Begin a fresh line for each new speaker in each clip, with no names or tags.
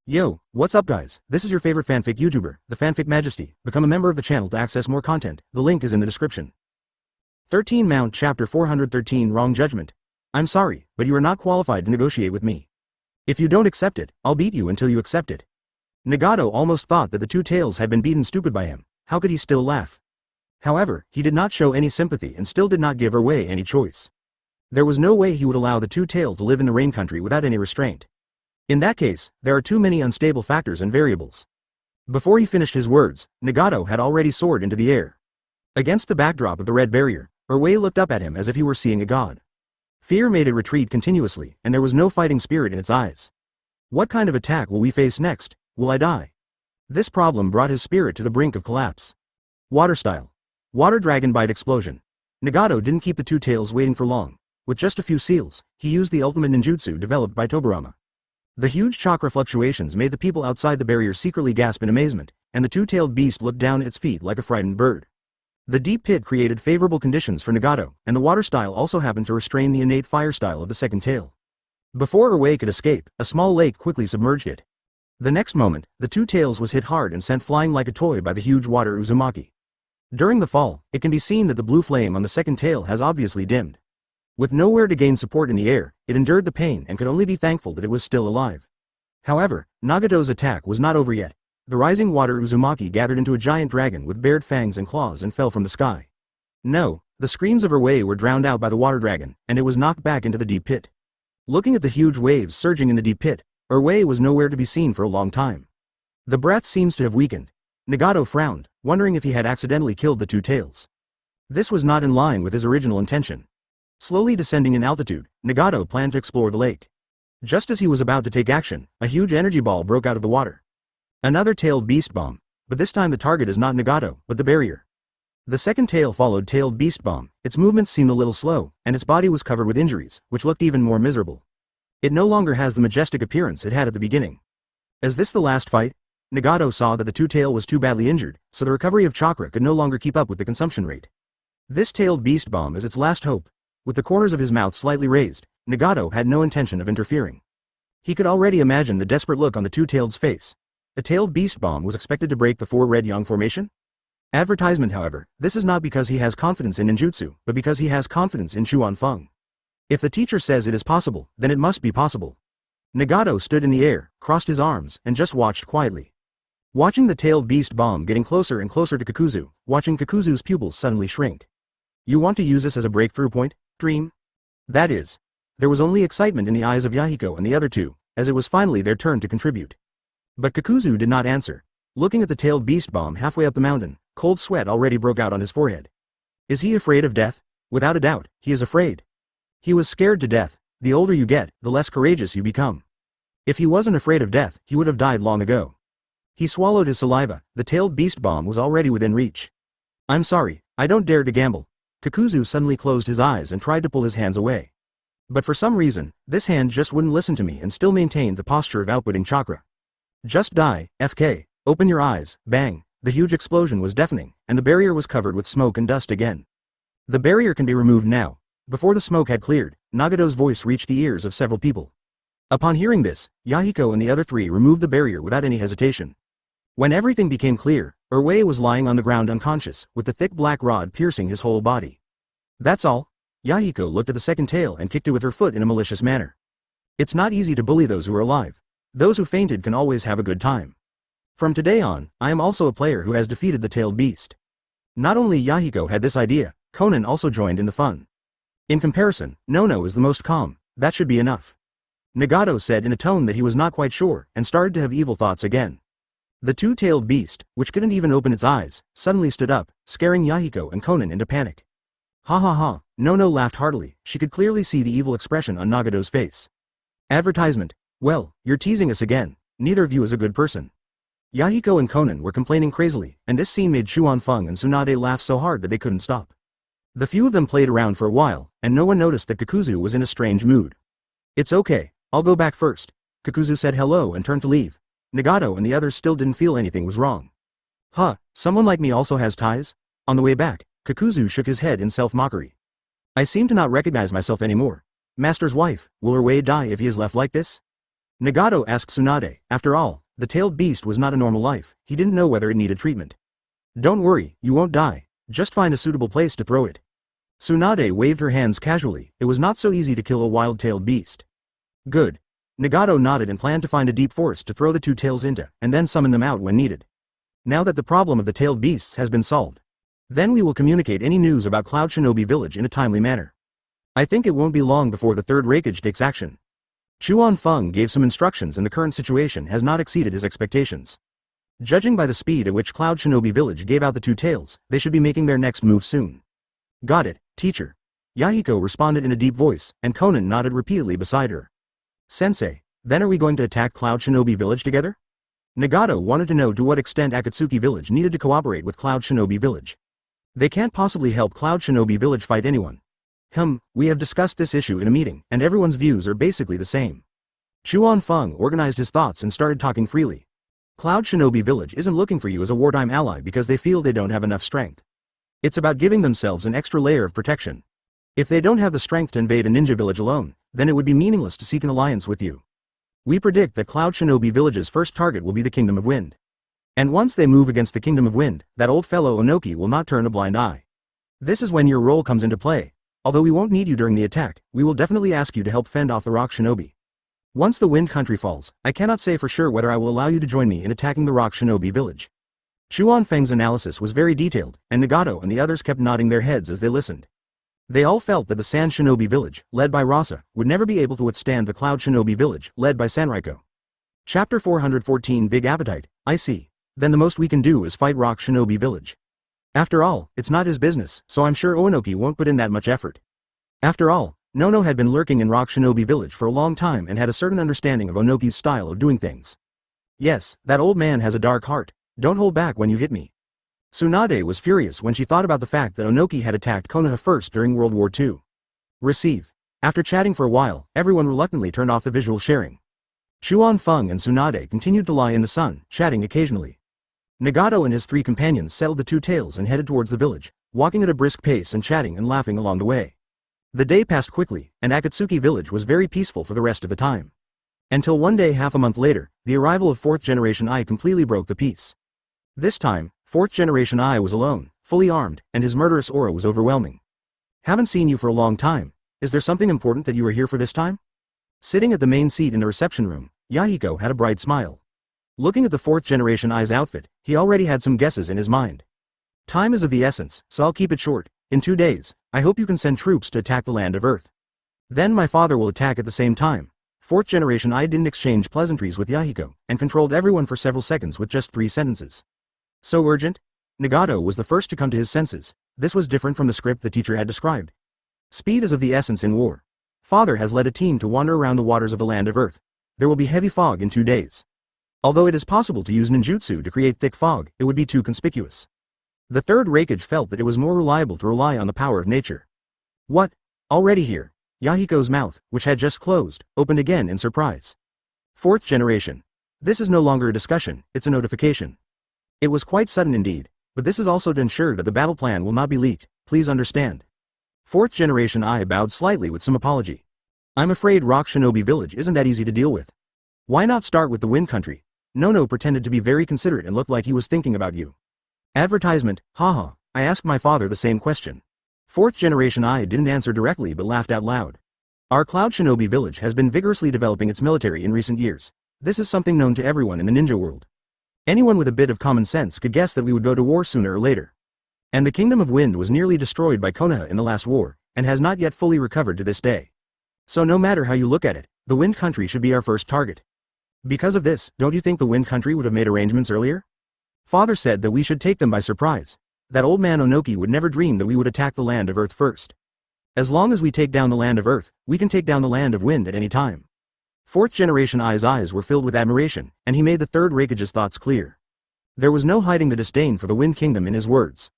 Yo, what's up guys? This is your favorite fanfic YouTuber, the Fanfic Majesty. Become a member of the channel to access more content. The link is in the description. 13 Mount Chapter 413 Wrong Judgment. I'm sorry, but you are not qualified to negotiate with me. If you don't accept it, I'll beat you until you accept it. Nagato almost thought that the two tails had been beaten stupid by him. How could he still laugh? However, he did not show any sympathy and still did not give Wei any choice. There was no way he would allow the two tail to live in the rain country without any restraint. In that case, there are too many unstable factors and variables. Before he finished his words, Nagato had already soared into the air. Against the backdrop of the red barrier, Wei looked up at him as if he were seeing a god. Fear made it retreat continuously, and there was no fighting spirit in its eyes. What kind of attack will we face next? Will I die? This problem brought his spirit to the brink of collapse. Water style. Water dragon bite explosion. Nagato didn't keep the two tails waiting for long. With just a few seals, he used the ultimate ninjutsu developed by Tobirama. The huge chakra fluctuations made the people outside the barrier secretly gasp in amazement, and the two-tailed beast looked down at its feet like a frightened bird. The deep pit created favorable conditions for Nagato, and the water style also happened to restrain the innate fire style of the second tail. Before Wei could escape, a small lake quickly submerged it. The next moment, the two tails was hit hard and sent flying like a toy by the huge water Uzumaki. During the fall, it can be seen that the blue flame on the second tail has obviously dimmed. With nowhere to gain support in the air, it endured the pain and could only be thankful that it was still alive. However, Nagato's attack was not over yet. The rising water Uzumaki gathered into a giant dragon with bared fangs and claws and fell from the sky. No, the screams of Wei were drowned out by the water dragon, and it was knocked back into the deep pit. Looking at the huge waves surging in the deep pit, Wei was nowhere to be seen for a long time. The breath seems to have weakened. Nagato frowned, wondering if he had accidentally killed the two tails. This was not in line with his original intention. Slowly descending in altitude, Nagato planned to explore the lake. Just as he was about to take action, a huge energy ball broke out of the water. Another tailed beast bomb, but this time the target is not Nagato, but the barrier. The second tail followed tailed beast bomb. Its movements seemed a little slow, and its body was covered with injuries, which looked even more miserable. It no longer has the majestic appearance it had at the beginning. Is this the last fight? Nagato saw that the two-tail was too badly injured, so the recovery of chakra could no longer keep up with the consumption rate. This tailed beast bomb is its last hope. With the corners of his mouth slightly raised, Nagato had no intention of interfering. He could already imagine the desperate look on the two-tailed's face. A tailed beast bomb was expected to break the four red yang formation? Advertisement, however, this is not because he has confidence in ninjutsu, but because he has confidence in Chuan Feng. If the teacher says it is possible, then it must be possible. Nagato stood in the air, crossed his arms, and just watched quietly. Watching the tailed beast bomb getting closer and closer to Kakuzu, watching Kakuzu's pupils suddenly shrink. You want to use this as a breakthrough point? Dream? That is. There was only excitement in the eyes of Yahiko and the other two, as it was finally their turn to contribute. But Kakuzu did not answer. Looking at the tailed beast bomb halfway up the mountain, cold sweat already broke out on his forehead. Is he afraid of death? Without a doubt, he is afraid. He was scared to death. The older you get, the less courageous you become. If he wasn't afraid of death, he would have died long ago. He swallowed his saliva. The tailed beast bomb was already within reach. I'm sorry, I don't dare to gamble. Kakuzu suddenly closed his eyes and tried to pull his hands away. But for some reason, this hand just wouldn't listen to me and still maintained the posture of outputting chakra. Just die, FK, open your eyes, bang. The huge explosion was deafening, and the barrier was covered with smoke and dust again. The barrier can be removed now. Before the smoke had cleared, Nagato's voice reached the ears of several people. Upon hearing this, Yahiko and the other three removed the barrier without any hesitation. When everything became clear, Wei was lying on the ground unconscious, with the thick black rod piercing his whole body. That's all. Yahiko looked at the second tail and kicked it with her foot in a malicious manner. It's not easy to bully those who are alive. Those who fainted can always have a good time. From today on, I am also a player who has defeated the tailed beast. Not only Yahiko had this idea, Conan also joined in the fun. In comparison, Nono is the most calm. That should be enough. Nagato said in a tone that he was not quite sure, and started to have evil thoughts again. The two-tailed beast, which couldn't even open its eyes, suddenly stood up, scaring Yahiko and Conan into panic. Ha ha ha, Nono laughed heartily. She could clearly see the evil expression on Nagato's face. Advertisement. Well, you're teasing us again. Neither of you is a good person. Yahiko and Conan were complaining crazily, and this scene made Chuan Feng and Tsunade laugh so hard that they couldn't stop. The few of them played around for a while, and no one noticed that Kakuzu was in a strange mood. It's okay, I'll go back first. Kakuzu said hello and turned to leave. Nagato and the others still didn't feel anything was wrong. Huh, someone like me also has ties? On the way back, Kakuzu shook his head in self-mockery. I seem to not recognize myself anymore. Master's wife, will Wei die if he is left like this? Nagato asked Tsunade. After all, the tailed beast was not a normal life, he didn't know whether it needed treatment. Don't worry, you won't die. Just find a suitable place to throw it. Tsunade waved her hands casually. It was not so easy to kill a wild-tailed beast. Good. Nagato nodded and planned to find a deep forest to throw the two tails into, and then summon them out when needed. Now that the problem of the tailed beasts has been solved, then we will communicate any news about Cloud Shinobi Village in a timely manner. I think it won't be long before the third Raikage takes action. Chuan Feng gave some instructions and the current situation has not exceeded his expectations. Judging by the speed at which Cloud Shinobi Village gave out the two tails, they should be making their next move soon. Got it, teacher. Yahiko responded in a deep voice, and Conan nodded repeatedly beside her. Sensei, then are we going to attack Cloud Shinobi Village together? Nagato wanted to know to what extent Akatsuki Village needed to cooperate with Cloud Shinobi Village. They can't possibly help Cloud Shinobi Village fight anyone. We have discussed this issue in a meeting, and everyone's views are basically the same. Chuan Feng organized his thoughts and started talking freely. Cloud Shinobi Village isn't looking for you as a wartime ally because they feel they don't have enough strength. It's about giving themselves an extra layer of protection. If they don't have the strength to invade a ninja village alone, then it would be meaningless to seek an alliance with you. We predict that Cloud Shinobi Village's first target will be the Kingdom of Wind. And once they move against the Kingdom of Wind, that old fellow Onoki will not turn a blind eye. This is when your role comes into play. Although we won't need you during the attack, we will definitely ask you to help fend off the Rock Shinobi. Once the Wind Country falls, I cannot say for sure whether I will allow you to join me in attacking the Rock Shinobi Village. Chuan Feng's analysis was very detailed, and Nagato and the others kept nodding their heads as they listened. They all felt that the Sand Shinobi Village, led by Rasa, would never be able to withstand the Cloud Shinobi Village, led by Sanraiko. Chapter 414 Big Appetite, I see. Then the most we can do is fight Rock Shinobi Village. After all, it's not his business, so I'm sure Onoki won't put in that much effort. After all, Nono had been lurking in Rock Shinobi Village for a long time and had a certain understanding of Onoki's style of doing things. Yes, that old man has a dark heart. Don't hold back when you hit me. Tsunade was furious when she thought about the fact that Onoki had attacked Konoha first during World War II. Receive. After chatting for a while, everyone reluctantly turned off the visual sharing. Chuan Feng and Tsunade continued to lie in the sun, chatting occasionally. Nagato and his three companions settled the two tails and headed towards the village, walking at a brisk pace and chatting and laughing along the way. The day passed quickly, and Akatsuki Village was very peaceful for the rest of the time. Until one day half a month later, the arrival of 4th Generation I completely broke the peace. This time, 4th Generation I was alone, fully armed, and his murderous aura was overwhelming. Haven't seen you for a long time. Is there something important that you are here for this time? Sitting at the main seat in the reception room, Yahiko had a bright smile. Looking at the 4th Generation I's outfit, he already had some guesses in his mind. Time is of the essence, so I'll keep it short. In 2 days, I hope you can send troops to attack the land of Earth. Then my father will attack at the same time. 4th Generation I didn't exchange pleasantries with Yahiko, and controlled everyone for several seconds with just 3 sentences. So urgent? Nagato was the first to come to his senses. This was different from the script the teacher had described. Speed is of the essence in war. Father has led a team to wander around the waters of the land of Earth. There will be heavy fog in 2 days. Although it is possible to use ninjutsu to create thick fog, it would be too conspicuous. The third Raikage felt that it was more reliable to rely on the power of nature. What? Already here? Yahiko's mouth, which had just closed, opened again in surprise. 4th Generation. This is no longer a discussion, it's a notification. It was quite sudden indeed, but this is also to ensure that the battle plan will not be leaked, please understand. 4th Generation I bowed slightly with some apology. I'm afraid Rock Shinobi Village isn't that easy to deal with. Why not start with the Wind Country? Nono pretended to be very considerate and looked like he was thinking about you. Advertisement, haha, I asked my father the same question. 4th Generation I didn't answer directly but laughed out loud. Our Cloud Shinobi Village has been vigorously developing its military in recent years. This is something known to everyone in the ninja world. Anyone with a bit of common sense could guess that we would go to war sooner or later. And the Kingdom of Wind was nearly destroyed by Konoha in the last war, and has not yet fully recovered to this day. So no matter how you look at it, the Wind Country should be our first target. Because of this, don't you think the Wind Country would have made arrangements earlier? Father said that we should take them by surprise. That old man Onoki would never dream that we would attack the land of Earth first. As long as we take down the land of Earth, we can take down the land of Wind at any time. 4th Generation I's eyes were filled with admiration, and he made the third Raikage's thoughts clear. There was no hiding the disdain for the Wind Kingdom in his words.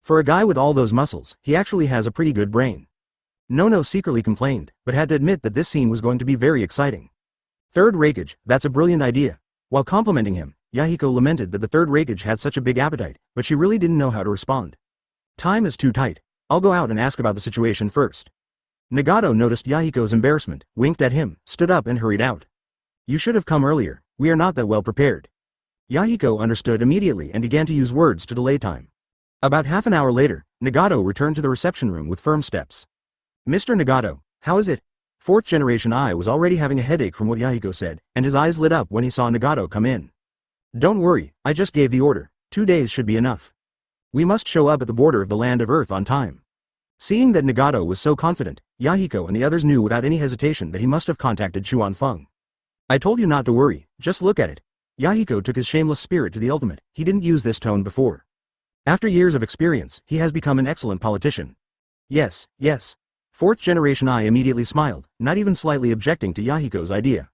For a guy with all those muscles, he actually has a pretty good brain. Nono secretly complained, but had to admit that this scene was going to be very exciting. Third Raikage, that's a brilliant idea. While complimenting him, Yahiko lamented that the third Raikage had such a big appetite, but she really didn't know how to respond. Time is too tight. I'll go out and ask about the situation first. Nagato noticed Yahiko's embarrassment, winked at him, stood up and hurried out. You should have come earlier, we are not that well prepared. Yahiko understood immediately and began to use words to delay time. About half an hour later, Nagato returned to the reception room with firm steps. Mr. Nagato, how is it? Fourth generation I was already having a headache from what Yahiko said, and his eyes lit up when he saw Nagato come in. Don't worry, I just gave the order, 2 days should be enough. We must show up at the border of the land of Earth on time. Seeing that Nagato was so confident, Yahiko and the others knew without any hesitation that he must have contacted Chuan Feng. I told you not to worry, just look at it. Yahiko took his shameless spirit to the ultimate, he didn't use this tone before. After years of experience, he has become an excellent politician. Yes, yes. Fourth generation I immediately smiled, not even slightly objecting to Yahiko's idea.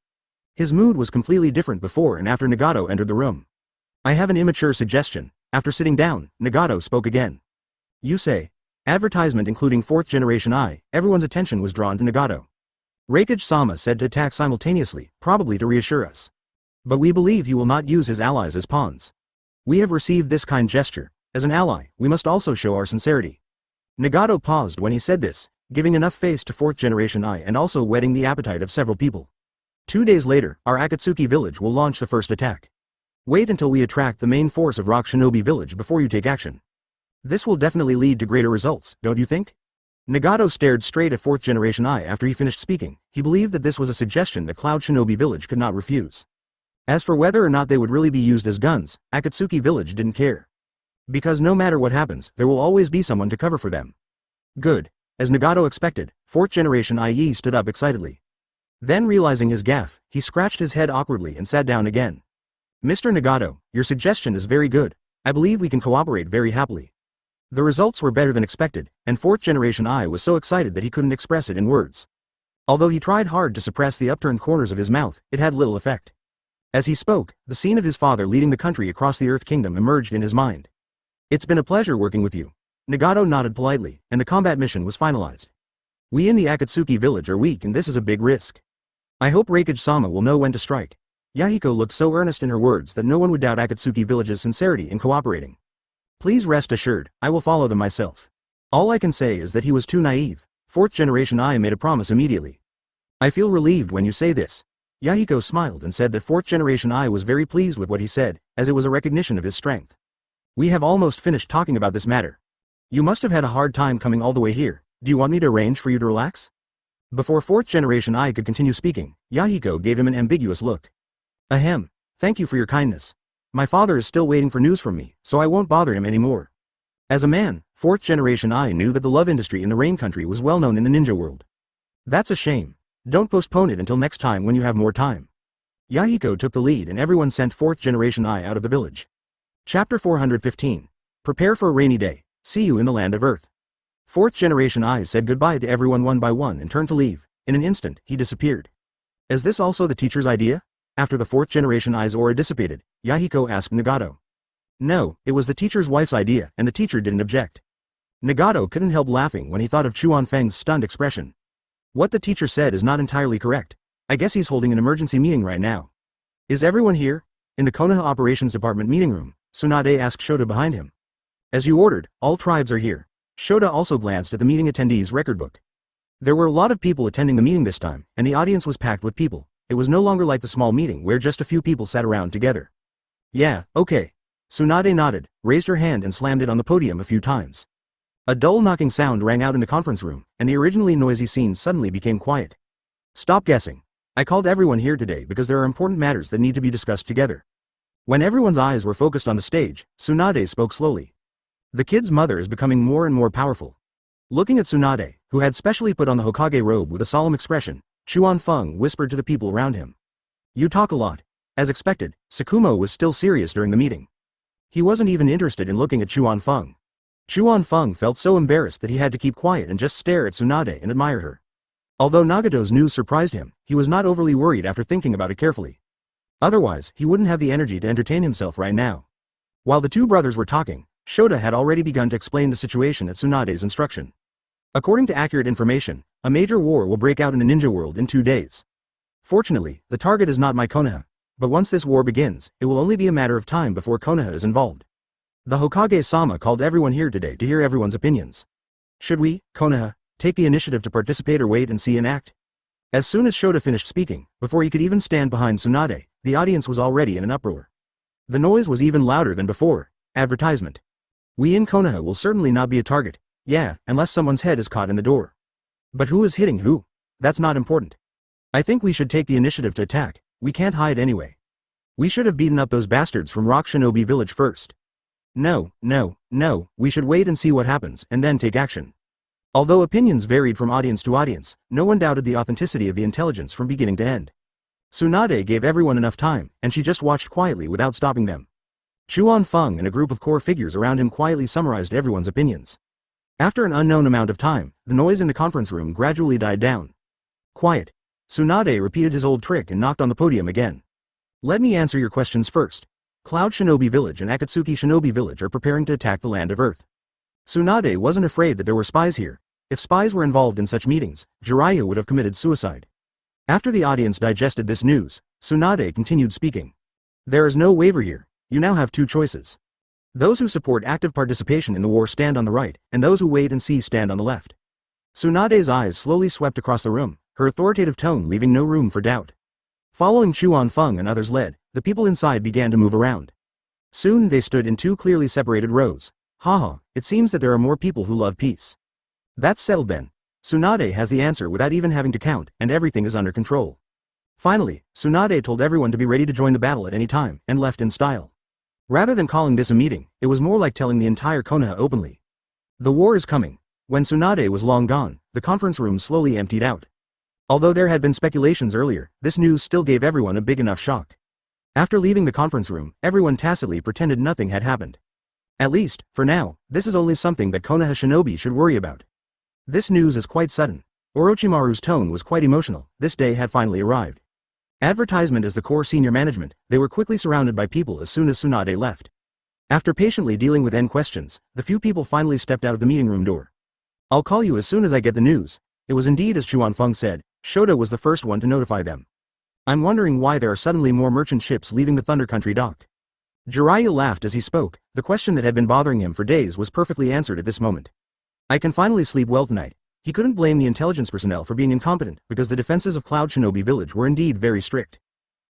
His mood was completely different before and after Nagato entered the room. I have an immature suggestion. After sitting down, Nagato spoke again. You say. Advertisement including fourth generation I, everyone's attention was drawn to Nagato. Reikage-sama said to attack simultaneously, probably to reassure us. But we believe he will not use his allies as pawns. We have received this kind gesture. As an ally, we must also show our sincerity. Nagato paused when he said this, giving enough face to fourth generation I and also whetting the appetite of several people. 2 days later, our Akatsuki village will launch the first attack. Wait until we attract the main force of Rock Shinobi village before you take action. This will definitely lead to greater results, don't you think? Nagato stared straight at fourth generation I after he finished speaking. He believed that this was a suggestion that Cloud Shinobi village could not refuse. As for whether or not they would really be used as guns, Akatsuki village didn't care. Because no matter what happens, there will always be someone to cover for them. Good. As Nagato expected, fourth generation IE stood up excitedly. Then realizing his gaffe, he scratched his head awkwardly and sat down again. Mr. Nagato, your suggestion is very good. I believe we can cooperate very happily. The results were better than expected, and fourth generation I was so excited that he couldn't express it in words. Although he tried hard to suppress the upturned corners of his mouth, it had little effect. As he spoke, the scene of his father leading the country across the Earth Kingdom emerged in his mind. It's been a pleasure working with you. Nagato nodded politely, and the combat mission was finalized. We in the Akatsuki village are weak and this is a big risk. I hope Reikage-sama will know when to strike. Yahiko looked so earnest in her words that no one would doubt Akatsuki village's sincerity in cooperating. Please rest assured, I will follow them myself. All I can say is that he was too naive. Fourth generation I made a promise immediately. I feel relieved when you say this. Yahiko smiled and said that fourth generation I was very pleased with what he said, as it was a recognition of his strength. We have almost finished talking about this matter. You must have had a hard time coming all the way here. Do you want me to arrange for you to relax? Before fourth generation I could continue speaking, Yahiko gave him an ambiguous look. Ahem. Thank you for your kindness. My father is still waiting for news from me, so I won't bother him anymore. As a man, fourth generation I knew that the love industry in the Rain Country was well known in the ninja world. That's a shame. Don't postpone it until next time when you have more time. Yahiko took the lead and everyone sent fourth generation I out of the village. Chapter 415. Prepare for a rainy day. See you in the land of Earth. Fourth generation I said goodbye to everyone one by one and turned to leave. In an instant, he disappeared. Is this also the teacher's idea? After the fourth generation I's aura dissipated, Yahiko asked Nagato. No, it was the teacher's wife's idea, and the teacher didn't object. Nagato couldn't help laughing when he thought of Chuan Feng's stunned expression. What the teacher said is not entirely correct. I guess he's holding an emergency meeting right now. Is everyone here? In the Konoha Operations Department meeting room, Tsunade asked Shota behind him. As you ordered, all tribes are here. Shota also glanced at the meeting attendees' record book. There were a lot of people attending the meeting this time, and the audience was packed with people. It was no longer like the small meeting where just a few people sat around together. Yeah, okay. Tsunade nodded, raised her hand and slammed it on the podium a few times. A dull knocking sound rang out in the conference room, and the originally noisy scene suddenly became quiet. Stop guessing. I called everyone here today because there are important matters that need to be discussed together. When everyone's eyes were focused on the stage, Tsunade spoke slowly. The kid's mother is becoming more and more powerful. Looking at Tsunade, who had specially put on the Hokage robe with a solemn expression, Chuan Feng whispered to the people around him. You talk a lot. As expected, Sakumo was still serious during the meeting. He wasn't even interested in looking at Chuan Feng. Chuan Feng felt so embarrassed that he had to keep quiet and just stare at Tsunade and admire her. Although Nagato's news surprised him, he was not overly worried after thinking about it carefully. Otherwise, he wouldn't have the energy to entertain himself right now. While the two brothers were talking, Shota had already begun to explain the situation at Tsunade's instruction. According to accurate information, a major war will break out in the ninja world in 2 days. Fortunately, the target is not my Konoha, but once this war begins, it will only be a matter of time before Konoha is involved. The Hokage-sama called everyone here today to hear everyone's opinions. Should we, Konoha, take the initiative to participate or wait and see and act? As soon as Shota finished speaking, before he could even stand behind Tsunade, the audience was already in an uproar. The noise was even louder than before. Advertisement. We in Konoha will certainly not be a target. Yeah, unless someone's head is caught in the door. But who is hitting who? That's not important. I think we should take the initiative to attack. We can't hide anyway. We should have beaten up those bastards from Rock Shinobi Village first. No, we should wait and see what happens, and then take action. Although opinions varied from audience to audience, no one doubted the authenticity of the intelligence from beginning to end. Tsunade gave everyone enough time, and she just watched quietly without stopping them. Chuan Feng and a group of core figures around him quietly summarized everyone's opinions. After an unknown amount of time, the noise in the conference room gradually died down. Quiet. Tsunade repeated his old trick and knocked on the podium again. Let me answer your questions first. Cloud Shinobi Village and Akatsuki Shinobi Village are preparing to attack the land of Earth. Tsunade wasn't afraid that there were spies here. If spies were involved in such meetings, Jiraiya would have committed suicide. After the audience digested this news, Tsunade continued speaking. There is no waiver here. You now have two choices. Those who support active participation in the war stand on the right, and those who wait and see stand on the left. Tsunade's eyes slowly swept across the room, her authoritative tone leaving no room for doubt. Following Chuan Feng and others led, the people inside began to move around. Soon they stood in two clearly separated rows. Haha, it seems that there are more people who love peace. That's settled then. Tsunade has the answer without even having to count, and everything is under control. Finally, Tsunade told everyone to be ready to join the battle at any time, and left in style. Rather than calling this a meeting, it was more like telling the entire Konoha openly. The war is coming. When Tsunade was long gone, the conference room slowly emptied out. Although there had been speculations earlier, this news still gave everyone a big enough shock. After leaving the conference room, everyone tacitly pretended nothing had happened. At least, for now, this is only something that Konoha Shinobi should worry about. This news is quite sudden. Orochimaru's tone was quite emotional. This day had finally arrived. Advertisement as the core senior management, they were quickly surrounded by people as soon as Tsunade left. After patiently dealing with end questions, the few people finally stepped out of the meeting room door. I'll call you as soon as I get the news. It was indeed as Chuan Feng said. Shota was the first one to notify them. I'm wondering why there are suddenly more merchant ships leaving the Thunder Country dock. Jiraiya laughed as he spoke. The question that had been bothering him for days was perfectly answered at this moment. I can finally sleep well tonight. He couldn't blame the intelligence personnel for being incompetent, because the defenses of Cloud Shinobi Village were indeed very strict.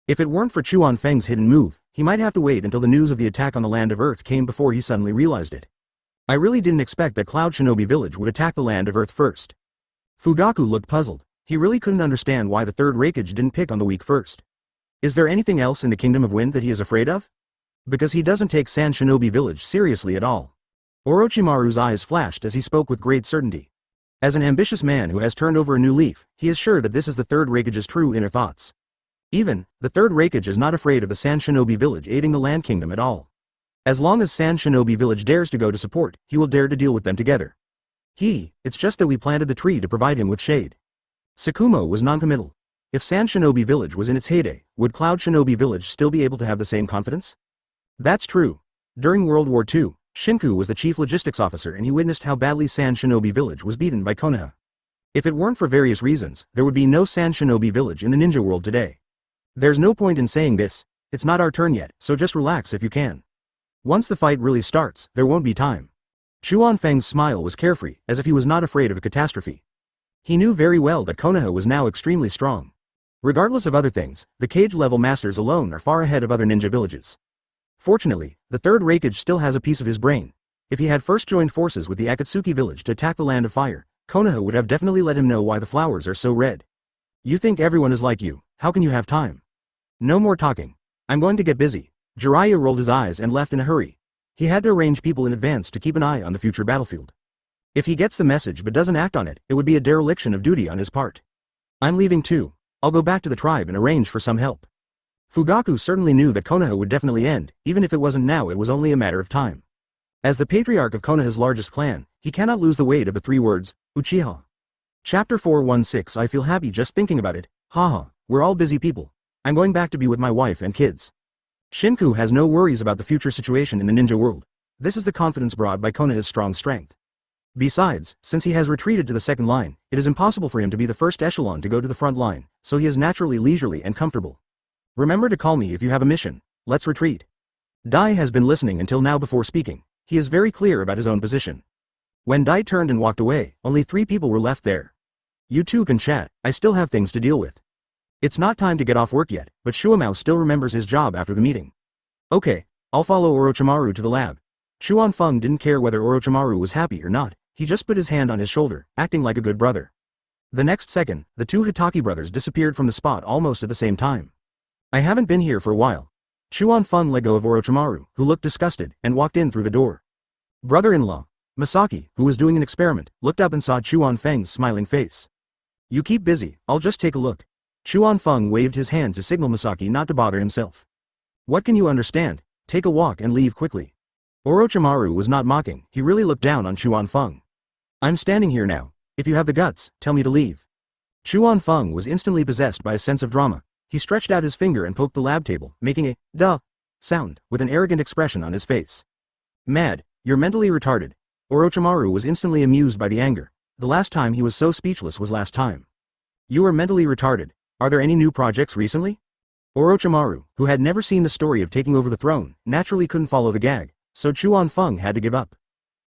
If it weren't for Chuan Feng's hidden move, he might have to wait until the news of the attack on the land of Earth came before he suddenly realized it. I really didn't expect that Cloud Shinobi Village would attack the land of Earth first. Fugaku looked puzzled. He really couldn't understand why the third Raikage didn't pick on the weak first. Is there anything else in the Kingdom of Wind that he is afraid of? Because he doesn't take San Shinobi Village seriously at all. Orochimaru's eyes flashed as he spoke with great certainty. As an ambitious man who has turned over a new leaf, he is sure that this is the third Raikage's true inner thoughts. Even, the third Raikage is not afraid of the San Shinobi Village aiding the Land Kingdom at all. As long as San Shinobi Village dares to go to support, he will dare to deal with them together. It's just that we planted the tree to provide him with shade. Sakumo was noncommittal. If San Shinobi Village was in its heyday, would Cloud Shinobi Village still be able to have the same confidence? That's true. During World War II, Shinku was the chief logistics officer and he witnessed how badly San Shinobi Village was beaten by Konoha. If it weren't for various reasons, there would be no San Shinobi Village in the ninja world today. There's no point in saying this. It's not our turn yet, so just relax if you can. Once the fight really starts, there won't be time. Chuan Feng's smile was carefree, as if he was not afraid of a catastrophe. He knew very well that Konoha was now extremely strong. Regardless of other things, the Kage-level masters alone are far ahead of other ninja villages. Fortunately, the third Raikage still has a piece of his brain. If he had first joined forces with the Akatsuki village to attack the Land of Fire, Konoha would have definitely let him know why the flowers are so red. You think everyone is like you, how can you have time? No more talking. I'm going to get busy. Jiraiya rolled his eyes and left in a hurry. He had to arrange people in advance to keep an eye on the future battlefield. If he gets the message but doesn't act on it, it would be a dereliction of duty on his part. I'm leaving too. I'll go back to the tribe and arrange for some help. Fugaku certainly knew that Konoha would definitely end, even if it wasn't now, it was only a matter of time. As the patriarch of Konoha's largest clan, he cannot lose the weight of the three words, Uchiha. Chapter 416. I feel happy just thinking about it. Haha, we're all busy people. I'm going back to be with my wife and kids. Shinku has no worries about the future situation in the ninja world. This is the confidence brought by Konoha's strong strength. Besides, since he has retreated to the second line, it is impossible for him to be the first echelon to go to the front line, so he is naturally leisurely and comfortable. Remember to call me if you have a mission. Let's retreat. Dai has been listening until now before speaking. He is very clear about his own position. When Dai turned and walked away, only 3 people were left there. You two can chat, I still have things to deal with. It's not time to get off work yet, but Shuamao still remembers his job after the meeting. Okay, I'll follow Orochimaru to the lab. Chuan Feng didn't care whether Orochimaru was happy or not, he just put his hand on his shoulder, acting like a good brother. The next second, the two Hatake brothers disappeared from the spot almost at the same time. I haven't been here for a while. Chuan Feng let go of Orochimaru, who looked disgusted, and walked in through the door. Brother-in-law, Masaki, who was doing an experiment, looked up and saw Chuan Feng's smiling face. You keep busy, I'll just take a look. Chuan Feng waved his hand to signal Masaki not to bother himself. What can you understand? Take a walk and leave quickly. Orochimaru was not mocking, he really looked down on Chuan Feng. I'm standing here now. If you have the guts, tell me to leave. Chuan Feng was instantly possessed by a sense of drama. He stretched out his finger and poked the lab table, making a duh sound, with an arrogant expression on his face. Mad, you're mentally retarded. Orochimaru was instantly amused by the anger. The last time he was so speechless was last time. You are mentally retarded. Are there any new projects recently? Orochimaru, who had never seen the story of taking over the throne, naturally couldn't follow the gag, so Chuan Feng had to give up.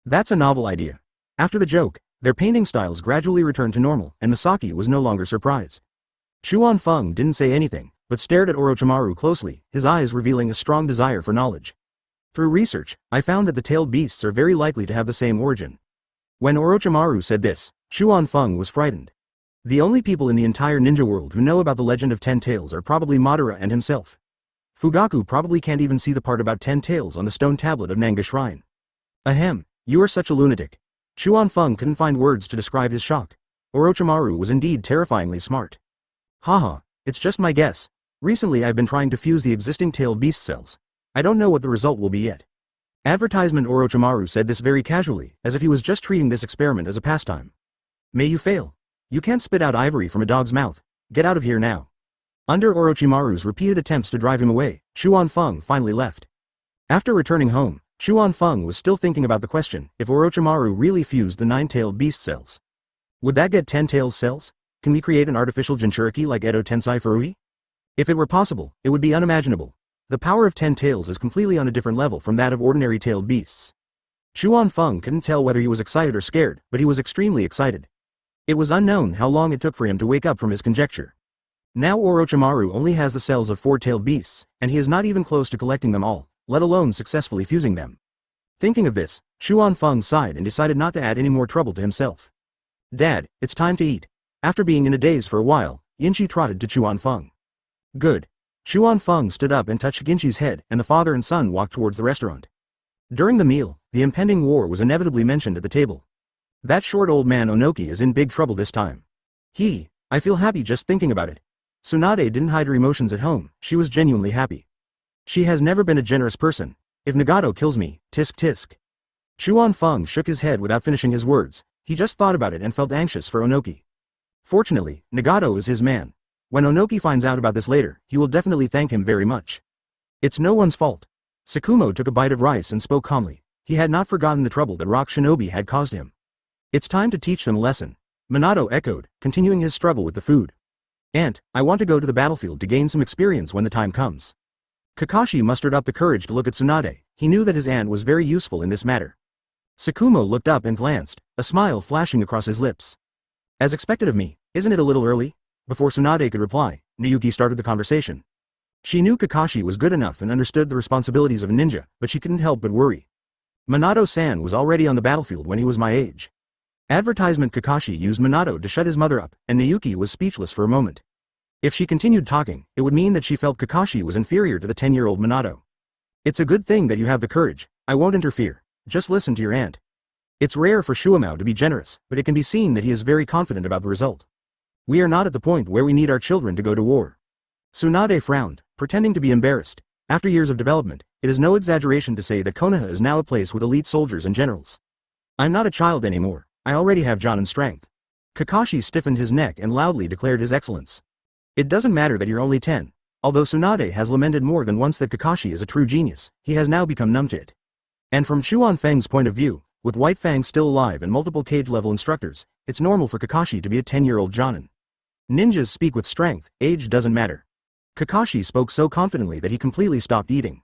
That's a novel idea. After the joke, their painting styles gradually returned to normal, and Masaki was no longer surprised. Chuan Feng didn't say anything, but stared at Orochimaru closely, his eyes revealing a strong desire for knowledge. Through research, I found that the tailed beasts are very likely to have the same origin. When Orochimaru said this, Chuan Feng was frightened. The only people in the entire ninja world who know about the legend of 10 tails are probably Madara and himself. Fugaku probably can't even see the part about 10 tails on the stone tablet of Nanga Shrine. Ahem, you are such a lunatic. Chuan Feng couldn't find words to describe his shock. Orochimaru was indeed terrifyingly smart. Haha, it's just my guess. Recently I've been trying to fuse the existing tailed beast cells. I don't know what the result will be yet. Advertisement. Orochimaru said this very casually, as if he was just treating this experiment as a pastime. May you fail. You can't spit out ivory from a dog's mouth. Get out of here now. Under Orochimaru's repeated attempts to drive him away, Chuan Feng finally left. After returning home, Chuan Feng was still thinking about the question, if Orochimaru really fused the 9-tailed beast cells. Would that get 10 tailed cells? Can we create an artificial Jinchuriki like Edo Tensei Furuhi? If it were possible, it would be unimaginable. The power of 10 tails is completely on a different level from that of ordinary tailed beasts. Chuan Feng couldn't tell whether he was excited or scared, but he was extremely excited. It was unknown how long it took for him to wake up from his conjecture. Now Orochimaru only has the cells of 4-tailed beasts, and he is not even close to collecting them all, let alone successfully fusing them. Thinking of this, Chuan Feng sighed and decided not to add any more trouble to himself. Dad, it's time to eat. After being in a daze for a while, Yinchi trotted to Chuan Feng. Good. Chuan Feng stood up and touched Ginchi's head, and the father and son walked towards the restaurant. During the meal, the impending war was inevitably mentioned at the table. That short old man Onoki is in big trouble this time. I feel happy just thinking about it. Tsunade didn't hide her emotions at home, she was genuinely happy. She has never been a generous person. If Nagato kills me, tisk tisk. Chuan Feng shook his head without finishing his words, he just thought about it and felt anxious for Onoki. Fortunately, Nagato is his man. When Onoki finds out about this later, he will definitely thank him very much. It's no one's fault. Tsukumo took a bite of rice and spoke calmly. He had not forgotten the trouble that Rock Shinobi had caused him. It's time to teach them a lesson. Minato echoed, continuing his struggle with the food. Aunt, I want to go to the battlefield to gain some experience when the time comes. Kakashi mustered up the courage to look at Tsunade. He knew that his aunt was very useful in this matter. Tsukumo looked up and glanced, a smile flashing across his lips. As expected of me, isn't it a little early? Before Tsunade could reply, Nayuki started the conversation. She knew Kakashi was good enough and understood the responsibilities of a ninja, but she couldn't help but worry. Minato-san was already on the battlefield when he was my age. Advertisement. Kakashi used Minato to shut his mother up, and Nayuki was speechless for a moment. If she continued talking, it would mean that she felt Kakashi was inferior to the 10-year-old Minato. It's a good thing that you have the courage. I won't interfere. Just listen to your aunt. It's rare for Shuamao to be generous, but it can be seen that he is very confident about the result. We are not at the point where we need our children to go to war. Tsunade frowned, pretending to be embarrassed. After years of development, it is no exaggeration to say that Konoha is now a place with elite soldiers and generals. I'm not a child anymore. I already have Jonin strength. Kakashi stiffened his neck and loudly declared his excellence. It doesn't matter that you're only 10. Although Tsunade has lamented more than once that Kakashi is a true genius, he has now become numb to it. And from Chuan Feng's point of view, with White Fang still alive and multiple Kage-level instructors, it's normal for Kakashi to be a 10-year-old Jonin. Ninjas speak with strength, age doesn't matter. Kakashi spoke so confidently that he completely stopped eating.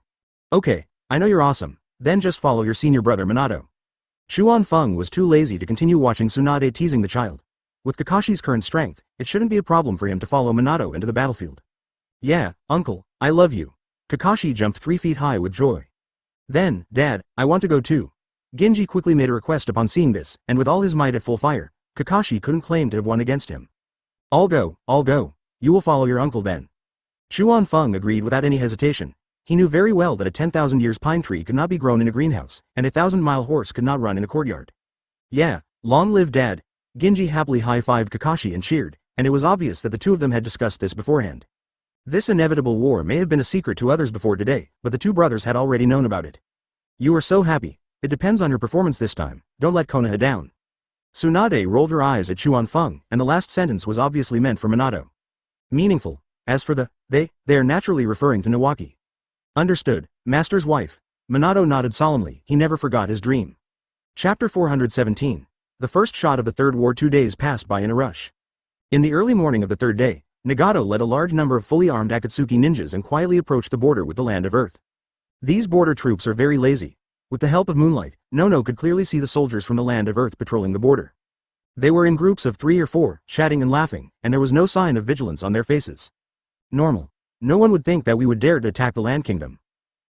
Okay, I know you're awesome, then just follow your senior brother Minato. Chuan Feng was too lazy to continue watching Tsunade teasing the child. With Kakashi's current strength, it shouldn't be a problem for him to follow Minato into the battlefield. Yeah, uncle, I love you. Kakashi jumped 3 feet high with joy. Then, Dad, I want to go too. Genji quickly made a request upon seeing this, and with all his might at full fire, Kakashi couldn't claim to have won against him. I'll go, I'll go. You will follow your uncle then. Chuan Feng agreed without any hesitation. He knew very well that a 10,000 years pine tree could not be grown in a greenhouse, and a 1,000-mile horse could not run in a courtyard. Yeah, long live Dad. Genji happily high-fived Kakashi and cheered, and it was obvious that the two of them had discussed this beforehand. This inevitable war may have been a secret to others before today, but the two brothers had already known about it. You are so happy. It depends on your performance this time. Don't let Konoha down. Tsunade rolled her eyes at Chuan Feng, and the last sentence was obviously meant for Minato. Meaningful. As for the they are naturally referring to Nawaki. Understood, Master's wife. Minato nodded solemnly. He never forgot his dream. Chapter 417. The first shot of the third war. 2 days passed by in a rush. In the early morning of the third day, Nagato led a large number of fully armed Akatsuki ninjas and quietly approached the border with the land of Earth. These border troops are very lazy. With the help of moonlight, Nono could clearly see the soldiers from the land of Earth patrolling the border. They were in groups of 3 or 4, chatting and laughing, and there was no sign of vigilance on their faces. Normal. No one would think that we would dare to attack the Land Kingdom.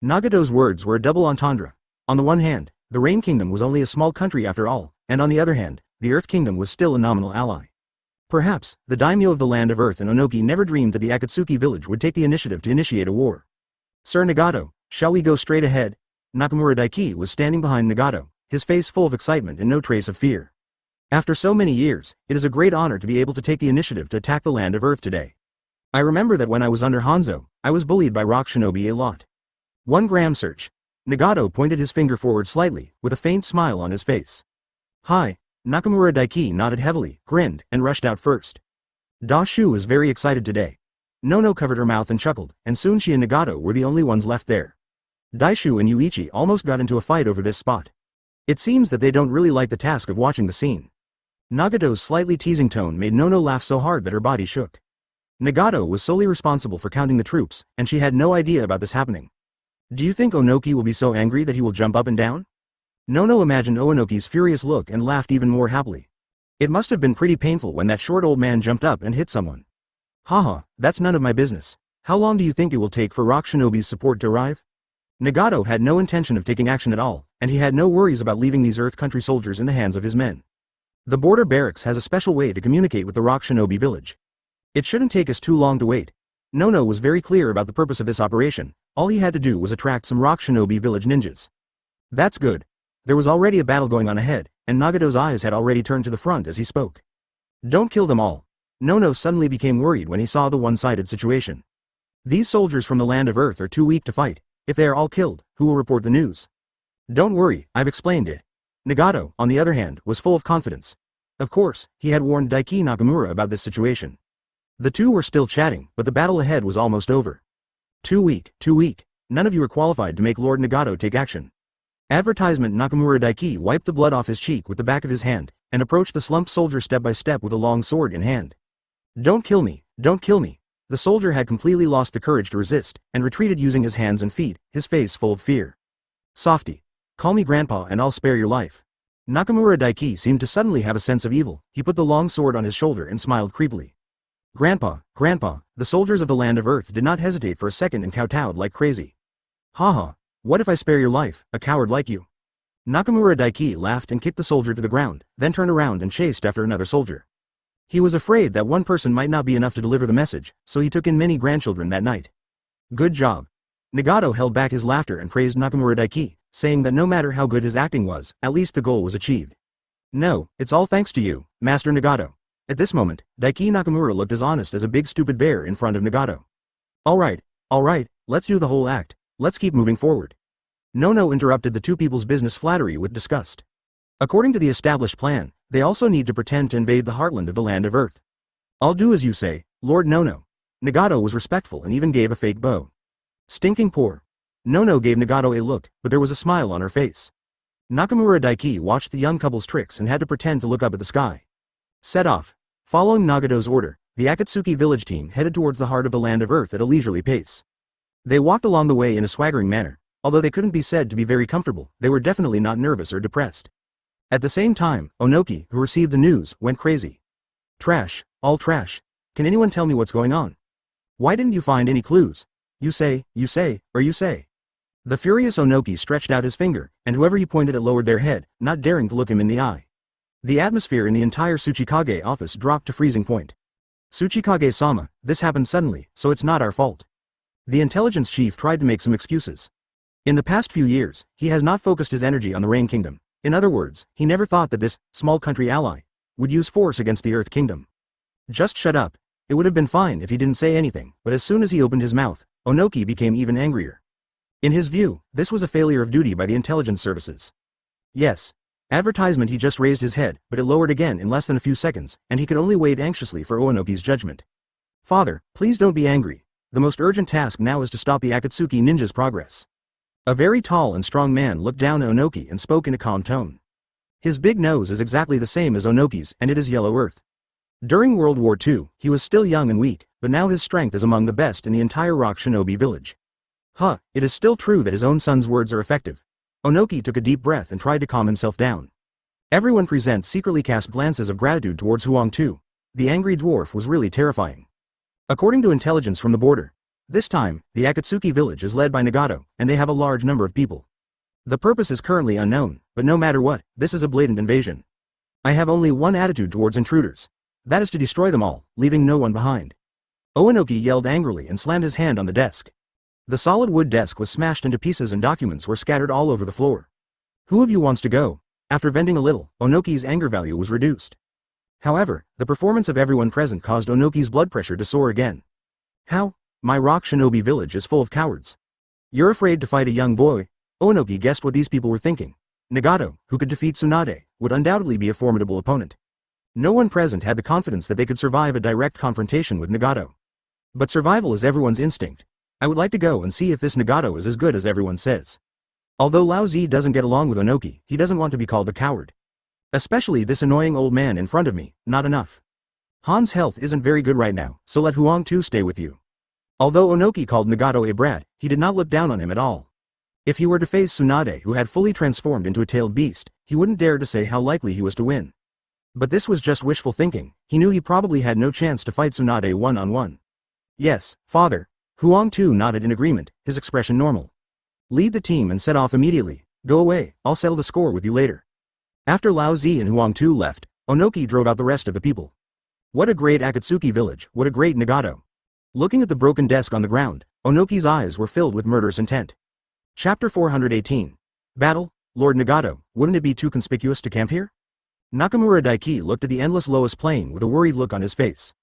Nagato's words were a double entendre. On the one hand, the Rain Kingdom was only a small country after all, and on the other hand, the Earth Kingdom was still a nominal ally. Perhaps, the daimyo of the land of Earth and Onoki never dreamed that the Akatsuki village would take the initiative to initiate a war. Sir Nagato, shall we go straight ahead? Nakamura Daiki was standing behind Nagato, his face full of excitement and no trace of fear. After so many years, it is a great honor to be able to take the initiative to attack the land of Earth today. I remember that when I was under Hanzo, I was bullied by rock shinobi a lot. 1 gram search. Nagato pointed his finger forward slightly, with a faint smile on his face. Hi. Nakamura Daiki nodded heavily, grinned, and rushed out first. Da Shu was very excited today. Nono covered her mouth and chuckled, and soon she and Nagato were the only ones left there. Daishu and Yuichi almost got into a fight over this spot. It seems that they don't really like the task of watching the scene. Nagato's slightly teasing tone made Nono laugh so hard that her body shook. Nagato was solely responsible for counting the troops, and she had no idea about this happening. Do you think Onoki will be so angry that he will jump up and down? Nono imagined Onoki's furious look and laughed even more happily. It must have been pretty painful when that short old man jumped up and hit someone. Haha, that's none of my business. How long do you think it will take for Rock Shinobi's support to arrive? Nagato had no intention of taking action at all, and he had no worries about leaving these Earth Country soldiers in the hands of his men. The border barracks has a special way to communicate with the Rock Shinobi village. It shouldn't take us too long to wait. Nono was very clear about the purpose of this operation. All he had to do was attract some Rock Shinobi village ninjas. That's good. There was already a battle going on ahead, and Nagato's eyes had already turned to the front as he spoke. Don't kill them all. Nono suddenly became worried when he saw the one-sided situation. These soldiers from the land of Earth are too weak to fight. If they are all killed, who will report the news? Don't worry, I've explained it. Nagato, on the other hand, was full of confidence. Of course, he had warned Daiki Nakamura about this situation. The two were still chatting, but the battle ahead was almost over. Too weak. None of you are qualified to make Lord Nagato take action. Advertisement. Nakamura Daiki wiped the blood off his cheek with the back of his hand, and approached the slumped soldier step by step with a long sword in hand. Don't kill me, don't kill me. The soldier had completely lost the courage to resist, and retreated using his hands and feet, his face full of fear. Softy. Call me grandpa and I'll spare your life. Nakamura Daiki seemed to suddenly have a sense of evil. He put the long sword on his shoulder and smiled creepily. Grandpa. The soldiers of the land of Earth did not hesitate for a second and kowtowed like crazy. Haha, what if I spare your life, a coward like you? Nakamura Daiki laughed and kicked the soldier to the ground, then turned around and chased after another soldier. He was afraid that one person might not be enough to deliver the message, so he took in many grandchildren that night. Good job. Nagato held back his laughter and praised Nakamura Daiki, saying that no matter how good his acting was, at least the goal was achieved. No, it's all thanks to you, Master Nagato. At this moment, Daiki Nakamura looked as honest as a big stupid bear in front of Nagato. Alright, let's do the whole act, let's keep moving forward. Nono interrupted the two people's business flattery with disgust. According to the established plan, they also need to pretend to invade the heartland of the land of Earth. I'll do as you say, Lord Nono. Nagato was respectful and even gave a fake bow. Stinking poor. Nono gave Nagato a look, but there was a smile on her face. Nakamura Daiki watched the young couple's tricks and had to pretend to look up at the sky. Set off. Following Nagato's order, the Akatsuki village team headed towards the heart of the land of Earth at a leisurely pace. They walked along the way in a swaggering manner. Although they couldn't be said to be very comfortable, they were definitely not nervous or depressed. At the same time, Onoki, who received the news, went crazy. Trash, all trash. Can anyone tell me what's going on? Why didn't you find any clues? You say, or you say. The furious Onoki stretched out his finger, and whoever he pointed at lowered their head, not daring to look him in the eye. The atmosphere in the entire Tsuchikage office dropped to freezing point. Tsuchikage-sama, this happened suddenly, so it's not our fault. The intelligence chief tried to make some excuses. In the past few years, he has not focused his energy on the Rain Kingdom. In other words, he never thought that this small country ally would use force against the Earth Kingdom. Just shut up. It would have been fine if he didn't say anything, but as soon as he opened his mouth, Onoki became even angrier. In his view, this was a failure of duty by the intelligence services. Yes. Advertisement. He just raised his head, but it lowered again in less than a few seconds, and he could only wait anxiously for Onoki's judgment. Father, please don't be angry. The most urgent task now is to stop the Akatsuki ninja's progress. A very tall and strong man looked down at Onoki and spoke in a calm tone. His big nose is exactly the same as Onoki's, and it is yellow earth. During World War II, he was still young and weak, but now his strength is among the best in the entire Rock Shinobi village. It is still true that his own son's words are effective. Onoki took a deep breath and tried to calm himself down. Everyone present secretly cast glances of gratitude towards Huang Tu. The angry dwarf was really terrifying. According to intelligence from the border, this time, the Akatsuki village is led by Nagato, and they have a large number of people. The purpose is currently unknown, but no matter what, this is a blatant invasion. I have only one attitude towards intruders. That is to destroy them all, leaving no one behind. Onoki yelled angrily and slammed his hand on the desk. The solid wood desk was smashed into pieces and documents were scattered all over the floor. Who of you wants to go? After venting a little, Onoki's anger value was reduced. However, the performance of everyone present caused Onoki's blood pressure to soar again. How? My Rock Shinobi village is full of cowards. You're afraid to fight a young boy? Onoki guessed what these people were thinking. Nagato, who could defeat Tsunade, would undoubtedly be a formidable opponent. No one present had the confidence that they could survive a direct confrontation with Nagato. But survival is everyone's instinct. I would like to go and see if this Nagato is as good as everyone says. Although Lao Zi doesn't get along with Onoki, he doesn't want to be called a coward. Especially this annoying old man in front of me, not enough. Han's health isn't very good right now, so let Huang Tu stay with you. Although Onoki called Nagato a brat, he did not look down on him at all. If he were to face Tsunade, who had fully transformed into a tailed beast, he wouldn't dare to say how likely he was to win. But this was just wishful thinking. He knew he probably had no chance to fight Tsunade one-on-one. Yes, father. Huang Tu nodded in agreement, his expression normal. Lead the team and set off immediately. Go away, I'll settle the score with you later. After Lao Zi and Huang Tu left, Onoki drove out the rest of the people. What a great Akatsuki village, what a great Nagato. Looking at the broken desk on the ground, Onoki's eyes were filled with murderous intent. Chapter 418. Battle, Lord Nagato, wouldn't it be too conspicuous to camp here? Nakamura Daiki looked at the endless Loess plain with a worried look on his face.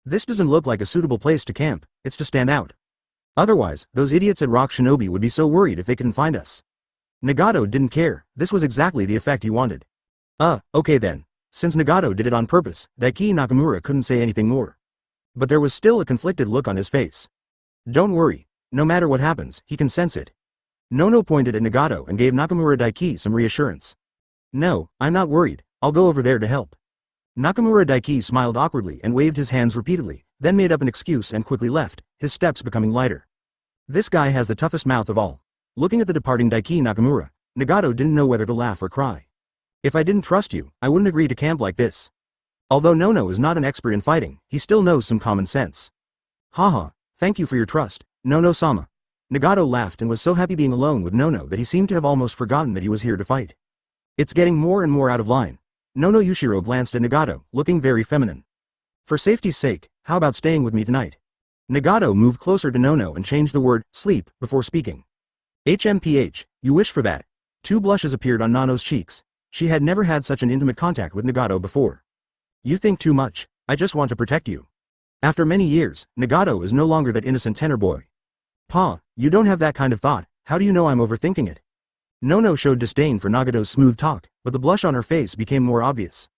This doesn't look like a suitable place to camp, it's to stand out. Otherwise, those idiots at Rock Shinobi would be so worried if they couldn't find us. Nagato didn't care, this was exactly the effect he wanted. Okay then. Since Nagato did it on purpose, Daiki Nakamura couldn't say anything more. But there was still a conflicted look on his face. Don't worry, no matter what happens, he can sense it. Nono pointed at Nagato and gave Nakamura Daiki some reassurance. No, I'm not worried, I'll go over there to help. Nakamura Daiki smiled awkwardly and waved his hands repeatedly, then made up an excuse and quickly left, his steps becoming lighter. This guy has the toughest mouth of all. Looking at the departing Daiki Nakamura, Nagato didn't know whether to laugh or cry. If I didn't trust you, I wouldn't agree to camp like this. Although Nono is not an expert in fighting, he still knows some common sense. Haha, thank you for your trust, Nono-sama. Nagato laughed and was so happy being alone with Nono that he seemed to have almost forgotten that he was here to fight. It's getting more and more out of line. Nono Yushiro glanced at Nagato, looking very feminine. For safety's sake, how about staying with me tonight? Nagato moved closer to Nono and changed the word, sleep, before speaking. HMPH, you wish for that. Two blushes appeared on Nano's cheeks. She had never had such an intimate contact with Nagato before. You think too much, I just want to protect you. After many years, Nagato is no longer that innocent tenor boy. Pa, you don't have that kind of thought, how do you know I'm overthinking it? Nono showed disdain for Nagato's smooth talk, but the blush on her face became more obvious.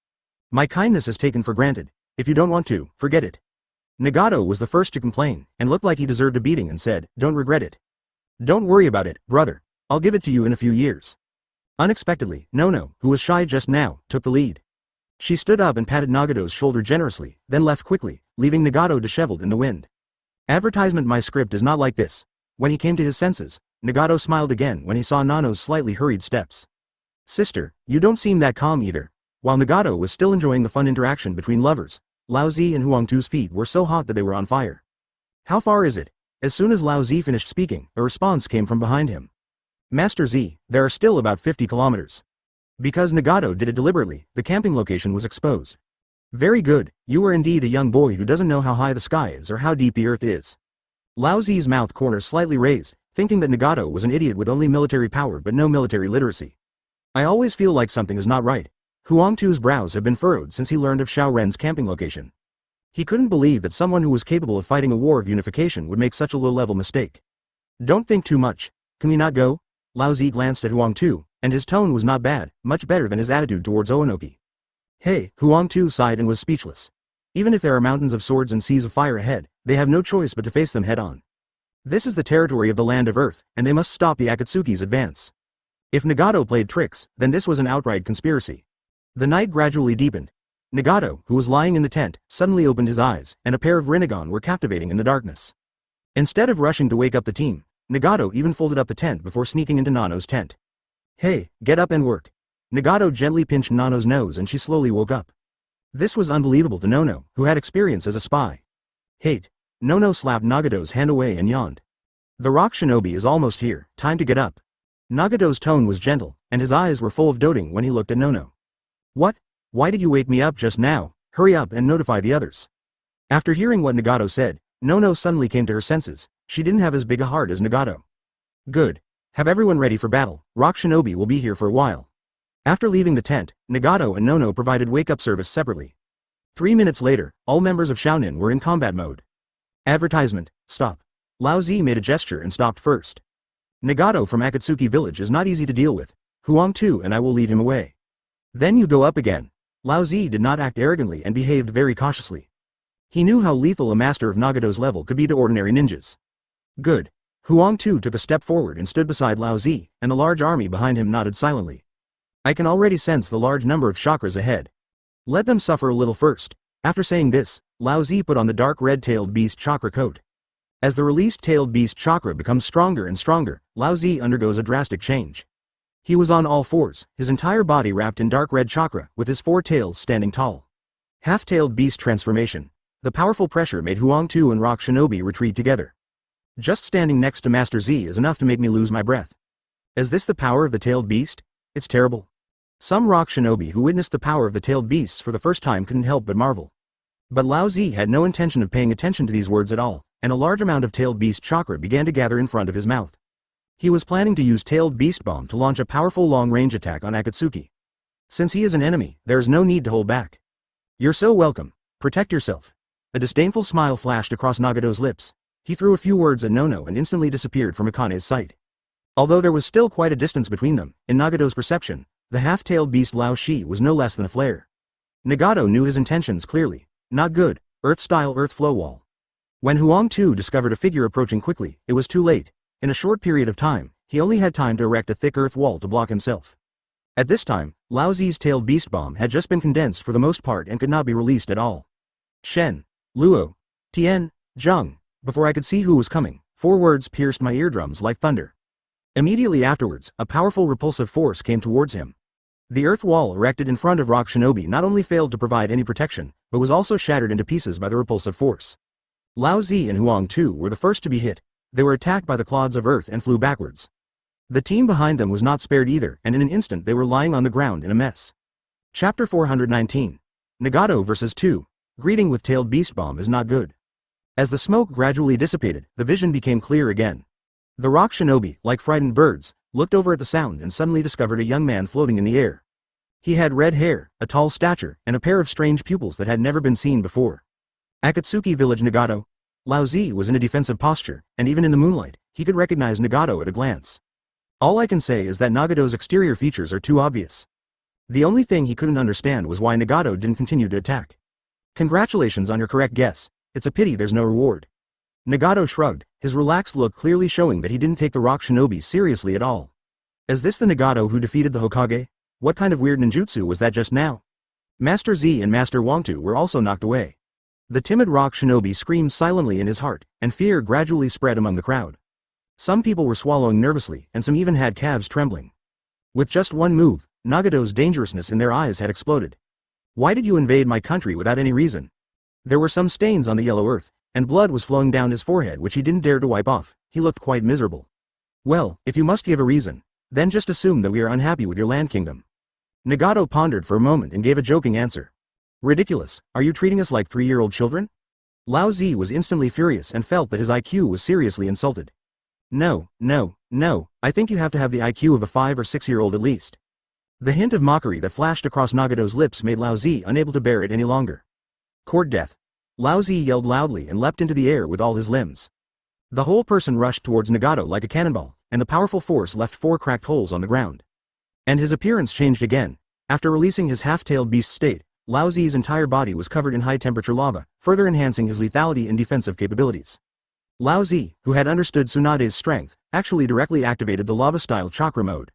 My kindness is taken for granted. If you don't want to, forget it. Nagato was the first to complain, and looked like he deserved a beating and said, don't regret it. Don't worry about it, brother. I'll give it to you in a few years. Unexpectedly, Nono, who was shy just now, took the lead. She stood up and patted Nagato's shoulder generously, then left quickly, leaving Nagato disheveled in the wind. Advertisement. My script is not like this. When he came to his senses, Nagato smiled again when he saw Nano's slightly hurried steps. Sister, you don't seem that calm either. While Nagato was still enjoying the fun interaction between lovers, Lao Zi and Huang Tu's feet were so hot that they were on fire. How far is it? As soon as Lao Zi finished speaking, a response came from behind him. Master Z, there are still about 50 kilometers. Because Nagato did it deliberately, the camping location was exposed. Very good, you are indeed a young boy who doesn't know how high the sky is or how deep the earth is. Lao Zi's mouth corner slightly raised, thinking that Nagato was an idiot with only military power but no military literacy. I always feel like something is not right. Huang Tu's brows have been furrowed since he learned of Xiao Ren's camping location. He couldn't believe that someone who was capable of fighting a war of unification would make such a low-level mistake. Don't think too much. Can we not go? Lao Zi glanced at Huang Tu, and his tone was not bad, much better than his attitude towards Onoki. Hey, Huang Tu sighed and was speechless. Even if there are mountains of swords and seas of fire ahead, they have no choice but to face them head-on. This is the territory of the Land of Earth, and they must stop the Akatsuki's advance. If Nagato played tricks, then this was an outright conspiracy. The night gradually deepened. Nagato, who was lying in the tent, suddenly opened his eyes, and a pair of Rinnegan were captivating in the darkness. Instead of rushing to wake up the team, Nagato even folded up the tent before sneaking into Nano's tent. Hey, get up and work. Nagato gently pinched Nano's nose and she slowly woke up. This was unbelievable to Nono, who had experience as a spy. Hate. Nono slapped Nagato's hand away and yawned. The rock shinobi is almost here, time to get up. Nagato's tone was gentle, and his eyes were full of doting when he looked at Nono. What? Why did you wake me up just now? Hurry up and notify the others. After hearing what Nagato said, Nono suddenly came to her senses. She didn't have as big a heart as Nagato. Good. Have everyone ready for battle, rock shinobi will be here for a while. After leaving the tent, Nagato and Nono provided wake-up service separately. 3 minutes later, all members of Shaonin were in combat mode. Advertisement, stop. Lao Zi made a gesture and stopped first. Nagato from Akatsuki village is not easy to deal with. Huang Tu and I will lead him away. Then you go up again. Lao Zi did not act arrogantly and behaved very cautiously. He knew how lethal a master of Nagato's level could be to ordinary ninjas. Good. Huang Tu took a step forward and stood beside Lao Zi, and the large army behind him nodded silently. I can already sense the large number of chakras ahead. Let them suffer a little first. After saying this, Lao Zi put on the dark red-tailed beast chakra coat. As the released tailed beast chakra becomes stronger and stronger, Lao Zi undergoes a drastic change. He was on all fours, his entire body wrapped in dark red chakra, with his 4 tails standing tall. Half-tailed beast transformation. The powerful pressure made Huang Tu and Rock Shinobi retreat together. Just standing next to Master Z is enough to make me lose my breath. Is this the power of the tailed beast? It's terrible. Some rock shinobi who witnessed the power of the tailed beasts for the first time couldn't help but marvel. But Lao Zi had no intention of paying attention to these words at all, and a large amount of tailed beast chakra began to gather in front of his mouth. He was planning to use tailed beast bomb to launch a powerful long-range attack on Akatsuki. Since he is an enemy, there is no need to hold back. You're so welcome. Protect yourself. A disdainful smile flashed across Nagato's lips. He threw a few words at Nono and instantly disappeared from Akane's sight. Although there was still quite a distance between them, in Nagato's perception, the half-tailed beast Lao Shi was no less than a flare. Nagato knew his intentions clearly. Not good. Earth-style earth flow wall. When Huang Tu discovered a figure approaching quickly, it was too late. In a short period of time, he only had time to erect a thick earth wall to block himself. At this time, Lao Zi's tailed beast bomb had just been condensed for the most part and could not be released at all. Shen, Luo, Tian, Zheng. Before I could see who was coming, 4 words pierced my eardrums like thunder. Immediately afterwards, a powerful repulsive force came towards him. The earth wall erected in front of Rock Shinobi not only failed to provide any protection, but was also shattered into pieces by the repulsive force. Lao Zi and Huang Tu were the first to be hit. They were attacked by the clods of earth and flew backwards. The team behind them was not spared either, and in an instant they were lying on the ground in a mess. Chapter 419. Nagato vs. 2. Greeting with tailed beast bomb is not good. As the smoke gradually dissipated, the vision became clear again. The rock shinobi, like frightened birds, looked over at the sound and suddenly discovered a young man floating in the air. He had red hair, a tall stature, and a pair of strange pupils that had never been seen before. Akatsuki village Nagato. Lao Zi was in a defensive posture, and even in the moonlight, he could recognize Nagato at a glance. All I can say is that Nagato's exterior features are too obvious. The only thing he couldn't understand was why Nagato didn't continue to attack. Congratulations on your correct guess. It's a pity there's no reward. Nagato shrugged, his relaxed look clearly showing that he didn't take the rock shinobi seriously at all. Is this the Nagato who defeated the Hokage? What kind of weird ninjutsu was that just now? Master Z and Master Wangtu were also knocked away. The timid rock shinobi screamed silently in his heart, and fear gradually spread among the crowd. Some people were swallowing nervously, and some even had calves trembling. With just one move, Nagato's dangerousness in their eyes had exploded. Why did you invade my country without any reason? There were some stains on the yellow earth, and blood was flowing down his forehead which he didn't dare to wipe off. He looked quite miserable. Well, if you must give a reason, then just assume that we are unhappy with your land kingdom. Nagato pondered for a moment and gave a joking answer. Ridiculous, are you treating us like 3-year-old children? Lao Zi was instantly furious and felt that his IQ was seriously insulted. No, I think you have to have the IQ of a 5 or 6-year-old at least. The hint of mockery that flashed across Nagato's lips made Lao Zi unable to bear it any longer. Court death. Lao Zi yelled loudly and leapt into the air with all his limbs. The whole person rushed towards Nagato like a cannonball, and the powerful force left 4 cracked holes on the ground. And his appearance changed again. After releasing his half-tailed beast state, Lao Zi's entire body was covered in high-temperature lava, further enhancing his lethality and defensive capabilities. Lao Zi, who had understood Tsunade's strength, actually directly activated the lava-style chakra mode.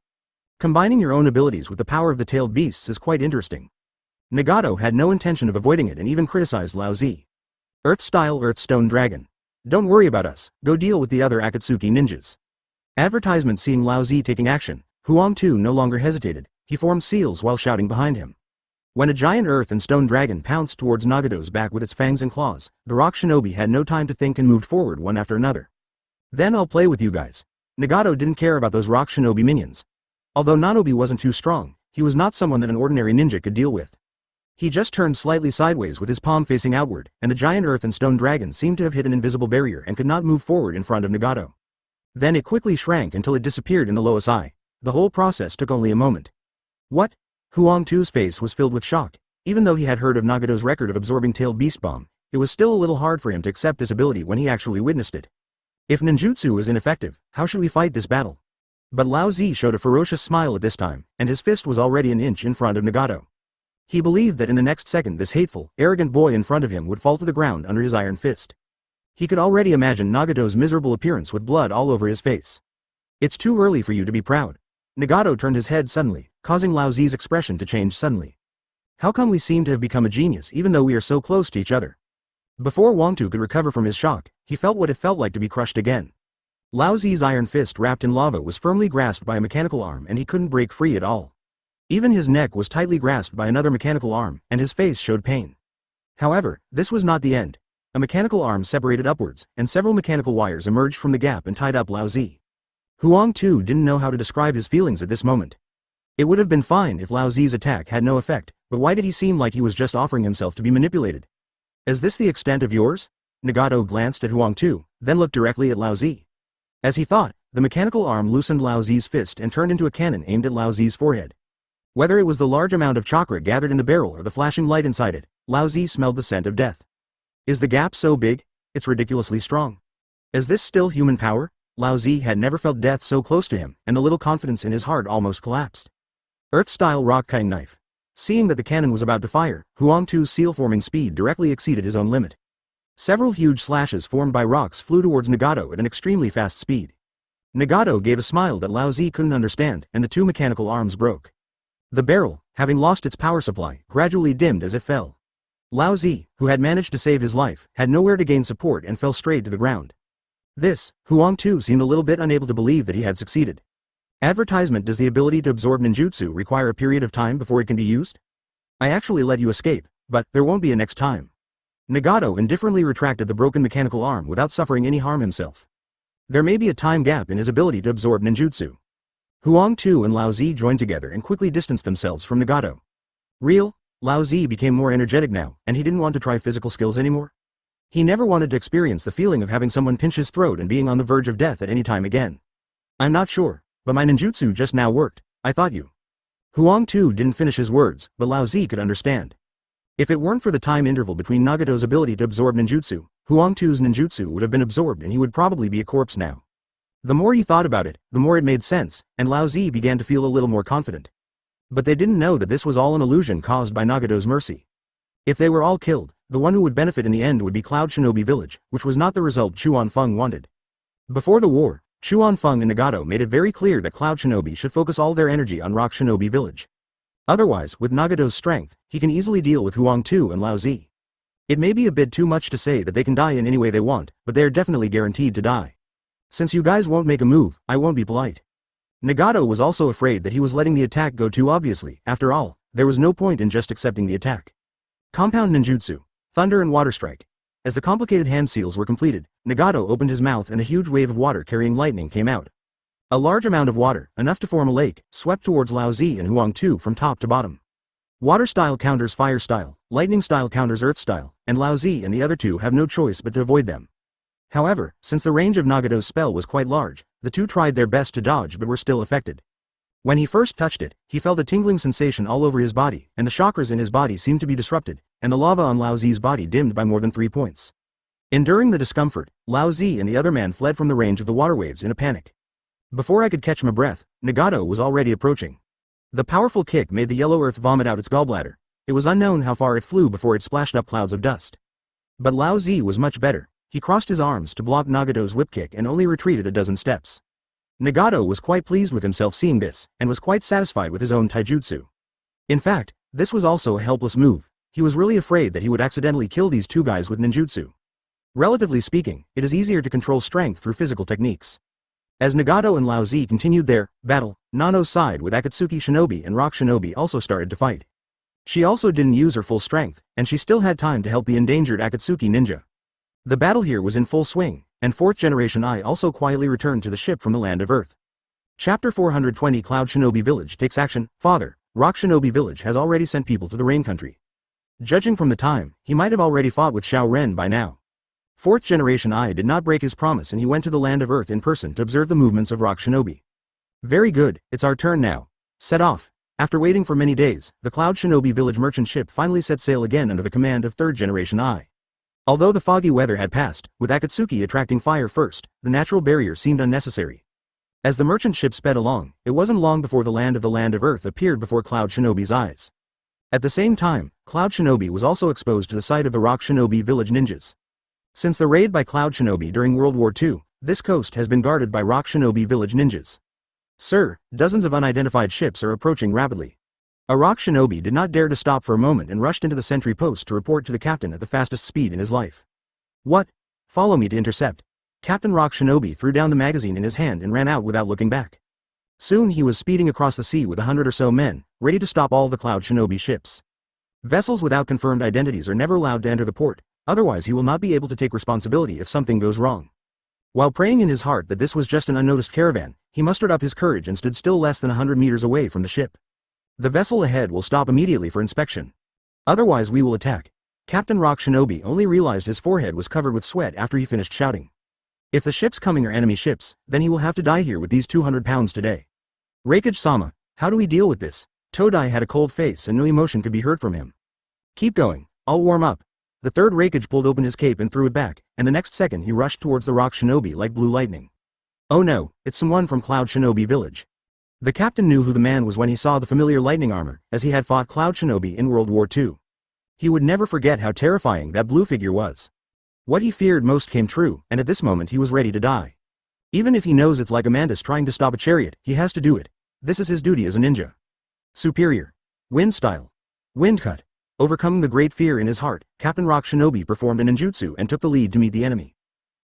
Combining your own abilities with the power of the tailed beasts is quite interesting. Nagato had no intention of avoiding it and even criticized Lao Zi. Earth-style Earthstone Dragon. Don't worry about us, go deal with the other Akatsuki ninjas. Advertisement. Seeing Lao Zi taking action, Huang Tu no longer hesitated, he formed seals while shouting behind him. When a giant earth and stone dragon pounced towards Nagato's back with its fangs and claws, the rock shinobi had no time to think and moved forward one after another. Then I'll play with you guys. Nagato didn't care about those rock shinobi minions. Although Nanobi wasn't too strong, he was not someone that an ordinary ninja could deal with. He just turned slightly sideways with his palm facing outward, and the giant earth and stone dragon seemed to have hit an invisible barrier and could not move forward in front of Nagato. Then it quickly shrank until it disappeared in the lowest eye. The whole process took only a moment. What? Huang Tu's face was filled with shock. Even though he had heard of Nagato's record of absorbing tailed beast bomb, it was still a little hard for him to accept this ability when he actually witnessed it. If ninjutsu is ineffective, how should we fight this battle? But Lao Zi showed a ferocious smile at this time, and his fist was already an inch in front of Nagato. He believed that in the next second this hateful, arrogant boy in front of him would fall to the ground under his iron fist. He could already imagine Nagato's miserable appearance with blood all over his face. It's too early for you to be proud. Nagato turned his head suddenly, causing Lao Zi's expression to change suddenly. How come we seem to have become a genius even though we are so close to each other? Before Huang Tu could recover from his shock, he felt what it felt like to be crushed again. Lao Zi's iron fist wrapped in lava was firmly grasped by a mechanical arm and he couldn't break free at all. Even his neck was tightly grasped by another mechanical arm, and his face showed pain. However, this was not the end. A mechanical arm separated upwards, and several mechanical wires emerged from the gap and tied up Lao Zi. Huang Tu didn't know how to describe his feelings at this moment. It would have been fine if Lao Zi's attack had no effect, but why did he seem like he was just offering himself to be manipulated? Is this the extent of yours? Nagato glanced at Huang Tu, then looked directly at Lao Zi. As he thought, the mechanical arm loosened Lao Zi's fist and turned into a cannon aimed at Lao Zi's forehead. Whether it was the large amount of chakra gathered in the barrel or the flashing light inside it, Lao Zi smelled the scent of death. Is the gap so big? It's ridiculously strong. Is this still human power? Lao Zi had never felt death so close to him, and the little confidence in his heart almost collapsed. Earth-style rock cutting knife. Seeing that the cannon was about to fire, Huang Tu's seal-forming speed directly exceeded his own limit. Several huge slashes formed by rocks flew towards Nagato at an extremely fast speed. Nagato gave a smile that Lao Zi couldn't understand, and the two mechanical arms broke. The barrel, having lost its power supply, gradually dimmed as it fell. Lao Zi, who had managed to save his life, had nowhere to gain support and fell straight to the ground. Huang Tu seemed a little bit unable to believe that he had succeeded. Advertisement. Does the ability to absorb ninjutsu require a period of time before it can be used? I actually let you escape, but there won't be a next time. Nagato indifferently retracted the broken mechanical arm without suffering any harm himself. There may be a time gap in his ability to absorb ninjutsu. Huang Tu and Lao Zi joined together and quickly distanced themselves from Nagato. Real? Lao Zi became more energetic now, and he didn't want to try physical skills anymore. He never wanted to experience the feeling of having someone pinch his throat and being on the verge of death at any time again. I'm not sure, but my ninjutsu just now worked. I thought you. Huang Tu didn't finish his words, but Lao Zi could understand. If it weren't for the time interval between Nagato's ability to absorb ninjutsu, Huang Tu's ninjutsu would have been absorbed and he would probably be a corpse now. The more he thought about it, the more it made sense, and Lao Zi began to feel a little more confident. But they didn't know that this was all an illusion caused by Nagato's mercy. If they were all killed, the one who would benefit in the end would be Cloud Shinobi Village, which was not the result Chuan Feng wanted. Before the war, Chuan Feng and Nagato made it very clear that Cloud Shinobi should focus all their energy on Rock Shinobi Village. Otherwise, with Nagato's strength, he can easily deal with Huang Tu and Lao Zi. It may be a bit too much to say that they can die in any way they want, but they are definitely guaranteed to die. Since you guys won't make a move, I won't be polite. Nagato was also afraid that he was letting the attack go too obviously. After all, there was no point in just accepting the attack. Compound ninjutsu. Thunder and Water Strike. As the complicated hand seals were completed, Nagato opened his mouth and a huge wave of water carrying lightning came out. A large amount of water, enough to form a lake, swept towards Lao Zi and Huang Tu from top to bottom. Water style counters fire style, lightning style counters earth style, and Lao Zi and the other two have no choice but to avoid them. However, since the range of Nagato's spell was quite large, the two tried their best to dodge but were still affected. When he first touched it, he felt a tingling sensation all over his body, and the chakras in his body seemed to be disrupted, and the lava on Lao Zi's body dimmed by more than 3 points. Enduring the discomfort, Lao Zi and the other man fled from the range of the water waves in a panic. Before I could catch my breath, Nagato was already approaching. The powerful kick made the yellow earth vomit out its gallbladder. It was unknown how far it flew before it splashed up clouds of dust. But Lao Zi was much better. He crossed his arms to block Nagato's whip kick and only retreated a dozen steps. Nagato was quite pleased with himself seeing this, and was quite satisfied with his own taijutsu. In fact, this was also a helpless move. He was really afraid that he would accidentally kill these two guys with ninjutsu. Relatively speaking, it is easier to control strength through physical techniques. As Nagato and Lao Zi continued their battle, Nano's side with Akatsuki Shinobi and Rock Shinobi also started to fight. She also didn't use her full strength, and she still had time to help the endangered Akatsuki ninja. The battle here was in full swing, and 4th generation I also quietly returned to the ship from the land of Earth. Chapter 420 Cloud Shinobi Village takes action. Father, Rock Shinobi Village has already sent people to the Rain Country. Judging from the time, he might have already fought with Xiao Ren by now. 4th generation I did not break his promise and he went to the land of Earth in person to observe the movements of Rock Shinobi. Very good, it's our turn now. Set off. After waiting for many days, the Cloud Shinobi Village merchant ship finally set sail again under the command of 3rd generation I. Although the foggy weather had passed, with Akatsuki attracting fire first, the natural barrier seemed unnecessary. As the merchant ship sped along, it wasn't long before the land of Earth appeared before Cloud Shinobi's eyes. At the same time, Cloud Shinobi was also exposed to the sight of the Rock Shinobi Village ninjas. Since the raid by Cloud Shinobi during World War II, this coast has been guarded by Rock Shinobi Village ninjas. Sir, dozens of unidentified ships are approaching rapidly. A Rock Shinobi did not dare to stop for a moment and rushed into the sentry post to report to the captain at the fastest speed in his life. What? Follow me to intercept. Captain Rock Shinobi threw down the magazine in his hand and ran out without looking back. Soon he was speeding across the sea with 100 or so men, ready to stop all the Cloud Shinobi ships. Vessels without confirmed identities are never allowed to enter the port, otherwise he will not be able to take responsibility if something goes wrong. While praying in his heart that this was just an unnoticed caravan, he mustered up his courage and stood still less than 100 meters away from the ship. The vessel ahead will stop immediately for inspection. Otherwise we will attack. Captain Rock Shinobi only realized his forehead was covered with sweat after he finished shouting. If the ships coming are enemy ships, then he will have to die here with these 200 pounds today. Reikage-sama, how do we deal with this? Todai had a cold face and no emotion could be heard from him. Keep going, I'll warm up. The third Reikage pulled open his cape and threw it back, and the next second he rushed towards the Rock Shinobi like blue lightning. Oh no, it's someone from Cloud Shinobi Village. The captain knew who the man was when he saw the familiar lightning armor, as he had fought Cloud Shinobi in World War II. He would never forget how terrifying that blue figure was. What he feared most came true, and at this moment he was ready to die. Even if he knows it's like Amanda's trying to stop a chariot, he has to do it. This is his duty as a ninja. Superior. Wind style. Wind cut. Overcoming the great fear in his heart, Captain Rock Shinobi performed a ninjutsu and took the lead to meet the enemy.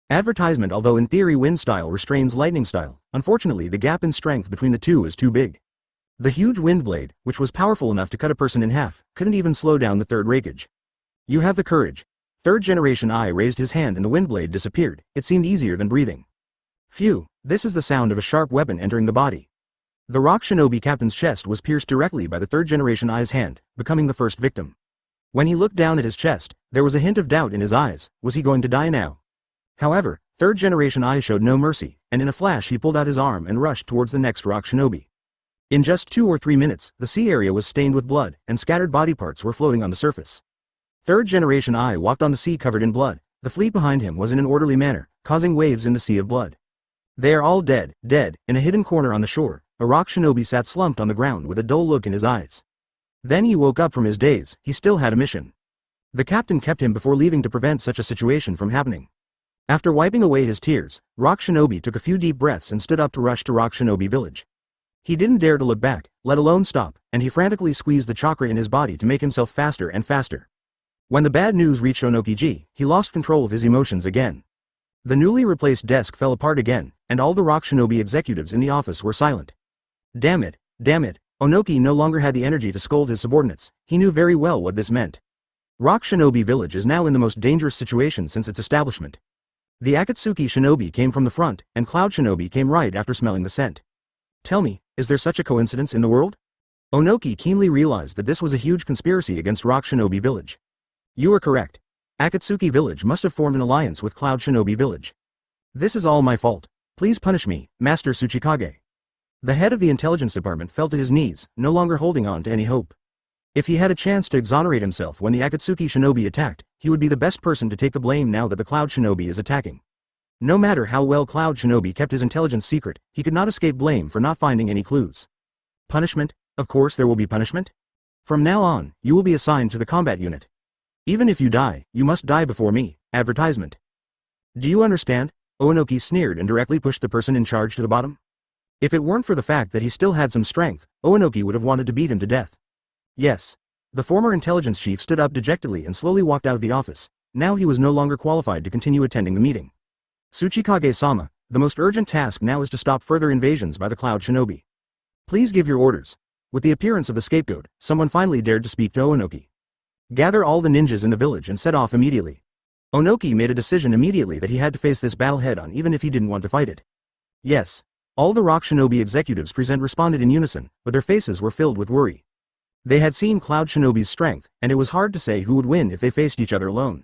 Advertisement. Although in theory wind style restrains lightning style, unfortunately the gap in strength between the two is too big. The huge wind blade, which was powerful enough to cut a person in half, couldn't even slow down the third Reikage. You have the courage. Third generation I raised his hand and the wind blade disappeared. It seemed easier than breathing. Phew, this is the sound of a sharp weapon entering the body. The Rock Shinobi captain's chest was pierced directly by the third generation I's hand, becoming the first victim. When he looked down at his chest, there was a hint of doubt in his eyes. Was he going to die now? However, third generation I showed no mercy, and in a flash he pulled out his arm and rushed towards the next Rock Shinobi. In just 2 or 3 minutes, the sea area was stained with blood, and scattered body parts were floating on the surface. Third generation I walked on the sea covered in blood. The fleet behind him was in an orderly manner, causing waves in the sea of blood. They are all dead, dead. In a hidden corner on the shore, a Rock Shinobi sat slumped on the ground with a dull look in his eyes. Then he woke up from his daze. He still had a mission. The captain kept him before leaving to prevent such a situation from happening. After wiping away his tears, Rock Shinobi took a few deep breaths and stood up to rush to Rock Shinobi Village. He didn't dare to look back, let alone stop, and he frantically squeezed the chakra in his body to make himself faster and faster. When the bad news reached Onokiji, he lost control of his emotions again. The newly replaced desk fell apart again, and all the Rock Shinobi executives in the office were silent. Damn it, damn it. Onoki no longer had the energy to scold his subordinates. He knew very well what this meant. Rock Shinobi Village is now in the most dangerous situation since its establishment. The Akatsuki Shinobi came from the front, and Cloud Shinobi came right after smelling the scent. Tell me, is there such a coincidence in the world? Onoki keenly realized that this was a huge conspiracy against Rock Shinobi Village. You are correct. Akatsuki Village must have formed an alliance with Cloud Shinobi Village. This is all my fault. Please punish me, Master Tsuchikage. The head of the intelligence department fell to his knees, no longer holding on to any hope. If he had a chance to exonerate himself when the Akatsuki Shinobi attacked, he would be the best person to take the blame now that the Cloud Shinobi is attacking. No matter how well Cloud Shinobi kept his intelligence secret, he could not escape blame for not finding any clues. Punishment? Of course there will be punishment. From now on, you will be assigned to the combat unit. Even if you die, you must die before me. Advertisement. Do you understand? Onoki sneered and directly pushed the person in charge to the bottom. If it weren't for the fact that he still had some strength, Onoki would have wanted to beat him to death. Yes. The former intelligence chief stood up dejectedly and slowly walked out of the office. Now he was no longer qualified to continue attending the meeting. Tsuchikage-sama, the most urgent task now is to stop further invasions by the Cloud Shinobi. Please give your orders. With the appearance of the scapegoat, someone finally dared to speak to Onoki. Gather all the ninjas in the village and set off immediately. Onoki made a decision immediately that he had to face this battle head-on even if he didn't want to fight it. Yes. All the Rock Shinobi executives present responded in unison, but their faces were filled with worry. They had seen Cloud Shinobi's strength, and it was hard to say who would win if they faced each other alone.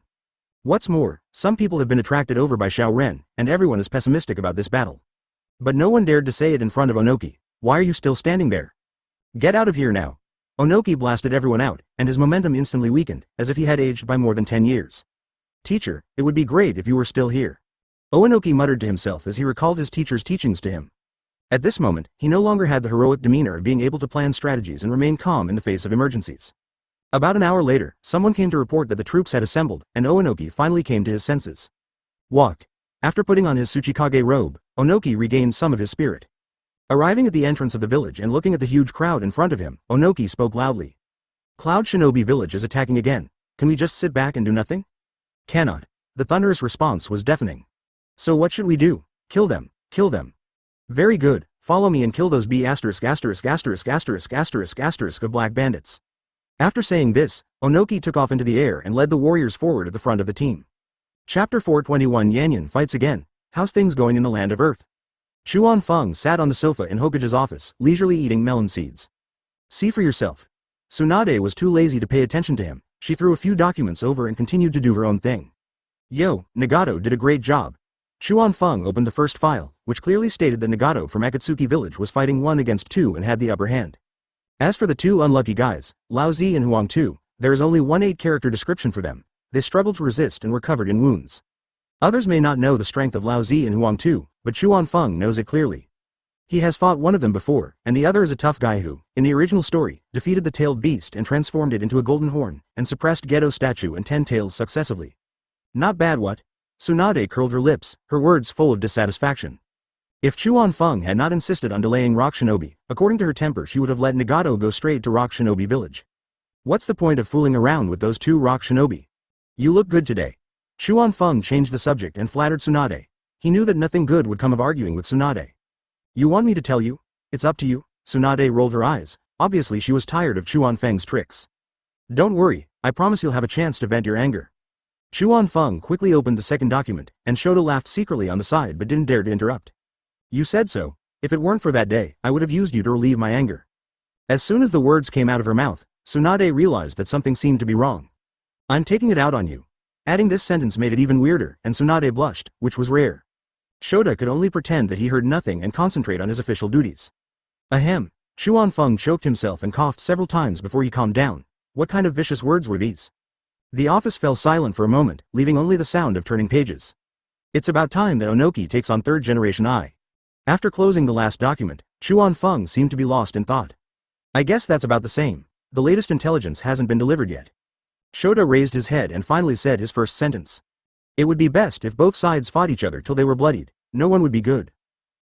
What's more, some people have been attracted over by Xiao Ren, and everyone is pessimistic about this battle. But no one dared to say it in front of Onoki. Why are you still standing there? Get out of here now. Onoki blasted everyone out, and his momentum instantly weakened, as if he had aged by more than 10 years. Teacher, it would be great if you were still here. Onoki muttered to himself as he recalled his teacher's teachings to him. At this moment, he no longer had the heroic demeanor of being able to plan strategies and remain calm in the face of emergencies. About an hour later, someone came to report that the troops had assembled, and Onoki finally came to his senses. Walk. After putting on his Tsuchikage robe, Onoki regained some of his spirit. Arriving at the entrance of the village and looking at the huge crowd in front of him, Onoki spoke loudly. Cloud Shinobi Village is attacking again. Can we just sit back and do nothing? Cannot. The thunderous response was deafening. So what should we do? Kill them. Kill them. Very good, follow me and kill those of black bandits. After saying this, Onoki took off into the air and led the warriors forward at the front of the team. Chapter 421 Yanyan fights again. How's things going in the land of Earth? Chuan Feng sat on the sofa in Hokage's office, leisurely eating melon seeds. See for yourself. Tsunade was too lazy to pay attention to him. She threw a few documents over and continued to do her own thing. Yo, Nagato did a great job. Chuan Feng opened the first file, which clearly stated that Nagato from Akatsuki Village was fighting 1 against 2 and had the upper hand. As for the two unlucky guys, Lao Zi and Huang Tu, there is only one 8-character description for them. They struggled to resist and were covered in wounds. Others may not know the strength of Lao Zi and Huang Tu, but Chuan Feng knows it clearly. He has fought one of them before, and the other is a tough guy who, in the original story, defeated the tailed beast and transformed it into a golden horn, and suppressed Gedo statue and 10 tails successively. Not bad what? Tsunade curled her lips, her words full of dissatisfaction. If Chuan Feng had not insisted on delaying Rock Shinobi, according to her temper she would have let Nagato go straight to Rock Shinobi Village. What's the point of fooling around with those two Rock Shinobi? You look good today. Chuan Feng changed the subject and flattered Tsunade. He knew that nothing good would come of arguing with Tsunade. You want me to tell you? It's up to you. Tsunade rolled her eyes. Obviously she was tired of Chuan Feng's tricks. Don't worry, I promise you'll have a chance to vent your anger. Chuan Feng quickly opened the second document, and Shoda laughed secretly on the side but didn't dare to interrupt. You said so. If it weren't for that day, I would have used you to relieve my anger. As soon as the words came out of her mouth, Tsunade realized that something seemed to be wrong. I'm taking it out on you. Adding this sentence made it even weirder, and Tsunade blushed, which was rare. Shoda could only pretend that he heard nothing and concentrate on his official duties. Ahem. Chuan Feng choked himself and coughed several times before he calmed down. What kind of vicious words were these? The office fell silent for a moment, leaving only the sound of turning pages. It's about time that Onoki takes on 3rd generation I. After closing the last document, Chuan Feng seemed to be lost in thought. I guess that's about the same. The latest intelligence hasn't been delivered yet. Shoda raised his head and finally said his first sentence. It would be best if both sides fought each other till they were bloodied. No one would be good.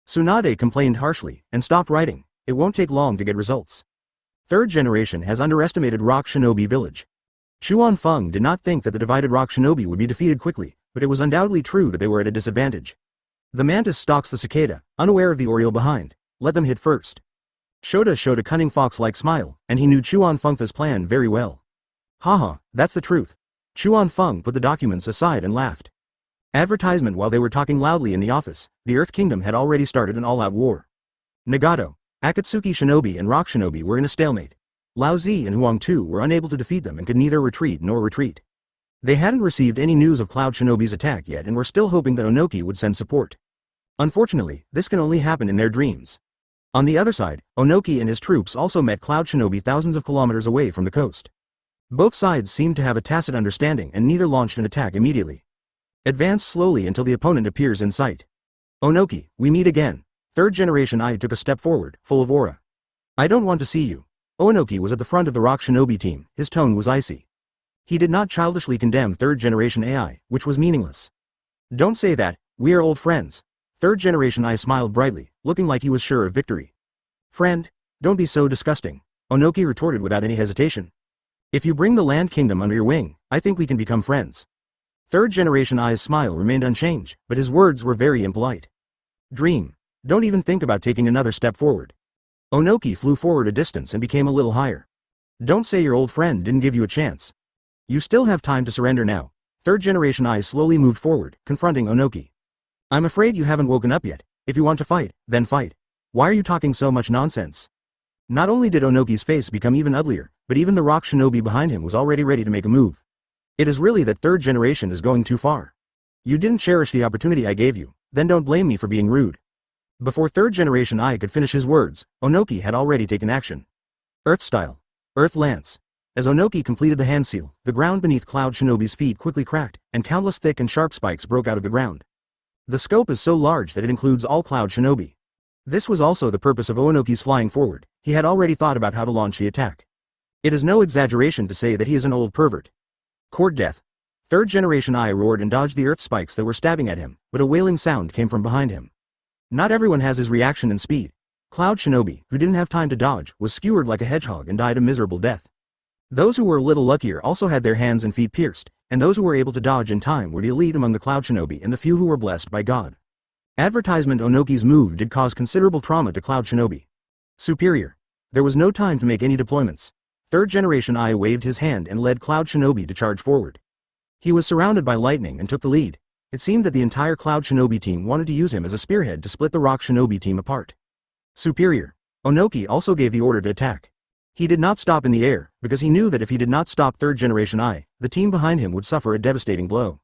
Tsunade complained harshly, and stopped writing. It won't take long to get results. 3rd generation has underestimated Rock Shinobi Village. Chuan Feng did not think that the divided Rock Shinobi would be defeated quickly, but it was undoubtedly true that they were at a disadvantage. The mantis stalks the cicada, unaware of the oriole behind. Let them hit first. Shoda showed a cunning fox-like smile, and he knew Chuan Feng's plan very well. Haha, that's the truth. Chuan Feng put the documents aside and laughed. Advertisement. While they were talking loudly in the office, the Earth Kingdom had already started an all-out war. Nagato, Akatsuki Shinobi and Rock Shinobi were in a stalemate. Lao Zi and Huang Tu were unable to defeat them and could neither retreat nor retreat. They hadn't received any news of Cloud Shinobi's attack yet and were still hoping that Onoki would send support. Unfortunately, this can only happen in their dreams. On the other side, Onoki and his troops also met Cloud Shinobi thousands of kilometers away from the coast. Both sides seemed to have a tacit understanding and neither launched an attack immediately. Advance slowly until the opponent appears in sight. Onoki, we meet again. Third generation I took a step forward, full of aura. I don't want to see you. Onoki was at the front of the Rock Shinobi team, his tone was icy. He did not childishly condemn third generation AI, which was meaningless. Don't say that, we are old friends. Third generation I smiled brightly, looking like he was sure of victory. Friend, don't be so disgusting, Onoki retorted without any hesitation. If you bring the Land Kingdom under your wing, I think we can become friends. Third generation I's smile remained unchanged, but his words were very impolite. Dream. Don't even think about taking another step forward. Onoki flew forward a distance and became a little higher. Don't say your old friend didn't give you a chance. You still have time to surrender now. Third generation I slowly moved forward, confronting Onoki. I'm afraid you haven't woken up yet. If you want to fight, then fight. Why are you talking so much nonsense? Not only did Onoki's face become even uglier, but even the Rock Shinobi behind him was already ready to make a move. It is really that third generation is going too far. You didn't cherish the opportunity I gave you, then don't blame me for being rude. Before third generation I could finish his words, Onoki had already taken action. Earth Style. Earth Lance. As Onoki completed the hand seal, the ground beneath Cloud Shinobi's feet quickly cracked, and countless thick and sharp spikes broke out of the ground. The scope is so large that it includes all Cloud Shinobi. This was also the purpose of Onoki's flying forward. He had already thought about how to launch the attack. It is no exaggeration to say that he is an old pervert. Court death. Third generation I roared and dodged the earth spikes that were stabbing at him, but a wailing sound came from behind him. Not everyone has his reaction and speed. Cloud Shinobi, who didn't have time to dodge, was skewered like a hedgehog and died a miserable death. Those who were a little luckier also had their hands and feet pierced, and those who were able to dodge in time were the elite among the Cloud Shinobi and the few who were blessed by God. Advertisement. Onoki's move did cause considerable trauma to Cloud Shinobi. Superior. There was no time to make any deployments. Third generation I waved his hand and led Cloud Shinobi to charge forward. He was surrounded by lightning and took the lead. It seemed that the entire Cloud Shinobi team wanted to use him as a spearhead to split the Rock Shinobi team apart. Superior. Onoki also gave the order to attack. He did not stop in the air, because he knew that if he did not stop third generation I, the team behind him would suffer a devastating blow.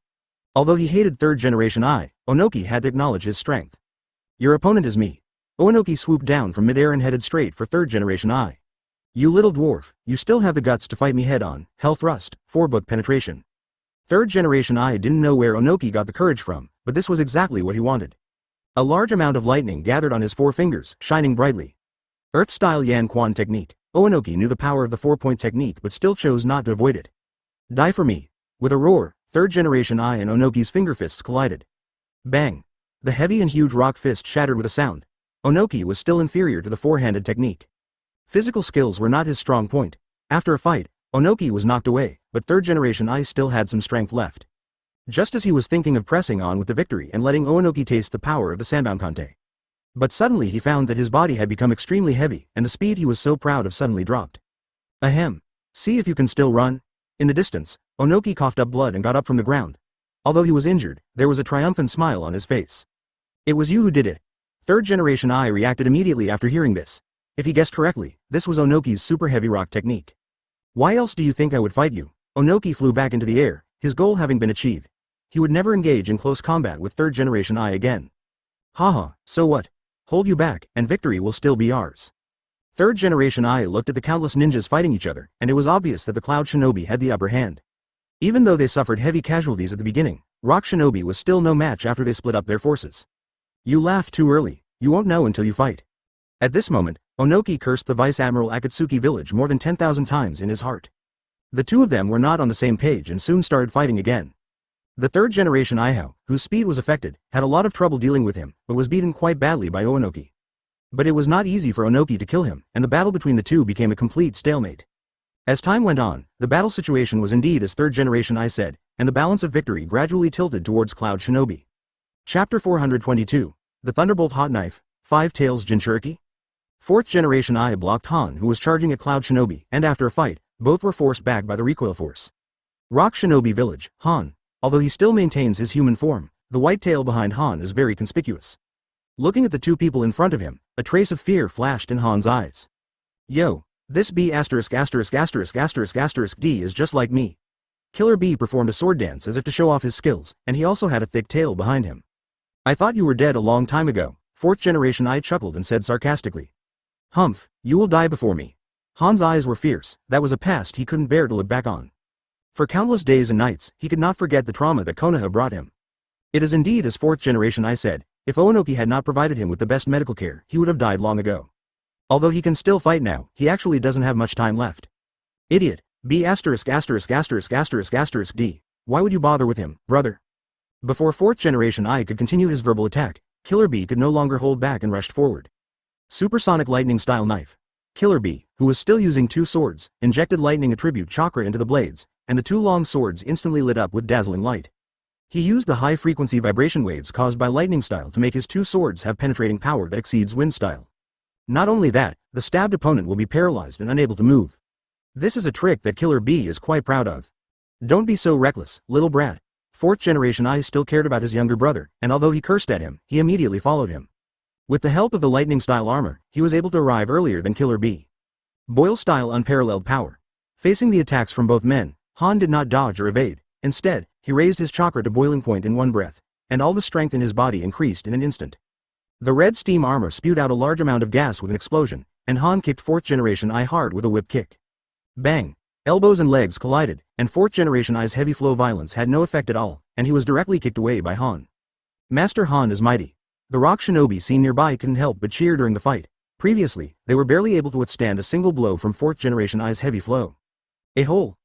Although he hated third generation I, Onoki had to acknowledge his strength. Your opponent is me. Onoki swooped down from midair and headed straight for third generation I. You little dwarf, you still have the guts to fight me head-on. Hell thrust, 4-book penetration. Third generation I didn't know where Onoki got the courage from, but this was exactly what he wanted. A large amount of lightning gathered on his 4 fingers, shining brightly. Earth-style Yan Quan technique. Onoki knew the power of the 4-point technique but still chose not to avoid it. Die for me. With a roar, third generation I and Onoki's finger fists collided. Bang. The heavy and huge rock fist shattered with a sound. Onoki was still inferior to the 4-handed technique. Physical skills were not his strong point. After a fight, Onoki was knocked away, but third generation I still had some strength left. Just as he was thinking of pressing on with the victory and letting Onoki taste the power of the Sanbankante. But suddenly he found that his body had become extremely heavy, and the speed he was so proud of suddenly dropped. Ahem. See if you can still run. In the distance, Onoki coughed up blood and got up from the ground. Although he was injured, there was a triumphant smile on his face. It was you who did it. Third generation I reacted immediately after hearing this. If he guessed correctly, this was Onoki's super heavy rock technique. Why else do you think I would fight you? Onoki flew back into the air, his goal having been achieved. He would never engage in close combat with third generation I again. Haha, so what? Hold you back, and victory will still be ours. Third generation I looked at the countless ninjas fighting each other, and it was obvious that the Cloud Shinobi had the upper hand. Even though they suffered heavy casualties at the beginning, Rock Shinobi was still no match after they split up their forces. You laughed too early, you won't know until you fight. At this moment, Onoki cursed the Vice Admiral Akatsuki village more than 10,000 times in his heart. The two of them were not on the same page and soon started fighting again. The third generation Ihao, whose speed was affected, had a lot of trouble dealing with him, but was beaten quite badly by Onoki. But it was not easy for Onoki to kill him, and the battle between the two became a complete stalemate. As time went on, the battle situation was indeed as third generation I said, and the balance of victory gradually tilted towards Cloud Shinobi. Chapter 422. The Thunderbolt Hot Knife, 5 Tails Jinchuriki? Fourth generation I blocked Han, who was charging at Cloud Shinobi, and after a fight, both were forced back by the recoil force. Rock Shinobi Village, Han. Although he still maintains his human form, the white tail behind Han is very conspicuous. Looking at the two people in front of him, a trace of fear flashed in Han's eyes. Yo, this B************** D is just like me. Killer B performed a sword dance as if to show off his skills, and he also had a thick tail behind him. I thought you were dead a long time ago, 4th generation I chuckled and said sarcastically. Humph, you will die before me. Han's eyes were fierce, that was a past he couldn't bear to look back on. For countless days and nights, he could not forget the trauma that Konoha brought him. It is indeed as 4th generation I said, if Onoki had not provided him with the best medical care, he would have died long ago. Although he can still fight now, he actually doesn't have much time left. Idiot, B******************************* D. Why would you bother with him, brother? Before 4th generation I could continue his verbal attack, Killer B could no longer hold back and rushed forward. Supersonic lightning style knife. Killer B, who was still using two swords, injected lightning attribute chakra into the blades, and the two long swords instantly lit up with dazzling light. He used the high-frequency vibration waves caused by lightning style to make his two swords have penetrating power that exceeds wind style. Not only that, the stabbed opponent will be paralyzed and unable to move. This is a trick that Killer B is quite proud of. Don't be so reckless, little brat. 4th generation I still cared about his younger brother, and although he cursed at him, he immediately followed him. With the help of the lightning style armor, he was able to arrive earlier than Killer B. Boil style unparalleled power. Facing the attacks from both men, Han did not dodge or evade. Instead, he raised his chakra to boiling point in one breath, and all the strength in his body increased in an instant. The red steam armor spewed out a large amount of gas with an explosion, and Han kicked 4th generation I hard with a whip kick. Bang! Elbows and legs collided, and 4th generation I's heavy flow violence had no effect at all, and he was directly kicked away by Han. Master Han is mighty. The rock shinobi seen nearby couldn't help but cheer during the fight. Previously, they were barely able to withstand a single blow from 4th generation I's heavy flow. A hole,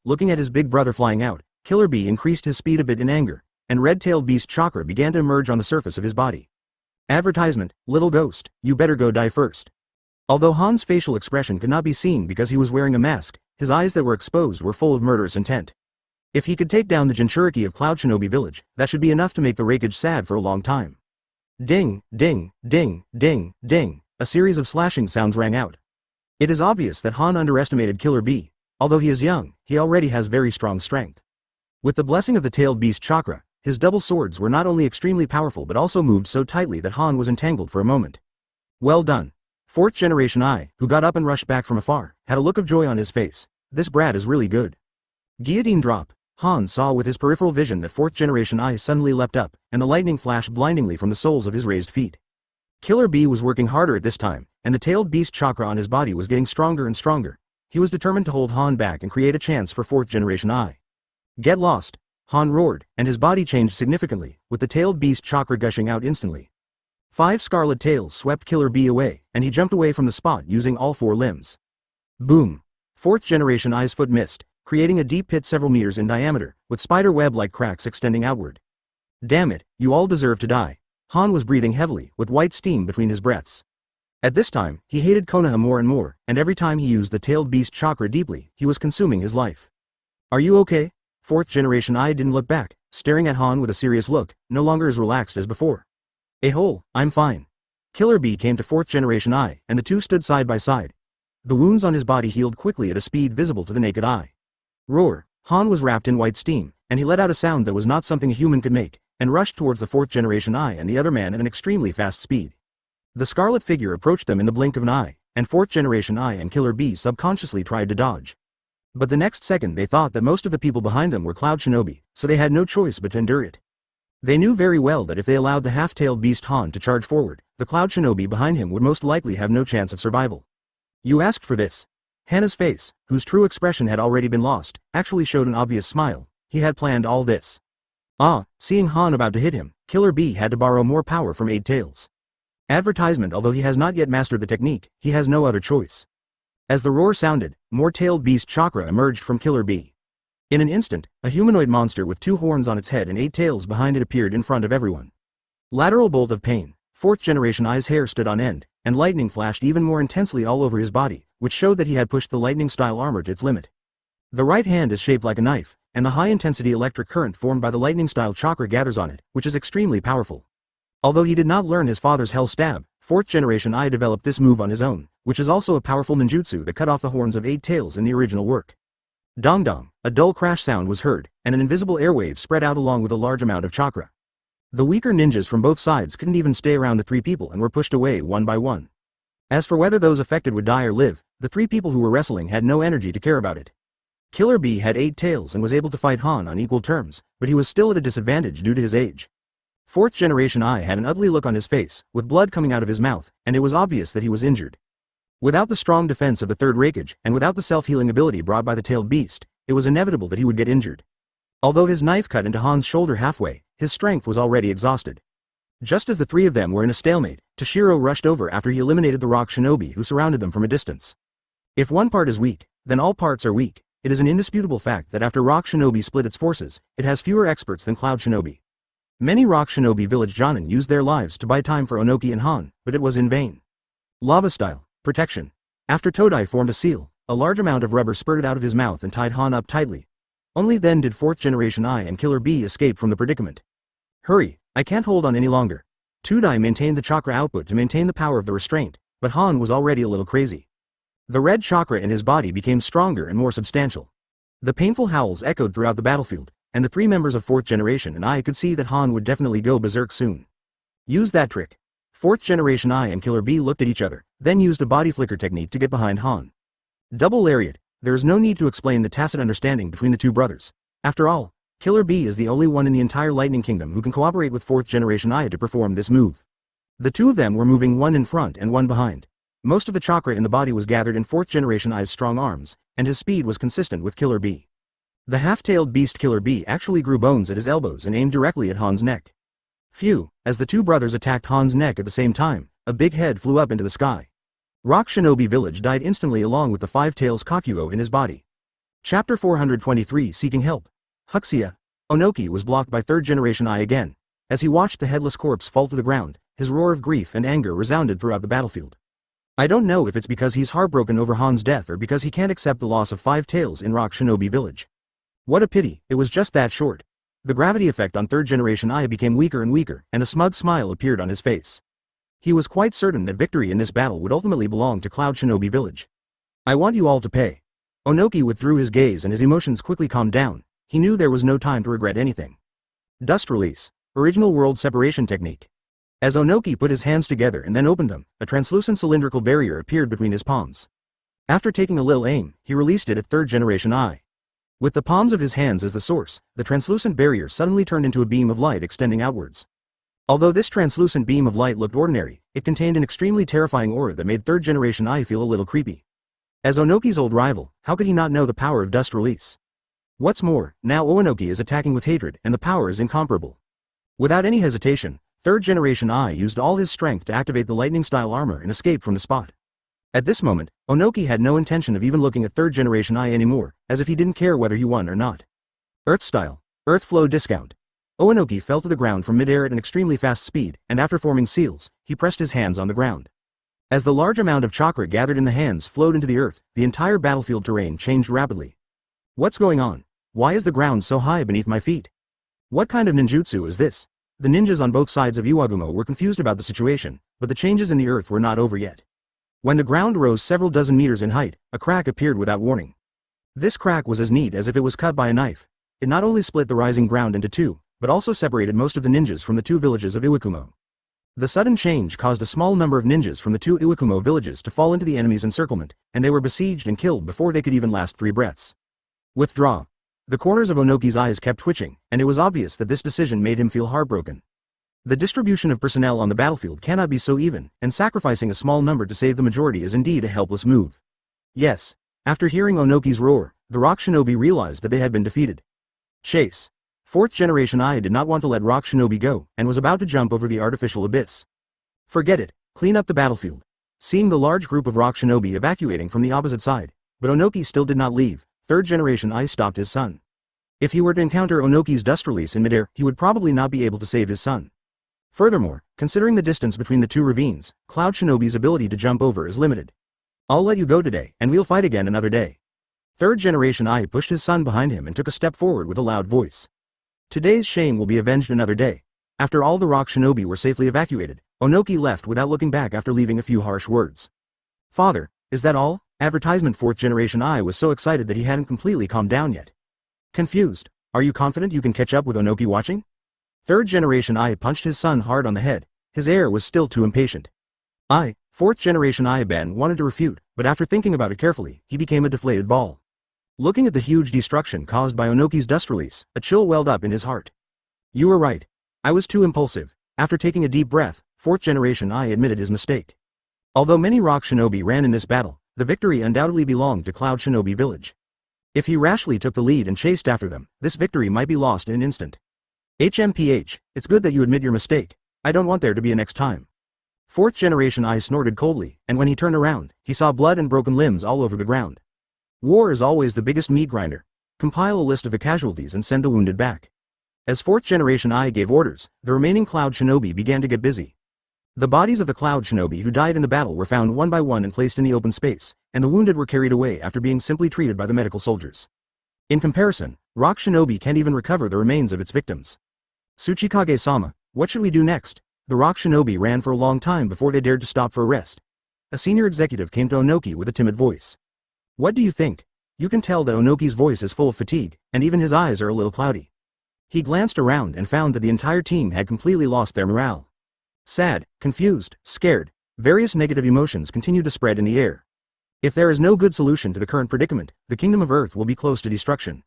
looking at his big brother flying out, Killer B increased his speed a bit in anger, and red-tailed beast chakra began to emerge on the surface of his body. Advertisement, little ghost, you better go die first. Although Han's facial expression could not be seen because he was wearing a mask, his eyes that were exposed were full of murderous intent. If he could take down the Jinchuriki of Cloud Shinobi Village, that should be enough to make the Raikage sad for a long time. Ding, ding, ding, ding, ding, a series of slashing sounds rang out. It is obvious that Han underestimated Killer B. Although he is young, he already has very strong strength. With the blessing of the tailed beast chakra, his double swords were not only extremely powerful but also moved so tightly that Han was entangled for a moment. Well done. 4th generation I, who got up and rushed back from afar, had a look of joy on his face. This brat is really good. Guillotine drop. Han saw with his peripheral vision that 4th generation I suddenly leapt up, and the lightning flashed blindingly from the soles of his raised feet. Killer B was working harder at this time, and the tailed beast chakra on his body was getting stronger and stronger. He was determined to hold Han back and create a chance for 4th generation I. Get lost! Han roared, and his body changed significantly, with the tailed beast chakra gushing out instantly. 5 scarlet tails swept Killer B away, and he jumped away from the spot using all 4 limbs. Boom! 4th generation I's foot missed, creating a deep pit several meters in diameter, with spider web-like cracks extending outward. Damn it, you all deserve to die. Han was breathing heavily, with white steam between his breaths. At this time, he hated Konoha more and more, and every time he used the tailed beast chakra deeply, he was consuming his life. Are you okay? 4th generation I didn't look back, staring at Han with a serious look, no longer as relaxed as before. I'm fine. Killer B came to 4th generation I, and the two stood side by side. The wounds on his body healed quickly at a speed visible to the naked eye. Roar! Han was wrapped in white steam, and he let out a sound that was not something a human could make, and rushed towards the 4th generation I and the other man at an extremely fast speed. The scarlet figure approached them in the blink of an eye, and 4th generation I and Killer B subconsciously tried to dodge. But the next second they thought that most of the people behind them were Cloud Shinobi, so they had no choice but to endure it. They knew very well that if they allowed the half-tailed beast Han to charge forward, the Cloud Shinobi behind him would most likely have no chance of survival. You asked for this. Hana's face, whose true expression had already been lost, actually showed an obvious smile. He had planned all this. Seeing Han about to hit him, Killer B had to borrow more power from 8 tails. Advertisement. Although he has not yet mastered the technique, he has no other choice. As the roar sounded, more tailed beast chakra emerged from Killer B. In an instant, a humanoid monster with 2 horns on its head and 8 tails behind it appeared in front of everyone. Lateral bolt of pain. 4th generation I's hair stood on end, and lightning flashed even more intensely all over his body, which showed that he had pushed the lightning-style armor to its limit. The right hand is shaped like a knife, and the high-intensity electric current formed by the lightning-style chakra gathers on it, which is extremely powerful. Although he did not learn his father's hell stab, 4th generation I developed this move on his own, which is also a powerful ninjutsu that cut off the horns of 8 tails in the original work. Dong dong, a dull crash sound was heard, and an invisible airwave spread out along with a large amount of chakra. The weaker ninjas from both sides couldn't even stay around the 3 people and were pushed away one by one. As for whether those affected would die or live, the 3 people who were wrestling had no energy to care about it. Killer Bee had 8 tails and was able to fight Han on equal terms, but he was still at a disadvantage due to his age. 4th generation I had an ugly look on his face, with blood coming out of his mouth, and it was obvious that he was injured. Without the strong defense of the 3rd Raikage, and without the self-healing ability brought by the tailed beast, it was inevitable that he would get injured. Although his knife cut into Han's shoulder halfway, his strength was already exhausted. Just as the 3 of them were in a stalemate, Toshiro rushed over after he eliminated the rock shinobi who surrounded them from a distance. If one part is weak, then all parts are weak. It is an indisputable fact that after rock shinobi split its forces, it has fewer experts than cloud shinobi. Many rock shinobi village jonin used their lives to buy time for Onoki and Han, but it was in vain. Lava style, protection. After Todai formed a seal, a large amount of rubber spurted out of his mouth and tied Han up tightly. Only then did 4th generation I and Killer Bee escape from the predicament. Hurry, I can't hold on any longer. Todai maintained the chakra output to maintain the power of the restraint, but Han was already a little crazy. The red chakra in his body became stronger and more substantial. The painful howls echoed throughout the battlefield, and the 3 members of 4th generation and I could see that Han would definitely go berserk soon. Use that trick. 4th generation I and Killer Bee looked at each other, then used a body flicker technique to get behind Han. Double lariat. There is no need to explain the tacit understanding between the 2 brothers. After all, Killer Bee is the only one in the entire Lightning Kingdom who can cooperate with 4th generation I to perform this move. The 2 of them were moving one in front and one behind. Most of the chakra in the body was gathered in 4th generation I's strong arms, and his speed was consistent with Killer Bee. The half-tailed beast Killer Bee actually grew bones at his elbows and aimed directly at Han's neck. Phew, as the 2 brothers attacked Han's neck at the same time, a big head flew up into the sky. Rock Shinobi Village died instantly along with the 5 tails Kakuo in his body. Chapter 423 Seeking Help. Huxia. Onoki was blocked by 3rd generation I again. As he watched the headless corpse fall to the ground, his roar of grief and anger resounded throughout the battlefield. I don't know if it's because he's heartbroken over Han's death or because he can't accept the loss of 5 tails in Rock Shinobi Village. What a pity, it was just that short. The gravity effect on 3rd generation I became weaker and weaker, and a smug smile appeared on his face. He was quite certain that victory in this battle would ultimately belong to Cloud Shinobi Village. I want you all to pay. Onoki withdrew his gaze and his emotions quickly calmed down. He knew there was no time to regret anything. Dust release. Original world separation technique. As Onoki put his hands together and then opened them, a translucent cylindrical barrier appeared between his palms. After taking a little aim, he released it at 3rd generation I. With the palms of his hands as the source, the translucent barrier suddenly turned into a beam of light extending outwards. Although this translucent beam of light looked ordinary, it contained an extremely terrifying aura that made 3rd generation I feel a little creepy. As Onoki's old rival, how could he not know the power of dust release? What's more, now Onoki is attacking with hatred and the power is incomparable. Without any hesitation, 3rd generation I used all his strength to activate the lightning-style armor and escape from the spot. At this moment, Onoki had no intention of even looking at 3rd generation I anymore, as if he didn't care whether he won or not. Earth style. Earth flow discount. Onoki fell to the ground from midair at an extremely fast speed, and after forming seals, he pressed his hands on the ground. As the large amount of chakra gathered in the hands flowed into the earth, the entire battlefield terrain changed rapidly. What's going on? Why is the ground so high beneath my feet? What kind of ninjutsu is this? The ninjas on both sides of Iwagumo were confused about the situation, but the changes in the earth were not over yet. When the ground rose several dozen meters in height, a crack appeared without warning. This crack was as neat as if it was cut by a knife. It not only split the rising ground into 2, but also separated most of the ninjas from the 2 villages of Iwakumo. The sudden change caused a small number of ninjas from the 2 Iwakumo villages to fall into the enemy's encirclement, and they were besieged and killed before they could even last 3 breaths. Withdraw. The corners of Onoki's eyes kept twitching, and it was obvious that this decision made him feel heartbroken. The distribution of personnel on the battlefield cannot be so even, and sacrificing a small number to save the majority is indeed a helpless move. Yes. After hearing Onoki's roar, the Rock Shinobi realized that they had been defeated. Chase. 4th generation I did not want to let Rock Shinobi go, and was about to jump over the artificial abyss. Forget it, clean up the battlefield. Seeing the large group of Rock Shinobi evacuating from the opposite side, but Onoki still did not leave, 3rd generation I stopped his son. If he were to encounter Onoki's dust release in midair, he would probably not be able to save his son. Furthermore, considering the distance between the 2 ravines, Cloud Shinobi's ability to jump over is limited. I'll let you go today, and we'll fight again another day. 3rd generation I pushed his son behind him and took a step forward with a loud voice. Today's shame will be avenged another day. After all the Rock Shinobi were safely evacuated, Onoki left without looking back after leaving a few harsh words. Father, is that all? Advertisement 4th generation I was so excited that he hadn't completely calmed down yet. Confused. Are you confident you can catch up with Onoki watching? 3rd generation I punched his son hard on the head. His air was still too impatient. 4th generation I Ben wanted to refute, but after thinking about it carefully, he became a deflated ball. Looking at the huge destruction caused by Onoki's dust release, a chill welled up in his heart. You were right. I was too impulsive. After taking a deep breath, 4th generation I admitted his mistake. Although many rock shinobi ran in this battle, the victory undoubtedly belonged to Cloud Shinobi Village. If he rashly took the lead and chased after them, this victory might be lost in an instant. HMPH, it's good that you admit your mistake. I don't want there to be a next time. 4th generation I snorted coldly, and when he turned around, he saw blood and broken limbs all over the ground. War is always the biggest meat grinder. Compile a list of the casualties and send the wounded back. As 4th generation I gave orders, the remaining Cloud Shinobi began to get busy. The bodies of the Cloud Shinobi who died in the battle were found one by one and placed in the open space, and the wounded were carried away after being simply treated by the medical soldiers. In comparison, Rock Shinobi can't even recover the remains of its victims. Tsuchikage-sama, what should we do next? The Rock Shinobi ran for a long time before they dared to stop for a rest. A senior executive came to Onoki with a timid voice. What do you think? You can tell that Onoki's voice is full of fatigue, and even his eyes are a little cloudy. He glanced around and found that the entire team had completely lost their morale. Sad, confused, scared, various negative emotions continue to spread in the air. If there is no good solution to the current predicament, the Kingdom of Earth will be close to destruction.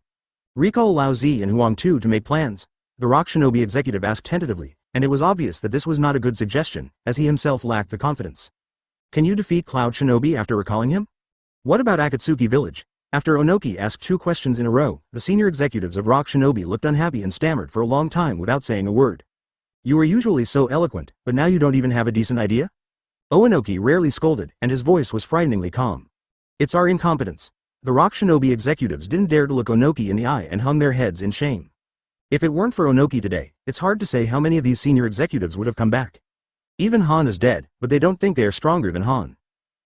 Recall Lao Zi and Huang Tu to make plans, the Rock Shinobi executive asked tentatively, and it was obvious that this was not a good suggestion, as he himself lacked the confidence. Can you defeat Cloud Shinobi after recalling him? What about Akatsuki Village? After Onoki asked 2 questions in a row, the senior executives of Rock Shinobi looked unhappy and stammered for a long time without saying a word. You were usually so eloquent, but now you don't even have a decent idea? Onoki rarely scolded, and his voice was frighteningly calm. It's our incompetence. The Rock Shinobi executives didn't dare to look Onoki in the eye and hung their heads in shame. If it weren't for Onoki today, it's hard to say how many of these senior executives would have come back. Even Han is dead, but they don't think they are stronger than Han.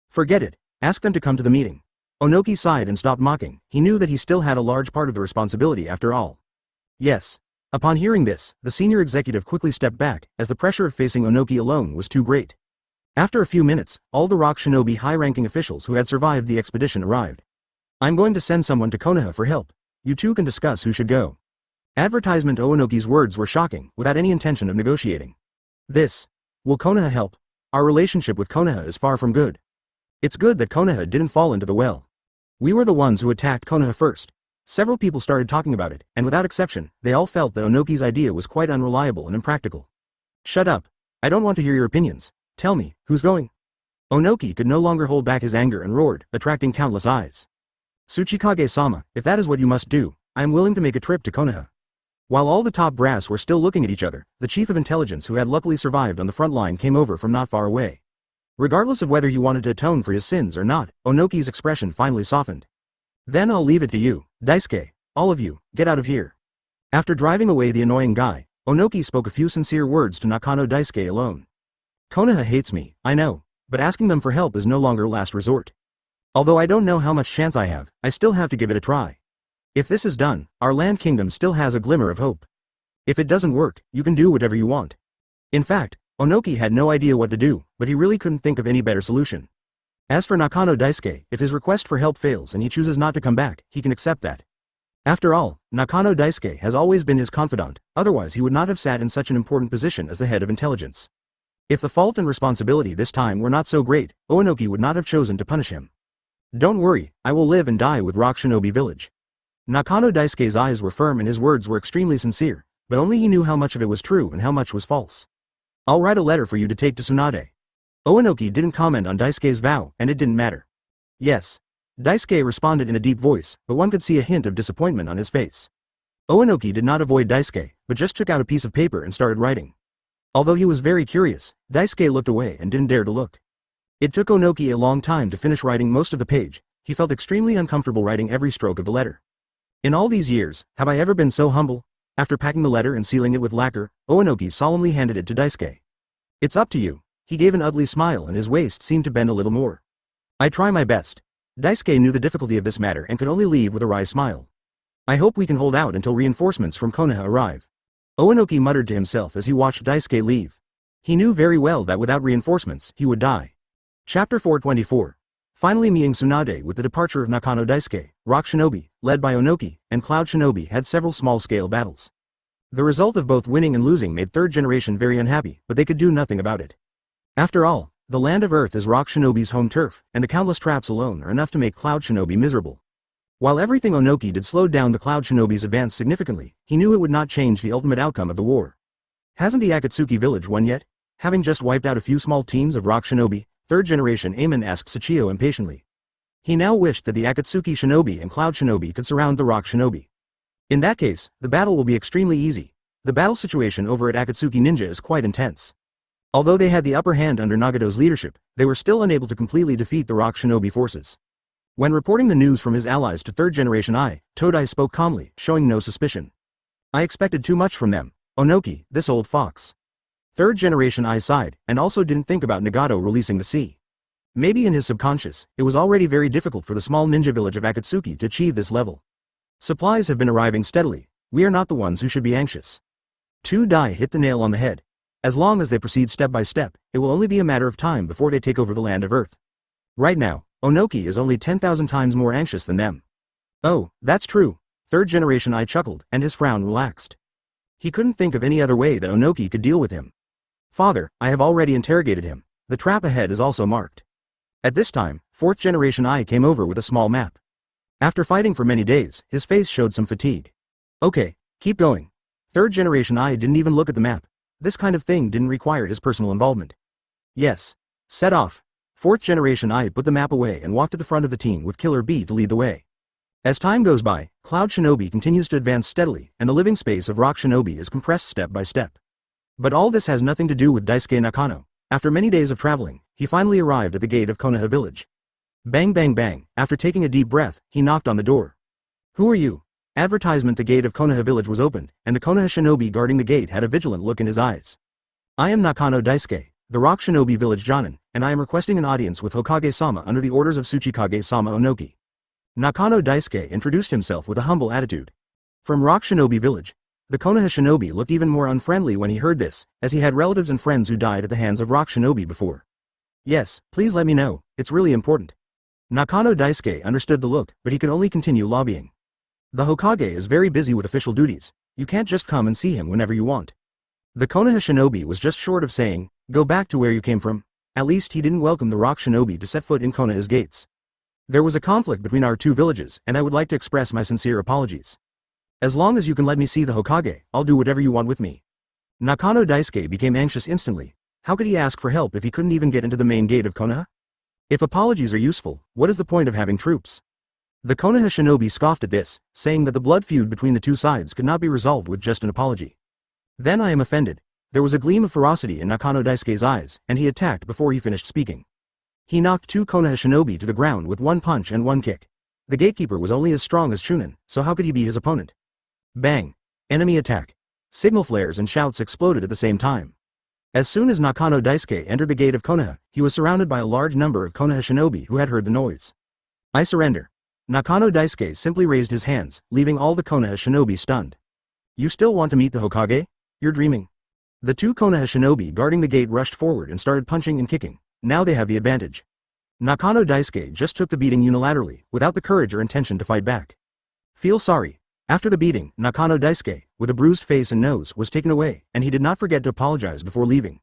Forget it, ask them to come to the meeting. Onoki sighed and stopped mocking. He knew that he still had a large part of the responsibility after all. Yes. Upon hearing this, the senior executive quickly stepped back, as the pressure of facing Onoki alone was too great. After a few minutes, all the Rock Shinobi high-ranking officials who had survived the expedition arrived. I'm going to send someone to Konoha for help. You two can discuss who should go. Advertisement Onoki's words were shocking, without any intention of negotiating. Will Konoha help? Our relationship with Konoha is far from good. It's good that Konoha didn't fall into the well. We were the ones who attacked Konoha first. Several people started talking about it, and without exception, they all felt that Onoki's idea was quite unreliable and impractical. Shut up. I don't want to hear your opinions. Tell me, who's going? Onoki could no longer hold back his anger and roared, attracting countless eyes. Tsuchikage-sama, if that is what you must do, I am willing to make a trip to Konoha. While all the top brass were still looking at each other, the chief of intelligence who had luckily survived on the front line came over from not far away. Regardless of whether he wanted to atone for his sins or not, Onoki's expression finally softened. Then I'll leave it to you, Daisuke. All of you, get out of here. After driving away the annoying guy, Onoki spoke a few sincere words to Nakano Daisuke alone. Konoha hates me, I know, but asking them for help is no longer last resort. Although I don't know how much chance I have, I still have to give it a try. If this is done, our land kingdom still has a glimmer of hope. If it doesn't work, you can do whatever you want. In fact, Onoki had no idea what to do, but he really couldn't think of any better solution. As for Nakano Daisuke, if his request for help fails and he chooses not to come back, he can accept that. After all, Nakano Daisuke has always been his confidant, otherwise he would not have sat in such an important position as the head of intelligence. If the fault and responsibility this time were not so great, Onoki would not have chosen to punish him. Don't worry, I will live and die with Rock Shinobi Village. Nakano Daisuke's eyes were firm and his words were extremely sincere, but only he knew how much of it was true and how much was false. I'll write a letter for you to take to Tsunade. Onoki didn't comment on Daisuke's vow, and it didn't matter. Yes. Daisuke responded in a deep voice, but one could see a hint of disappointment on his face. Onoki did not avoid Daisuke, but just took out a piece of paper and started writing. Although he was very curious, Daisuke looked away and didn't dare to look. It took Onoki a long time to finish writing most of the page. He felt extremely uncomfortable writing every stroke of the letter. In all these years, have I ever been so humble? After packing the letter and sealing it with lacquer, Onoki solemnly handed it to Daisuke. It's up to you. He gave an ugly smile and his waist seemed to bend a little more. I try my best. Daisuke knew the difficulty of this matter and could only leave with a wry smile. I hope we can hold out until reinforcements from Konoha arrive. Onoki muttered to himself as he watched Daisuke leave. He knew very well that without reinforcements, he would die. Chapter 424. Finally meeting Tsunade with the departure of Nakano Daisuke, Rock Shinobi, led by Onoki, and Cloud Shinobi had several small-scale battles. The result of both winning and losing made third generation very unhappy, but they could do nothing about it. After all, the land of Earth is Rock Shinobi's home turf, and the countless traps alone are enough to make Cloud Shinobi miserable. While everything Onoki did slowed down the Cloud Shinobi's advance significantly, he knew it would not change the ultimate outcome of the war. Hasn't the Akatsuki village won yet? Having just wiped out a few small teams of Rock Shinobi, third generation Amon asked Sachio impatiently. He now wished that the Akatsuki Shinobi and Cloud Shinobi could surround the Rock Shinobi. In that case, the battle will be extremely easy. The battle situation over at Akatsuki Ninja is quite intense. Although they had the upper hand under Nagato's leadership, they were still unable to completely defeat the Rock Shinobi forces. When reporting the news from his allies to third generation Todai spoke calmly, showing no suspicion. I expected too much from them. Onoki, this old fox. Third generation sighed, and also didn't think about Nagato releasing the sea. Maybe in his subconscious, it was already very difficult for the small ninja village of Akatsuki to achieve this level. Supplies have been arriving steadily. We are not the ones who should be anxious. Dai hit the nail on the head. As long as they proceed step by step, it will only be a matter of time before they take over the land of Earth. Right now, Onoki is only 10,000 times more anxious than them. Oh, that's true. Third generation chuckled, and his frown relaxed. He couldn't think of any other way that Onoki could deal with him. Father, I have already interrogated him. The trap ahead is also marked. At this time, fourth generation came over with a small map. After fighting for many days, his face showed some fatigue. Okay, keep going. Third generation didn't even look at the map. This kind of thing didn't require his personal involvement. Yes. Set off. Fourth generation put the map away and walked to the front of the team with Killer B to lead the way. As time goes by, Cloud Shinobi continues to advance steadily, and the living space of Rock Shinobi is compressed step by step. But all this has nothing to do with Daisuke Nakano. After many days of traveling, he finally arrived at the gate of Konoha village. Bang bang bang, after taking a deep breath, he knocked on the door. Who are you? Advertisement. The gate of Konoha village was opened, and the Konoha Shinobi guarding the gate had a vigilant look in his eyes. I am Nakano Daisuke, the Rock Shinobi village Jonin, and I am requesting an audience with Hokage-sama under the orders of Tsuchikage-sama Onoki. Nakano Daisuke introduced himself with a humble attitude. From Rock Shinobi village, the Konoha Shinobi looked even more unfriendly when he heard this, as he had relatives and friends who died at the hands of Rock Shinobi before. Yes, please let me know, it's really important. Nakano Daisuke understood the look, but he could only continue lobbying. The Hokage is very busy with official duties. You can't just come and see him whenever you want. The Konoha Shinobi was just short of saying, go back to where you came from. At least he didn't welcome the Rock Shinobi to set foot in Konoha's gates. There was a conflict between our two villages, and I would like to express my sincere apologies. As long as you can let me see the Hokage, I'll do whatever you want with me. Nakano Daisuke became anxious instantly. How could he ask for help if he couldn't even get into the main gate of Konoha? If apologies are useful, what is the point of having troops? The Konoha Shinobi scoffed at this, saying that the blood feud between the two sides could not be resolved with just an apology. Then I am offended. There was a gleam of ferocity in Nakano Daisuke's eyes, and he attacked before he finished speaking. He knocked two Konoha Shinobi to the ground with one punch and one kick. The gatekeeper was only as strong as Chunin, so how could he be his opponent? Bang! Enemy attack. Signal flares and shouts exploded at the same time. As soon as Nakano Daisuke entered the gate of Konoha, he was surrounded by a large number of Konoha Shinobi who had heard the noise. I surrender. Nakano Daisuke simply raised his hands, leaving all the Konoha Shinobi stunned. You still want to meet the Hokage? You're dreaming. The two Konoha Shinobi guarding the gate rushed forward and started punching and kicking. Now they have the advantage. Nakano Daisuke just took the beating unilaterally, without the courage or intention to fight back. Feel sorry. After the beating, Nakano Daisuke, with a bruised face and nose, was taken away, and he did not forget to apologize before leaving.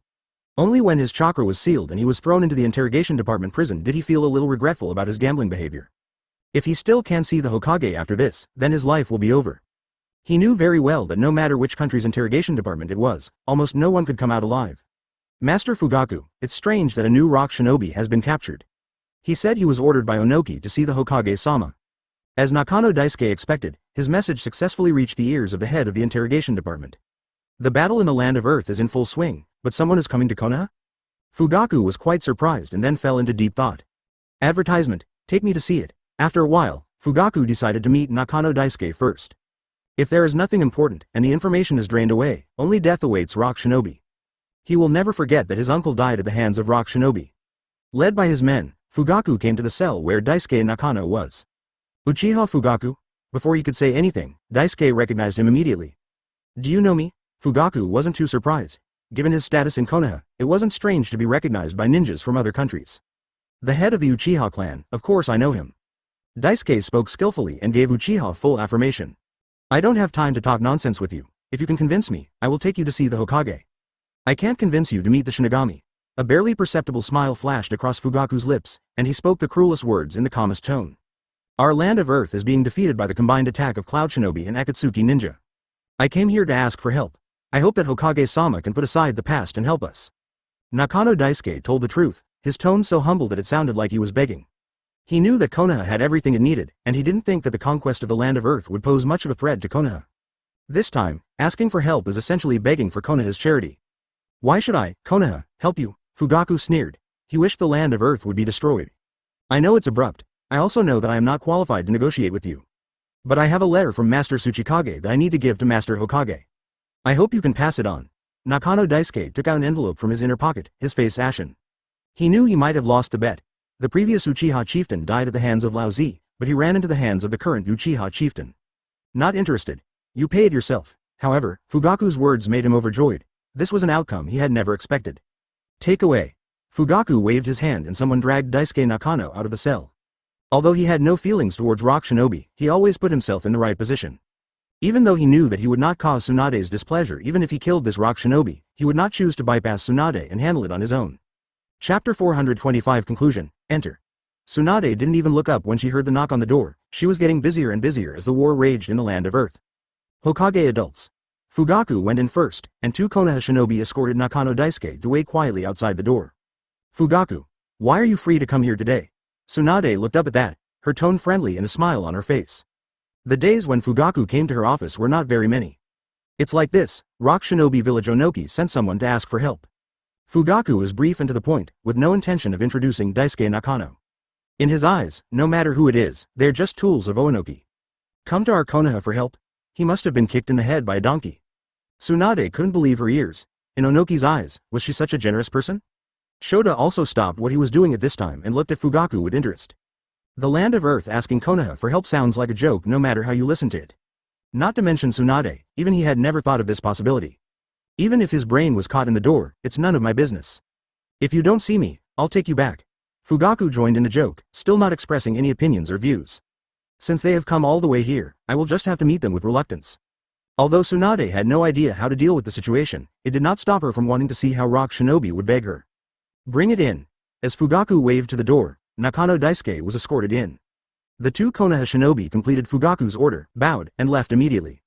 Only when his chakra was sealed and he was thrown into the interrogation department prison did he feel a little regretful about his gambling behavior. If he still can't see the Hokage after this, then his life will be over. He knew very well that no matter which country's interrogation department it was, almost no one could come out alive. Master Fugaku, it's strange that a new Rock Shinobi has been captured. He said he was ordered by Onoki to see the Hokage-sama. As Nakano Daisuke expected, his message successfully reached the ears of the head of the interrogation department. The battle in the land of Earth is in full swing, but someone is coming to Konoha? Fugaku was quite surprised and then fell into deep thought. Advertisement, take me to see it. After a while, Fugaku decided to meet Nakano Daisuke first. If there is nothing important, and the information is drained away, only death awaits Rock Shinobi. He will never forget that his uncle died at the hands of Rock Shinobi. Led by his men, Fugaku came to the cell where Daisuke Nakano was. Uchiha Fugaku? Before he could say anything, Daisuke recognized him immediately. Do you know me? Fugaku wasn't too surprised. Given his status in Konoha, it wasn't strange to be recognized by ninjas from other countries. The head of the Uchiha clan, of course I know him. Daisuke spoke skillfully and gave Uchiha full affirmation. I don't have time to talk nonsense with you. If you can convince me, I will take you to see the Hokage. I can't convince you to meet the Shinigami. A barely perceptible smile flashed across Fugaku's lips, and he spoke the cruelest words in the calmest tone. Our land of Earth is being defeated by the combined attack of Cloud Shinobi and Akatsuki Ninja. I came here to ask for help. I hope that Hokage-sama can put aside the past and help us. Nakano Daisuke told the truth, his tone so humble that it sounded like he was begging. He knew that Konoha had everything it needed, and he didn't think that the conquest of the land of Earth would pose much of a threat to Konoha. This time, asking for help is essentially begging for Konoha's charity. Why should I, Konoha, help you? Fugaku sneered. He wished the land of Earth would be destroyed. I know it's abrupt. I also know that I am not qualified to negotiate with you. But I have a letter from Master Tsuchikage that I need to give to Master Hokage. I hope you can pass it on. Nakano Daisuke took out an envelope from his inner pocket, his face ashen. He knew he might have lost the bet. The previous Uchiha chieftain died at the hands of Lao Zi, but he ran into the hands of the current Uchiha chieftain. Not interested. You pay it yourself. However, Fugaku's words made him overjoyed. This was an outcome he had never expected. Take away. Fugaku waved his hand and someone dragged Daisuke Nakano out of the cell. Although he had no feelings towards Rock Shinobi, he always put himself in the right position. Even though he knew that he would not cause Tsunade's displeasure even if he killed this Rock Shinobi, he would not choose to bypass Tsunade and handle it on his own. Chapter 425 Conclusion. Enter. Tsunade didn't even look up when she heard the knock on the door. She was getting busier and busier as the war raged in the land of Earth. Hokage adults. Fugaku went in first, and two Konoha shinobi escorted Nakano Daisuke to wait quietly outside the door. Fugaku. Why are you free to come here today? Tsunade looked up at that, her tone friendly and a smile on her face. The days when Fugaku came to her office were not very many. It's like this, Rock Shinobi Village Onoki sent someone to ask for help. Fugaku was brief and to the point, with no intention of introducing Daisuke Nakano. In his eyes, no matter who it is, they're just tools of Onoki. Come to our Konoha for help? He must have been kicked in the head by a donkey. Tsunade couldn't believe her ears. In Onoki's eyes, was she such a generous person? Shota also stopped what he was doing at this time and looked at Fugaku with interest. The land of Earth asking Konoha for help sounds like a joke no matter how you listen to it. Not to mention Tsunade, even he had never thought of this possibility. Even if his brain was caught in the door, it's none of my business. If you don't see me, I'll take you back. Fugaku joined in the joke, still not expressing any opinions or views. Since they have come all the way here, I will just have to meet them with reluctance. Although Tsunade had no idea how to deal with the situation, it did not stop her from wanting to see how Rock Shinobi would beg her. Bring it in. As Fugaku waved to the door, Nakano Daisuke was escorted in. The two Konoha shinobi completed Fugaku's order, bowed, and left immediately.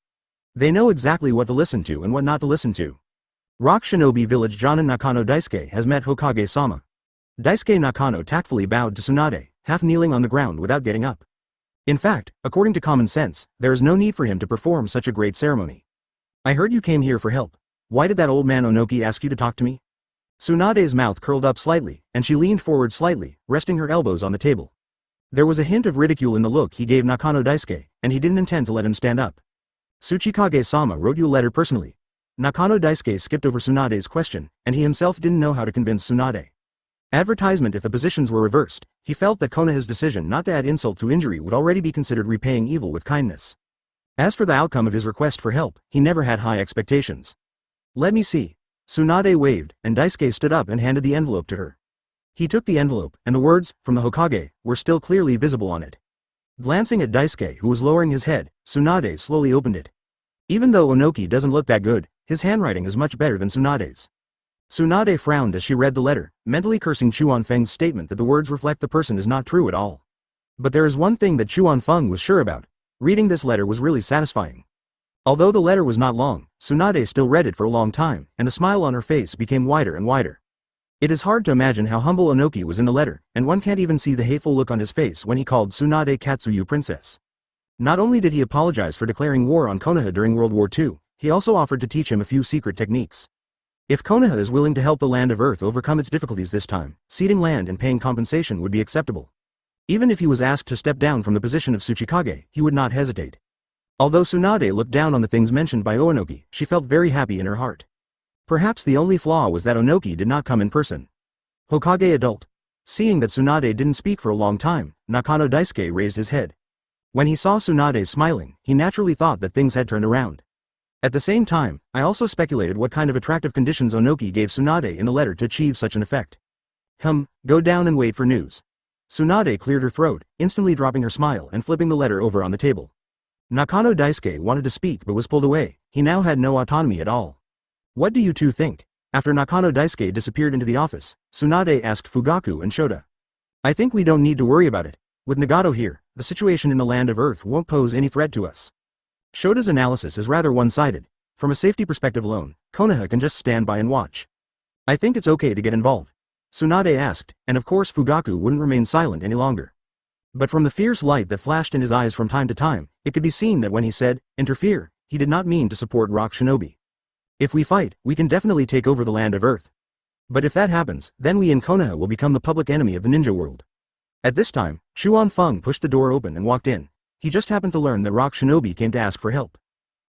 They know exactly what to listen to and what not to listen to. Rock Shinobi Village Jonin Nakano Daisuke has met Hokage-sama. Daisuke Nakano tactfully bowed to Tsunade, half kneeling on the ground without getting up. In fact, according to common sense, there is no need for him to perform such a great ceremony. I heard you came here for help. Why did that old man Onoki ask you to talk to me? Tsunade's mouth curled up slightly, and she leaned forward slightly, resting her elbows on the table. There was a hint of ridicule in the look he gave Nakano Daisuke, and he didn't intend to let him stand up. Tsuchikage-sama wrote you a letter personally. Nakano Daisuke skipped over Tsunade's question, and he himself didn't know how to convince Tsunade. Advertisement if the positions were reversed, he felt that Konoha's decision not to add insult to injury would already be considered repaying evil with kindness. As for the outcome of his request for help, he never had high expectations. Let me see. Tsunade waved, and Daisuke stood up and handed the envelope to her. He took the envelope, and the words, from the Hokage, were still clearly visible on it. Glancing at Daisuke who was lowering his head, Tsunade slowly opened it. Even though Onoki doesn't look that good, his handwriting is much better than Tsunade's. Tsunade frowned as she read the letter, mentally cursing Chuan Feng's statement that the words reflect the person is not true at all. But there is one thing that Chuan Feng was sure about. Reading this letter was really satisfying. Although the letter was not long, Tsunade still read it for a long time, and the smile on her face became wider and wider. It is hard to imagine how humble Onoki was in the letter, and one can't even see the hateful look on his face when he called Tsunade Katsuyu princess. Not only did he apologize for declaring war on Konoha during World War II, he also offered to teach him a few secret techniques. If Konoha is willing to help the land of Earth overcome its difficulties this time, ceding land and paying compensation would be acceptable. Even if he was asked to step down from the position of Tsuchikage, he would not hesitate. Although Tsunade looked down on the things mentioned by Onoki, she felt very happy in her heart. Perhaps the only flaw was that Onoki did not come in person. Hokage adult. Seeing that Tsunade didn't speak for a long time, Nakano Daisuke raised his head. When he saw Tsunade smiling, he naturally thought that things had turned around. At the same time, I also speculated what kind of attractive conditions Onoki gave Tsunade in the letter to achieve such an effect. Go down and wait for news. Tsunade cleared her throat, instantly dropping her smile and flipping the letter over on the table. Nakano Daisuke wanted to speak but was pulled away. He now had no autonomy at all. What do you two think? After Nakano Daisuke disappeared into the office, Tsunade asked Fugaku and Shota. I think we don't need to worry about it. With Nagato here, the situation in the Land of Earth won't pose any threat to us. Shota's analysis is rather one-sided. From a safety perspective alone, Konoha can just stand by and watch. I think it's okay to get involved. Tsunade asked, and of course Fugaku wouldn't remain silent any longer. But from the fierce light that flashed in his eyes from time to time, it could be seen that when he said, interfere, he did not mean to support Rock Shinobi. If we fight, we can definitely take over the Land of Earth. But if that happens, then we in Konoha will become the public enemy of the ninja world. At this time, Chuan Feng pushed the door open and walked in. He just happened to learn that Rock Shinobi came to ask for help.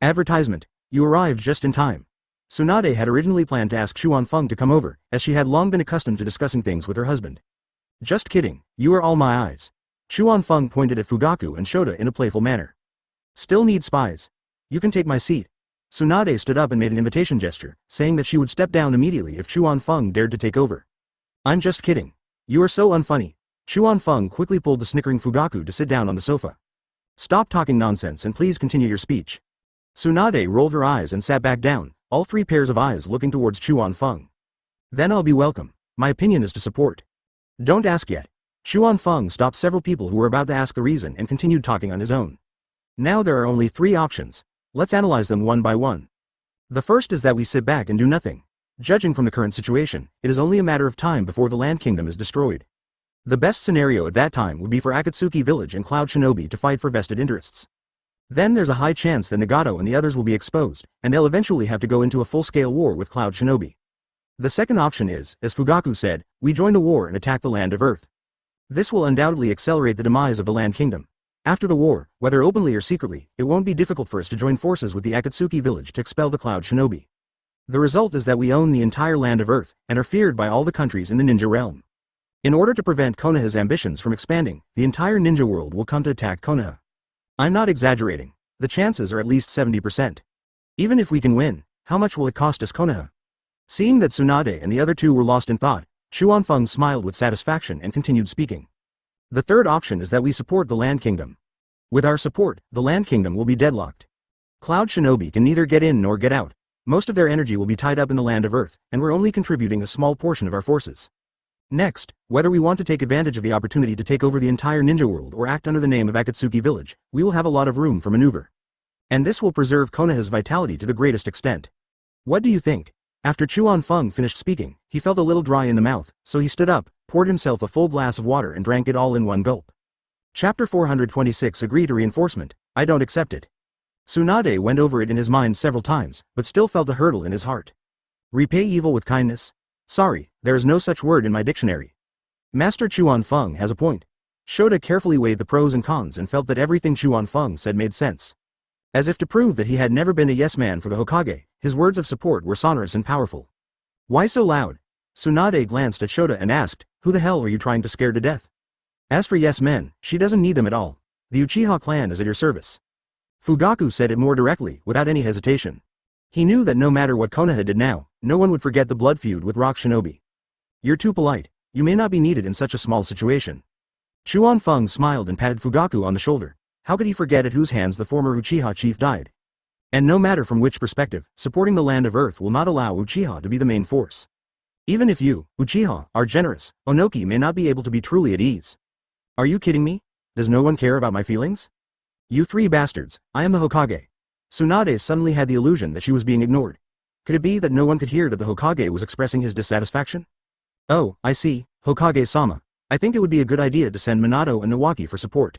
Advertisement. You arrived just in time. Tsunade had originally planned to ask Chuan Feng to come over, as she had long been accustomed to discussing things with her husband. Just kidding, you are all my eyes. Chuan Feng pointed at Fugaku and Shota in a playful manner. Still need spies. You can take my seat. Tsunade stood up and made an invitation gesture, saying that she would step down immediately if Chuan Feng dared to take over. I'm just kidding. You are so unfunny. Chuan Feng quickly pulled the snickering Fugaku to sit down on the sofa. Stop talking nonsense and please continue your speech. Tsunade rolled her eyes and sat back down, all three pairs of eyes looking towards Chuan Feng. Then I'll be welcome. My opinion is to support. Don't ask yet. Chuan Feng stopped several people who were about to ask the reason and continued talking on his own. Now there are only 3 options. Let's analyze them one by one. The first is that we sit back and do nothing. Judging from the current situation, it is only a matter of time before the Land Kingdom is destroyed. The best scenario at that time would be for Akatsuki Village and Cloud Shinobi to fight for vested interests. Then there's a high chance that Nagato and the others will be exposed, and they'll eventually have to go into a full-scale war with Cloud Shinobi. The second option is, as Fugaku said, we join the war and attack the Land of Earth. This will undoubtedly accelerate the demise of the Land Kingdom. After the war, whether openly or secretly, it won't be difficult for us to join forces with the Akatsuki Village to expel the Cloud Shinobi. The result is that we own the entire Land of Earth, and are feared by all the countries in the ninja realm. In order to prevent Konoha's ambitions from expanding, the entire ninja world will come to attack Konoha. I'm not exaggerating. The chances are at least 70%. Even if we can win, how much will it cost us Konoha? Seeing that Tsunade and the other two were lost in thought, Chuan Feng smiled with satisfaction and continued speaking. The third option is that we support the Land Kingdom. With our support, the Land Kingdom will be deadlocked. Cloud Shinobi can neither get in nor get out. Most of their energy will be tied up in the Land of Earth, and we're only contributing a small portion of our forces. Next, whether we want to take advantage of the opportunity to take over the entire ninja world or act under the name of Akatsuki Village, we will have a lot of room for maneuver. And this will preserve Konoha's vitality to the greatest extent. What do you think? After Chuan Feng finished speaking, he felt a little dry in the mouth, so he stood up, poured himself a full glass of water and drank it all in one gulp. Chapter 426 Agree to Reinforcement. I don't accept it. Tsunade went over it in his mind several times, but still felt a hurdle in his heart. Repay evil with kindness? Sorry, there is no such word in my dictionary. Master Chuan Feng has a point. Shota carefully weighed the pros and cons and felt that everything Chuan Feng said made sense. As if to prove that he had never been a yes man for the Hokage, his words of support were sonorous and powerful. Why so loud? Tsunade glanced at Shota and asked, who the hell are you trying to scare to death? As for yes men, she doesn't need them at all. The Uchiha clan is at your service. Fugaku said it more directly, without any hesitation. He knew that no matter what Konoha did now, no one would forget the blood feud with Rock Shinobi. You're too polite. You may not be needed in such a small situation. Chuan Feng smiled and patted Fugaku on the shoulder. How could he forget at whose hands the former Uchiha chief died? And no matter from which perspective, supporting the Land of Earth will not allow Uchiha to be the main force. Even if you, Uchiha, are generous, Onoki may not be able to be truly at ease. Are you kidding me? Does no one care about my feelings? You 3 bastards, I am the Hokage. Tsunade suddenly had the illusion that she was being ignored. Could it be that no one could hear that the Hokage was expressing his dissatisfaction? Oh, I see, Hokage-sama. I think it would be a good idea to send Minato and Nawaki for support.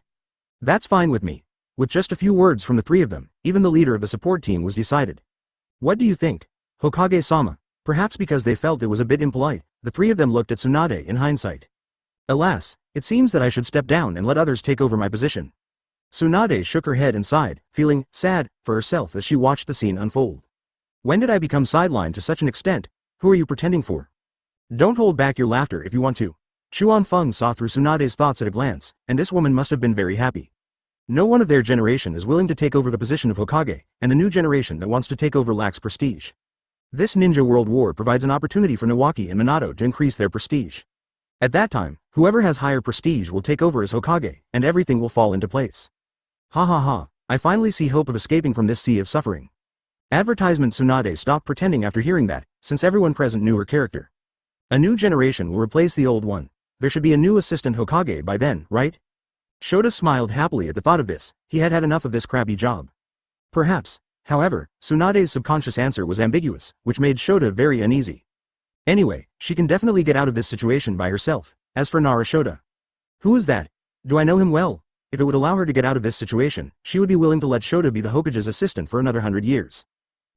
That's fine with me. With just a few words from the 3 of them, even the leader of the support team was decided. What do you think? Hokage-sama. Perhaps because they felt it was a bit impolite, the 3 of them looked at Tsunade in hindsight. Alas, it seems that I should step down and let others take over my position. Tsunade shook her head and sighed, feeling sad for herself as she watched the scene unfold. When did I become sidelined to such an extent? Who are you pretending for? Don't hold back your laughter if you want to. Chuan Feng saw through Tsunade's thoughts at a glance, and this woman must have been very happy. No one of their generation is willing to take over the position of Hokage, and the new generation that wants to take over lacks prestige. This Ninja World War provides an opportunity for Nawaki and Minato to increase their prestige. At that time, whoever has higher prestige will take over as Hokage, and everything will fall into place. Ha ha ha, I finally see hope of escaping from this sea of suffering. Advertisement. Tsunade stopped pretending after hearing that, since everyone present knew her character. A new generation will replace the old one. There should be a new assistant Hokage by then, right? Shota smiled happily at the thought of this. He had had enough of this crappy job. Perhaps. However, Tsunade's subconscious answer was ambiguous, which made Shota very uneasy. Anyway, she can definitely get out of this situation by herself. As for Nara Shota. Who is that? Do I know him well? If it would allow her to get out of this situation, she would be willing to let Shota be the Hokage's assistant for another 100 years.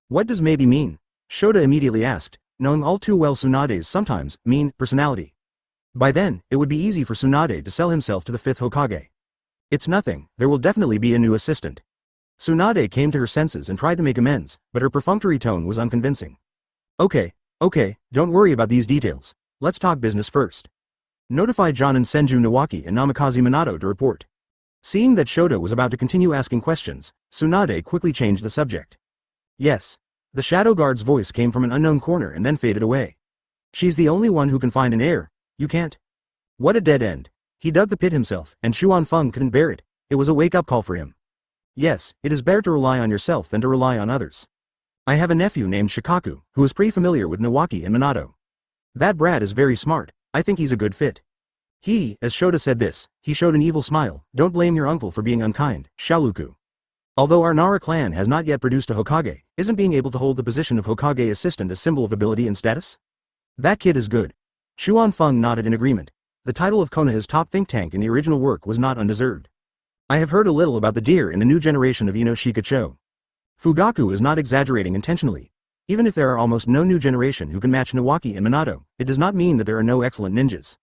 What does maybe mean? Shota immediately asked, knowing all too well Tsunade's sometimes mean personality. By then, it would be easy for Tsunade to sell himself to the 5th Hokage. It's nothing, there will definitely be a new assistant. Tsunade came to her senses and tried to make amends, but her perfunctory tone was unconvincing. Okay, don't worry about these details. Let's talk business first. Notify Jonin Senju Nawaki and Namikaze Minato to report. Seeing that Shota was about to continue asking questions, Tsunade quickly changed the subject. Yes. The Shadow Guard's voice came from an unknown corner and then faded away. She's the only one who can find an heir. You can't. What a dead end. He dug the pit himself, and Xuanfeng couldn't bear it. It was a wake-up call for him. Yes, it is better to rely on yourself than to rely on others. I have a nephew named Shikaku, who is pretty familiar with Nawaki and Minato. That brat is very smart. I think he's a good fit. As Shota said this, he showed an evil smile. Don't blame your uncle for being unkind, Shaluku. Although our Nara clan has not yet produced a Hokage, isn't being able to hold the position of Hokage assistant a symbol of ability and status? That kid is good. Xuanfeng nodded in agreement. The title of Konoha's top think tank in the original work was not undeserved. I have heard a little about the deer in the new generation of Ino Shikacho. Fugaku is not exaggerating intentionally. Even if there are almost no new generation who can match Nawaki and Minato, it does not mean that there are no excellent ninjas.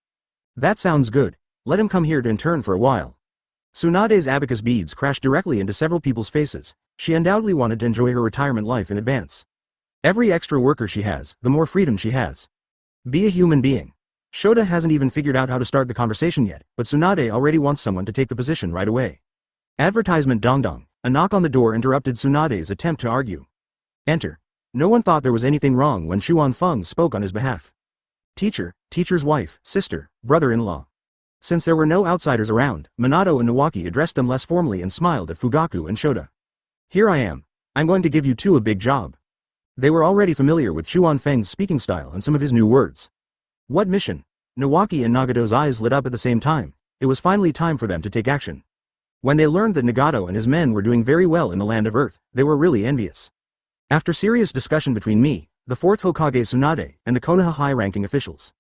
That sounds good. Let him come here to intern for a while. Tsunade's abacus beads crashed directly into several people's faces. She undoubtedly wanted to enjoy her retirement life in advance. Every extra worker she has, the more freedom she has. Be a human being. Shota hasn't even figured out how to start the conversation yet, but Tsunade already wants someone to take the position right away. Advertisement. Dong dong. A knock on the door interrupted Tsunade's attempt to argue. Enter. No one thought there was anything wrong when Xuanfeng spoke on his behalf. Teacher, teacher's wife, sister, brother-in-law. Since there were no outsiders around, Minato and Nawaki addressed them less formally and smiled at Fugaku and Shota. Here I am. I'm going to give you two a big job. They were already familiar with Xuanfeng's speaking style and some of his new words. What mission? Nawaki and Nagato's eyes lit up at the same time. It was finally time for them to take action. When they learned that Nagato and his men were doing very well in the Land of Earth, they were really envious. After serious discussion between me, the 4th Hokage Tsunade, and the Konoha high-ranking officials,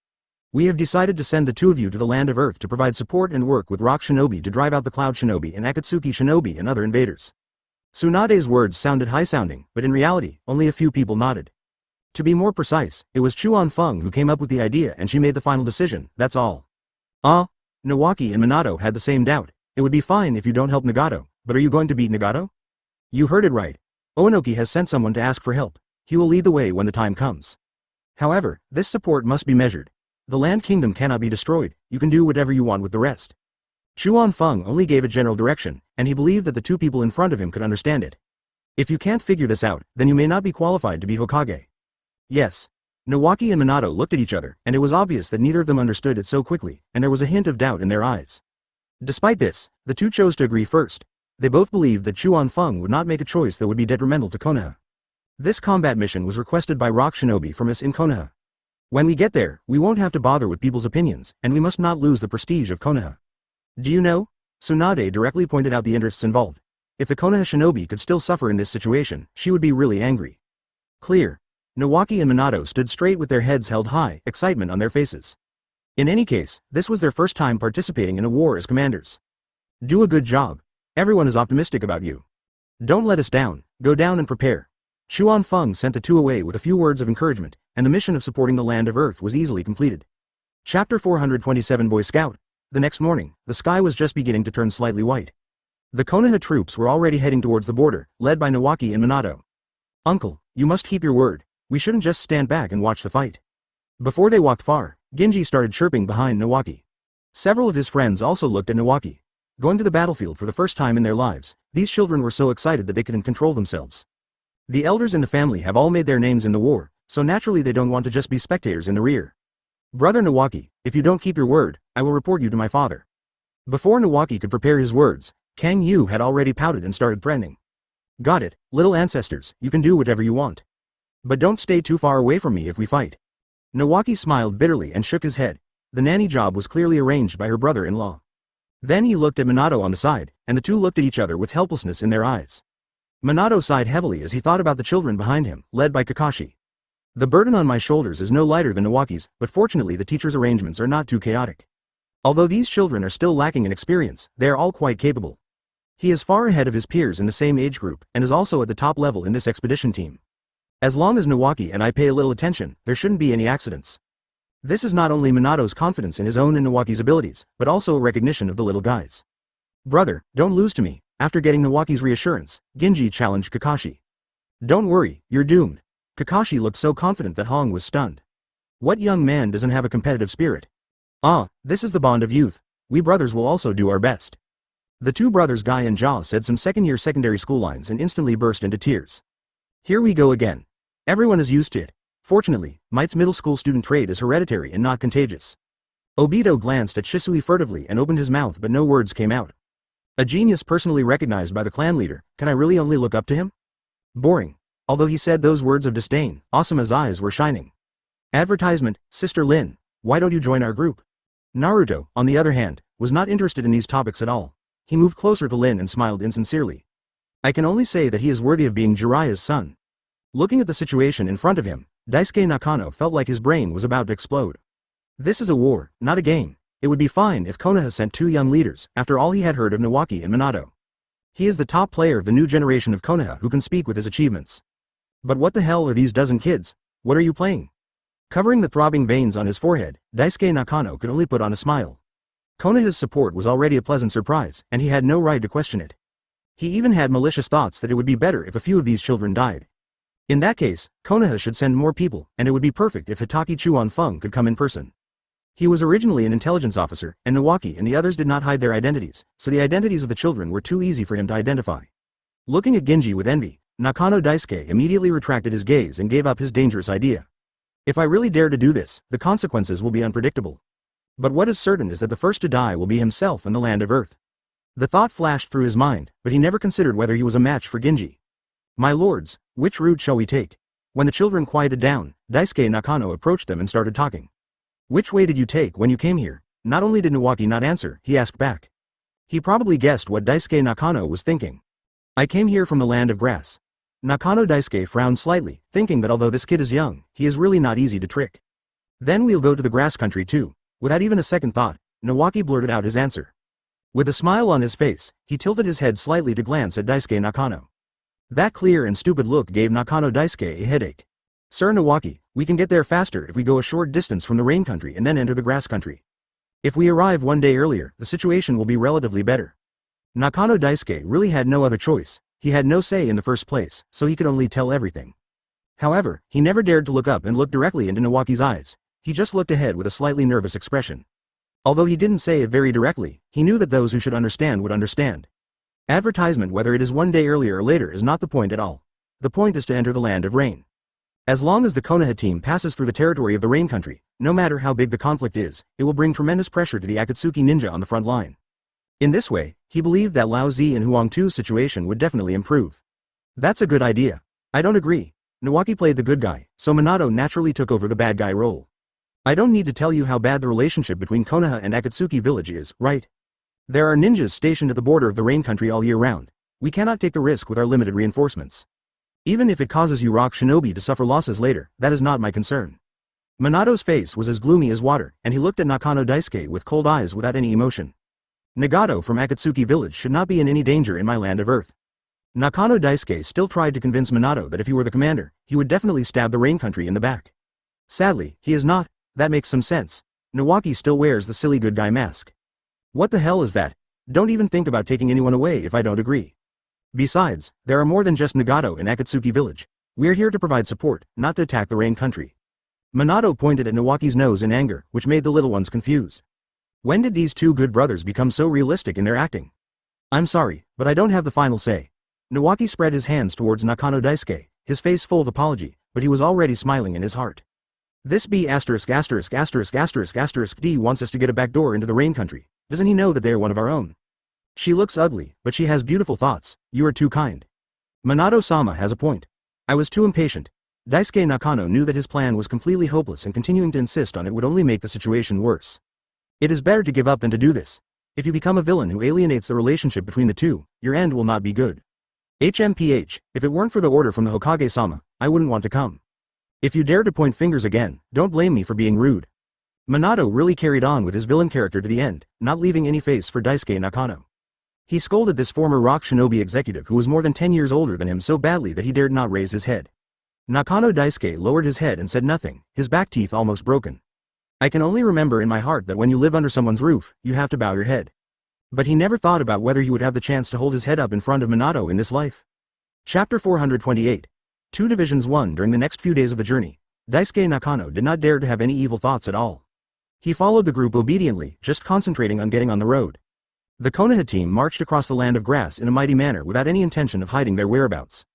we have decided to send the two of you to the Land of Earth to provide support and work with Rock Shinobi to drive out the Cloud Shinobi and Akatsuki Shinobi and other invaders. Tsunade's words sounded high-sounding, but in reality, only a few people nodded. To be more precise, it was Xuanfeng who came up with the idea and she made the final decision, that's all. Nawaki and Minato had the same doubt. It would be fine if you don't help Nagato, but are you going to beat Nagato? You heard it right. Onoki has sent someone to ask for help. He will lead the way when the time comes. However, this support must be measured. The Land Kingdom cannot be destroyed. You can do whatever you want with the rest. Xuanfeng only gave a general direction, and he believed that the two people in front of him could understand it. If you can't figure this out, then you may not be qualified to be Hokage. Yes. Nawaki and Minato looked at each other, and it was obvious that neither of them understood it so quickly, and there was a hint of doubt in their eyes. Despite this, the two chose to agree first. They both believed that Xuanfeng would not make a choice that would be detrimental to Konoha. This combat mission was requested by Rock Shinobi from us in Konoha. When we get there, we won't have to bother with people's opinions, and we must not lose the prestige of Konoha. Do you know? Tsunade directly pointed out the interests involved. If the Konoha Shinobi could still suffer in this situation, she would be really angry. Clear. Nawaki and Minato stood straight with their heads held high, excitement on their faces. In any case, this was their first time participating in a war as commanders. Do a good job. Everyone is optimistic about you. Don't let us down, go down and prepare. Xuanfeng sent the two away with a few words of encouragement, and the mission of supporting the Land of Earth was easily completed. Chapter 427 Boy Scout. The next morning, the sky was just beginning to turn slightly white. The Konoha troops were already heading towards the border, led by Nawaki and Minato. Uncle, you must keep your word. We shouldn't just stand back and watch the fight. Before they walked far, Genji started chirping behind Nawaki. Several of his friends also looked at Nawaki. Going to the battlefield for the first time in their lives, these children were so excited that they couldn't control themselves. The elders in the family have all made their names in the war, so naturally they don't want to just be spectators in the rear. Brother Nawaki, if you don't keep your word, I will report you to my father. Before Nawaki could prepare his words, Kang Yu had already pouted and started threatening. Got it, little ancestors, you can do whatever you want. But don't stay too far away from me if we fight. Nawaki smiled bitterly and shook his head. The nanny job was clearly arranged by her brother-in-law. Then he looked at Minato on the side, and the two looked at each other with helplessness in their eyes. Minato sighed heavily as he thought about the children behind him, led by Kakashi. The burden on my shoulders is no lighter than Nawaki's, but fortunately the teacher's arrangements are not too chaotic. Although these children are still lacking in experience, they are all quite capable. He is far ahead of his peers in the same age group, and is also at the top level in this expedition team. As long as Nawaki and I pay a little attention, there shouldn't be any accidents. This is not only Minato's confidence in his own and Nawaki's abilities, but also a recognition of the little guys. Brother, don't lose to me. After getting Nawaki's reassurance, Ginji challenged Kakashi. Don't worry, you're doomed. Kakashi looked so confident that Hong was stunned. What young man doesn't have a competitive spirit? Ah, this is the bond of youth. We brothers will also do our best. The two brothers Guy and Jia said some second-year secondary school lines and instantly burst into tears. Here we go again. Everyone is used to it. Fortunately, Might's middle school student trait is hereditary and not contagious. Obito glanced at Shisui furtively and opened his mouth but no words came out. A genius personally recognized by the clan leader, can I really only look up to him? Boring. Although he said those words of disdain, Asuma's eyes were shining. Advertisement, Sister Lin, why don't you join our group? Naruto, on the other hand, was not interested in these topics at all. He moved closer to Lin and smiled insincerely. I can only say that he is worthy of being Jiraiya's son. Looking at the situation in front of him, Daisuke Nakano felt like his brain was about to explode. This is a war, not a game. It would be fine if Konoha sent two young leaders, after all he had heard of Nawaki and Minato. He is the top player of the new generation of Konoha who can speak with his achievements. But what the hell are these dozen kids? What are you playing? Covering the throbbing veins on his forehead, Daisuke Nakano could only put on a smile. Konoha's support was already a pleasant surprise, and he had no right to question it. He even had malicious thoughts that it would be better if a few of these children died. In that case, Konoha should send more people, and it would be perfect if Hatake Chuan-fung could come in person. He was originally an intelligence officer, and Nawaki and the others did not hide their identities, so the identities of the children were too easy for him to identify. Looking at Ginji with envy, Nakano Daisuke immediately retracted his gaze and gave up his dangerous idea. If I really dare to do this, the consequences will be unpredictable. But what is certain is that the first to die will be himself and the land of Earth. The thought flashed through his mind, but he never considered whether he was a match for Ginji. My lords, which route shall we take? When the children quieted down, Daisuke Nakano approached them and started talking. Which way did you take when you came here? Not only did Nawaki not answer, he asked back. He probably guessed what Daisuke Nakano was thinking. I came here from the land of grass. Nakano Daisuke frowned slightly, thinking that although this kid is young, he is really not easy to trick. Then we'll go to the grass country too. Without even a second thought, Nawaki blurted out his answer. With a smile on his face, he tilted his head slightly to glance at Daisuke Nakano. That clear and stupid look gave Nakano Daisuke a headache. Sir Nawaki, we can get there faster if we go a short distance from the rain country and then enter the grass country. If we arrive one day earlier, the situation will be relatively better. Nakano Daisuke really had no other choice. He had no say in the first place, so he could only tell everything. However, he never dared to look up and look directly into Nawaki's eyes. He just looked ahead with a slightly nervous expression. Although he didn't say it very directly, he knew that those who should understand would understand. Advertisement, whether it is one day earlier or later, is not the point at all. The point is to enter the land of rain. As long as the Konoha team passes through the territory of the rain country, no matter how big the conflict is, it will bring tremendous pressure to the Akatsuki ninja on the front line. In this way, he believed that Lao Zi and Huang Tu's situation would definitely improve. That's a good idea. I don't agree. Nawaki played the good guy, so Minato naturally took over the bad guy role. I don't need to tell you how bad the relationship between Konoha and Akatsuki village is, right? There are ninjas stationed at the border of the rain country all year round. We cannot take the risk with our limited reinforcements. Even if it causes you rock shinobi to suffer losses later, that is not my concern. Minato's face was as gloomy as water, and he looked at Nakano Daisuke with cold eyes without any emotion. Nagato from Akatsuki village should not be in any danger in my land of Earth. Nakano Daisuke still tried to convince Minato that if he were the commander, he would definitely stab the rain country in the back. Sadly, he is not. That makes some sense. Nawaki still wears the silly good guy mask. What the hell is that? Don't even think about taking anyone away if I don't agree. Besides, there are more than just Nagato in Akatsuki village. We're here to provide support, not to attack the rain country. Minato pointed at Nawaki's nose in anger, which made the little ones confused. When did these two good brothers become so realistic in their acting? I'm sorry, but I don't have the final say. Nawaki spread his hands towards Nakano Daisuke, his face full of apology, but he was already smiling in his heart.
This B asterisk asterisk asterisk asterisk asterisk D wants us to get a back door into the rain country. Doesn't he know that they are one of our own? She looks ugly, but she has beautiful thoughts. You are too kind. Minato-sama has a point. I was too impatient. Daisuke Nakano knew that his plan was completely hopeless and continuing to insist on it would only make the situation worse. It is better to give up than to do this. If you become a villain who alienates the relationship between the two, your end will not be good. HMPH, if it weren't for the order from the Hokage-sama, I wouldn't want to come. If you dare to point fingers again, don't blame me for being rude. Minato really carried on with his villain character to the end, not leaving any face for Daisuke Nakano. He scolded this former rock shinobi executive who was more than 10 years older than him so badly that he dared not raise his head. Nakano Daisuke lowered his head and said nothing, his back teeth almost broken. I can only remember in my heart that when you live under someone's roof, you have to bow your head. But he never thought about whether he would have the chance to hold his head up in front of Minato in this life. Chapter 428. 2 Divisions 1. During the next few days of the journey, Daisuke Nakano did not dare to have any evil thoughts at all. He followed the group obediently, just concentrating on getting on the road. The Konoha team marched across the land of grass in a mighty manner without any intention of hiding their whereabouts.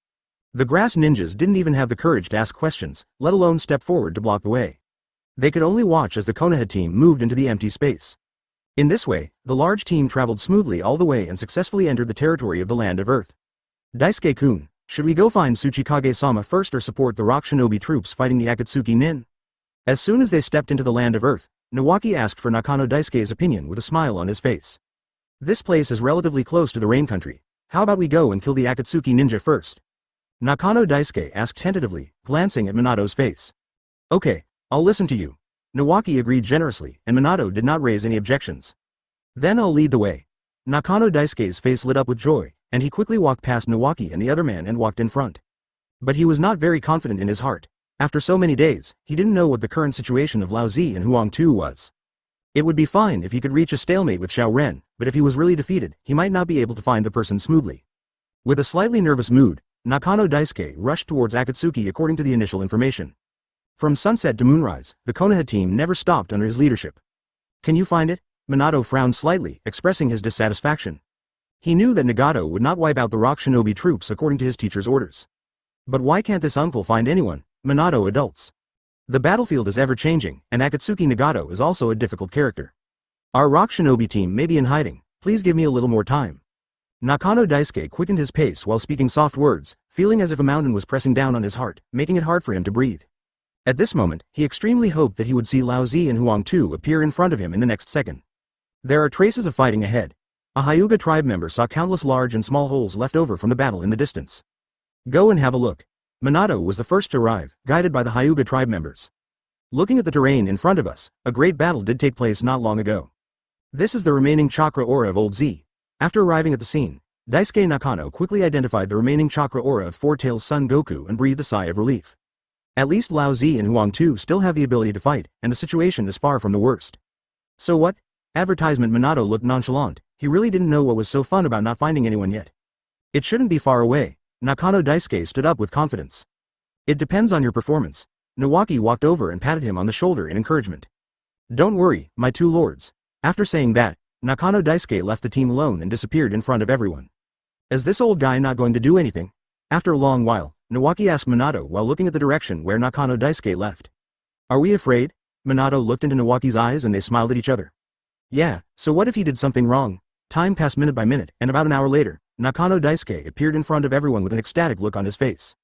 The grass ninjas didn't even have the courage to ask questions, let alone step forward to block the way. They could only watch as the Konoha team moved into the empty space. In this way, the large team traveled smoothly all the way and successfully entered the territory of the Land of Earth. Daisuke-kun, should we go find Tsuchikage-sama first or support the rock shinobi troops fighting the Akatsuki Nin? As soon as they stepped into the Land of Earth, Nawaki asked for Nakano Daisuke's opinion with a smile on his face. This place is relatively close to the rain country. How about we go and kill the Akatsuki ninja first? Nakano Daisuke asked tentatively, glancing at Minato's face. Okay, I'll listen to you. Nawaki agreed generously, and Minato did not raise any objections. Then I'll lead the way. Nakano Daisuke's face lit up with joy, and he quickly walked past Nawaki and the other man and walked in front. But he was not very confident in his heart. After so many days, he didn't know what the current situation of Lao Zi and Huang Tu was. It would be fine if he could reach a stalemate with Xiao Ren, but if he was really defeated, he might not be able to find the person smoothly. With a slightly nervous mood, Nakano Daisuke rushed towards Akatsuki according to the initial information. From sunset to moonrise, the Konoha team never stopped under his leadership. Can you find it? Minato frowned slightly, expressing his dissatisfaction. He knew that Nagato would not wipe out the rock shinobi troops according to his teacher's orders. But why can't this uncle find anyone? Minato adults. The battlefield is ever-changing, and Akatsuki Nagato is also a difficult character. Our rock shinobi team may be in hiding, please give me a little more time. Nakano Daisuke quickened his pace while speaking soft words, feeling as if a mountain was pressing down on his heart, making it hard for him to breathe. At this moment, he extremely hoped that he would see Lao Zi and Huang Tu appear in front of him in the next second. There are traces of fighting ahead. A Hyuga tribe member saw countless large and small holes left over from the battle in the distance. Go and have a look. Minato was the first to arrive, guided by the Hyuga tribe members. Looking at the terrain in front of us, a great battle did take place not long ago. This is the remaining chakra aura of Old Z. After arriving at the scene, Daisuke Nakano quickly identified the remaining chakra aura of Four-Tailed Son Goku and breathed a sigh of relief. At least Lao Zi and Huang Tu still have the ability to fight, and the situation is far from the worst. So what? Advertisement. Minato looked nonchalant. He really didn't know what was so fun about not finding anyone yet. It shouldn't be far away. Nakano Daisuke stood up with confidence. It depends on your performance. Nawaki walked over and patted him on the shoulder in encouragement. Don't worry, my two lords. After saying that, Nakano Daisuke left the team alone and disappeared in front of everyone. Is this old guy not going to do anything? After a long while, Nawaki asked Minato while looking at the direction where Nakano Daisuke left. Are we afraid? Minato looked into Nawaki's eyes and they smiled at each other. Yeah, so what if he did something wrong? Time passed minute by minute, and about an hour later, Nakano Daisuke appeared in front of everyone with an ecstatic look on his face.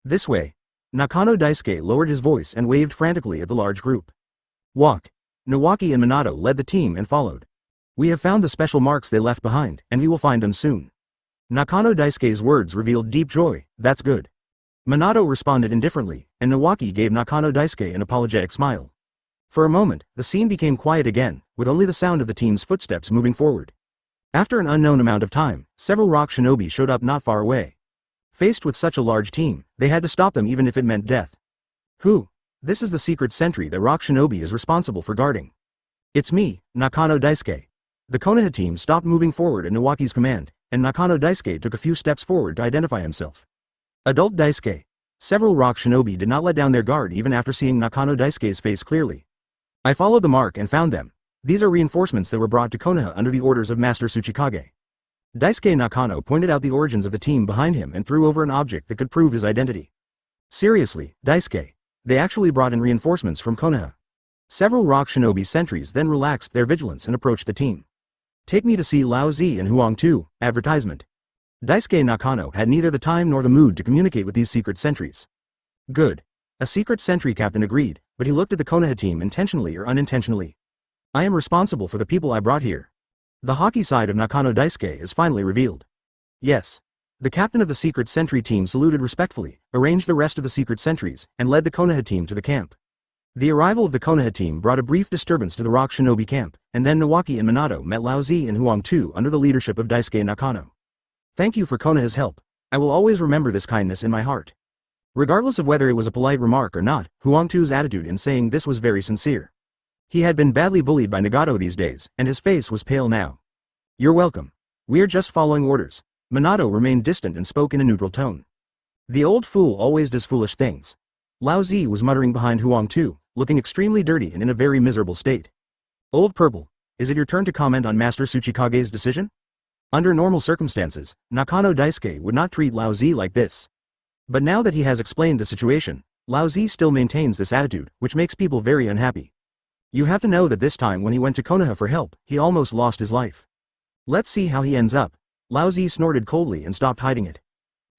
This way. Nakano Daisuke lowered his voice and waved frantically at the large group. Walk. Nawaki and Minato led the team and followed. We have found the special marks they left behind, and we will find them soon. Nakano Daisuke's words revealed deep joy. That's good. Minato responded indifferently, and Nawaki gave Nakano Daisuke an apologetic smile. For a moment, the scene became quiet again, with only the sound of the team's footsteps moving forward. After an unknown amount of time, several rock shinobi showed up not far away. Faced with such a large team, they had to stop them even if it meant death. Who? This is the secret sentry that rock shinobi is responsible for guarding. It's me, Nakano Daisuke. The Konoha team stopped moving forward at Nawaki's command, and Nakano Daisuke took a few steps forward to identify himself. Adult Daisuke. Several rock shinobi did not let down their guard even after seeing Nakano Daisuke's face clearly. I followed the mark and found them. These are reinforcements that were brought to Konoha under the orders of Master Tsuchikage. Daisuke Nakano pointed out the origins of the team behind him and threw over an object that could prove his identity. Seriously, Daisuke. They actually brought in reinforcements from Konoha. Several rock shinobi sentries then relaxed their vigilance and approached the team. Take me to see Lao Zi and Huang Tu, advertisement. Daisuke Nakano had neither the time nor the mood to communicate with these secret sentries. Good. A secret sentry captain agreed, but he looked at the Konoha team intentionally or unintentionally. I am responsible for the people I brought here. The hockey side of Nakano Daisuke is finally revealed. Yes. The captain of the secret sentry team saluted respectfully, arranged the rest of the secret sentries, and led the Konoha team to the camp. The arrival of the Konoha team brought a brief disturbance to the rock shinobi camp, and then Nawaki and Minato met Lao Zi and Huang Tu under the leadership of Daisuke Nakano. Thank you for Konoha's help. I will always remember this kindness in my heart. Regardless of whether it was a polite remark or not, Huang Tu's attitude in saying this was very sincere. He had been badly bullied by Nagato these days, and his face was pale now. You're welcome. We're just following orders. Minato remained distant and spoke in a neutral tone. The old fool always does foolish things. Lao Zi was muttering behind Huang Tu, looking extremely dirty and in a very miserable state. Old Purple, is it your turn to comment on Master Tsuchikage's decision? Under normal circumstances, Nakano Daisuke would not treat Lao Zi like this. But now that he has explained the situation, Lao Zi still maintains this attitude, which makes people very unhappy. You have to know that this time when he went to Konoha for help, he almost lost his life. Let's see how he ends up. Lao Zi snorted coldly and stopped hiding it.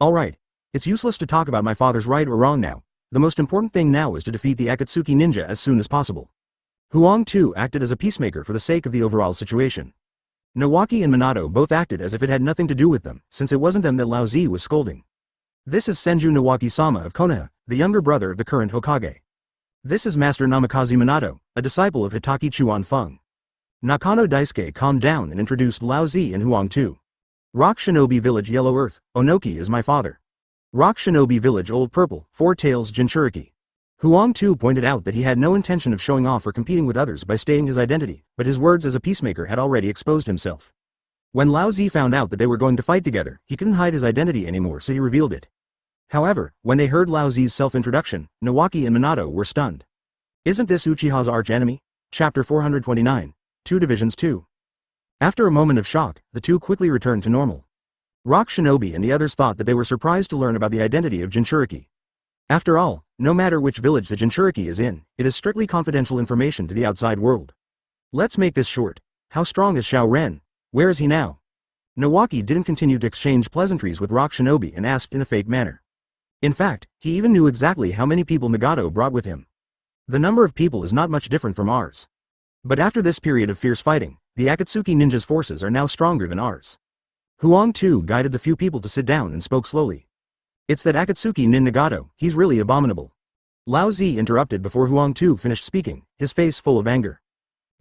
Alright. It's useless to talk about my father's right or wrong now. The most important thing now is to defeat the Akatsuki ninja as soon as possible. Huang Tu acted as a peacemaker for the sake of the overall situation. Nawaki and Minato both acted as if it had nothing to do with them, since it wasn't them that Lao Zi was scolding. This is Senju Nawaki-sama of Konoha, the younger brother of the current Hokage. This is Master Namikaze Minato, a disciple of Hitaki Chuan Feng. Nakano Daisuke calmed down and introduced Lao Zi and Huang Tu. Rock Shinobi Village Yellow Earth, Onoki is my father. Rock Shinobi Village Old Purple, Four Tails Jinchuriki. Huang Tu pointed out that he had no intention of showing off or competing with others by stating his identity, but his words as a peacemaker had already exposed himself. When Lao Zi found out that they were going to fight together, he couldn't hide his identity anymore, so he revealed it. However, when they heard Lao Zi's self-introduction, Nawaki and Minato were stunned. Isn't this Uchiha's arch-enemy? Chapter 429. 2 Divisions 2. After a moment of shock, the two quickly returned to normal. Rock Shinobi and the others thought that they were surprised to learn about the identity of Jinchuriki. After all, no matter which village the Jinchuriki is in, it is strictly confidential information to the outside world. Let's make this short. How strong is Xiao Ren? Where is he now? Nawaki didn't continue to exchange pleasantries with Rock Shinobi and asked in a fake manner. In fact, he even knew exactly how many people Nagato brought with him. The number of people is not much different from ours. But after this period of fierce fighting, the Akatsuki ninja's forces are now stronger than ours. Huang Tu guided the few people to sit down and spoke slowly. It's that Akatsuki nin Nagato, he's really abominable. Lao Zi interrupted before Huang Tu finished speaking, his face full of anger.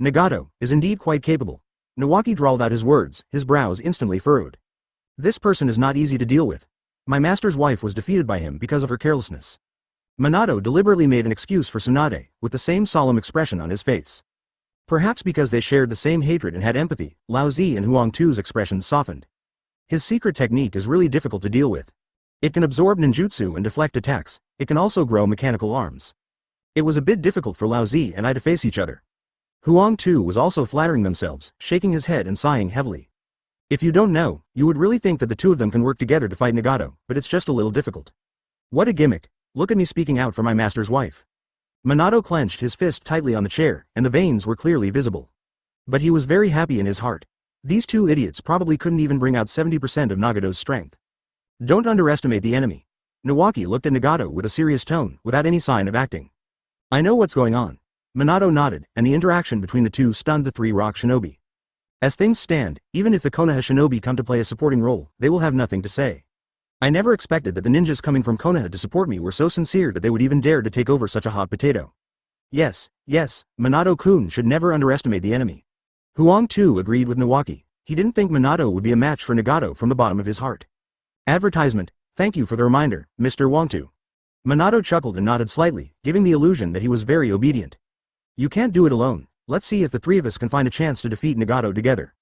Nagato is indeed quite capable. Nawaki drawled out his words, his brows instantly furrowed. This person is not easy to deal with. My master's wife was defeated by him because of her carelessness. Minato deliberately made an excuse for Tsunade, with the same solemn expression on his face. Perhaps because they shared the same hatred and had empathy, Lao Zi and Huang Tu's expressions softened. His secret technique is really difficult to deal with. It can absorb ninjutsu and deflect attacks, it can also grow mechanical arms. It was a bit difficult for Lao Zi and I to face each other. Huang Tu was also flattering themselves, shaking his head and sighing heavily. If you don't know, you would really think that the two of them can work together to fight Nagato, but it's just a little difficult. What a gimmick. Look at me speaking out for my master's wife. Minato clenched his fist tightly on the chair, and the veins were clearly visible. But he was very happy in his heart. These two idiots probably couldn't even bring out 70% of Nagato's strength. Don't underestimate the enemy. Nawaki looked at Nagato with a serious tone, without any sign of acting. I know what's going on. Minato nodded, and the interaction between the two stunned the three rock shinobi. As things stand, even if the Konoha shinobi come to play a supporting role, they will have nothing to say. I never expected that the ninjas coming from Konoha to support me were so sincere that they would even dare to take over such a hot potato. Yes, Minato-kun should never underestimate the enemy. Huang Tu agreed with Nawaki. He didn't think Minato would be a match for Nagato from the bottom of his heart. Advertisement, thank you for the reminder, Mr. Huang Tu. Minato chuckled and nodded slightly, giving the illusion that he was very obedient. You can't do it alone. Let's see if the three of us can find a chance to defeat Nagato together.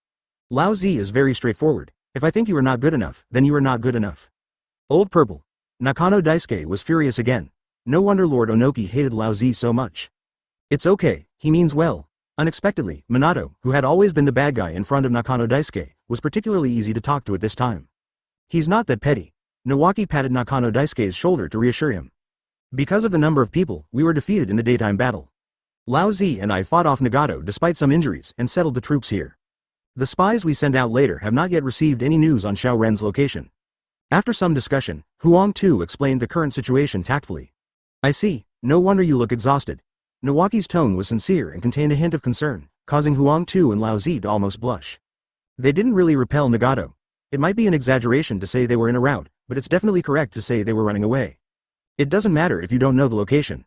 Lao Zi is very straightforward. If I think you are not good enough, then you are not good enough. Old Purple. Nakano Daisuke was furious again. No wonder Lord Onoki hated Lao Zi so much. It's okay, he means well. Unexpectedly, Minato, who had always been the bad guy in front of Nakano Daisuke, was particularly easy to talk to at this time. He's not that petty. Nawaki patted Nakano Daisuke's shoulder to reassure him. Because of the number of people, we were defeated in the daytime battle. Lao Zi and I fought off Nagato despite some injuries and settled the troops here. The spies we send out later have not yet received any news on Xiao Ren's location. After some discussion, Huang Tu explained the current situation tactfully. I see, no wonder you look exhausted. Nawaki's tone was sincere and contained a hint of concern, causing Huang Tu and Lao Zi to almost blush. They didn't really repel Nagato. It might be an exaggeration to say they were in a rout, but it's definitely correct to say they were running away. It doesn't matter if you don't know the location.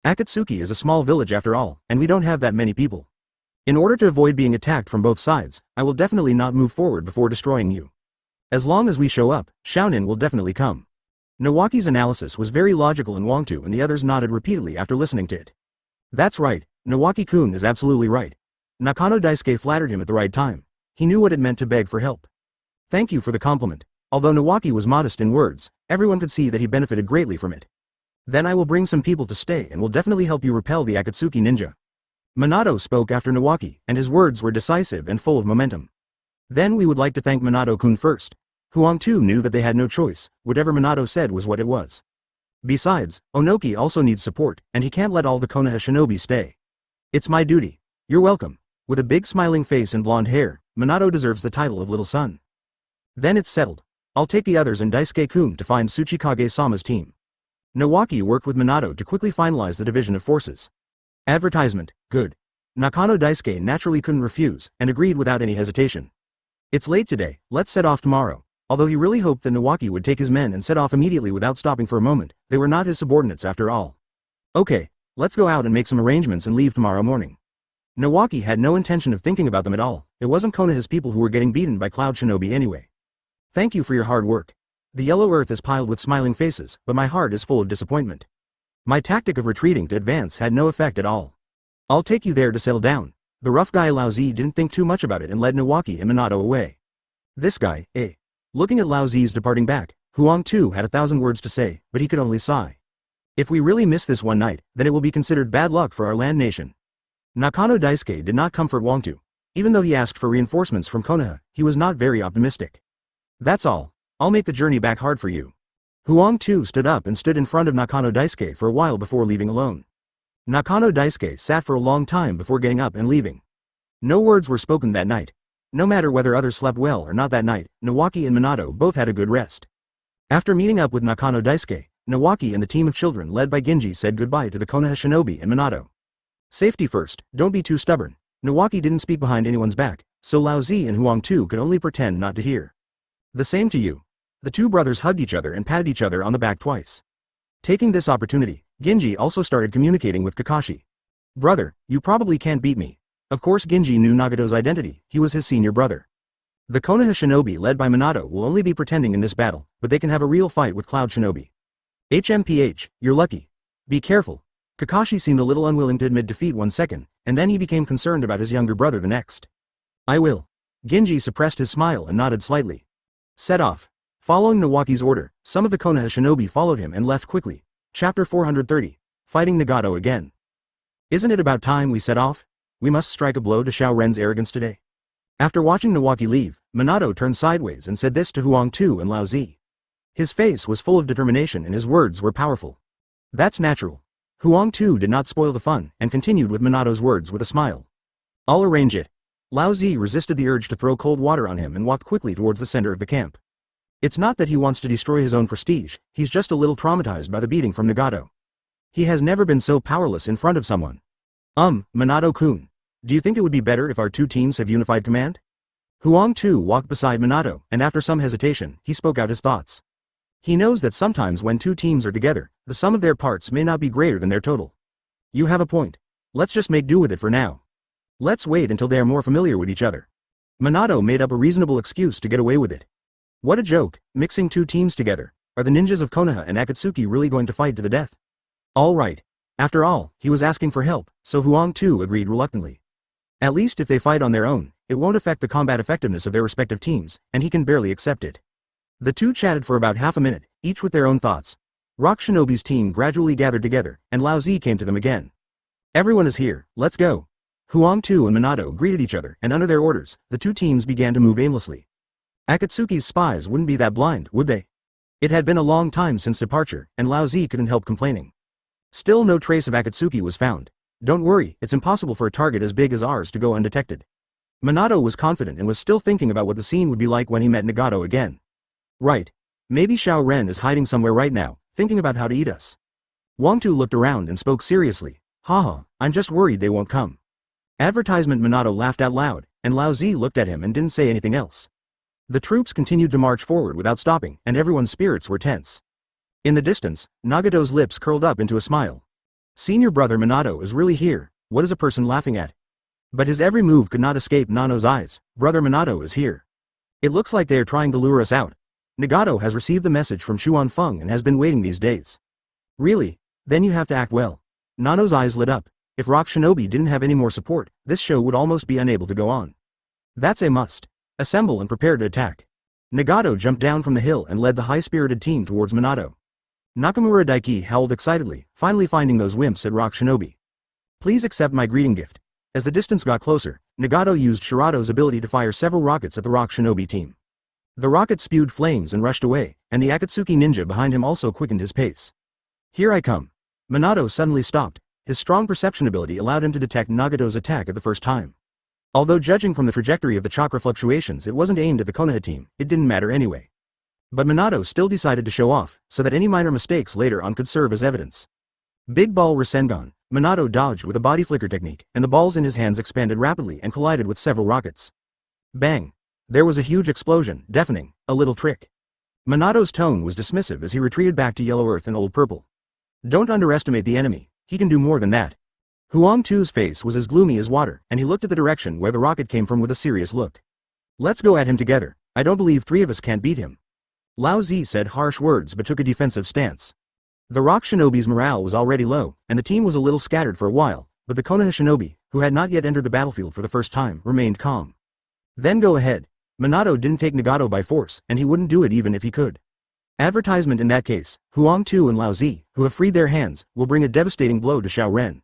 Akatsuki is a small village after all, and we don't have that many people. In order to avoid being attacked from both sides, I will definitely not move forward before destroying you. As long as we show up, Xiaonin will definitely come. Nawaki's analysis was very logical and Huang Tu and the others nodded repeatedly after listening to it. That's right, Nawaki-kun is absolutely right. Nakano Daisuke flattered him at the right time. He knew what it meant to beg for help. Thank you for the compliment. Although Nawaki was modest in words, everyone could see that he benefited greatly from it. Then I will bring some people to stay and will definitely help you repel the Akatsuki ninja. Minato spoke after Nawaki, and his words were decisive and full of momentum. Then we would like to thank Minato-kun first. Huang Tu knew that they had no choice, whatever Minato said was what it was. Besides, Onoki also needs support, and he can't let all the Konoha shinobi stay. It's my duty. You're welcome. With a big smiling face and blonde hair, Minato deserves the title of Little Son. Then it's settled. I'll take the others and Daisuke-kun to find Tsuchikage-sama's team. Nawaki worked with Minato to quickly finalize the division of forces. Advertisement, good. Nakano Daisuke naturally couldn't refuse, and agreed without any hesitation. It's late today, let's set off tomorrow. Although he really hoped that Nawaki would take his men and set off immediately without stopping for a moment, they were not his subordinates after all. Okay, let's go out and make some arrangements and leave tomorrow morning. Nawaki had no intention of thinking about them at all. It wasn't Konoha's people who were getting beaten by Cloud Shinobi anyway. Thank you for your hard work. The yellow earth is piled with smiling faces, but my heart is full of disappointment. My tactic of retreating to advance had no effect at all. I'll take you there to settle down. The rough guy Lao Zi didn't think too much about it and led Nawaki and Minato away. This guy, eh? Looking at Lao Zi's departing back, Huang Tu had 1,000 words to say, but he could only sigh. If we really miss this one night, then it will be considered bad luck for our land nation. Nakano Daisuke did not comfort Huang Tu. Even though he asked for reinforcements from Konoha, he was not very optimistic. That's all. I'll make the journey back hard for you. Huang Tu stood up and stood in front of Nakano Daisuke for a while before leaving alone. Nakano Daisuke sat for a long time before getting up and leaving. No words were spoken that night. No matter whether others slept well or not that night, Nawaki and Minato both had a good rest. After meeting up with Nakano Daisuke, Nawaki and the team of children led by Genji said goodbye to the Konoha shinobi and Minato. Safety first, don't be too stubborn. Nawaki didn't speak behind anyone's back, so Lao Zi and Huang Tu could only pretend not to hear. The same to you. The two brothers hugged each other and patted each other on the back twice. Taking this opportunity, Genji also started communicating with Kakashi. Brother, you probably can't beat me. Of course Genji knew Nagato's identity, he was his senior brother. The Konoha shinobi led by Minato will only be pretending in this battle, but they can have a real fight with Cloud Shinobi. HMPH, you're lucky. Be careful. Kakashi seemed a little unwilling to admit defeat 1 second, and then he became concerned about his younger brother the next. I will. Genji suppressed his smile and nodded slightly. Set off. Following Nawaki's order, some of the Konoha shinobi followed him and left quickly. Chapter 430. Fighting Nagato again. Isn't it about time we set off? We must strike a blow to Xiao Ren's arrogance today. After watching Nawaki leave, Minato turned sideways and said this to Huang Tu and Lao Zi. His face was full of determination and his words were powerful. That's natural. Huang Tu did not spoil the fun and continued with Minato's words with a smile. I'll arrange it. Lao Zi resisted the urge to throw cold water on him and walked quickly towards the center of the camp. It's not that he wants to destroy his own prestige, he's just a little traumatized by the beating from Nagato. He has never been so powerless in front of someone. Minato-kun. Do you think it would be better if our two teams have unified command? Huang Tu walked beside Minato, and after some hesitation, he spoke out his thoughts. He knows that sometimes when two teams are together, the sum of their parts may not be greater than their total. You have a point. Let's just make do with it for now. Let's wait until they are more familiar with each other. Minato made up a reasonable excuse to get away with it. What a joke, mixing two teams together. Are the ninjas of Konoha and Akatsuki really going to fight to the death? All right. After all, he was asking for help, so Huang Tu agreed reluctantly. At least if they fight on their own, it won't affect the combat effectiveness of their respective teams, and he can barely accept it. The two chatted for about half a minute, each with their own thoughts. Rock Shinobi's team gradually gathered together, and Lao Zi came to them again. Everyone is here, let's go. Huang Tu and Minato greeted each other, and under their orders, the two teams began to move aimlessly. Akatsuki's spies wouldn't be that blind, would they? It had been a long time since departure, and Lao Zi couldn't help complaining. Still no trace of Akatsuki was found. Don't worry, it's impossible for a target as big as ours to go undetected. Minato was confident and was still thinking about what the scene would be like when he met Nagato again. Right. Maybe Xiao Ren is hiding somewhere right now, thinking about how to eat us. Wang Tu looked around and spoke seriously. Haha, I'm just worried they won't come. Advertisement. Minato laughed out loud, and Lao Zi looked at him and didn't say anything else. The troops continued to march forward without stopping, and everyone's spirits were tense. In the distance, Nagato's lips curled up into a smile. Senior brother Minato is really here, what is a person laughing at? But his every move could not escape Nano's eyes. Brother Minato is here. It looks like they are trying to lure us out. Nagato has received the message from Chuan Feng and has been waiting these days. Really? Then you have to act well. Nano's eyes lit up. If Rock Shinobi didn't have any more support, this show would almost be unable to go on. That's a must. Assemble and prepare to attack. Nagato jumped down from the hill and led the high-spirited team towards Minato. Nakamura Daiki howled excitedly, finally finding those wimps at Rock Shinobi. Please accept my greeting gift. As the distance got closer, Nagato used Shirato's ability to fire several rockets at the Rock Shinobi team. The rockets spewed flames and rushed away, and the Akatsuki ninja behind him also quickened his pace. Here I come. Minato suddenly stopped. His strong perception ability allowed him to detect Nagato's attack at the first time. Although judging from the trajectory of the chakra fluctuations it wasn't aimed at the Konoha team, it didn't matter anyway. But Minato still decided to show off, so that any minor mistakes later on could serve as evidence. Big Ball Rasengan. Minato dodged with a body flicker technique, and the balls in his hands expanded rapidly and collided with several rockets. Bang! There was a huge explosion, deafening, a little trick. Minato's tone was dismissive as he retreated back to Yellow Earth and Old Purple. Don't underestimate the enemy, he can do more than that. Huang Tu's face was as gloomy as water, and he looked at the direction where the rocket came from with a serious look. Let's go at him together, I don't believe three of us can't beat him. Lao Zi said harsh words but took a defensive stance. The Rock Shinobi's morale was already low, and the team was a little scattered for a while, but the Konoha Shinobi, who had not yet entered the battlefield for the first time, remained calm. Then go ahead. Minato didn't take Nagato by force, and he wouldn't do it even if he could. Advertisement in that case, Huang Tu and Lao Zi, who have freed their hands, will bring a devastating blow to Xiao Ren.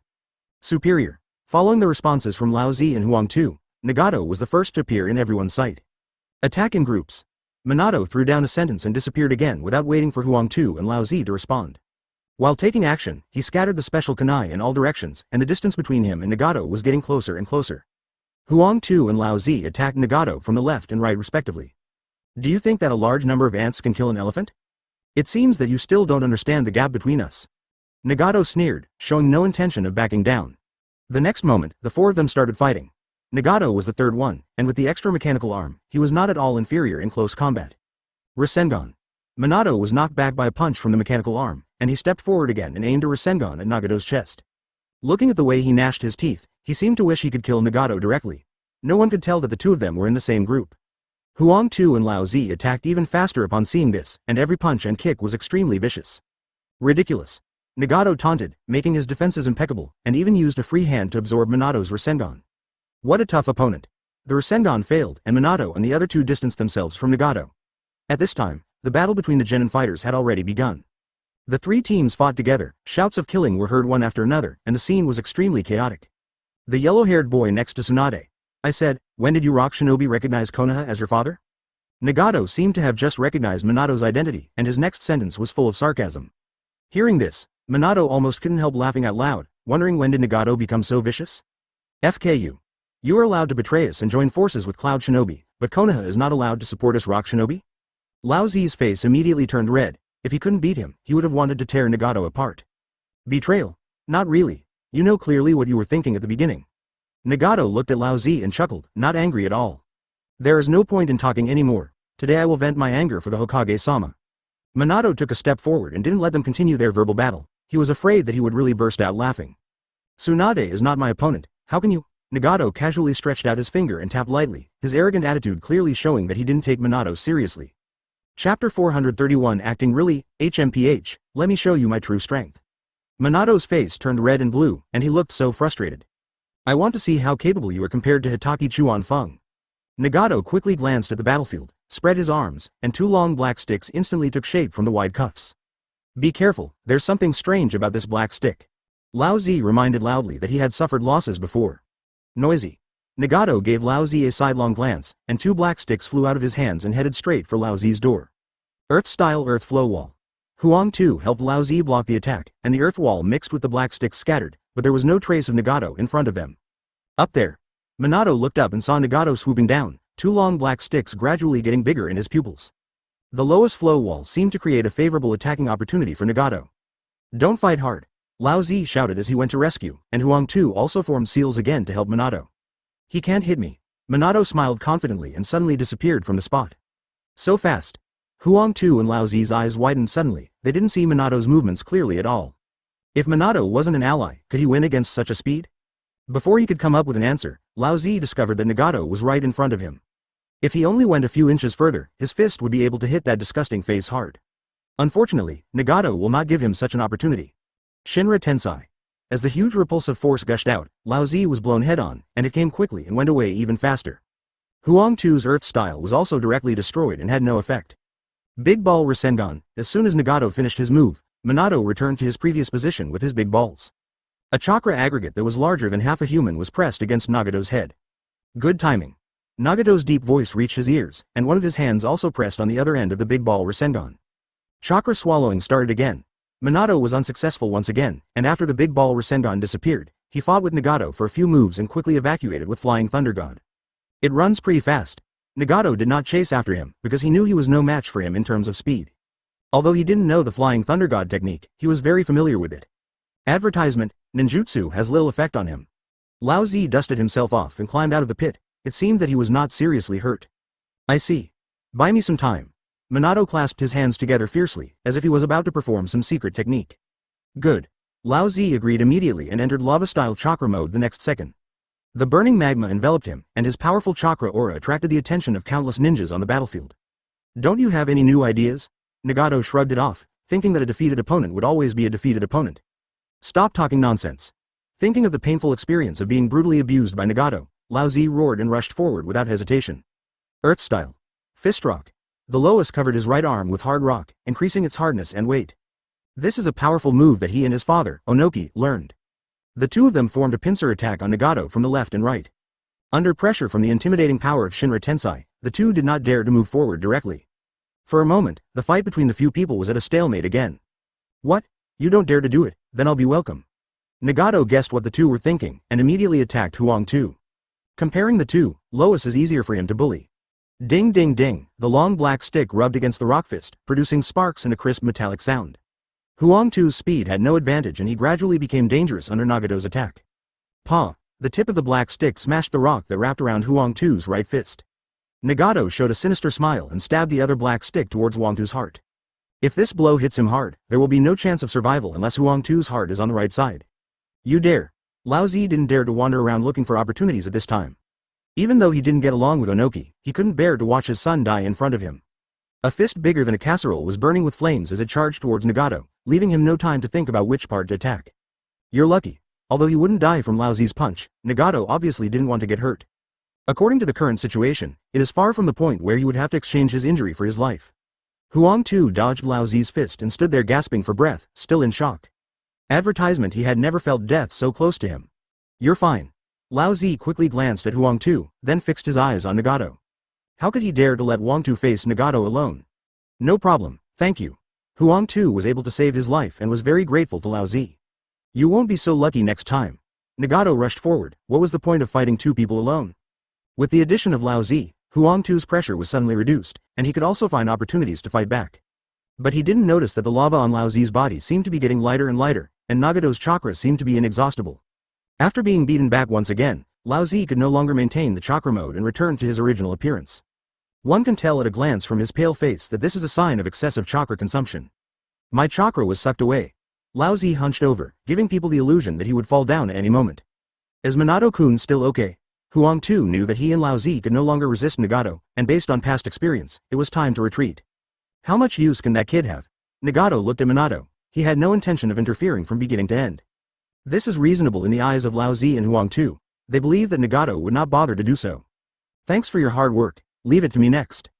Superior. Following the responses from Lao Zi and Huang Tu, Nagato was the first to appear in everyone's sight. Attack in groups. Minato threw down a sentence and disappeared again without waiting for Huang Tu and Lao Zi to respond. While taking action, he scattered the special kunai in all directions, and the distance between him and Nagato was getting closer and closer. Huang Tu and Lao Zi attacked Nagato from the left and right respectively. Do you think that a large number of ants can kill an elephant? It seems that you still don't understand the gap between us. Nagato sneered, showing no intention of backing down. The next moment, the four of them started fighting. Nagato was the third one, and with the extra mechanical arm, he was not at all inferior in close combat. Rasengan. Minato was knocked back by a punch from the mechanical arm, and he stepped forward again and aimed a Rasengan at Nagato's chest. Looking at the way he gnashed his teeth, he seemed to wish he could kill Nagato directly. No one could tell that the two of them were in the same group. Huang Tu and Lao Zi attacked even faster upon seeing this, and every punch and kick was extremely vicious. Ridiculous. Nagato taunted, making his defenses impeccable, and even used a free hand to absorb Minato's Rasengan. What a tough opponent. The Rasengan failed, and Minato and the other two distanced themselves from Nagato. At this time, the battle between the genin fighters had already begun. The three teams fought together, shouts of killing were heard one after another, and the scene was extremely chaotic. The yellow-haired boy next to Tsunade. I said, when did you Rock Shinobi recognize Konoha as your father? Nagato seemed to have just recognized Minato's identity, and his next sentence was full of sarcasm. Hearing this, Minato almost couldn't help laughing out loud, wondering when did Nagato become so vicious? FKU. You are allowed to betray us and join forces with Cloud Shinobi, but Konoha is not allowed to support us Rock Shinobi? Lao Zi's face immediately turned red. If he couldn't beat him, he would have wanted to tear Nagato apart. Betrayal? Not really. You know clearly what you were thinking at the beginning. Nagato looked at Lao Zi and chuckled, not angry at all. There is no point in talking anymore. Today I will vent my anger for the Hokage-sama. Minato took a step forward and didn't let them continue their verbal battle. He was afraid that he would really burst out laughing. Tsunade is not my opponent, how can you? Nagato casually stretched out his finger and tapped lightly, his arrogant attitude clearly showing that he didn't take Minato seriously. Chapter 431 Acting Really, HMPH, let me show you my true strength. Minato's face turned red and blue, and he looked so frustrated. I want to see how capable you are compared to Hitaki Chuan Feng. Nagato quickly glanced at the battlefield, spread his arms, and two long black sticks instantly took shape from the wide cuffs. Be careful, there's something strange about this black stick. Lao Zi reminded loudly that he had suffered losses before. Noisy. Nagato gave Lao Zi a sidelong glance, and two black sticks flew out of his hands and headed straight for Lao Zi's door. Earth-style earth flow wall. Huang Tu helped Lao Zi block the attack, and the earth wall mixed with the black sticks scattered, but there was no trace of Nagato in front of them. Up there. Minato looked up and saw Nagato swooping down, two long black sticks gradually getting bigger in his pupils. The lowest flow wall seemed to create a favorable attacking opportunity for Nagato. Don't fight hard. Lao Zi shouted as he went to rescue, and Huang Tu also formed seals again to help Minato. He can't hit me. Minato smiled confidently and suddenly disappeared from the spot. So fast. Huang Tu and Lao Zi's eyes widened suddenly, they didn't see Minato's movements clearly at all. If Minato wasn't an ally, could he win against such a speed? Before he could come up with an answer, Lao Zi discovered that Nagato was right in front of him. If he only went a few inches further, his fist would be able to hit that disgusting face hard. Unfortunately, Nagato will not give him such an opportunity. Shinra Tensei. As the huge repulsive force gushed out, Lao Zi was blown head-on, and it came quickly and went away even faster. Huang Tu's earth style was also directly destroyed and had no effect. Big Ball Rasengan. As soon as Nagato finished his move, Minato returned to his previous position with his big balls. A chakra aggregate that was larger than half a human was pressed against Nagato's head. Good timing. Nagato's deep voice reached his ears, and one of his hands also pressed on the other end of the Big Ball Rasengan. Chakra swallowing started again. Minato was unsuccessful once again, and after the Big Ball Rasengan disappeared, he fought with Nagato for a few moves and quickly evacuated with Flying Thunder God. It runs pretty fast. Nagato did not chase after him, because he knew he was no match for him in terms of speed. Although he didn't know the Flying Thunder God technique, he was very familiar with it. Advertisement, ninjutsu has little effect on him. Lao Zi dusted himself off and climbed out of the pit. It seemed that he was not seriously hurt. I see. Buy me some time. Minato clasped his hands together fiercely, as if he was about to perform some secret technique. Good. Lao Zi agreed immediately and entered lava-style chakra mode the next second. The burning magma enveloped him, and his powerful chakra aura attracted the attention of countless ninjas on the battlefield. Don't you have any new ideas? Nagato shrugged it off, thinking that a defeated opponent would always be a defeated opponent. Stop talking nonsense. Thinking of the painful experience of being brutally abused by Nagato, Lao Zi roared and rushed forward without hesitation. Earth style. Fist rock. The lowest covered his right arm with hard rock, increasing its hardness and weight. This is a powerful move that he and his father, Onoki, learned. The two of them formed a pincer attack on Nagato from the left and right. Under pressure from the intimidating power of Shinra Tensei, the two did not dare to move forward directly. For a moment, the fight between the few people was at a stalemate again. What? You don't dare to do it, then I'll be welcome. Nagato guessed what the two were thinking, and immediately attacked Huang Tu. Comparing the two, Lois is easier for him to bully. Ding ding ding, the long black stick rubbed against the rock fist, producing sparks and a crisp metallic sound. Huang Tu's speed had no advantage and he gradually became dangerous under Nagato's attack. Pa! The tip of the black stick smashed the rock that wrapped around Huang Tu's right fist. Nagato showed a sinister smile and stabbed the other black stick towards Huang Tu's heart. If this blow hits him hard, there will be no chance of survival unless Huang Tu's heart is on the right side. You dare. Lao Zi didn't dare to wander around looking for opportunities at this time. Even though he didn't get along with Onoki, he couldn't bear to watch his son die in front of him. A fist bigger than a casserole was burning with flames as it charged towards Nagato, leaving him no time to think about which part to attack. You're lucky. Although he wouldn't die from Lao Zi's punch, Nagato obviously didn't want to get hurt. According to the current situation, it is far from the point where he would have to exchange his injury for his life. Huang Tu dodged Lao Zi's fist and stood there gasping for breath, still in shock. Advertisement, he had never felt death so close to him. You're fine. Lao Zi quickly glanced at Huang Tu, then fixed his eyes on Nagato. How could he dare to let Huang Tu face Nagato alone? No problem, thank you. Huang Tu was able to save his life and was very grateful to Lao Zi. You won't be so lucky next time. Nagato rushed forward. What was the point of fighting two people alone? With the addition of Lao Zi, Huang Tu's pressure was suddenly reduced, and he could also find opportunities to fight back. But he didn't notice that the lava on Lao Zi's body seemed to be getting lighter and lighter, and Nagato's chakra seemed to be inexhaustible. After being beaten back once again, Lao Zi could no longer maintain the chakra mode and returned to his original appearance. One can tell at a glance from his pale face that this is a sign of excessive chakra consumption. My chakra was sucked away. Lao Zi hunched over, giving people the illusion that he would fall down at any moment. Is Minato-kun still okay? Huang Tu knew that he and Lao Zi could no longer resist Nagato, and based on past experience, it was time to retreat. How much use can that kid have? Nagato looked at Minato. He had no intention of interfering from beginning to end. This is reasonable in the eyes of Lao Zi and Huang Tu. They believed that Nagato would not bother to do so. Thanks for your hard work, leave it to me next.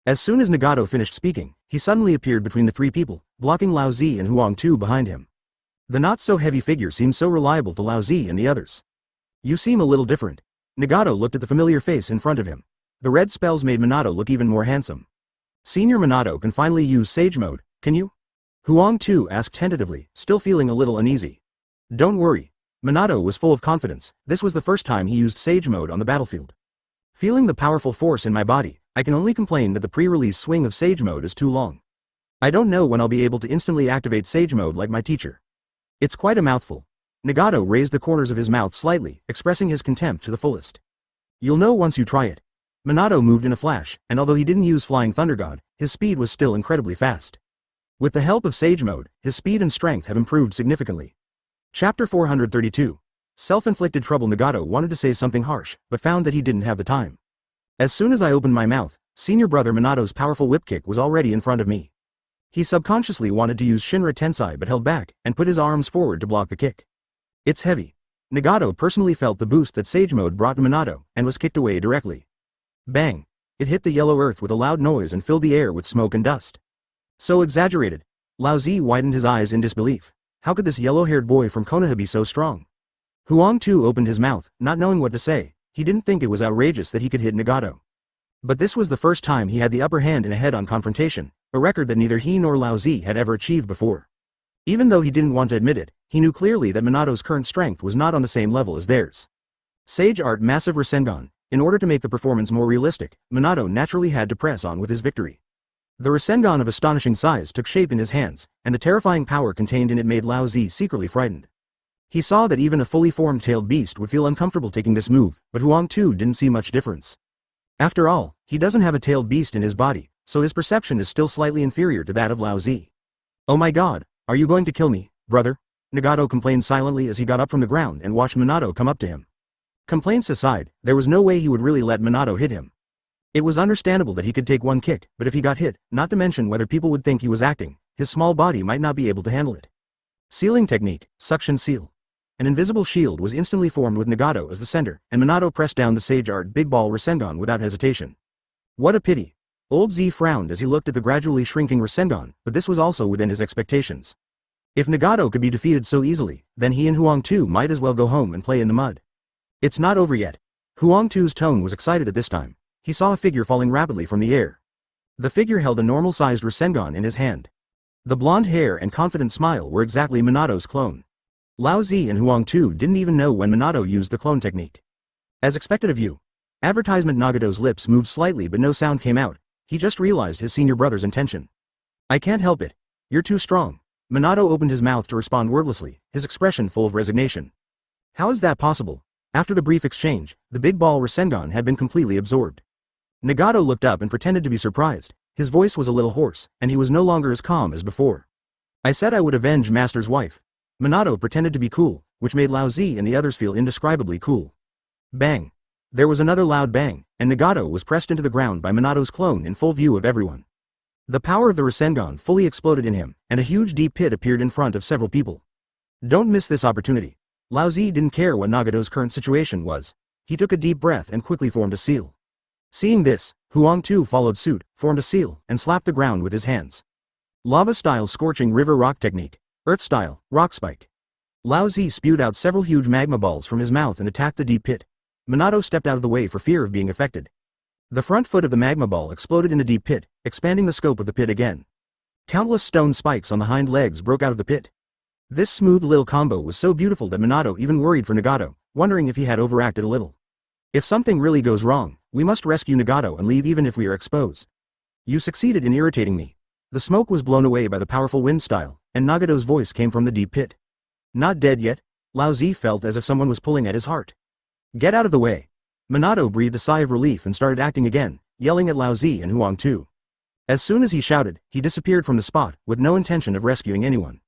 As soon as Nagato finished speaking, he suddenly appeared between the three people, blocking Lao Zi and Huang Tu behind him. The not-so-heavy figure seemed so reliable to Lao Zi and the others. You seem a little different. Nagato looked at the familiar face in front of him. The red spells made Minato look even more handsome. Senior Minato can finally use Sage Mode, can you? Huang Tu asked tentatively, still feeling a little uneasy. Don't worry. Minato was full of confidence. This was the first time he used Sage Mode on the battlefield. Feeling the powerful force in my body, I can only complain that the pre-release swing of Sage Mode is too long. I don't know when I'll be able to instantly activate Sage Mode like my teacher. It's quite a mouthful. Nagato raised the corners of his mouth slightly, expressing his contempt to the fullest. You'll know once you try it. Minato moved in a flash, and although he didn't use Flying Thunder God, his speed was still incredibly fast. With the help of Sage Mode, his speed and strength have improved significantly. Chapter 432. Self-inflicted trouble. Nagato wanted to say something harsh, but found that he didn't have the time. As soon as I opened my mouth, senior brother Minato's powerful whip kick was already in front of me. He subconsciously wanted to use Shinra Tensai but held back, and put his arms forward to block the kick. It's heavy. Nagato personally felt the boost that Sage Mode brought to Minato, and was kicked away directly. Bang! It hit the yellow earth with a loud noise and filled the air with smoke and dust. So exaggerated. Lao Zi widened his eyes in disbelief. How could this yellow-haired boy from Konoha be so strong? Huang Tu opened his mouth, not knowing what to say. He didn't think it was outrageous that he could hit Nagato. But this was the first time he had the upper hand in a head-on confrontation, a record that neither he nor Lao Zi had ever achieved before. Even though he didn't want to admit it, he knew clearly that Minato's current strength was not on the same level as theirs. Sage Art Massive Rasengan. In order to make the performance more realistic, Minato naturally had to press on with his victory. The Rasengan of astonishing size took shape in his hands, and the terrifying power contained in it made Lao Zi secretly frightened. He saw that even a fully formed tailed beast would feel uncomfortable taking this move, but Huang Tu didn't see much difference. After all, he doesn't have a tailed beast in his body, so his perception is still slightly inferior to that of Lao Zi. Oh my god, are you going to kill me, brother? Nagato complained silently as he got up from the ground and watched Minato come up to him. Complaints aside, there was no way he would really let Minato hit him. It was understandable that he could take one kick, but if he got hit, not to mention whether people would think he was acting, his small body might not be able to handle it. Sealing technique, suction seal. An invisible shield was instantly formed with Nagato as the center, and Minato pressed down the Sage Art Big Ball Rasengan without hesitation. What a pity. Old Z frowned as he looked at the gradually shrinking Rasengan, but this was also within his expectations. If Nagato could be defeated so easily, then he and Huang Tu might as well go home and play in the mud. It's not over yet. Huang Tu's tone was excited at this time. He saw a figure falling rapidly from the air. The figure held a normal-sized Rasengan in his hand. The blonde hair and confident smile were exactly Minato's clone. Lao Zi and Huang Tu didn't even know when Minato used the clone technique. As expected of you. Advertisement. Nagato's lips moved slightly but no sound came out. He just realized his senior brother's intention. I can't help it. You're too strong. Minato opened his mouth to respond wordlessly, his expression full of resignation. How is that possible? After the brief exchange, the big ball Rasengan had been completely absorbed. Nagato looked up and pretended to be surprised. His voice was a little hoarse, and he was no longer as calm as before. I said I would avenge Master's wife. Minato pretended to be cool, which made Lao Zi and the others feel indescribably cool. Bang! There was another loud bang, and Nagato was pressed into the ground by Minato's clone in full view of everyone. The power of the Rasengan fully exploded in him, and a huge deep pit appeared in front of several people. Don't miss this opportunity. Lao Zi didn't care what Nagato's current situation was. He took a deep breath and quickly formed a seal. Seeing this, Huang Tu followed suit, formed a seal, and slapped the ground with his hands. Lava-style scorching river rock technique. Earth-style, rock spike. Lao Zi spewed out several huge magma balls from his mouth and attacked the deep pit. Minato stepped out of the way for fear of being affected. The front foot of the magma ball exploded in the deep pit, expanding the scope of the pit again. Countless stone spikes on the hind legs broke out of the pit. This smooth little combo was so beautiful that Minato even worried for Nagato, wondering if he had overacted a little. If something really goes wrong, we must rescue Nagato and leave even if we are exposed. You succeeded in irritating me. The smoke was blown away by the powerful wind style, and Nagato's voice came from the deep pit. Not dead yet? Lao Zi felt as if someone was pulling at his heart. Get out of the way. Minato breathed a sigh of relief and started acting again, yelling at Lao Zi and Huang Tu. As soon as he shouted, he disappeared from the spot, with no intention of rescuing anyone.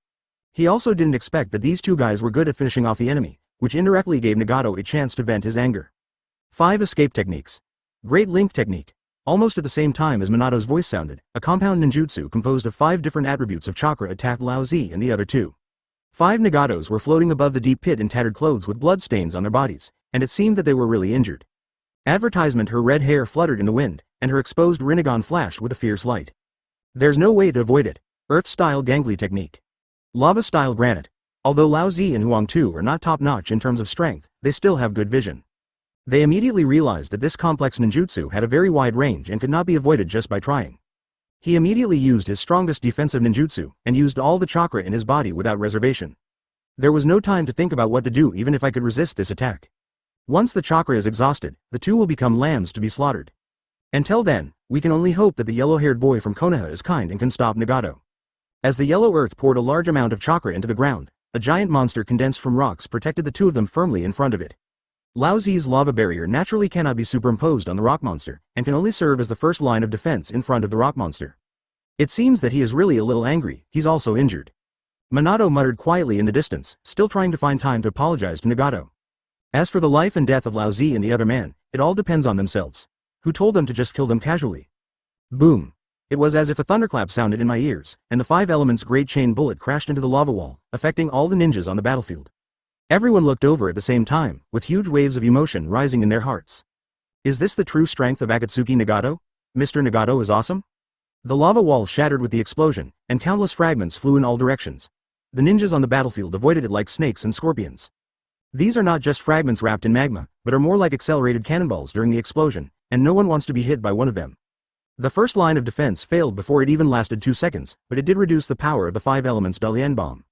He also didn't expect that these two guys were good at finishing off the enemy, which indirectly gave Nagato a chance to vent his anger. 5 escape techniques. Great Link technique. Almost at the same time as Minato's voice sounded, a compound ninjutsu composed of 5 different attributes of chakra attacked Lao Zi and the other two. 5 Nagatos were floating above the deep pit in tattered clothes with blood stains on their bodies, and it seemed that they were really injured. Advertisement. Her red hair fluttered in the wind, and her exposed Rinnegan flashed with a fierce light. There's no way to avoid it. Earth-style gangly technique. Lava-style granite. Although Lao Zi and Huang Tu are not top-notch in terms of strength, they still have good vision. They immediately realized that this complex ninjutsu had a very wide range and could not be avoided just by trying. He immediately used his strongest defensive ninjutsu, and used all the chakra in his body without reservation. There was no time to think about what to do even if I could resist this attack. Once the chakra is exhausted, the two will become lambs to be slaughtered. Until then, we can only hope that the yellow-haired boy from Konoha is kind and can stop Nagato. As the yellow earth poured a large amount of chakra into the ground, a giant monster condensed from rocks protected the two of them firmly in front of it. Lao Zi's lava barrier naturally cannot be superimposed on the rock monster, and can only serve as the first line of defense in front of the rock monster. It seems that he is really a little angry. He's also injured. Minato muttered quietly in the distance, still trying to find time to apologize to Nagato. As for the life and death of Lao Zi and the other man, it all depends on themselves. Who told them to just kill them casually? Boom. It was as if a thunderclap sounded in my ears, and the 5 elements great chain bullet crashed into the lava wall, affecting all the ninjas on the battlefield. Everyone looked over at the same time, with huge waves of emotion rising in their hearts. Is this the true strength of Akatsuki Nagato? Mr. Nagato is awesome? The lava wall shattered with the explosion, and countless fragments flew in all directions. The ninjas on the battlefield avoided it like snakes and scorpions. These are not just fragments wrapped in magma, but are more like accelerated cannonballs during the explosion, and no one wants to be hit by one of them. The first line of defense failed before it even lasted 2 seconds, but it did reduce the power of the 5 elements Dalian bomb.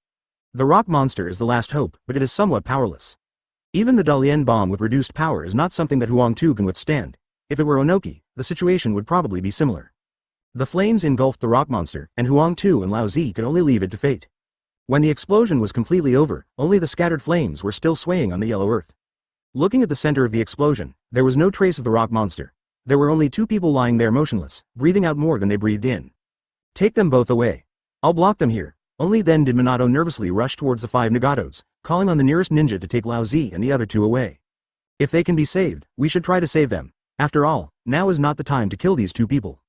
The rock monster is the last hope, but it is somewhat powerless. Even the Dalian bomb with reduced power is not something that Huang Tu can withstand. If it were Onoki, the situation would probably be similar. The flames engulfed the rock monster, and Huang Tu and Lao Zi could only leave it to fate. When the explosion was completely over, only the scattered flames were still swaying on the yellow earth. Looking at the center of the explosion, there was no trace of the rock monster. There were only 2 people lying there motionless, breathing out more than they breathed in. Take them both away. I'll block them here. Only then did Minato nervously rush towards the 5 Nagatos, calling on the nearest ninja to take Lao Zi and the other 2 away. If they can be saved, we should try to save them. After all, now is not the time to kill these 2 people.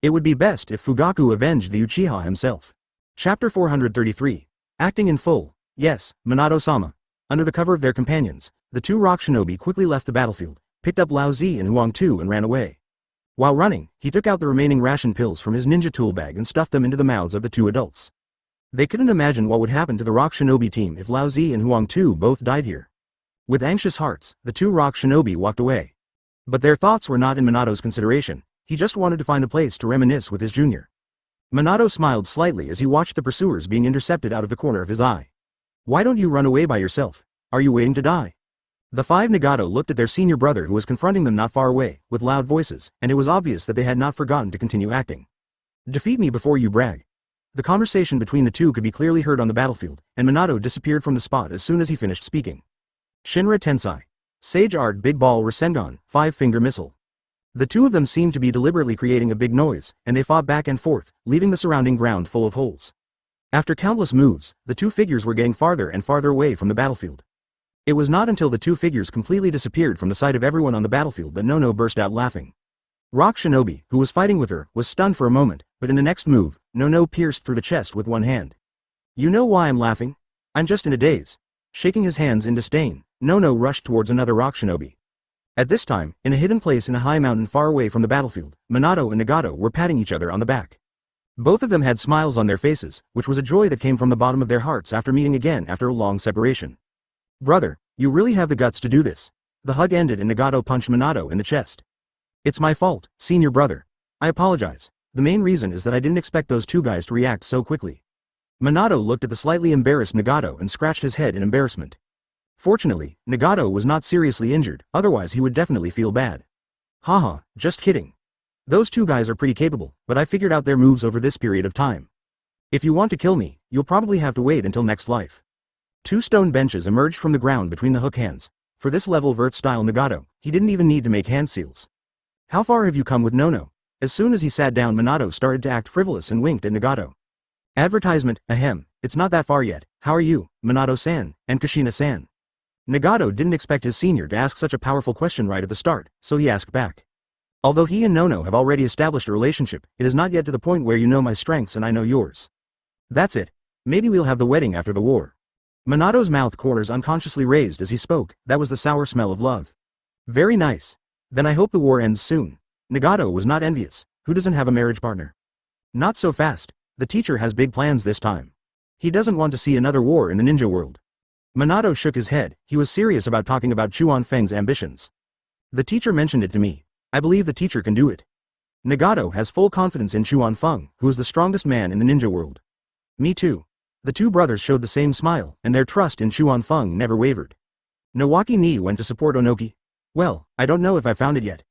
It would be best if Fugaku avenged the Uchiha himself. Chapter 433. Acting in full. Yes, Minato-sama. Under the cover of their companions, the 2 rock shinobi quickly left the battlefield, picked up Lao Zi and Huang Tu and ran away. While running, he took out the remaining ration pills from his ninja tool bag and stuffed them into the mouths of the 2 adults. They couldn't imagine what would happen to the rock shinobi team if Lao Zi and Huang Tu both died here. With anxious hearts, the 2 rock shinobi walked away. But their thoughts were not in Minato's consideration. He just wanted to find a place to reminisce with his junior. Minato smiled slightly as he watched the pursuers being intercepted out of the corner of his eye. Why don't you run away by yourself? Are you waiting to die? The 5 Nagato looked at their senior brother who was confronting them not far away, with loud voices, and it was obvious that they had not forgotten to continue acting. Defeat me before you brag. The conversation between the 2 could be clearly heard on the battlefield, and Minato disappeared from the spot as soon as he finished speaking. Shinra Tensai. Sage Art Big Ball Rasengan, 5-finger missile. The 2 of them seemed to be deliberately creating a big noise, and they fought back and forth, leaving the surrounding ground full of holes. After countless moves, the 2 figures were getting farther and farther away from the battlefield. It was not until the 2 figures completely disappeared from the sight of everyone on the battlefield that Nono burst out laughing. Rock Shinobi, who was fighting with her, was stunned for a moment, but in the next move, Nono pierced through the chest with one hand. You know why I'm laughing? I'm just in a daze. Shaking his hands in disdain, Nono rushed towards another rock shinobi. At this time, in a hidden place in a high mountain far away from the battlefield, Minato and Nagato were patting each other on the back. Both of them had smiles on their faces, which was a joy that came from the bottom of their hearts after meeting again after a long separation. Brother, you really have the guts to do this. The hug ended and Nagato punched Minato in the chest. It's my fault, senior brother. I apologize. The main reason is that I didn't expect those 2 guys to react so quickly. Minato looked at the slightly embarrassed Nagato and scratched his head in embarrassment. Fortunately, Nagato was not seriously injured, otherwise he would definitely feel bad. Haha, just kidding. Those 2 guys are pretty capable, but I figured out their moves over this period of time. If you want to kill me, you'll probably have to wait until next life. 2 stone benches emerged from the ground between the hook hands. For this level of Earth-style Nagato, he didn't even need to make hand seals. How far have you come with Nono? As soon as he sat down, Minato started to act frivolous and winked at Nagato. Advertisement, ahem, it's not that far yet. How are you, Minato-san, and Kushina-san? Nagato didn't expect his senior to ask such a powerful question right at the start, so he asked back. Although he and Nono have already established a relationship, it is not yet to the point where you know my strengths and I know yours. That's it. Maybe we'll have the wedding after the war. Minato's mouth corners unconsciously raised as he spoke. That was the sour smell of love. Very nice. Then I hope the war ends soon. Nagato was not envious. Who doesn't have a marriage partner? Not so fast. The teacher has big plans this time. He doesn't want to see another war in the ninja world. Minato shook his head. He was serious about talking about Chuan Feng's ambitions. The teacher mentioned it to me. I believe the teacher can do it. Nagato has full confidence in Chuan Feng, who is the strongest man in the ninja world. Me too. The two brothers showed the same smile, and their trust in Chuan Feng never wavered. Nawaki ni went to support Onoki. Well, I don't know if I found it yet.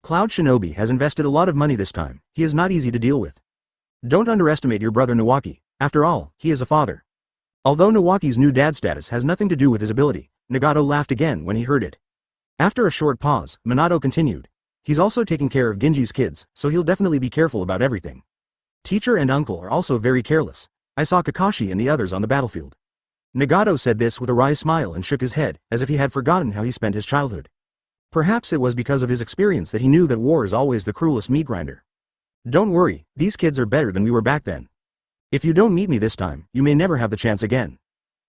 Cloud Shinobi has invested a lot of money this time, he is not easy to deal with. Don't underestimate your brother Nawaki, after all, he is a father. Although Nawaki's new dad status has nothing to do with his ability, Nagato laughed again when he heard it. After a short pause, Minato continued. He's also taking care of Genji's kids, so he'll definitely be careful about everything. Teacher and uncle are also very careless. I saw Kakashi and the others on the battlefield. Nagato said this with a wry smile and shook his head, as if he had forgotten how he spent his childhood. Perhaps it was because of his experience that he knew that war is always the cruelest meat grinder. Don't worry, these kids are better than we were back then. If you don't meet me this time, you may never have the chance again.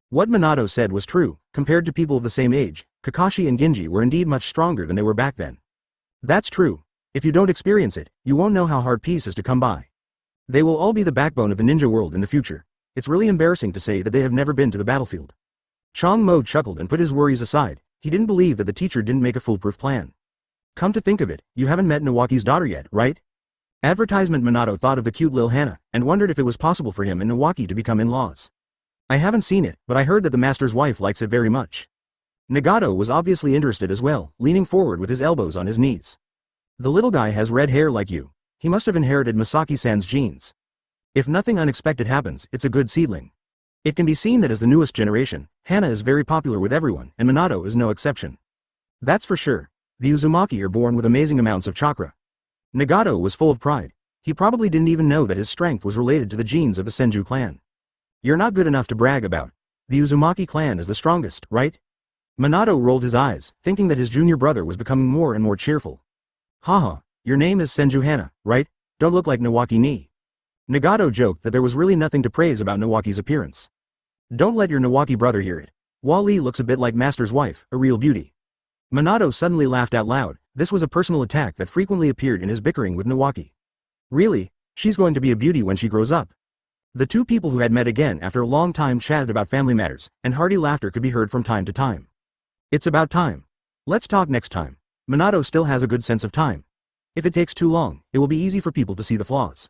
What Minato said was true. Compared to people of the same age, Kakashi and Genji were indeed much stronger than they were back then. That's true. If you don't experience it, you won't know how hard peace is to come by. They will all be the backbone of the ninja world in the future. It's really embarrassing to say that they have never been to the battlefield. Chong Mo chuckled and put his worries aside. He didn't believe that the teacher didn't make a foolproof plan. Come to think of it, you haven't met Nawaki's daughter yet, right? Advertisement. Minato thought of the cute Lil Hannah, and wondered if it was possible for him and Nawaki to become in-laws. I haven't seen it, but I heard that the master's wife likes it very much. Nagato was obviously interested as well, leaning forward with his elbows on his knees. The little guy has red hair like you. He must have inherited Masaki-san's genes. If nothing unexpected happens, it's a good seedling. It can be seen that as the newest generation, Hana is very popular with everyone, and Minato is no exception. That's for sure. The Uzumaki are born with amazing amounts of chakra. Nagato was full of pride. He probably didn't even know that his strength was related to the genes of the Senju clan. You're not good enough to brag about. The Uzumaki clan is the strongest, right? Minato rolled his eyes, thinking that his junior brother was becoming more and more cheerful. Haha, your name is Senju Hana, right? Don't look like Nawaki ni. Nagato joked that there was really nothing to praise about Nawaki's appearance. Don't let your Nawaki brother hear it. Wally looks a bit like Master's wife, a real beauty. Minato suddenly laughed out loud. This was a personal attack that frequently appeared in his bickering with Nawaki. Really? She's going to be a beauty when she grows up. The two people who had met again after a long time chatted about family matters, and hearty laughter could be heard from time to time. It's about time. Let's talk next time. Minato still has a good sense of time. If it takes too long, it will be easy for people to see the flaws.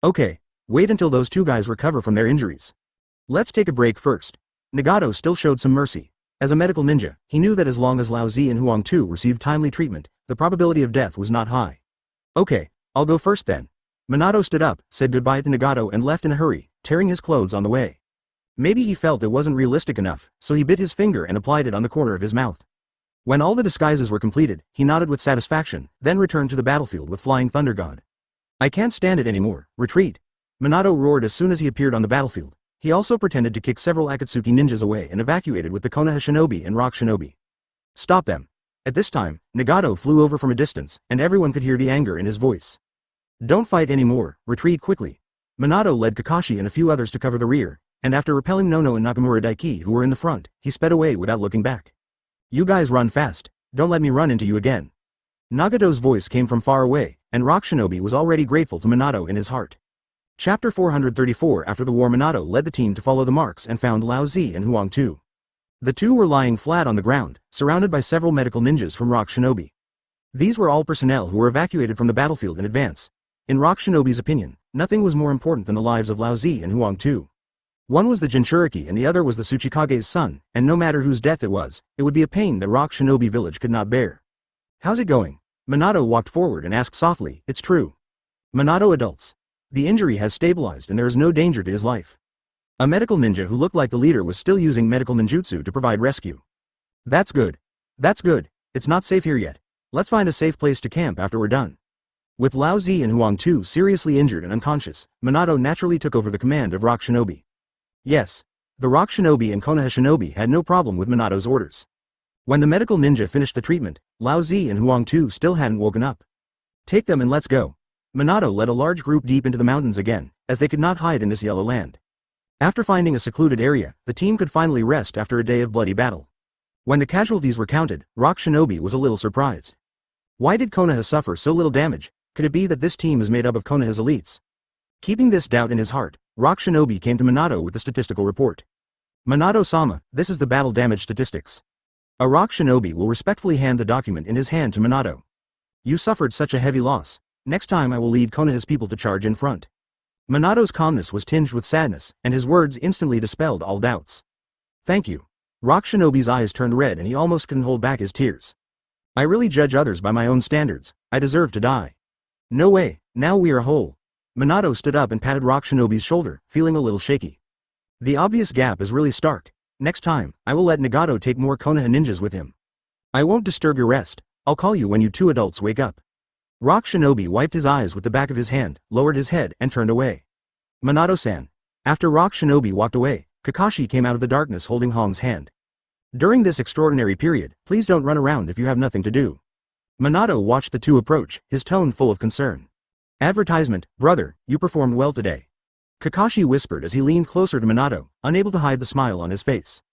Okay, wait until those two guys recover from their injuries. Let's take a break first. Nagato still showed some mercy. As a medical ninja, he knew that as long as Lao Zi and Huang Tu received timely treatment, the probability of death was not high. Okay, I'll go first then. Minato stood up, said goodbye to Nagato and left in a hurry, tearing his clothes on the way. Maybe he felt it wasn't realistic enough, so he bit his finger and applied it on the corner of his mouth. When all the disguises were completed, he nodded with satisfaction, then returned to the battlefield with Flying Thunder God. I can't stand it anymore, retreat. Minato roared as soon as he appeared on the battlefield. He also pretended to kick several Akatsuki ninjas away and evacuated with the Konoha Shinobi and Rock Shinobi. Stop them. At this time, Nagato flew over from a distance, and everyone could hear the anger in his voice. Don't fight anymore, retreat quickly. Minato led Kakashi and a few others to cover the rear, and after repelling Nono and Nakamura Daiki who were in the front, he sped away without looking back. You guys run fast, don't let me run into you again. Nagato's voice came from far away, and Rock Shinobi was already grateful to Minato in his heart. Chapter 434. After the war, Minato led the team to follow the marks and found Lao Zi and Huang Tu. The two were lying flat on the ground, surrounded by several medical ninjas from Rock Shinobi. These were all personnel who were evacuated from the battlefield in advance. In Rock Shinobi's opinion, nothing was more important than the lives of Lao Zi and Huang Tu. One was the Jinchuriki and the other was the Tsuchikage's son, and no matter whose death it would be a pain that Rock Shinobi village could not bear. How's it going? Minato walked forward and asked softly. It's true. Minato adults. The injury has stabilized and there is no danger to his life. A medical ninja who looked like the leader was still using medical ninjutsu to provide rescue. That's good. That's good. It's not safe here yet. Let's find a safe place to camp after we're done. With Lao Zi and Huang Tu seriously injured and unconscious, Minato naturally took over the command of Rock Shinobi. Yes. The Rock Shinobi and Konoha Shinobi had no problem with Minato's orders. When the medical ninja finished the treatment, Lao Zi and Huang Tu still hadn't woken up. Take them and let's go. Minato led a large group deep into the mountains again, as they could not hide in this yellow land. After finding a secluded area, the team could finally rest after a day of bloody battle. When the casualties were counted, Rock Shinobi was a little surprised. Why did Konoha suffer so little damage? Could it be that this team is made up of Konoha's elites? Keeping this doubt in his heart, Rock Shinobi came to Minato with the statistical report. Minato-sama, this is the battle damage statistics. A Rock Shinobi will respectfully hand the document in his hand to Minato. You suffered such a heavy loss.
Next time I will lead Konoha's people to charge in front. Minato's calmness was tinged with sadness, and his words instantly dispelled all doubts. Thank you. Rock Shinobi's eyes turned red and he almost couldn't hold back his tears. I really judge others by my own standards. I deserve to die. No way, now we are whole. Minato stood up and patted Rock Shinobi's shoulder, feeling a little shaky. The obvious gap is really stark. Next time, I will let Nagato take more Konoha ninjas with him. I won't disturb your rest. I'll call you when you two adults wake up. Rock Shinobi wiped his eyes with the back of his hand, lowered his head, and turned away. Minato-san. After Rock Shinobi walked away, Kakashi came out of the darkness holding Hong's hand. During this extraordinary period, please don't run around if you have nothing to do. Minato watched the two approach, his tone full of concern. Advertisement, brother, you performed well today. Kakashi whispered as he leaned closer to Minato, unable to hide the smile on his face.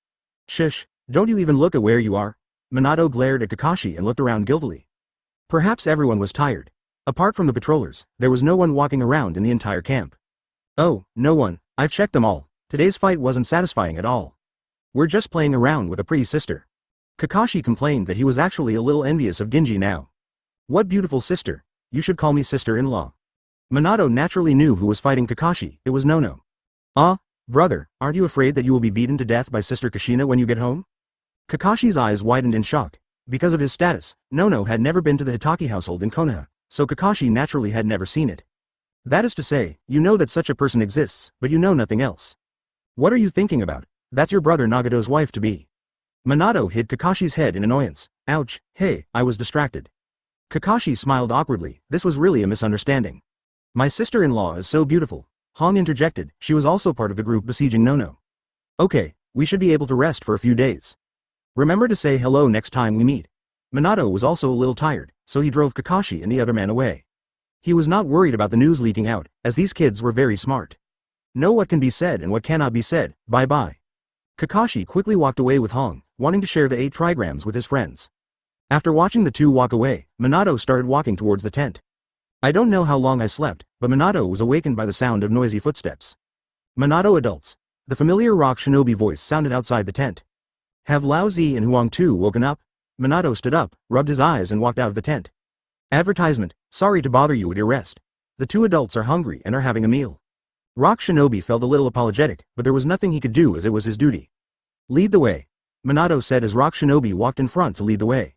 Shush, don't you even look at where you are? Minato glared at Kakashi and looked around guiltily. Perhaps everyone was tired. Apart from the patrollers, there was no one walking around in the entire camp. Oh, no one, I've checked them all. Today's fight wasn't satisfying at all. We're just playing around with a pretty sister. Kakashi complained that he was actually a little envious of Ginji now. What beautiful sister. You should call me sister-in-law. Minato naturally knew who was fighting Kakashi. It was Nono. Ah, brother, aren't you afraid that you will be beaten to death by Sister Kushina when you get home? Kakashi's eyes widened in shock. Because of his status, Nono had never been to the Hatake household in Konoha, so Kakashi naturally had never seen it. That is to say, you know that such a person exists, but you know nothing else. What are you thinking about? That's your brother Nagato's wife-to-be. Minato hit Kakashi's head in annoyance. Ouch, hey, I was distracted. Kakashi smiled awkwardly. This was really a misunderstanding. My sister-in-law is so beautiful. Hong interjected. She was also part of the group besieging Nono. Okay, we should be able to rest for a few days. Remember to say hello next time we meet. Minato was also a little tired, so he drove Kakashi and the other man away. He was not worried about the news leaking out, as these kids were very smart. Know what can be said and what cannot be said. Bye-bye. Kakashi quickly walked away with Hong, wanting to share the 8 trigrams with his friends. After watching the two walk away, Minato started walking towards the tent. I don't know how long I slept, but Minato was awakened by the sound of noisy footsteps. Minato adults. The familiar Rock Shinobi voice sounded outside the tent. Have Lao Zi and Huang Tu woken up? Minato stood up, rubbed his eyes and walked out of the tent. Advertisement, sorry to bother you with your rest. The two adults are hungry and are having a meal. Rock Shinobi felt a little apologetic, but there was nothing he could do as it was his duty. Lead the way. Minato said as Rock Shinobi walked in front to lead the way.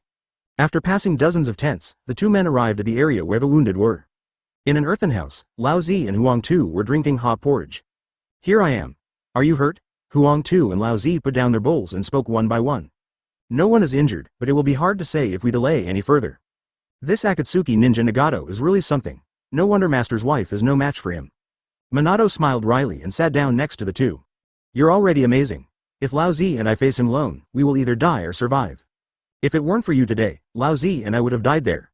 After passing dozens of tents, the two men arrived at the area where the wounded were. In an earthen house, Lao Zi and Huang Tu were drinking hot porridge. Here I am. Are you hurt? Huang Tu and Lao Zi put down their bowls and spoke one by one. No one is injured, but it will be hard to say if we delay any further. This Akatsuki ninja Nagato is really something. No wonder Master's wife is no match for him. Minato smiled wryly and sat down next to the two. You're already amazing. If Lao Zi and I face him alone, we will either die or survive. If it weren't for you today, Lao Zi and I would have died there.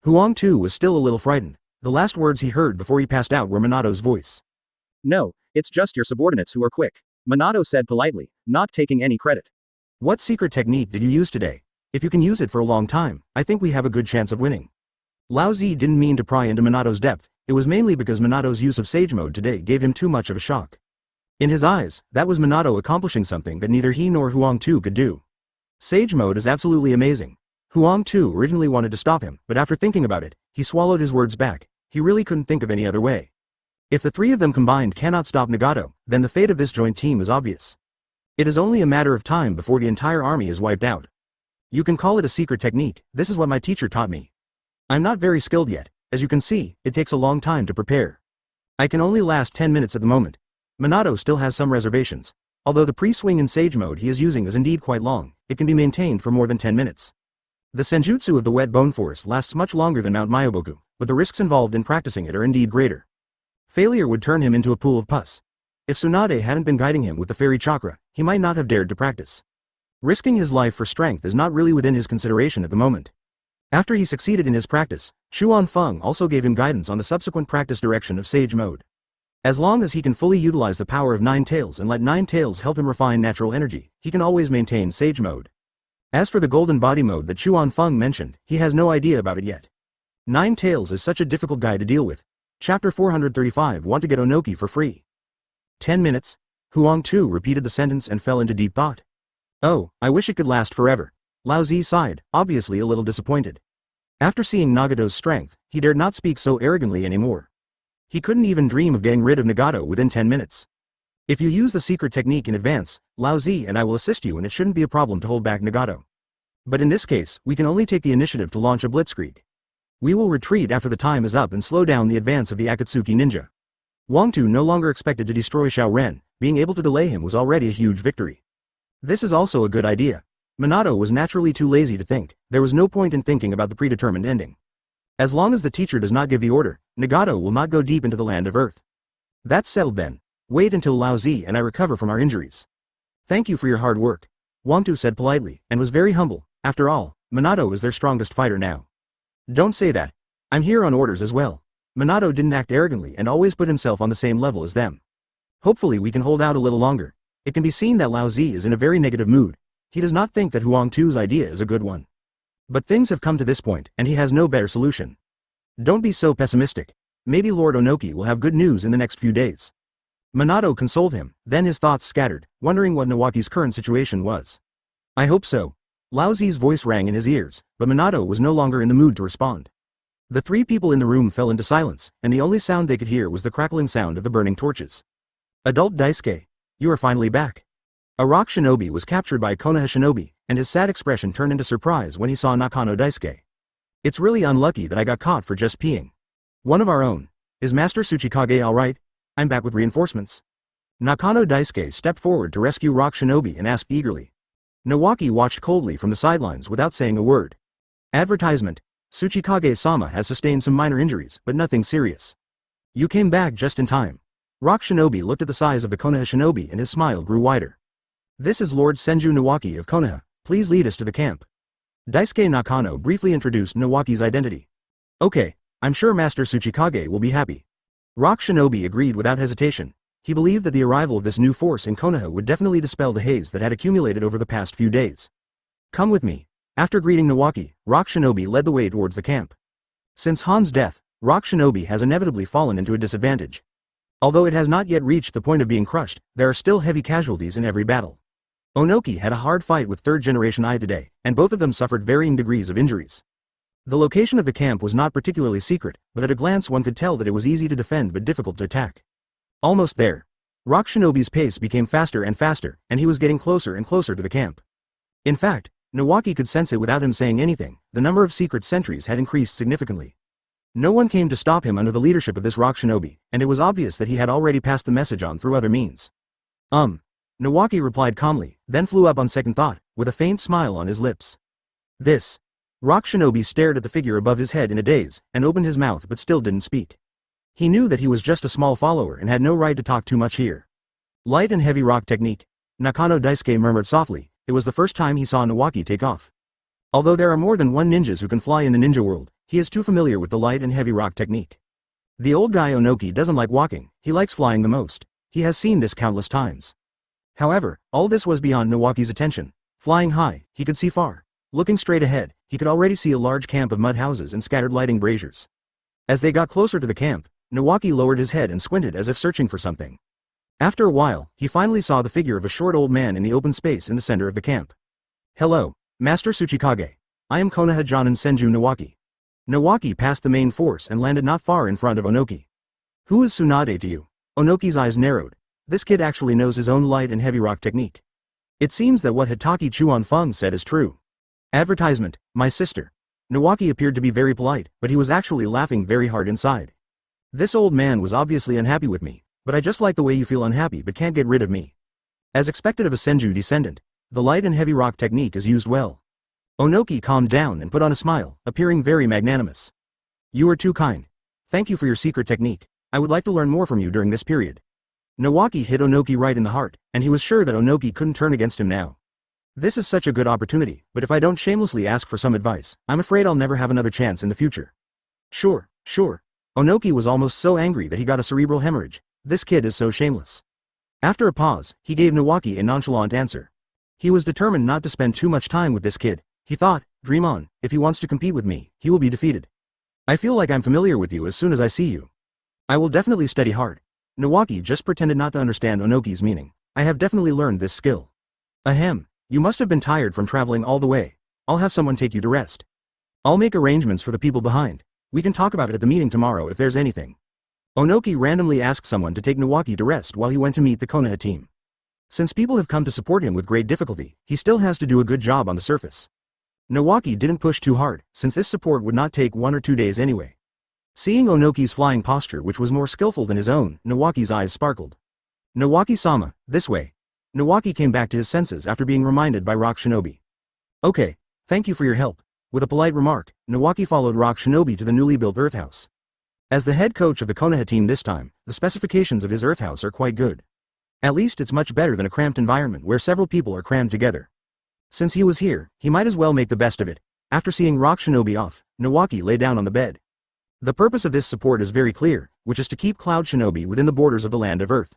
Huang Tu was still a little frightened. The last words he heard before he passed out were Minato's voice. No, it's just your subordinates who are quick, Minato said politely, not taking any credit. What secret technique did you use today? If you can use it for a long time, I think we have a good chance of winning. Lao Zi didn't mean to pry into Minato's depth. It was mainly because Minato's use of Sage Mode today gave him too much of a shock. In his eyes, that was Minato accomplishing something that neither he nor Huang Tu could do. Sage Mode is absolutely amazing. Huang Tu originally wanted to stop him, but after thinking about it, he swallowed his words back. He really couldn't think of any other way. If the three of them combined cannot stop Nagato, then the fate of this joint team is obvious. It is only a matter of time before the entire army is wiped out. You can call it a secret technique. This is what my teacher taught me. I'm not very skilled yet. As you can see, it takes a long time to prepare. I can only last 10 minutes at the moment. Minato still has some reservations. Although the pre-swing in Sage Mode he is using is indeed quite long, it can be maintained for more than 10 minutes. The senjutsu of the Wet Bone Forest lasts much longer than Mount Myoboku, but the risks involved in practicing it are indeed greater. Failure would turn him into a pool of pus. If Tsunade hadn't been guiding him with the fairy chakra, he might not have dared to practice. Risking his life for strength is not really within his consideration at the moment. After he succeeded in his practice, Chuan Feng also gave him guidance on the subsequent practice direction of Sage Mode. As long as he can fully utilize the power of Nine Tails and let Nine Tails help him refine natural energy, he can always maintain Sage Mode. As for the Golden Body Mode that Chuan Feng mentioned, he has no idea about it yet. Nine Tails is such a difficult guy to deal with. Chapter 435 Want to get Onoki for free. 10 minutes? Huang Tu repeated the sentence and fell into deep thought. Oh, I wish it could last forever. Lao Zi sighed, obviously a little disappointed.
After seeing Nagato's strength, he dared not speak so arrogantly anymore. He couldn't even dream of getting rid of Nagato within 10 minutes. If you use the secret technique in advance, Lao Zi and I will assist you and it shouldn't be a problem to hold back Nagato. But in this case, we can only take the initiative to launch a blitzkrieg. We will retreat after the time is up and slow down the advance of the Akatsuki ninja. Wang Tu no longer expected to destroy Xiao Ren, being able to delay him was already a huge victory. This is also a good idea. Minato was naturally too lazy to think, there was no point in thinking about the predetermined ending. As long as the teacher does not give the order, Nagato will not go deep into the land of Earth. That's settled then. Wait until Lao Zi and I recover from our injuries. Thank you for your hard work. Wang Tu said politely, and was very humble. After all, Minato is their strongest fighter now. Don't say that. I'm here on orders as well. Minato didn't act arrogantly and always put himself on the same level as them. Hopefully we can hold out a little longer. It can be seen that Lao Zi is in a very negative mood. He does not think that Huang Tu's idea is a good one. But things have come to this point, and he has no better solution. Don't be so pessimistic. Maybe Lord Onoki will have good news in the next few days. Minato consoled him, then his thoughts scattered, wondering what Nawaki's current situation was. I hope so. Lao Zi's voice rang in his ears, but Minato was no longer in the mood to respond. The three people in the room fell into silence, and the only sound they could hear was the crackling sound of the burning torches. Adult Daisuke, you are finally back. A rock shinobi was captured by Konoha shinobi, and his sad expression turned into surprise when he saw Nakano Daisuke. It's really unlucky that I got caught for just peeing. One of our own. Is Master Tsuchikage alright? I'm back with reinforcements. Nakano Daisuke stepped forward to rescue rock shinobi and asked eagerly. Nawaki watched coldly from the sidelines without saying a word. Advertisement. Tsuchikage-sama has sustained some minor injuries, but nothing serious. You came back just in time. Rock shinobi looked at the size of the Konoha shinobi and his smile grew wider. This is Lord Senju Nawaki of Konoha, please lead us to the camp. Daisuke Nakano briefly introduced Nawaki's identity. Okay, I'm sure Master Tsuchikage will be happy. Rock shinobi agreed without hesitation. He believed that the arrival of this new force in Konoha would definitely dispel the haze that had accumulated over the past few days. Come with me. After greeting Nawaki, Rock shinobi led the way towards the camp. Since Han's death, Rock shinobi has inevitably fallen into a disadvantage. Although it has not yet reached the point of being crushed, there are still heavy casualties in every battle. Onoki had a hard fight with third-generation Ai today, and both of them suffered varying degrees of injuries. The location of the camp was not particularly secret, but at a glance one could tell that it was easy to defend but difficult to attack. Almost there. Rock shinobi's pace became faster and faster, and he was getting closer and closer to the camp. In fact, Nawaki could sense it without him saying anything, the number of secret sentries had increased significantly. No one came to stop him under the leadership of this rock shinobi, and it was obvious that he had already passed the message on through other means. Nawaki replied calmly, then flew up on second thought, with a faint smile on his lips. This. Rock shinobi stared at the figure above his head in a daze, and opened his mouth but still didn't speak. He knew that he was just a small follower and had no right to talk too much here. Light and heavy rock technique. Nakano Daisuke murmured softly, it was the first time he saw Nawaki take off. Although there are more than one ninjas who can fly in the ninja world, he is too familiar with the light and heavy rock technique. The old guy Onoki doesn't like walking, he likes flying the most. He has seen this countless times. However, all this was beyond Nawaki's attention. Flying high, he could see far. Looking straight ahead, he could already see a large camp of mud houses and scattered lighting braziers. As they got closer to the camp, Nawaki lowered his head and squinted as if searching for something. After a while, he finally saw the figure of a short old man in the open space in the center of the camp. Hello, Master Tsuchikage. I am Konoha Jonin Senju Nawaki. Nawaki passed the main force and landed not far in front of Onoki. Who is Tsunade to you? Onoki's eyes narrowed. This kid actually knows his own light and heavy rock technique. It seems that what Hatake Chuanfeng said is true. Advertisement, my sister. Nawaki appeared to be very polite, but he was actually laughing very hard inside. This old man was obviously unhappy with me, but I just like the way you feel unhappy but can't get rid of me. As expected of a Senju descendant, the light and heavy rock technique is used well. Onoki calmed down and put on a smile, appearing very magnanimous. You are too kind. Thank you for your secret technique. I would like to learn more from you during this period. Nawaki hit Onoki right in the heart, and he was sure that Onoki couldn't turn against him now. This is such a good opportunity, but if I don't shamelessly ask for some advice, I'm afraid I'll never have another chance in the future. Sure. Onoki was almost so angry that he got a cerebral hemorrhage. This kid is so shameless. After a pause, he gave Nawaki a nonchalant answer. He was determined not to spend too much time with this kid. He thought, dream on, if he wants to compete with me, he will be defeated. I feel like I'm familiar with you as soon as I see you. I will definitely study hard. Nawaki just pretended not to understand Onoki's meaning. I have definitely learned this skill. Ahem, you must have been tired from traveling all the way. I'll have someone take you to rest.
I'll make arrangements for the people behind. We can talk about it at the meeting tomorrow if there's anything. Onoki randomly asked someone to take Nawaki to rest while he went to meet the Konoha team. Since people have come to support him with great difficulty, he still has to do a good job on the surface. Nawaki didn't push too hard, since this support would not take 1 or 2 days anyway. Seeing Onoki's flying posture, which was more skillful than his own, Nawaki's eyes sparkled. Nawaki-sama, this way. Nawaki came back to his senses after being reminded by Rock Shinobi. Okay, thank you for your help. With a polite remark, Nawaki followed Rock Shinobi to the newly built Earth House. As the head coach of the Konoha team this time, the specifications of his Earth House are quite good. At least it's much better than a cramped environment where several people are crammed together. Since he was here, he might as well make the best of it. After seeing Rock Shinobi off, Nawaki lay down on the bed. The purpose of this support is very clear, which is to keep Cloud Shinobi within the borders of the land of Earth.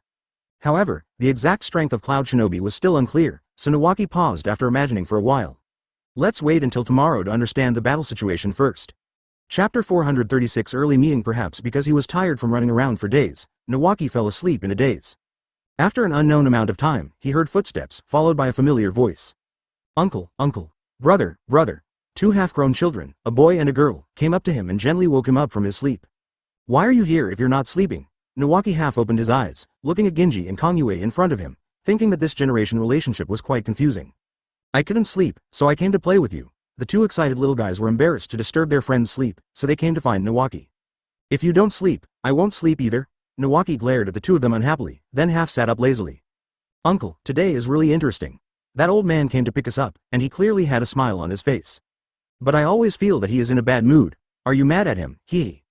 However, the exact strength of Cloud Shinobi was still unclear, so Nawaki paused after imagining for a while. Let's wait until tomorrow to understand the battle situation first. Chapter 436 Early meeting. Perhaps because he was tired from running around for days, Nawaki fell asleep in a daze. After an unknown amount of time, he heard footsteps, followed by a familiar voice. Uncle, uncle, brother, brother. 2 half-grown children, a boy and a girl, came up to him and gently woke him up from his sleep. Why are you here if you're not sleeping? Nawaki half opened his eyes, looking at Ginji and Kanyue in front of him, thinking that this generation relationship was quite confusing. I couldn't sleep, so I came to play with you. The 2 excited little guys were embarrassed to disturb their friend's sleep, so they came to find Nawaki. If you don't sleep, I won't sleep either. Nawaki glared at the 2 of them unhappily, then half sat up lazily. Uncle, today is really interesting. That old man came to pick us up, and he clearly had a smile on his face. But I always feel that he is in a bad mood. Are you mad at him? Hee.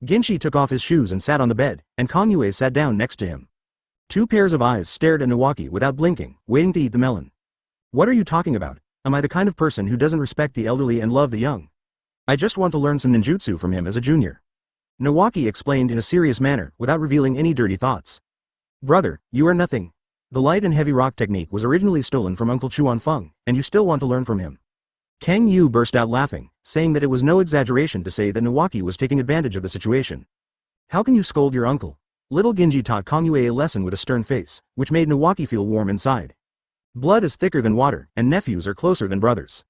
Ginshi took off his shoes and sat on the bed, and Kanyue sat down next to him. 2 pairs of eyes stared at Nawaki without blinking, waiting to eat the melon. What are you talking about? Am I the kind of person who doesn't respect the elderly and love the young? I just want to learn some ninjutsu from him as a junior. Nawaki explained in a serious manner, without revealing any dirty thoughts. Brother, you are nothing. The light and heavy rock technique was originally stolen from Uncle Chuan Feng, and you still want to learn from him. Kang Yu burst out laughing, saying that it was no exaggeration to say that Nawaki was taking advantage of the situation. How can you scold your uncle? Little Ginji taught Kanyue a lesson with a stern face, which made Nawaki feel warm inside. Blood is thicker than water, and nephews are closer than brothers.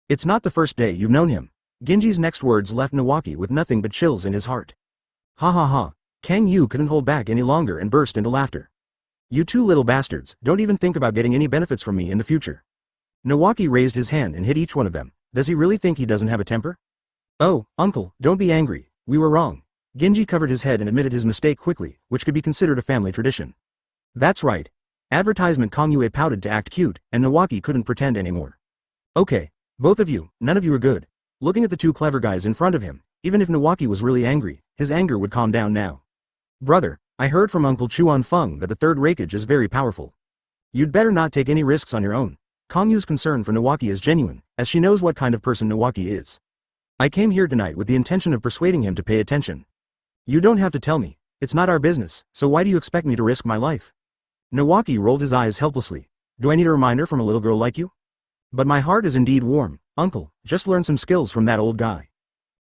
It's not the first day you've known him. Ginji's next words left Nawaki with nothing but chills in his heart. Ha ha ha. Kang Yu couldn't hold back any longer and burst into laughter. You 2 little bastards, don't even think about getting any benefits from me in the future. Nawaki raised his hand and hit each one of them. Does he really think he doesn't have a temper? Oh, uncle, don't be angry. We were wrong. Ginji covered his head and admitted his mistake quickly, which could be considered a family tradition. That's right. Advertisement. Kanyue pouted to act cute, and Nawaki couldn't pretend anymore. Okay, both of you, none of you are good. Looking at the 2 clever guys in front of him, even if Nawaki was really angry, his anger would calm down now. Brother, I heard from Uncle Chuan Feng that the 3rd Raikage is very powerful. You'd better not take any risks on your own. Kangyu's concern for Nawaki is genuine, as she knows what kind of person Nawaki is. I came here tonight with the intention of persuading him to pay attention. You don't have to tell me, it's not our business, so why do you expect me to risk my life? Nawaki rolled his eyes helplessly. Do I need a reminder from a little girl like you? But my heart is indeed warm, uncle, just learn some skills from that old guy.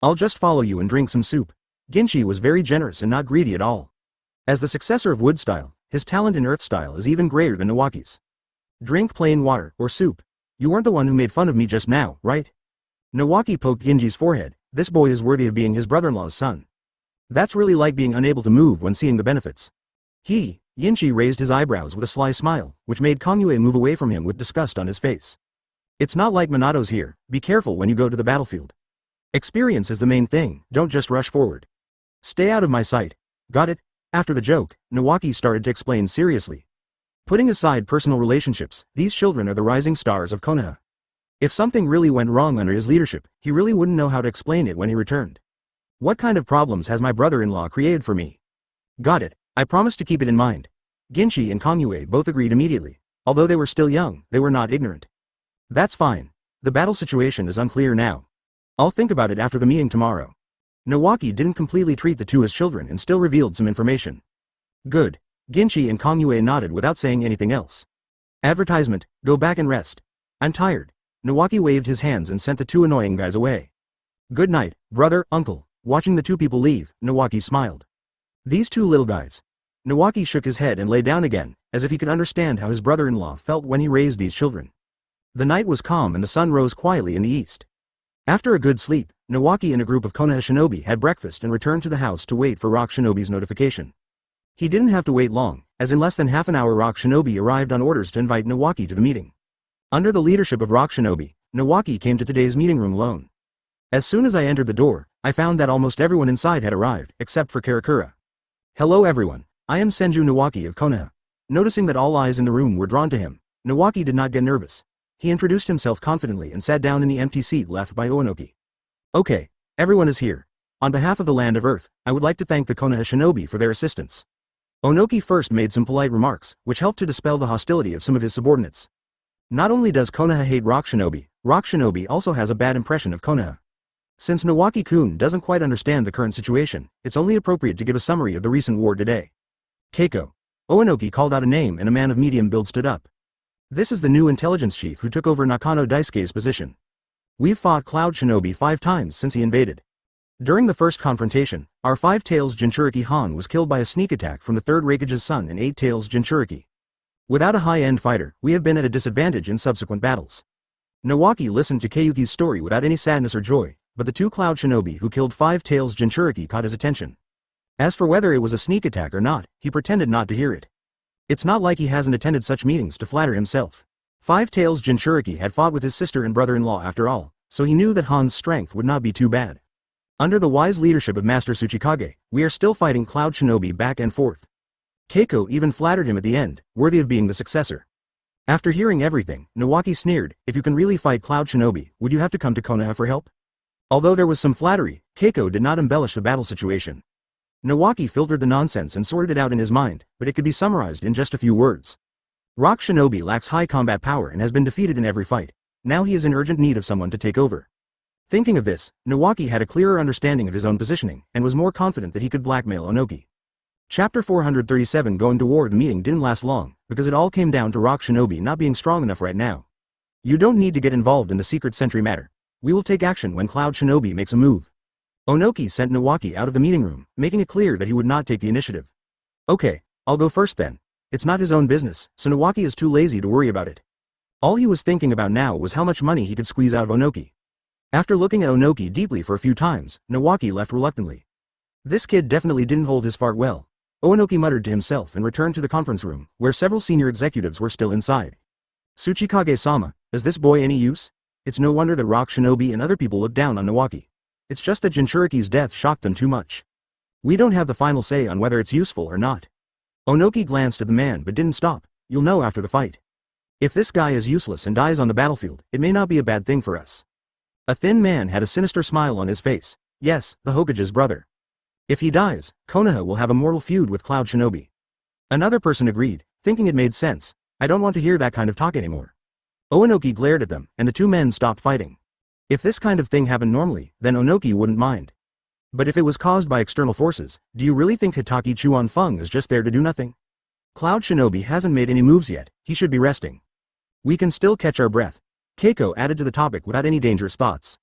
I'll just follow you and drink some soup. Ginshi was very generous and not greedy at all. As the successor of Wood Style, his talent in Earth Style is even greater than Nawaki's. Drink plain water, or soup. You weren't the one who made fun of me just now, right? Nawaki poked Ginji's forehead. This boy is worthy of being his brother-in-law's son. That's really like being unable to move when seeing the benefits. Ginshi raised his eyebrows with a sly smile, which made Kanyue move away from him with disgust on his face. It's not like Minato's here, be careful when you go to the battlefield. Experience is the main thing, don't just rush forward. Stay out of my sight. Got it? After the joke, Nawaki started to explain seriously. Putting aside personal relationships, these children are the rising stars of Konoha. If something really went wrong under his leadership, he really wouldn't know how to explain it when he returned. What kind of problems has my brother-in-law created for me? Got it, I promise to keep it in mind. Ginshi and Kanyue both agreed immediately. Although they were still young, they were not ignorant. That's fine. The battle situation is unclear now. I'll think about it after the meeting tomorrow. Nawaki didn't completely treat the 2 as children and still revealed some information. Good. Ginshi and Kanyue nodded without saying anything else. Advertisement, go back and rest. I'm tired. Nawaki waved his hands and sent the 2 annoying guys away. Good night, brother, uncle. Watching the 2 people leave, Nawaki smiled. These 2 little guys. Nawaki shook his head and lay down again, as if he could understand how his brother-in-law felt when he raised these children. The night was calm and the sun rose quietly in the east. After a good sleep,
Nawaki and a group of Konoha shinobi had breakfast and returned to the house to wait for Rock Shinobi's notification. He didn't have to wait long, as in less than half an hour Rock Shinobi arrived on orders to invite Nawaki to the meeting. Under the leadership of Rock Shinobi, Nawaki came to today's meeting room alone. As soon as I entered the door, I found that almost everyone inside had arrived, except for Karakura. Hello everyone, I am Senju Nawaki of Konoha. Noticing that all eyes in the room were drawn to him, Nawaki did not get nervous. He introduced himself confidently and sat down in the empty seat left by Onoki. Okay, everyone is here. On behalf of the Land of Earth, I would like to thank the Konoha shinobi for their assistance. Onoki first made some polite remarks, which helped to dispel the hostility of some of his subordinates. Not only does Konoha hate Rock Shinobi also has a bad impression of Konoha. Since Nawaki-kun doesn't quite understand the current situation, it's only appropriate to give a summary of the recent war today. Keiko. Onoki called out a name and a man of medium build stood up. This is the new intelligence chief who took over Nakano Daisuke's position. We've fought Cloud Shinobi 5 times since he invaded. During the first confrontation, our 5-Tails Jinchuriki Han was killed by a sneak attack from the 3rd Raikage's son and 8-Tails Jinchuriki. Without a high-end fighter, we have been at a disadvantage in subsequent battles. Nawaki listened to Keiyuki's story without any sadness or joy, but the 2 Cloud Shinobi who killed 5-Tails Jinchuriki caught his attention. As for whether it was a sneak attack or not, he pretended not to hear it. It's not like he hasn't attended such meetings to flatter himself. 5-Tails Jinchuriki had fought with his sister and brother-in-law after all, so he knew that Han's strength would not be too bad. Under the wise leadership of Master Tsuchikage, we are still fighting Cloud Shinobi back and forth. Keiko even flattered him at the end, worthy of being the successor. After hearing everything, Nawaki sneered, if you can really fight Cloud Shinobi, would you have to come to Konoha for help? Although there was some flattery, Keiko did not embellish the battle situation. Nawaki filtered the nonsense and sorted it out in his mind, but it could be summarized in just a few words. Rock Shinobi lacks high combat power and has been defeated in every fight. Now he is in urgent need of someone to take over. Thinking of this, Nawaki had a clearer understanding of his own positioning, and was more confident that he could blackmail Onoki. Chapter 437 Going to war. The meeting didn't last long, because it all came down to Rock Shinobi not being strong enough right now. You don't need to get involved in the secret sentry matter. We will take action when Cloud Shinobi makes a move. Onoki sent Nawaki out of the meeting room, making it clear that he would not take the initiative. Okay, I'll go first then. It's not his own business, so Nawaki is too lazy to worry about it. All he was thinking about now was how much money he could squeeze out of Onoki. After looking at Onoki deeply for a few times, Nawaki left reluctantly. This kid definitely didn't hold his fart well. Onoki muttered to himself and returned to the conference room, where several senior executives were still inside. Tsuchikage-sama, is this boy any use? It's no wonder that Rock Shinobi and other people look down on Nawaki. It's just that Jinchuriki's death shocked them too much. We don't have the final say on whether it's useful or not. Onoki glanced at the man but didn't stop. You'll know after the fight. If this guy is useless and dies on the battlefield, it may not be a bad thing for us. A thin man had a sinister smile on his face. Yes, the Hokage's brother. If he dies, Konoha will have a mortal feud with Cloud Shinobi. Another person agreed, thinking it made sense. I don't want to hear that kind of talk anymore. Onoki glared at them, and the 2 men stopped fighting. If this kind of thing happened normally, then Onoki wouldn't mind. But if it was caused by external forces, do you really think Hatake Chuan-fung is just there to do nothing? Cloud Shinobi hasn't made any moves yet, he should be resting. We can still catch our breath. Keiko added to the topic without any dangerous thoughts.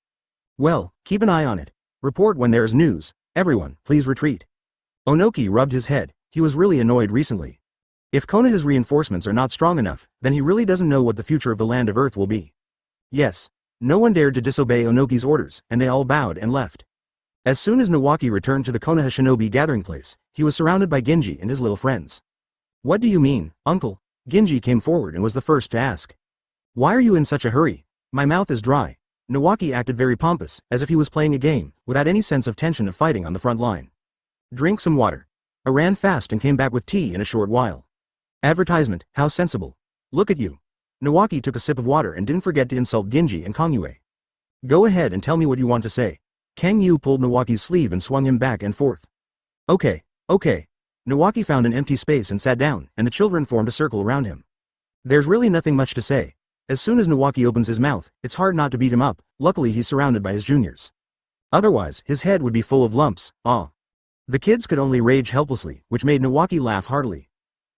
Well, keep an eye on it. Report when there is news. Everyone, please retreat. Onoki rubbed his head. He was really annoyed recently. If Konoha's reinforcements are not strong enough, then he really doesn't know what the future of the Land of Earth will be. Yes. No one dared to disobey Onoki's orders, and they all bowed and left. As soon as Nawaki returned to the Konoha Shinobi gathering place, he was surrounded by Genji and his little friends. What do you mean, uncle? Genji came forward and was the first to ask. Why are you in such a hurry? My mouth is dry. Nawaki acted very pompous, as if he was playing a game, without any sense of tension of fighting on the front line. Drink some water. I ran fast and came back with tea in a short while. Advertisement, how sensible. Look at you. Nawaki took a sip of water and didn't forget to insult Genji and Kangyue. Go ahead and tell me what you want to say. Kang Yu pulled Nawaki's sleeve and swung him back and forth. Okay. Nawaki found an empty space and sat down, and the children formed a circle around him. There's really nothing much to say. As soon as Nawaki opens his mouth, it's hard not to beat him up. Luckily he's surrounded by his juniors. Otherwise, his head would be full of lumps. The kids could only rage helplessly, which made Nawaki laugh heartily.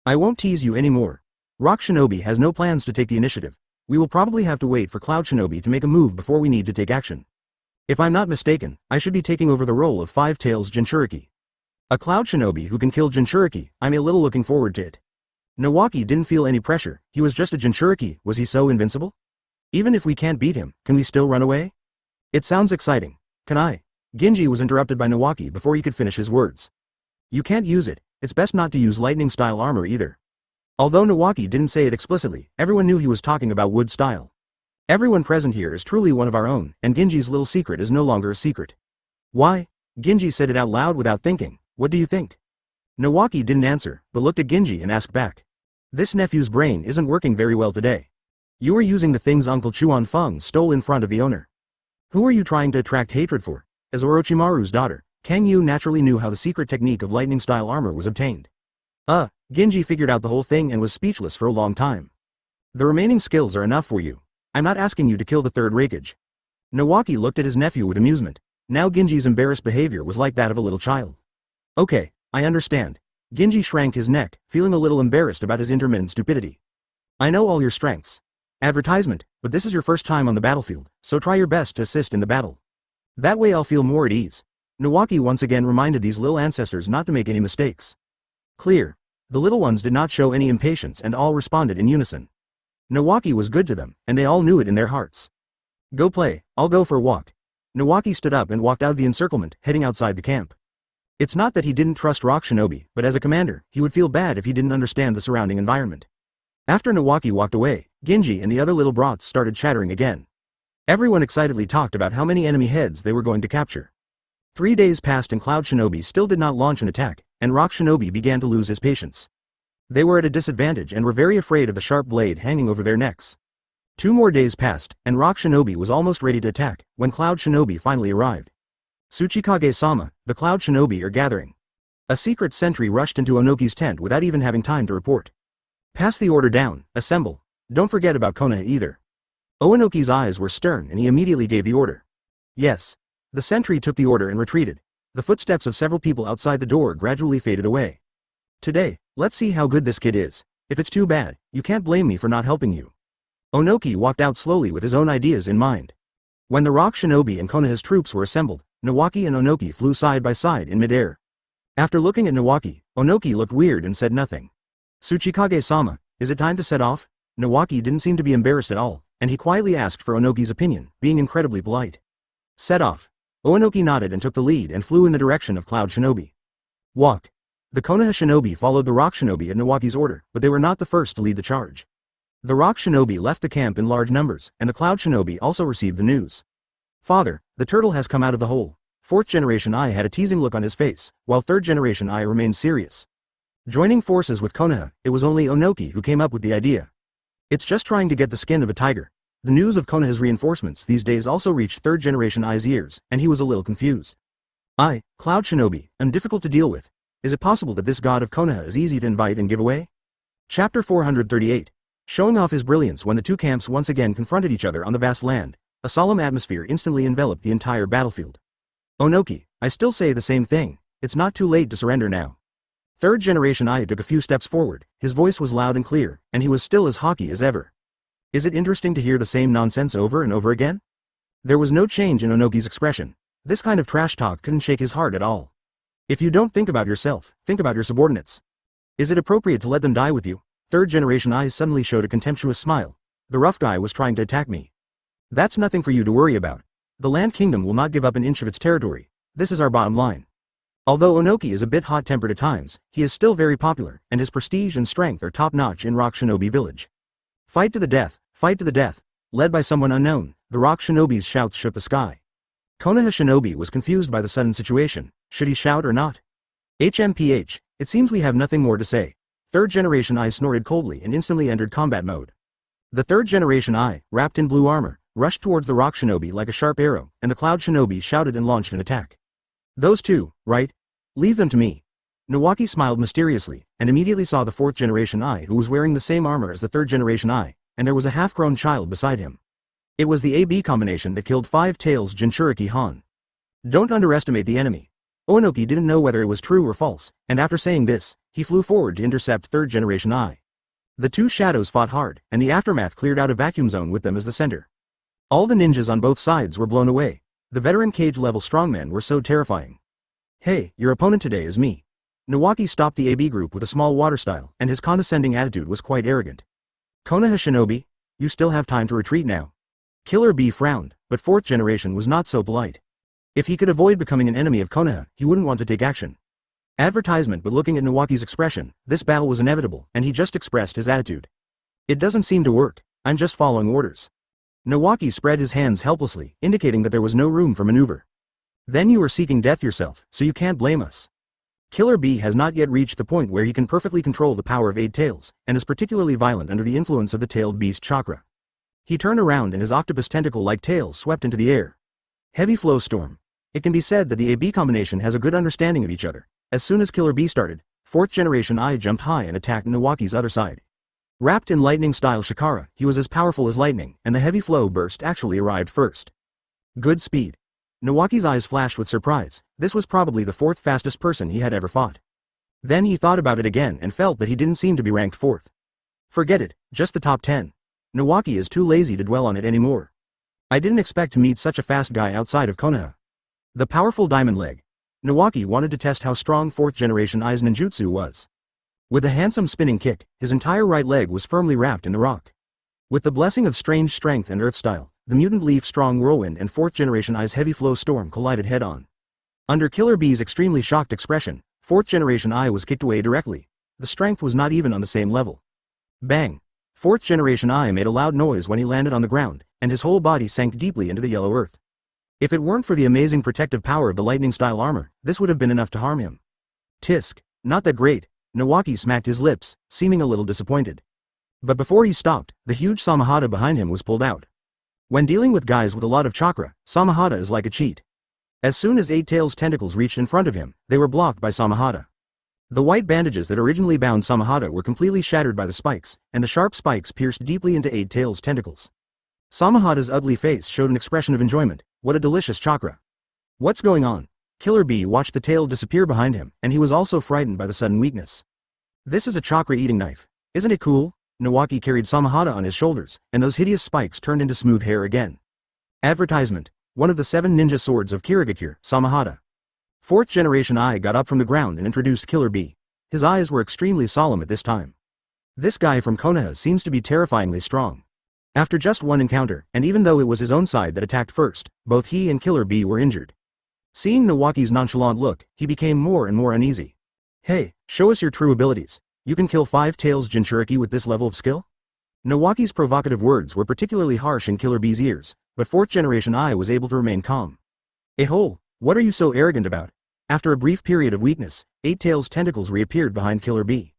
I won't tease you anymore. Rock Shinobi has no plans to take the initiative. We will probably have to wait for Cloud Shinobi to make a move before we need to take action. If I'm not mistaken, I should be taking over the role of 5-Tails Jinchuriki. A Cloud Shinobi who can kill Jinchuriki, I'm a little looking forward to it. Nawaki didn't feel any pressure. He was just a Jinchuriki. Was he so invincible? Even if we can't beat him, can we still run away? It sounds exciting. Can I? Genji was interrupted by Nawaki before he could finish his words. You can't use it, it's best not to use lightning-style armor either. Although Nawaki didn't say it explicitly, everyone knew he was talking about wood style. Everyone present here is truly one of our own, and Genji's little secret is no longer a secret. Why? Genji said it out loud without thinking. What do you think? Nawaki didn't answer, but looked at Genji and asked back. This nephew's brain isn't working very well today. You are using the things Uncle Chuan Feng stole in front of the owner. Who are you trying to attract hatred for? As Orochimaru's daughter, Kang Yu naturally knew how the secret technique of lightning-style armor was obtained. Genji figured out the whole thing and was speechless for a long time. The remaining skills are enough for you. I'm not asking you to kill the third Raikage. Nawaki looked at his nephew with amusement. Now Genji's embarrassed behavior was like that of a little child. Okay, I understand. Genji shrank his neck, feeling a little embarrassed about his intermittent stupidity. I know all your strengths. Advertisement, but this is your first time on the battlefield, so try your best to assist in the battle. That way I'll feel more at ease. Nawaki once again reminded these little ancestors not to make any mistakes. Clear. The little ones did not show any impatience and all responded in unison. Nawaki was good to them, and they all knew it in their hearts. Go play, I'll go for a walk. Nawaki stood up and walked out of the encirclement, heading outside the camp. It's not that he didn't trust Rock Shinobi, but as a commander, he would feel bad if he didn't understand the surrounding environment. After Nawaki walked away, Genji and the other little brats started chattering again. Everyone excitedly talked about how many enemy heads they were going to capture. 3 days passed and Cloud Shinobi still did not launch an attack, and Rock Shinobi began to lose his patience. They were at a disadvantage and were very afraid of the sharp blade hanging over their necks. 2 more days passed, and Rock Shinobi was almost ready to attack, when Cloud Shinobi finally arrived. Tsuchikage-sama, the Cloud Shinobi are gathering. A secret sentry rushed into Onoki's tent without even having time to report. Pass the order down, assemble. Don't forget about Konoha either. Onoki's eyes were stern and he immediately gave the order. Yes. The sentry took the order and retreated. The footsteps of several people outside the door gradually faded away. Today, let's see how good this kid is. If it's too bad, you can't blame me for not helping you. Onoki walked out slowly with his own ideas in mind. When the Rock Shinobi and Konoha's troops were assembled, Nawaki and Onoki flew side by side in midair. After looking at Nawaki, Onoki looked weird and said nothing. Tsuchikage-sama, is it time to set off? Nawaki didn't seem to be embarrassed at all, and he quietly asked for Onoki's opinion, being incredibly polite. Set off. Onoki nodded and took the lead and flew in the direction of Cloud Shinobi. Walk. The Konoha Shinobi followed the Rock Shinobi at Nawaki's order, but they were not the first to lead the charge. The Rock Shinobi left the camp in large numbers, and the Cloud Shinobi also received the news. Father, the turtle has come out of the hole. 4th generation I had a teasing look on his face, while 3rd generation I remained serious. Joining forces with Konoha, it was only Onoki who came up with the idea. It's just trying to get the skin of a tiger. The news of Konoha's reinforcements these days also reached 3rd generation I's ears, and he was a little confused. I, Cloud Shinobi, am difficult to deal with. Is it possible that this god of Konoha is easy to invite and give away? Chapter 438. Showing off his brilliance when the two camps once again confronted each other on the vast land, a solemn atmosphere instantly enveloped the entire battlefield. Onoki, I still say the same thing, it's not too late to surrender now. 3rd generation I took a few steps forward, his voice was loud and clear, and he was still as haughty as ever. Is it interesting to hear the same nonsense over and over again? There was no change in Onoki's expression. This kind of trash talk couldn't shake his heart at all. If you don't think about yourself, think about your subordinates. Is it appropriate to let them die with you? 3rd generation I suddenly showed a contemptuous smile. The rough guy was trying to attack me. That's nothing for you to worry about. The Land Kingdom will not give up an inch of its territory. This is our bottom line. Although Onoki is a bit hot-tempered at times, he is still very popular, and his prestige and strength are top-notch in Rock Shinobi Village. Fight to the death, fight to the death. Led by someone unknown, the Rock Shinobi's shouts shook the sky. Konoha Shinobi was confused by the sudden situation. Should he shout or not? HMPH, it seems we have nothing more to say. 3rd generation I snorted coldly and instantly entered combat mode. The 3rd generation I, wrapped in blue armor, rushed towards the Rock Shinobi like a sharp arrow, and the Cloud Shinobi shouted and launched an attack. Those two, right? Leave them to me. Nawaki smiled mysteriously, and immediately saw the 4th generation I who was wearing the same armor as the 3rd generation I, and there was a half-grown child beside him. It was the AB combination that killed 5 Tails Jinchuriki Han. Don't underestimate the enemy. Onoki didn't know whether it was true or false, and after saying this, he flew forward to intercept 3rd generation I. The two shadows fought hard, and the aftermath cleared out a vacuum zone with them as the center. All the ninjas on both sides were blown away. The veteran Kage-level strongmen were so terrifying. Hey, your opponent today is me. Nawaki stopped the AB group with a small water style, and his condescending attitude was quite arrogant. Konoha Shinobi, you still have time to retreat now. Killer B frowned, but 4th generation was not so polite. If he could avoid becoming an enemy of Konoha, he wouldn't want to take action. Advertisement, but looking at Nawaki's expression, this battle was inevitable, and he just expressed his attitude. It doesn't seem to work, I'm just following orders. Nawaki spread his hands helplessly, indicating that there was no room for maneuver. Then you are seeking death yourself, so you can't blame us. Killer Bee has not yet reached the point where he can perfectly control the power of 8 tails, and is particularly violent under the influence of the tailed beast chakra. He turned around and his octopus tentacle-like tail swept into the air. Heavy flow storm. It can be said that the AB combination has a good understanding of each other. As soon as Killer Bee started, 4th generation I jumped high and attacked Nawaki's other side. Wrapped in lightning-style Shikara, he was as powerful as lightning, and the heavy flow burst actually arrived first. Good speed. Nawaki's eyes flashed with surprise. This was probably the 4th fastest person he had ever fought. Then he thought about it again and felt that he didn't seem to be ranked 4th. Forget it, just the top 10. Nawaki is too lazy to dwell on it anymore. I didn't expect to meet such a fast guy outside of Konoha. The powerful diamond leg. Nawaki wanted to test how strong 4th generation I's ninjutsu was. With a handsome spinning kick, his entire right leg was firmly wrapped in the rock. With the blessing of strange strength and earth style, the mutant leaf strong whirlwind and 4th generation I's heavy flow storm collided head-on. Under Killer Bee's extremely shocked expression, 4th generation I was kicked away directly. The strength was not even on the same level. Bang! 4th generation I made a loud noise when he landed on the ground, and his whole body sank deeply into the yellow earth. If it weren't for the amazing protective power of the lightning-style armor, this would have been enough to harm him. Tisk. Not that great. Nawaki smacked his lips, seeming a little disappointed. But before he stopped, the huge Samahata behind him was pulled out. When dealing with guys with a lot of chakra, Samahata is like a cheat. As soon as 8 Tails' tentacles reached in front of him, they were blocked by Samahata. The white bandages that originally bound Samahata were completely shattered by the spikes, and the sharp spikes pierced deeply into 8 Tails' tentacles. Samahata's ugly face showed an expression of enjoyment. What a delicious chakra. What's going on? Killer Bee watched the tail disappear behind him, and he was also frightened by the sudden weakness. This is a chakra-eating knife. Isn't it cool? Nawaki carried Samahata on his shoulders, and those hideous spikes turned into smooth hair again. Advertisement. One of the 7 ninja swords of Kirigakure, Samahata. 4th generation I got up from the ground and introduced Killer Bee. His eyes were extremely solemn at this time. This guy from Konoha seems to be terrifyingly strong. After just one encounter, and even though it was his own side that attacked first, both he and Killer Bee were injured. Seeing Nawaki's nonchalant look, he became more and more uneasy. Hey, show us your true abilities. You can kill 5 Tails Jinchuriki with this level of skill? Nawaki's provocative words were particularly harsh in Killer Bee's ears, but 4th generation I was able to remain calm. Ehole, what are you so arrogant about? After a brief period of weakness, 8 Tails' tentacles reappeared behind Killer Bee.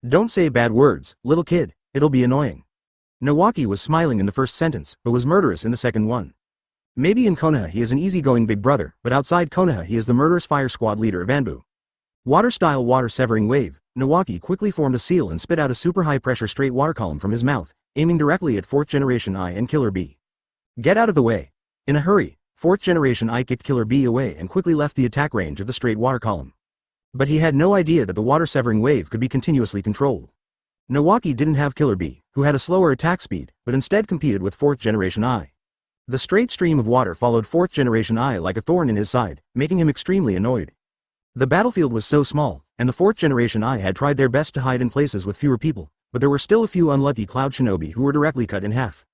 Don't say bad words, little kid, it'll be annoying. Nawaki was smiling in the first sentence, but was murderous in the second one. Maybe in Konoha he is an easygoing big brother, but outside Konoha he is the murderous fire squad leader of Anbu. Water-style water-severing wave, Nawaki quickly formed a seal and spit out a super high-pressure straight water column from his mouth, aiming directly at 4th generation I and Killer Bee. Get out of the way. In a hurry, 4th generation I kicked Killer Bee away and quickly left the attack range of the straight water column. But he had no idea that the water-severing wave could be continuously controlled. Nawaki didn't have Killer Bee, who had a slower attack speed, but instead competed with 4th generation I. The straight stream of water followed 4th generation I like a thorn in his side, making him extremely annoyed. The battlefield was so small, and the 4th generation I had tried their best to hide in places with fewer people, but there were still a few unlucky cloud shinobi who were directly cut in half.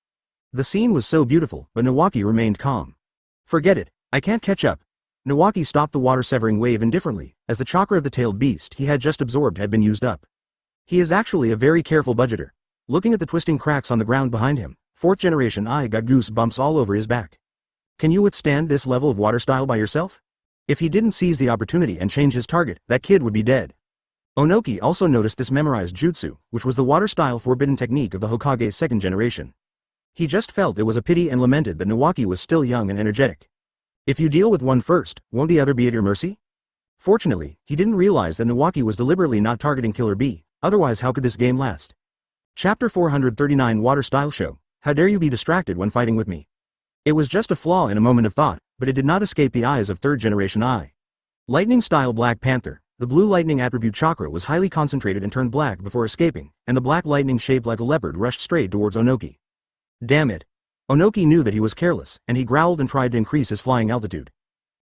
The scene was so beautiful, but Nawaki remained calm. Forget it, I can't catch up. Nawaki stopped the water-severing wave indifferently, as the chakra of the tailed beast he had just absorbed had been used up. He is actually a very careful budgeter. Looking at the twisting cracks on the ground behind him, 4th generation I got goose bumps all over his back. Can you withstand this level of water style by yourself? If he didn't seize the opportunity and change his target, that kid would be dead. Onoki also noticed this memorized jutsu, which was the water-style forbidden technique of the Hokage's 2nd generation. He just felt it was a pity and lamented that Nawaki was still young and energetic. If you deal with one first, won't the other be at your mercy? Fortunately, he didn't realize that Nawaki was deliberately not targeting Killer Bee, otherwise how could this game last? Chapter 439 Water Style Show. How dare you be distracted when fighting with me? It was just a flaw in a moment of thought, but it did not escape the eyes of 3rd generation I. Lightning Style Black Panther. The blue lightning attribute chakra was highly concentrated and turned black before escaping, and the black lightning shaped like a leopard rushed straight towards Onoki. Damn it. Onoki knew that he was careless, and he growled and tried to increase his flying altitude.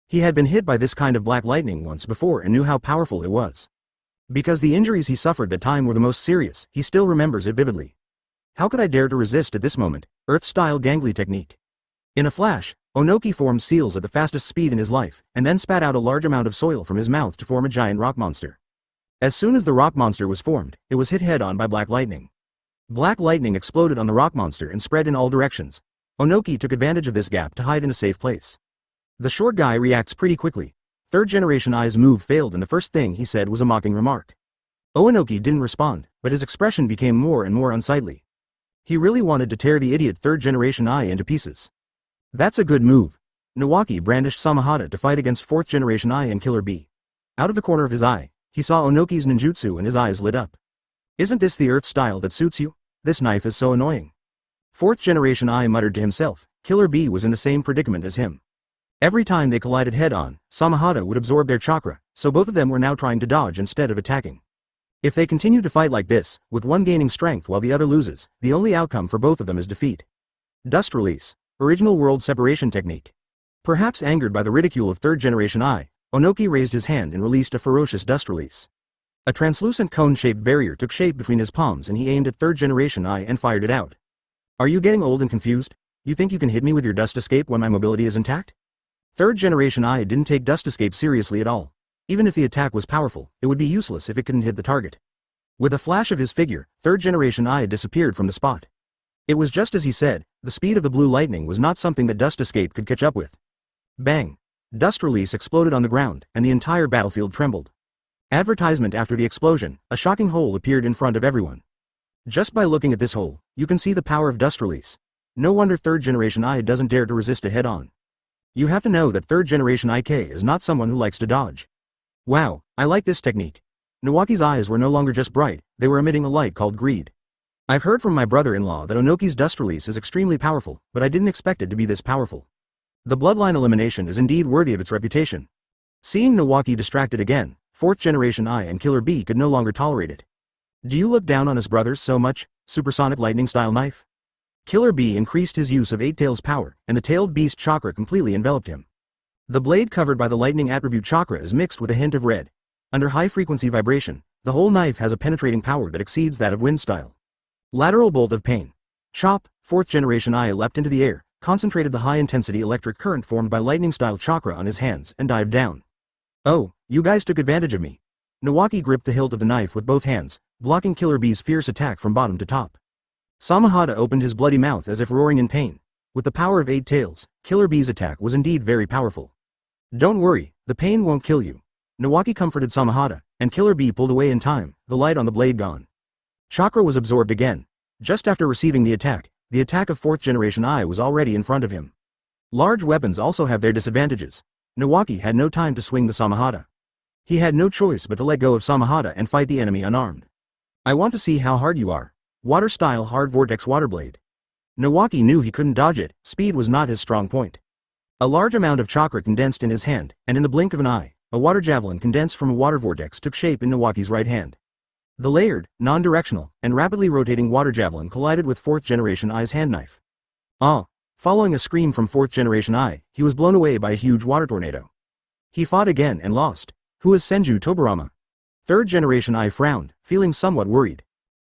He had been hit by this kind of black lightning once before and knew how powerful it was. Because the injuries he suffered that time were the most serious, he still remembers it vividly. How could I dare to resist at this moment? Earth-style gangly technique. In a flash, Onoki formed seals at the fastest speed in his life, and then spat out a large amount of soil from his mouth to form a giant rock monster. As soon as the rock monster was formed, it was hit head-on by black lightning. Black lightning exploded on the rock monster and spread in all directions. Onoki took advantage of this gap to hide in a safe place. The short guy reacts pretty quickly. Third generation I's move failed and the first thing he said was a mocking remark. Onoki didn't respond, but his expression became more and more unsightly. He really wanted to tear the idiot third generation I into pieces. That's a good move. Nawaki brandished Samahata to fight against fourth generation I and Killer Bee. Out of the corner of his eye, he saw Onoki's ninjutsu and his eyes lit up. Isn't this the earth style that suits you? This knife is so annoying. Fourth generation I muttered to himself. Killer Bee was in the same predicament as him. Every time they collided head-on, Samahata would absorb their chakra, so both of them were now trying to dodge instead of attacking. If they continue to fight like this, with one gaining strength while the other loses, the only outcome for both of them is defeat. Dust release. Original world separation technique. Perhaps angered by the ridicule of third generation I, Onoki raised his hand and released a ferocious dust release. A translucent cone-shaped barrier took shape between his palms and he aimed at third generation I and fired it out. Are you getting old and confused? You think you can hit me with your dust escape when my mobility is intact? Third generation I didn't take dust escape seriously at all. Even if the attack was powerful, it would be useless if it couldn't hit the target. With a flash of his figure, third generation I disappeared from the spot. It was just as he said, the speed of the blue lightning was not something that dust escape could catch up with. Bang! Dust release exploded on the ground, and the entire battlefield trembled. Advertisement after the explosion, a shocking hole appeared in front of everyone. Just by looking at this hole, you can see the power of dust release. No wonder third generation I doesn't dare to resist it head-on. You have to know that third generation IK is not someone who likes to dodge. Wow, I like this technique. Nawaki's eyes were no longer just bright, they were emitting a light called greed. I've heard from my brother-in-law that Onoki's dust release is extremely powerful, but I didn't expect it to be this powerful. The bloodline elimination is indeed worthy of its reputation. Seeing Nawaki distracted again, fourth generation I and Killer Bee could no longer tolerate it. Do you look down on us brothers so much, supersonic lightning style knife? Killer Bee increased his use of Eight Tails power, and the tailed beast chakra completely enveloped him. The blade covered by the lightning attribute chakra is mixed with a hint of red. Under high-frequency vibration, the whole knife has a penetrating power that exceeds that of wind style. Lateral bolt of pain. Chop, fourth generation I leapt into the air, concentrated the high-intensity electric current formed by lightning-style chakra on his hands and dived down. Oh, you guys took advantage of me. Nawaki gripped the hilt of the knife with both hands, blocking Killer Bee's fierce attack from bottom to top. Samahata opened his bloody mouth as if roaring in pain. With the power of Eight Tails, Killer Bee's attack was indeed very powerful. Don't worry, the pain won't kill you. Nawaki comforted Samahata, and Killer Bee pulled away in time, the light on the blade gone. Chakra was absorbed again. Just after receiving the attack of fourth generation I was already in front of him. Large weapons also have their disadvantages. Nawaki had no time to swing the Samahata. He had no choice but to let go of Samahata and fight the enemy unarmed. I want to see how hard you are. Water-style hard vortex water blade. Nawaki knew he couldn't dodge it, speed was not his strong point. A large amount of chakra condensed in his hand, and in the blink of an eye, a water javelin condensed from a water vortex took shape in Nawaki's right hand. The layered, non-directional, and rapidly rotating water javelin collided with fourth generation I's hand knife. Ah! Following a scream from fourth generation I, he was blown away by a huge water tornado. He fought again and lost. Who is Senju Toburama? Third generation I frowned, feeling somewhat worried.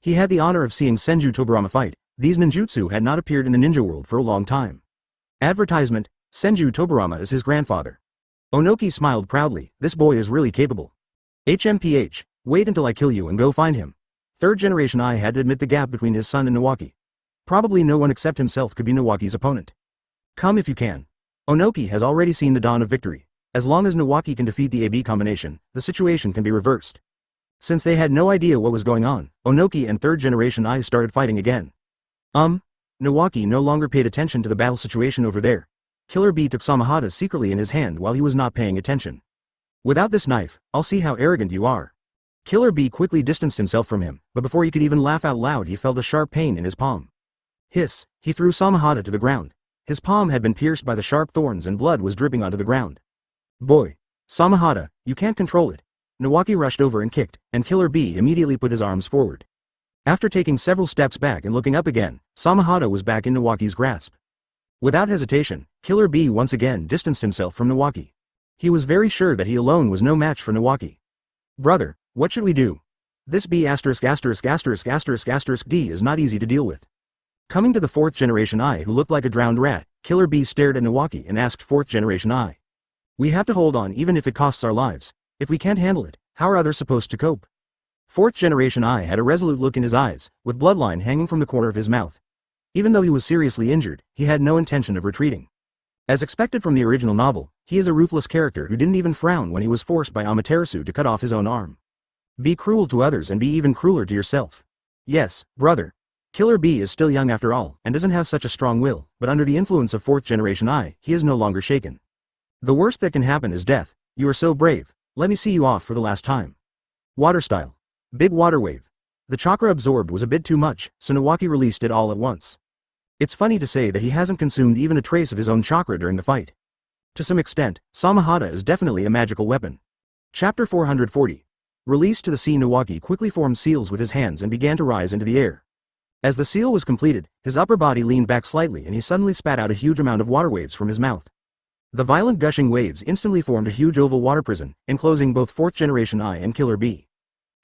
He had the honor of seeing Senju Toburama fight. These ninjutsu had not appeared in the ninja world for a long time. Advertisement, Senju Toburama is his grandfather. Onoki smiled proudly, this boy is really capable. HMPH, wait until I kill you and go find him. Third generation I had to admit the gap between his son and Nawaki. Probably no one except himself could be Nawaki's opponent. Come if you can. Onoki has already seen the dawn of victory. As long as Nawaki can defeat the AB combination, the situation can be reversed. Since they had no idea what was going on, Onoki and third generation I started fighting again. Nawaki no longer paid attention to the battle situation over there. Killer Bee took Samahata secretly in his hand while he was not paying attention. Without this knife, I'll see how arrogant you are. Killer Bee quickly distanced himself from him, but before he could even laugh out loud he felt a sharp pain in his palm. Hiss, he threw Samahata to the ground. His palm had been pierced by the sharp thorns and blood was dripping onto the ground. Boy! Samahata, you can't control it. Nawaki rushed over and kicked, and Killer Bee immediately put his arms forward. After taking several steps back and looking up again, Samahata was back in Nawaki's grasp. Without hesitation, Killer Bee once again distanced himself from Nawaki. He was very sure that he alone was no match for Nawaki. Brother, what should we do? This B************** D is not easy to deal with. Coming to the fourth generation I who looked like a drowned rat, Killer Bee stared at Nawaki and asked 4th generation I. We have to hold on even if it costs our lives. If we can't handle it, how are others supposed to cope? 4th generation I had a resolute look in his eyes, with bloodline hanging from the corner of his mouth. Even though he was seriously injured, he had no intention of retreating. As expected from the original novel, he is a ruthless character who didn't even frown when he was forced by Amaterasu to cut off his own arm. Be cruel to others and be even crueler to yourself. Yes, brother. Killer Bee is still young after all, and doesn't have such a strong will, but under the influence of 4th generation I, he is no longer shaken. The worst that can happen is death. You are so brave. Let me see you off for the last time. Water style. Big water wave. The chakra absorbed was a bit too much, so Nawaki released it all at once. It's funny to say that he hasn't consumed even a trace of his own chakra during the fight. To some extent, Samahata is definitely a magical weapon. Chapter 440. Released to the sea. Nawaki quickly formed seals with his hands and began to rise into the air. As the seal was completed, his upper body leaned back slightly and he suddenly spat out a huge amount of water waves from his mouth. The violent gushing waves instantly formed a huge oval water prison, enclosing both 4th generation I and Killer Bee.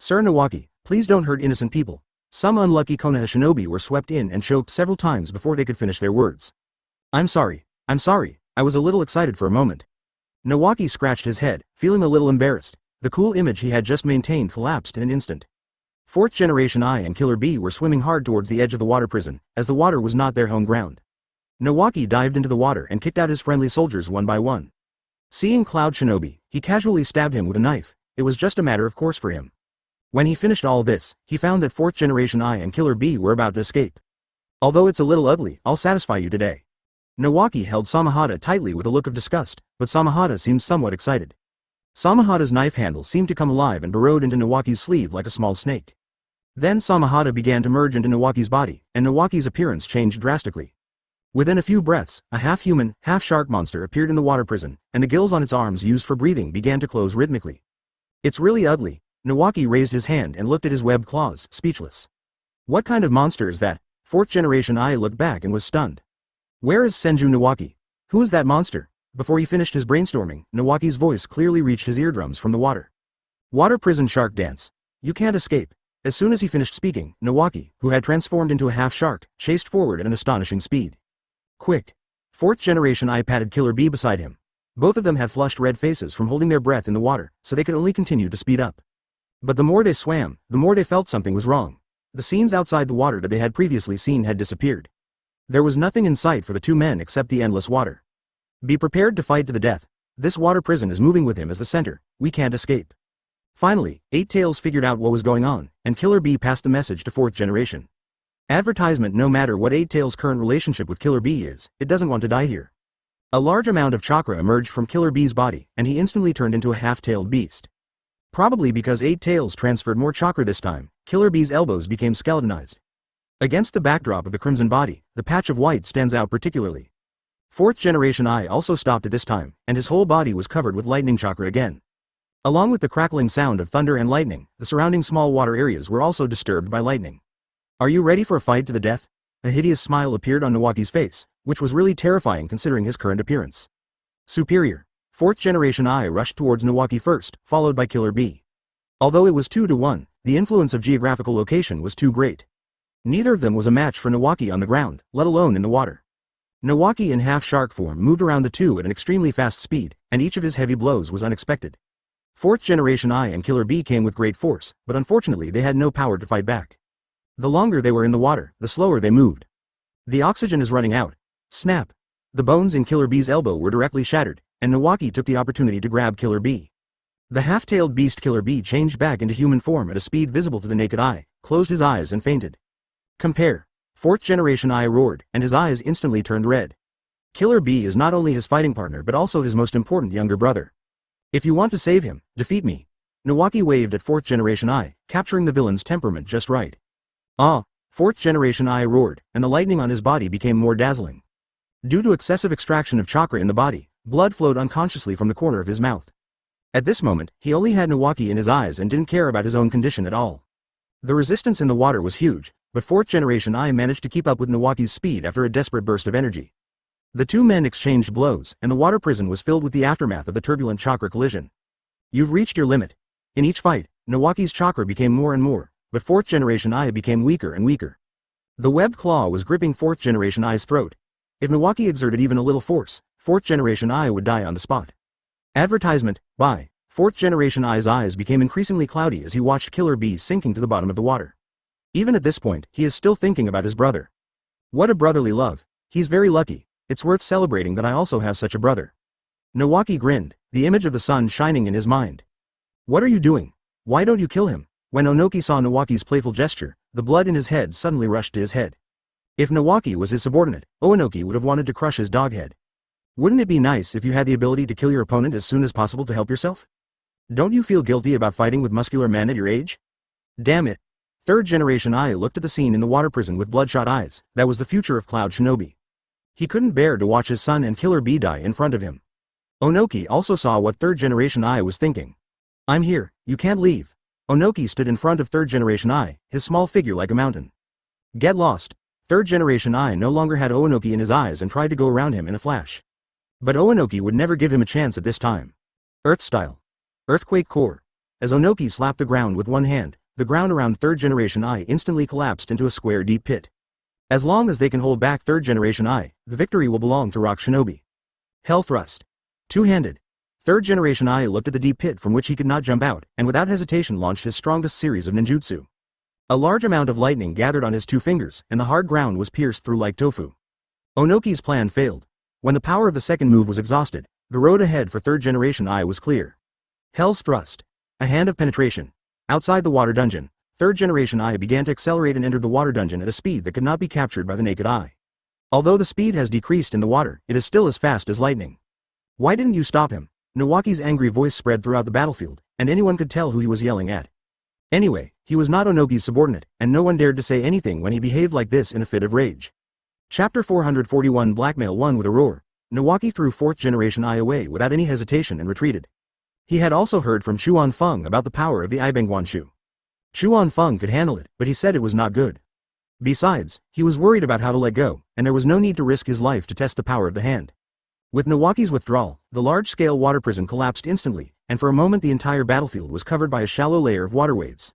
Sir Nawaki, please don't hurt innocent people. Some unlucky Konoha shinobi were swept in and choked several times before they could finish their words. I'm sorry, I was a little excited for a moment. Nawaki scratched his head, feeling a little embarrassed. The cool image he had just maintained collapsed in an instant. 4th generation I and Killer Bee were swimming hard towards the edge of the water prison, as the water was not their home ground. Nawaki dived into the water and kicked out his friendly soldiers one by one. Seeing Cloud Shinobi, he casually stabbed him with a knife. It was just a matter of course for him. When he finished all this, he found that 4th generation I and Killer Bee were about to escape. Although it's a little ugly, I'll satisfy you today. Nawaki held Samahata tightly with a look of disgust, but Samahata seemed somewhat excited. Samahata's knife handle seemed to come alive and burrowed into Nawaki's sleeve like a small snake. Then Samahata began to merge into Nawaki's body, and Nawaki's appearance changed drastically. Within a few breaths, a half-human, half-shark monster appeared in the water prison, and the gills on its arms used for breathing began to close rhythmically. It's really ugly. Nawaki raised his hand and looked at his webbed claws, speechless. What kind of monster is that? 4th generation I looked back and was stunned. Where is Senju Nawaki? Who is that monster? Before he finished his brainstorming, Nawaki's voice clearly reached his eardrums from the water. Water prison shark dance. You can't escape. As soon as he finished speaking, Nawaki, who had transformed into a half-shark, chased forward at an astonishing speed. Quick! 4th generation I patted Killer Bee beside him. Both of them had flushed red faces from holding their breath in the water, so they could only continue to speed up. But the more they swam, the more they felt something was wrong. The scenes outside the water that they had previously seen had disappeared. There was nothing in sight for the two men except the endless water. Be prepared to fight to the death. This water prison is moving with him as the center. We can't escape. Finally, Eight Tails figured out what was going on, and Killer Bee passed the message to 4th generation. Advertisement. No matter what Eight Tails' current relationship with Killer Bee is, it doesn't want to die here. A large amount of chakra emerged from Killer Bee's body, and he instantly turned into a half-tailed beast. Probably because Eight Tails transferred more chakra this time, Killer Bee's elbows became skeletonized. Against the backdrop of the crimson body, the patch of white stands out particularly. 4th generation I also stopped at this time, and his whole body was covered with lightning chakra again. Along with the crackling sound of thunder and lightning, the surrounding small water areas were also disturbed by lightning. Are you ready for a fight to the death? A hideous smile appeared on Nawaki's face, which was really terrifying considering his current appearance. Superior. 4th generation I rushed towards Nawaki first, followed by Killer Bee. Although it was 2-1, the influence of geographical location was too great. Neither of them was a match for Nawaki on the ground, let alone in the water. Nawaki in half-shark form moved around the two at an extremely fast speed, and each of his heavy blows was unexpected. 4th generation I and Killer Bee came with great force, but unfortunately they had no power to fight back. The longer they were in the water, the slower they moved. The oxygen is running out. Snap! The bones in Killer Bee's elbow were directly shattered, and Nawaki took the opportunity to grab Killer Bee. The half-tailed beast Killer Bee changed back into human form at a speed visible to the naked eye, closed his eyes and fainted. Compare. 4th generation I roared, and his eyes instantly turned red. Killer Bee is not only his fighting partner but also his most important younger brother. If you want to save him, defeat me. Nawaki waved at 4th generation I, capturing the villain's temperament just right. Ah! 4th generation I roared, and the lightning on his body became more dazzling. Due to excessive extraction of chakra in the body, blood flowed unconsciously from the corner of his mouth. At this moment, he only had Nawaki in his eyes and didn't care about his own condition at all. The resistance in the water was huge, but 4th generation I managed to keep up with Nawaki's speed after a desperate burst of energy. The two men exchanged blows, and the water prison was filled with the aftermath of the turbulent chakra collision. You've reached your limit. In each fight, Nawaki's chakra became more and more, but 4th generation I became weaker and weaker. The webbed claw was gripping 4th generation I's throat. If Nawaki exerted even a little force, 4th generation Ai would die on the spot. Advertisement, bye. 4th generation Ai's eyes became increasingly cloudy as he watched Killer Bee sinking to the bottom of the water. Even at this point, he is still thinking about his brother. What a brotherly love. He's very lucky. It's worth celebrating that I also have such a brother. Nawaki grinned, the image of the sun shining in his mind. What are you doing? Why don't you kill him? When Onoki saw Nawaki's playful gesture, the blood in his head suddenly rushed to his head. If Nawaki was his subordinate, Onoki would have wanted to crush his dog head. Wouldn't it be nice if you had the ability to kill your opponent as soon as possible to help yourself? Don't you feel guilty about fighting with muscular men at your age? Damn it. 3rd generation Ai looked at the scene in the water prison with bloodshot eyes. That was the future of Cloud Shinobi. He couldn't bear to watch his son and Killer Bee die in front of him. Onoki also saw what 3rd generation Ai was thinking. I'm here, you can't leave. Onoki stood in front of 3rd generation Ai, his small figure like a mountain. Get lost. 3rd generation Ai no longer had Onoki in his eyes and tried to go around him in a flash. But Onoki would never give him a chance at this time. Earth style. Earthquake core. As Onoki slapped the ground with one hand, the ground around 3rd generation Ai instantly collapsed into a square deep pit. As long as they can hold back 3rd generation Ai, the victory will belong to Rock Shinobi. Hell thrust. Two-handed. 3rd generation Ai looked at the deep pit from which he could not jump out, and without hesitation launched his strongest series of ninjutsu. A large amount of lightning gathered on his 2 fingers, and the hard ground was pierced through like tofu. Onoki's plan failed. When the power of the second move was exhausted, the road ahead for 3rd generation Ai was clear. Hell's thrust. A hand of penetration. Outside the water dungeon, 3rd generation Ai began to accelerate and entered the water dungeon at a speed that could not be captured by the naked eye. Although the speed has decreased in the water, it is still as fast as lightning. Why didn't you stop him? Nawaki's angry voice spread throughout the battlefield, and anyone could tell who he was yelling at. Anyway, he was not Onoki's subordinate, and no one dared to say anything when he behaved like this in a fit of rage. Chapter 441 Blackmail 1 with a roar. Nawaki threw 4th generation Ai away without any hesitation and retreated. He had also heard from Chuan Feng about the power of the Ibengwanshu. Chuan Feng could handle it, but he said it was not good. Besides, he was worried about how to let go, and there was no need to risk his life to test the power of the hand. With Nawaki's withdrawal, the large-scale water prison collapsed instantly, and for a moment the entire battlefield was covered by a shallow layer of water waves.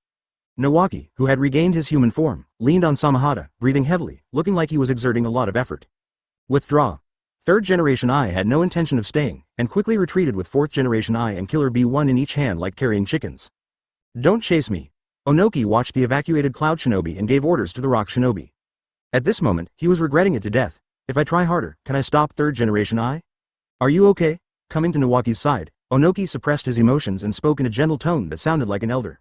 Nawaki, who had regained his human form, leaned on Samahata, breathing heavily, looking like he was exerting a lot of effort. Withdraw. 3rd generation Ai had no intention of staying, and quickly retreated with 4th generation Ai and Killer Bee 1 in each hand like carrying chickens. Don't chase me. Onoki watched the evacuated Cloud Shinobi and gave orders to the Rock Shinobi. At this moment, he was regretting it to death. If I try harder, can I stop 3rd generation Ai? Are you okay? Coming to Nawaki's side, Onoki suppressed his emotions and spoke in a gentle tone that sounded like an elder.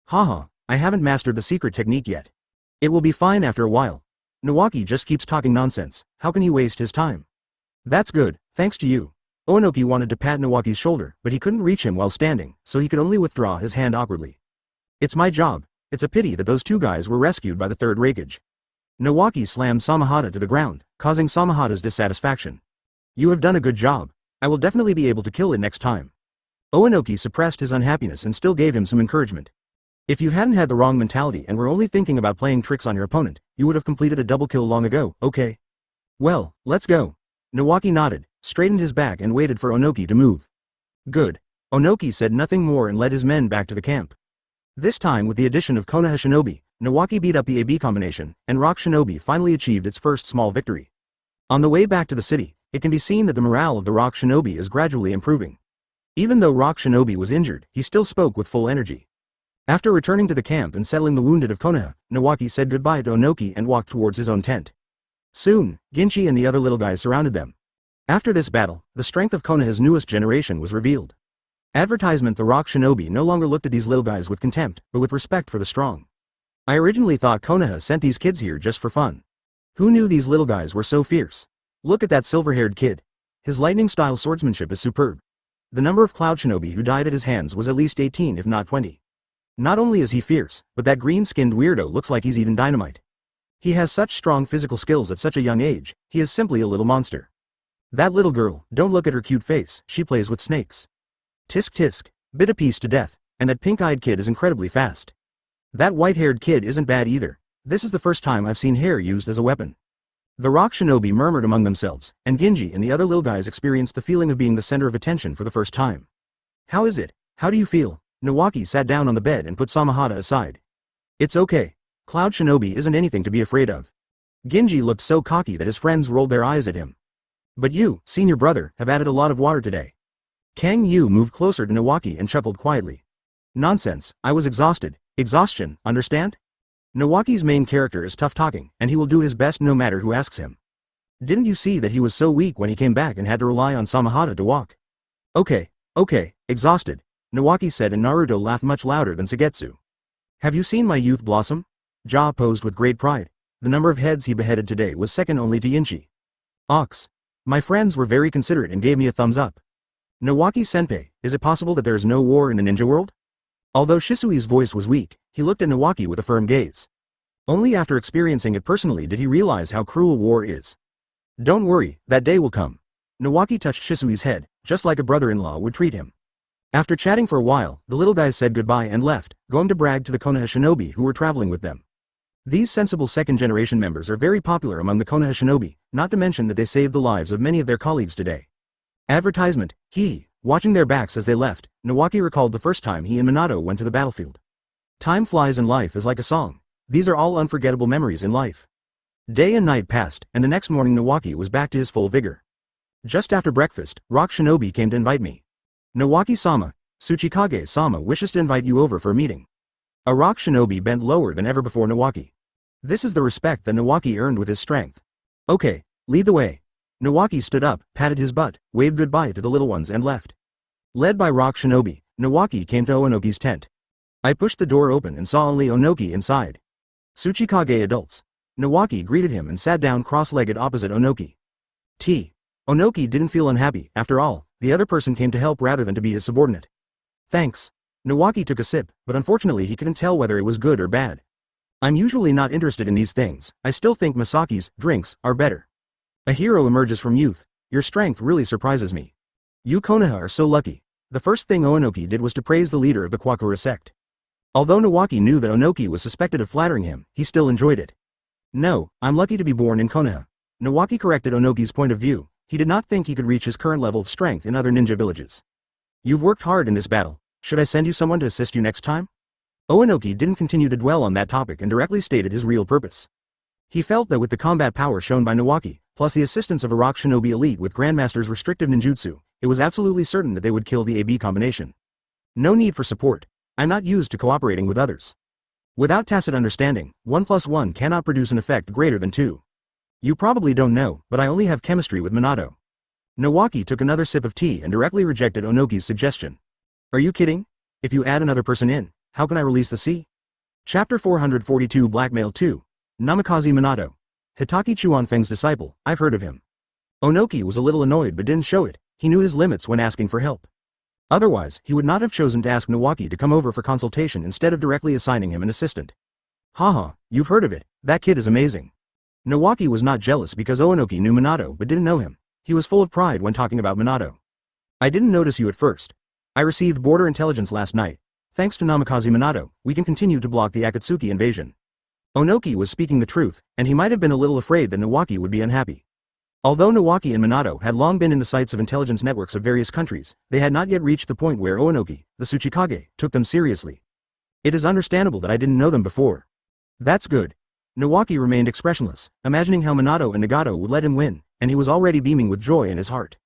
Haha, I haven't mastered the secret technique yet. It will be fine after a while. Nawaki just keeps talking nonsense, how can he waste his time? That's good, thanks to you. Onoki wanted to pat Nawaki's shoulder, but he couldn't reach him while standing, so he could only withdraw his hand awkwardly. It's my job. It's a pity that those 2 guys were rescued by the 3rd Raikage. Nawaki slammed Samahata to the ground, causing Samahata's dissatisfaction. You have done a good job. I will definitely be able to kill it next time. Onoki suppressed his unhappiness and still gave him some encouragement. If you hadn't had the wrong mentality and were only thinking about playing tricks on your opponent, you would have completed a double kill long ago, okay? Well, let's go. Nawaki nodded, straightened his back and waited for Onoki to move. Good. Onoki said nothing more and led his men back to the camp. This time with the addition of Konoha Shinobi, Nawaki beat up the AB combination, and Rock Shinobi finally achieved its first small victory. On the way back to the city, it can be seen that the morale of the Rock Shinobi is gradually improving. Even though Rock Shinobi was injured, he still spoke with full energy. After returning to the camp and settling the wounded of Konoha, Nawaki said goodbye to Onoki and walked towards his own tent. Soon, Ginchi and the other little guys surrounded them. After this battle, the strength of Konoha's newest generation was revealed. Advertisement: the Rock Shinobi no longer looked at these little guys with contempt, but with respect for the strong. I originally thought Konoha sent these kids here just for fun. Who knew these little guys were so fierce? Look at that silver-haired kid. His lightning-style swordsmanship is superb. The number of Cloud Shinobi who died at his hands was at least 18 if not 20. Not only is he fierce, but that green-skinned weirdo looks like he's eaten dynamite. He has such strong physical skills at such a young age, he is simply a little monster. That little girl, don't look at her cute face, she plays with snakes. Tisk tisk, bit a piece to death, and that pink-eyed kid is incredibly fast. That white-haired kid isn't bad either. This is the first time I've seen hair used as a weapon. The Rock Shinobi murmured among themselves, and Ginji and the other little guys experienced the feeling of being the center of attention for the first time. How is it? How do you feel? Nawaki sat down on the bed and put Samahata aside. It's okay. Cloud Shinobi isn't anything to be afraid of. Genji looked so cocky that his friends rolled their eyes at him. But you, senior brother, have added a lot of water today. Kang Yu moved closer to Nawaki and chuckled quietly. Nonsense, I was exhausted. Exhaustion, understand? Nawaki's main character is tough talking, and he will do his best no matter who asks him. Didn't you see that he was so weak when he came back and had to rely on Samahata to walk? Okay, exhausted, Nawaki said, and Naruto laughed much louder than Sugetsu. Have you seen my youth blossom? Ja posed with great pride. The number of heads he beheaded today was second only to Yinchi. Ox. My friends were very considerate and gave me a thumbs up. Nawaki-senpai, is it possible that there is no war in the ninja world? Although Shisui's voice was weak, he looked at Nawaki with a firm gaze. Only after experiencing it personally did he realize how cruel war is. Don't worry, that day will come. Nawaki touched Shisui's head, just like a brother-in-law would treat him. After chatting for a while, the little guys said goodbye and left, going to brag to the Konoha Shinobi who were traveling with them. These sensible second-generation members are very popular among the Konoha Shinobi, not to mention that they saved the lives of many of their colleagues today. Advertisement, watching their backs as they left, Nawaki recalled the first time he and Minato went to the battlefield. Time flies and life is like a song. These are all unforgettable memories in life. Day and night passed, and the next morning Nawaki was back to his full vigor. Just after breakfast, Rock Shinobi came to invite me. Nawaki-sama, Tsuchikage-sama wishes to invite you over for a meeting. A Rock Shinobi bent lower than ever before Nawaki. This is the respect that Nawaki earned with his strength. Okay, lead the way. Nawaki stood up, patted his butt, waved goodbye to the little ones and left. Led by Rock Shinobi, Nawaki came to Onoki's tent. I pushed the door open and saw only Onoki inside. Tsuchikage adults. Nawaki greeted him and sat down cross-legged opposite Onoki. Onoki didn't feel unhappy, after all, the other person came to help rather than to be his subordinate. Thanks. Nawaki took a sip, but unfortunately he couldn't tell whether it was good or bad. I'm usually not interested in these things, I still think Masaki's drinks are better. A hero emerges from youth. Your strength really surprises me. You Konoha are so lucky. The first thing Onoki did was to praise the leader of the Kamakura sect. Although Nawaki knew that Onoki was suspected of flattering him, he still enjoyed it. No, I'm lucky to be born in Konoha. Nawaki corrected Onoki's point of view. He did not think he could reach his current level of strength in other ninja villages. You've worked hard in this battle. Should I send you someone to assist you next time? Onoki didn't continue to dwell on that topic and directly stated his real purpose. He felt that with the combat power shown by Nawaki, plus the assistance of a Rock Shinobi elite with Grandmaster's restrictive ninjutsu, it was absolutely certain that they would kill the AB combination. No need for support. I'm not used to cooperating with others. Without tacit understanding, 1 plus 1 cannot produce an effect greater than 2. You probably don't know, but I only have chemistry with Minato. Nawaki took another sip of tea and directly rejected Onoki's suggestion. Are you kidding? If you add another person in, how can I release the sea? Chapter 442 Blackmail 2. Namikaze Minato. Hatake Chuanfeng's disciple, I've heard of him. Onoki was a little annoyed but didn't show it. He knew his limits when asking for help. Otherwise, he would not have chosen to ask Nawaki to come over for consultation instead of directly assigning him an assistant. Haha, you've heard of it, that kid is amazing. Nawaki was not jealous because Onoki knew Minato but didn't know him. He was full of pride when talking about Minato. I didn't notice you at first. I received border intelligence last night. Thanks to Namikaze Minato, we can continue to block the Akatsuki invasion. Onoki was speaking the truth, and he might have been a little afraid that Nawaki would be unhappy. Although Nawaki and Minato had long been in the sights of intelligence networks of various countries, they had not yet reached the point where Onoki, the Tsuchikage, took them seriously. It is understandable that I didn't know them before. That's good. Nawaki remained expressionless, imagining how Minato and Nagato would let him win, and he was already beaming with joy in his heart.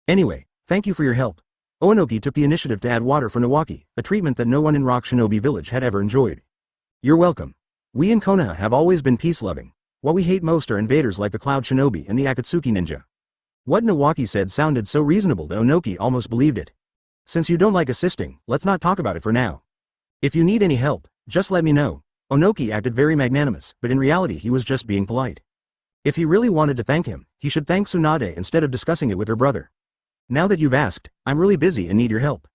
Anyway, thank you for your help. Onoki took the initiative to add water for Nawaki, a treatment that no one in Rock Shinobi Village had ever enjoyed. You're welcome. We in Konoha have always been peace-loving. What we hate most are invaders like the Cloud Shinobi and the Akatsuki ninja. What Nawaki said sounded so reasonable that Onoki almost believed it. Since you don't like assisting, let's not talk about it for now. If you need any help, just let me know. Onoki acted very magnanimous, but in reality he was just being polite. If he really wanted to thank him, he should thank Tsunade instead of discussing it with her brother. Now that you've asked, I'm really busy and need your help.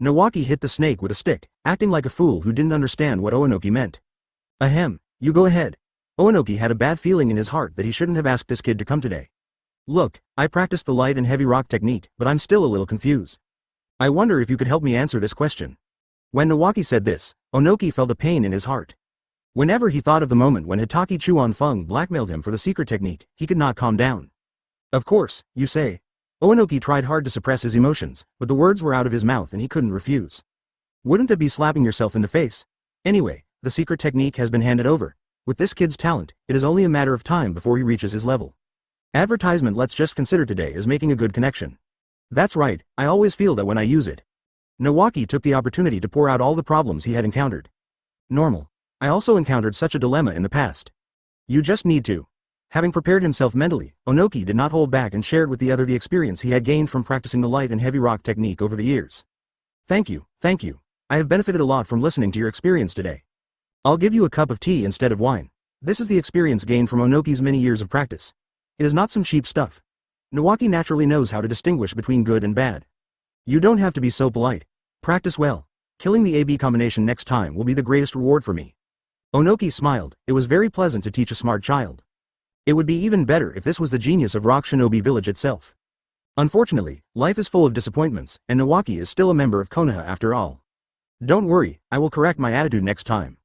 Nawaki hit the snake with a stick, acting like a fool who didn't understand what Onoki meant. Ahem, you go ahead. Onoki had a bad feeling in his heart that he shouldn't have asked this kid to come today. Look, I practiced the light and heavy rock technique, but I'm still a little confused. I wonder if you could help me answer this question. When Nawaki said this, Onoki felt a pain in his heart. Whenever he thought of the moment when Hatake Chuanfeng blackmailed him for the secret technique, he could not calm down. Of course, you say. Onoki tried hard to suppress his emotions, but the words were out of his mouth and he couldn't refuse. Wouldn't it be slapping yourself in the face? Anyway, the secret technique has been handed over.
With this kid's talent, it is only a matter of time before he reaches his level. Advertisement let's just consider today as making a good connection. That's right, I always feel that when I use it. Nawaki took the opportunity to pour out all the problems he had encountered. Normal. I also encountered such a dilemma in the past. You just need to. Having prepared himself mentally, Onoki did not hold back and shared with the other the experience he had gained from practicing the light and heavy rock technique over the years. Thank you, thank you. I have benefited a lot from listening to your experience today. I'll give you a cup of tea instead of wine. This is the experience gained from Onoki's many years of practice. It is not some cheap stuff. Nawaki naturally knows how to distinguish between good and bad. You don't have to be so polite. Practice well. Killing the AB combination next time will be the greatest reward for me. Onoki smiled. It was very pleasant to teach a smart child. It would be even better if this was the genius of Rock Shinobi Village itself. Unfortunately, life is full of disappointments, and Nawaki is still a member of Konoha after all. Don't worry, I will correct my attitude next time.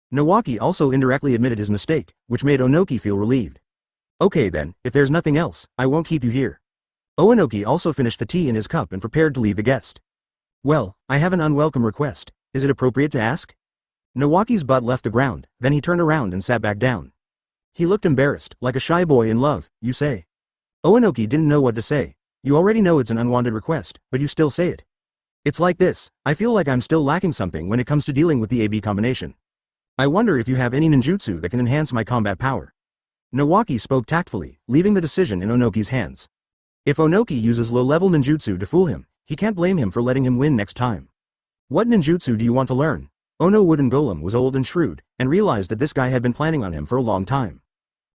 Nawaki also indirectly admitted his mistake, which made Onoki feel relieved. Okay then, if there's nothing else, I won't keep you here. Onoki also finished the tea in his cup and prepared to leave the guest. Well, I have an unwelcome request. Is it appropriate to ask? Nawaki's butt left the ground, then he turned around and sat back down. He looked embarrassed, like a shy boy in love, you say. Onoki didn't know what to say. You already know it's an unwanted request, but you still say it. It's like this, I feel like I'm still lacking something when it comes to dealing with the AB combination. I wonder if you have any ninjutsu that can enhance my combat power. Nawaki spoke tactfully, leaving the decision in Onoki's hands. If Onoki uses low-level ninjutsu to fool him, he can't blame him for letting him win next time. What ninjutsu do you want to learn? Ono Wooden Golem was old and shrewd, and realized that this guy had been planning on him for a long time.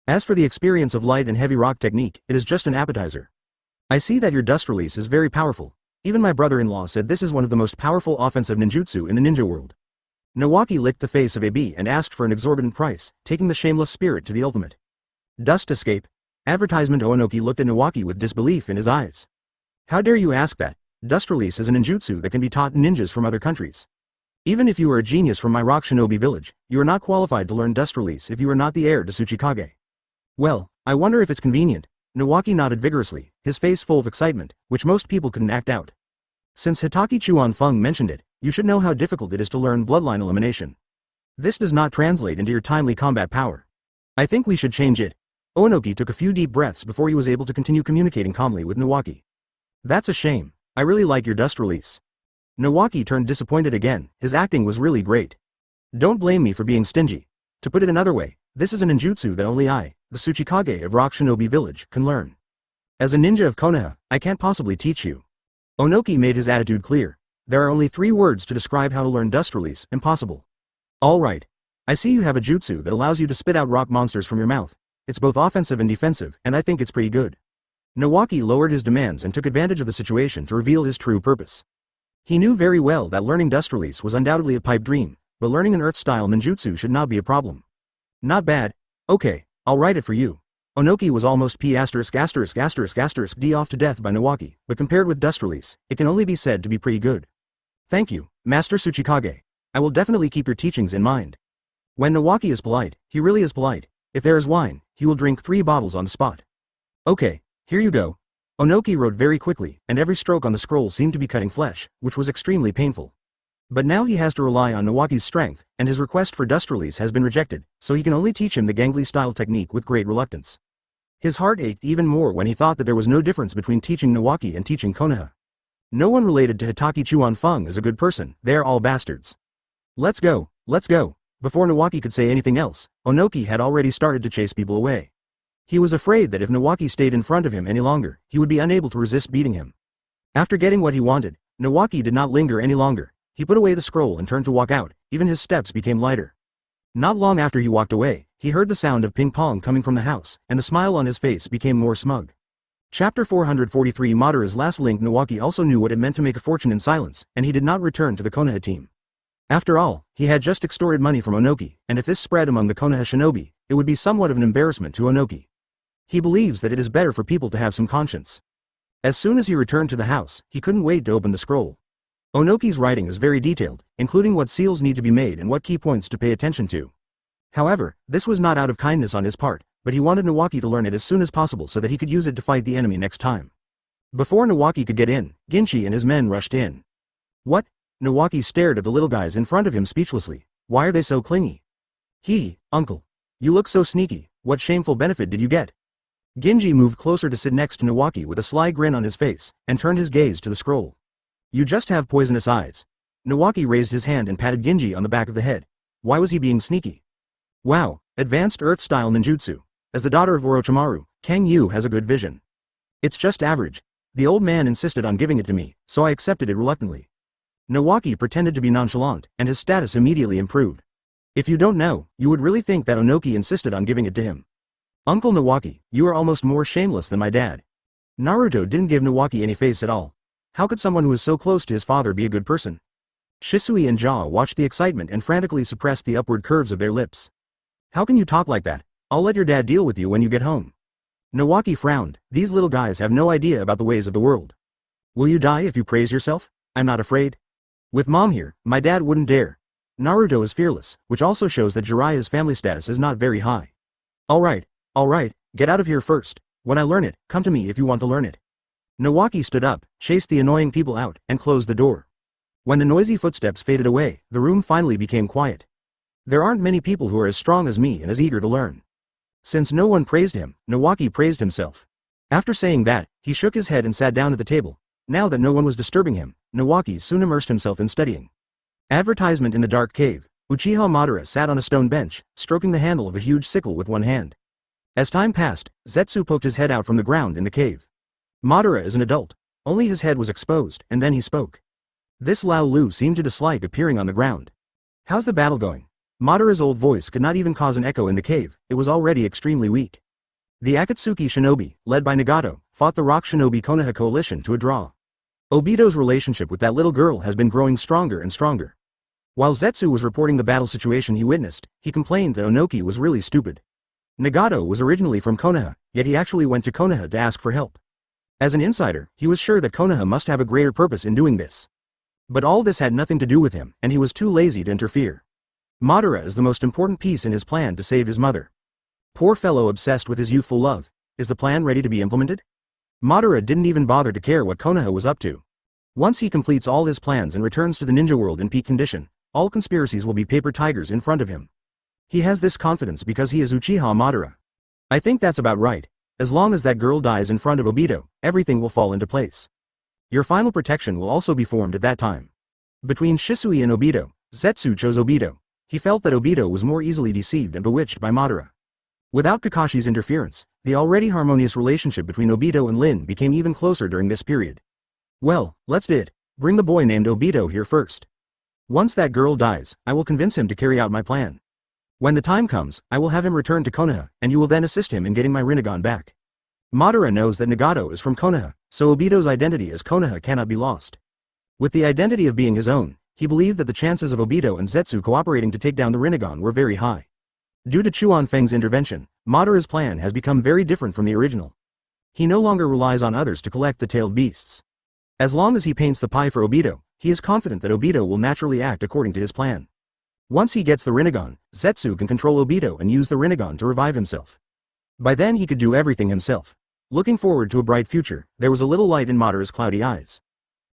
As for the experience of light and heavy rock technique, it is just an appetizer. I see that your dust release is very powerful. Even my brother-in-law said this is one of the most powerful offensive ninjutsu in the ninja world. Nawaki licked the face of AB and asked for an exorbitant price, taking the shameless spirit to the ultimate. Dust escape? Advertisement. Onoki looked at Nawaki with disbelief in his eyes. How dare you ask that? Dust release is a ninjutsu that can be taught in ninjas from other countries. Even if you are a genius from my Rock Shinobi Village, you are not qualified to learn dust release if you are not the heir to Tsuchikage. Well, I wonder if it's convenient. Nawaki nodded vigorously, his face full of excitement, which most people couldn't act out. Since Hatake Fung mentioned it, you should know how difficult it is to learn bloodline elimination. This does not translate into your timely combat power. I think we should change it. Onoki took a few deep breaths before he was able to continue communicating calmly with Nawaki. That's a shame. I really like your dust release. Nawaki turned disappointed again, his acting was really great. Don't blame me for being stingy. To put it another way, this is a ninjutsu that only I, the Tsuchikage of Rock Shinobi Village, can learn. As a ninja of Konoha, I can't possibly teach you. Onoki made his attitude clear. There are only 3 words to describe how to learn dust release: impossible. Alright. I see you have a jutsu that allows you to spit out rock monsters from your mouth. It's both offensive and defensive, and I think it's pretty good. Nawaki lowered his demands and took advantage of the situation to reveal his true purpose. He knew very well that learning dust release was undoubtedly a pipe dream, but learning an earth-style ninjutsu should not be a problem. Not bad. Okay, I'll write it for you. Onoki was almost d off to death by Nawaki, but compared with dust release, it can only be said to be pretty good. Thank you, Master Tsuchikage. I will definitely keep your teachings in mind. When Nawaki is polite, he really is polite. If there is wine, he will drink 3 bottles on the spot. Okay, here you go. Onoki wrote very quickly, and every stroke on the scroll seemed to be cutting flesh, which was extremely painful. But now he has to rely on Nawaki's strength, and his request for dust release has been rejected, so he can only teach him the gangly-style technique with great reluctance. His heart ached even more when he thought that there was no difference between teaching Nawaki and teaching Konoha. No one related to Hatake Fung is a good person, they are all bastards. Let's go, let's go. Before Nawaki could say anything else, Onoki had already started to chase people away. He was afraid that if Nawaki stayed in front of him any longer, he would be unable to resist beating him. After getting what he wanted, Nawaki did not linger any longer. He put away the scroll and turned to walk out, even his steps became lighter. Not long after he walked away, he heard the sound of ping-pong coming from the house, and the smile on his face became more smug. Chapter 443. Madara's last link. Nawaki also knew what it meant to make a fortune in silence, and he did not return to the Konoha team. After all, he had just extorted money from Onoki, and if this spread among the Konoha shinobi, it would be somewhat of an embarrassment to Onoki. He believes that it is better for people to have some conscience. As soon as he returned to the house, he couldn't wait to open the scroll. Onoki's writing is very detailed, including what seals need to be made and what key points to pay attention to. However, this was not out of kindness on his part, but he wanted Nawaki to learn it as soon as possible so that he could use it to fight the enemy next time. Before Nawaki could get in, Ginchi and his men rushed in. What? Nawaki stared at the little guys in front of him speechlessly. Why are they so clingy? Uncle.
You look so sneaky, what shameful benefit did you get? Genji moved closer to sit next to Nawaki with a sly grin on his face, and turned his gaze to the scroll. You just have poisonous eyes. Nawaki raised his hand and patted Genji on the back of the head. Why was he being sneaky? Wow, advanced Earth-style ninjutsu. As the daughter of Orochimaru, Kang Yu has a good vision. It's just average. The old man insisted on giving it to me, so I accepted it reluctantly. Nawaki pretended to be nonchalant, and his status immediately improved. If you don't know, you would really think that Onoki insisted on giving it to him. Uncle Nawaki, you are almost more shameless than my dad. Naruto didn't give Nawaki any face at all. How could someone who is so close to his father be a good person? Shisui and Ja watched the excitement and frantically suppressed the upward curves of their lips. How can you talk like that? I'll let your dad deal with you when you get home. Nawaki frowned. These little guys have no idea about the ways of the world. Will you die if you praise yourself? I'm not afraid. With mom here, my dad wouldn't dare. Naruto is fearless, which also shows that Jiraiya's family status is not very high. Alright, get out of here first. When I learn it, come to me if you want to learn it. Nawaki stood up, chased the annoying people out, and closed the door. When the noisy footsteps faded away, the room finally became quiet. There aren't many people who are as strong as me and as eager to learn. Since no one praised him, Nawaki praised himself. After saying that, he shook his head and sat down at the table. Now that no one was disturbing him, Nawaki soon immersed himself in studying. Advertisement in the dark cave. Uchiha Madara sat on a stone bench, stroking the handle of a huge sickle with one hand. As time passed, Zetsu poked his head out from the ground in the cave. Madara is an adult. Only his head was exposed, and then he spoke. This Lao Lu seemed to dislike appearing on the ground. How's the battle going? Madara's old voice could not even cause an echo in the cave, it was already extremely weak. The Akatsuki Shinobi, led by Nagato, fought the Rock Shinobi Konoha coalition to a draw. Obito's relationship with that little girl has been growing stronger and stronger. While Zetsu was reporting the battle situation he witnessed, he complained that Onoki was really stupid. Nagato was originally from Konoha, yet he actually went to Konoha to ask for help. As an insider, he was sure that Konoha must have a greater purpose in doing this. But all this had nothing to do with him, and he was too lazy to interfere. Madara is the most important piece in his plan to save his mother. Poor fellow obsessed with his youthful love. Is the plan ready to be implemented? Madara didn't even bother to care what Konoha was up to. Once he completes all his plans and returns to the ninja world in peak condition, all conspiracies will be paper tigers in front of him. He has this confidence because he is Uchiha Madara. I think that's about right. As long as that girl dies in front of Obito, everything will fall into place. Your final protection will also be formed at that time. Between Shisui and Obito, Zetsu chose Obito. He felt that Obito was more easily deceived and bewitched by Madara. Without Kakashi's interference, the already harmonious relationship between Obito and Lin became even closer during this period. Well, let's do it. Bring the boy named Obito here first. Once that girl dies, I will convince him to carry out my plan. When the time comes, I will have him return to Konoha, and you will then assist him in getting my Rinnegan back. Madara knows that Nagato is from Konoha, so Obito's identity as Konoha cannot be lost. With the identity of being his own, he believed that the chances of Obito and Zetsu cooperating to take down the Rinnegan were very high. Due to Chuan Feng's intervention, Madara's plan has become very different from the original. He no longer relies on others to collect the tailed beasts. As long as he paints the pie for Obito, he is confident that Obito will naturally act according to his plan. Once he gets the Rinnegan, Zetsu can control Obito and use the Rinnegan to revive himself. By then he could do everything himself. Looking forward to a bright future, there was a little light in Madara's cloudy eyes.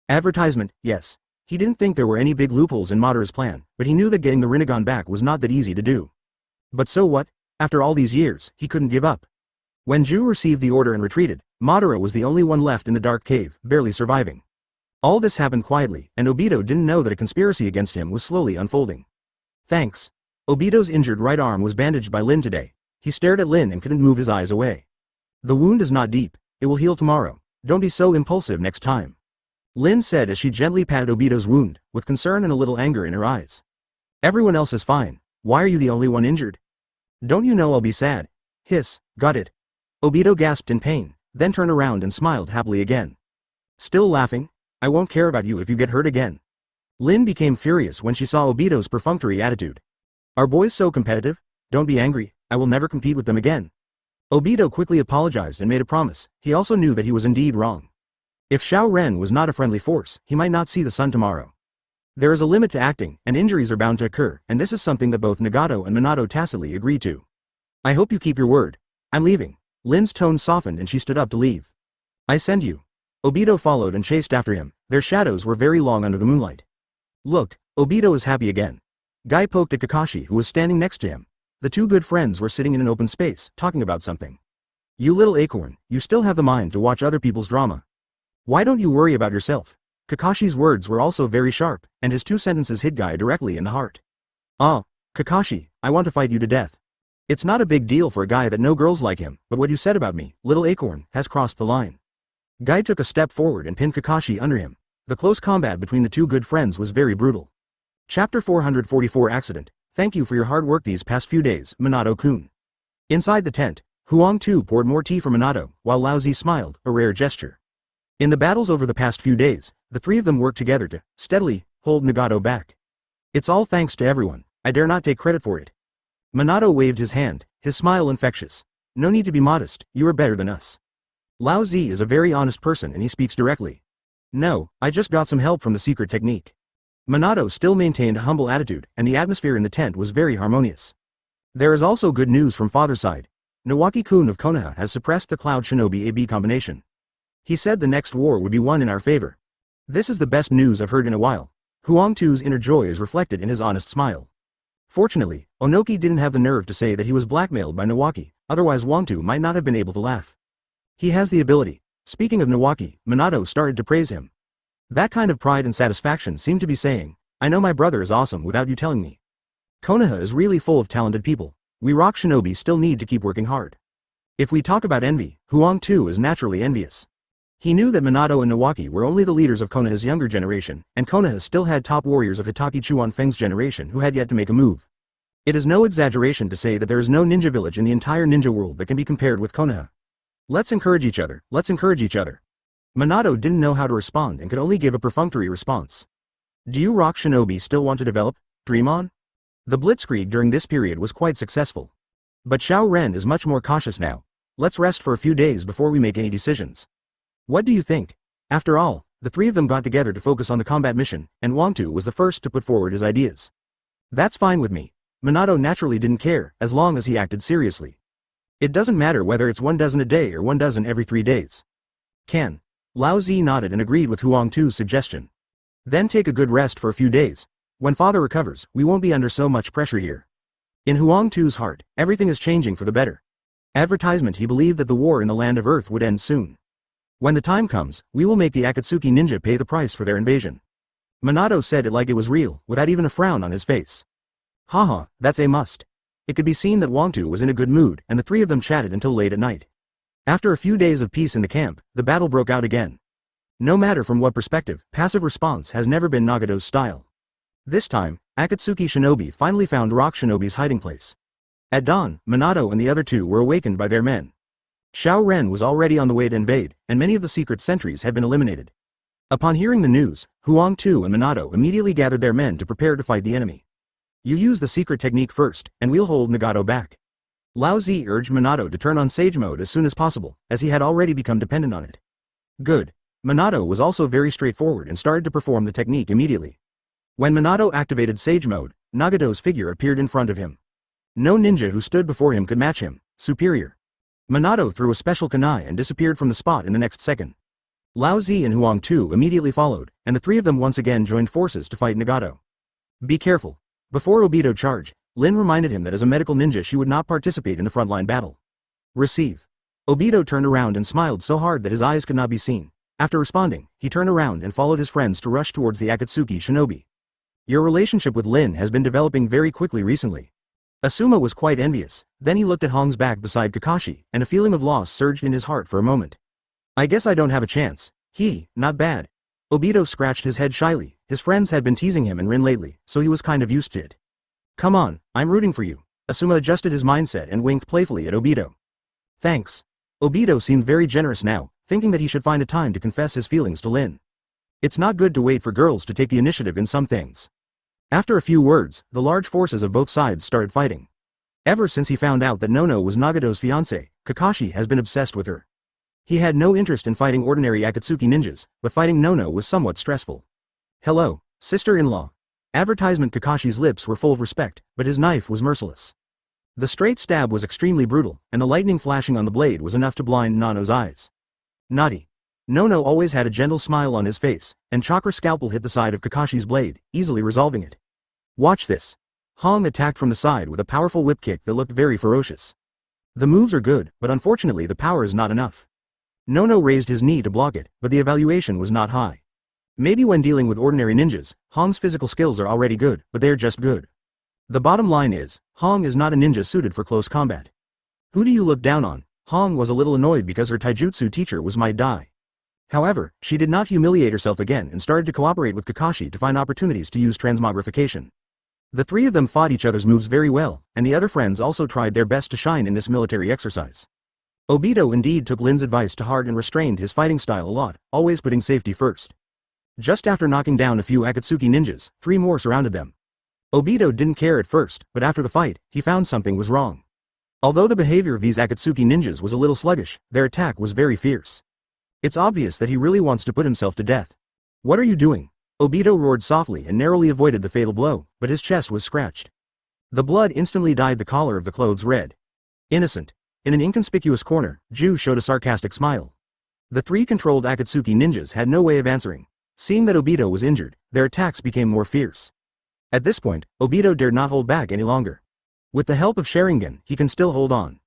Advertisement, yes. He didn't think there were any big loopholes in Madara's plan, but he knew that getting the Rinnegan back was not that easy to do. But so what? After all these years, he couldn't give up. When Ju received the order and retreated, Madara was the only one left in the dark cave, barely surviving. All this happened quietly, and Obito didn't know that a conspiracy against him was slowly unfolding. Thanks. Obito's injured right arm was bandaged by Lin today. He stared at Lin and couldn't move his eyes away. The wound is not deep. It will heal tomorrow. Don't be so impulsive next time. Lin said as she gently patted Obito's wound, with concern and a little anger in her eyes. Everyone else is fine. Why are you the only one injured? Don't you know I'll be sad? Hiss, got it. Obito gasped in pain, then turned around and smiled happily again. Still laughing? I won't care about you if you get hurt again. Lin became furious when she saw Obito's perfunctory attitude. Are boys so competitive? Don't be angry, I will never compete with them again. Obito quickly apologized and made a promise. He also knew that he was indeed wrong. If Xiao Ren was not a friendly force, he might not see the sun tomorrow. There is a limit to acting, and injuries are bound to occur, and this is something that both Nagato and Minato tacitly agreed to. I hope you keep your word. I'm leaving. Lin's tone softened and she stood up to leave. I send you. Obito followed and chased after him. Their shadows were very long under the moonlight. Look, Obito is happy again. Guy poked at Kakashi who was standing next to him. The two good friends were sitting in an open space, talking about something. You little acorn, you still have the mind to watch other people's drama. Why don't you worry about yourself? Kakashi's words were also very sharp, and his two sentences hit Guy directly in the heart. Ah, Kakashi, I want to fight you to death. It's not a big deal for a guy that no girls like him, but what you said about me, little acorn, has crossed the line. Guy took a step forward and pinned Kakashi under him. The close combat between the two good friends was very brutal. Chapter 444 Accident. Thank you for your hard work these past few days, Minato-kun. Inside the tent, Huang Tu poured more tea for Minato, while Lao Zi smiled, a rare gesture. In the battles over the past few days, the three of them worked together to, steadily, hold Nagato back. It's all thanks to everyone, I dare not take credit for it. Minato waved his hand, his smile infectious. No need to be modest, you are better than us. Lao Zi is a very honest person and he speaks directly. No, I just got some help from the secret technique. Minato still maintained a humble attitude, and the atmosphere in the tent was very harmonious. There is also good news from father's side. Nawaki-kun of Konoha has suppressed the Cloud Shinobi AB combination. He said the next war would be won in our favor. This is the best news I've heard in a while. Huang Tu's inner joy is reflected in his honest smile. Fortunately, Onoki didn't have the nerve to say that he was blackmailed by Nawaki, otherwise Huang Tu might not have been able to laugh. He has the ability. Speaking of Nawaki, Minato started to praise him. That kind of pride and satisfaction seemed to be saying, I know my brother is awesome without you telling me. Konoha is really full of talented people. We rock shinobi still need to keep working hard. If we talk about envy, Huang Tu is naturally envious. He knew that Minato and Nawaki were only the leaders of Konoha's younger generation, and Konoha still had top warriors of Hitaki Chuanfeng's generation who had yet to make a move. It is no exaggeration to say that there is no ninja village in the entire ninja world that can be compared with Konoha. Let's encourage each other, let's encourage each other. Minato didn't know how to respond and could only give a perfunctory response. Do you rock shinobi still want to develop, dream on? The blitzkrieg during this period was quite successful. But Xiao Ren is much more cautious now. Let's rest for a few days before we make any decisions. What do you think? After all, the three of them got together to focus on the combat mission, and Huang Tu was the first to put forward his ideas. That's fine with me. Minato naturally didn't care, as long as he acted seriously. It doesn't matter whether it's 1 dozen a day or 1 dozen every 3 days. Can. Lao Zi nodded and agreed with Huang Tu's suggestion. Then take a good rest for a few days. When father recovers, we won't be under so much pressure here. In Huang Tu's heart, everything is changing for the better. Advertisement. He believed that the war in the land of Earth would end soon. When the time comes, we will make the Akatsuki ninja pay the price for their invasion. Minato said it like it was real, without even a frown on his face. Haha, that's a must. It could be seen that Huang Tu was in a good mood, and the three of them chatted until late at night. After a few days of peace in the camp, the battle broke out again. No matter from what perspective, passive response has never been Nagato's style. This time, Akatsuki Shinobi finally found Rock Shinobi's hiding place. At dawn, Minato and the other two were awakened by their men. Xiao Ren was already on the way to invade, and many of the secret sentries had been eliminated. Upon hearing the news, Huang Tu and Minato immediately gathered their men to prepare to fight the enemy. You use the secret technique first, and we'll hold Nagato back. Lao Zi urged Minato to turn on Sage Mode as soon as possible, as he had already become dependent on it. Good. Minato was also very straightforward and started to perform the technique immediately. When Minato activated Sage Mode, Nagato's figure appeared in front of him. No ninja who stood before him could match him. Superior. Minato threw a special kunai and disappeared from the spot in the next second. Lao Zi and Huang Tu immediately followed, and the three of them once again joined forces to fight Nagato. Be careful. Before Obito charged, Lin reminded him that as a medical ninja she would not participate in the frontline battle. Receive. Obito turned around and smiled so hard that his eyes could not be seen. After responding, he turned around and followed his friends to rush towards the Akatsuki Shinobi. Your relationship with Lin has been developing very quickly recently. Asuma was quite envious, then he looked at Hong's back beside Kakashi, and a feeling of loss surged in his heart for a moment. I guess I don't have a chance. Not bad. Obito scratched his head shyly. His friends had been teasing him and Rin lately, so he was kind of used to it. Come on, I'm rooting for you. Asuma adjusted his mindset and winked playfully at Obito. Thanks. Obito seemed very generous now, thinking that he should find a time to confess his feelings to Lin. It's not good to wait for girls to take the initiative in some things. After a few words, the large forces of both sides started fighting. Ever since he found out that Nono was Nagato's fiancé, Kakashi has been obsessed with her. He had no interest in fighting ordinary Akatsuki ninjas, but fighting Nono was somewhat stressful. Hello, sister-in-law. Advertisement. Kakashi's lips were full of respect, but his knife was merciless. The straight stab was extremely brutal, and the lightning flashing on the blade was enough to blind Nono's eyes. Naughty. Nono always had a gentle smile on his face, and Chakra scalpel hit the side of Kakashi's blade, easily resolving it. Watch this. Hong attacked from the side with a powerful whip kick that looked very ferocious. The moves are good, but unfortunately the power is not enough. Nono raised his knee to block it, but the evaluation was not high. Maybe when dealing with ordinary ninjas, Hong's physical skills are already good, but they're just good. The bottom line is, Hong is not a ninja suited for close combat. Who do you look down on? Hong was a little annoyed because her taijutsu teacher was Might Dai. However, she did not humiliate herself again and started to cooperate with Kakashi to find opportunities to use transmogrification. The three of them fought each other's moves very well, and the other friends also tried their best to shine in this military exercise. Obito indeed took Lin's advice to heart and restrained his fighting style a lot, always putting safety first. Just after knocking down a few Akatsuki ninjas, 3 more surrounded them. Obito didn't care at first, but after the fight, he found something was wrong. Although the behavior of these Akatsuki ninjas was a little sluggish, their attack was very fierce. It's obvious that he really wants to put himself to death. What are you doing? Obito roared softly and narrowly avoided the fatal blow, but his chest was scratched. The blood instantly dyed the collar of the clothes red. Innocent. In an inconspicuous corner, Ju showed a sarcastic smile. The 3 controlled Akatsuki ninjas had no way of answering. Seeing that Obito was injured, their attacks became more fierce. At this point, Obito dared not hold back any longer. With the help of Sharingan, he can still hold on.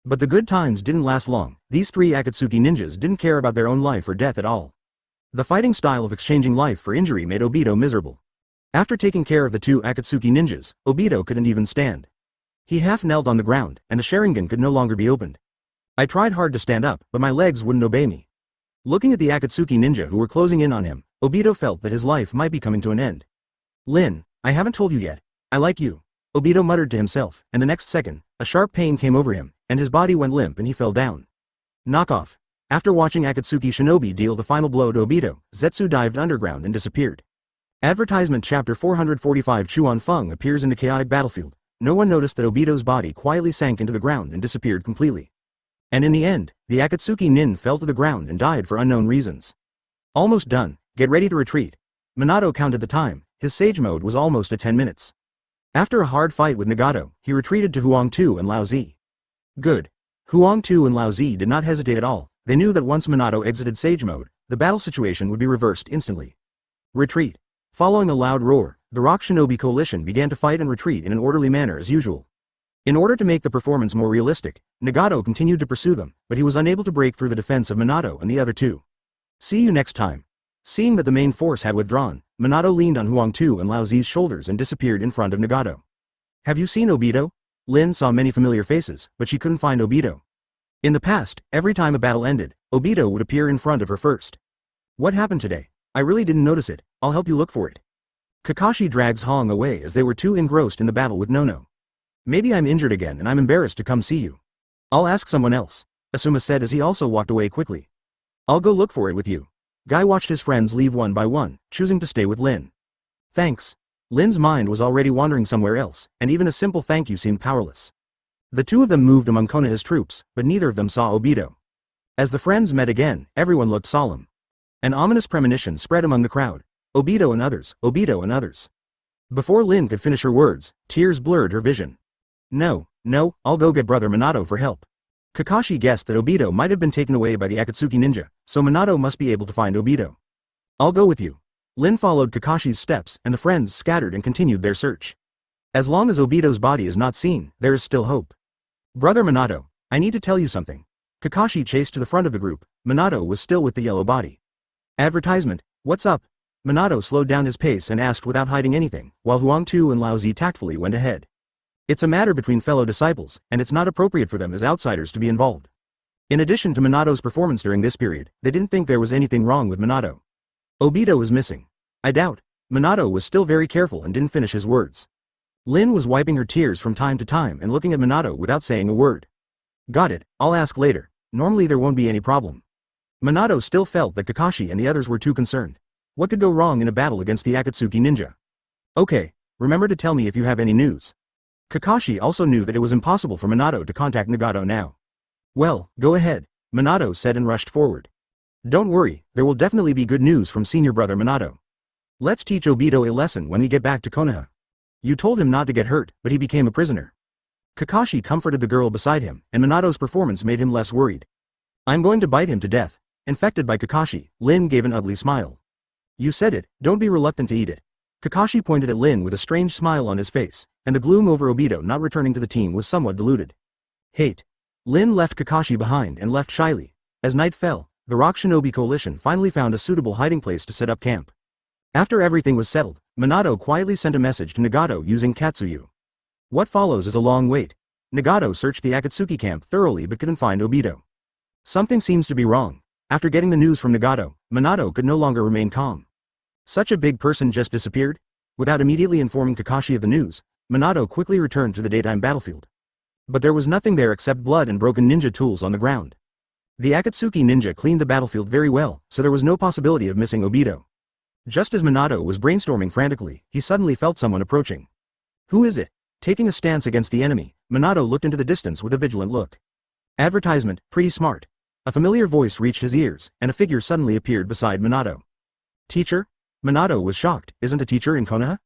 But the good times didn't last long. These 3 Akatsuki ninjas didn't care about their own life or death at all. The fighting style of exchanging life for injury made Obito miserable. After taking care of the 2 Akatsuki ninjas, Obito couldn't even stand. He half knelt on the ground, and the Sharingan could no longer be opened. I tried hard to stand up, but my legs wouldn't obey me. Looking at the Akatsuki ninja who were closing in on him, Obito felt that his life might be coming to an end. Lin, I haven't told you yet. I like you. Obito muttered to himself, and the next second, a sharp pain came over him, and his body went limp and he fell down. Knock off. After watching Akatsuki Shinobi deal the final blow to Obito, Zetsu dived underground and disappeared. Advertisement Chapter 445 Chuan Feng appears in the chaotic battlefield. No one noticed that Obito's body quietly sank into the ground and disappeared completely. And in the end, the Akatsuki nin fell to the ground and died for unknown reasons. Almost done, get ready to retreat. Minato counted the time, his sage mode was almost at 10 minutes. After a hard fight with Nagato, he retreated to Huang Tu and Lao Zi. Good. Huang Tu and Lao Zi did not hesitate at all. They knew that once Minato exited sage mode, the battle situation would be reversed instantly. Retreat. Following a loud roar, the Rock Shinobi coalition began to fight and retreat in an orderly manner as usual. In order to make the performance more realistic, Nagato continued to pursue them, but he was unable to break through the defense of Minato and the other 2. See you next time. Seeing that the main force had withdrawn, Minato leaned on Huang Tu and Lao Zi's shoulders and disappeared in front of Nagato. Have you seen Obito? Lin saw many familiar faces, but she couldn't find Obito. In the past, every time a battle ended, Obito would appear in front of her first. What happened today? I really didn't notice it. I'll help you look for it. Kakashi drags Hong away as they were too engrossed in the battle with Nono. Maybe I'm injured again and I'm embarrassed to come see you. I'll ask someone else, Asuma said as he also walked away quickly. I'll go look for it with you. Guy watched his friends leave one by one, choosing to stay with Lin. Thanks. Lin's mind was already wandering somewhere else, and even a simple thank you seemed powerless. The 2 of them moved among Konoha's troops, but neither of them saw Obito. As the friends met again, everyone looked solemn. An ominous premonition spread among the crowd. Obito and others, Obito and others. Before Lin could finish her words, tears blurred her vision. No, I'll go get Brother Minato for help. Kakashi guessed that Obito might have been taken away by the Akatsuki ninja, so Minato must be able to find Obito. I'll go with you. Lin followed Kakashi's steps and the friends scattered and continued their search. As long as Obito's body is not seen, there is still hope. Brother Minato, I need to tell you something. Kakashi chased to the front of the group. Minato was still with the yellow body. Advertisement, what's up? Minato slowed down his pace and asked without hiding anything, while Huang Tu and Lao Zi tactfully went ahead. It's a matter between fellow disciples, and it's not appropriate for them as outsiders to be involved. In addition to Minato's performance during this period, they didn't think there was anything wrong with Minato. Obito is missing. I doubt. Minato was still very careful and didn't finish his words. Lin was wiping her tears from time to time and looking at Minato without saying a word. Got it, I'll ask later. Normally there won't be any problem. Minato still felt that Kakashi and the others were too concerned. What could go wrong in a battle against the Akatsuki ninja? Okay, remember to tell me if you have any news. Kakashi also knew that it was impossible for Minato to contact Nagato now. Well, go ahead, Minato said and rushed forward. Don't worry, there will definitely be good news from senior brother Minato. Let's teach Obito a lesson when we get back to Konoha. You told him not to get hurt, but he became a prisoner. Kakashi comforted the girl beside him, and Minato's performance made him less worried. I'm going to bite him to death. Infected by Kakashi, Lin gave an ugly smile. You said it, don't be reluctant to eat it. Kakashi pointed at Lin with a strange smile on his face, and the gloom over Obito not returning to the team was somewhat diluted. Hate. Lin left Kakashi behind and left shyly. As night fell, the Rock Shinobi coalition finally found a suitable hiding place to set up camp. After everything was settled, Minato quietly sent a message to Nagato using Katsuyu. What follows is a long wait. Nagato searched the Akatsuki camp thoroughly but couldn't find Obito. Something seems to be wrong. After getting the news from Nagato, Minato could no longer remain calm. Such a big person just disappeared? Without immediately informing Kakashi of the news, Minato quickly returned to the daytime battlefield. But there was nothing there except blood and broken ninja tools on the ground. The Akatsuki ninja cleaned the battlefield very well, so there was no possibility of missing Obito. Just as Minato was brainstorming frantically, he suddenly felt someone approaching. Who is it? Taking a stance against the enemy, Minato looked into the distance with a vigilant look. Advertisement, pretty smart. A familiar voice reached his ears, and a figure suddenly appeared beside Minato. Teacher? Minato was shocked. Isn't a teacher in Konoha?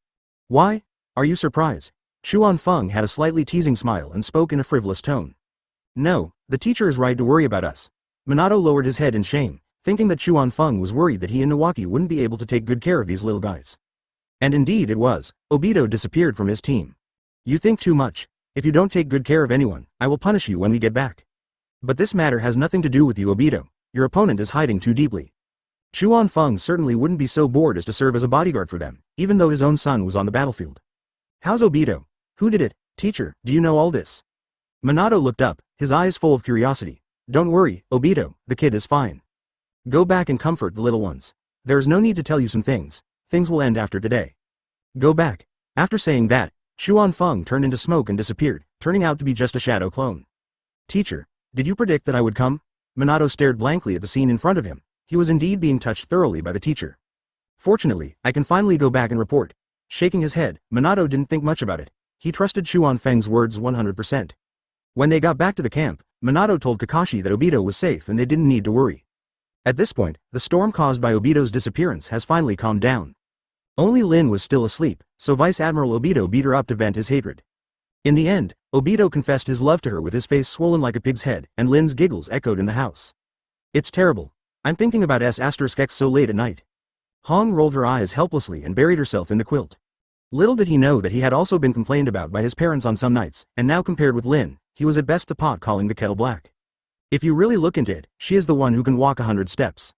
Why? Are you surprised? Chuan Feng had a slightly teasing smile and spoke in a frivolous tone. No, the teacher is right to worry about us. Minato lowered his head in shame, thinking that Chuan Feng was worried that he and Nawaki wouldn't be able to take good care of these little guys. And indeed it was. Obito disappeared from his team. You think too much. If you don't take good care of anyone, I will punish you when we get back. But this matter has nothing to do with you, Obito. Your opponent is hiding too deeply. Chuan Feng certainly wouldn't be so bored as to serve as a bodyguard for them, even though his own son was on the battlefield. How's Obito? Who did it? Teacher, do you know all this? Minato looked up, his eyes full of curiosity. Don't worry, Obito, the kid is fine. Go back and comfort the little ones. There is no need to tell you some things. Things will end after today. Go back. After saying that, Chuan Feng turned into smoke and disappeared, turning out to be just a shadow clone. Teacher, did you predict that I would come? Minato stared blankly at the scene in front of him. He was indeed being touched thoroughly by the teacher. Fortunately, I can finally go back and report. Shaking his head, Minato didn't think much about it. He trusted Chuan Feng's words 100%. When they got back to the camp, Minato told Kakashi that Obito was safe and they didn't need to worry. At this point, the storm caused by Obito's disappearance has finally calmed down. Only Lin was still asleep, so Vice Admiral Obito beat her up to vent his hatred. In the end, Obito confessed his love to her with his face swollen like a pig's head, and Lin's giggles echoed in the house. It's terrible. I'm thinking about S**X so late at night. Hong rolled her eyes helplessly and buried herself in the quilt. Little did he know that he had also been complained about by his parents on some nights, and now compared with Lin, he was at best the pot calling the kettle black. If you really look into it, she is the one who can walk 100 steps.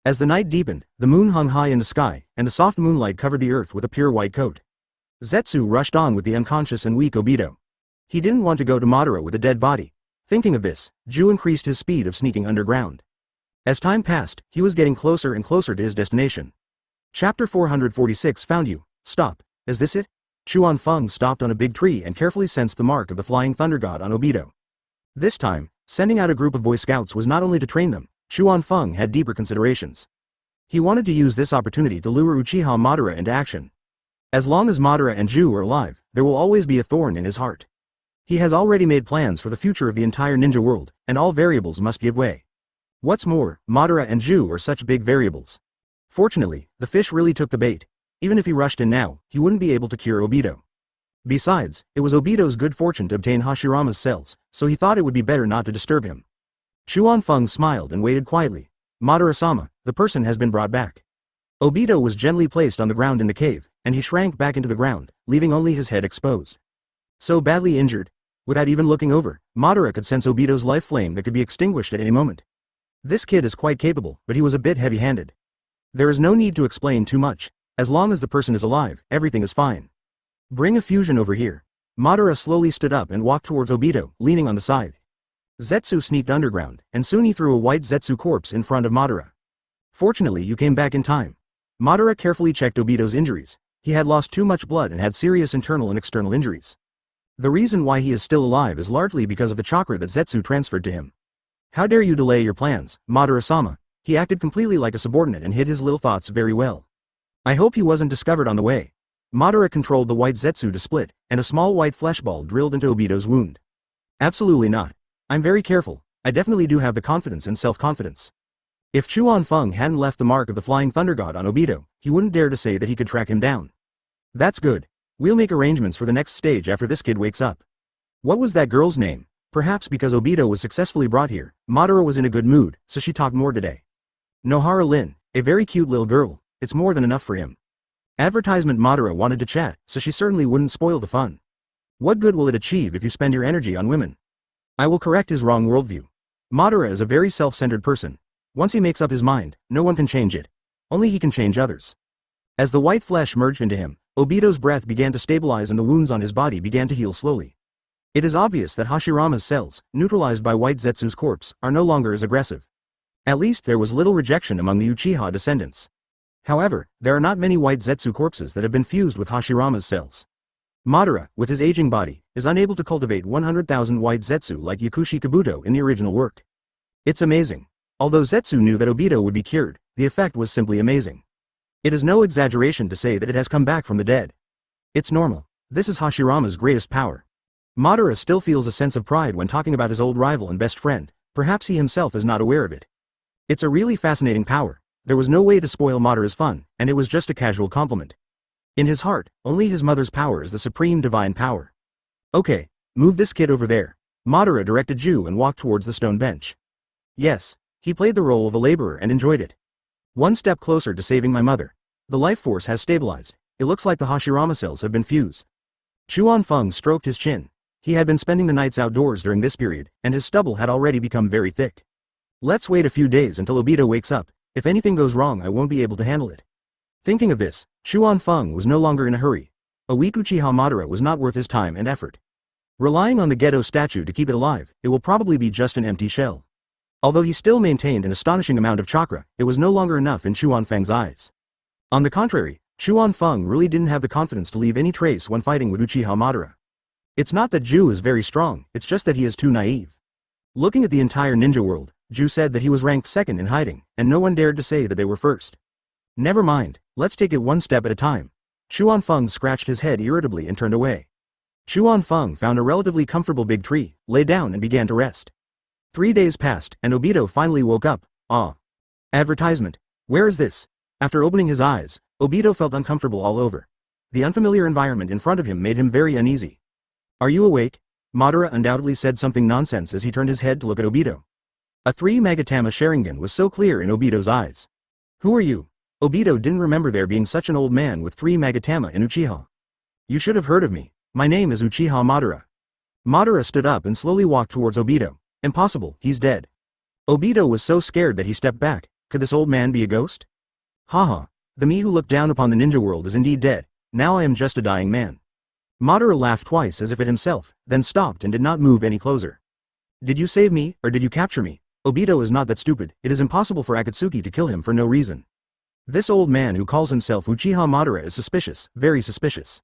As the night deepened, the moon hung high in the sky, and the soft moonlight covered the earth with a pure white coat. Zetsu rushed on with the unconscious and weak Obito. He didn't want to go to Madara with a dead body. Thinking of this, Ju increased his speed of sneaking underground. As time passed, he was getting closer and closer to his destination. Chapter 446 found you. Stop. Is this it? Chuan Feng stopped on a big tree and carefully sensed the mark of the flying thunder god on Obito. This time, sending out a group of boy scouts was not only to train them, Chuan Feng had deeper considerations. He wanted to use this opportunity to lure Uchiha Madara into action. As long as Madara and Ju are alive, there will always be a thorn in his heart. He has already made plans for the future of the entire ninja world, and all variables must give way. What's more, Madara and Ju are such big variables. Fortunately, the fish really took the bait. Even if he rushed in now, he wouldn't be able to cure Obito. Besides, it was Obito's good fortune to obtain Hashirama's cells, so he thought it would be better not to disturb him. Chuan Feng smiled and waited quietly. Madara-sama, the person has been brought back. Obito was gently placed on the ground in the cave, and he shrank back into the ground, leaving only his head exposed. So badly injured. Without even looking over, Madara could sense Obito's life flame that could be extinguished at any moment. This kid is quite capable, but he was a bit heavy-handed. There is no need to explain too much. As long as the person is alive, everything is fine. Bring a fusion over here. Madara slowly stood up and walked towards Obito, leaning on the scythe. Zetsu sneaked underground, and soon he threw a white Zetsu corpse in front of Madara. Fortunately, you came back in time. Madara carefully checked Obito's injuries. He had lost too much blood and had serious internal and external injuries. The reason why he is still alive is largely because of the chakra that Zetsu transferred to him. How dare you delay your plans, Madara-sama? He acted completely like a subordinate and hid his little thoughts very well. I hope he wasn't discovered on the way. Madara controlled the white Zetsu to split, and a small white fleshball drilled into Obito's wound. Absolutely not. I'm very careful. I definitely do have the confidence and self-confidence. If Chuan Feng hadn't left the mark of the flying thunder god on Obito, he wouldn't dare to say that he could track him down. That's good. We'll make arrangements for the next stage after this kid wakes up. What was that girl's name? Perhaps because Obito was successfully brought here, Madara was in a good mood, so she talked more today. Nohara Lin, a very cute little girl. It's more than enough for him. Advertisement Madara wanted to chat, so she certainly wouldn't spoil the fun.
What good will it achieve if you spend your energy on women? I will correct his wrong worldview. Madara is a very self-centered person. Once he makes up his mind, no one can change it. Only he can change others. As the white flesh merged into him, Obito's breath began to stabilize and the wounds on his body began to heal slowly. It is obvious that Hashirama's cells, neutralized by White Zetsu's corpse, are no longer as aggressive. At least there was little rejection among the Uchiha descendants. However, there are not many White Zetsu corpses that have been fused with Hashirama's cells. Madara, with his aging body, is unable to cultivate 100,000 White Zetsu like Yakushi Kabuto in the original work. It's amazing. Although Zetsu knew that Obito would be cured, the effect was simply amazing. It is no exaggeration to say that it has come back from the dead. It's normal. This is Hashirama's greatest power. Madara still feels a sense of pride when talking about his old rival and best friend, perhaps he himself is not aware of it. It's a really fascinating power. There was no way to spoil Madara's fun, and it was just a casual compliment. In his heart, only his mother's power is the supreme divine power. Okay, move this kid over there. Madara directed Ju and walked towards the stone bench. Yes, he played the role of a laborer and enjoyed it. One step closer to saving my mother. The life force has stabilized. It looks like the Hashirama cells have been fused. Chuan Feng stroked his chin. He had been spending the nights outdoors during this period, and his stubble had already become very thick. Let's wait a few days until Obito wakes up. If anything goes wrong I won't be able to handle it. Thinking of this, Chuan Feng was no longer in a hurry. A weak Uchiha Madara was not worth his time and effort. Relying on the Gedo statue to keep it alive, it will probably be just an empty shell. Although he still maintained an astonishing amount of chakra, it was no longer enough in Chuan Feng's eyes. On the contrary, Chuan Feng really didn't have the confidence to leave any trace when fighting with Uchiha Madara. It's not that Ju is very strong, it's just that he is too naive. Looking at the entire ninja world, Ju said that he was ranked second in hiding, and no one dared to say that they were first. Never mind, let's take it one step at a time. Chuan Feng scratched his head irritably and turned away. Chuan Feng found a relatively comfortable big tree, lay down and began to rest. 3 days passed, and Obito finally woke up. Advertisement. Where is this? After opening his eyes, Obito felt uncomfortable all over. The unfamiliar environment in front of him made him very uneasy. Are you awake? Madara undoubtedly said something nonsense as he turned his head to look at Obito. A 3 Magatama Sharingan was so clear in Obito's eyes. Who are you? Obito didn't remember there being such an old man with 3 Magatama in Uchiha. You should have heard of me. My name is Uchiha Madara. Madara stood up and slowly walked towards Obito. Impossible, he's dead. Obito was so scared that he stepped back. Could this old man be a ghost? Haha, the me who looked down upon the ninja world is indeed dead. Now I am just a dying man. Madara laughed twice as if at himself, then stopped and did not move any closer. Did you save me, or did you capture me? Obito is not that stupid. It is impossible for Akatsuki to kill him for no reason. This old man who calls himself Uchiha Madara is suspicious, very suspicious.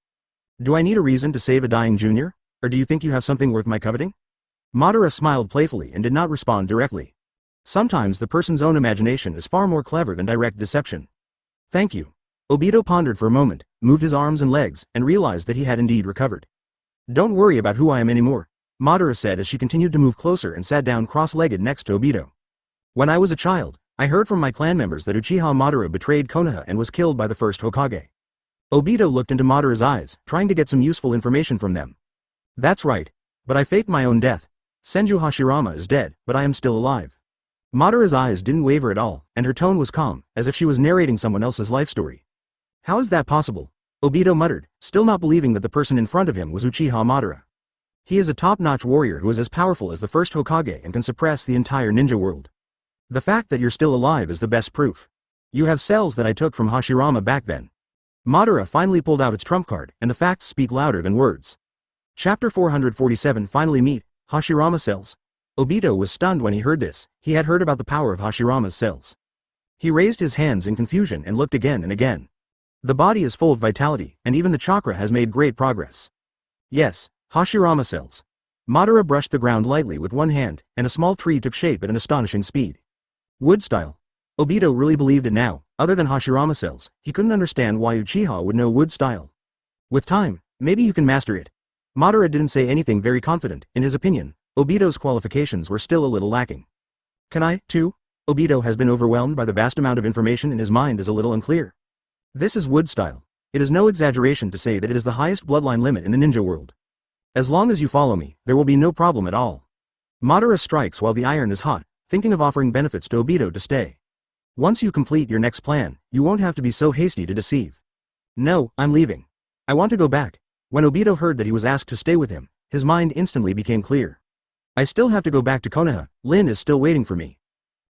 Do I need a reason to save a dying junior? Or do you think you have something worth my coveting? Madara smiled playfully and did not respond directly. Sometimes the person's own imagination is far more clever than direct deception. Thank you. Obito pondered for a moment, moved his arms and legs, and realized that he had indeed recovered. Don't worry about who I am anymore, Madara said as she continued to move closer and sat down cross-legged next to Obito. When I was a child, I heard from my clan members that Uchiha Madara betrayed Konoha and was killed by the first Hokage. Obito looked into Madara's eyes, trying to get some useful information from them. That's right. But I faked my own death. Senju Hashirama is dead, but I am still alive. Madara's eyes didn't waver at all, and her tone was calm, as if she was narrating someone else's life story. How is that possible? Obito muttered, still not believing that the person in front of him was Uchiha Madara. He is a top-notch warrior who is as powerful as the first Hokage and can suppress the entire ninja world. The fact that you're still alive is the best proof. You have cells that I took from Hashirama back then. Madara finally pulled out its trump card, and the facts speak louder than words. Chapter 447 Finally meet, Hashirama cells. Obito was stunned when he heard this. He had heard about the power of Hashirama's cells. He raised his hands in confusion and looked again and again. The body is full of vitality, and even the chakra has made great progress. Yes, Hashirama cells. Madara brushed the ground lightly with one hand, and a small tree took shape at an astonishing speed. Wood style. Obito really believed it now. Other than Hashirama cells, he couldn't understand why Uchiha would know wood style. With time, maybe you can master it. Madara didn't say anything very confident. In his opinion, Obito's qualifications were still a little lacking. Can I, too? Obito has been overwhelmed by the vast amount of information and his mind is a little unclear. This is wood style. It is no exaggeration to say that it is the highest bloodline limit in the ninja world. As long as you follow me, there will be no problem at all. Madara strikes while the iron is hot, thinking of offering benefits to Obito to stay. Once you complete your next plan, you won't have to be so hasty to deceive. No, I'm leaving. I want to go back.
When Obito heard that he was asked to stay with him, his mind instantly became clear. I still have to go back to Konoha, Lin is still waiting for me.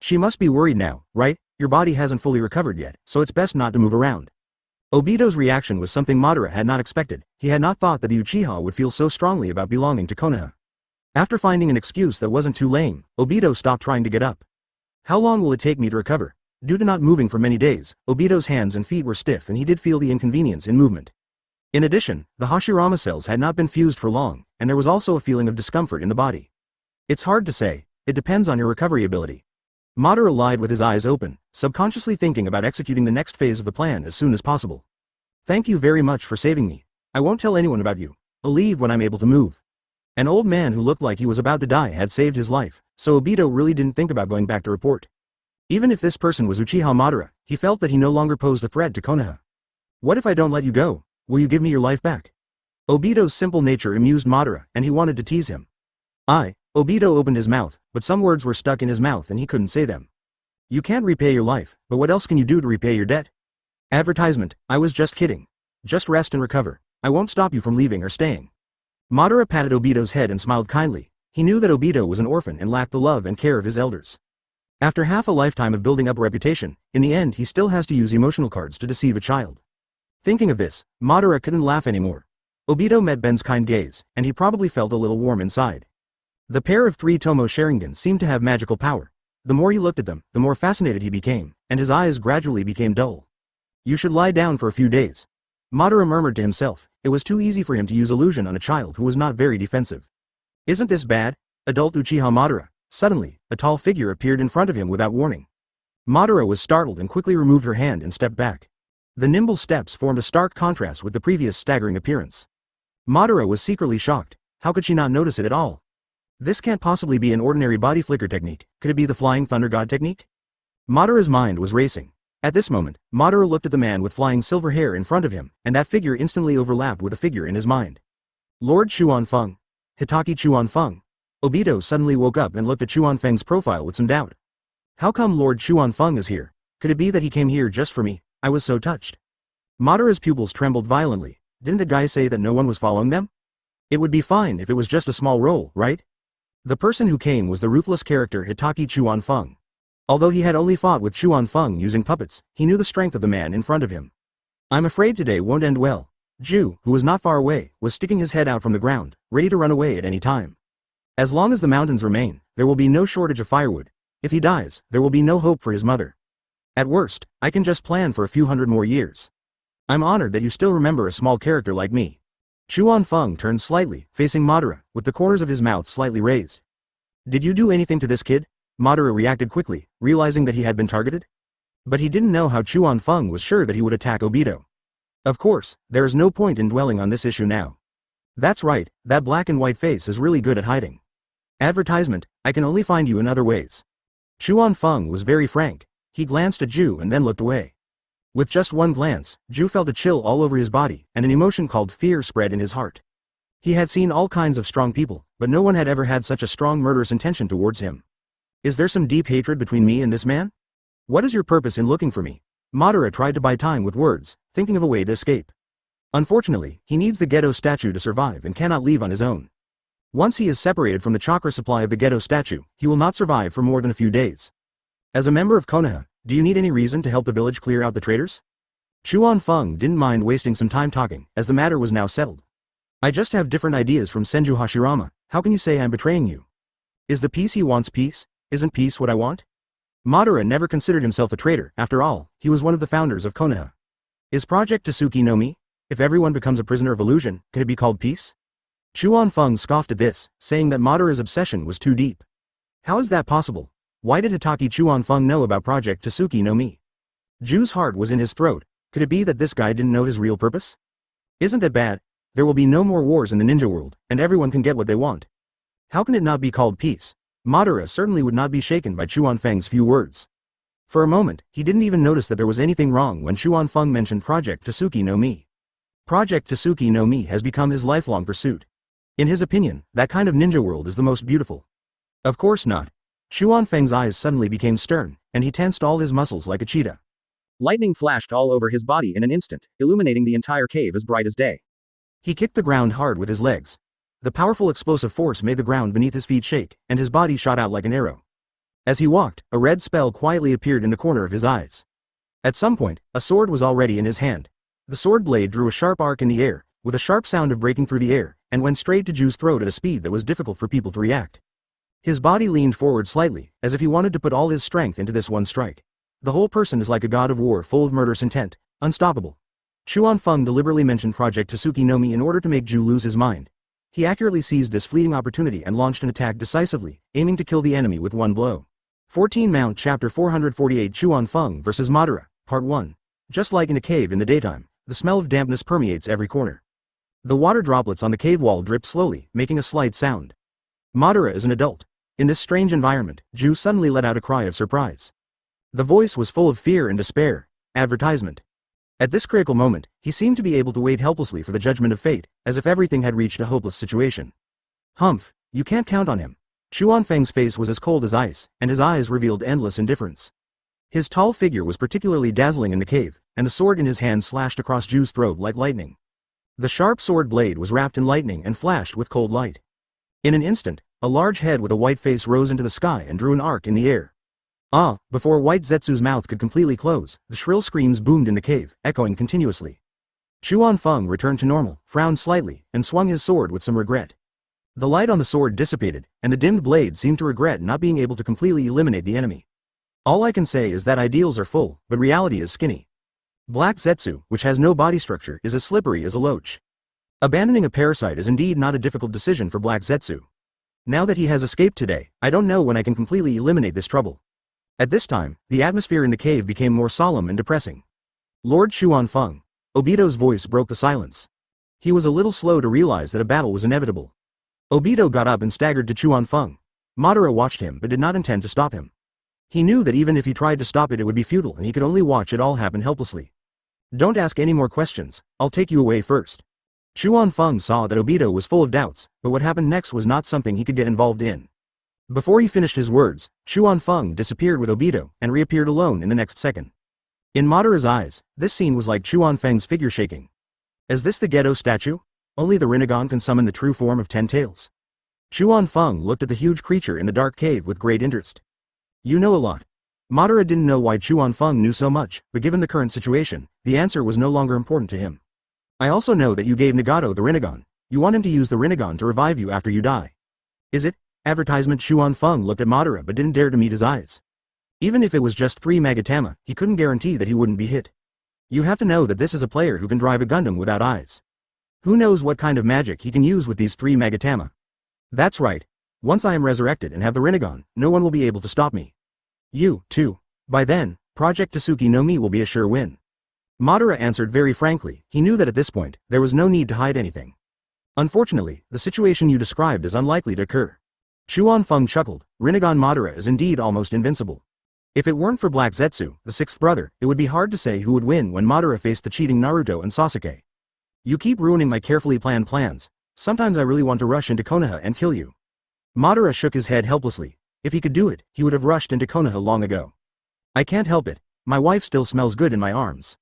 She must be worried now, right? Your body hasn't fully recovered yet, so it's best not to move around. Obito's reaction was something Madara had not expected. He had not thought that the Uchiha would feel so strongly about belonging to Konoha. After finding an excuse that wasn't too lame, Obito stopped trying to get up. How long will it take me to recover? Due to not moving for many days, Obito's hands and feet were stiff and he did feel the inconvenience in movement. In addition, the Hashirama cells had not been fused for long, and there was also a feeling of discomfort in the body. It's hard to say, it depends on your recovery ability. Madara lied with his eyes open, subconsciously thinking about executing the next phase of the plan as soon as possible. Thank you very much for saving me. I won't tell anyone about you. I'll leave when I'm able to move. An old man who looked like he was about to die had saved his life, so Obito really didn't think about going back to report. Even if this person was Uchiha Madara, he felt that he no longer posed a threat to Konoha. What if I don't let you go? Will you give me your life back? Obito's simple nature amused Madara, and he wanted to tease him. Obito opened his mouth, but some words were stuck in his mouth and he couldn't say them. You can't repay your life, but what else can you do to repay your debt? Advertisement, I was just kidding. Just rest and recover. I won't stop you from leaving or staying. Madara patted Obito's head and smiled kindly. He knew that Obito was an orphan and lacked the love and care of his elders. After half a lifetime of building up a reputation, in the end he still has to use emotional cards to deceive a child. Thinking of this, Madara couldn't laugh anymore. Obito met Ben's kind gaze, and he probably felt a little warm inside. The pair of 3 Tomo Sharingan seemed to have magical power. The more he looked at them, the more fascinated he became, and his eyes gradually became dull. You should lie down for a few days. Madara murmured to himself. It was too easy for him to use illusion on a child who was not very defensive. Isn't this bad? Adult Uchiha Madara. Suddenly, a tall figure appeared in front of him without warning. Madara was startled and quickly removed her hand and stepped back. The nimble steps formed a stark contrast with the previous staggering appearance. Madara was secretly shocked. How could she not notice it at all? This can't possibly be an ordinary body flicker technique. Could it be the Flying Thunder God technique? Madara's mind was racing. At this moment, Madara looked at the man with flying silver hair in front of him, and that figure instantly overlapped with a figure in his mind. Lord Chuan-Feng. Hatake Chuan-Feng. Obito suddenly woke up and looked at Chuan-Feng's profile with some doubt. How come Lord Chuan-Feng is here? Could it be that he came here just for me? I was so touched. Madara's pupils trembled violently. Didn't the guy say that no one was following them? It would be fine if it was just a small role, right? The person who came was the ruthless character Hatake Chuan-Feng. Although he had only fought with Chuan-Feng using puppets, he knew the strength of the man in front of him. I'm afraid today won't end well. Ju, who was not far away, was sticking his head out from the ground, ready to run away at any time. As long as the mountains remain, there will be no shortage of firewood. If he dies, there will be no hope for his mother. At worst, I can just plan for a few hundred more years. I'm honored that you still remember a small character like me. Chuan-Feng turned slightly, facing Madara, with the corners of his mouth slightly raised. Did you do anything to this kid? Madara reacted quickly, realizing that he had been targeted. But he didn't know how Chuan-Feng was sure that he would attack Obito. Of course, there is no point in dwelling on this issue now. That's right, that black and white face is really good at hiding. Advertisement, I can only find you in other ways. Chuan-Feng was very frank. He glanced at Ju and then looked away. With just one glance, Ju felt a chill all over his body, and an emotion called fear spread in his heart. He had seen all kinds of strong people, but no one had ever had such a strong murderous intention towards him. Is there some deep hatred between me and this man? What is your purpose in looking for me? Madara tried to buy time with words, thinking of a way to escape. Unfortunately, he needs the Geto statue to survive and cannot leave on his own. Once he is separated from the chakra supply of the Geto statue, he will not survive for more than a few days. As a member of Konoha, do you need any reason to help the village clear out the traitors? Chuan-Feng didn't mind wasting some time talking, as the matter was now settled. I just have different ideas from Senju Hashirama. How can you say I'm betraying you? Is the peace he wants peace? Isn't peace what I want? Madara never considered himself a traitor. After all, he was one of the founders of Konoha. Is Project Tsuki no Mi? If everyone becomes a prisoner of illusion, can it be called peace? Chuan-Feng scoffed at this, saying that Madara's obsession was too deep. How is that possible? Why did Hatake Chuan-Feng know about Project Tsuki no Mi? Ju's heart was in his throat. Could it be that this guy didn't know his real purpose? Isn't that bad? There will be no more wars in the ninja world, and everyone can get what they want. How can it not be called peace? Madara certainly would not be shaken by Chuan-Feng's few words. For a moment, he didn't even notice that there was anything wrong when Chuan-Feng mentioned Project Tsuki no Mi. Project Tsuki no Mi has become his lifelong pursuit. In his opinion, that kind of ninja world is the most beautiful. Of course not. Chuan-Feng's eyes suddenly became stern, and he tensed all his muscles like a cheetah. Lightning flashed all over his body in an instant, illuminating the entire cave as bright as day. He kicked the ground hard with his legs. The powerful explosive force made the ground beneath his feet shake, and his body shot out like an arrow. As he walked, a red spell quietly appeared in the corner of his eyes. At some point, a sword was already in his hand. The sword blade drew a sharp arc in the air, with a sharp sound of breaking through the air, and went straight to Ju's throat at a speed that was difficult for people to react. His body leaned forward slightly, as if he wanted to put all his strength into this one strike. The whole person is like a god of war full of murderous intent, unstoppable. Chuan-Feng deliberately mentioned Project Tsuki no Mi in order to make Ju lose his mind. He accurately seized this fleeting opportunity and launched an attack decisively, aiming to kill the enemy with one blow. 14 Mount Chapter 448 Chuan-Feng vs Madara, Part 1. Just like in a cave in the daytime, the smell of dampness permeates every corner. The water droplets on the cave wall drip slowly, making a slight sound. Madara is an adult. In this strange environment, Ju suddenly let out a cry of surprise. The voice was full of fear and despair. Advertisement. At this critical moment, he seemed to be able to wait helplessly for the judgment of fate, as if everything had reached a hopeless situation. Humph, you can't count on him. Chuan-Feng's face was as cold as ice, and his eyes revealed endless indifference. His tall figure was particularly dazzling in the cave, and the sword in his hand slashed across Ju's throat like lightning. The sharp sword blade was wrapped in lightning and flashed with cold light. In an instant, a large head with a white face rose into the sky and drew an arc in the air. Ah! Before White Zetsu's mouth could completely close, the shrill screams boomed in the cave, echoing continuously. Chuan-Feng returned to normal, frowned slightly, and swung his sword with some regret. The light on the sword dissipated, and the dimmed blade seemed to regret not being able to completely eliminate the enemy. All I can say is that ideals are full, but reality is skinny. Black Zetsu, which has no body structure, is as slippery as a loach. Abandoning a parasite is indeed not a difficult decision for Black Zetsu. Now that he has escaped today, I don't know when I can completely eliminate this trouble. At this time, the atmosphere in the cave became more solemn and depressing. Lord Chuan-Feng. Obito's voice broke the silence. He was a little slow to realize that a battle was inevitable. Obito got up and staggered to Chuan-Feng. Madara watched him but did not intend to stop him. He knew that even if he tried to stop it would be futile and he could only watch it all happen helplessly. Don't ask any more questions, I'll take you away first. Chuan-Feng saw that Obito was full of doubts, but what happened next was not something he could get involved in. Before he finished his words, Chuan-Feng disappeared with Obito and reappeared alone in the next second. In Madara's eyes, this scene was like Chuan-Feng's figure shaking. Is this the Gedo statue? Only the Rinnegan can summon the true form of 10 tails. Chuan-Feng looked at the huge creature in the dark cave with great interest. You know a lot. Madara didn't know why Chuan-Feng knew so much, but given the current situation, the answer was no longer important to him. I also know that you gave Nagato the Rinnegan. You want him to use the Rinnegan to revive you after you die. Is it? Advertisement. Chuan-Feng looked at Madara but didn't dare to meet his eyes. Even if it was just 3 Magatama, he couldn't guarantee that he wouldn't be hit. You have to know that this is a player who can drive a Gundam without eyes. Who knows what kind of magic he can use with these 3 Magatama. That's right. Once I am resurrected and have the Rinnegan, no one will be able to stop me. You, too. By then, Project Tsuki no Mi will be a sure win. Madara answered very frankly. He knew that at this point, there was no need to hide anything. Unfortunately, the situation you described is unlikely to occur. Chuan-Feng chuckled. Rinnegan Madara is indeed almost invincible. If it weren't for Black Zetsu, the 6th brother, it would be hard to say who would win when Madara faced the cheating Naruto and Sasuke. You keep ruining my carefully planned plans. Sometimes I really want to rush into Konoha and kill you. Madara shook his head helplessly. If he could do it, he would have rushed into Konoha long ago. I can't help it. My wife still smells good in my arms.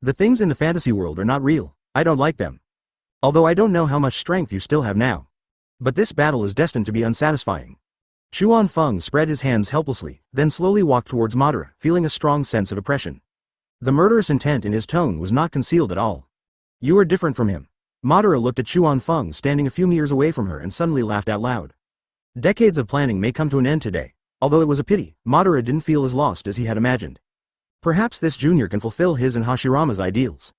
The things in the fantasy world are not real. I don't like them. Although I don't know how much strength you still have now. But this battle is destined to be unsatisfying. Chuan-Feng spread his hands helplessly, then slowly walked towards Madara, feeling a strong sense of oppression. The murderous intent in his tone was not concealed at all. You are different from him. Madara looked at Chuan-Feng standing a few meters away from her and suddenly laughed out loud. Decades of planning may come to an end today. Although it was a pity, Madara didn't feel as lost as he had imagined. Perhaps this junior can fulfill his and Hashirama's ideals.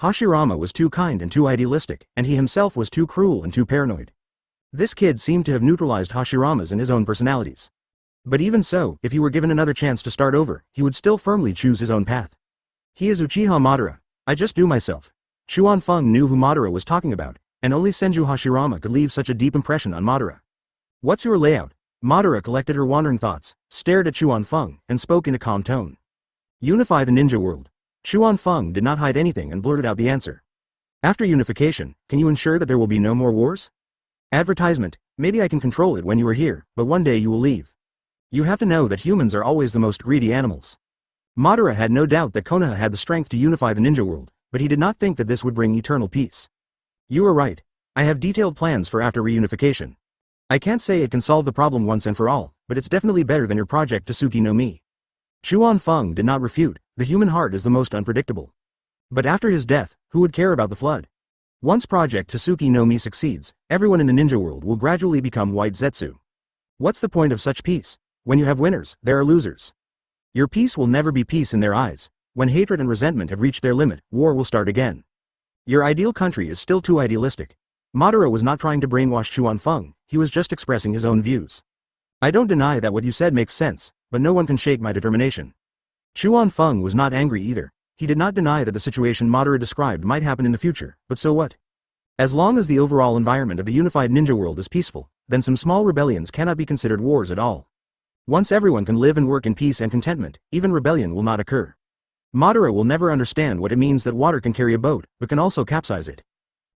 Hashirama was too kind and too idealistic, and he himself was too cruel and too paranoid. This kid seemed to have neutralized Hashirama's and his own personalities. But even so, if he were given another chance to start over, he would still firmly choose his own path. He is Uchiha Madara. I just do myself. Chuan-Feng knew who Madara was talking about, and only Senju Hashirama could leave such a deep impression on Madara. What's your layout? Madara collected her wandering thoughts, stared at Chuan-Feng, and spoke in a calm tone. Unify the ninja world. Chuan-Feng did not hide anything and blurted out the answer. After unification, can you ensure that there will be no more wars? Advertisement. Maybe I can control it when you are here, but one day you will leave. You have to know that humans are always the most greedy animals. Madara had no doubt that Konoha had the strength to unify the ninja world, but he did not think that this would bring eternal peace. You are right. I have detailed plans for after reunification. I can't say it can solve the problem once and for all, but it's definitely better than your project Tsuki no Mi. Chuan Feng did not refute, the human heart is the most unpredictable. But after his death, who would care about the flood? Once Project Tsuki no Mi succeeds, everyone in the ninja world will gradually become white Zetsu. What's the point of such peace? When you have winners, there are losers. Your peace will never be peace in their eyes. When hatred and resentment have reached their limit, war will start again. Your ideal country is still too idealistic. Madara was not trying to brainwash Chuan Feng, he was just expressing his own views. I don't deny that what you said makes sense, but no one can shake my determination. Chuan Feng was not angry either. He did not deny that the situation Madara described might happen in the future, but so what? As long as the overall environment of the unified ninja world is peaceful, then some small rebellions cannot be considered wars at all. Once everyone can live and work in peace and contentment, even rebellion will not occur. Madara will never understand what it means that water can carry a boat, but can also capsize it.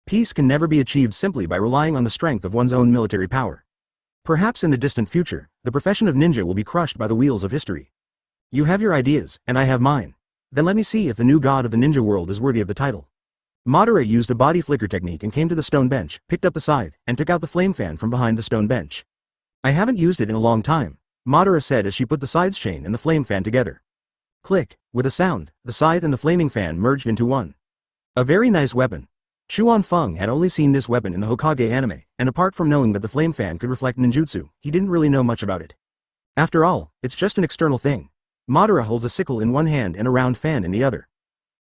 Peace can never be achieved simply by relying on the strength of one's own military power. Perhaps in the distant future, the profession of ninja will be crushed by the wheels of history. You have your ideas, and I have mine. Then let me see if the new god of the ninja world is worthy of the title. Madara used a body flicker technique and came to the stone bench, picked up the scythe, and took out the flame fan from behind the stone bench. I haven't used it in a long time, Madara said as she put the scythe's chain and the flame fan together. Click, with a sound, the scythe and the flaming fan merged into one. A very nice weapon. Chuan Feng had only seen this weapon in the Hokage anime, and apart from knowing that the flame fan could reflect ninjutsu, he didn't really know much about it. After all, it's just an external thing. Madara holds a sickle in one hand and a round fan in the other.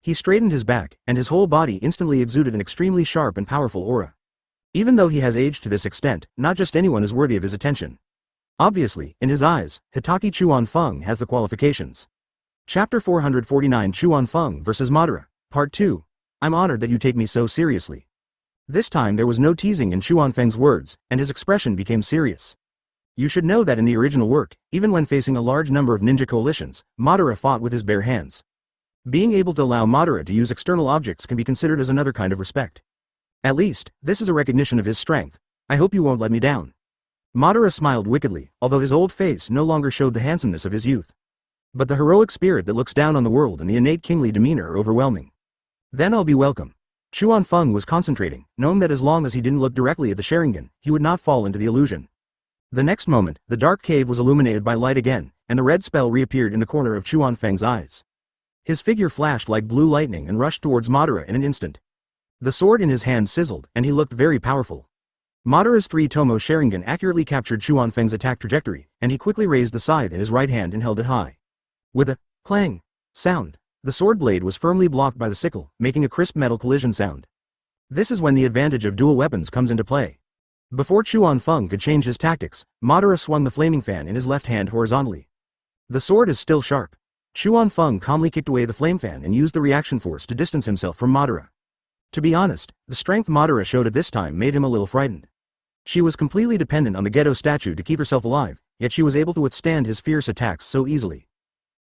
He straightened his back, and his whole body instantly exuded an extremely sharp and powerful aura. Even though he has aged to this extent, not just anyone is worthy of his attention. Obviously, in his eyes, Hatake Chuan Feng has the qualifications. Chapter 449 Chuan Feng vs Madara, Part 2. I'm honored that you take me so seriously. This time there was no teasing in Chuan Feng's words, and his expression became serious. You should know that in the original work, even when facing a large number of ninja coalitions, Madara fought with his bare hands. Being able to allow Madara to use external objects can be considered as another kind of respect. At least, this is a recognition of his strength. I hope you won't let me down. Madara smiled wickedly, although his old face no longer showed the handsomeness of his youth. But the heroic spirit that looks down on the world and the innate kingly demeanor are overwhelming. Then I'll be welcome. Chuan Feng was concentrating, knowing that as long as he didn't look directly at the Sharingan, he would not fall into the illusion. The next moment, the dark cave was illuminated by light again, and the red spell reappeared in the corner of Chuan Feng's eyes. His figure flashed like blue lightning and rushed towards Madara in an instant. The sword in his hand sizzled, and he looked very powerful. Madara's three-tomo Sharingan accurately captured Chuan Feng's attack trajectory, and he quickly raised the scythe in his right hand and held it high. With a clang sound, the sword blade was firmly blocked by the sickle, making a crisp metal collision sound. This is when the advantage of dual weapons comes into play. Before Chuan Feng could change his tactics, Madara swung the flaming fan in his left hand horizontally. The sword is still sharp. Chuan Feng calmly kicked away the flame fan and used the reaction force to distance himself from Madara. To be honest, the strength Madara showed at this time made him a little frightened. She was completely dependent on the Geto statue to keep herself alive, yet she was able to withstand his fierce attacks so easily.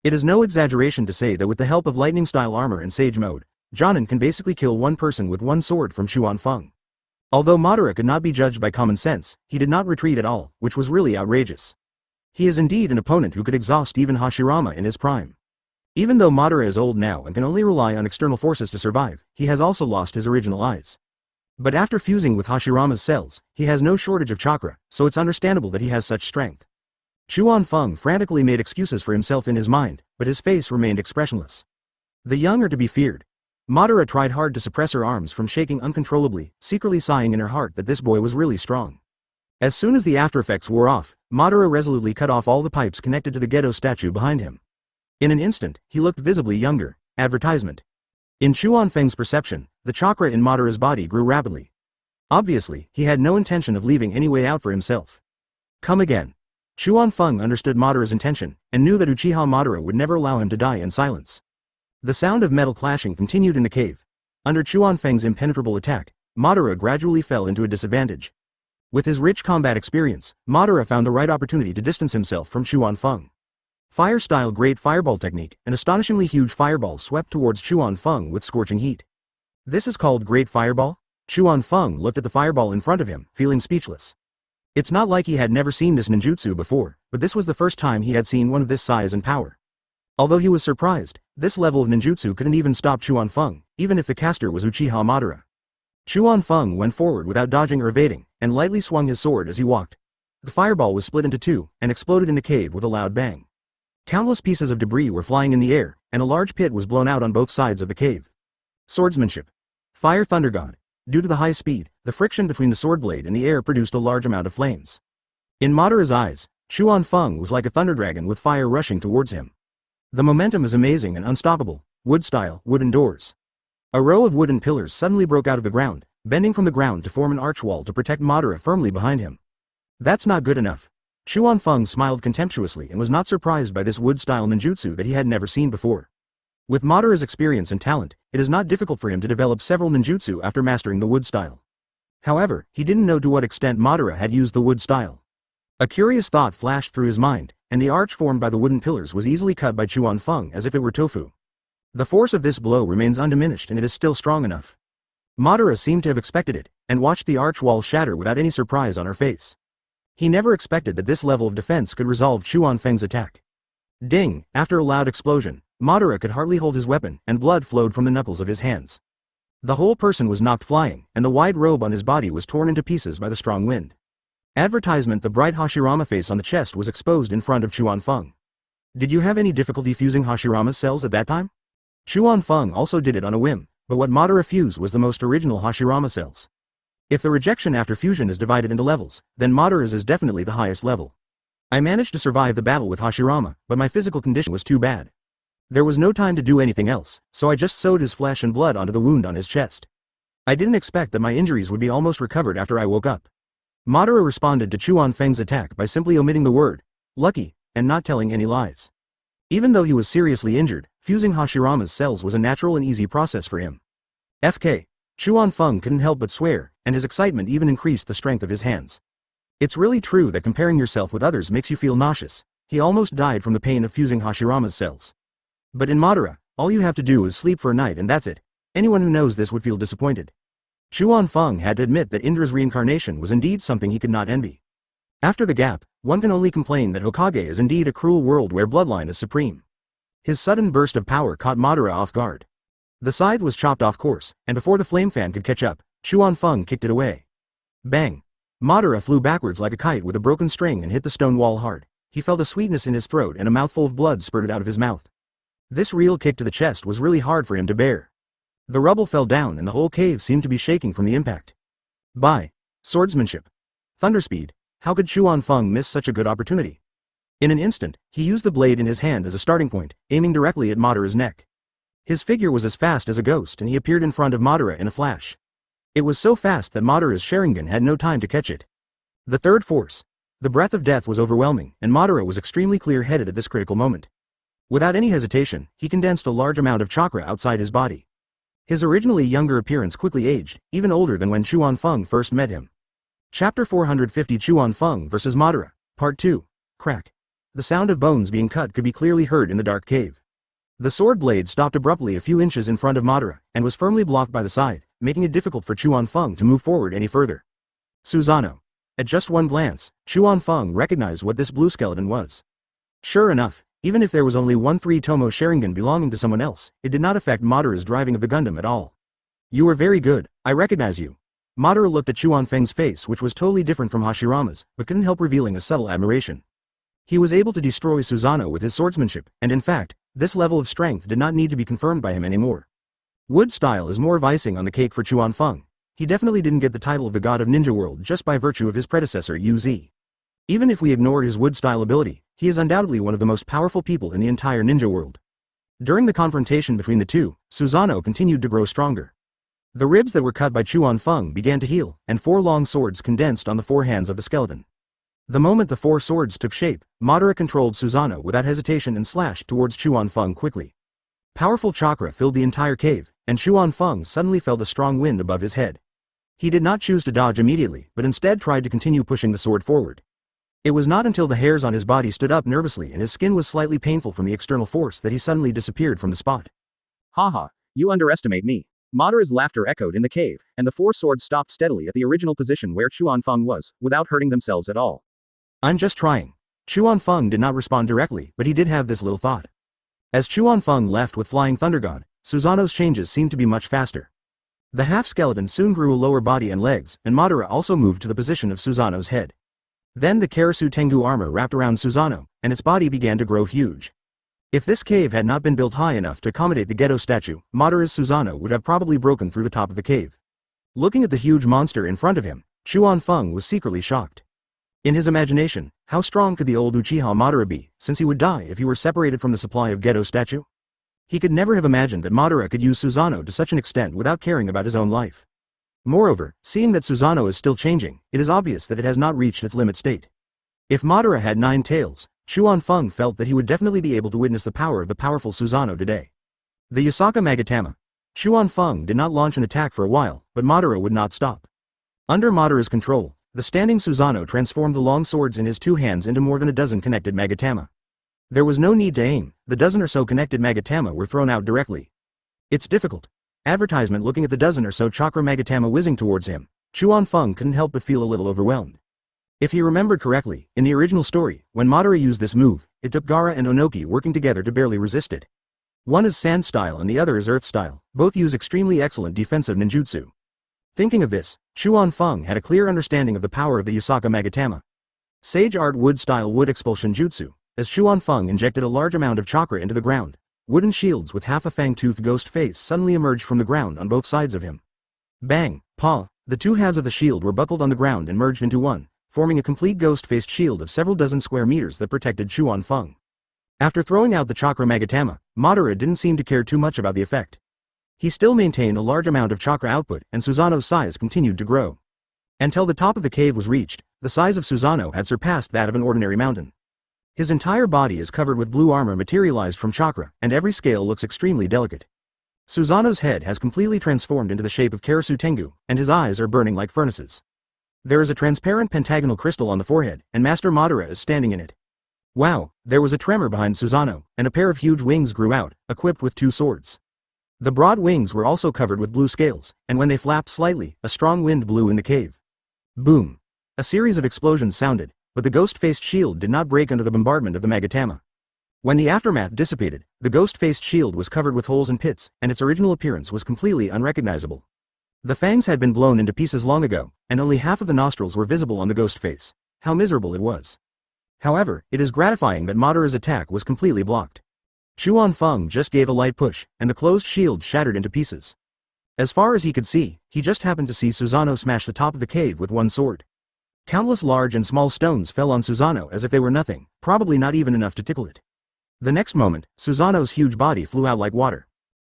It is no exaggeration to say that with the help of lightning-style armor and Sage Mode, Jonin can basically kill one person with one sword from Chuan Feng. Although Madara could not be judged by common sense, he did not retreat at all, which was really outrageous. He is indeed an opponent who could exhaust even Hashirama in his prime. Even though Madara is old now and can only rely on external forces to survive, he has also lost his original eyes. But after fusing with Hashirama's cells, he has no shortage of chakra, so it's understandable that he has such strength. Chuan Feng frantically made excuses for himself in his mind, but his face remained expressionless. The young are to be feared. Madara tried hard to suppress her arms from shaking uncontrollably, secretly sighing in her heart that this boy was really strong. As soon as the aftereffects wore off, Madara resolutely cut off all the pipes connected to the Geto statue behind him. In an instant, he looked visibly younger. Advertisement. In Chuan Feng's perception, the chakra in Madara's body grew rapidly. Obviously, he had no intention of leaving any way out for himself. Come again. Chuan Feng understood Madara's intention, and knew that Uchiha Madara would never allow him to die in silence. The sound of metal clashing continued in the cave. Under Chuan Feng's impenetrable attack, Madara gradually fell into a disadvantage. With his rich combat experience, Madara found the right opportunity to distance himself from Chuan Feng. Fire-style Great Fireball technique, an astonishingly huge fireball swept towards Chuan Feng with scorching heat. This is called Great Fireball? Chuan Feng looked at the fireball in front of him, feeling speechless. It's not like he had never seen this ninjutsu before, but this was the first time he had seen one of this size and power. Although he was surprised, this level of ninjutsu couldn't even stop Chuan Feng, even if the caster was Uchiha Madara. Chuan Feng went forward without dodging or evading, and lightly swung his sword as he walked. The fireball was split into two, and exploded in the cave with a loud bang. Countless pieces of debris were flying in the air, and a large pit was blown out on both sides of the cave. Swordsmanship. Fire Thunder God. Due to the high speed, the friction between the sword blade and the air produced a large amount of flames. In Madara's eyes, Chuan Feng was like a thunder dragon with fire rushing towards him. The momentum is amazing and unstoppable, wood-style, wooden doors. A row of wooden pillars suddenly broke out of the ground, bending from the ground to form an arch wall to protect Madara firmly behind him. That's not good enough. Chuan Feng smiled contemptuously and was not surprised by this wood-style ninjutsu that he had never seen before. With Madara's experience and talent, it is not difficult for him to develop several ninjutsu after mastering the wood style. However, he didn't know to what extent Madara had used the wood style. A curious thought flashed through his mind, and the arch formed by the wooden pillars was easily cut by Chuan Feng as if it were tofu. The force of this blow remains undiminished and it is still strong enough. Madara seemed to have expected it, and watched the arch wall shatter without any surprise on her face. He never expected that this level of defense could resolve Chuan Feng's attack. Ding! After a loud explosion, Madara could hardly hold his weapon, and blood flowed from the knuckles of his hands. The whole person was knocked flying, and the wide robe on his body was torn into pieces by the strong wind. Advertisement: the bright Hashirama face on the chest was exposed in front of Chuan Feng. Did you have any difficulty fusing Hashirama's cells at that time? Chuan Feng also did it on a whim, but what Madara fused was the most original Hashirama cells. If the rejection after fusion is divided into levels, then Madara's is definitely the highest level. I managed to survive the battle with Hashirama, but my physical condition was too bad. There was no time to do anything else, so I just sewed his flesh and blood onto the wound on his chest. I didn't expect that my injuries would be almost recovered after I woke up. Madara responded to Chuan Feng's attack by simply omitting the word lucky, and not telling any lies. Even though he was seriously injured, fusing Hashirama's cells was a natural and easy process for him. FK. Chuan Feng couldn't help but swear, and his excitement even increased the strength of his hands. It's really true that comparing yourself with others makes you feel nauseous. He almost died from the pain of fusing Hashirama's cells. But in Madara, all you have to do is sleep for a night and that's it. Anyone who knows this would feel disappointed. Chuan Feng had to admit that Indra's reincarnation was indeed something he could not envy. After the gap, one can only complain that Hokage is indeed a cruel world where bloodline is supreme. His sudden burst of power caught Madara off guard. The scythe was chopped off course, and before the flame fan could catch up, Chuan Feng kicked it away. Bang! Madara flew backwards like a kite with a broken string and hit the stone wall hard. He felt a sweetness in his throat and a mouthful of blood spurted out of his mouth. This real kick to the chest was really hard for him to bear. The rubble fell down and the whole cave seemed to be shaking from the impact. By swordsmanship. Thunderspeed. How could Chuan Feng miss such a good opportunity? In an instant, he used the blade in his hand as a starting point, aiming directly at Madara's neck. His figure was as fast as a ghost and he appeared in front of Madara in a flash. It was so fast that Madara's Sharingan had no time to catch it. The third force. The breath of death was overwhelming, and Madara was extremely clear-headed at this critical moment. Without any hesitation, he condensed a large amount of chakra outside his body. His originally younger appearance quickly aged, even older than when Chuan Feng first met him. Chapter 450: Chuan Feng vs Madara, Part 2. Crack. The sound of bones being cut could be clearly heard in the dark cave. The sword blade stopped abruptly a few inches in front of Madara, and was firmly blocked by the scythe, making it difficult for Chuan Feng to move forward any further. Susanoo. At just one glance, Chuan Feng recognized what this blue skeleton was. Sure enough, even if there was only one 3-tomo Sharingan belonging to someone else, it did not affect Madara's driving of the Gundam at all. You were very good, I recognize you. Madara looked at Chuan Feng's face, which was totally different from Hashirama's, but couldn't help revealing a subtle admiration. He was able to destroy Susanoo with his swordsmanship, and in fact, this level of strength did not need to be confirmed by him anymore. Wood style is more of icing on the cake for Chuan Feng. He definitely didn't get the title of the god of Ninja World just by virtue of his predecessor Uz. Even if we ignore his wood style ability, he is undoubtedly one of the most powerful people in the entire Ninja World. During the confrontation between the two, Susanoo continued to grow stronger. The ribs that were cut by Chuan Feng began to heal, and 4 long swords condensed on the 4 hands of the skeleton. The moment the 4 swords took shape, Madara controlled Susanoo without hesitation and slashed towards Chuan Feng quickly. Powerful chakra filled the entire cave, and Chuan Feng suddenly felt a strong wind above his head. He did not choose to dodge immediately, but instead tried to continue pushing the sword forward. It was not until the hairs on his body stood up nervously and his skin was slightly painful from the external force that he suddenly disappeared from the spot. Haha, you underestimate me. Madara's laughter echoed in the cave, and the 4 swords stopped steadily at the original position where Chuan Feng was, without hurting themselves at all. I'm just trying. Chuan Feng did not respond directly, but he did have this little thought. As Chuan Feng left with Flying Thunder God, Susanoo's changes seemed to be much faster. The half-skeleton soon grew a lower body and legs, and Madara also moved to the position of Susanoo's head. Then the Karasu Tengu armor wrapped around Susanoo, and its body began to grow huge. If this cave had not been built high enough to accommodate the Geto statue, Madara's Susanoo would have probably broken through the top of the cave. Looking at the huge monster in front of him, Chuan Feng was secretly shocked. In his imagination, how strong could the old Uchiha Madara be, since he would die if he were separated from the supply of Geto statue? He could never have imagined that Madara could use Susanoo to such an extent without caring about his own life. Moreover, seeing that Susanoo is still changing, it is obvious that it has not reached its limit state. If Madara had 9 tails, Chuan Feng felt that he would definitely be able to witness the power of the powerful Susanoo today. The Yasaka Magatama. Chuan Feng did not launch an attack for a while, but Madara would not stop. Under Madara's control, the standing Susanoo transformed the long swords in his 2 hands into more than a dozen connected Magatama. There was no need to aim, the dozen or so connected Magatama were thrown out directly. It's difficult. Advertisement looking at the dozen or so chakra Magatama whizzing towards him, Chuan Feng couldn't help but feel a little overwhelmed. If he remembered correctly, in the original story, when Madara used this move, it took Gaara and Onoki working together to barely resist it. One is sand style and the other is earth style, both use extremely excellent defensive ninjutsu. Thinking of this, Chuan Feng had a clear understanding of the power of the Yasaka Magatama. Sage Art Wood Style Wood Expulsion Jutsu. As Chuan Feng injected a large amount of chakra into the ground, wooden shields with half a fang-toothed ghost face suddenly emerged from the ground on both sides of him. Bang! Pa! The 2 halves of the shield were buckled on the ground and merged into one, forming a complete ghost-faced shield of several dozen square meters that protected Chuan Feng. After throwing out the chakra Magatama, Madara didn't seem to care too much about the effect. He still maintained a large amount of chakra output, and Susanoo's size continued to grow. Until the top of the cave was reached, the size of Susanoo had surpassed that of an ordinary mountain. His entire body is covered with blue armor materialized from chakra, and every scale looks extremely delicate. Susanoo's head has completely transformed into the shape of Karasu Tengu, and his eyes are burning like furnaces. There is a transparent pentagonal crystal on the forehead, and Master Madara is standing in it. Wow, there was a tremor behind Susanoo, and a pair of huge wings grew out, equipped with 2 swords. The broad wings were also covered with blue scales, and when they flapped slightly, a strong wind blew in the cave. Boom! A series of explosions sounded, but the ghost-faced shield did not break under the bombardment of the Magatama. When the aftermath dissipated, the ghost-faced shield was covered with holes and pits, and its original appearance was completely unrecognizable. The fangs had been blown into pieces long ago, and only half of the nostrils were visible on the ghost face. How miserable it was. However, it is gratifying that Madara's attack was completely blocked. Chuan Feng just gave a light push, and the closed shield shattered into pieces. As far as he could see, he just happened to see Susanoo smash the top of the cave with 1 sword. Countless large and small stones fell on Susanoo as if they were nothing, probably not even enough to tickle it. The next moment, Susanoo's huge body flew out like water.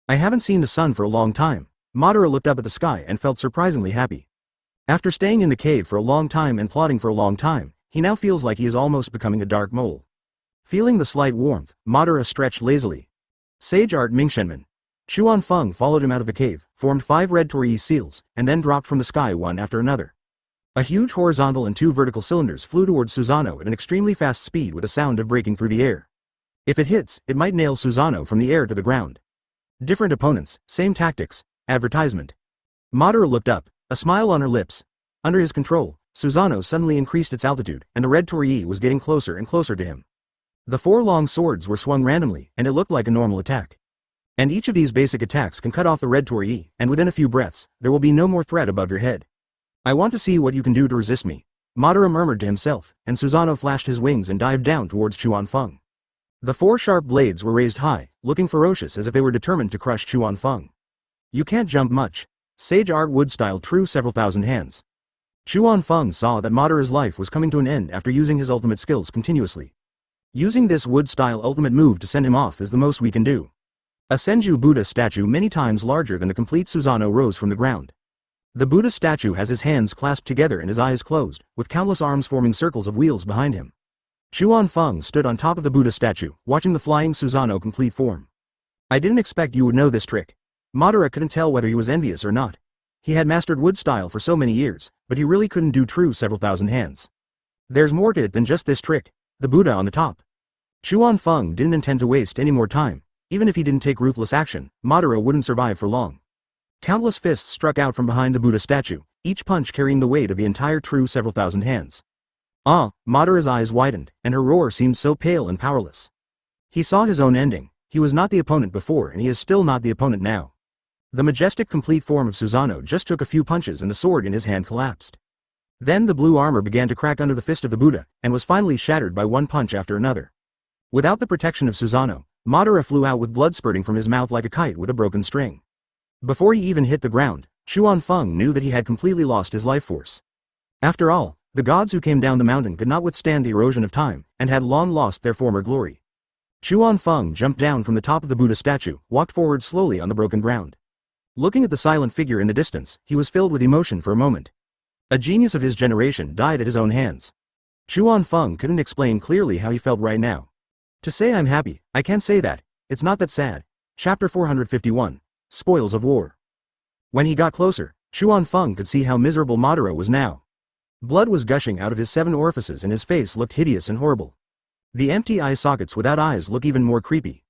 I haven't seen the sun for a long time. Madara looked up at the sky and felt surprisingly happy. After staying in the cave for a long time and plotting for a long time, he now feels like he is almost becoming a dark mole. Feeling the slight warmth, Madara stretched lazily. Sage Art Mingshenman. Chuan Feng followed him out of the cave, formed 5 red Torii seals, and then dropped from the sky one after another. A huge horizontal and 2 vertical cylinders flew towards Susanoo at an extremely fast speed with a sound of breaking through the air. If it hits, it might nail Susanoo from the air to the ground. Different opponents, same tactics. Advertisement. Madara looked up, a smile on her lips. Under his control, Susanoo suddenly increased its altitude, and the red Torii was getting closer and closer to him. The 4 long swords were swung randomly, and it looked like a normal attack. And each of these basic attacks can cut off the red Torii, and within a few breaths, there will be no more threat above your head. I want to see what you can do to resist me. Madara murmured to himself, and Susanoo flashed his wings and dived down towards Chuan Feng. The 4 sharp blades were raised high, looking ferocious as if they were determined to crush Chuan Feng. You can't jump much. Sage Art Wood Style True several thousand hands. Chuan Feng saw that Madara's life was coming to an end after using his ultimate skills continuously. Using this wood style ultimate move to send him off is the most we can do. A Senju Buddha statue many times larger than the complete Susanoo rose from the ground. The Buddha statue has his hands clasped together and his eyes closed, with countless arms forming circles of wheels behind him. Chuan Feng stood on top of the Buddha statue, watching the flying Susanoo complete form. I didn't expect you would know this trick. Madara couldn't tell whether he was envious or not. He had mastered wood style for so many years, but he really couldn't do true several thousand hands. There's more to it than just this trick. The Buddha on the top. Chuan Feng didn't intend to waste any more time. Even if he didn't take ruthless action, Madara wouldn't survive for long. Countless fists struck out from behind the Buddha statue, each punch carrying the weight of the entire true several thousand hands. Madara's eyes widened, and her roar seemed so pale and powerless. He saw his own ending. He was not the opponent before and he is still not the opponent now. The majestic complete form of Susanoo just took a few punches and the sword in his hand collapsed. Then the blue armor began to crack under the fist of the Buddha, and was finally shattered by one punch after another. Without the protection of Susanoo, Madara flew out with blood spurting from his mouth like a kite with a broken string. Before he even hit the ground, Chuan Feng knew that he had completely lost his life force. After all, the gods who came down the mountain could not withstand the erosion of time, and had long lost their former glory. Chuan Feng jumped down from the top of the Buddha statue, walked forward slowly on the broken ground. Looking at the silent figure in the distance, he was filled with emotion for a moment. A genius of his generation died at his own hands. Chuan Feng couldn't explain clearly how he felt right now. To say I'm happy, I can't say that, it's not that sad. Chapter 451, Spoils of War. When he got closer, Chuan Feng could see how miserable Madara was now. Blood was gushing out of his 7 orifices and his face looked hideous and horrible. The empty eye sockets without eyes look even more creepy.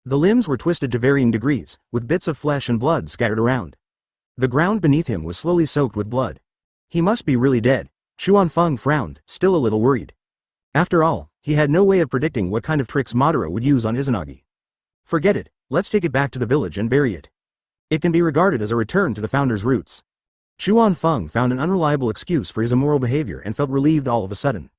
The limbs were twisted to varying degrees, with bits of flesh and blood scattered around. The ground beneath him was slowly soaked with blood. He must be really dead. Chuan Feng frowned, still a little worried. After all, he had no way of predicting what kind of tricks Madara would use on Izanagi. Forget it, let's take it back to the village and bury it. It can be regarded as a return to the founder's roots. Chuan Feng found an unreliable excuse for his immoral behavior and felt relieved all of a sudden.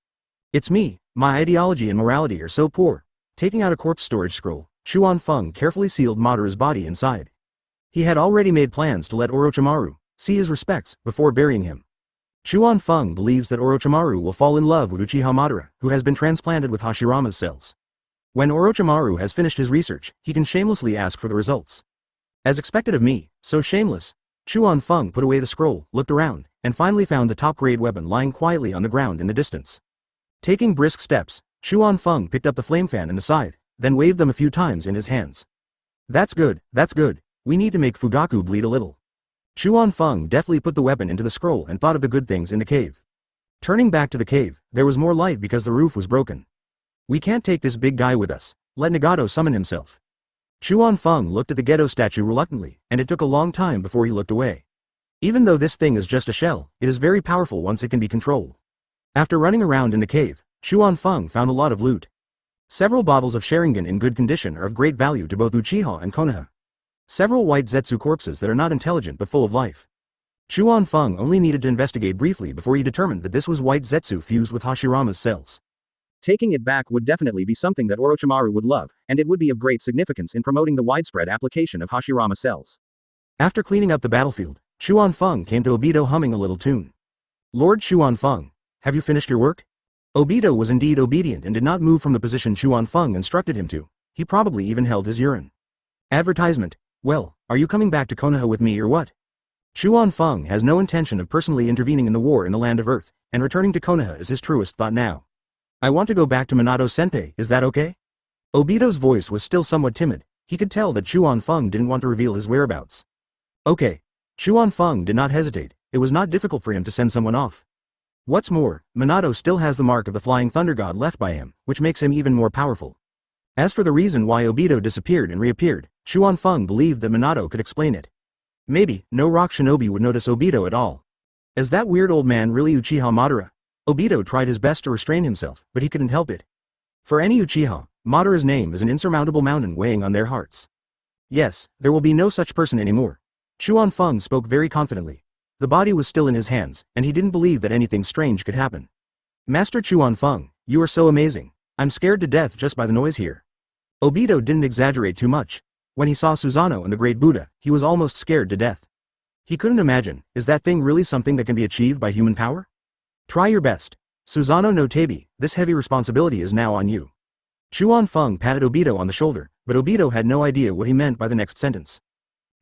It's me, my ideology and morality are so poor. Taking out a corpse storage scroll, Chuan Feng carefully sealed Madara's body inside. He had already made plans to let Orochimaru see his respects before burying him. Chuan Feng believes that Orochimaru will fall in love with Uchiha Madara, who has been transplanted with Hashirama's cells. When Orochimaru has finished his research, he can shamelessly ask for the results. As expected of me, so shameless, Chuan Feng put away the scroll, looked around, and finally found the top-grade weapon lying quietly on the ground in the distance. Taking brisk steps, Chuan Feng picked up the flame fan and the scythe, then waved them a few times in his hands. That's good, we need to make Fugaku bleed a little. Chuan Feng deftly put the weapon into the scroll and thought of the good things in the cave. Turning back to the cave, there was more light because the roof was broken. We can't take this big guy with us, let Nagato summon himself. Chuan Feng looked at the Gedo statue reluctantly, and it took a long time before he looked away. Even though this thing is just a shell, it is very powerful once it can be controlled. After running around in the cave, Chuan Feng found a lot of loot. Several bottles of Sharingan in good condition are of great value to both Uchiha and Konoha. Several white Zetsu corpses that are not intelligent but full of life. Chuan Feng only needed to investigate briefly before he determined that this was white Zetsu fused with Hashirama's cells. Taking it back would definitely be something that Orochimaru would love, and it would be of great significance in promoting the widespread application of Hashirama cells. After cleaning up the battlefield, Chuan Feng came to Obito humming a little tune. Lord Chuan Feng, have you finished your work? Obito was indeed obedient and did not move from the position Chuan Feng instructed him to. He probably even held his urine. Advertisement. Well, are you coming back to Konoha with me or what? Chuan Feng has no intention of personally intervening in the war in the land of Earth, and returning to Konoha is his truest thought now. I want to go back to Minato-senpai, is that okay? Obito's voice was still somewhat timid. He could tell that Chuan Feng didn't want to reveal his whereabouts. Okay. Chuan Feng did not hesitate. It was not difficult for him to send someone off. What's more, Minato still has the mark of the Flying Thunder God left by him, which makes him even more powerful. As for the reason why Obito disappeared and reappeared, Chuan Feng believed that Minato could explain it. Maybe, no rock shinobi would notice Obito at all. Is that weird old man really Uchiha Madara? Obito tried his best to restrain himself, but he couldn't help it. For any Uchiha, Madara's name is an insurmountable mountain weighing on their hearts. Yes, there will be no such person anymore. Chuan Feng spoke very confidently. The body was still in his hands, and he didn't believe that anything strange could happen. Master Chuan Feng, you are so amazing. I'm scared to death just by the noise here. Obito didn't exaggerate too much. When he saw Susanoo and the Great Buddha, he was almost scared to death. He couldn't imagine, is that thing really something that can be achieved by human power? Try your best. Susanoo no Tabi, this heavy responsibility is now on you. Chuan Feng patted Obito on the shoulder, but Obito had no idea what he meant by the next sentence.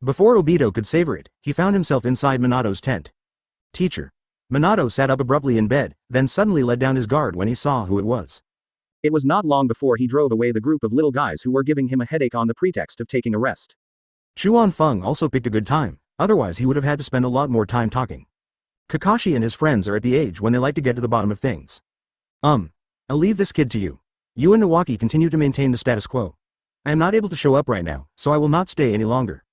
Before Obito could savor it, he found himself inside Minato's tent. Teacher. Minato sat up abruptly in bed, then suddenly let down his guard when he saw who it was. It was not long before he drove away the group of little guys who were giving him a headache on the pretext of taking a rest. Chuan Feng also picked a good time, otherwise he would have had to spend a lot more time talking. Kakashi and his friends are at the age when they like to get to the bottom of things. I'll leave this kid to you. You and Nawaki continue to maintain the status quo. I am not able to show up right now, so I will not stay any longer.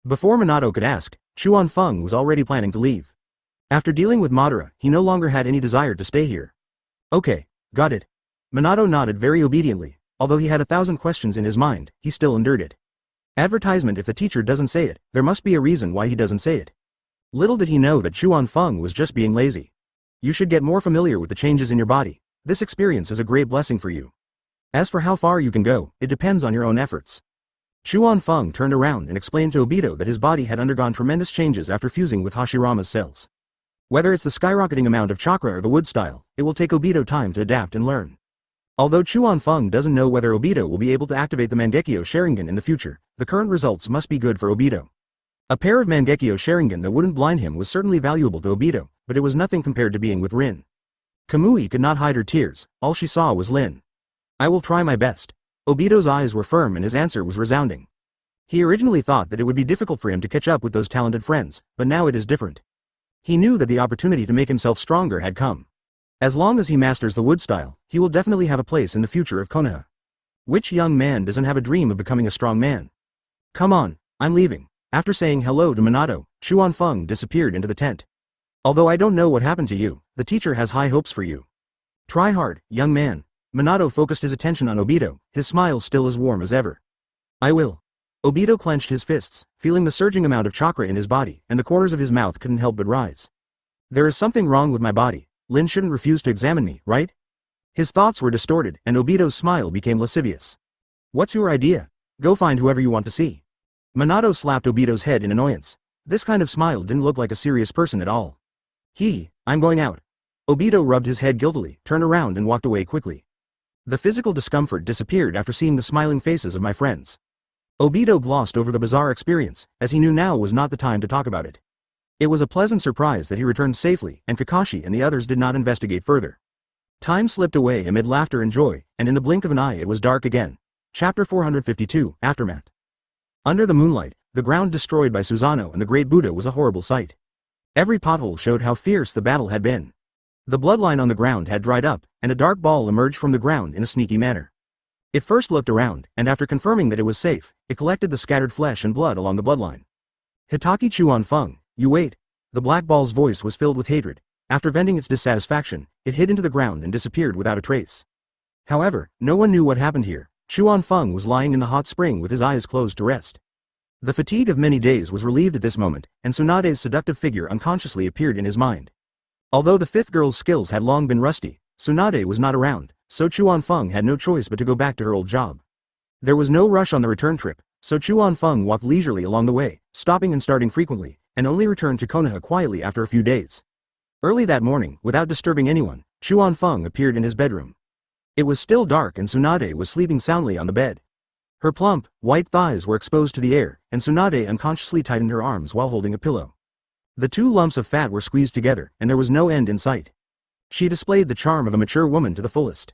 Before Minato could ask, Chuan Feng was already planning to leave. After dealing with Madara, he no longer had any desire to stay here. Okay, got it. Minato nodded very obediently. Although he had 1,000 questions in his mind, he still endured it. Advertisement: if the teacher doesn't say it, there must be a reason why he doesn't say it. Little did he know that Chuan Feng was just being lazy. You should get more familiar with the changes in your body. This experience is a great blessing for you. As for how far you can go, it depends on your own efforts. Chuan Feng turned around and explained to Obito that his body had undergone tremendous changes after fusing with Hashirama's cells. Whether it's the skyrocketing amount of chakra or the wood style, it will take Obito time to adapt and learn. Although Chuan Feng doesn't know whether Obito will be able to activate the Mangekyo Sharingan in the future, the current results must be good for Obito. A pair of Mangekyo Sharingan that wouldn't blind him was certainly valuable to Obito, but it was nothing compared to being with Rin. Kamui could not hide her tears, all she saw was Lin. I will try my best. Obito's eyes were firm and his answer was resounding. He originally thought that it would be difficult for him to catch up with those talented friends, but now it is different. He knew that the opportunity to make himself stronger had come. As long as he masters the wood style, he will definitely have a place in the future of Konoha. Which young man doesn't have a dream of becoming a strong man? Come on, I'm leaving. After saying hello to Minato, Chuan Feng disappeared into the tent. Although I don't know what happened to you, the teacher has high hopes for you. Try hard, young man. Minato focused his attention on Obito, his smile still as warm as ever. I will. Obito clenched his fists, feeling the surging amount of chakra in his body, and the corners of his mouth couldn't help but rise. There is something wrong with my body. Lin shouldn't refuse to examine me, right? His thoughts were distorted, and Obito's smile became lascivious. What's your idea? Go find whoever you want to see. Minato slapped Obito's head in annoyance. This kind of smile didn't look like a serious person at all. I'm going out. Obito rubbed his head guiltily, turned around and walked away quickly. The physical discomfort disappeared after seeing the smiling faces of my friends. Obito glossed over the bizarre experience, as he knew now was not the time to talk about it. It was a pleasant surprise that he returned safely, and Kakashi and the others did not investigate further. Time slipped away amid laughter and joy, and in the blink of an eye it was dark again. Chapter 452, Aftermath. Under the moonlight, the ground destroyed by Susanoo and the Great Buddha was a horrible sight. Every pothole showed how fierce the battle had been. The bloodline on the ground had dried up, and a dark ball emerged from the ground in a sneaky manner. It first looked around, and after confirming that it was safe, it collected the scattered flesh and blood along the bloodline. Hatake Chuan Feng, you wait. The black ball's voice was filled with hatred. After venting its dissatisfaction, it hid into the ground and disappeared without a trace. However, no one knew what happened here. Chuan Feng was lying in the hot spring with his eyes closed to rest. The fatigue of many days was relieved at this moment, and Tsunade's seductive figure unconsciously appeared in his mind. Although the fifth girl's skills had long been rusty, Tsunade was not around, so Chuan Feng had no choice but to go back to her old job. There was no rush on the return trip, so Chuan Feng walked leisurely along the way, stopping and starting frequently, and only returned to Konoha quietly after a few days. Early that morning, without disturbing anyone, Chuan Feng appeared in his bedroom. It was still dark and Tsunade was sleeping soundly on the bed. Her plump, white thighs were exposed to the air, and Tsunade unconsciously tightened her arms while holding a pillow. The two lumps of fat were squeezed together, and there was no end in sight. She displayed the charm of a mature woman to the fullest.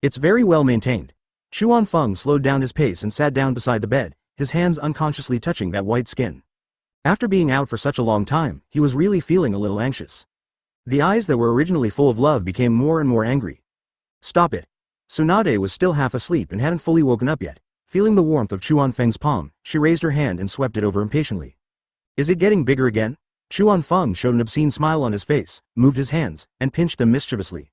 It's very well maintained. Chuan Feng slowed down his pace and sat down beside the bed, his hands unconsciously touching that white skin. After being out for such a long time, he was really feeling a little anxious. The eyes that were originally full of love became more and more angry. Stop it. Tsunade was still half asleep and hadn't fully woken up yet. Feeling the warmth of Chuan Feng's palm, she raised her hand and swept it over impatiently. Is it getting bigger again? Chuan Feng showed an obscene smile on his face, moved his hands, and pinched them mischievously.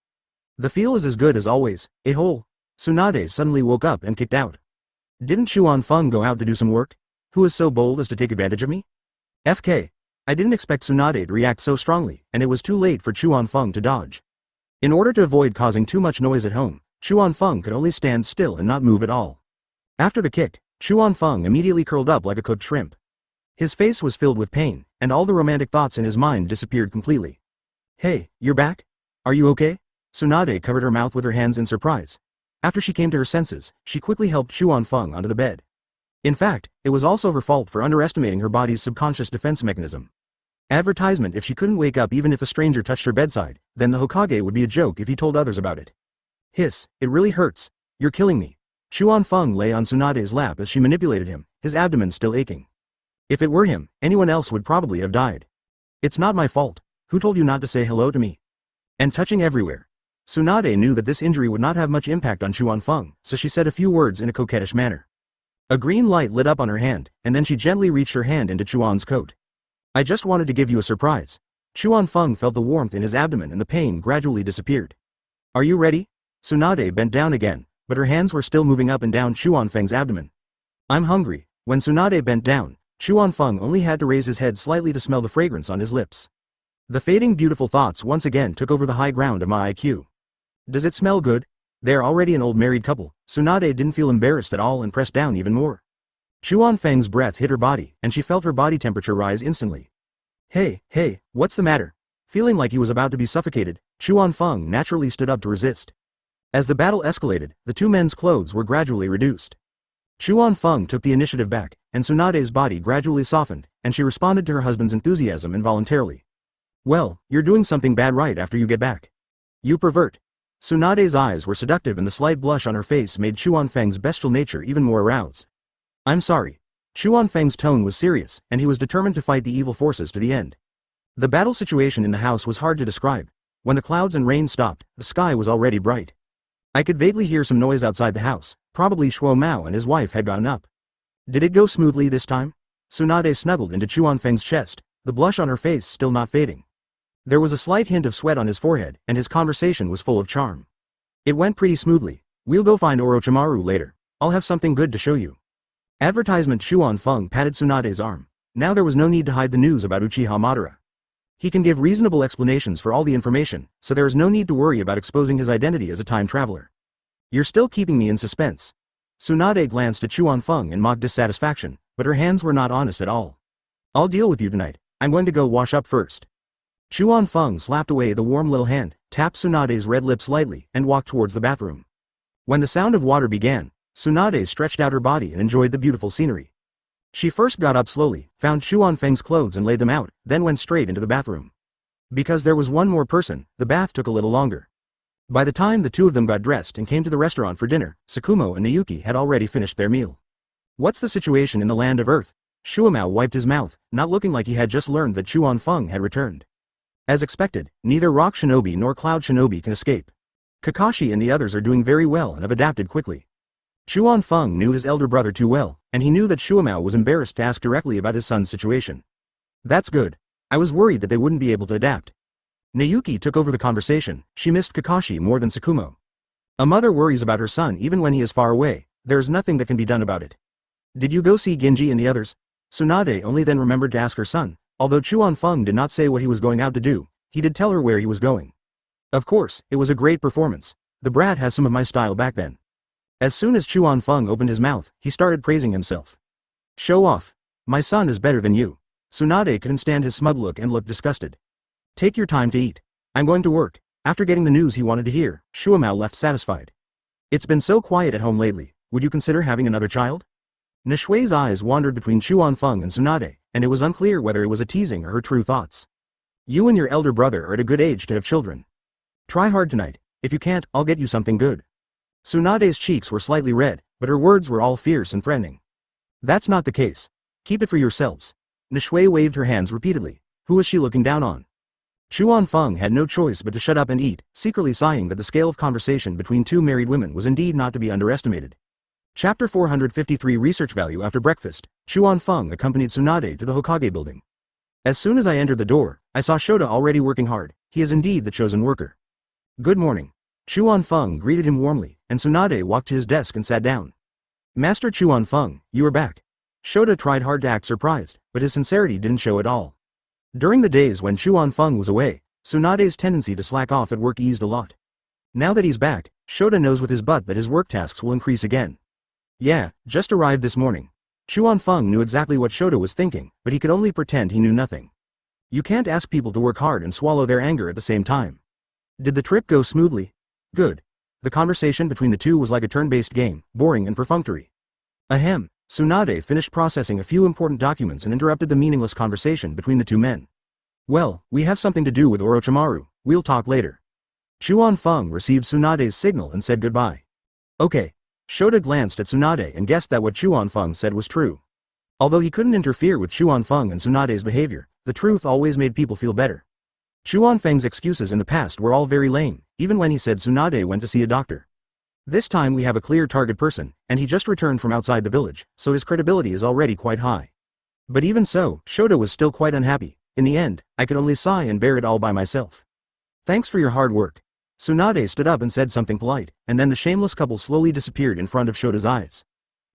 The feel is as good as always, a-hole. Tsunade suddenly woke up and kicked out. Didn't Chuan Feng go out to do some work? Who is so bold as to take advantage of me? FK. I didn't expect Tsunade to react so strongly, and it was too late for Chuan Feng to dodge. In order to avoid causing too much noise at home, Chuan Feng could only stand still and not move at all. After the kick, Chuan Feng immediately curled up like a cooked shrimp. His face was filled with pain, and all the romantic thoughts in his mind disappeared completely. Hey, you're back? Are you okay? Tsunade covered her mouth with her hands in surprise. After she came to her senses, she quickly helped Chuan Feng onto the bed. In fact, it was also her fault for underestimating her body's subconscious defense mechanism. Advertisement: if she couldn't wake up even if a stranger touched her bedside, then the Hokage would be a joke if he told others about it. Hiss, it really hurts. You're killing me. Chuan Feng lay on Tsunade's lap as she manipulated him, his abdomen still aching. If it were him, anyone else would probably have died. It's not my fault. Who told you not to say hello to me? And touching everywhere. Tsunade knew that this injury would not have much impact on Chuan Feng, so she said a few words in a coquettish manner. A green light lit up on her hand, and then she gently reached her hand into Chuan's coat. I just wanted to give you a surprise. Chuan Feng felt the warmth in his abdomen and the pain gradually disappeared. Are you ready? Tsunade bent down again, but her hands were still moving up and down Chuan Feng's abdomen. I'm hungry. When Tsunade bent down, Chuan Feng only had to raise his head slightly to smell the fragrance on his lips. The fading beautiful thoughts once again took over the high ground of my IQ. Does it smell good? They're already an old married couple. Tsunade didn't feel embarrassed at all and pressed down even more. Chuan Feng's breath hit her body, and she felt her body temperature rise instantly. Hey, what's the matter? Feeling like he was about to be suffocated, Chuan Feng naturally stood up to resist. As the battle escalated, the two men's clothes were gradually reduced. Chuan Feng took the initiative back, and Tsunade's body gradually softened, and she responded to her husband's enthusiasm involuntarily. Well, you're doing something bad right after you get back. You pervert. Tsunade's eyes were seductive and the slight blush on her face made Chuan Feng's bestial nature even more aroused. I'm sorry. Chuan Feng's tone was serious, and he was determined to fight the evil forces to the end. The battle situation in the house was hard to describe. When the clouds and rain stopped, the sky was already bright. I could vaguely hear some noise outside the house. Probably Shuo Mao and his wife had gotten up. Did it go smoothly this time? Tsunade snuggled into Chuan Feng's chest, the blush on her face still not fading. There was a slight hint of sweat on his forehead, and his conversation was full of charm. It went pretty smoothly. We'll go find Orochimaru later. I'll have something good to show you. Advertisement. Chuan Feng patted Tsunade's arm. Now there was no need to hide the news about Uchiha Madara. He can give reasonable explanations for all the information, so there is no need to worry about exposing his identity as a time traveler. You're still keeping me in suspense. Tsunade glanced at Chuan Feng in mock dissatisfaction, but her hands were not honest at all. I'll deal with you tonight. I'm going to go wash up first. Chuan Feng slapped away the warm little hand, tapped Tsunade's red lips lightly, and walked towards the bathroom. When the sound of water began, Tsunade stretched out her body and enjoyed the beautiful scenery. She first got up slowly, found Chuan Feng's clothes and laid them out, then went straight into the bathroom. Because there was one more person, the bath took a little longer. By the time the two of them got dressed and came to the restaurant for dinner, Sakumo and Nayuki had already finished their meal. What's the situation in the land of Earth? Shuamao wiped his mouth, not looking like he had just learned that Chuan Feng had returned. As expected, neither Rock Shinobi nor Cloud Shinobi can escape. Kakashi and the others are doing very well and have adapted quickly. Chuan Feng knew his elder brother too well, and he knew that Shuamao was embarrassed to ask directly about his son's situation. That's good. I was worried that they wouldn't be able to adapt. Nayuki took over the conversation. She missed Kakashi more than Sakumo. A mother worries about her son even when he is far away. There's nothing that can be done about it. Did you go see Genji and the others? Tsunade only then remembered to ask her son. Although Chuan Feng did not say what he was going out to do, he did tell her where he was going. Of course, it was a great performance. The brat has some of my style back then. As soon as Chuan Feng opened his mouth, he started praising himself. Show off. My son is better than you. Tsunade couldn't stand his smug look and looked disgusted. Take your time to eat. I'm going to work. After getting the news he wanted to hear, Shuamao left satisfied. It's been so quiet at home lately. Would you consider having another child? Nishui's eyes wandered between Chuan Feng and Tsunade, and it was unclear whether it was a teasing or her true thoughts. You and your elder brother are at a good age to have children. Try hard tonight. If you can't, I'll get you something good. Tsunade's cheeks were slightly red, but her words were all fierce and threatening. That's not the case. Keep it for yourselves. Nishui waved her hands repeatedly. Who was she looking down on? Chuan Feng had no choice but to shut up and eat, secretly sighing that the scale of conversation between two married women was indeed not to be underestimated. Chapter 453 Research Value. After breakfast, Chuan Feng accompanied Tsunade to the Hokage building. As soon as I entered the door, I saw Shota already working hard. He is indeed the chosen worker. Good morning. Chuan Feng greeted him warmly, and Tsunade walked to his desk and sat down. Master Chuan Feng, you are back. Shota tried hard to act surprised, but his sincerity didn't show at all. During the days when Chuan Feng was away, Tsunade's tendency to slack off at work eased a lot. Now that he's back, Shota knows with his butt that his work tasks will increase again. Yeah, just arrived this morning. Chuan Feng knew exactly what Shota was thinking, but he could only pretend he knew nothing. You can't ask people to work hard and swallow their anger at the same time. Did the trip go smoothly? Good. The conversation between the two was like a turn-based game, boring and perfunctory. Ahem. Tsunade finished processing a few important documents and interrupted the meaningless conversation between the two men. Well, we have something to do with Orochimaru. We'll talk later. Chuan Feng received Tsunade's signal and said goodbye. Okay. Shota glanced at Tsunade and guessed that what Chuan Feng said was true. Although he couldn't interfere with Chuan Feng and Tsunade's behavior, the truth always made people feel better. Chuan Feng's excuses in the past were all very lame, even when he said Tsunade went to see a doctor. This time we have a clear target person, and he just returned from outside the village, so his credibility is already quite high. But even so, Shota was still quite unhappy. In the end, I could only sigh and bear it all by myself. Thanks for your hard work. Tsunade stood up and said something polite, and then the shameless couple slowly disappeared in front of Shota's eyes.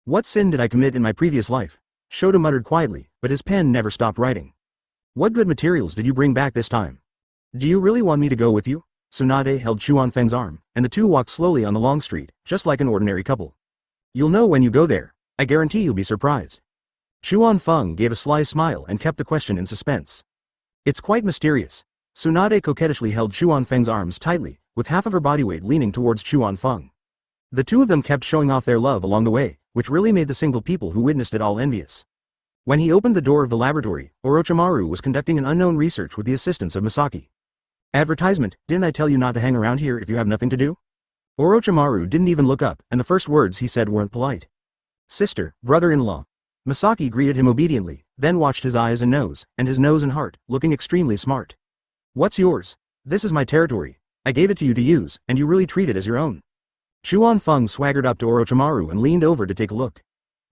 What sin did I commit in my previous life? Shoto muttered quietly, but his pen never stopped writing. What good materials did you bring back this time? Do you really want me to go with you? Tsunade held Xuanfeng's arm, and the two walked slowly on the long street, just like an ordinary couple. You'll know when you go there. I guarantee you'll be surprised. Xuanfeng gave a sly smile and kept the question in suspense. It's quite mysterious. Tsunade coquettishly held Xuanfeng's arms tightly, with half of her body weight leaning towards Xuanfeng. The two of them kept showing off their love along the way, which really made the single people who witnessed it all envious. When he opened the door of the laboratory, Orochimaru was conducting an unknown research with the assistance of Misaki. Advertisement, didn't I tell you not to hang around here if you have nothing to do? Orochimaru didn't even look up, and the first words he said weren't polite. Sister, brother-in-law. Misaki greeted him obediently, then watched his eyes and his nose and heart, looking extremely smart. What's yours? This is my territory. I gave it to you to use, and you really treat it as your own. Xuanfeng swaggered up to Orochimaru and leaned over to take a look.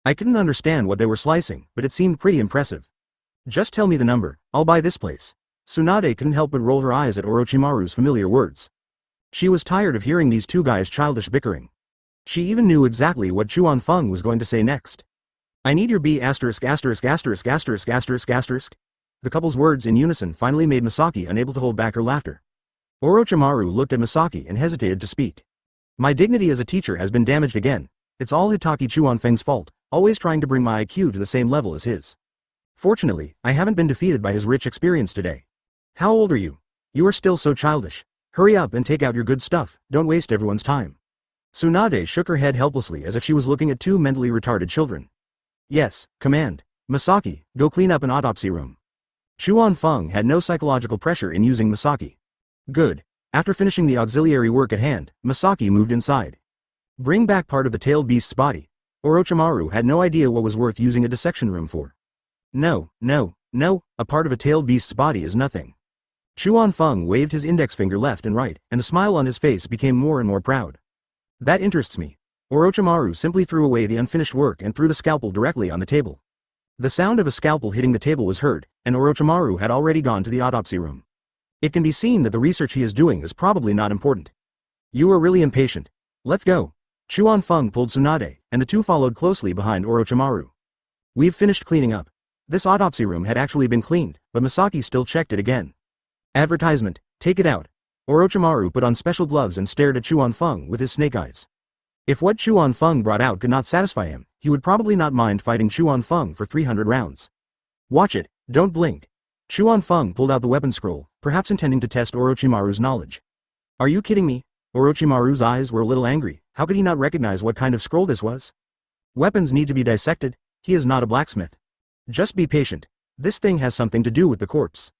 I couldn't understand what they were slicing, but it seemed pretty impressive. Just tell me the number, I'll buy this place. Tsunade couldn't help but roll her eyes at Orochimaru's familiar words. She was tired of hearing these two guys' childish bickering. She even knew exactly what Xuanfeng was going to say next. I need your B*****************. The couple's words in unison finally made Misaki unable to hold back her laughter. Orochimaru looked at Misaki and hesitated to speak. My dignity as a teacher has been damaged again. It's all Hitaki Xuanfeng's fault, always trying to bring my IQ to the same level as his. Fortunately, I haven't been defeated by his rich experience today. How old are you? You are still so childish. Hurry up and take out your good stuff, don't waste everyone's time. Tsunade shook her head helplessly as if she was looking at two mentally retarded children. Yes, command. Misaki, go clean up an autopsy room. Xuanfeng had no psychological pressure in using Misaki. Good. After finishing the auxiliary work at hand, Misaki moved inside. Bring back part of the tailed beast's body. Orochimaru had no idea what was worth using a dissection room for. No, a part of a tailed beast's body is nothing. Xuanfeng waved his index finger left and right, and the smile on his face became more and more proud. That interests me. Orochimaru simply threw away the unfinished work and threw the scalpel directly on the table. The sound of a scalpel hitting the table was heard, and Orochimaru had already gone to the autopsy room. It can be seen that the research he is doing is probably not important. You are really impatient. Let's go. Xuanfeng pulled Tsunade, and the two followed closely behind Orochimaru. We've finished cleaning up. This autopsy room had actually been cleaned, but Misaki still checked it again. Advertisement, take it out. Orochimaru put on special gloves and stared at Xuanfeng with his snake eyes. If what Xuanfeng brought out could not satisfy him, he would probably not mind fighting Xuanfeng for 300 rounds. Watch it, don't blink. Xuanfeng pulled out the weapon scroll, perhaps intending to test Orochimaru's knowledge. Are you kidding me? Orochimaru's eyes were a little angry. How could he not recognize what kind of scroll this was? Weapons need to be dissected. He is not a blacksmith. Just be patient. This thing has something to do with the corpse.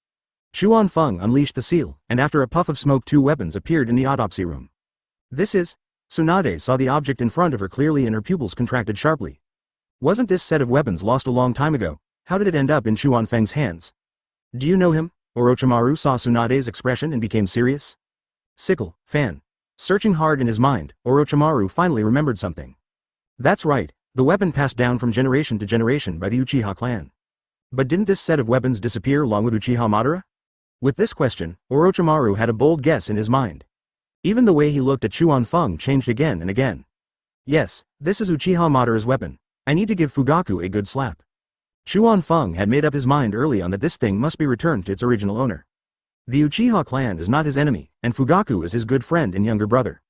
Xuanfeng unleashed the seal, and after a puff of smoke 2 weapons appeared in the autopsy room. This is... Tsunade saw the object in front of her clearly and her pupils contracted sharply. Wasn't this set of weapons lost a long time ago? How did it end up in Xuanfeng's hands? Do you know him? Orochimaru saw Tsunade's expression and became serious. Sickle, fan. Searching hard in his mind, Orochimaru finally remembered something. That's right, the weapon passed down from generation to generation by the Uchiha clan. But didn't this set of weapons disappear along with Uchiha Madara? With this question, Orochimaru had a bold guess in his mind. Even the way he looked at Xuanfeng changed again and again. Yes, this is Uchiha Madara's weapon. I need to give Fugaku a good slap. Xuanfeng had made up his mind early on that this thing must be returned to its original owner. The Uchiha clan is not his enemy, and Fugaku is his good friend and younger brother.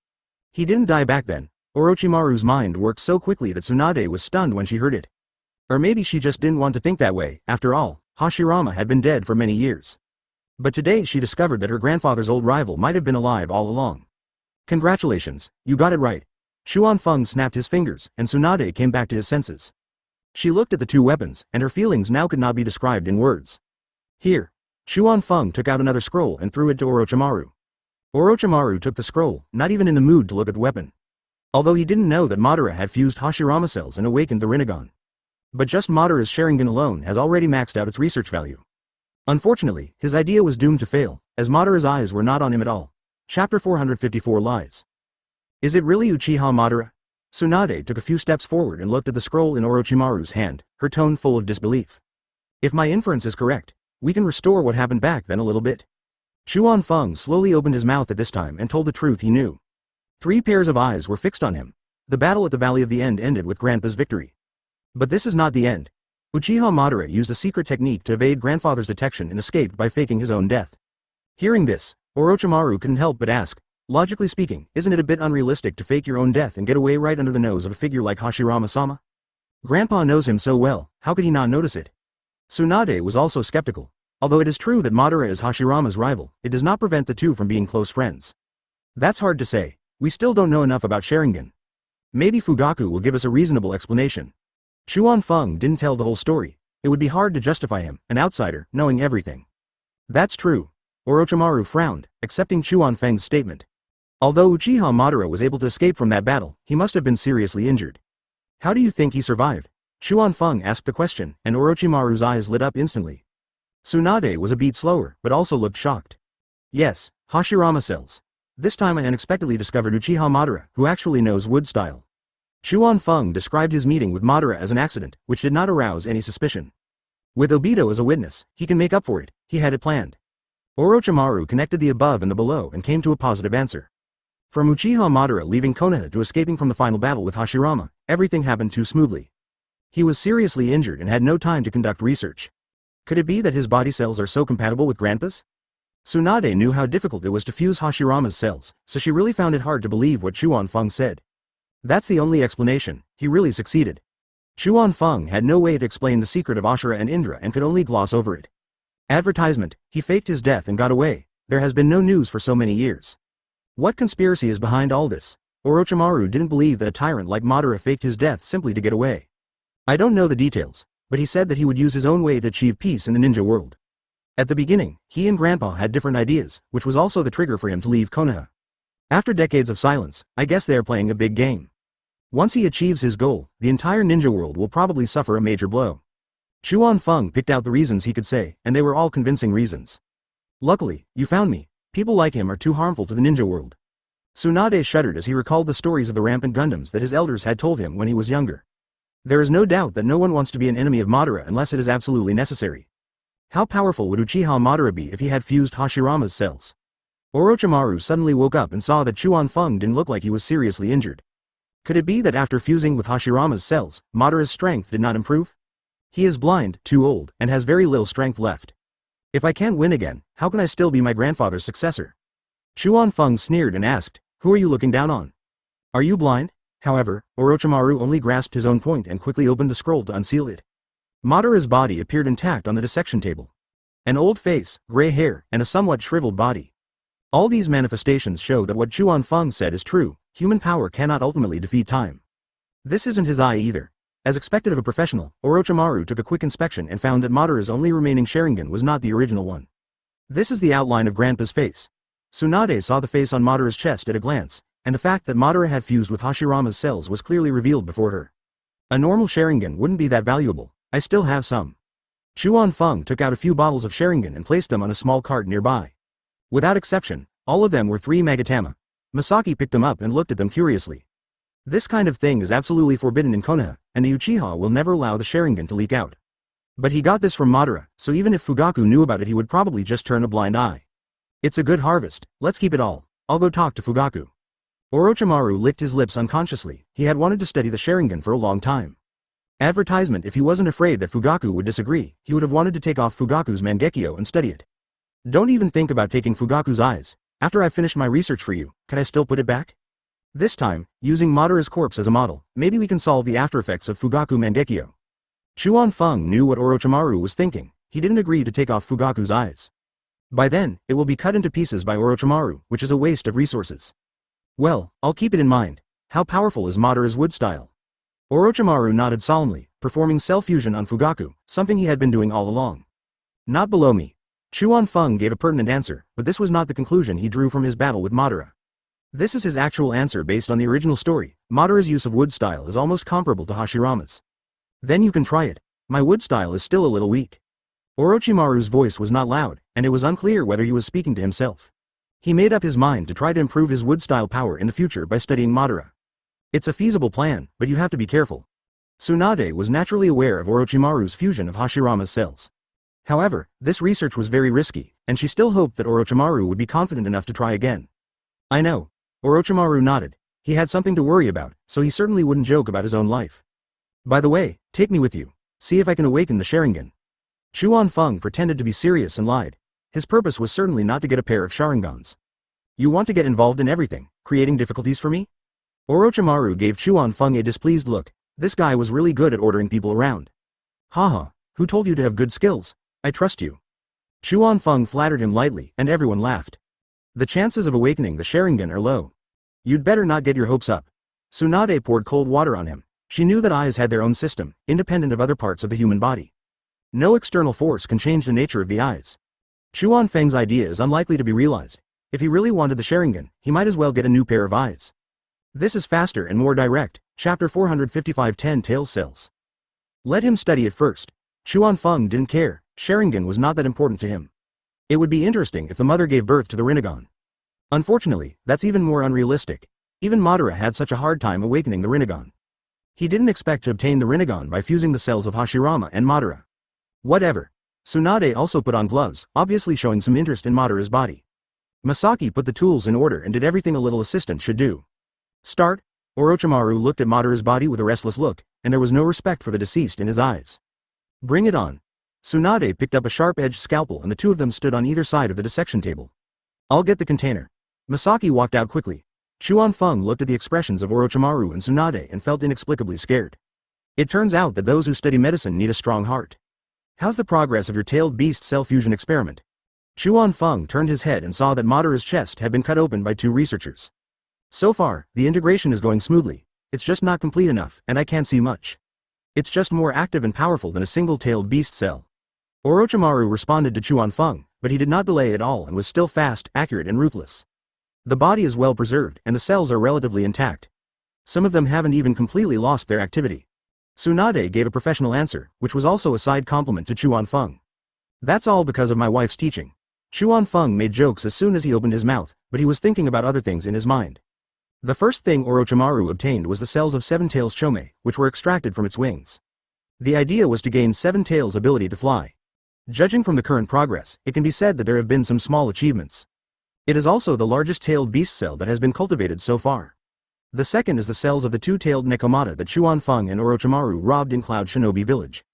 He didn't die back then. Orochimaru's mind worked so quickly that Tsunade was stunned when she heard it. Or maybe she just didn't want to think that way. After all, Hashirama had been dead for many years. But today she discovered that her grandfather's old rival might have been alive all along. Congratulations, you got it right. Xuanfeng snapped his fingers, and Tsunade came back to his senses. She looked at the 2 weapons, and her feelings now could not be described in words. Here. Xuanfeng took out another scroll and threw it to Orochimaru. Orochimaru took the scroll, not even in the mood to look at the weapon. Although he didn't know that Madara had fused Hashirama cells and awakened the Rinnegan. But just Madara's Sharingan alone has already maxed out its research value. Unfortunately, his idea was doomed to fail, as Madara's eyes were not on him at all. Chapter 454 Lies. Is it really Uchiha Madara? Tsunade took a few steps forward and looked at the scroll in Orochimaru's hand, her tone full of disbelief. If my inference is correct, we can restore what happened back then a little bit. Xuanfeng slowly opened his mouth at this time and told the truth he knew. 3 pairs of eyes were fixed on him.
The battle at the Valley of the End ended with Grandpa's victory. But this is not the end. Uchiha Madara used a secret technique to evade grandfather's detection and escaped by faking his own death. Hearing this, Orochimaru couldn't help but ask, logically speaking, isn't it a bit unrealistic to fake your own death and get away right under the nose of a figure like Hashirama-sama? Grandpa knows him so well, how could he not notice it? Tsunade was also skeptical. Although it is true that Madara is Hashirama's rival, it does not prevent the two from being close friends. That's hard to say. We still don't know enough about Sharingan. Maybe Fugaku will give us a reasonable explanation. Chuan Feng didn't tell the whole story. It would be hard to justify him, an outsider, knowing everything. That's true. Orochimaru frowned, accepting Chuan Feng's statement. Although Uchiha Madara was able to escape from that battle, he must have been seriously injured. How do you think he survived? Chuan Feng asked the question, and Orochimaru's eyes lit up instantly. Tsunade was a beat slower, but also looked shocked. Yes, Hashirama cells. This time I unexpectedly discovered Uchiha Madara, who actually knows wood style. Chuan Feng described his meeting with Madara as an accident, which did not arouse any suspicion. With Obito as a witness, he can make up for it, he had it planned. Orochimaru connected the above and the below and came to a positive answer. From Uchiha Madara leaving Konoha to escaping from the final battle with Hashirama, everything happened too smoothly. He was seriously injured and had no time to conduct research. Could it be that his body cells are so compatible with Grandpa's? Tsunade knew how difficult it was to fuse Hashirama's cells, so she really found it hard to believe what Chuan Feng said. That's the only explanation, he really succeeded. Chuan Feng had no way to explain the secret of Ashura and Indra and could only gloss over it. Advertisement, he faked his death and got away. There has been no news for so many years. What conspiracy is behind all this? Orochimaru didn't believe that a tyrant like Madara faked his death simply to get away. I don't know the details, but he said that he would use his own way to achieve peace in the ninja world. At the beginning, he and Grandpa had different ideas, which was also the trigger for him to leave Konoha. After decades of silence, I guess they are playing a big game. Once he achieves his goal, the entire ninja world will probably suffer a major blow. Chuan Feng picked out the reasons he could say, and they were all convincing reasons. Luckily, you found me. People like him are too harmful to the ninja world. Tsunade shuddered as he recalled the stories of the rampant Gundams that his elders had told him when he was younger. There is no doubt that no one wants to be an enemy of Madara unless it is absolutely necessary. How powerful would Uchiha Madara be if he had fused Hashirama's cells? Orochimaru suddenly woke up and saw that Chuan Feng didn't look like he was seriously injured. Could it be that after fusing with Hashirama's cells, Madara's strength did not improve? He is blind, too old, and has very little strength left. If I can't win again, how can I still be my grandfather's successor? Chuan Feng sneered and asked, who are you looking down on? Are you blind? However, Orochimaru only grasped his own point and quickly opened the scroll to unseal it. Madara's body appeared intact on the dissection table. An old face, gray hair, and a somewhat shriveled body. All these manifestations show that what Chuan Feng said is true, human power cannot ultimately defeat time. This isn't his eye either. As expected of a professional, Orochimaru took a quick inspection and found that Madara's only remaining Sharingan was not the original one. This is the outline of Grandpa's face. Tsunade saw the face on Madara's chest at a glance, and the fact that Madara had fused with Hashirama's cells was clearly revealed before her. A normal Sharingan wouldn't be that valuable. I still have some. Chuan Feng took out a few bottles of Sharingan and placed them on a small cart nearby. Without exception, all of them were 3 Magatama. Masaki picked them up and looked at them curiously. This kind of thing is absolutely forbidden in Konoha, and the Uchiha will never allow the Sharingan to leak out. But he got this from Madara, so even if Fugaku knew about it he would probably just turn a blind eye. It's a good harvest, let's keep it all. I'll go talk to Fugaku. Orochimaru licked his lips unconsciously. He had wanted to study the Sharingan for a long time. Advertisement. If he wasn't afraid that Fugaku would disagree, he would have wanted to take off Fugaku's Mangekyo and study it. Don't even think about taking Fugaku's eyes. After I've finished my research for you, can I still put it back? This time, using Madara's corpse as a model, maybe we can solve the after effects of Fugaku Mangekyo. Chuan Feng knew what Orochimaru was thinking. He didn't agree to take off Fugaku's eyes. By then, it will be cut into pieces by Orochimaru, which is a waste of resources. Well, I'll keep it in mind. How powerful is Madara's wood style? Orochimaru nodded solemnly, performing cell-fusion on Fugaku, something he had been doing all along. Not below me. Chuan Feng gave a pertinent answer, but this was not the conclusion he drew from his battle with Madara. This is his actual answer based on the original story. Madara's use of wood style is almost comparable to Hashirama's. Then you can try it. My wood style is still a little weak. Orochimaru's voice was not loud, and it was unclear whether he was speaking to himself. He made up his mind to try to improve his wood style power in the future by studying Madara. It's a feasible plan, but you have to be careful. Tsunade was naturally aware of Orochimaru's fusion of Hashirama's cells. However, this research was very risky, and she still hoped that Orochimaru would be confident enough to try again. I know. Orochimaru nodded. He had something to worry about, so he certainly wouldn't joke about his own life. By the way, take me with you. See if I can awaken the Sharingan. Chuan Feng pretended to be serious and lied. His purpose was certainly not to get a pair of Sharingans. You want to get involved in everything, creating difficulties for me? Orochimaru gave Chuan Feng a displeased look. This guy was really good at ordering people around. Haha, who told you to have good skills? I trust you. Chuan Feng flattered him lightly, and everyone laughed. The chances of awakening the Sharingan are low. You'd better not get your hopes up. Tsunade poured cold water on him. She knew that eyes had their own system, independent of other parts of the human body. No external force can change the nature of the eyes. Chuan Feng's idea is unlikely to be realized. If he really wanted the Sharingan, he might as well get a new pair of eyes. This is faster and more direct. Chapter 455 10 Tail Cells. Let him study it first. Chuan Feng didn't care. Sharingan was not that important to him. It would be interesting if the mother gave birth to the Rinnegan. Unfortunately, that's even more unrealistic. Even Madara had such a hard time awakening the Rinnegan. He didn't expect to obtain the Rinnegan by fusing the cells of Hashirama and Madara. Whatever. Tsunade also put on gloves, obviously showing some interest in Madara's body. Masaki put the tools in order and did everything a little assistant should do. Start. Orochimaru looked at Madara's body with a restless look, and there was no respect for the deceased in his eyes. Bring it on. Tsunade picked up a sharp-edged scalpel and the two of them stood on either side of the dissection table. I'll get the container. Masaki walked out quickly. Chuan Feng looked at the expressions of Orochimaru and Tsunade and felt inexplicably scared. It turns out that those who study medicine need a strong heart. How's the progress of your tailed beast cell fusion experiment? Chuan Feng turned his head and saw that Madara's chest had been cut open by two researchers. So far, the integration is going smoothly. It's just not complete enough, and I can't see much. It's just more active and powerful than a single-tailed beast cell. Orochimaru responded to Chuan Feng, but he did not delay at all and was still fast, accurate and ruthless. The body is well preserved and the cells are relatively intact. Some of them haven't even completely lost their activity. Tsunade gave a professional answer, which was also a side compliment to Chuan Feng. That's all because of my wife's teaching. Chuan Feng made jokes as soon as he opened his mouth, but he was thinking about other things in his mind. The first thing Orochimaru obtained was the cells of Seven Tails Chome, which were extracted from its wings. The idea was to gain Seven Tails' ability to fly. Judging from the current progress, it can be said that there have been some small achievements. It is also the largest tailed beast cell that has been cultivated so far. The second is the cells of the two-tailed Nekomata that Chuan Feng and Orochimaru robbed in Cloud Shinobi Village.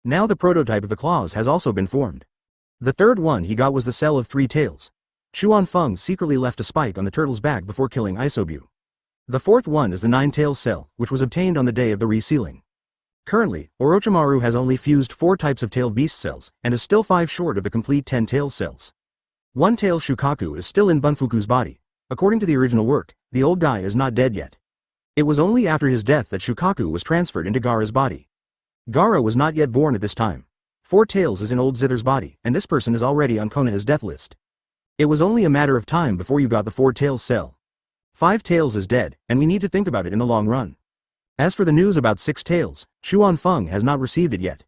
Now the prototype of the claws has also been formed. The third one he got was the cell of three tails. Chuan Feng secretly left a spike on the turtle's back before killing Isobu. The fourth one is the nine-tail cell, which was obtained on the day of the resealing. Currently, Orochimaru has only fused 4 types of tailed beast cells, and is still 5 short of the complete 10 tail cells. One tail Shukaku is still in Bunfuku's body. According to the original work, the old guy is not dead yet. It was only after his death that Shukaku was transferred into Gaara's body. Gaara was not yet born at this time. 4 tails is in old Zither's body, and this person is already on Konoha's death list. It was only a matter of time before you got the 4 tails cell. 5 tails is dead, and we need to think about it in the long run. As for the news about 6 tails, Chuan Feng has not received it yet.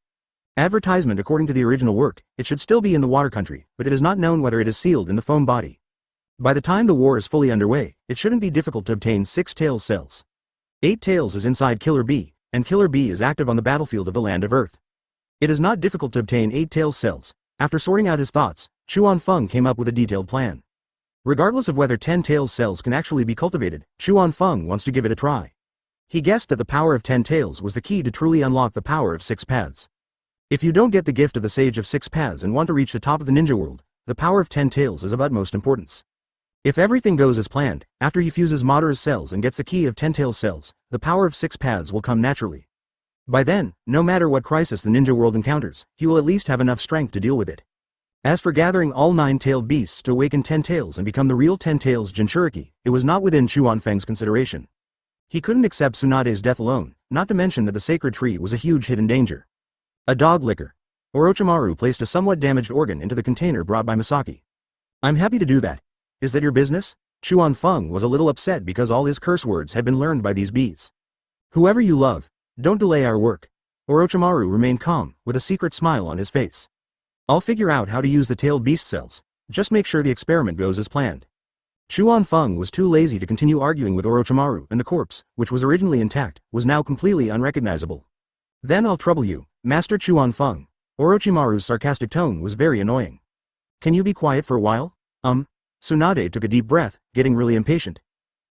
Advertisement according to the original work, it should still be in the water country, but it is not known whether it is sealed in the foam body. By the time the war is fully underway, it shouldn't be difficult to obtain 6 tails cells. 8 tails is inside Killer Bee, and Killer Bee is active on the battlefield of the land of Earth. It is not difficult to obtain 8 tails cells. After sorting out his thoughts, Chuan Feng came up with a detailed plan. Regardless of whether 10 tails cells can actually be cultivated, Chuan Feng wants to give it a try. He guessed that the power of 10 tails was the key to truly unlock the power of 6 paths. If you don't get the gift of the Sage of 6 Paths and want to reach the top of the ninja world, the power of 10 tails is of utmost importance. If everything goes as planned, after he fuses Madara's cells and gets the key of 10 tails cells, the power of 6 paths will come naturally. By then, no matter what crisis the ninja world encounters, he will at least have enough strength to deal with it. As for gathering all 9-tailed beasts to awaken 10 tails and become the real 10 tails Jinchuriki, it was not within Chuan Feng's consideration. He couldn't accept Tsunade's death alone, not to mention that the sacred tree was a huge hidden danger. A dog licker. Orochimaru placed a somewhat damaged organ into the container brought by Masaki. I'm happy to do that. Is that your business? Chuan Feng was a little upset because all his curse words had been learned by these bees. Whoever you love, don't delay our work. Orochimaru remained calm, with a secret smile on his face. I'll figure out how to use the tailed beast cells. Just make sure the experiment goes as planned. Chuan Feng was too lazy to continue arguing with Orochimaru, and the corpse, which was originally intact, was now completely unrecognizable. Then I'll trouble you, Master Chuan Feng. Orochimaru's sarcastic tone was very annoying. Can you be quiet for a while? Tsunade took a deep breath, getting really impatient.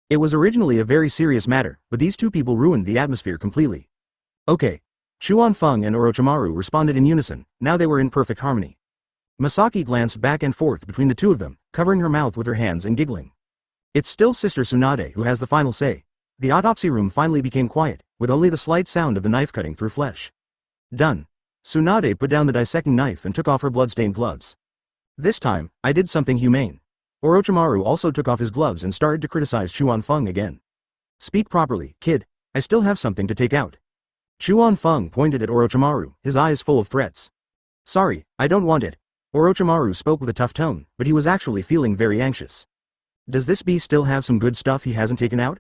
It was originally a very serious matter, but these two people ruined the atmosphere completely. Okay. Chuan Feng and Orochimaru responded in unison, now they were in perfect harmony. Masaki glanced back and forth between the two of them, covering her mouth with her hands and giggling. It's still Sister Tsunade who has the final say. The autopsy room finally became quiet, with only the slight sound of the knife cutting through flesh. Done. Tsunade put down the dissecting knife and took off her bloodstained gloves. This time, I did something humane. Orochimaru also took off his gloves and started to criticize Chuan Feng again. Speak properly, kid. I still have something to take out. Chuan Feng pointed at Orochimaru, his eyes full of threats. Sorry, I don't want it. Orochimaru spoke with a tough tone, but he was actually feeling very anxious. Does this beast still have some good stuff he hasn't taken out?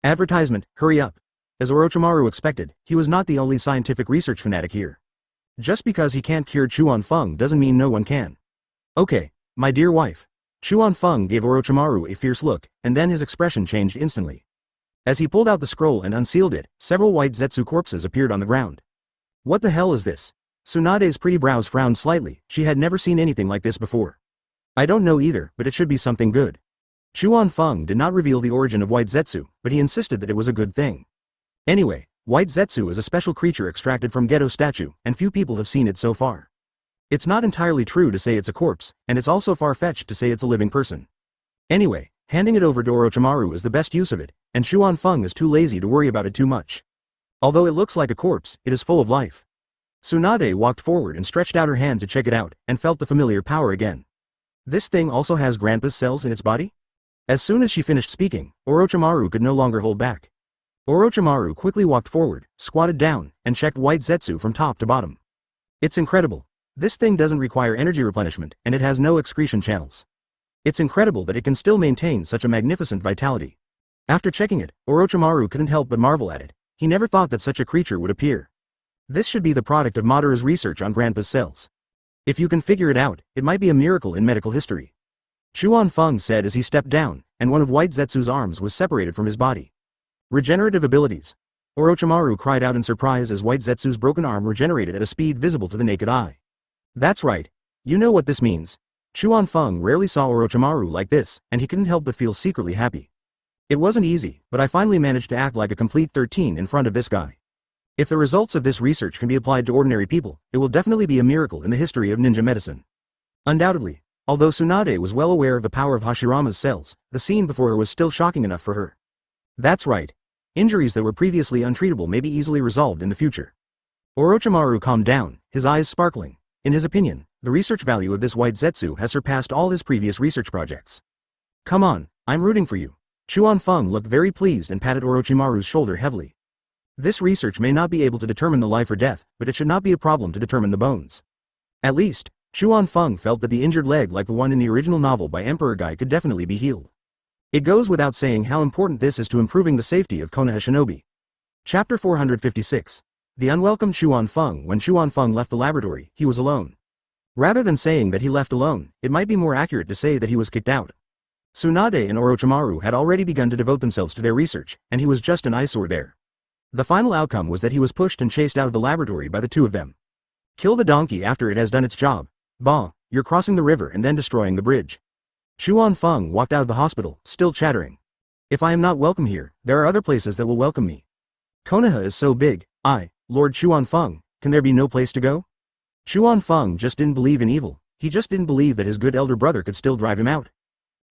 Advertisement, hurry up. As Orochimaru expected, he was not the only scientific research fanatic here. Just because he can't cure Chuan Feng doesn't mean no one can. Okay, my dear wife. Chuan Feng gave Orochimaru a fierce look, and then his expression changed instantly. As he pulled out the scroll and unsealed it, several white Zetsu corpses appeared on the ground. What the hell is this? Tsunade's pretty brows frowned slightly, she had never seen anything like this before. I don't know either, but it should be something good. Chuan Feng did not reveal the origin of white Zetsu, but he insisted that it was a good thing. Anyway, white Zetsu is a special creature extracted from Geto statue, and few people have seen it so far. It's not entirely true to say it's a corpse, and it's also far-fetched to say it's a living person. Anyway, handing it over to Orochimaru is the best use of it, and Chuan Feng is too lazy to worry about it too much. Although it looks like a corpse, it is full of life. Tsunade walked forward and stretched out her hand to check it out, and felt the familiar power again. This thing also has Grandpa's cells in its body? As soon as she finished speaking, Orochimaru could no longer hold back. Orochimaru quickly walked forward, squatted down, and checked white Zetsu from top to bottom. It's incredible. This thing doesn't require energy replenishment, and it has no excretion channels. It's incredible that it can still maintain such a magnificent vitality. After checking it, Orochimaru couldn't help but marvel at it. He never thought that such a creature would appear. This should be the product of Madara's research on Grandpa's cells. If you can figure it out, it might be a miracle in medical history. Chuan Feng said as he stepped down, and one of white Zetsu's arms was separated from his body. Regenerative abilities. Orochimaru cried out in surprise as white Zetsu's broken arm regenerated at a speed visible to the naked eye. That's right. You know what this means. Chuan Feng rarely saw Orochimaru like this, and he couldn't help but feel secretly happy. It wasn't easy, but I finally managed to act like a complete 13 in front of this guy. If the results of this research can be applied to ordinary people, it will definitely be a miracle in the history of ninja medicine. Undoubtedly, although Tsunade was well aware of the power of Hashirama's cells, the scene before her was still shocking enough for her. That's right. Injuries that were previously untreatable may be easily resolved in the future. Orochimaru calmed down, his eyes sparkling. In his opinion, the research value of this white Zetsu has surpassed all his previous research projects. Come on, I'm rooting for you. Chuan Feng looked very pleased and patted Orochimaru's shoulder heavily. This research may not be able to determine the life or death, but it should not be a problem to determine the bones. At least, Chuan Feng felt that the injured leg like the one in the original novel by Emperor Guy could definitely be healed. It goes without saying how important this is to improving the safety of Konoha Shinobi. Chapter 456. The unwelcome Chuan Feng. When Chuan Feng left the laboratory, he was alone. Rather than saying that he left alone, it might be more accurate to say that he was kicked out. Tsunade and Orochimaru had already begun to devote themselves to their research, and he was just an eyesore there. The final outcome was that he was pushed and chased out of the laboratory by the two of them. Kill the donkey after it has done its job. Bah, you're crossing the river and then destroying the bridge. Chuan Feng walked out of the hospital, still chattering. If I am not welcome here, there are other places that will welcome me. Konoha is so big, Lord Chuan Feng, can there be no place to go? Chuan Feng just didn't believe in evil, he just didn't believe that his good elder brother could still drive him out.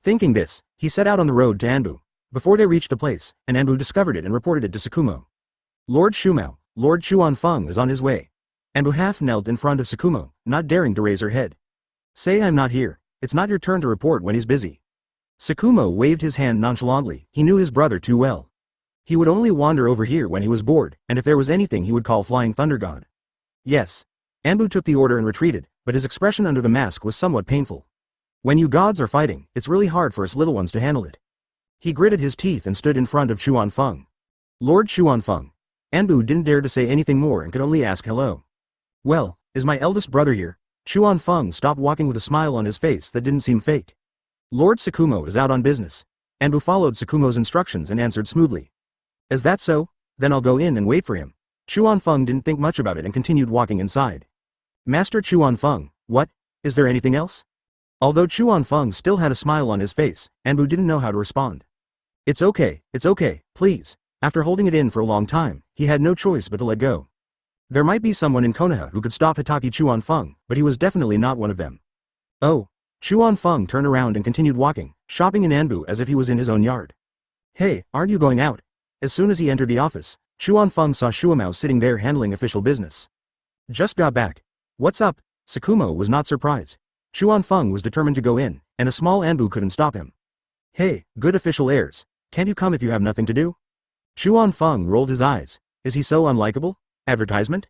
Thinking this, he set out on the road to Anbu. Before they reached the place, an Anbu discovered it and reported it to Tsukumo. Lord Shumao, Lord Chuan Feng is on his way. Anbu half knelt in front of Tsukumo, not daring to raise her head. Say I'm not here, it's not your turn to report when he's busy. Tsukumo waved his hand nonchalantly, he knew his brother too well. He would only wander over here when he was bored, and if there was anything he would call Flying Thunder God. Yes. Anbu took the order and retreated, but his expression under the mask was somewhat painful. When you gods are fighting, it's really hard for us little ones to handle it. He gritted his teeth and stood in front of Chuan Feng. Lord Chuan Feng. Anbu didn't dare to say anything more and could only ask hello. Well, is my eldest brother here? Chuan Feng stopped walking with a smile on his face that didn't seem fake. Lord Tsukumo is out on business. Anbu followed Tsukumo's instructions and answered smoothly. Is that so? Then I'll go in and wait for him. Chuan Feng didn't think much about it and continued walking inside. Master Chuan Feng, what? Is there anything else? Although Chuan Feng still had a smile on his face, Anbu didn't know how to respond. It's okay, please. After holding it in for a long time, he had no choice but to let go. There might be someone in Konoha who could stop Hatake Chuan-feng, but he was definitely not one of them. Oh. Chuan-feng turned around and continued walking, shopping in Anbu as if he was in his own yard. Hey, aren't you going out? As soon as he entered the office, Chuan-feng saw Shuamao sitting there handling official business. Just got back. What's up? Sakumo was not surprised. Chuan-feng was determined to go in, and a small Anbu couldn't stop him. Hey, good official airs. Can't you come if you have nothing to do? Chuan-feng rolled his eyes. Is he so unlikable? Advertisement?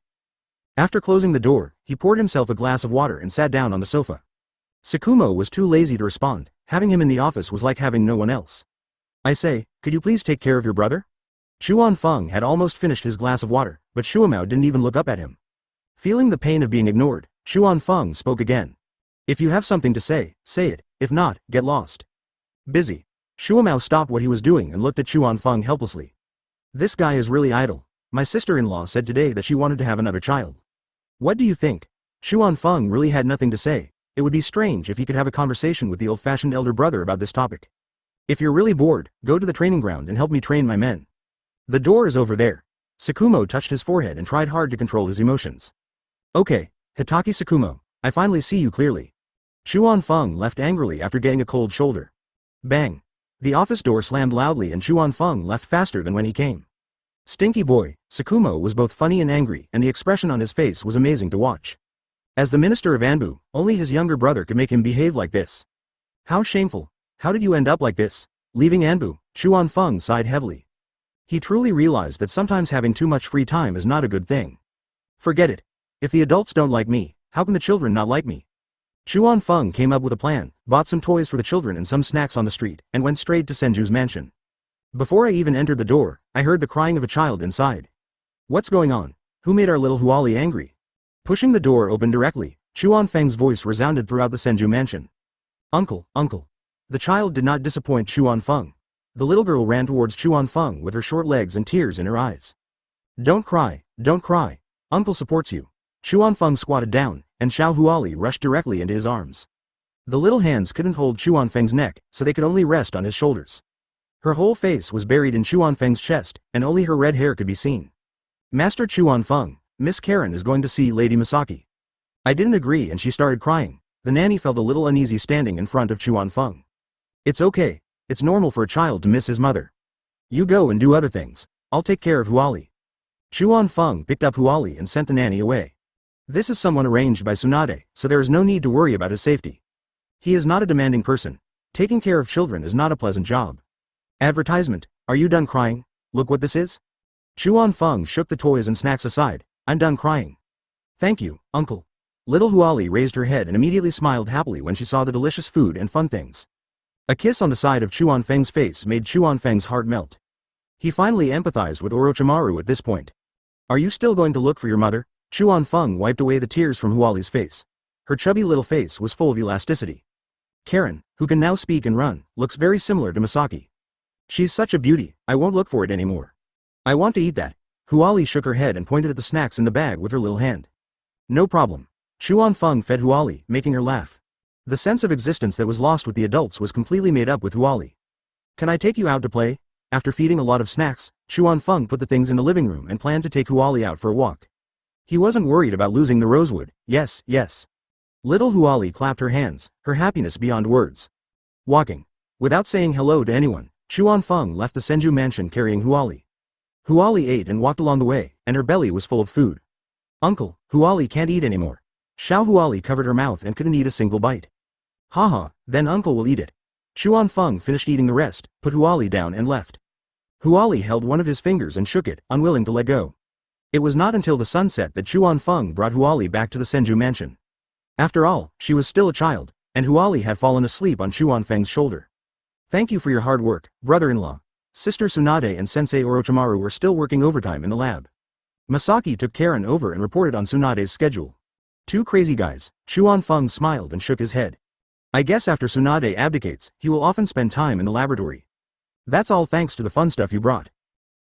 After closing the door, he poured himself a glass of water and sat down on the sofa. Sakumo was too lazy to respond. Having him in the office was like having no one else. I say, could you please take care of your brother? Chuan-feng had almost finished his glass of water, but Shuamao didn't even look up at him. Feeling the pain of being ignored, Chuan-feng spoke again. If you have something to say it. If not, get lost. Busy. Shuamao stopped what he was doing and looked at Chuan-feng helplessly. This guy is really idle. My sister-in-law said today that she wanted to have another child. What do you think? Chuan-feng really had nothing to say. It would be strange if he could have a conversation with the old-fashioned elder brother about this topic. If you're really bored, go to the training ground and help me train my men. The door is over there. Sakumo touched his forehead and tried hard to control his emotions. Okay, Hatake Sakumo, I finally see you clearly. Chuan-feng left angrily after getting a cold shoulder. Bang. The office door slammed loudly and Chuan-feng left faster than when he came. Stinky boy, Sakumo was both funny and angry, and the expression on his face was amazing to watch. As the minister of Anbu, only his younger brother could make him behave like this. How shameful. How did you end up like this? Leaving Anbu, Chuan-feng sighed heavily. He truly realized that sometimes having too much free time is not a good thing. Forget it. If the adults don't like me, how can the children not like me? Chuan-feng came up with a plan, bought some toys for the children and some snacks on the street, and went straight to Senju's mansion. Before I even entered the door, I heard the crying of a child inside. What's going on? Who made our little Huali angry? Pushing the door open directly, Chuan-feng's voice resounded throughout the Senju mansion. Uncle. The child did not disappoint Chuan-feng. The little girl ran towards Chuan-feng with her short legs and tears in her eyes. Don't cry. Uncle supports you. Chuan-feng squatted down, and Xiao Huali rushed directly into his arms. The little hands couldn't hold Chuan-feng's neck, so they could only rest on his shoulders. Her whole face was buried in Chuan-feng's chest, and only her red hair could be seen. Master Chuan-feng, Miss Karen is going to see Lady Misaki. I didn't agree and she started crying. The nanny felt a little uneasy standing in front of Chuan-feng. It's okay. It's normal for a child to miss his mother. You go and do other things. I'll take care of Huali. Chuan-feng picked up Huali and sent the nanny away. This is someone arranged by Tsunade, so there is no need to worry about his safety. He is not a demanding person. Taking care of children is not a pleasant job. Advertisement. Are you done crying? Look what this is. Chuan-feng shook the toys and snacks aside. I'm done crying. Thank you, uncle. Little Huali raised her head and immediately smiled happily when she saw the delicious food and fun things. A kiss on the side of Chuan-feng's face made Chuan-feng's heart melt. He finally empathized with Orochimaru at this point. Are you still going to look for your mother? Chuan-feng wiped away the tears from Huali's face. Her chubby little face was full of elasticity. Karen, who can now speak and run, looks very similar to Misaki. She's such a beauty, I won't look for it anymore. I want to eat that. Huali shook her head and pointed at the snacks in the bag with her little hand. No problem. Chuan-feng fed Huali, making her laugh. The sense of existence that was lost with the adults was completely made up with Huali. Can I take you out to play? After feeding a lot of snacks, Chuan-feng put the things in the living room and planned to take Huali out for a walk. He wasn't worried about losing the rosewood. Yes. Little Huali clapped her hands, her happiness beyond words. Walking. Without saying hello to anyone, Chuan-feng left the Senju mansion carrying Huali. Huali ate and walked along the way, and her belly was full of food. Uncle, Huali can't eat anymore. Xiao Huali covered her mouth and couldn't eat a single bite. Haha, then uncle will eat it. Chuan-feng finished eating the rest, put Huali down and left. Huali held one of his fingers and shook it, unwilling to let go. It was not until the sunset that Chuan-feng brought Huali back to the Senju mansion. After all, she was still a child, and Huali had fallen asleep on Chuan-feng's shoulder. Thank you for your hard work, brother-in-law. Sister Tsunade and Sensei Orochimaru were still working overtime in the lab. Misaki took Karen over and reported on Tsunade's schedule. Two crazy guys. Chuan-feng smiled and shook his head. I guess after Tsunade abdicates, he will often spend time in the laboratory. That's all thanks to the fun stuff you brought.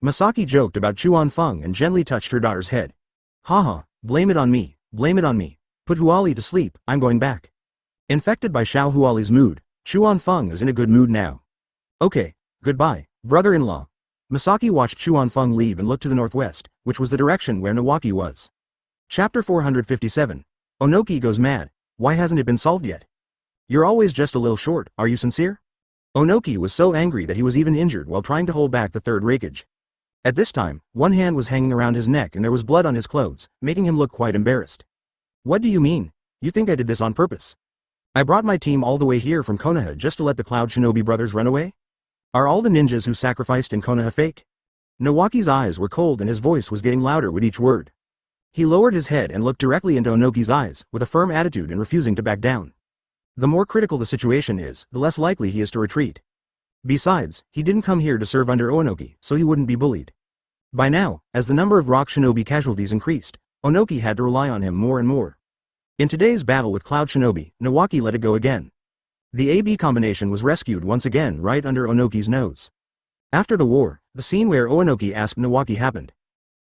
Misaki joked about Chuan-feng and gently touched her daughter's head. Haha, blame it on me. Put Huali to sleep, I'm going back. Infected by Xiao Huali's mood, Chuan-feng is in a good mood now. Okay, goodbye, Brother-in-law. Misaki watched Chuan-Feng leave and looked to the northwest, which was the direction where Nawaki was. Chapter 457. Onoki goes mad. Why hasn't it been solved yet? You're always just a little short, are you sincere? Onoki was so angry that he was even injured while trying to hold back the third raikage. At this time, one hand was hanging around his neck and there was blood on his clothes, making him look quite embarrassed. What do you mean? You think I did this on purpose? I brought my team all the way here from Konoha just to let the Cloud Shinobi brothers run away? Are all the ninjas who sacrificed in Konoha fake? Nawaki's eyes were cold and his voice was getting louder with each word. He lowered his head and looked directly into Onoki's eyes, with a firm attitude and refusing to back down. The more critical the situation is, the less likely he is to retreat. Besides, he didn't come here to serve under Onoki, so he wouldn't be bullied. By now, as the number of rock shinobi casualties increased, Onoki had to rely on him more and more. In today's battle with Cloud Shinobi, Nawaki let it go again. The AB combination was rescued once again right under Onoki's nose. After the war, the scene where Onoki asked Nawaki happened.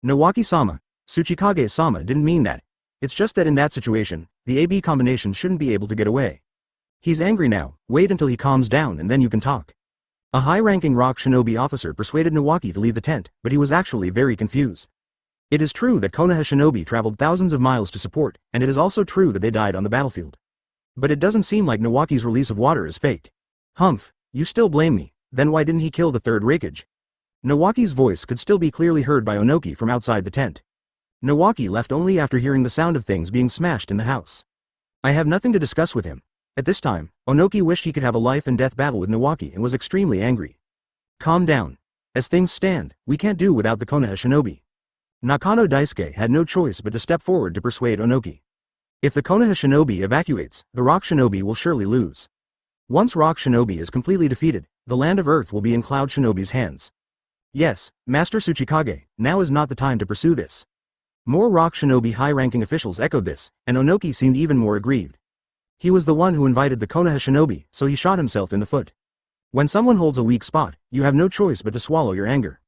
Nawaki-sama, Tsuchikage-sama didn't mean that. It's just that in that situation, the AB combination shouldn't be able to get away. He's angry now, wait until he calms down and then you can talk. A high-ranking rock shinobi officer persuaded Nawaki to leave the tent, but he was actually very confused. It is true that Konoha shinobi traveled thousands of miles to support, and it is also true that they died on the battlefield. But it doesn't seem like Nawaki's release of water is fake. Humph, you still blame me, then why didn't he kill the third raikage? Nawaki's voice could still be clearly heard by Onoki from outside the tent. Nawaki left only after hearing the sound of things being smashed in the house. I have nothing to discuss with him. At this time, Onoki wished he could have a life-and-death battle with Nawaki and was extremely angry. Calm down. As things stand, we can't do without the Konoha shinobi. Nakano Daisuke had no choice but to step forward to persuade Onoki. If the Konoha shinobi evacuates, the rock shinobi will surely lose. Once rock shinobi is completely defeated, the land of earth will be in Cloud Shinobi's hands. Yes, Master Tsuchikage, now is not the time to pursue this. More rock shinobi high-ranking officials echoed this, and Onoki seemed even more aggrieved. He was the one who invited the Konoha shinobi, so he shot himself in the foot. When someone holds a weak spot, you have no choice but to swallow your anger.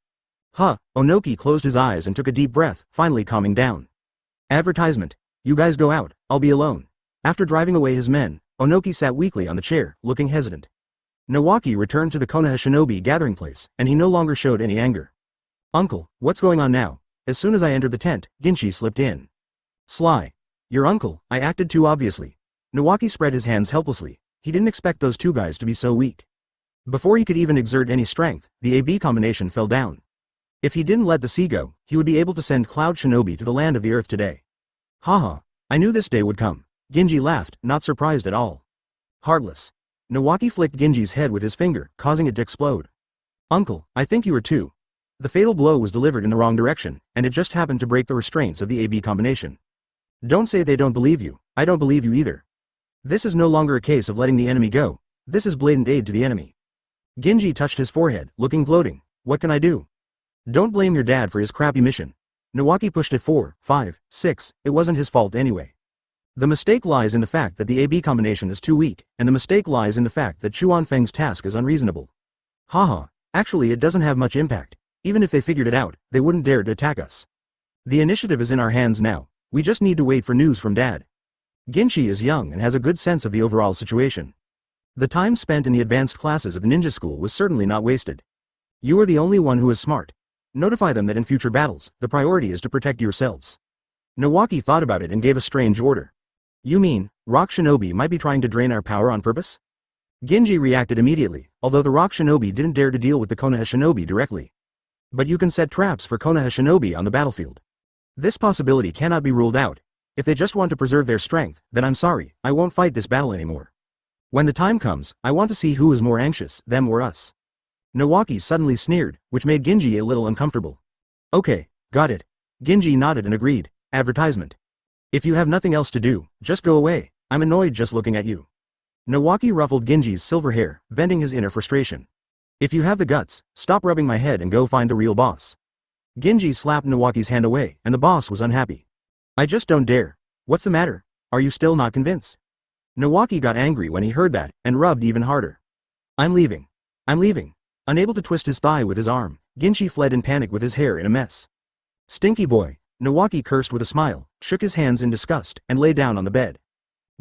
Onoki closed his eyes and took a deep breath, finally calming down. Advertisement. You guys go out, I'll be alone. After driving away his men, Onoki sat weakly on the chair, looking hesitant. Nawaki returned to the Konoha shinobi gathering place, and he no longer showed any anger. Uncle, what's going on now? As soon as I entered the tent, Ginshi slipped in. Sly. Your uncle, I acted too obviously. Nawaki spread his hands helplessly. He didn't expect those two guys to be so weak. Before he could even exert any strength, the AB combination fell down. If he didn't let the sea go, he would be able to send Cloud Shinobi to the land of the earth today. Haha, I knew this day would come. Ginji laughed, not surprised at all. Heartless. Nawaki flicked Ginji's head with his finger, causing it to explode. Uncle, I think you were too. The fatal blow was delivered in the wrong direction, and it just happened to break the restraints of the AB combination. Don't say they don't believe you, I don't believe you either. This is no longer a case of letting the enemy go, this is blatant aid to the enemy. Ginji touched his forehead, looking gloating. What can I do? Don't blame your dad for his crappy mission. Nawaki pushed it 4, 5, 6, it wasn't his fault anyway. The mistake lies in the fact that the AB combination is too weak, and the mistake lies in the fact that Chuan-Feng's task is unreasonable. Haha, actually it doesn't have much impact. Even if they figured it out, they wouldn't dare to attack us. The initiative is in our hands now, we just need to wait for news from Dad. Ginshi is young and has a good sense of the overall situation. The time spent in the advanced classes of the ninja school was certainly not wasted. You are the only one who is smart. Notify them that in future battles, the priority is to protect yourselves. Nawaki thought about it and gave a strange order. You mean, Rock Shinobi might be trying to drain our power on purpose? Ginji reacted immediately, although the Rock Shinobi didn't dare to deal with the Konoha Shinobi directly. But you can set traps for Konoha Shinobi on the battlefield. This possibility cannot be ruled out. If they just want to preserve their strength, then I'm sorry, I won't fight this battle anymore. When the time comes, I want to see who is more anxious, them or us. Nawaki suddenly sneered, which made Ginji a little uncomfortable. Okay, got it. Ginji nodded and agreed. Advertisement. If you have nothing else to do, just go away, I'm annoyed just looking at you. Nawaki ruffled Ginji's silver hair, venting his inner frustration. If you have the guts, stop rubbing my head and go find the real boss. Ginji slapped Nawaki's hand away, and the boss was unhappy. I just don't dare. What's the matter? Are you still not convinced? Nawaki got angry when he heard that, and rubbed even harder. I'm leaving. I'm leaving. Unable to twist his thigh with his arm, Ginshi fled in panic with his hair in a mess. Stinky boy, Nawaki cursed with a smile, shook his hands in disgust, and lay down on the bed.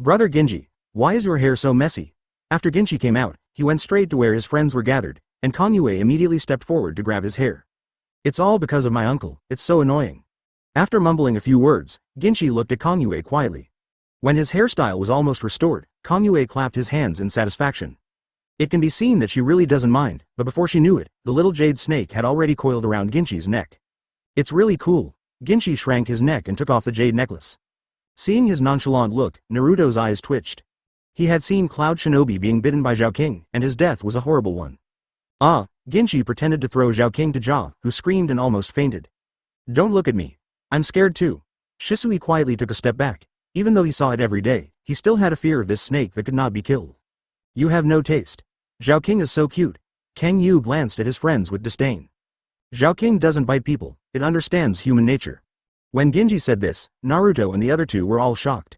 Brother Ginji, why is your hair so messy? After Ginshi came out, he went straight to where his friends were gathered, and Kanyue immediately stepped forward to grab his hair. It's all because of my uncle, it's so annoying. After mumbling a few words, Ginshi looked at Kanyue quietly. When his hairstyle was almost restored, Kanyue clapped his hands in satisfaction. It can be seen that she really doesn't mind, but before she knew it, the little jade snake had already coiled around Ginshi's neck. It's really cool. Ginshi shrank his neck and took off the jade necklace. Seeing his nonchalant look, Naruto's eyes twitched. He had seen Cloud Shinobi being bitten by Zhao King, and his death was a horrible one. Ah, Ginshi pretended to throw Zhao King to Ja, who screamed and almost fainted. Don't look at me. I'm scared too. Shisui quietly took a step back. Even though he saw it every day, he still had a fear of this snake that could not be killed. You have no taste. Zhao King is so cute. Kang Yu glanced at his friends with disdain. Zhao King doesn't bite people, it understands human nature. When Ginji said this, Naruto and the other two were all shocked.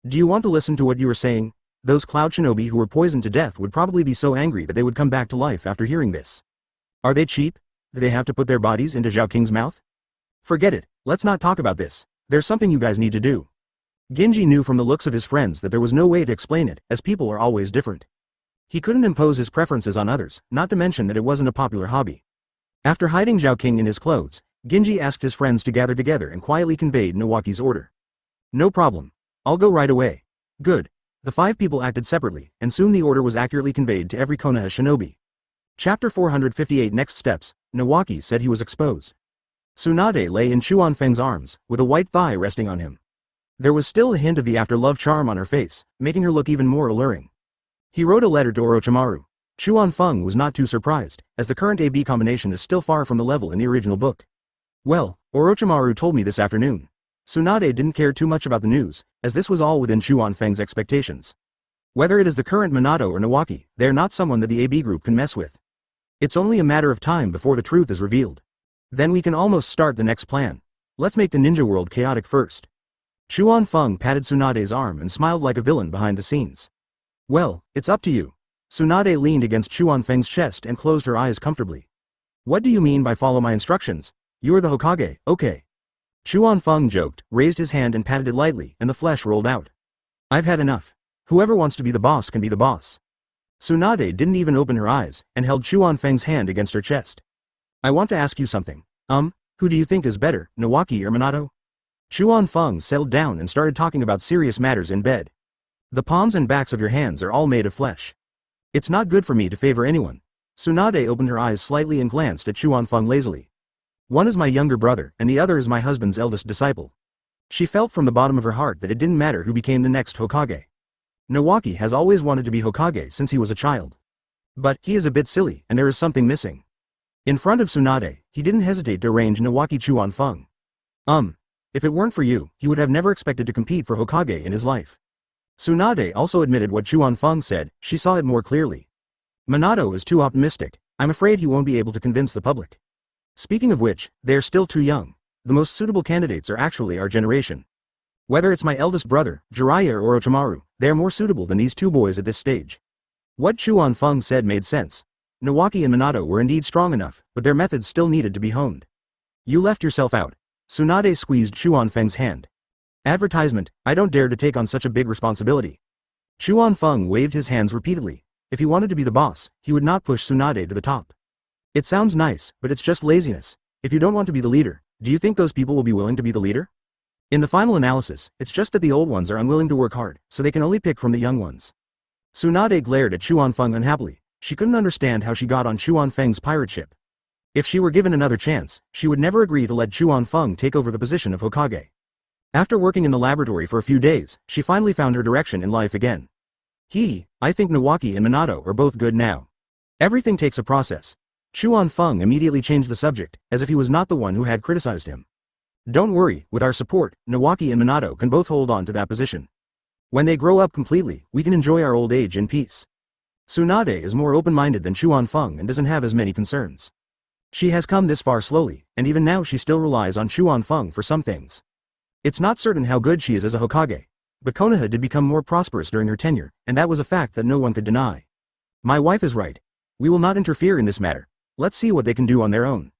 Do you want to listen to what you were saying? Those Cloud Shinobi who were poisoned to death would probably be so angry that they would come back to life after hearing this. Are they cheap? Do they have to put their bodies into Zhao King's mouth? Forget it, let's not talk about this. There's something you guys need to do. Ginji knew from the looks of his friends that there was no way to explain it, as people are always different. He couldn't impose his preferences on others, not to mention that it wasn't a popular hobby. After hiding Zhao King in his clothes, Ginji asked his friends to gather together and quietly conveyed Nawaki's order. No problem. I'll go right away. Good. The 5 people acted separately, and soon the order was accurately conveyed to every Konoha shinobi. Chapter 458 Next Steps. Nawaki said he was exposed. Tsunade lay in Chuan Feng's arms, with a white thigh resting on him. There was still a hint of the after-love charm on her face, making her look even more alluring. He wrote a letter to Orochimaru. Chuan Feng was not too surprised, as the current AB combination is still far from the level in the original book. Well, Orochimaru told me this afternoon. Tsunade didn't care too much about the news, as this was all within Chuan Feng's expectations. Whether it is the current Minato or Nawaki, they are not someone that the AB group can mess with. It's only a matter of time before the truth is revealed. Then we can almost start the next plan. Let's make the ninja world chaotic first. Chuan Feng patted Tsunade's arm and smiled like a villain behind the scenes. Well, it's up to you. Tsunade leaned against Chuan Feng's chest and closed her eyes comfortably. What do you mean by follow my instructions? You are the Hokage, okay. Chuan Feng joked, raised his hand and patted it lightly, and the flesh rolled out. I've had enough. Whoever wants to be the boss can be the boss. Tsunade didn't even open her eyes, and held Chuan Feng's hand against her chest. I want to ask you something. Who do you think is better, Nawaki or Minato? Chuan Feng settled down and started talking about serious matters in bed. The palms and backs of your hands are all made of flesh. It's not good for me to favor anyone. Tsunade opened her eyes slightly and glanced at Chuan Feng lazily. One is my younger brother, and the other is my husband's eldest disciple. She felt from the bottom of her heart that it didn't matter who became the next Hokage. Nawaki has always wanted to be Hokage since he was a child. But he is a bit silly, and there is something missing. In front of Tsunade, he didn't hesitate to arrange Nawaki Chuan Feng. If it weren't for you, he would have never expected to compete for Hokage in his life. Tsunade also admitted what Chuan Feng said, she saw it more clearly. Minato is too optimistic, I'm afraid he won't be able to convince the public. Speaking of which, they are still too young. The most suitable candidates are actually our generation. Whether it's my eldest brother, Jiraiya or Orochimaru, they are more suitable than these two boys at this stage. What Chuan Feng said made sense. Nawaki and Minato were indeed strong enough, but their methods still needed to be honed. You left yourself out. Tsunade squeezed Chuan Feng's hand. Advertisement, I don't dare to take on such a big responsibility. Chuan Feng waved his hands repeatedly. If he wanted to be the boss, he would not push Tsunade to the top. It sounds nice, but it's just laziness. If you don't want to be the leader, do you think those people will be willing to be the leader? In the final analysis, it's just that the old ones are unwilling to work hard, so they can only pick from the young ones. Tsunade glared at Chuan Feng unhappily. She couldn't understand how she got on Chuan Feng's pirate ship. If she were given another chance, she would never agree to let Chuan Feng take over the position of Hokage. After working in the laboratory for a few days, she finally found her direction in life again. I think Nawaki and Minato are both good now. Everything takes a process. Chuan Feng immediately changed the subject, as if he was not the one who had criticized him. Don't worry, with our support, Nawaki and Minato can both hold on to that position. When they grow up completely, we can enjoy our old age in peace. Tsunade is more open-minded than Chuan Feng and doesn't have as many concerns. She has come this far slowly, and even now she still relies on Chuan Feng for some things. It's not certain how good she is as a Hokage, but Konoha did become more prosperous during her tenure, and that was a fact that no one could deny. My wife is right. We will not interfere in this matter. Let's see what they can do on their own.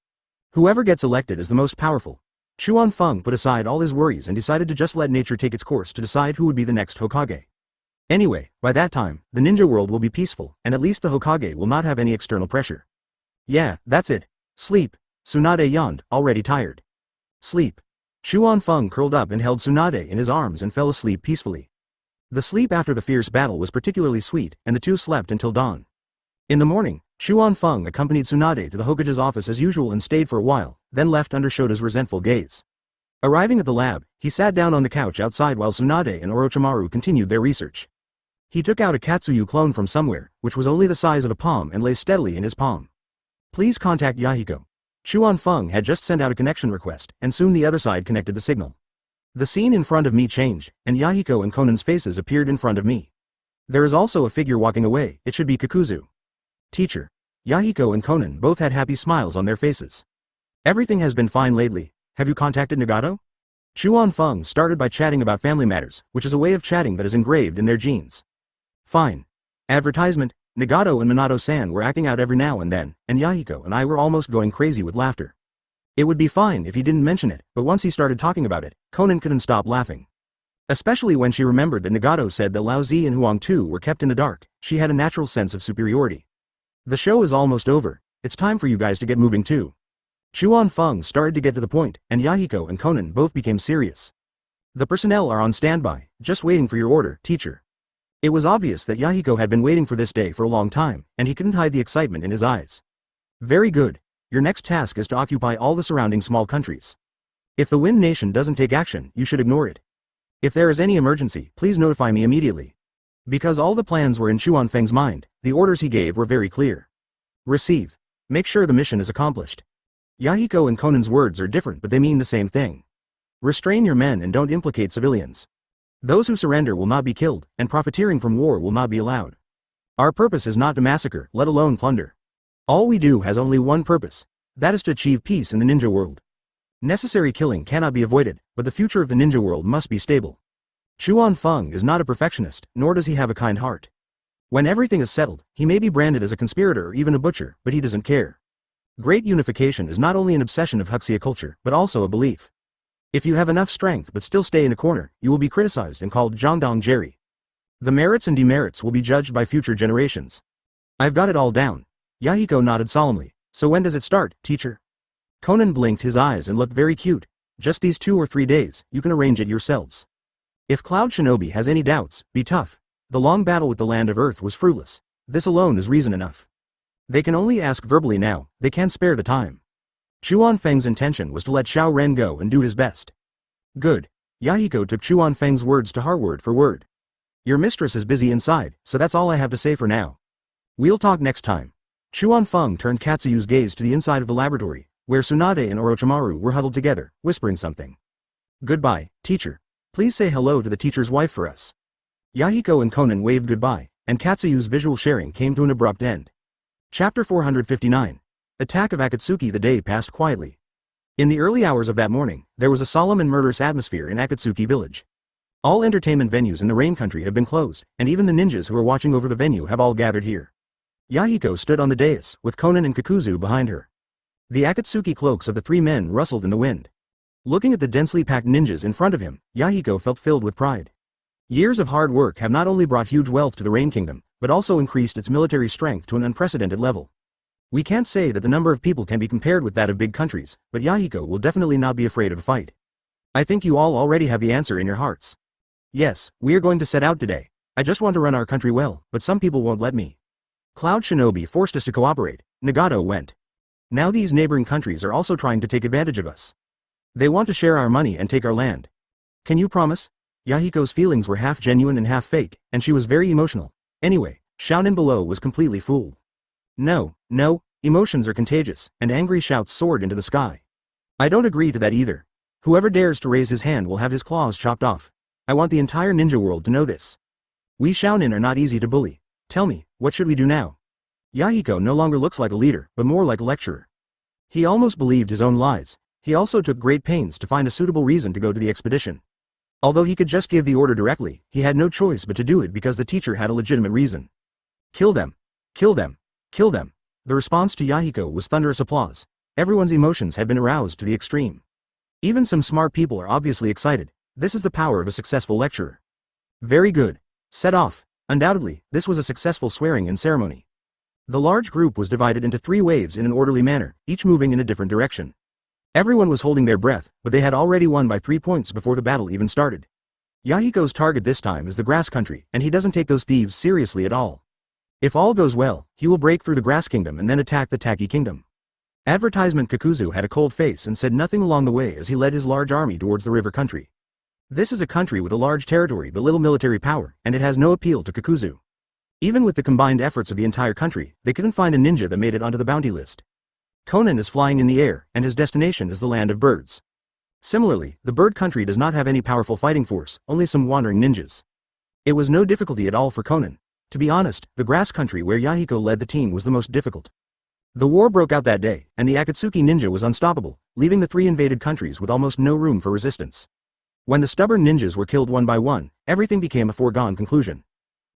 Whoever gets elected is the most powerful. Chuan Feng put aside all his worries and decided to just let nature take its course to decide who would be the next Hokage. Anyway, by that time, the ninja world will be peaceful, and at least the Hokage will not have any external pressure. Yeah, that's it. Sleep. Tsunade yawned, already tired. Sleep. Chuan Feng curled up and held Tsunade in his arms and fell asleep peacefully. The sleep after the fierce battle was particularly sweet, and the two slept until dawn. In the morning, Chuan Feng accompanied Tsunade to the Hokage's office as usual and stayed for a while, then left under Shota's resentful gaze. Arriving at the lab, he sat down on the couch outside while Tsunade and Orochimaru continued their research. He took out a Katsuyu clone from somewhere, which was only the size of a palm and lay steadily in his palm. Please contact Yahiko. Chuan Feng had just sent out a connection request, and soon the other side connected the signal. The scene in front of me changed, and Yahiko and Konan's faces appeared in front of me. There is also a figure walking away, it should be Kakuzu. Teacher. Yahiko and Konan both had happy smiles on their faces. Everything has been fine lately. Have you contacted Nagato? Chuan Feng started by chatting about family matters, which is a way of chatting that is engraved in their genes. Fine. Advertisement. Nagato and Minato-san were acting out every now and then, and Yahiko and I were almost going crazy with laughter. It would be fine if he didn't mention it, but once he started talking about it, Konan couldn't stop laughing. Especially when she remembered that Nagato said that Lao Zi and Huang Tu were kept in the dark, she had a natural sense of superiority. The show is almost over, it's time for you guys to get moving too. Chuan Feng started to get to the point, and Yahiko and Konan both became serious. The personnel are on standby, just waiting for your order, teacher. It was obvious that Yahiko had been waiting for this day for a long time, and he couldn't hide the excitement in his eyes. Very good. Your next task is to occupy all the surrounding small countries. If the Wind Nation doesn't take action, you should ignore it. If there is any emergency, please notify me immediately. Because all the plans were in Chuan Feng's mind, the orders he gave were very clear. Receive. Make sure the mission is accomplished. Yahiko and Konan's words are different, but they mean the same thing. Restrain your men and don't implicate civilians. Those who surrender will not be killed, and profiteering from war will not be allowed. Our purpose is not to massacre, let alone plunder. All we do has only one purpose. That is to achieve peace in the ninja world. Necessary killing cannot be avoided, but the future of the ninja world must be stable. Chuan Feng is not a perfectionist, nor does he have a kind heart. When everything is settled, he may be branded as a conspirator or even a butcher, but he doesn't care. Great unification is not only an obsession of Huxia culture, but also a belief. If you have enough strength but still stay in a corner, you will be criticized and called Zhangdong Jerry. The merits and demerits will be judged by future generations. I've got it all down. Yahiko nodded solemnly. So when does it start, teacher? Konan blinked his eyes and looked very cute. Just these 2 or 3 days, you can arrange it yourselves. If Cloud Shinobi has any doubts, be tough. The long battle with the Land of Earth was fruitless. This alone is reason enough. They can only ask verbally now, they can't spare the time. Chuan Feng's intention was to let Xiao Ren go and do his best. Good. Yahiko took Chuan Feng's words to heart word for word. Your mistress is busy inside, so that's all I have to say for now. We'll talk next time. Chuan Feng turned Katsuyu's gaze to the inside of the laboratory, where Tsunade and Orochimaru were huddled together, whispering something. Goodbye, teacher. Please say hello to the teacher's wife for us. Yahiko and Konan waved goodbye, and Katsuyu's visual sharing came to an abrupt end. Chapter 459. Attack of Akatsuki. The day passed quietly. In the early hours of that morning, there was a solemn and murderous atmosphere in Akatsuki village. All entertainment venues in the Rain Country have been closed, and even the ninjas who are watching over the venue have all gathered here. Yahiko stood on the dais, with Konan and Kakuzu behind her. The Akatsuki cloaks of the 3 men rustled in the wind. Looking at the densely packed ninjas in front of him, Yahiko felt filled with pride. Years of hard work have not only brought huge wealth to the Rain Kingdom, but also increased its military strength to an unprecedented level. We can't say that the number of people can be compared with that of big countries, but Yahiko will definitely not be afraid of a fight. I think you all already have the answer in your hearts. Yes, we are going to set out today. I just want to run our country well, but some people won't let me. Cloud Shinobi forced us to cooperate. Nagato went. Now these neighboring countries are also trying to take advantage of us. They want to share our money and take our land. Can you promise? Yahiko's feelings were half genuine and half fake, and she was very emotional. Anyway, Xiaonin below was completely fooled. No, emotions are contagious, and angry shouts soared into the sky. I don't agree to that either. Whoever dares to raise his hand will have his claws chopped off. I want the entire ninja world to know this. We Xiaonin are not easy to bully. Tell me, what should we do now? Yahiko no longer looks like a leader, but more like a lecturer. He almost believed his own lies. He also took great pains to find a suitable reason to go to the expedition. Although he could just give the order directly, he had no choice but to do it because the teacher had a legitimate reason. Kill them. Kill them. Kill them. The response to Yahiko was thunderous applause. Everyone's emotions had been aroused to the extreme. Even some smart people are obviously excited. This is the power of a successful lecturer. Very good. Set off. Undoubtedly, this was a successful swearing-in ceremony. The large group was divided into 3 waves in an orderly manner, each moving in a different direction. Everyone was holding their breath, but they had already won by 3 points before the battle even started. Yahiko's target this time is the grass country, and he doesn't take those thieves seriously at all. If all goes well, he will break through the grass kingdom and then attack the Taki kingdom. Advertisement Kakuzu had a cold face and said nothing along the way as he led his large army towards the river country. This is a country with a large territory but little military power, and it has no appeal to Kakuzu. Even with the combined efforts of the entire country, they couldn't find a ninja that made it onto the bounty list. Conan is flying in the air, and his destination is the land of birds. Similarly, the bird country does not have any powerful fighting force, only some wandering ninjas. It was no difficulty at all for Conan. To be honest, the grass country where Yahiko led the team was the most difficult. The war broke out that day, and the Akatsuki ninja was unstoppable, leaving the 3 invaded countries with almost no room for resistance. When the stubborn ninjas were killed one by one, everything became a foregone conclusion.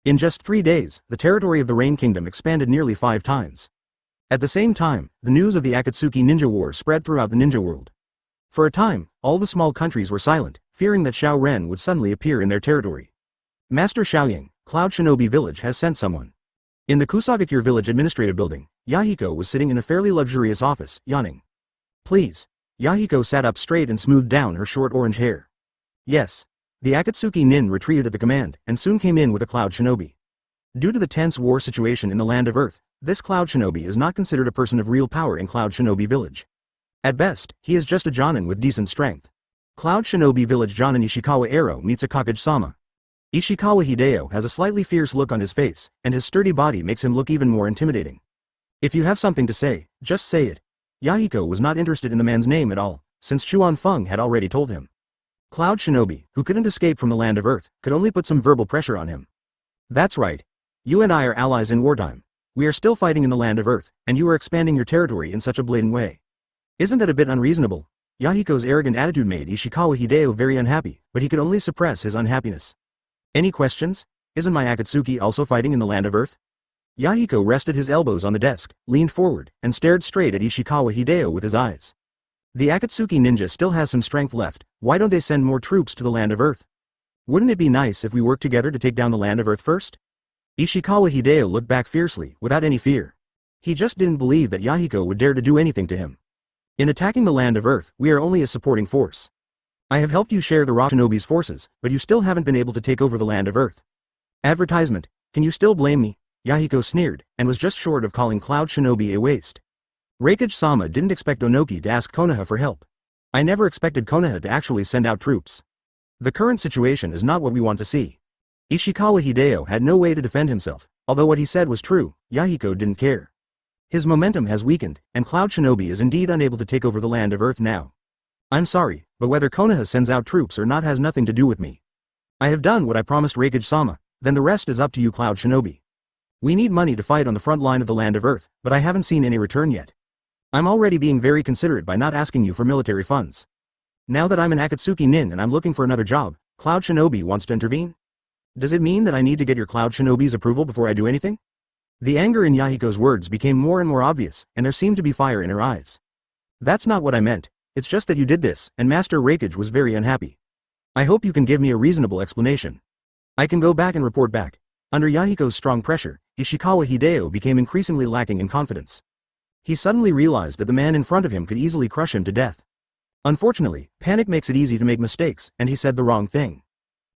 In just 3 days, the territory of the Rain Kingdom expanded nearly 5 times. At the same time, the news of the Akatsuki ninja war spread throughout the ninja world. For a time, all the small countries were silent, fearing that Xiao Ren would suddenly appear in their territory. Master Xiaoying, Cloud Shinobi Village has sent someone. In the Kusagakure Village Administrative Building, Yahiko was sitting in a fairly luxurious office, yawning. Please. Yahiko sat up straight and smoothed down her short orange hair. Yes. The Akatsuki Nin retreated at the command, and soon came in with a Cloud Shinobi. Due to the tense war situation in the Land of Earth, this Cloud Shinobi is not considered a person of real power in Cloud Shinobi Village. At best, he is just a Jonin with decent strength. Cloud Shinobi Village Jonin Ishikawa Ero meets a Kakage-sama. Ishikawa Hideo has a slightly fierce look on his face, and his sturdy body makes him look even more intimidating. If you have something to say, just say it. Yahiko was not interested in the man's name at all, since Chuan Feng had already told him. Cloud Shinobi, who couldn't escape from the Land of Earth, could only put some verbal pressure on him. That's right. You and I are allies in wartime. We are still fighting in the Land of Earth, and you are expanding your territory in such a blatant way. Isn't that a bit unreasonable? Yahiko's arrogant attitude made Ishikawa Hideo very unhappy, but he could only suppress his unhappiness. Any questions? Isn't my Akatsuki also fighting in the Land of Earth? Yahiko rested his elbows on the desk, leaned forward, and stared straight at Ishikawa Hideo with his eyes. The Akatsuki ninja still has some strength left, why don't they send more troops to the Land of Earth? Wouldn't it be nice if we worked together to take down the Land of Earth first? Ishikawa Hideo looked back fiercely, without any fear. He just didn't believe that Yahiko would dare to do anything to him. In attacking the Land of Earth, we are only a supporting force. I have helped you share the Rock Shinobi's forces, but you still haven't been able to take over the Land of Earth. Advertisement, can you still blame me? Yahiko sneered, and was just short of calling Cloud Shinobi a waste. Reikage-sama didn't expect Onoki to ask Konoha for help. I never expected Konoha to actually send out troops. The current situation is not what we want to see. Ishikawa Hideo had no way to defend himself, although what he said was true, Yahiko didn't care. His momentum has weakened, and Cloud Shinobi is indeed unable to take over the Land of Earth now. I'm sorry, but whether Konoha sends out troops or not has nothing to do with me. I have done what I promised Reikage-sama, then the rest is up to you, Cloud Shinobi. We need money to fight on the front line of the Land of Earth, but I haven't seen any return yet. I'm already being very considerate by not asking you for military funds. Now that I'm an Akatsuki Nin and I'm looking for another job, Cloud Shinobi wants to intervene? Does it mean that I need to get your Cloud Shinobi's approval before I do anything? The anger in Yahiko's words became more and more obvious, and there seemed to be fire in her eyes. That's not what I meant. It's just that you did this, and Master Reikage was very unhappy. I hope you can give me a reasonable explanation. I can go back and report back. Under Yahiko's strong pressure, Ishikawa Hideo became increasingly lacking in confidence. He suddenly realized that the man in front of him could easily crush him to death. Unfortunately, panic makes it easy to make mistakes, and he said the wrong thing.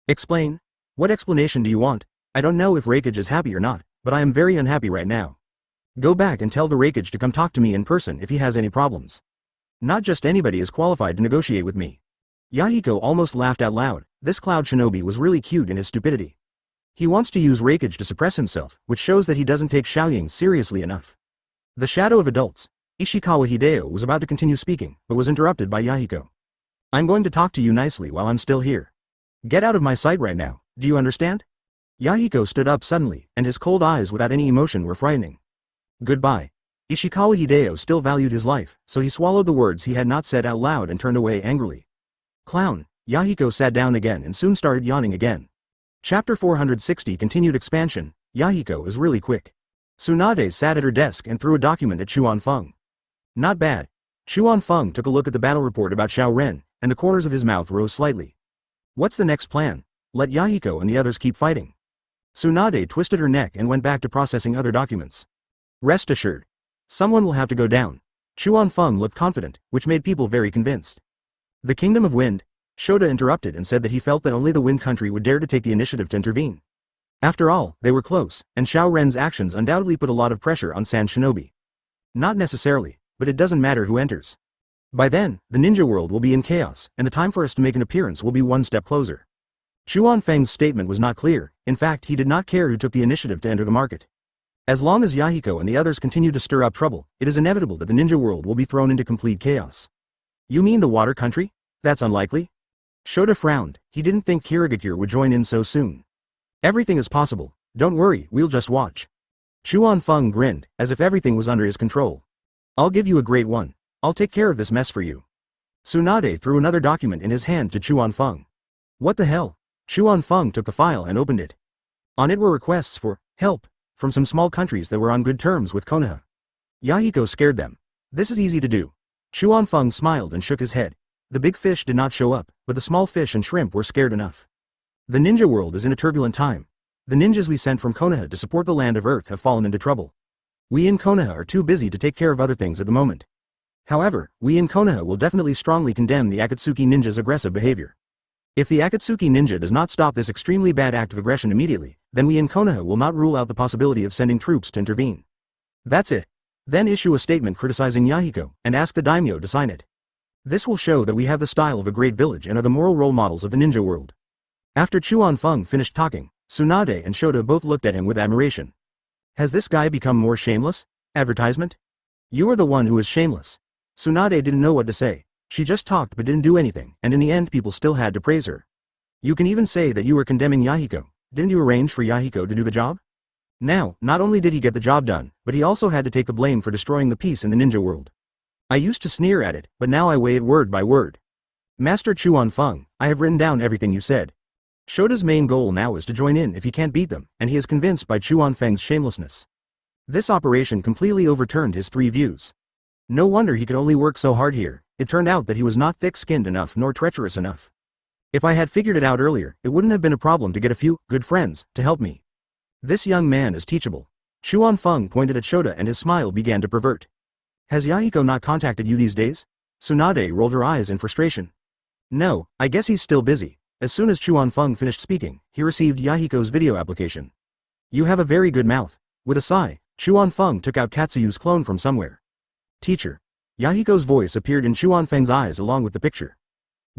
Explain? What explanation do you want? I don't know if Reikage is happy or not, but I am very unhappy right now. Go back and tell the Reikage to come talk to me in person if he has any problems. Not just anybody is qualified to negotiate with me. Yahiko almost laughed out loud. This Cloud Shinobi was really cute in his stupidity. He wants to use Reikage to suppress himself, which shows that he doesn't take Xiaoying seriously enough. The shadow of adults. Ishikawa Hideo was about to continue speaking, but was interrupted by Yahiko. I'm going to talk to you nicely while I'm still here. Get out of my sight right now, do you understand? Yahiko stood up suddenly, and his cold eyes without any emotion were frightening. Goodbye. Ishikawa Hideo still valued his life, so he swallowed the words he had not said out loud and turned away angrily. Clown. Yahiko sat down again and soon started yawning again. Chapter 460 Continued Expansion. Yahiko is really quick. Tsunade sat at her desk and threw a document at Chuan Feng. Not bad. Chuan Feng took a look at the battle report about Xiao Ren, and the corners of his mouth rose slightly. What's the next plan? Let Yahiko and the others keep fighting. Tsunade twisted her neck and went back to processing other documents. Rest assured. Someone will have to go down. Chuan Feng looked confident, which made people very convinced. The Kingdom of Wind? Shota interrupted and said that he felt that only the Wind Country would dare to take the initiative to intervene. After all, they were close, and Xiao Ren's actions undoubtedly put a lot of pressure on Sand Shinobi. Not necessarily, but it doesn't matter who enters. By then, the ninja world will be in chaos, and the time for us to make an appearance will be one step closer. Chuan Feng's statement was not clear. In fact, he did not care who took the initiative to enter the market. As long as Yahiko and the others continue to stir up trouble, it is inevitable that the ninja world will be thrown into complete chaos. You mean the water country? That's unlikely. Shota frowned. He didn't think Kirigakure would join in so soon. Everything is possible. Don't worry, we'll just watch. Chuan Feng grinned, as if everything was under his control. I'll give you a great one. I'll take care of this mess for you. Tsunade threw another document in his hand to Chuan Feng. What the hell? Chuan Feng took the file and opened it. On it were requests for help from some small countries that were on good terms with Konoha. Yahiko scared them. This is easy to do. Chuan Feng smiled and shook his head. The big fish did not show up, but the small fish and shrimp were scared enough. The ninja world is in a turbulent time. The ninjas we sent from Konoha to support the land of Earth have fallen into trouble. We in Konoha are too busy to take care of other things at the moment. However, we in Konoha will definitely strongly condemn the Akatsuki ninja's aggressive behavior. If the Akatsuki ninja does not stop this extremely bad act of aggression immediately, then we in Konoha will not rule out the possibility of sending troops to intervene. That's it. Then issue a statement criticizing Yahiko, and ask the daimyo to sign it. This will show that we have the style of a great village and are the moral role models of the ninja world. After Chuan Feng finished talking, Tsunade and Shota both looked at him with admiration. Has this guy become more shameless? Advertisement? You are the one who is shameless. Tsunade didn't know what to say. She just talked but didn't do anything, and in the end people still had to praise her. You can even say that you were condemning Yahiko. Didn't you arrange for Yahiko to do the job? Now, not only did he get the job done, but he also had to take the blame for destroying the peace in the ninja world. I used to sneer at it, but now I weigh it word by word. Master Chuan Feng, I have written down everything you said. Shota's main goal now is to join in if he can't beat them, and he is convinced by Chuan Feng's shamelessness. This operation completely overturned his three views. No wonder he could only work so hard here. It turned out that he was not thick-skinned enough nor treacherous enough. If I had figured it out earlier, it wouldn't have been a problem to get a few good friends to help me. This young man is teachable. Chuan Feng pointed at Shota and his smile began to pervert. Has Yahiko not contacted you these days? Tsunade rolled her eyes in frustration. No, I guess he's still busy. As soon as Chuan Feng finished speaking, he received Yahiko's video application. You have a very good mouth. With a sigh, Chuan Feng took out Katsuyu's clone from somewhere. Teacher. Yahiko's voice appeared in Chuan Feng's eyes along with the picture.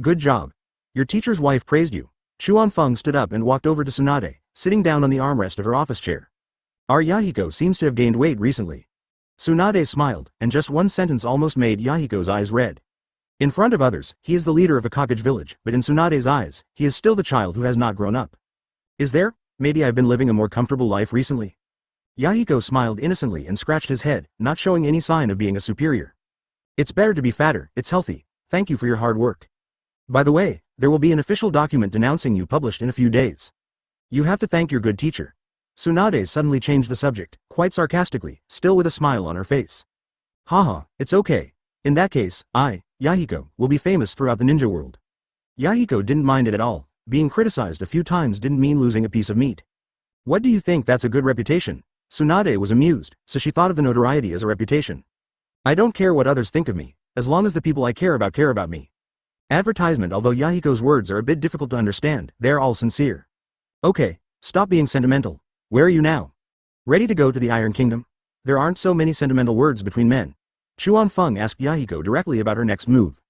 Good job. Your teacher's wife praised you. Chuan Feng stood up and walked over to Tsunade, sitting down on the armrest of her office chair. Our Yahiko seems to have gained weight recently. Tsunade smiled, and just one sentence almost made Yahiko's eyes red. In front of others, he is the leader of a Kage village, but in Tsunade's eyes, he is still the child who has not grown up. Is there? Maybe I've been living a more comfortable life recently. Yahiko smiled innocently and scratched his head, not showing any sign of being a superior. It's better to be fatter, it's healthy. Thank you for your hard work. By the way, there will be an official document denouncing you published in a few days. You have to thank your good teacher. Tsunade suddenly changed the subject, quite sarcastically, still with a smile on her face. Haha, it's okay. In that case, I, Yahiko, will be famous throughout the ninja world. Yahiko didn't mind it at all. Being criticized a few times didn't mean losing a piece of meat. What do you think that's a good reputation? Tsunade was amused, so she thought of the notoriety as a reputation. I don't care what others think of me, as long as the people I care about me. Advertisement. Although Yahiko's words are a bit difficult to understand, they're all sincere. Okay, stop being sentimental. Where are you now? Ready to go to the Iron Kingdom? There aren't so many sentimental words between men. Chuan Feng asked Yahiko directly about her next move.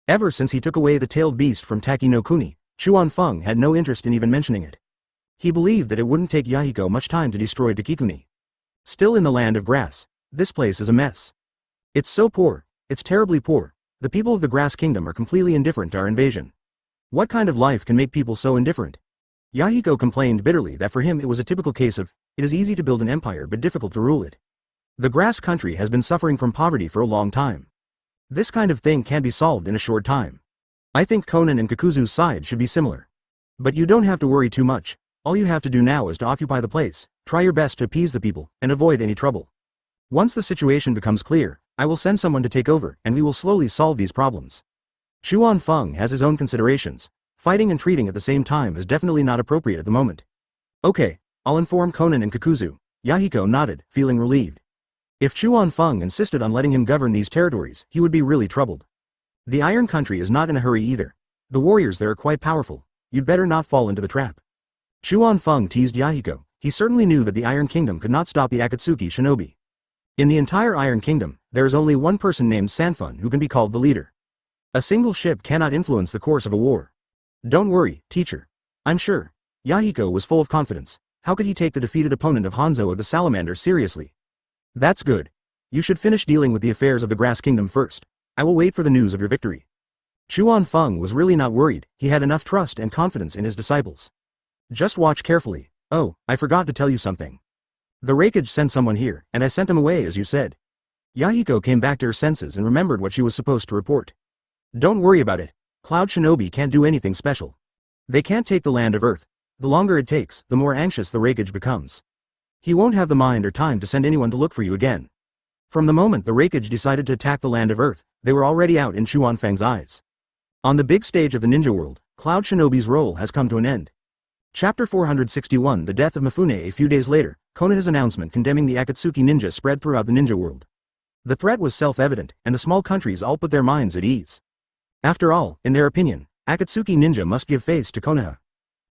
Ever since he took away the tailed beast from Taki no Kuni, Chuan Feng had no interest in even mentioning it. He believed that it wouldn't take Yahiko much time to destroy Takikuni. Still in the land of grass, this place is a mess. It's so poor, it's terribly poor. The people of the Grass Kingdom are completely indifferent to our invasion. What kind of life can make people so indifferent? Yahiko complained bitterly that for him it was a typical case of, it is easy to build an empire but difficult to rule it. The Grass Country has been suffering from poverty for a long time. This kind of thing can be solved in a short time. I think Konan and Kakuzu's side should be similar. But you don't have to worry too much. All you have to do now is to occupy the place, try your best to appease the people, and avoid any trouble. Once the situation becomes clear, I will send someone to take over, and we will slowly solve these problems. Chuan Feng has his own considerations. Fighting and treating at the same time is definitely not appropriate at the moment. Okay, I'll inform Konan and Kakuzu. Yahiko nodded, feeling relieved. If Chuan Feng insisted on letting him govern these territories, he would be really troubled. The Iron Country is not in a hurry either. The warriors there are quite powerful. You'd better not fall into the trap. Chuan Feng teased Yahiko. He certainly knew that the Iron Kingdom could not stop the Akatsuki shinobi. In the entire Iron Kingdom, there is only one person named Sanfun who can be called the leader. A single ship cannot influence the course of a war. Don't worry, teacher. I'm sure. Yahiko was full of confidence. How could he take the defeated opponent of Hanzo of the Salamander seriously? That's good. You should finish dealing with the affairs of the Grass Kingdom first. I will wait for the news of your victory. Chuan Feng was really not worried. He had enough trust and confidence in his disciples. Just watch carefully. Oh, I forgot to tell you something. The Raikage sent someone here, and I sent him away as you said. Yahiko came back to her senses and remembered what she was supposed to report. Don't worry about it. Cloud Shinobi can't do anything special. They can't take the land of Earth. The longer it takes, the more anxious the Raikage becomes. He won't have the mind or time to send anyone to look for you again. From the moment the Raikage decided to attack the land of Earth, they were already out in Chuan Feng's eyes. On the big stage of the Ninja World, Cloud Shinobi's role has come to an end. Chapter 461 The Death of Mifune. A few days later, Konoha's announcement condemning the Akatsuki ninja spread throughout the Ninja World. The threat was self-evident, and the small countries all put their minds at ease. After all, in their opinion, Akatsuki ninja must give face to Konoha.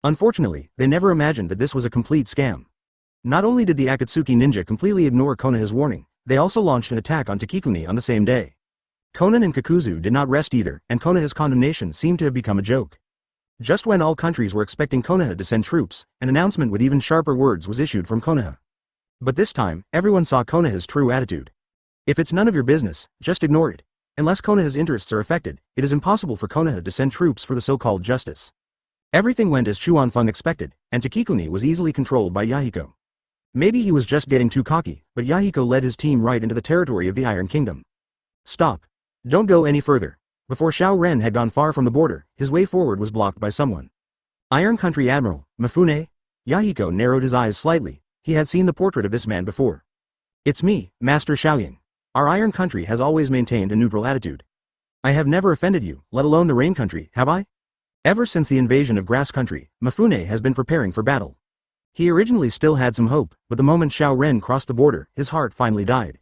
Unfortunately, they never imagined that this was a complete scam. Not only did the Akatsuki ninja completely ignore Konoha's warning, they also launched an attack on Takikuni on the same day. Konan and Kakuzu did not rest either, and Konoha's condemnation seemed to have become a joke. Just when all countries were expecting Konoha to send troops, an announcement with even sharper words was issued from Konoha. But this time, everyone saw Konoha's true attitude. If it's none of your business, just ignore it. Unless Konoha's interests are affected, it is impossible for Konoha to send troops for the so-called justice. Everything went as Chuan Feng expected, and Takikuni was easily controlled by Yahiko. Maybe he was just getting too cocky, but Yahiko led his team right into the territory of the Iron Kingdom. Stop. Don't go any further. Before Xiao Ren had gone far from the border, his way forward was blocked by someone. Iron Country Admiral, Mifune? Yahiko narrowed his eyes slightly. He had seen the portrait of this man before. It's me, Master Xiaoying. Our Iron Country has always maintained a neutral attitude. I have never offended you, let alone the Rain Country, have I? Ever since the invasion of Grass Country, Mifune has been preparing for battle. He originally still had some hope, but the moment Xiao Ren crossed the border, his heart finally died.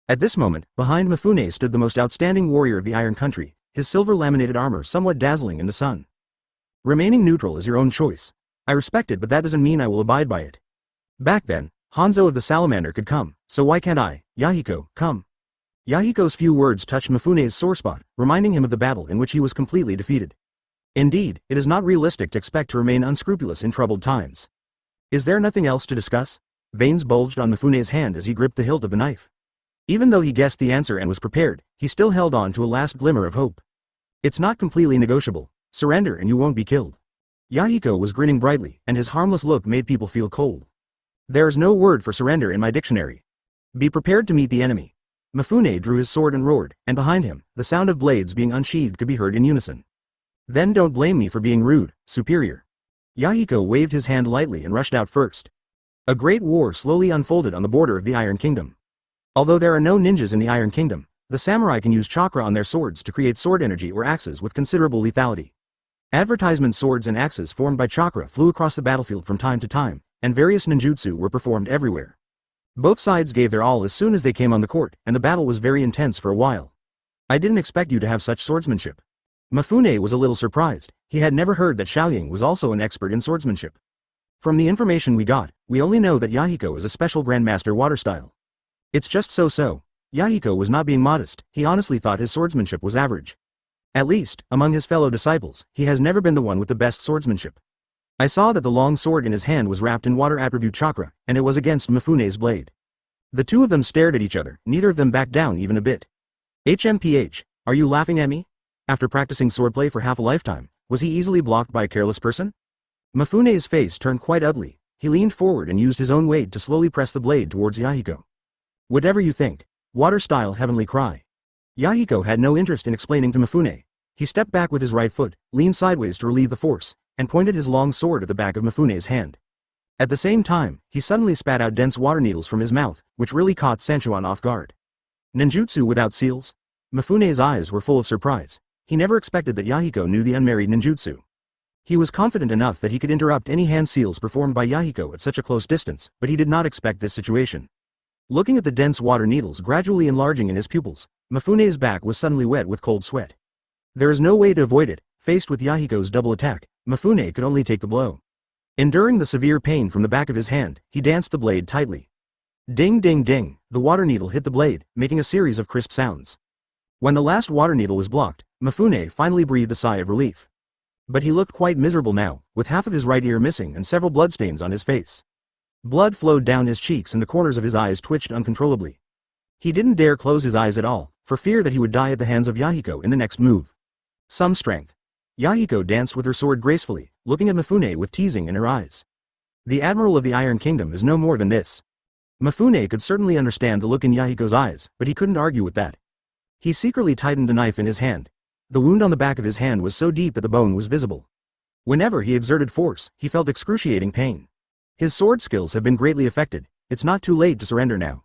At this moment, behind Mifune stood the most outstanding warrior of the Iron Country, his silver laminated armor somewhat dazzling in the sun. Remaining neutral is your own choice. I respect it, but that doesn't mean I will abide by it. Back then, Hanzo of the Salamander could come, so why can't I, Yahiko, come? Yahiko's few words touched Mifune's sore spot, reminding him of the battle in which he was completely defeated. Indeed, it is not realistic to expect to remain unscrupulous in troubled times. Is there nothing else to discuss? Veins bulged on Mifune's hand as he gripped the hilt of the knife. Even though he guessed the answer and was prepared, he still held on to a last glimmer of hope. It's not completely negotiable. Surrender and you won't be killed. Yahiko was grinning brightly, and his harmless look made people feel cold. There is no word for surrender in my dictionary. Be prepared to meet the enemy. Mifune drew his sword and roared, and behind him, the sound of blades being unsheathed could be heard in unison. Then don't blame me for being rude, superior. Yahiko waved his hand lightly and rushed out first. A great war slowly unfolded on the border of the Iron Kingdom. Although there are no ninjas in the Iron Kingdom, the samurai can use chakra on their swords to create sword energy or axes with considerable lethality. Advertisement swords and axes formed by chakra flew across the battlefield from time to time, and various ninjutsu were performed everywhere. Both sides gave their all as soon as they came on the court, and the battle was very intense for a while. I didn't expect you to have such swordsmanship. Mifune was a little surprised. He had never heard that Xiaoying was also an expert in swordsmanship. From the information we got, we only know that Yahiko is a special Grandmaster water style. It's just so-so. Yahiko was not being modest, he honestly thought his swordsmanship was average. At least, among his fellow disciples, he has never been the one with the best swordsmanship. I saw that the long sword in his hand was wrapped in water attribute chakra, and it was against Mifune's blade. The two of them stared at each other, neither of them backed down even a bit. HMPH, are you laughing at me? After practicing swordplay for half a lifetime, was he easily blocked by a careless person? Mifune's face turned quite ugly. He leaned forward and used his own weight to slowly press the blade towards Yahiko. Whatever you think. Water-style heavenly cry. Yahiko had no interest in explaining to Mifune. He stepped back with his right foot, leaned sideways to relieve the force, and pointed his long sword at the back of Mifune's hand. At the same time, he suddenly spat out dense water needles from his mouth, which really caught Sanchuan off guard. Ninjutsu without seals? Mifune's eyes were full of surprise. He never expected that Yahiko knew the unmarried ninjutsu. He was confident enough that he could interrupt any hand seals performed by Yahiko at such a close distance, but he did not expect this situation. Looking at the dense water needles gradually enlarging in his pupils, Mifune's back was suddenly wet with cold sweat. There is no way to avoid it. Faced with Yahiko's double attack, Mifune could only take the blow. Enduring the severe pain from the back of his hand, he danced the blade tightly. Ding ding ding, the water needle hit the blade, making a series of crisp sounds. When the last water needle was blocked, Mifune finally breathed a sigh of relief. But he looked quite miserable now, with half of his right ear missing and several bloodstains on his face. Blood flowed down his cheeks and the corners of his eyes twitched uncontrollably. He didn't dare close his eyes at all, for fear that he would die at the hands of Yahiko in the next move. Some strength. Yahiko danced with her sword gracefully, looking at Mifune with teasing in her eyes. The Admiral of the Iron Kingdom is no more than this. Mifune could certainly understand the look in Yahiko's eyes, but he couldn't argue with that. He secretly tightened the knife in his hand. The wound on the back of his hand was so deep that the bone was visible. Whenever he exerted force, he felt excruciating pain. His sword skills have been greatly affected. It's not too late to surrender now.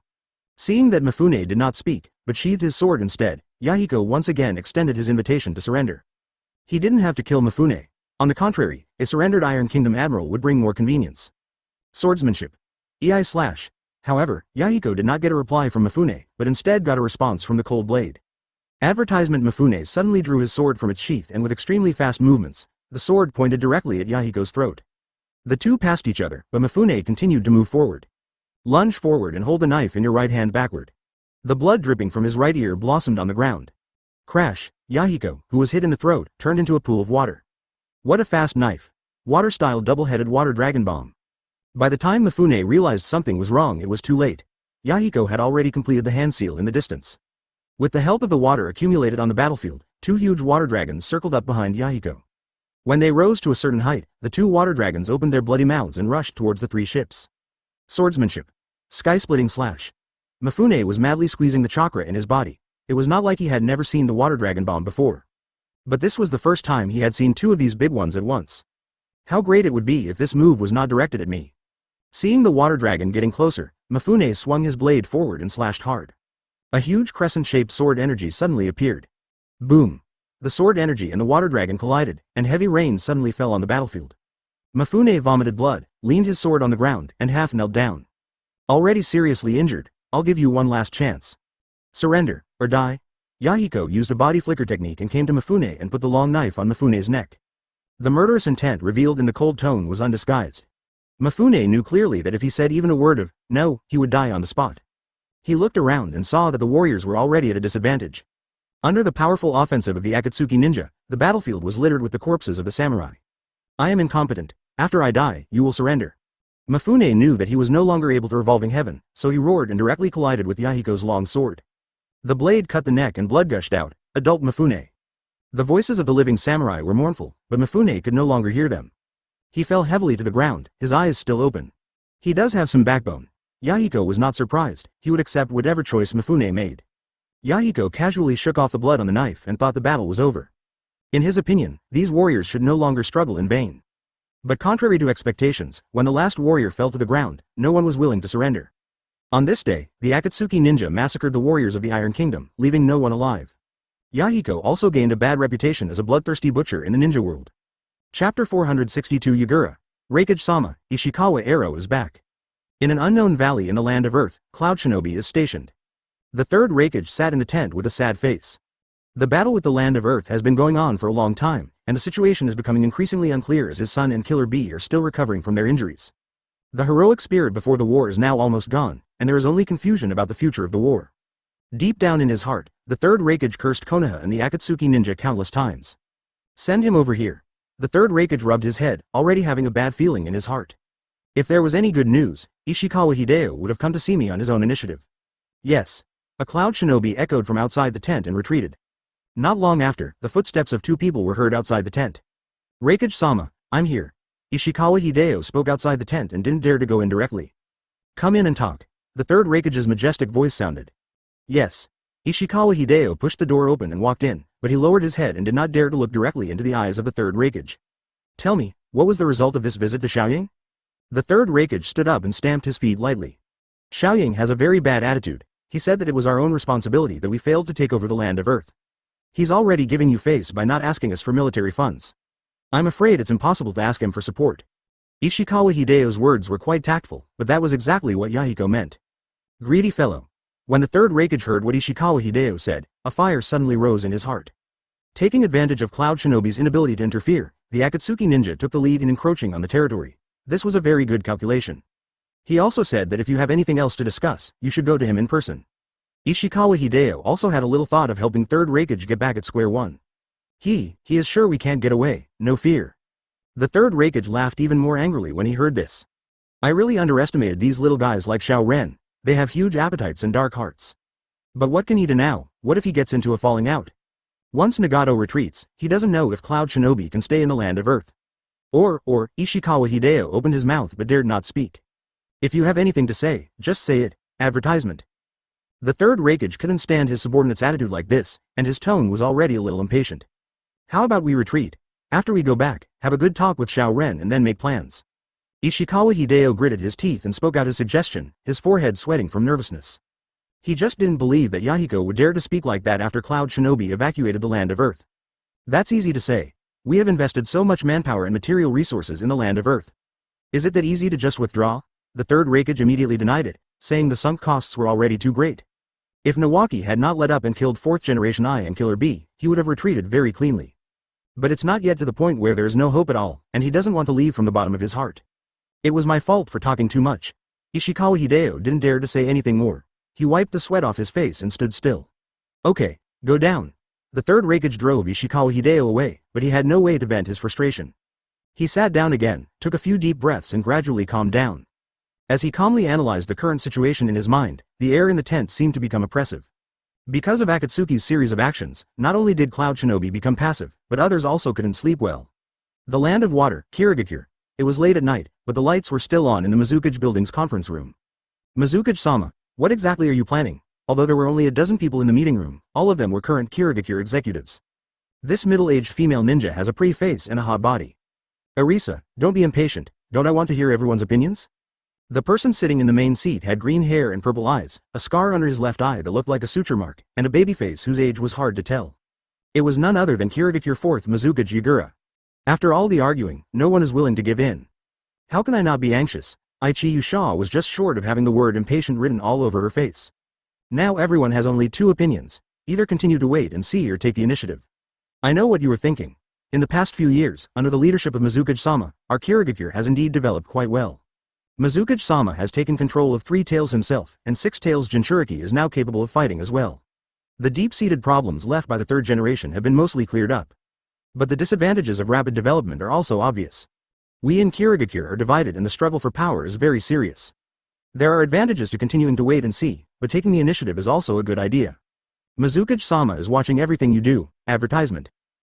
Seeing that Mifune did not speak, but sheathed his sword instead, Yahiko once again extended his invitation to surrender. He didn't have to kill Mifune. On the contrary, a surrendered Iron Kingdom admiral would bring more convenience. Swordsmanship. EI/. However, Yahiko did not get a reply from Mifune, but instead got a response from the cold blade. Advertisement. Mifune suddenly drew his sword from its sheath and with extremely fast movements, the sword pointed directly at Yahiko's throat. The two passed each other, but Mifune continued to move forward. Lunge forward and hold the knife in your right hand backward. The blood dripping from his right ear blossomed on the ground. Crash! Yahiko, who was hit in the throat, turned into a pool of water. What a fast knife! Water-style double-headed water dragon bomb. By the time Mifune realized something was wrong, it was too late. Yahiko had already completed the hand seal in the distance. With the help of the water accumulated on the battlefield, two huge water dragons circled up behind Yahiko. When they rose to a certain height, the two water dragons opened their bloody mouths and rushed towards the three ships. Swordsmanship. Sky-splitting slash. Mifune was madly squeezing the chakra in his body. It was not like he had never seen the water dragon bomb before. But this was the first time he had seen two of these big ones at once. How great it would be if this move was not directed at me. Seeing the water dragon getting closer, Mifune swung his blade forward and slashed hard. A huge crescent-shaped sword energy suddenly appeared. Boom! The sword energy and the water dragon collided, and heavy rain suddenly fell on the battlefield. Mifune vomited blood, leaned his sword on the ground, and half knelt down. Already seriously injured, I'll give you one last chance. Surrender, or die? Yahiko used a body flicker technique and came to Mifune and put the long knife on Mifune's neck. The murderous intent revealed in the cold tone was undisguised. Mifune knew clearly that if he said even a word of no, he would die on the spot. He looked around and saw that the warriors were already at a disadvantage. Under the powerful offensive of the Akatsuki ninja, the battlefield was littered with the corpses of the samurai. I am incompetent. After I die, you will surrender. Mifune knew that he was no longer able to revolving heaven, so he roared and directly collided with Yahiko's long sword. The blade cut the neck and blood gushed out. Adult Mifune. The voices of the living samurai were mournful, but Mifune could no longer hear them. He fell heavily to the ground, his eyes still open. He does have some backbone. Yahiko was not surprised. He would accept whatever choice Mifune made. Yahiko casually shook off the blood on the knife and thought the battle was over. In his opinion, these warriors should no longer struggle in vain. But contrary to expectations, when the last warrior fell to the ground, no one was willing to surrender. On this day, the Akatsuki ninja massacred the warriors of the Iron Kingdom, leaving no one alive. Yahiko also gained a bad reputation as a bloodthirsty butcher in the ninja world. Chapter 462 Yagura. Raikage-sama, Ishikawa Arrow is back. In an unknown valley in the land of Earth, Cloud Shinobi is stationed. The third Raikage sat in the tent with a sad face. The battle with the land of Earth has been going on for a long time, and the situation is becoming increasingly unclear as his son and Killer Bee are still recovering from their injuries. The heroic spirit before the war is now almost gone, and there is only confusion about the future of the war. Deep down in his heart, the third Raikage cursed Konoha and the Akatsuki ninja countless times. Send him over here. The third Raikage rubbed his head, already having a bad feeling in his heart. If there was any good news, Ishikawa Hideo would have come to see me on his own initiative. Yes. A Cloud Shinobi echoed from outside the tent and retreated. Not long after, the footsteps of two people were heard outside the tent. Raikage-sama, I'm here. Ishikawa Hideo spoke outside the tent and didn't dare to go in directly. Come in and talk. The third Raikage's majestic voice sounded. Yes. Ishikawa Hideo pushed the door open and walked in, but he lowered his head and did not dare to look directly into the eyes of the third Raikage. Tell me, what was the result of this visit to Xiaoying? The third Raikage stood up and stamped his feet lightly. Xiaoying has a very bad attitude. He said that it was our own responsibility that we failed to take over the land of Earth. He's already giving you face by not asking us for military funds. I'm afraid it's impossible to ask him for support. Ishikawa Hideo's words were quite tactful, but that was exactly what Yahiko meant. Greedy fellow. When the third Raikage heard what Ishikawa Hideo said, a fire suddenly rose in his heart. Taking advantage of Cloud Shinobi's inability to interfere, the Akatsuki ninja took the lead in encroaching on the territory. This was a very good calculation. He also said that if you have anything else to discuss, you should go to him in person. Ishikawa Hideo also had a little thought of helping third Raikage get back at square one. He is sure we can't get away, no fear. The third Raikage laughed even more angrily when he heard this. I really underestimated these little guys like Xiao Ren, they have huge appetites and dark hearts. But what can he do now? What if he gets into a falling out? Once Nagato retreats, he doesn't know if Cloud Shinobi can stay in the land of Earth. Or, Ishikawa Hideo opened his mouth but dared not speak. If you have anything to say, just say it. Advertisement. The third Raikage couldn't stand his subordinate's attitude like this, and his tone was already a little impatient. How about we retreat? After we go back, have a good talk with Xiao Ren and then make plans. Ishikawa Hideo gritted his teeth and spoke out his suggestion, his forehead sweating from nervousness. He just didn't believe that Yahiko would dare to speak like that after Cloud Shinobi evacuated the land of Earth. That's easy to say. We have invested so much manpower and material resources in the land of Earth. Is it that easy to just withdraw? The third Raikage immediately denied it, saying the sunk costs were already too great. If Nawaki had not let up and killed 4th generation I and Killer B, he would have retreated very cleanly. But it's not yet to the point where there is no hope at all, and he doesn't want to leave from the bottom of his heart. It was my fault for talking too much. Ishikawa Hideo didn't dare to say anything more. He wiped the sweat off his face and stood still. Okay, go down. The third Raikage drove Ishikawa Hideo away, but he had no way to vent his frustration. He sat down again, took a few deep breaths and gradually calmed down. As he calmly analyzed the current situation in his mind, the air in the tent seemed to become oppressive. Because of Akatsuki's series of actions, not only did Cloud Shinobi become passive, but others also couldn't sleep well. The land of water, Kirigakure. It was late at night, but the lights were still on in the Mizukage building's conference room. Mizukage-sama, what exactly are you planning? Although there were only a dozen people in the meeting room, all of them were current Kirigakure executives. This middle-aged female ninja has a pretty face and a hot body. Arisa, don't be impatient, don't I want to hear everyone's opinions? The person sitting in the main seat had green hair and purple eyes, a scar under his left eye that looked like a suture mark, and a baby face whose age was hard to tell. It was none other than Kirigakure 4th Mizukage Yagura. After all the arguing, no one is willing to give in. How can I not be anxious? Aichi Yusha was just short of having the word impatient written all over her face. Now everyone has only two opinions, either continue to wait and see or take the initiative. I know what you were thinking. In the past few years, under the leadership of Mizukage-sama, our Kirigakure has indeed developed quite well. Mizukage-sama has taken control of 3 Tails himself, and 6 Tails Jinchuriki is now capable of fighting as well. The deep-seated problems left by the third generation have been mostly cleared up. But the disadvantages of rapid development are also obvious. We in Kirigakure are divided and the struggle for power is very serious. There are advantages to continuing to wait and see, but taking the initiative is also a good idea. Mizukage-sama is watching everything you do. Advertisement.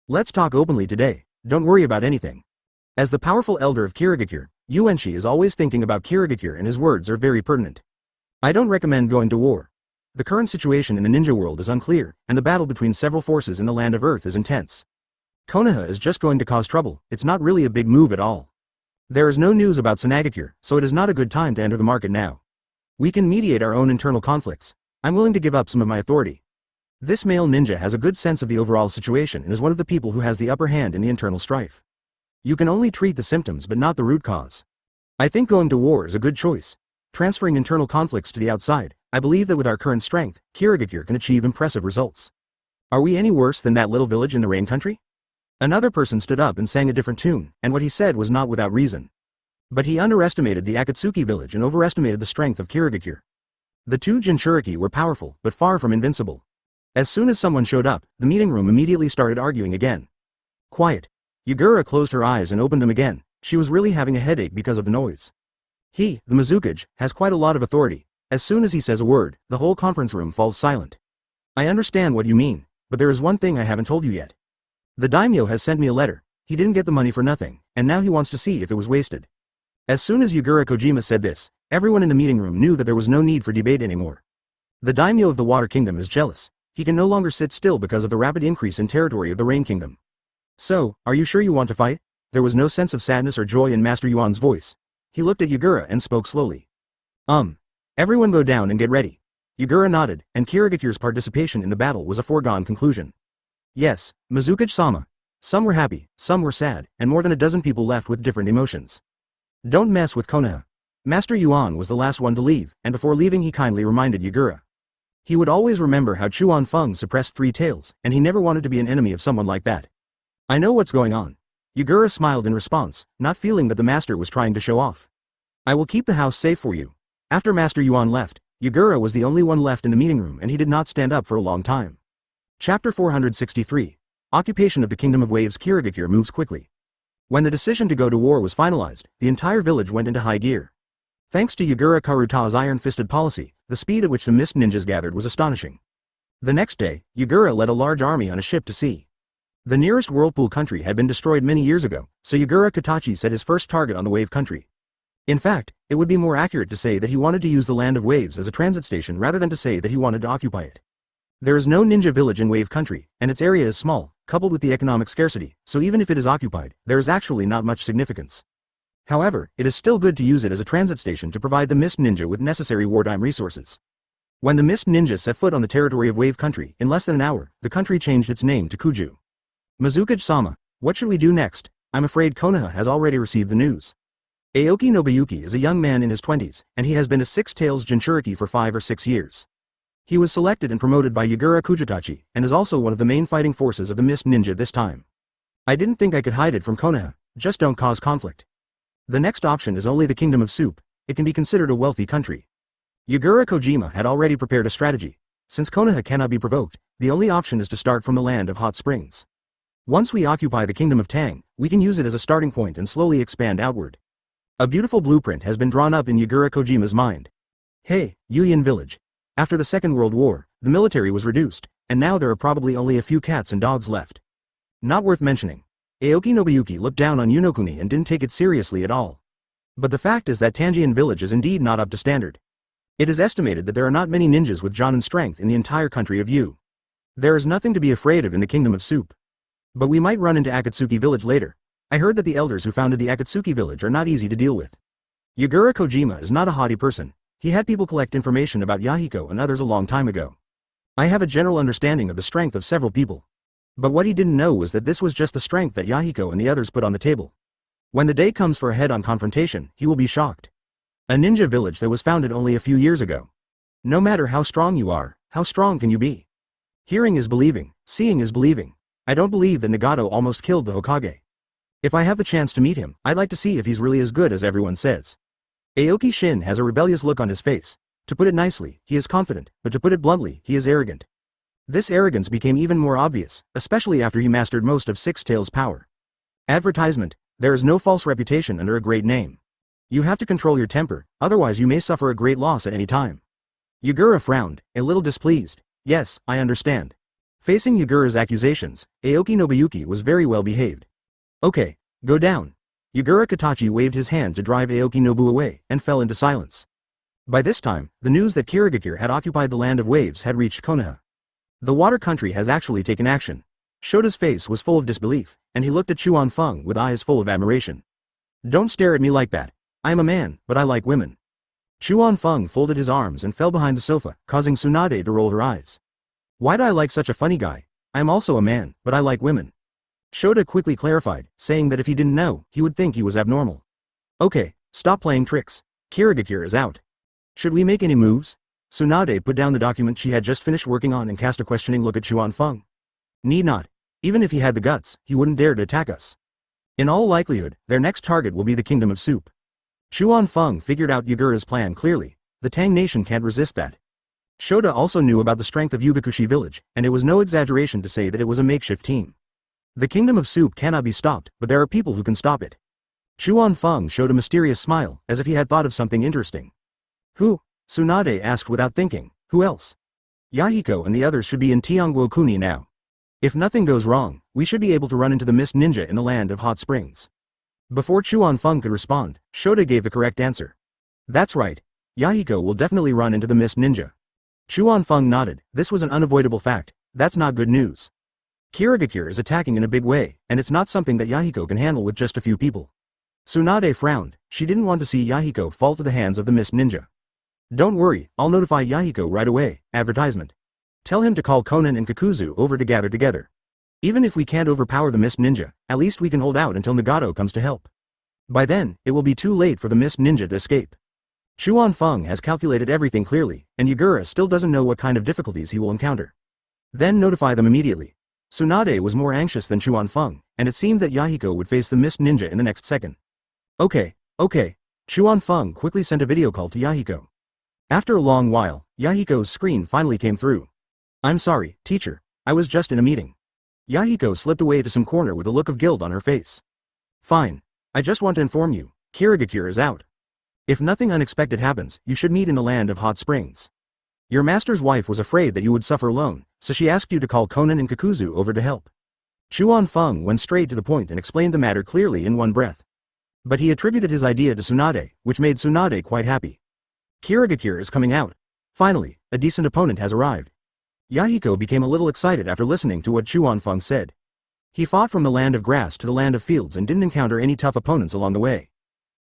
Let's talk openly today, don't worry about anything. As the powerful elder of Kirigakure, Yuenshi is always thinking about Kirigakure and his words are very pertinent. I don't recommend going to war. The current situation in the ninja world is unclear, and the battle between several forces in the land of Earth is intense. Konoha is just going to cause trouble, it's not really a big move at all. There is no news about Tsunade, so it is not a good time to enter the market now. We can mediate our own internal conflicts. I'm willing to give up some of my authority. This male ninja has a good sense of the overall situation and is one of the people who has the upper hand in the internal strife. You can only treat the symptoms but not the root cause. I think going to war is a good choice. Transferring internal conflicts to the outside, I believe that with our current strength, Kirigakure can achieve impressive results. Are we any worse than that little village in the rain country? Another person stood up and sang a different tune, and what he said was not without reason. But he underestimated the Akatsuki village and overestimated the strength of Kirigakure. The 2 Jinchuriki were powerful, but far from invincible. As soon as someone showed up, the meeting room immediately started arguing again. Quiet. Yagura closed her eyes and opened them again. She was really having a headache because of the noise. He, the Mizukage, has quite a lot of authority. As soon as he says a word, the whole conference room falls silent. I understand what you mean, but there is one thing I haven't told you yet. The daimyo has sent me a letter. He didn't get the money for nothing, and now he wants to see if it was wasted. As soon as Yagura Kojima said this, everyone in the meeting room knew that there was no need for debate anymore. The daimyo of the Water Kingdom is jealous. He can no longer sit still because of the rapid increase in territory of the Rain Kingdom. So, are you sure you want to fight? There was no sense of sadness or joy in Master Yuan's voice. He looked at Yagura and spoke slowly. Everyone go down and get ready. Yagura nodded, and Kirigakure's participation in the battle was a foregone conclusion. Yes, Mizukage-sama. Some were happy, some were sad, and more than a dozen people left with different emotions. Don't mess with Konoha. Master Yuan was the last one to leave, and before leaving he kindly reminded Yagura. He would always remember how Chuan Feng suppressed 3 tails, and he never wanted to be an enemy of someone like that. I know what's going on. Yagura smiled in response, not feeling that the master was trying to show off. I will keep the house safe for you. After Master Yuan left, Yagura was the only one left in the meeting room and he did not stand up for a long time. Chapter 463. Occupation of the Kingdom of Waves. Kirigakure moves quickly. When the decision to go to war was finalized, the entire village went into high gear. Thanks to Yagura Karuta's iron-fisted policy, the speed at which the mist ninjas gathered was astonishing. The next day, Yagura led a large army on a ship to sea. The nearest whirlpool country had been destroyed many years ago, so Yagura Katachi set his first target on the wave country. In fact, it would be more accurate to say that he wanted to use the land of waves as a transit station rather than to say that he wanted to occupy it. There is no ninja village in wave country, and its area is small, coupled with the economic scarcity, so even if it is occupied, there is actually not much significance. However, it is still good to use it as a transit station to provide the Mist Ninja with necessary wartime resources. When the Mist Ninja set foot on the territory of Wave Country, in less than an hour, the country changed its name to Kuju. Mizukage-sama, what should we do next? I'm afraid Konoha has already received the news. Aoki Nobuyuki is a young man in his 20s, and he has been a Six-Tails Jinchuriki for 5 or 6 years. He was selected and promoted by Yagura Kujitachi, and is also one of the main fighting forces of the Mist Ninja this time. I didn't think I could hide it from Konoha, just don't cause conflict. The next option is only the Kingdom of Soup. It can be considered a wealthy country. Yagura Kojima had already prepared a strategy. Since Konoha cannot be provoked, the only option is to start from the land of hot springs. Once we occupy the Kingdom of Tang, we can use it as a starting point and slowly expand outward. A beautiful blueprint has been drawn up in Yagura Kojima's mind. Hey, Yuyin Village. After the Second World War, the military was reduced, and now there are probably only a few cats and dogs left. Not worth mentioning. Aoki Nobuyuki looked down on Yunokuni and didn't take it seriously at all. But the fact is that Tanjian Village is indeed not up to standard. It is estimated that there are not many ninjas with Jonin strength in the entire country of Yu. There is nothing to be afraid of in the Kingdom of Soup. But we might run into Akatsuki Village later. I heard that the elders who founded the Akatsuki Village are not easy to deal with. Yagura Kojima is not a haughty person. He had people collect information about Yahiko and others a long time ago. I have a general understanding of the strength of several people. But what he didn't know was that this was just the strength that Yahiko and the others put on the table. When the day comes for a head-on confrontation, he will be shocked. A ninja village that was founded only a few years ago. No matter how strong you are, how strong can you be? Hearing is believing, seeing is believing. I don't believe that Nagato almost killed the Hokage. If I have the chance to meet him, I'd like to see if he's really as good as everyone says. Aoki Shin has a rebellious look on his face. To put it nicely, he is confident, but to put it bluntly, he is arrogant. This arrogance became even more obvious, especially after he mastered most of Six Tails' power. Advertisement: there is no false reputation under a great name. You have to control your temper, otherwise you may suffer a great loss at any time. Yagura frowned, a little displeased. Yes, I understand. Facing Yagura's accusations, Aoki Nobuyuki was very well behaved. Okay, go down. Yagura Katachi waved his hand to drive Aoki Nobu away, and fell into silence. By this time, the news that Kirigakure had occupied the land of waves had reached Konoha. The water country has actually taken action. Shota's face was full of disbelief, and he looked at Chuan Feng with eyes full of admiration. Don't stare at me like that. I am a man, but I like women. Chuan Feng folded his arms and fell behind the sofa, causing Tsunade to roll her eyes. Why'd I like such a funny guy? I am also a man, but I like women. Shota quickly clarified, saying that if he didn't know, he would think he was abnormal. Okay, stop playing tricks. Kirigakure is out. Should we make any moves? Tsunade put down the document she had just finished working on and cast a questioning look at Chuan Feng. Need not. Even if he had the guts, he wouldn't dare to attack us. In all likelihood, their next target will be the Kingdom of Soup. Chuan Feng figured out Yagura's plan clearly. The Tang nation can't resist that. Shota also knew about the strength of Yugakushi village, and it was no exaggeration to say that it was a makeshift team. The Kingdom of Soup cannot be stopped, but there are people who can stop it. Chuan Feng showed a mysterious smile, as if he had thought of something interesting. Who? Tsunade asked without thinking. Who else? Yahiko and the others should be in Tianguo Kuni now. If nothing goes wrong, we should be able to run into the Mist Ninja in the land of hot springs. Before Chuan Feng could respond, Shota gave the correct answer. That's right. Yahiko will definitely run into the Mist Ninja. Chuan Feng nodded. This was an unavoidable fact. That's not good news. Kirigakure is attacking in a big way, and it's not something that Yahiko can handle with just a few people. Tsunade frowned. She didn't want to see Yahiko fall to the hands of the Mist Ninja. Don't worry, I'll notify Yahiko right away. Advertisement. Tell him to call Konan and Kakuzu over to gather together. Even if we can't overpower the Mist Ninja, at least we can hold out until Nagato comes to help. By then, it will be too late for the Mist Ninja to escape. Chuan Feng has calculated everything clearly, and Yagura still doesn't know what kind of difficulties he will encounter. Then notify them immediately. Tsunade was more anxious than Chuan Feng, and it seemed that Yahiko would face the Mist Ninja in the next second. Okay. Chuan Feng quickly sent a video call to Yahiko. After a long while, Yahiko's screen finally came through. I'm sorry, teacher. I was just in a meeting. Yahiko slipped away to some corner with a look of guilt on her face. Fine. I just want to inform you, Kirigakure is out. If nothing unexpected happens, you should meet in the land of hot springs. Your master's wife was afraid that you would suffer alone, so she asked you to call Konan and Kakuzu over to help. Chuan Feng went straight to the point and explained the matter clearly in one breath. But he attributed his idea to Tsunade, which made Tsunade quite happy. Kirigakure is coming out. Finally, a decent opponent has arrived. Yahiko became a little excited after listening to what Chuan Feng said. He fought from the land of grass to the land of fields and didn't encounter any tough opponents along the way.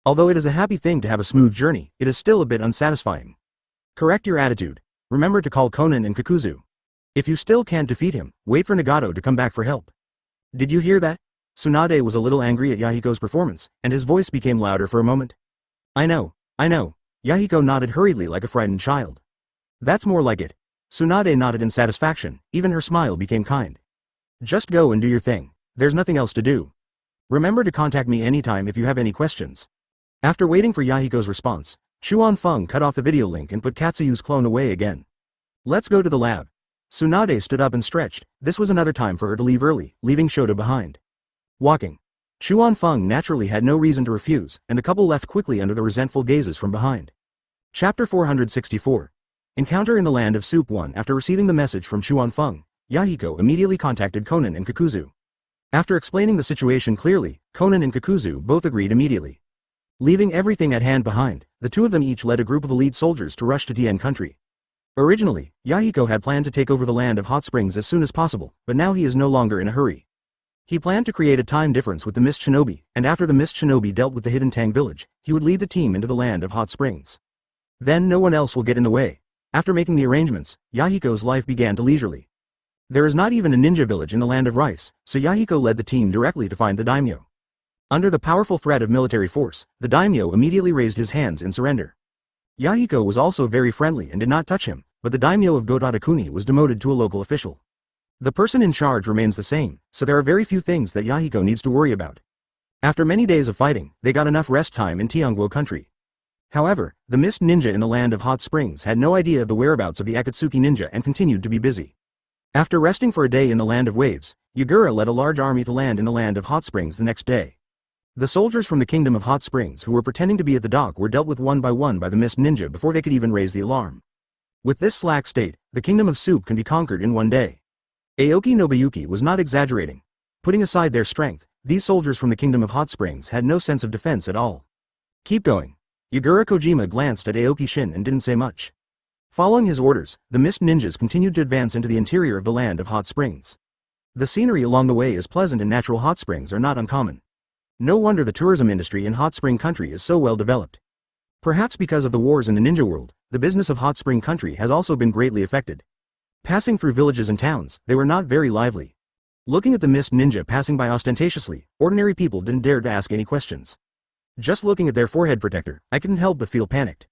Although it is a happy thing to have a smooth journey, it is still a bit unsatisfying. Correct your attitude. Remember to call Konan and Kakuzu. If you still can't defeat him, wait for Nagato to come back for help. Did you hear that? Tsunade was a little angry at Yahiko's performance, and his voice became louder for a moment. I know. Yahiko nodded hurriedly like a frightened child. That's more like it. Tsunade nodded in satisfaction, even her smile became kind. Just go and do your thing, there's nothing else to do. Remember to contact me anytime if you have any questions. After waiting for Yahiko's response, Chuan Feng cut off the video link and put Katsuyu's clone away again. Let's go to the lab. Tsunade stood up and stretched. This was another time for her to leave early, leaving Shota behind. Walking. Chuan Feng naturally had no reason to refuse, and the couple left quickly under the resentful gazes from behind. Chapter 464. Encounter in the land of Soup 1. After receiving the message from Chuan Feng, Yahiko immediately contacted Konan and Kakuzu. After explaining the situation clearly, Konan and Kakuzu both agreed immediately. Leaving everything at hand behind, the two of them each led a group of elite soldiers to rush to Tien country. Originally, Yahiko had planned to take over the land of hot springs as soon as possible, but now he is no longer in a hurry. He planned to create a time difference with the Mist Shinobi, and after the Mist Shinobi dealt with the Hidden Tang village, he would lead the team into the land of hot springs. Then no one else will get in the way. After making the arrangements, Yahiko's life began to leisurely. There is not even a ninja village in the land of rice, so Yahiko led the team directly to find the daimyo. Under the powerful threat of military force, the daimyo immediately raised his hands in surrender. Yahiko was also very friendly and did not touch him, but the daimyo of Godatakuni was demoted to a local official. The person in charge remains the same, so there are very few things that Yahiko needs to worry about. After many days of fighting, they got enough rest time in Tianguo country. However, the Mist Ninja in the land of hot springs had no idea of the whereabouts of the Akatsuki Ninja and continued to be busy. After resting for a day in the land of waves, Yagura led a large army to land in the land of hot springs the next day. The soldiers from the kingdom of hot springs who were pretending to be at the dock were dealt with one by the Mist Ninja before they could even raise the alarm. With this slack state, the kingdom of soup can be conquered in one day. Aoki Nobuyuki was not exaggerating. Putting aside their strength, these soldiers from the kingdom of hot springs had no sense of defense at all. Keep going. Yagura Kojima glanced at Aoki Shin and didn't say much. Following his orders, the Mist Ninjas continued to advance into the interior of the land of hot springs. The scenery along the way is pleasant and natural hot springs are not uncommon. No wonder the tourism industry in hot spring country is so well developed. Perhaps because of the wars in the ninja world, the business of hot spring country has also been greatly affected. Passing through villages and towns, they were not very lively. Looking at the Mist Ninja passing by ostentatiously, ordinary people didn't dare to ask any questions. Just looking at their forehead protector, I couldn't help but feel panicked.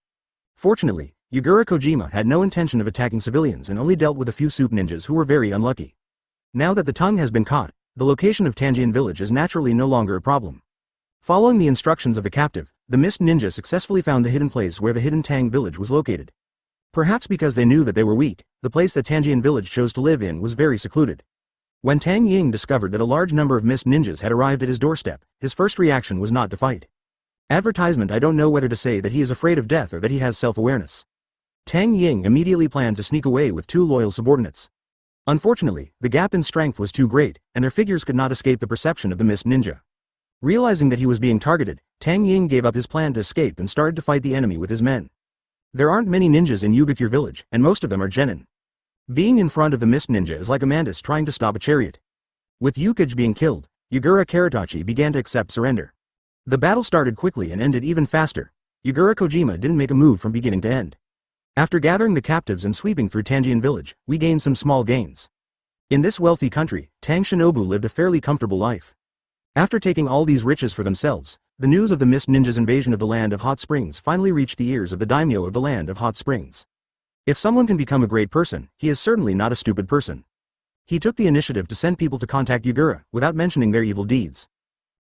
Fortunately, Yagura Kojima had no intention of attacking civilians and only dealt with a few soup ninjas who were very unlucky. Now that the tongue has been caught, the location of Tanjian village is naturally no longer a problem. Following the instructions of the captive, the Mist Ninja successfully found the hidden place where the Hidden Tang village was located. Perhaps because they knew that they were weak, the place that Tanjian village chose to live in was very secluded. When Tang Ying discovered that a large number of Mist Ninjas had arrived at his doorstep, his first reaction was not to fight. Advertisement. I don't know whether to say that he is afraid of death or that he has self-awareness. Tang Ying immediately planned to sneak away with two loyal subordinates. Unfortunately, the gap in strength was too great, and their figures could not escape the perception of the Mist Ninja. Realizing that he was being targeted, Tang Ying gave up his plan to escape and started to fight the enemy with his men. There aren't many ninjas in Yugakure village, and most of them are genin. Being in front of the Mist Ninja is like Amandus trying to stop a chariot. With Yukage being killed, Yagura Karatachi began to accept surrender. The battle started quickly and ended even faster. Yagura Kojima didn't make a move from beginning to end. After gathering the captives and sweeping through Tanjian village, we gained some small gains. In this wealthy country, Tang Shinobu lived a fairly comfortable life. After taking all these riches for themselves, The news of the Mist Ninja's invasion of the land of Hot Springs finally reached the ears of the daimyo of the land of Hot Springs. If someone can become a great person, he is certainly not a stupid person. He took the initiative to send people to contact Yugura, without mentioning their evil deeds.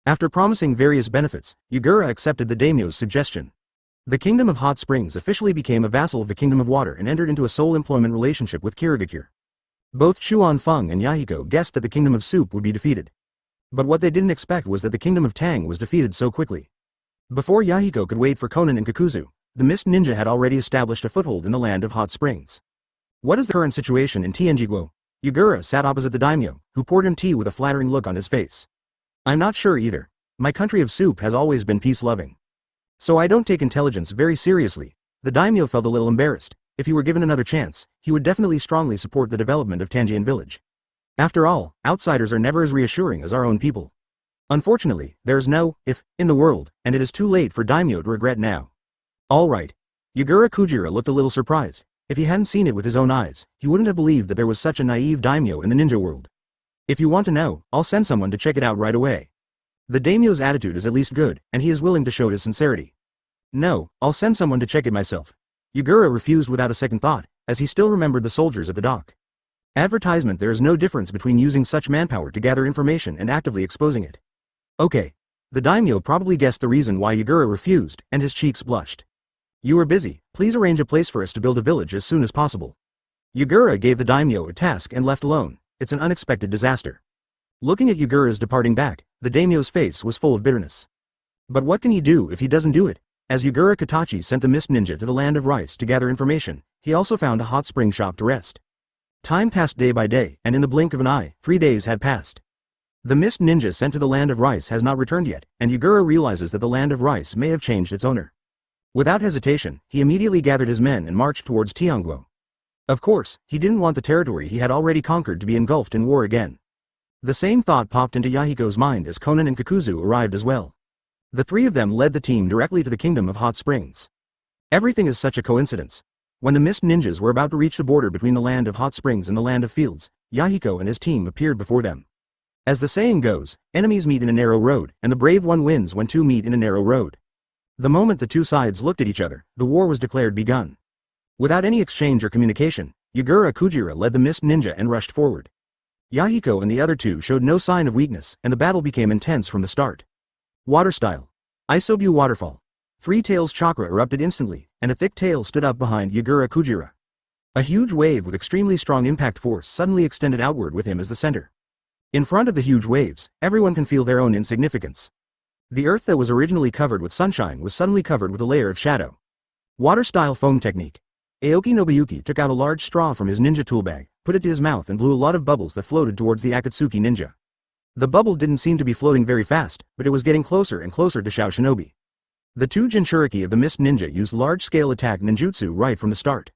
After promising various benefits, Yugura accepted the daimyo's suggestion. The Kingdom of Hot Springs officially became a vassal of the Kingdom of Water and entered into a sole employment relationship with Kirigakure. Both Chuan Feng and Yahiko guessed that the Kingdom of Soup would be defeated. But what they didn't expect was that the Kingdom of Tang was defeated so quickly. Before Yahiko could wait for Konan and Kakuzu, the Mist Ninja had already established a foothold in the land of Hot Springs. What is the current situation in Tianjiguo? Yugura sat opposite the daimyo, who poured him tea with a flattering look on his face. I'm not sure either. My country of soup has always been peace-loving. So I don't take intelligence very seriously. The daimyo felt a little embarrassed. If he were given another chance, he would definitely strongly support the development of Tanjian village. After all, outsiders are never as reassuring as our own people. Unfortunately, there is no if in the world, and it is too late for daimyo to regret now. Alright. Yugura Kujira looked a little surprised. If he hadn't seen it with his own eyes, he wouldn't have believed that there was such a naive daimyo in the ninja world. If you want to know, I'll send someone to check it out right away. The daimyo's attitude is at least good, and he is willing to show his sincerity. No, I'll send someone to check it myself. Yugura refused without a second thought, as he still remembered the soldiers at the dock. Advertisement: there is no difference between using such manpower to gather information and actively exposing it. Okay. The daimyo probably guessed the reason why Yugura refused, and his cheeks blushed. You are busy, please arrange a place for us to build a village as soon as possible. Yugura gave the daimyo a task and left alone. It's an unexpected disaster. Looking at Yugura's departing back, the daimyo's face was full of bitterness. But what can he do if he doesn't do it? As Yugura Katachi sent the Mist Ninja to the land of rice to gather information, he also found a hot spring shop to rest. Time passed day by day, and in the blink of an eye, 3 days had passed. The Mist Ninja sent to the land of rice has not returned yet, and Yugura realizes that the land of rice may have changed its owner. Without hesitation, he immediately gathered his men and marched towards Tianguo. Of course, he didn't want the territory he had already conquered to be engulfed in war again. The same thought popped into Yahiko's mind as Konan and Kakuzu arrived as well. The three of them led the team directly to the Kingdom of Hot Springs. Everything is such a coincidence. When the Mist Ninjas were about to reach the border between the land of Hot Springs and the land of Fields, Yahiko and his team appeared before them. As the saying goes, enemies meet in a narrow road, and the brave one wins when two meet in a narrow road. The moment the two sides looked at each other, the war was declared begun. Without any exchange or communication, Yugura Kujira led the Mist Ninja and rushed forward. Yahiko and the other two showed no sign of weakness, and the battle became intense from the start. Water style. Isobu waterfall. Three tails chakra erupted instantly, and a thick tail stood up behind Yugura Kujira. A huge wave with extremely strong impact force suddenly extended outward with him as the center. In front of the huge waves, everyone can feel their own insignificance. The earth that was originally covered with sunshine was suddenly covered with a layer of shadow. Water-style foam technique. Aoki Nobuyuki took out a large straw from his ninja tool bag, put it to his mouth and blew a lot of bubbles that floated towards the Akatsuki ninja. The bubble didn't seem to be floating very fast, but it was getting closer and closer to Shao Shinobi. The two Jinchuriki of the Mist Ninja used large-scale attack ninjutsu right from the start.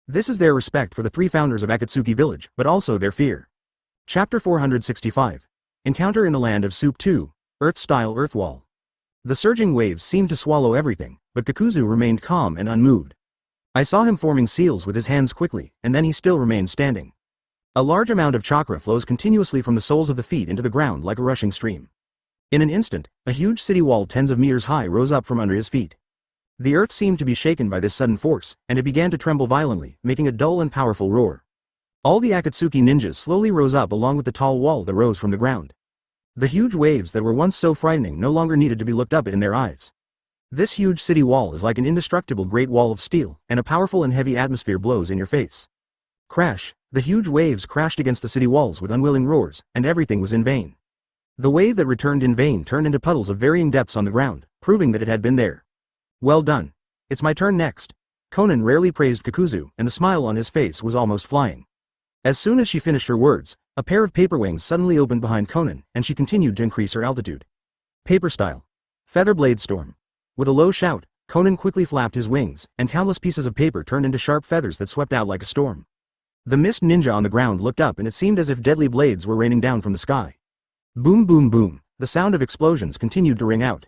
This is their respect for the three founders of Akatsuki village, but also their fear. Chapter 465. Encounter in the Land of Soup 2. Earth-style earth wall. The surging waves seemed to swallow everything, but Kakuzu remained calm and unmoved. I saw him forming seals with his hands quickly, and then he still remained standing. A large amount of chakra flows continuously from the soles of the feet into the ground like a rushing stream. In an instant, a huge city wall tens of meters high rose up from under his feet. The earth seemed to be shaken by this sudden force, and it began to tremble violently, making a dull and powerful roar. All the Akatsuki ninjas slowly rose up along with the tall wall that rose from the ground. The huge waves that were once so frightening no longer needed to be looked up at in their eyes. This huge city wall is like an indestructible great wall of steel, and a powerful and heavy atmosphere blows in your face. Crash! The huge waves crashed against the city walls with unwilling roars, and everything was in vain. The wave that returned in vain turned into puddles of varying depths on the ground, proving that it had been there. Well done. It's my turn next. Konan rarely praised Kakuzu, and the smile on his face was almost flying. As soon as she finished her words, a pair of paper wings suddenly opened behind Konan, and she continued to increase her altitude. Paper style. Feather blade storm. With a low shout, Konan quickly flapped his wings, and countless pieces of paper turned into sharp feathers that swept out like a storm. The Mist Ninja on the ground looked up, and it seemed as if deadly blades were raining down from the sky. Boom boom boom, the sound of explosions continued to ring out.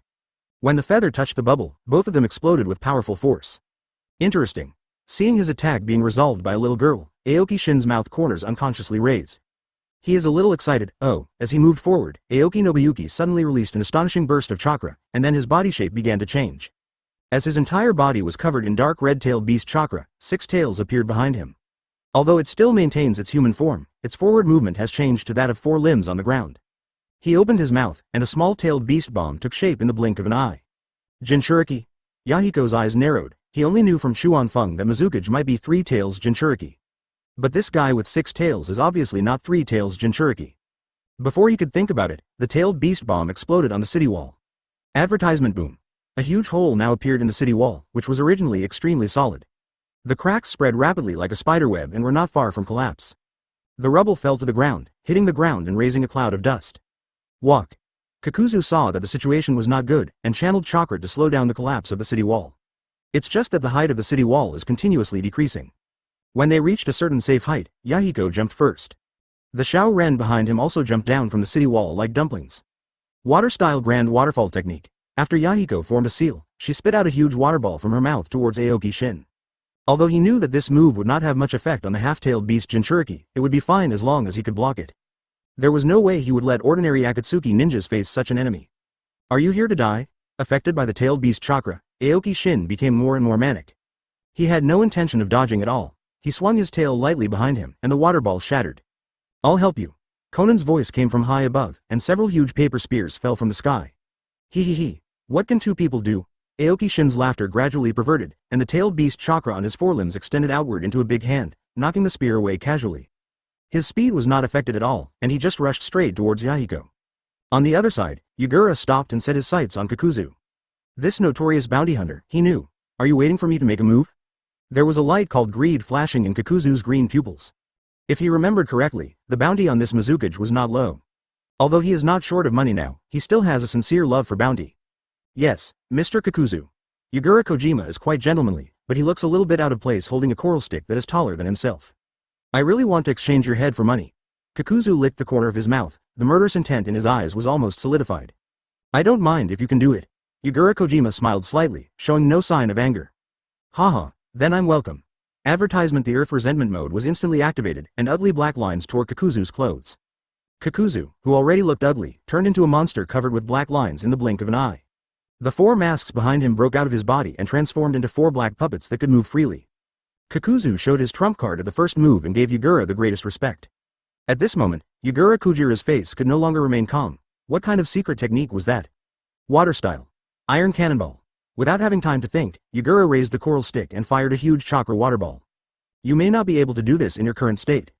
When the feather touched the bubble, both of them exploded with powerful force. Interesting. Seeing his attack being resolved by a little girl, Aoki Shin's mouth corners unconsciously raised. He is a little excited. Oh, as he moved forward, Aoki Nobuyuki suddenly released an astonishing burst of chakra, and then his body shape began to change. As his entire body was covered in dark red-tailed beast chakra, 6 tails appeared behind him. Although it still maintains its human form, its forward movement has changed to that of 4 limbs on the ground. He opened his mouth, and a small-tailed beast bomb took shape in the blink of an eye. Jinchuriki. Yahiko's eyes narrowed. He only knew from Chuanfeng that Mizukage might be 3 tails Jinchuriki. But this guy with 6 tails is obviously not 3 tails Jinchuriki. Before he could think about it, the tailed beast bomb exploded on the city wall. Advertisement boom. A huge hole now appeared in the city wall, which was originally extremely solid. The cracks spread rapidly like a spiderweb and were not far from collapse. The rubble fell to the ground, hitting the ground and raising a cloud of dust. Walk. Kakuzu saw that the situation was not good, and channeled chakra to slow down the collapse of the city wall. It's just that the height of the city wall is continuously decreasing. When they reached a certain safe height, Yahiko jumped first. The Xiao Ren behind him also jumped down from the city wall like dumplings. Water-style grand waterfall technique. After Yahiko formed a seal, she spit out a huge water ball from her mouth towards Aoki Shin. Although he knew that this move would not have much effect on the half-tailed beast Jinchuriki, it would be fine as long as he could block it. There was no way he would let ordinary Akatsuki ninjas face such an enemy. Are you here to die? Affected by the tailed beast chakra, Aoki Shin became more and more manic. He had no intention of dodging at all. He swung his tail lightly behind him, and the water ball shattered. I'll help you. Conan's voice came from high above, and several huge paper spears fell from the sky. He. What can 2 people do? Aoki Shin's laughter gradually perverted, and the tailed beast chakra on his forelimbs extended outward into a big hand, knocking the spear away casually. His speed was not affected at all, and he just rushed straight towards Yahiko. On the other side, Yagura stopped and set his sights on Kakuzu. This notorious bounty hunter, he knew. Are you waiting for me to make a move? There was a light called greed flashing in Kakuzu's green pupils. If he remembered correctly, the bounty on this Mizukage was not low. Although he is not short of money now, he still has a sincere love for bounty. Yes, Mr. Kakuzu. Yagura Kojima is quite gentlemanly, but he looks a little bit out of place holding a coral stick that is taller than himself. I really want to exchange your head for money. Kakuzu licked the corner of his mouth. The murderous intent in his eyes was almost solidified. I don't mind if you can do it. Yagura Kojima smiled slightly, showing no sign of anger. Haha, then I'm welcome. Advertisement. The Earth Resentment mode was instantly activated, and ugly black lines tore Kakuzu's clothes. Kakuzu, who already looked ugly, turned into a monster covered with black lines in the blink of an eye. The 4 masks behind him broke out of his body and transformed into 4 black puppets that could move freely. Kakuzu showed his trump card at the first move and gave Yagura the greatest respect. At this moment, Yagura Kujira's face could no longer remain calm. What kind of secret technique was that? Water style. Iron cannonball. Without having time to think, Yagura raised the coral stick and fired a huge chakra water ball. You may not be able to do this in your current state.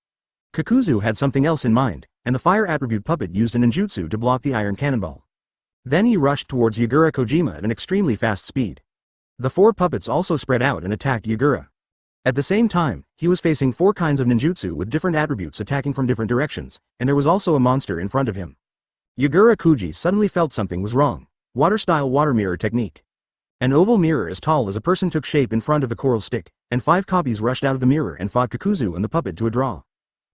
Kakuzu had something else in mind, and the fire attribute puppet used a ninjutsu to block the iron cannonball. Then he rushed towards Yagura Kojima at an extremely fast speed. The 4 puppets also spread out and attacked Yagura. At the same time, he was facing 4 kinds of ninjutsu with different attributes attacking from different directions, and there was also a monster in front of him. Yagura Kuji suddenly felt something was wrong. Water-style water mirror technique. An oval mirror as tall as a person took shape in front of the coral stick, and 5 copies rushed out of the mirror and fought Kakuzu and the puppet to a draw.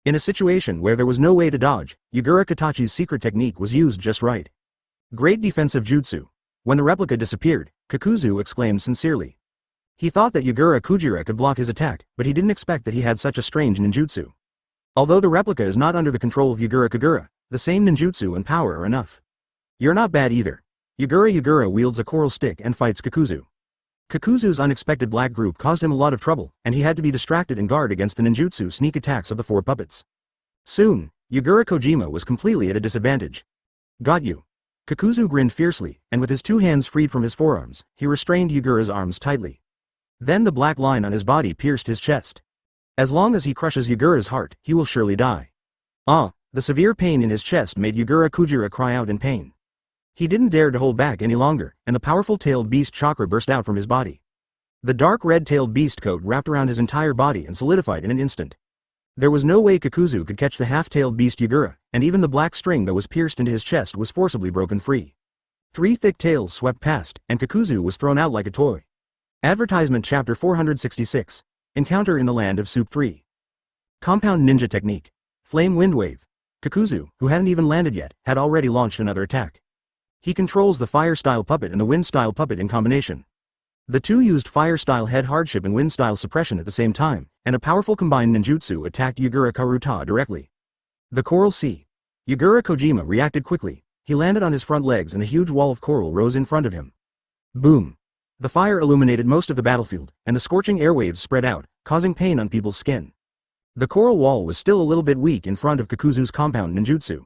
In a situation where there was no way to dodge, Yagura Katachi's secret technique was used just right. Great defensive jutsu. When the replica disappeared, Kakuzu exclaimed sincerely. He thought that Yagura Kujira could block his attack, but he didn't expect that he had such a strange ninjutsu. Although the replica is not under the control of Yagura Kagura, the same ninjutsu and power are enough. You're not bad either. Yagura wields a coral stick and fights Kakuzu. Kakuzu's unexpected black group caused him a lot of trouble, and he had to be distracted and guard against the ninjutsu sneak attacks of the 4 puppets. Soon, Yagura Kojima was completely at a disadvantage. Got you. Kakuzu grinned fiercely, and with his 2 hands freed from his forearms, he restrained Yagura's arms tightly. Then the black line on his body pierced his chest. As long as he crushes Yagura's heart, he will surely die. The severe pain in his chest made Yagura Kujira cry out in pain. He didn't dare to hold back any longer, and the powerful tailed beast chakra burst out from his body. The dark red-tailed beast coat wrapped around his entire body and solidified in an instant. There was no way Kakuzu could catch the half-tailed beast Yagura, and even the black string that was pierced into his chest was forcibly broken free. 3 thick tails swept past, and Kakuzu was thrown out like a toy. Advertisement Chapter 466. Encounter in the Land of Soup 3. Compound Ninja Technique. Flame Wind Wave. Kakuzu, who hadn't even landed yet, had already launched another attack. He controls the fire-style puppet and the wind-style puppet in combination. The 2 used fire-style head hardship and wind-style suppression at the same time, and a powerful combined ninjutsu attacked Yagura Karuta directly. The Coral Sea. Yugura Kojima reacted quickly. He landed on his front legs and a huge wall of coral rose in front of him. Boom. The fire illuminated most of the battlefield, and the scorching airwaves spread out, causing pain on people's skin. The coral wall was still a little bit weak in front of Kakuzu's compound ninjutsu.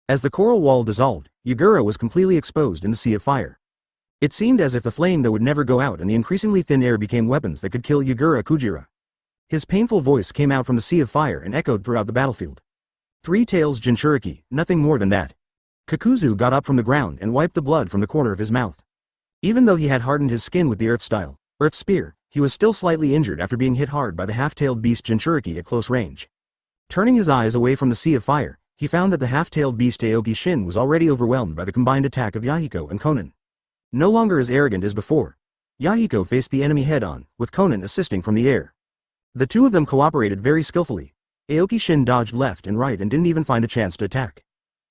As the coral wall dissolved, Yugura was completely exposed in the sea of fire. It seemed as if the flame that would never go out and the increasingly thin air became weapons that could kill Yugura Kujira. His painful voice came out from the sea of fire and echoed throughout the battlefield. Three Tails Jinchuriki, nothing more than that. Kakuzu got up from the ground and wiped the blood from the corner of his mouth. Even though he had hardened his skin with the Earth Spear, he was still slightly injured after being hit hard by the half-tailed beast Jinchuriki at close range. Turning his eyes away from the sea of fire, he found that the half-tailed beast Aoki Shin was already overwhelmed by the combined attack of Yahiko and Konan. No longer as arrogant as before, Yahiko faced the enemy head-on, with Konan assisting from the air. The two of them cooperated very skillfully. Aoki Shin dodged left and right and didn't even find a chance to attack.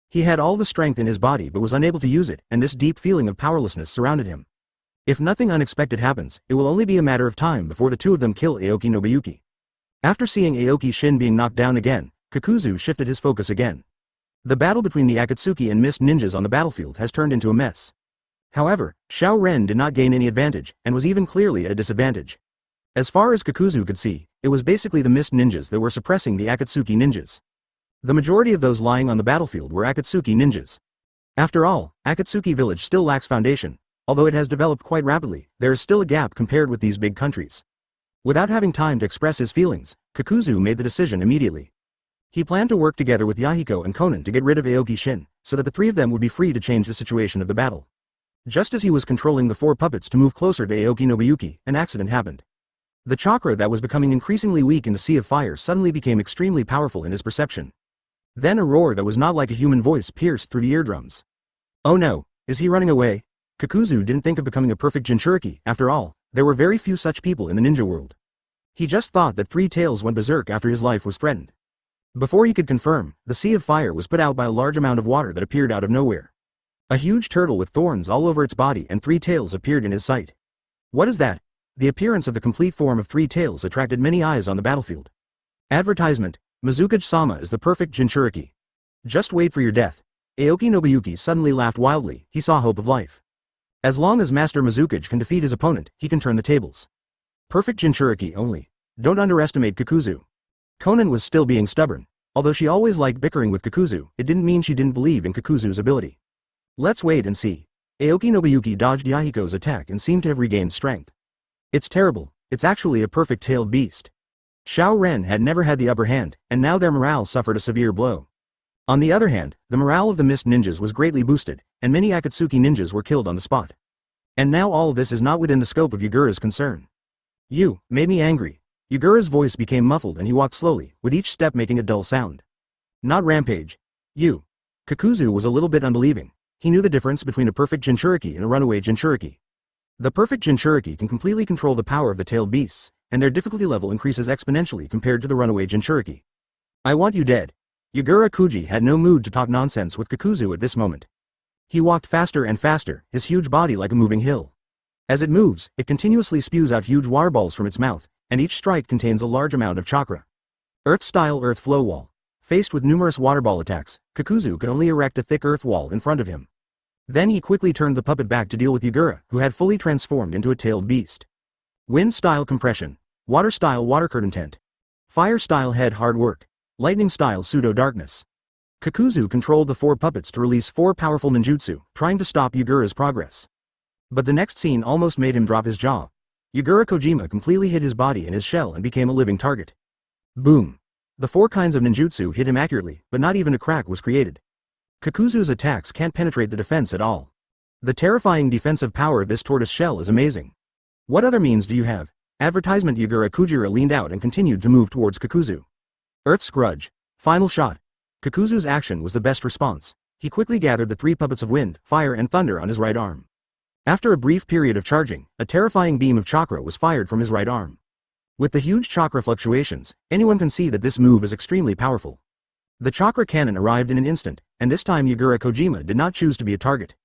He had all the strength in his body but was unable to use it, and this deep feeling of powerlessness surrounded him. If nothing unexpected happens, it will only be a matter of time before the two of them kill Aoki Nobuyuki. After seeing Aoki Shin being knocked down again, Kakuzu shifted his focus again. The battle between the Akatsuki and Mist ninjas on the battlefield has turned into a mess. However, Xiao Ren did not gain any advantage, and was even clearly at a disadvantage. As far as Kakuzu could see, it was basically the Mist ninjas that were suppressing the Akatsuki ninjas. The majority of those lying on the battlefield were Akatsuki ninjas. After all, Akatsuki village still lacks foundation. Although it has developed quite rapidly, there is still a gap compared with these big countries. Without having time to express his feelings, Kakuzu made the decision immediately. He planned to work together with Yahiko and Konan to get rid of Aoki Shin, so that the three of them would be free to change the situation of the battle. Just as he was controlling the four puppets to move closer to Aoki Nobuyuki, an accident happened. The chakra that was becoming increasingly weak in the sea of fire suddenly became extremely powerful in his perception. Then a roar that was not like a human voice pierced through the eardrums. Oh no, is he running away? Kakuzu didn't think of becoming a perfect Jinchuriki. After all, there were very few such people in the ninja world. He just thought that Three Tails went berserk after his life was threatened. Before he could confirm, the sea of fire was put out by a large amount of water that appeared out of nowhere. A huge turtle with thorns all over its body and three tails appeared in his sight. What is that? The appearance of the complete form of Three Tails attracted many eyes on the battlefield. Advertisement: Mizukage-sama is the perfect Jinchuriki. Just wait for your death. Aoki Nobuyuki suddenly laughed wildly. He saw hope of life. As long as Master Mizukage can defeat his opponent, he can turn the tables. Perfect Jinchuriki only. Don't underestimate Kakuzu. Konan was still being stubborn. Although she always liked bickering with Kakuzu, it didn't mean she didn't believe in Kakuzu's ability. Let's wait and see. Aoki Nobuyuki dodged Yahiko's attack and seemed to have regained strength. It's terrible. It's actually a perfect-tailed beast. Xiao Ren had never had the upper hand, and now their morale suffered a severe blow. On the other hand, the morale of the Mist ninjas was greatly boosted, and many Akatsuki ninjas were killed on the spot. And now all of this is not within the scope of Yugura's concern. You made me angry. Yugura's voice became muffled and he walked slowly, with each step making a dull sound. Not rampage. You. Kakuzu was a little bit unbelieving. He knew the difference between a perfect Jinchuriki and a runaway Jinchuriki. The perfect Jinchuriki can completely control the power of the tailed beasts, and their difficulty level increases exponentially compared to the runaway Jinchuriki. I want you dead. Yugura Kuji had no mood to talk nonsense with Kakuzu at this moment. He walked faster and faster, his huge body like a moving hill. As it moves, it continuously spews out huge water balls from its mouth, and each strike contains a large amount of chakra. Earth-style earth flow wall. Faced with numerous water ball attacks, Kakuzu could only erect a thick earth wall in front of him. Then he quickly turned the puppet back to deal with Yugura, who had fully transformed into a tailed beast. Wind-style compression. Water-style water curtain tent. Fire-style head hard work. Lightning-style pseudo-darkness. Kakuzu controlled the four puppets to release four powerful ninjutsu, trying to stop Yugura's progress. But the next scene almost made him drop his jaw. Yugura Kojima completely hid his body in his shell and became a living target. Boom. The four kinds of ninjutsu hit him accurately, but not even a crack was created. Kakuzu's attacks can't penetrate the defense at all. The terrifying defensive power of this tortoise shell is amazing. What other means do you have? Advertisement. Yugura Kujira leaned out and continued to move towards Kakuzu. Earth's grudge. Final shot. Kakuzu's action was the best response. He quickly gathered the three puppets of wind, fire and thunder on his right arm. After a brief period of charging, a terrifying beam of chakra was fired from his right arm. With the huge chakra fluctuations, anyone can see that this move is extremely powerful. The chakra cannon arrived in an instant, and this time Yugura Kojima did not choose to be a target.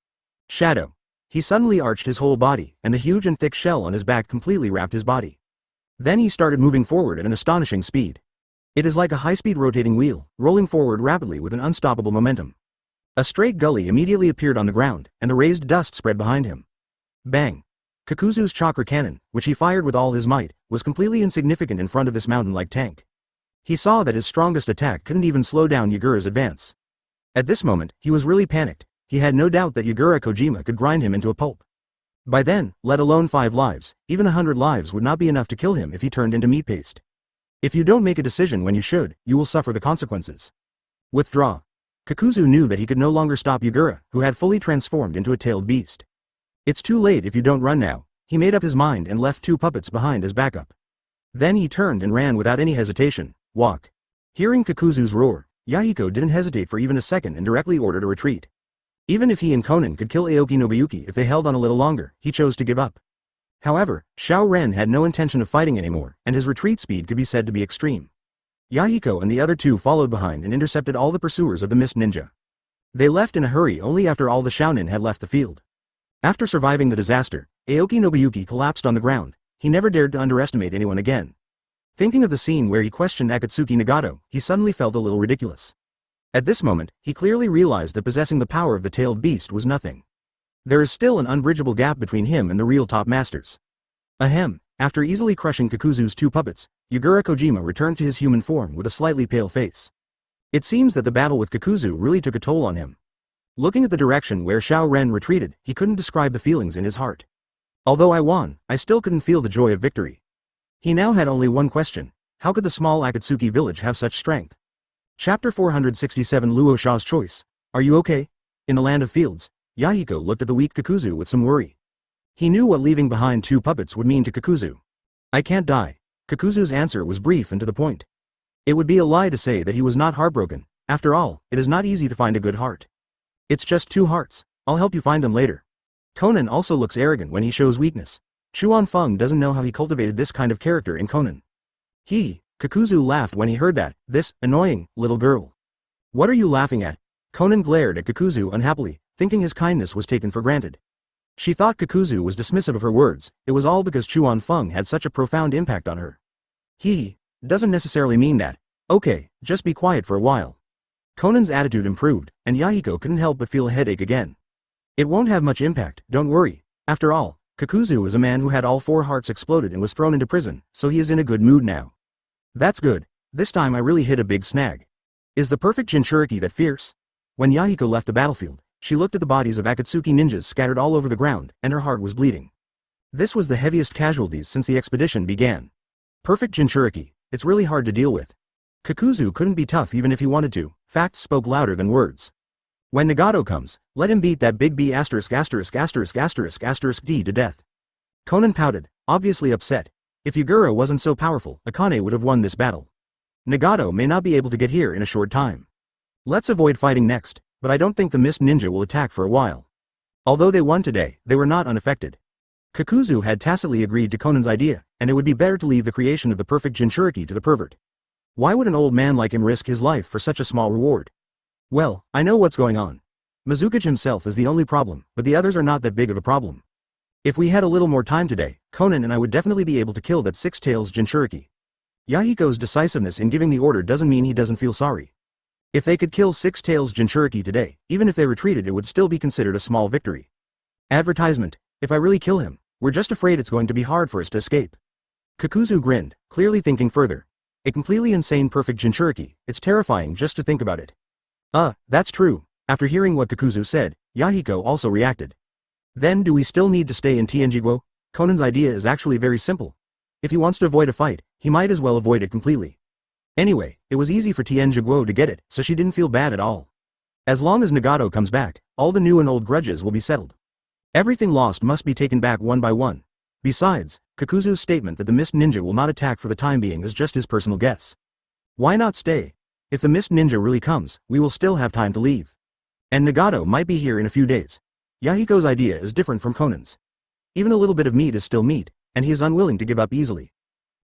Shadow. He suddenly arched his whole body, and the huge and thick shell on his back completely wrapped his body. Then he started moving forward at an astonishing speed. It is like a high-speed rotating wheel, rolling forward rapidly with an unstoppable momentum. A straight gully immediately appeared on the ground, and the raised dust spread behind him. Bang! Kakuzu's chakra cannon, which he fired with all his might, was completely insignificant in front of this mountain-like tank. He saw that his strongest attack couldn't even slow down Yagura's advance. At this moment, he was really panicked. He had no doubt that Yagura Kojima could grind him into a pulp. By then, let alone 5 lives, even 100 lives would not be enough to kill him if he turned into meat paste. If you don't make a decision when you should, you will suffer the consequences. Withdraw. Kakuzu knew that he could no longer stop Yagura, who had fully transformed into a tailed beast. It's too late if you don't run now. He made up his mind and left 2 puppets behind as backup. Then he turned and ran without any hesitation. Walk. Hearing Kakuzu's roar, Yahiko didn't hesitate for even a second and directly ordered a retreat. Even if he and Konan could kill Aoki Nobuyuki if they held on a little longer, he chose to give up. However, Xiao Ren had no intention of fighting anymore, and his retreat speed could be said to be extreme. Yahiko and the other 2 followed behind and intercepted all the pursuers of the Mist Ninja. They left in a hurry only after all the Shounen had left the field. After surviving the disaster, Aoki Nobuyuki collapsed on the ground. He never dared to underestimate anyone again. Thinking of the scene where he questioned Akatsuki Nagato, he suddenly felt a little ridiculous. At this moment, he clearly realized that possessing the power of the tailed beast was nothing. There is still an unbridgeable gap between him and the real top masters. Ahem, after easily crushing Kakuzu's 2 puppets, Yagura Kojima returned to his human form with a slightly pale face. It seems that the battle with Kakuzu really took a toll on him. Looking at the direction where Xiao Ren retreated, he couldn't describe the feelings in his heart. Although I won, I still couldn't feel the joy of victory. He now had only one question: how could the small Akatsuki village have such strength? Chapter 467 Luo Sha's Choice. Are you okay? In the land of fields, Yahiko looked at the weak Kakuzu with some worry. He knew what leaving behind 2 puppets would mean to Kakuzu. I can't die. Kakuzu's answer was brief and to the point. It would be a lie to say that he was not heartbroken. After all, it is not easy to find a good heart. It's just 2 hearts. I'll help you find them later. Konan also looks arrogant when he shows weakness. Chuan Feng doesn't know how he cultivated this kind of character in Konan. Kakuzu laughed when he heard that, this annoying little girl. What are you laughing at? Konan glared at Kakuzu unhappily, thinking his kindness was taken for granted. She thought Kakuzu was dismissive of her words. It was all because Chuan Feng had such a profound impact on her. Doesn't necessarily mean that. Okay, just be quiet for a while. Konan's attitude improved, and Yahiko couldn't help but feel a headache again. It won't have much impact, don't worry. After all, Kakuzu is a man who had all 4 hearts exploded and was thrown into prison, so he is in a good mood now. That's good. This time I really hit a big snag. Is the perfect Jinchuriki that fierce? When Yahiko left the battlefield, she looked at the bodies of Akatsuki ninjas scattered all over the ground, and her heart was bleeding. This was the heaviest casualties since the expedition began. Perfect Jinchuriki, it's really hard to deal with. Kakuzu couldn't be tough even if he wanted to. Facts spoke louder than words. When Nagato comes, let him beat that big B*************** D to death. Konan pouted, obviously upset. If Yagura wasn't so powerful, Akane would have won this battle. Nagato may not be able to get here in a short time. Let's avoid fighting next, but I don't think the Mist Ninja will attack for a while. Although they won today, they were not unaffected. Kakuzu had tacitly agreed to Konan's idea, and it would be better to leave the creation of the perfect Jinchuriki to the pervert. Why would an old man like him risk his life for such a small reward? Well, I know what's going on. Mizukichi himself is the only problem, but the others are not that big of a problem. If we had a little more time today, Konan and I would definitely be able to kill that 6 tails Jinchuriki. Yahiko's decisiveness in giving the order doesn't mean he doesn't feel sorry. If they could kill 6 tails Jinchuriki today, even if they retreated, it would still be considered a small victory. Advertisement: if I really kill him, we're just afraid it's going to be hard for us to escape. Kakuzu grinned, clearly thinking further. A completely insane perfect Jinchuriki, it's terrifying just to think about it. That's true. After hearing what Kakuzu said, Yahiko also reacted. Then do we still need to stay in Tianjiguo? Konan's idea is actually very simple. If he wants to avoid a fight, he might as well avoid it completely. Anyway, it was easy for Tianjiguo to get it, so she didn't feel bad at all. As long as Nagato comes back, all the new and old grudges will be settled. Everything lost must be taken back one by one. Besides, Kakuzu's statement that the Mist Ninja will not attack for the time being is just his personal guess. Why not stay? If the Mist Ninja really comes, we will still have time to leave. And Nagato might be here in a few days. Yahiko's idea is different from Konan's. Even a little bit of meat is still meat, and he is unwilling to give up easily.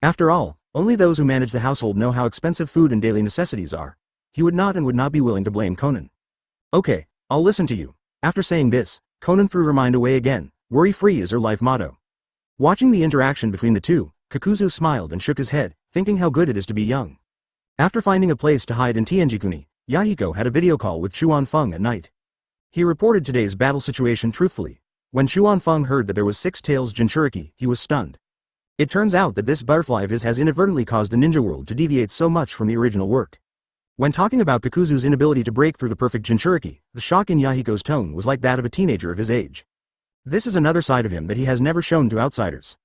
After all, only those who manage the household know how expensive food and daily necessities are. He would not be willing to blame Konan. Okay, I'll listen to you. After saying this, Konan threw her mind away again. Worry-free is her life motto. Watching the interaction between the two, Kakuzu smiled and shook his head, thinking how good it is to be young. After finding a place to hide in Tianjikuni, Yahiko had a video call with Chuan Feng at night. He reported today's battle situation truthfully. When Chuan Feng heard that there was 6 tails Jinchuriki, he was stunned. It turns out that this butterfly of his has inadvertently caused the ninja world to deviate so much from the original work. When talking about Kakuzu's inability to break through the perfect Jinchuriki, the shock in Yahiko's tone was like that of a teenager of his age. This is another side of him that he has never shown to outsiders.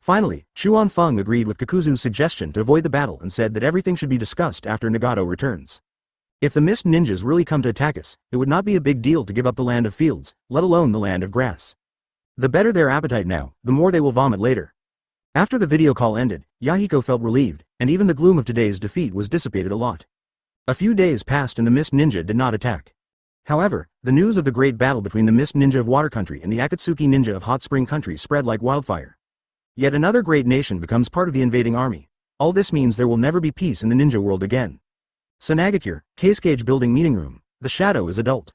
Finally, Chuan Feng agreed with Kakuzu's suggestion to avoid the battle and said that everything should be discussed after Nagato returns. If the mist ninjas really come to attack us, it would not be a big deal to give up the land of fields, let alone the land of grass. The better their appetite now, the more they will vomit later. After the video call ended, Yahiko felt relieved, and even the gloom of today's defeat was dissipated a lot. A few days passed and the mist ninja did not attack. However, the news of the great battle between the mist ninja of Water Country and the Akatsuki ninja of Hot Spring Country spread like wildfire. Yet another great nation becomes part of the invading army. All this means there will never be peace in the ninja world again. Tsunade, Cage Building Meeting Room. The shadow is adult.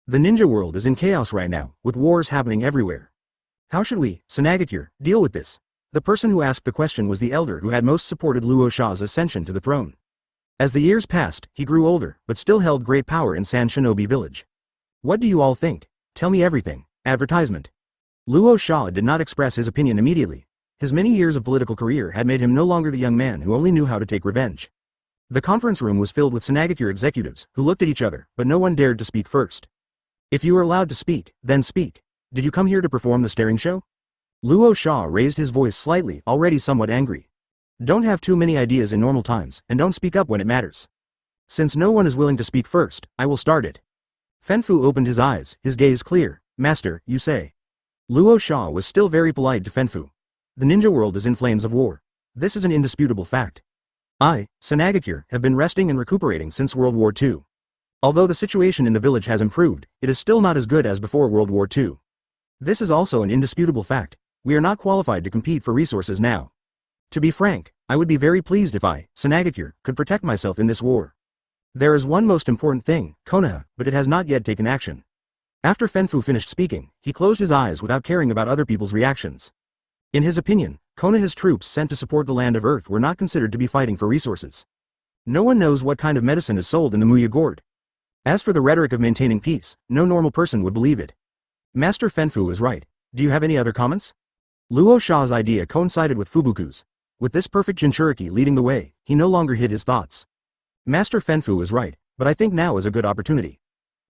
The ninja world is in chaos right now, with wars happening everywhere. How should we, Tsunade, deal with this? The person who asked the question was the elder who had most supported Luo Sha's ascension to the throne. As the years passed, he grew older, but still held great power in San Shinobi Village. What do you all think? Tell me everything. Advertisement. Luo Sha did not express his opinion immediately. His many years of political career had made him no longer the young man who only knew how to take revenge. The conference room was filled with Tsunade executives, who looked at each other, but no one dared to speak first. If you are allowed to speak, then speak. Did you come here to perform the staring show? Luo Sha raised his voice slightly, already somewhat angry. Don't have too many ideas in normal times, and don't speak up when it matters. Since no one is willing to speak first, I will start it. Fenfu opened his eyes, his gaze clear. Master, you say. Luo Sha was still very polite to Fenfu. The ninja world is in flames of war. This is an indisputable fact. I, Tsunade, have been resting and recuperating since World War II. Although the situation in the village has improved, it is still not as good as before World War II. This is also an indisputable fact. We are not qualified to compete for resources now. To be frank, I would be very pleased if I, Tsunade, could protect myself in this war. There is one most important thing, Konoha, but it has not yet taken action. After Fenfu finished speaking, he closed his eyes without caring about other people's reactions. In his opinion, Konoha's troops sent to support the Land of Earth were not considered to be fighting for resources. No one knows what kind of medicine is sold in the Muya Gourd. As for the rhetoric of maintaining peace, no normal person would believe it. Master Fenfu is right. Do you have any other comments? Luo Sha's idea coincided with Fubuku's. With this perfect Jinchuriki leading the way, he no longer hid his thoughts. Master Fenfu is right, but I think now is a good opportunity.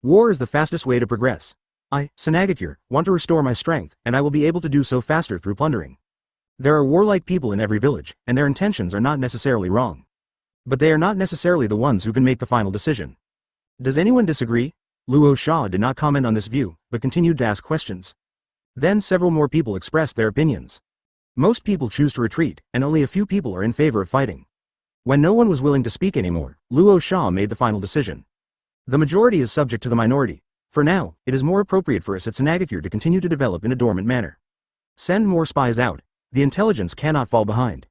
War is the fastest way to progress. I, Tsunade, want to restore my strength, and I will be able to do so faster through plundering. There are warlike people in every village, and their intentions are not necessarily wrong. But they are not necessarily the ones who can make the final decision. Does anyone disagree? Luo Sha did not comment on this view, but continued to ask questions. Then several more people expressed their opinions. Most people choose to retreat, and only a few people are in favor of fighting. When no one was willing to speak anymore, Luo Sha made the final decision. The majority is subject to the minority. For now, it is more appropriate for us at Tsunade to continue to develop in a dormant manner. Send more spies out. The intelligence cannot fall behind.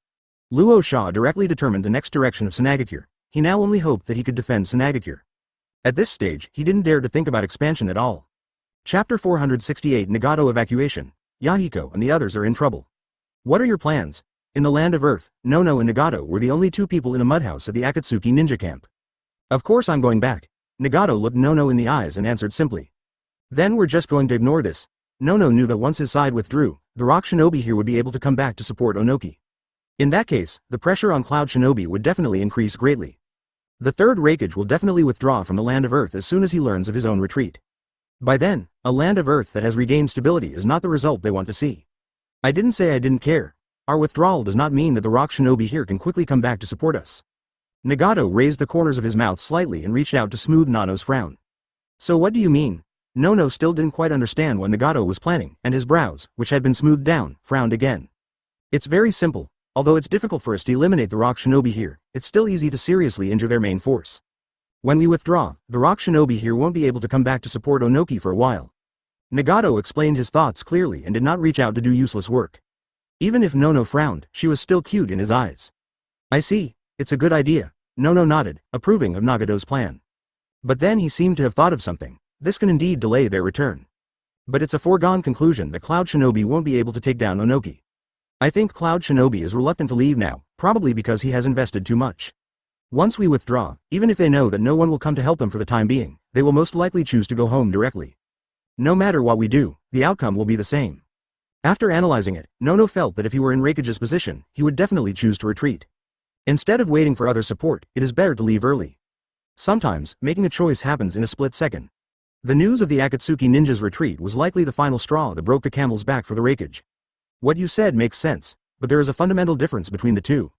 Luo Sha directly determined the next direction of Tsunade. He now only hoped that he could defend Tsunade. At this stage, he didn't dare to think about expansion at all. Chapter 468 Nagato Evacuation. Yahiko and the others are in trouble. What are your plans? In the Land of Earth, Nono and Nagato were the only 2 people in a mudhouse at the Akatsuki ninja camp. Of course I'm going back. Nagato looked Nono in the eyes and answered simply. Then we're just going to ignore this. Nono knew that once his side withdrew, the Rock Shinobi here would be able to come back to support Onoki. In that case, the pressure on Cloud Shinobi would definitely increase greatly. The third Raikage will definitely withdraw from the Land of Earth as soon as he learns of his own retreat. By then, a Land of Earth that has regained stability is not the result they want to see. I didn't say I didn't care. Our withdrawal does not mean that the Rock Shinobi here can quickly come back to support us. Nagato raised the corners of his mouth slightly and reached out to smooth Nano's frown. So what do you mean? Nono still didn't quite understand what Nagato was planning, and his brows, which had been smoothed down, frowned again. It's very simple. Although it's difficult for us to eliminate the Rock Shinobi here, it's still easy to seriously injure their main force. When we withdraw, the Rock Shinobi here won't be able to come back to support Onoki for a while. Nagato explained his thoughts clearly and did not reach out to do useless work. Even if Nono frowned, she was still cute in his eyes. I see. It's a good idea. Nono nodded, approving of Nagato's plan. But then he seemed to have thought of something. This can indeed delay their return. But it's a foregone conclusion that Cloud Shinobi won't be able to take down Onoki. I think Cloud Shinobi is reluctant to leave now, probably because he has invested too much. Once we withdraw, even if they know that no one will come to help them for the time being, they will most likely choose to go home directly. No matter what we do, the outcome will be the same. After analyzing it, Nono felt that if he were in Raikage's position, he would definitely choose to retreat. Instead of waiting for other support, it is better to leave early. Sometimes, making a choice happens in a split second. The news of the Akatsuki ninja's retreat was likely the final straw that broke the camel's back for the Raikage. What you said makes sense, but there is a fundamental difference between the two.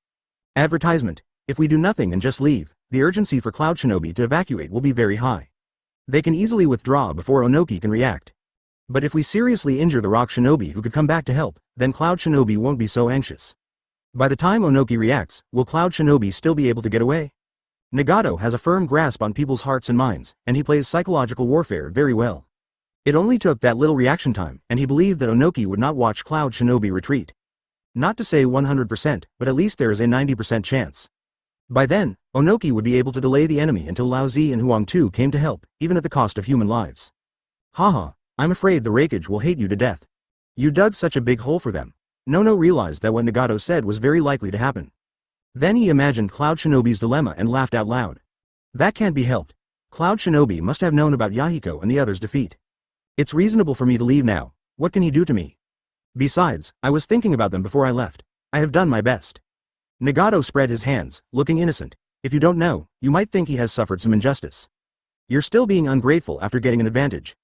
Advertisement. If we do nothing and just leave, the urgency for Cloud Shinobi to evacuate will be very high. They can easily withdraw before Onoki can react. But if we seriously injure the Rock Shinobi who could come back to help, then Cloud Shinobi won't be so anxious. By the time Onoki reacts, will Cloud Shinobi still be able to get away? Nagato has a firm grasp on people's hearts and minds, and he plays psychological warfare very well. It only took that little reaction time, and he believed that Onoki would not watch Cloud Shinobi retreat. Not to say 100%, but at least there is a 90% chance. By then, Onoki would be able to delay the enemy until Lao Zi and Huang Tu came to help, even at the cost of human lives. Haha, I'm afraid the Raikage will hate you to death. You dug such a big hole for them. Nono realized that what Nagato said was very likely to happen. Then he imagined Cloud Shinobi's dilemma and laughed out loud. That can't be helped. Cloud Shinobi must have known about Yahiko and the others' defeat. It's reasonable for me to leave now. What can he do to me? Besides, I was thinking about them before I left. I have done my best. Nagato spread his hands, looking innocent. If you don't know, you might think he has suffered some injustice. You're still being ungrateful after getting an advantage.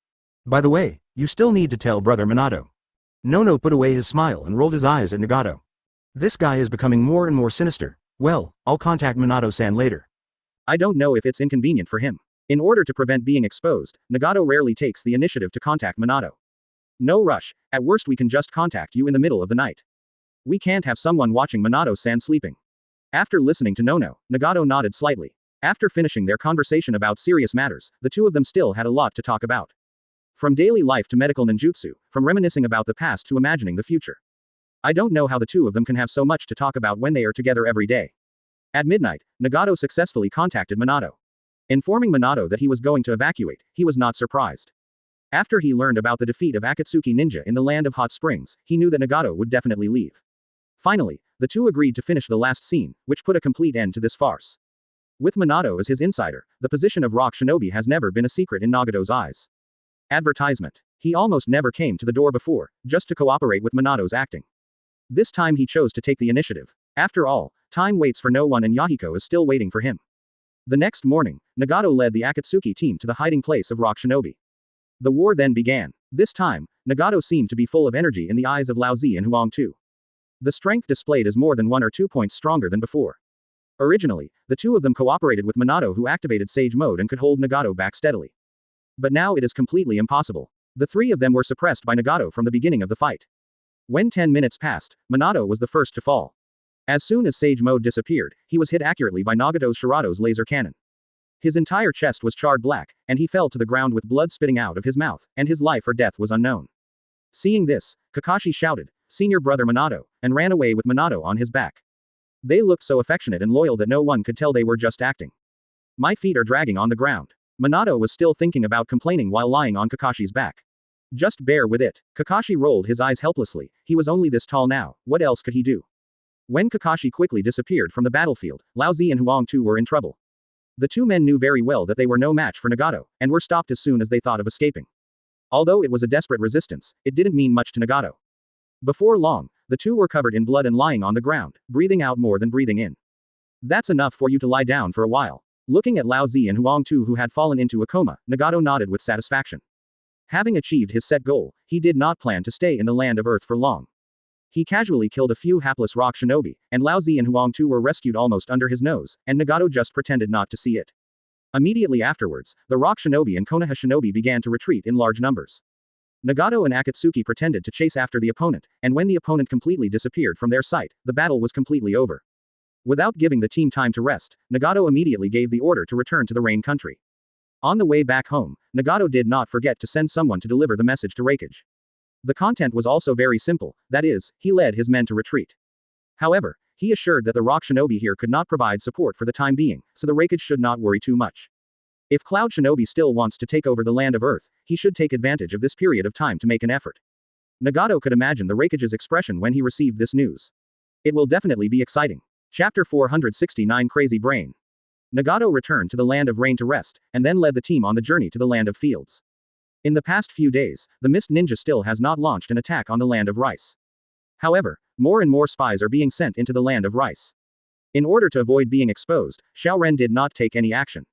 By the way, you still need to tell Brother Minato. Nono put away his smile and rolled his eyes at Nagato. This guy is becoming more and more sinister. Well, I'll contact Minato-san later. I don't know if it's inconvenient for him. In order to prevent being exposed, Nagato rarely takes the initiative to contact Minato. No rush, at worst we can just contact you in the middle of the night. We can't have someone watching Minato-san sleeping. After listening to Nono, Nagato nodded slightly. After finishing their conversation about serious matters, the two of them still had a lot to talk about. From daily life to medical ninjutsu, from reminiscing about the past to imagining the future. I don't know how the two of them can have so much to talk about when they are together every day. At midnight, Nagato successfully contacted Minato. Informing Minato that he was going to evacuate, he was not surprised. After he learned about the defeat of Akatsuki Ninja in the land of hot springs, he knew that Nagato would definitely leave. Finally, the two agreed to finish the last scene, which put a complete end to this farce. With Minato as his insider, the position of Rock Shinobi has never been a secret in Nagato's eyes. Advertisement. He almost never came to the door before, just to cooperate with Minato's acting. This time he chose to take the initiative. After all, time waits for no one and Yahiko is still waiting for him. The next morning, Nagato led the Akatsuki team to the hiding place of Rock Shinobi. The war then began. This time, Nagato seemed to be full of energy in the eyes of Lao Zi and Huang Tu. The strength displayed is more than 1 or 2 points stronger than before. Originally, the two of them cooperated with Minato who activated Sage Mode and could hold Nagato back steadily. But now it is completely impossible. The three of them were suppressed by Nagato from the beginning of the fight. When 10 minutes passed, Minato was the first to fall. As soon as Sage Mode disappeared, he was hit accurately by Nagato's Shirato's laser cannon. His entire chest was charred black, and he fell to the ground with blood spitting out of his mouth, and his life or death was unknown. Seeing this, Kakashi shouted, "Senior brother Minato," and ran away with Minato on his back. They looked so affectionate and loyal that no one could tell they were just acting. My feet are dragging on the ground. Minato was still thinking about complaining while lying on Kakashi's back. Just bear with it. Kakashi rolled his eyes helplessly. He was only this tall now, what else could he do? When Kakashi quickly disappeared from the battlefield, Lao Zi and Huang Tu were in trouble. The two men knew very well that they were no match for Nagato, and were stopped as soon as they thought of escaping. Although it was a desperate resistance, it didn't mean much to Nagato. Before long, the two were covered in blood and lying on the ground, breathing out more than breathing in. That's enough for you to lie down for a while. Looking at Lao Zi and Huang Tu who had fallen into a coma, Nagato nodded with satisfaction. Having achieved his set goal, he did not plan to stay in the land of Earth for long. He casually killed a few hapless rock shinobi, and Lao Zi and Huang Tu were rescued almost under his nose, and Nagato just pretended not to see it. Immediately afterwards, the rock shinobi and Konoha shinobi began to retreat in large numbers. Nagato and Akatsuki pretended to chase after the opponent, and when the opponent completely disappeared from their sight, the battle was completely over. Without giving the team time to rest, Nagato immediately gave the order to return to the Rain Country. On the way back home, Nagato did not forget to send someone to deliver the message to Raikage. The content was also very simple, that is, he led his men to retreat. However, he assured that the rock shinobi here could not provide support for the time being, so the Raikage should not worry too much. If Cloud Shinobi still wants to take over the land of Earth, he should take advantage of this period of time to make an effort. Nagato could imagine the Raikage's expression when he received this news. It will definitely be exciting. Chapter 469 Crazy Brain. Nagato returned to the land of rain to rest, and then led the team on the journey to the land of fields. In the past few days, the Mist Ninja still has not launched an attack on the land of rice. However, more and more spies are being sent into the land of rice. In order to avoid being exposed, Xiao Ren did not take any action.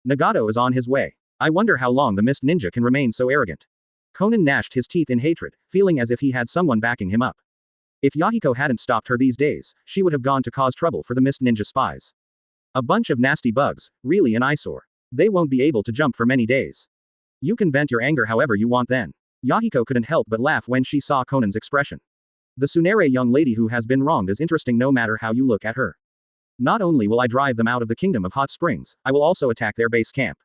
Nagato is on his way. I wonder how long the Mist Ninja can remain so arrogant. Conan gnashed his teeth in hatred, feeling as if he had someone backing him up. If Yahiko hadn't stopped her these days, she would have gone to cause trouble for the Mist Ninja spies. A bunch of nasty bugs, really an eyesore. They won't be able to jump for many days. You can vent your anger however you want then. Yahiko couldn't help but laugh when she saw Conan's expression. The Tsunade young lady who has been wronged is interesting no matter how you look at her. Not only will I drive them out of the Kingdom of Hot Springs, I will also attack their base camp.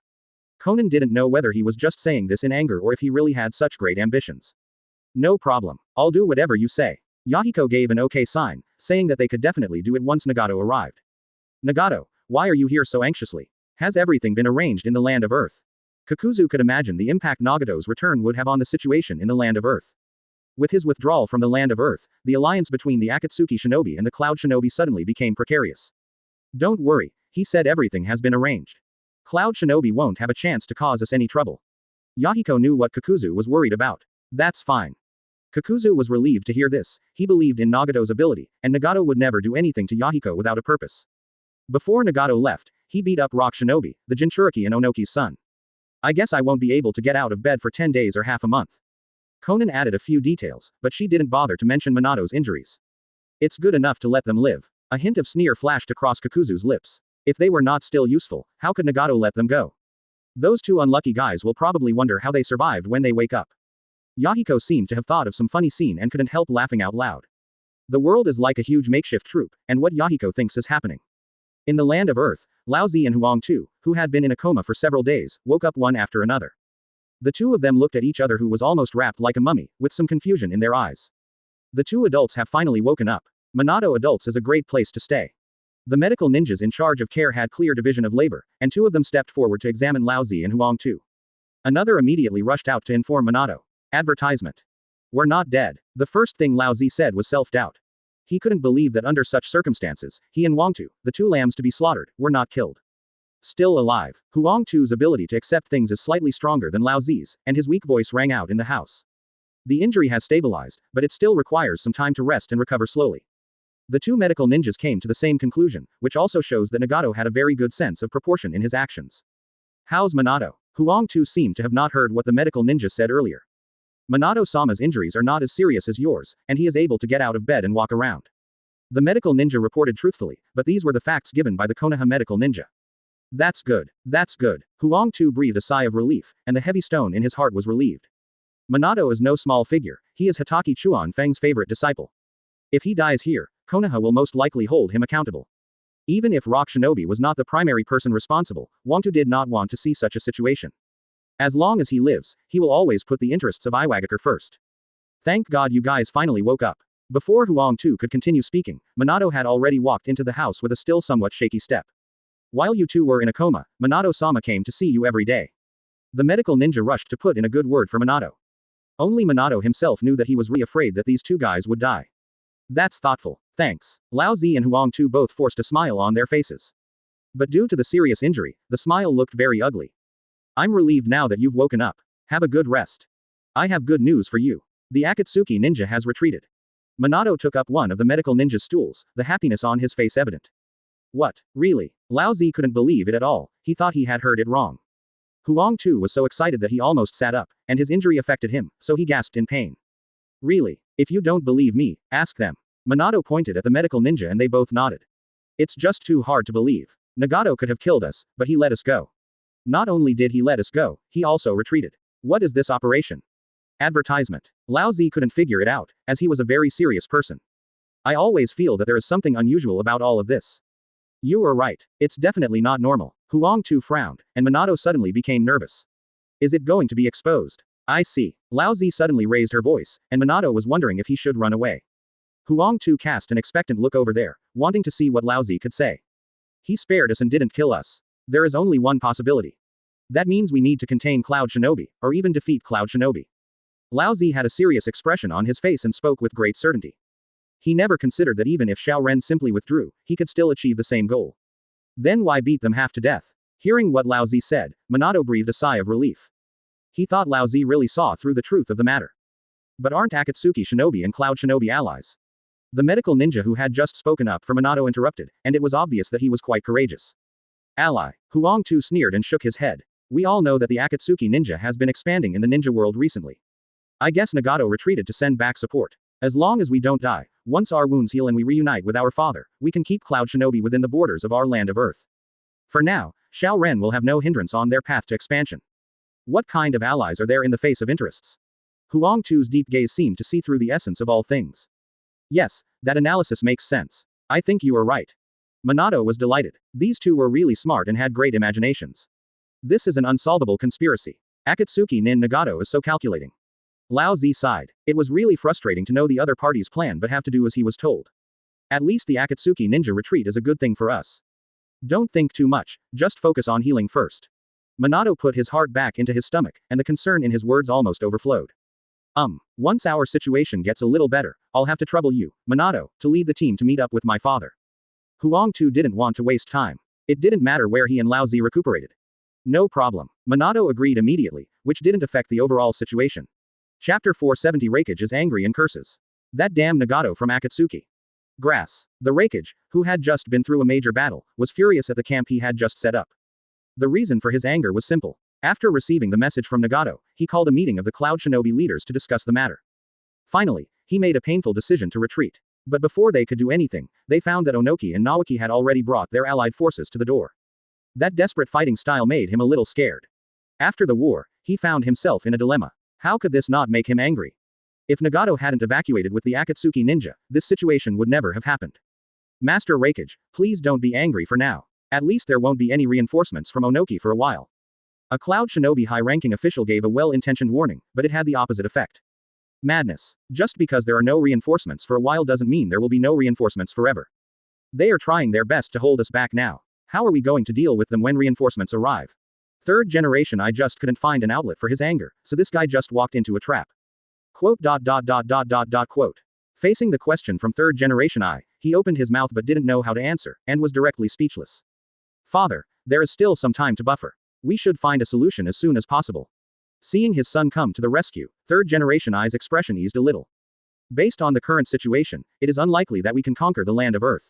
Conan didn't know whether he was just saying this in anger or if he really had such great ambitions. No problem. I'll do whatever you say. Yahiko gave an okay sign, saying that they could definitely do it once Nagato arrived. Nagato, why are you here so anxiously? Has everything been arranged in the land of Earth? Kakuzu could imagine the impact Nagato's return would have on the situation in the land of Earth. With his withdrawal from the land of Earth, the alliance between the Akatsuki Shinobi and the Cloud Shinobi suddenly became precarious. Don't worry, he said everything has been arranged. Cloud Shinobi won't have a chance to cause us any trouble. Yahiko knew what Kakuzu was worried about. That's fine. Kakuzu was relieved to hear this. He believed in Nagato's ability, and Nagato would never do anything to Yahiko without a purpose. Before Nagato left, he beat up Rock Shinobi, the Jinchuriki and Onoki's son. I guess I won't be able to get out of bed for 10 days or half a month. Conan added a few details, but she didn't bother to mention Minato's injuries. It's good enough to let them live. A hint of sneer flashed across Kakuzu's lips. If they were not still useful, how could Nagato let them go? Those two unlucky guys will probably wonder how they survived when they wake up. Yahiko seemed to have thought of some funny scene and couldn't help laughing out loud. The world is like a huge makeshift troop, and what Yahiko thinks is happening. In the land of Earth, Lao Zi and Huang Tu, who had been in a coma for several days, woke up one after another. The two of them looked at each other who was almost wrapped like a mummy, with some confusion in their eyes. The two adults have finally woken up. Minato Adults is a great place to stay. The medical ninjas in charge of care had clear division of labor, and two of them stepped forward to examine Lao Zi and Huang Tu. Another immediately rushed out to inform Minato. Advertisement. We're not dead. The first thing Lao Zi said was self-doubt. He couldn't believe that under such circumstances, he and Huang Tu, the two lambs to be slaughtered, were not killed. Still alive. Huang Tu's ability to accept things is slightly stronger than Lao Zi's, and his weak voice rang out in the house. The injury has stabilized, but it still requires some time to rest and recover slowly. The two medical ninjas came to the same conclusion, which also shows that Nagato had a very good sense of proportion in his actions. How's Minato? Huang Tu seemed to have not heard what the medical ninja said earlier. Minato-sama's injuries are not as serious as yours, and he is able to get out of bed and walk around. The medical ninja reported truthfully, but these were the facts given by the Konoha medical ninja. That's good. That's good. Huang Tu breathed a sigh of relief, and the heavy stone in his heart was relieved. Minato is no small figure. He is Hatake Fang's favorite disciple. If he dies here, Konoha will most likely hold him accountable. Even if Rock Shinobi was not the primary person responsible, Huang Tu did not want to see such a situation. As long as he lives, he will always put the interests of Iwagakure first. Thank God you guys finally woke up. Before Huang Tu could continue speaking, Minato had already walked into the house with a still somewhat shaky step. While you two were in a coma, Minato-sama came to see you every day. The medical ninja rushed to put in a good word for Minato. Only Minato himself knew that he was really afraid that these two guys would die. That's thoughtful. Thanks. Lao Zi and Huang Tu both forced a smile on their faces. But due to the serious injury, the smile looked very ugly. I'm relieved now that you've woken up. Have a good rest. I have good news for you. The Akatsuki ninja has retreated. Minato took up one of the medical ninja's stools, the happiness on his face evident. What, really? Lao Zi couldn't believe it at all, he thought he had heard it wrong. Huang Tu was so excited that he almost sat up, and his injury affected him, so he gasped in pain. Really? If you don't believe me, ask them. Minato pointed at the medical ninja and they both nodded. It's just too hard to believe. Nagato could have killed us, but he let us go. Not only did he let us go, he also retreated. What is this operation? Advertisement. Lao Zi couldn't figure it out, as he was a very serious person. I always feel that there is something unusual about all of this. You are right. It's definitely not normal. Huang Tu frowned, and Minato suddenly became nervous. Is it going to be exposed? I see. Lao Zi suddenly raised her voice, and Minato was wondering if he should run away. Huang Tu cast an expectant look over there, wanting to see what Lao Zi could say. He spared us and didn't kill us. There is only one possibility. That means we need to contain Cloud Shinobi, or even defeat Cloud Shinobi. Lao Zi had a serious expression on his face and spoke with great certainty. He never considered that even if Xiao Ren simply withdrew, he could still achieve the same goal. Then why beat them half to death? Hearing what Lao Zi said, Minato breathed a sigh of relief. He thought Lao Zi really saw through the truth of the matter. But aren't Akatsuki Shinobi and Cloud Shinobi allies? The medical ninja who had just spoken up for Minato interrupted, and it was obvious that he was quite courageous. Ally. Huang Tu sneered and shook his head. We all know that the Akatsuki ninja has been expanding in the ninja world recently. I guess Nagato retreated to send back support. As long as we don't die, once our wounds heal and we reunite with our father, we can keep Cloud Shinobi within the borders of our land of Earth. For now, Xiao Ren will have no hindrance on their path to expansion. What kind of allies are there in the face of interests? Huang Tu's deep gaze seemed to see through the essence of all things. Yes, that analysis makes sense. I think you are right. Minato was delighted. These two were really smart and had great imaginations. This is an unsolvable conspiracy. Akatsuki Nin Nagato is so calculating. Lao Zi sighed. It was really frustrating to know the other party's plan but have to do as he was told. At least the Akatsuki ninja retreat is a good thing for us. Don't think too much, just focus on healing first. Minato put his heart back into his stomach, and the concern in his words almost overflowed. Once our situation gets a little better, I'll have to trouble you, Minato, to lead the team to meet up with my father. Huang Tu didn't want to waste time. It didn't matter where he and Lao Zi recuperated. No problem. Minato agreed immediately, which didn't affect the overall situation. Chapter 470 Raikage is angry and curses. That damn Nagato from Akatsuki. Grass. The Raikage, who had just been through a major battle, was furious at the camp he had just set up. The reason for his anger was simple. After receiving the message from Nagato, he called a meeting of the Cloud Shinobi leaders to discuss the matter. Finally, he made a painful decision to retreat. But before they could do anything, they found that Onoki and Nawaki had already brought their allied forces to the door. That desperate fighting style made him a little scared. After the war, he found himself in a dilemma. How could this not make him angry? If Nagato hadn't evacuated with the Akatsuki ninja, this situation would never have happened. Master Raikage, please don't be angry for now. At least there won't be any reinforcements from Onoki for a while. A Cloud Shinobi high-ranking official gave a well-intentioned warning, but it had the opposite effect. Madness. Just because there are no reinforcements for a while doesn't mean there will be no reinforcements forever. They are trying their best to hold us back now. How are we going to deal with them when reinforcements arrive? Third generation I just couldn't find an outlet for his anger, so this guy just walked into a trap. Quote. Facing the question from third generation I, he opened his mouth but didn't know how to answer, and was directly speechless. Father, there is still some time to buffer. We should find a solution as soon as possible. Seeing his son come to the rescue, third generation I's expression eased a little. Based on the current situation, it is unlikely that we can conquer the land of Earth.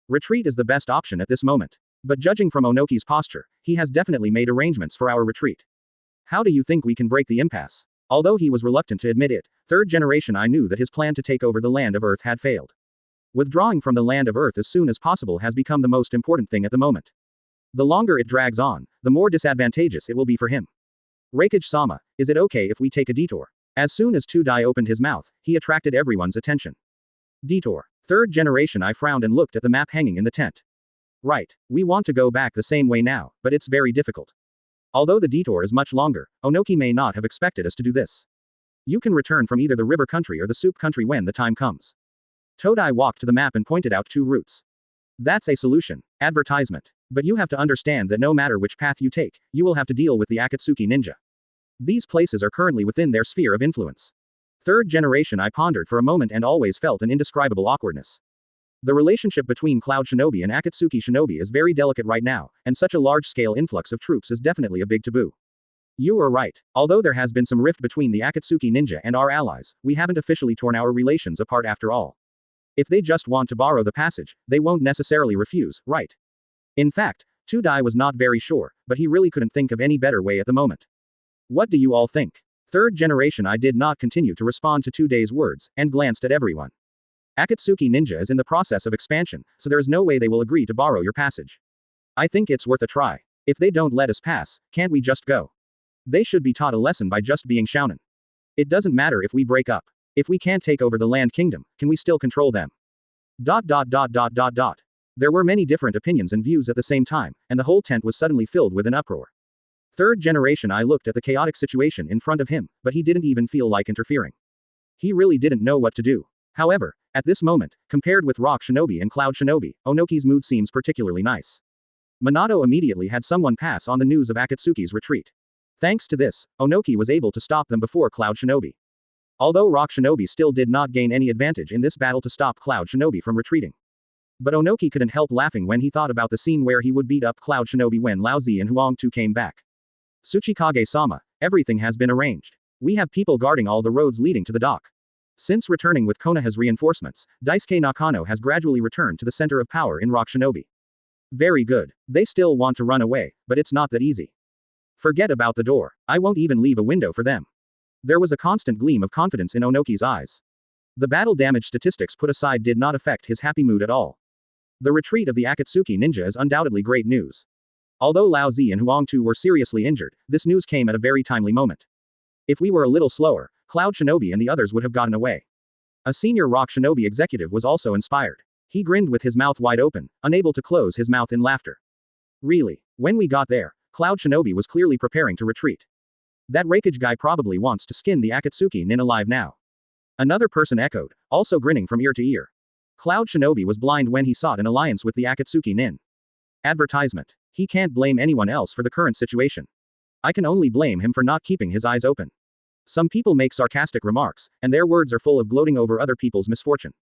Retreat is the best option at this moment. But judging from Onoki's posture, he has definitely made arrangements for our retreat. How do you think we can break the impasse? Although he was reluctant to admit it, third generation I knew that his plan to take over the land of Earth had failed. Withdrawing from the land of Earth as soon as possible has become the most important thing at the moment. The longer it drags on, the more disadvantageous it will be for him. Raikage-sama, is it okay if we take a detour? As soon as Tudai opened his mouth, he attracted everyone's attention. Detour. Third generation I frowned and looked at the map hanging in the tent. Right, we want to go back the same way now, but it's very difficult. Although the detour is much longer, Onoki may not have expected us to do this. You can return from either the river country or the soup country when the time comes. Todai walked to the map and pointed out 2 routes. That's a solution. Advertisement. But you have to understand that no matter which path you take, you will have to deal with the Akatsuki ninja. These places are currently within their sphere of influence. Third generation I pondered for a moment and always felt an indescribable awkwardness. The relationship between Cloud Shinobi and Akatsuki Shinobi is very delicate right now, and such a large-scale influx of troops is definitely a big taboo. You are right. Although there has been some rift between the Akatsuki ninja and our allies, we haven't officially torn our relations apart after all. If they just want to borrow the passage, they won't necessarily refuse, right? In fact, Tudai was not very sure, but he really couldn't think of any better way at the moment. What do you all think? Third generation I did not continue to respond to Tudai's words, and glanced at everyone. Akatsuki ninja is in the process of expansion, so there is no way they will agree to borrow your passage. I think it's worth a try. If they don't let us pass, can't we just go? They should be taught a lesson by just being shounen. It doesn't matter if we break up. If we can't take over the land kingdom, can we still control them? There were many different opinions and views at the same time, and the whole tent was suddenly filled with an uproar. Third generation I looked at the chaotic situation in front of him, but he didn't even feel like interfering. He really didn't know what to do. However, at this moment, compared with Rock Shinobi and Cloud Shinobi, Onoki's mood seems particularly nice. Minato immediately had someone pass on the news of Akatsuki's retreat. Thanks to this, Onoki was able to stop them before Cloud Shinobi. Although Rock Shinobi still did not gain any advantage in this battle to stop Cloud Shinobi from retreating. But Onoki couldn't help laughing when he thought about the scene where he would beat up Cloud Shinobi when Lao Zi and Huang Tu came back. Tsuchikage-sama, everything has been arranged. We have people guarding all the roads leading to the dock. Since returning with Konoha's reinforcements, Daisuke Nakano has gradually returned to the center of power in Rock Shinobi. Very good. They still want to run away, but it's not that easy. Forget about the door. I won't even leave a window for them. There was a constant gleam of confidence in Onoki's eyes. The battle damage statistics put aside did not affect his happy mood at all. The retreat of the Akatsuki ninja is undoubtedly great news. Although Lao Zi and Huang Tu were seriously injured, this news came at a very timely moment. If we were a little slower, Cloud Shinobi and the others would have gotten away. A senior Rock Shinobi executive was also inspired. He grinned with his mouth wide open, unable to close his mouth in laughter. Really, when we got there, Cloud Shinobi was clearly preparing to retreat. That Raikage guy probably wants to skin the Akatsuki nin alive now. Another person echoed, also grinning from ear to ear. Cloud Shinobi was blind when he sought an alliance with the Akatsuki nin. Advertisement. He can't blame anyone else for the current situation. I can only blame him for not keeping his eyes open. Some people make sarcastic remarks, and their words are full of gloating over other people's misfortune.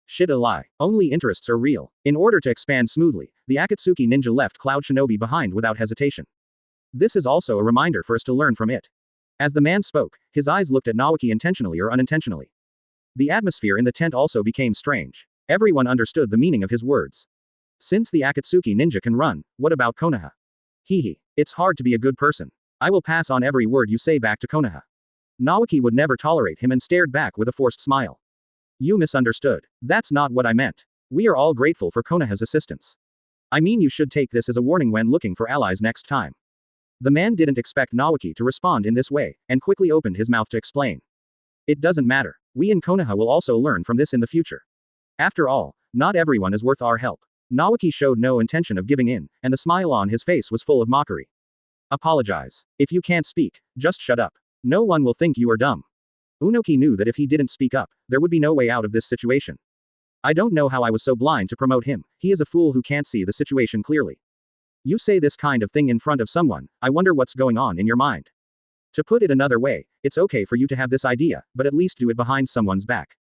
Shit a lie. Only interests are real. In order to expand smoothly, the Akatsuki ninja left Cloud Shinobi behind without hesitation. This is also a reminder for us to learn from it. As the man spoke, his eyes looked at Nawaki intentionally or unintentionally. The atmosphere in the tent also became strange. Everyone understood the meaning of his words. Since the Akatsuki ninja can run, what about Konoha? Hehe. It's hard to be a good person. I will pass on every word you say back to Konoha. Nawaki would never tolerate him and stared back with a forced smile. You misunderstood. That's not what I meant. We are all grateful for Konoha's assistance. I mean, you should take this as a warning when looking for allies next time. The man didn't expect Nawaki to respond in this way, and quickly opened his mouth to explain. It doesn't matter. We in Konoha will also learn from this in the future. After all, not everyone is worth our help. Nawaki showed no intention of giving in, and the smile on his face was full of mockery. Apologize. If you can't speak, just shut up. No one will think you are dumb. Onoki knew that if he didn't speak up, there would be no way out of this situation. I don't know how I was so blind to promote him. He is a fool who can't see the situation clearly. You say this kind of thing in front of someone, I wonder what's going on in your mind. To put it another way, it's okay for you to have this idea, but at least do it behind someone's back.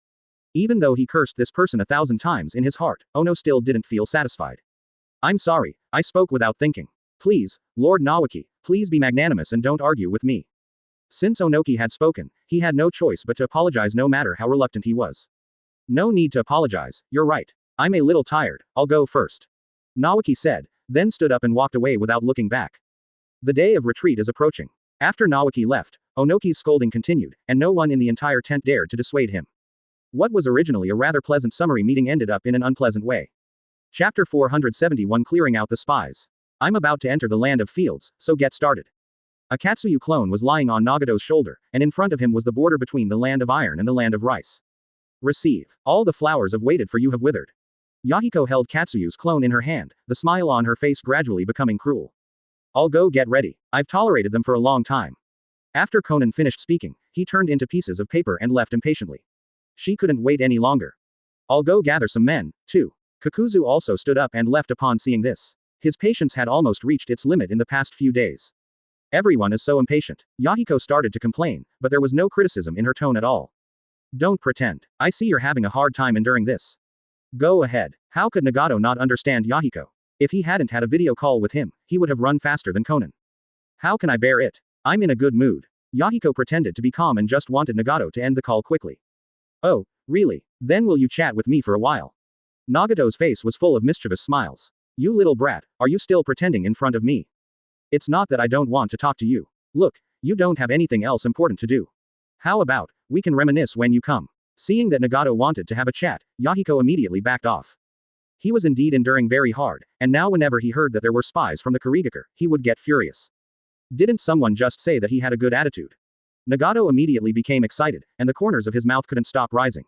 Even though he cursed this person 1,000 times in his heart, Ono still didn't feel satisfied. I'm sorry, I spoke without thinking. Please, Lord Nawaki, please be magnanimous and don't argue with me. Since Onoki had spoken, he had no choice but to apologize no matter how reluctant he was. No need to apologize, you're right. I'm a little tired, I'll go first. Nawaki said, then stood up and walked away without looking back. The day of retreat is approaching. After Nawaki left, Onoki's scolding continued, and no one in the entire tent dared to dissuade him. What was originally a rather pleasant summary meeting ended up in an unpleasant way. Chapter 471 Clearing out the spies. I'm about to enter the land of fields, so get started. A Katsuyu clone was lying on Nagato's shoulder, and in front of him was the border between the land of iron and the land of rice. Receive. All the flowers of waited for you have withered. Yahiko held Katsuyu's clone in her hand, the smile on her face gradually becoming cruel. I'll go get ready. I've tolerated them for a long time. After Konan finished speaking, he turned into pieces of paper and left impatiently. She couldn't wait any longer. I'll go gather some men, too. Kakuzu also stood up and left upon seeing this. His patience had almost reached its limit in the past few days. Everyone is so impatient. Yahiko started to complain, but there was no criticism in her tone at all. Don't pretend. I see you're having a hard time enduring this. Go ahead. How could Nagato not understand Yahiko? If he hadn't had a video call with him, he would have run faster than Konan. How can I bear it? I'm in a good mood. Yahiko pretended to be calm and just wanted Nagato to end the call quickly. Oh, really? Then will you chat with me for a while? Nagato's face was full of mischievous smiles. You little brat, are you still pretending in front of me? It's not that I don't want to talk to you. Look, you don't have anything else important to do. How about, we can reminisce when you come. Seeing that Nagato wanted to have a chat, Yahiko immediately backed off. He was indeed enduring very hard, and now whenever he heard that there were spies from the Kurigakure, he would get furious. Didn't someone just say that he had a good attitude? Nagato immediately became excited, and the corners of his mouth couldn't stop rising.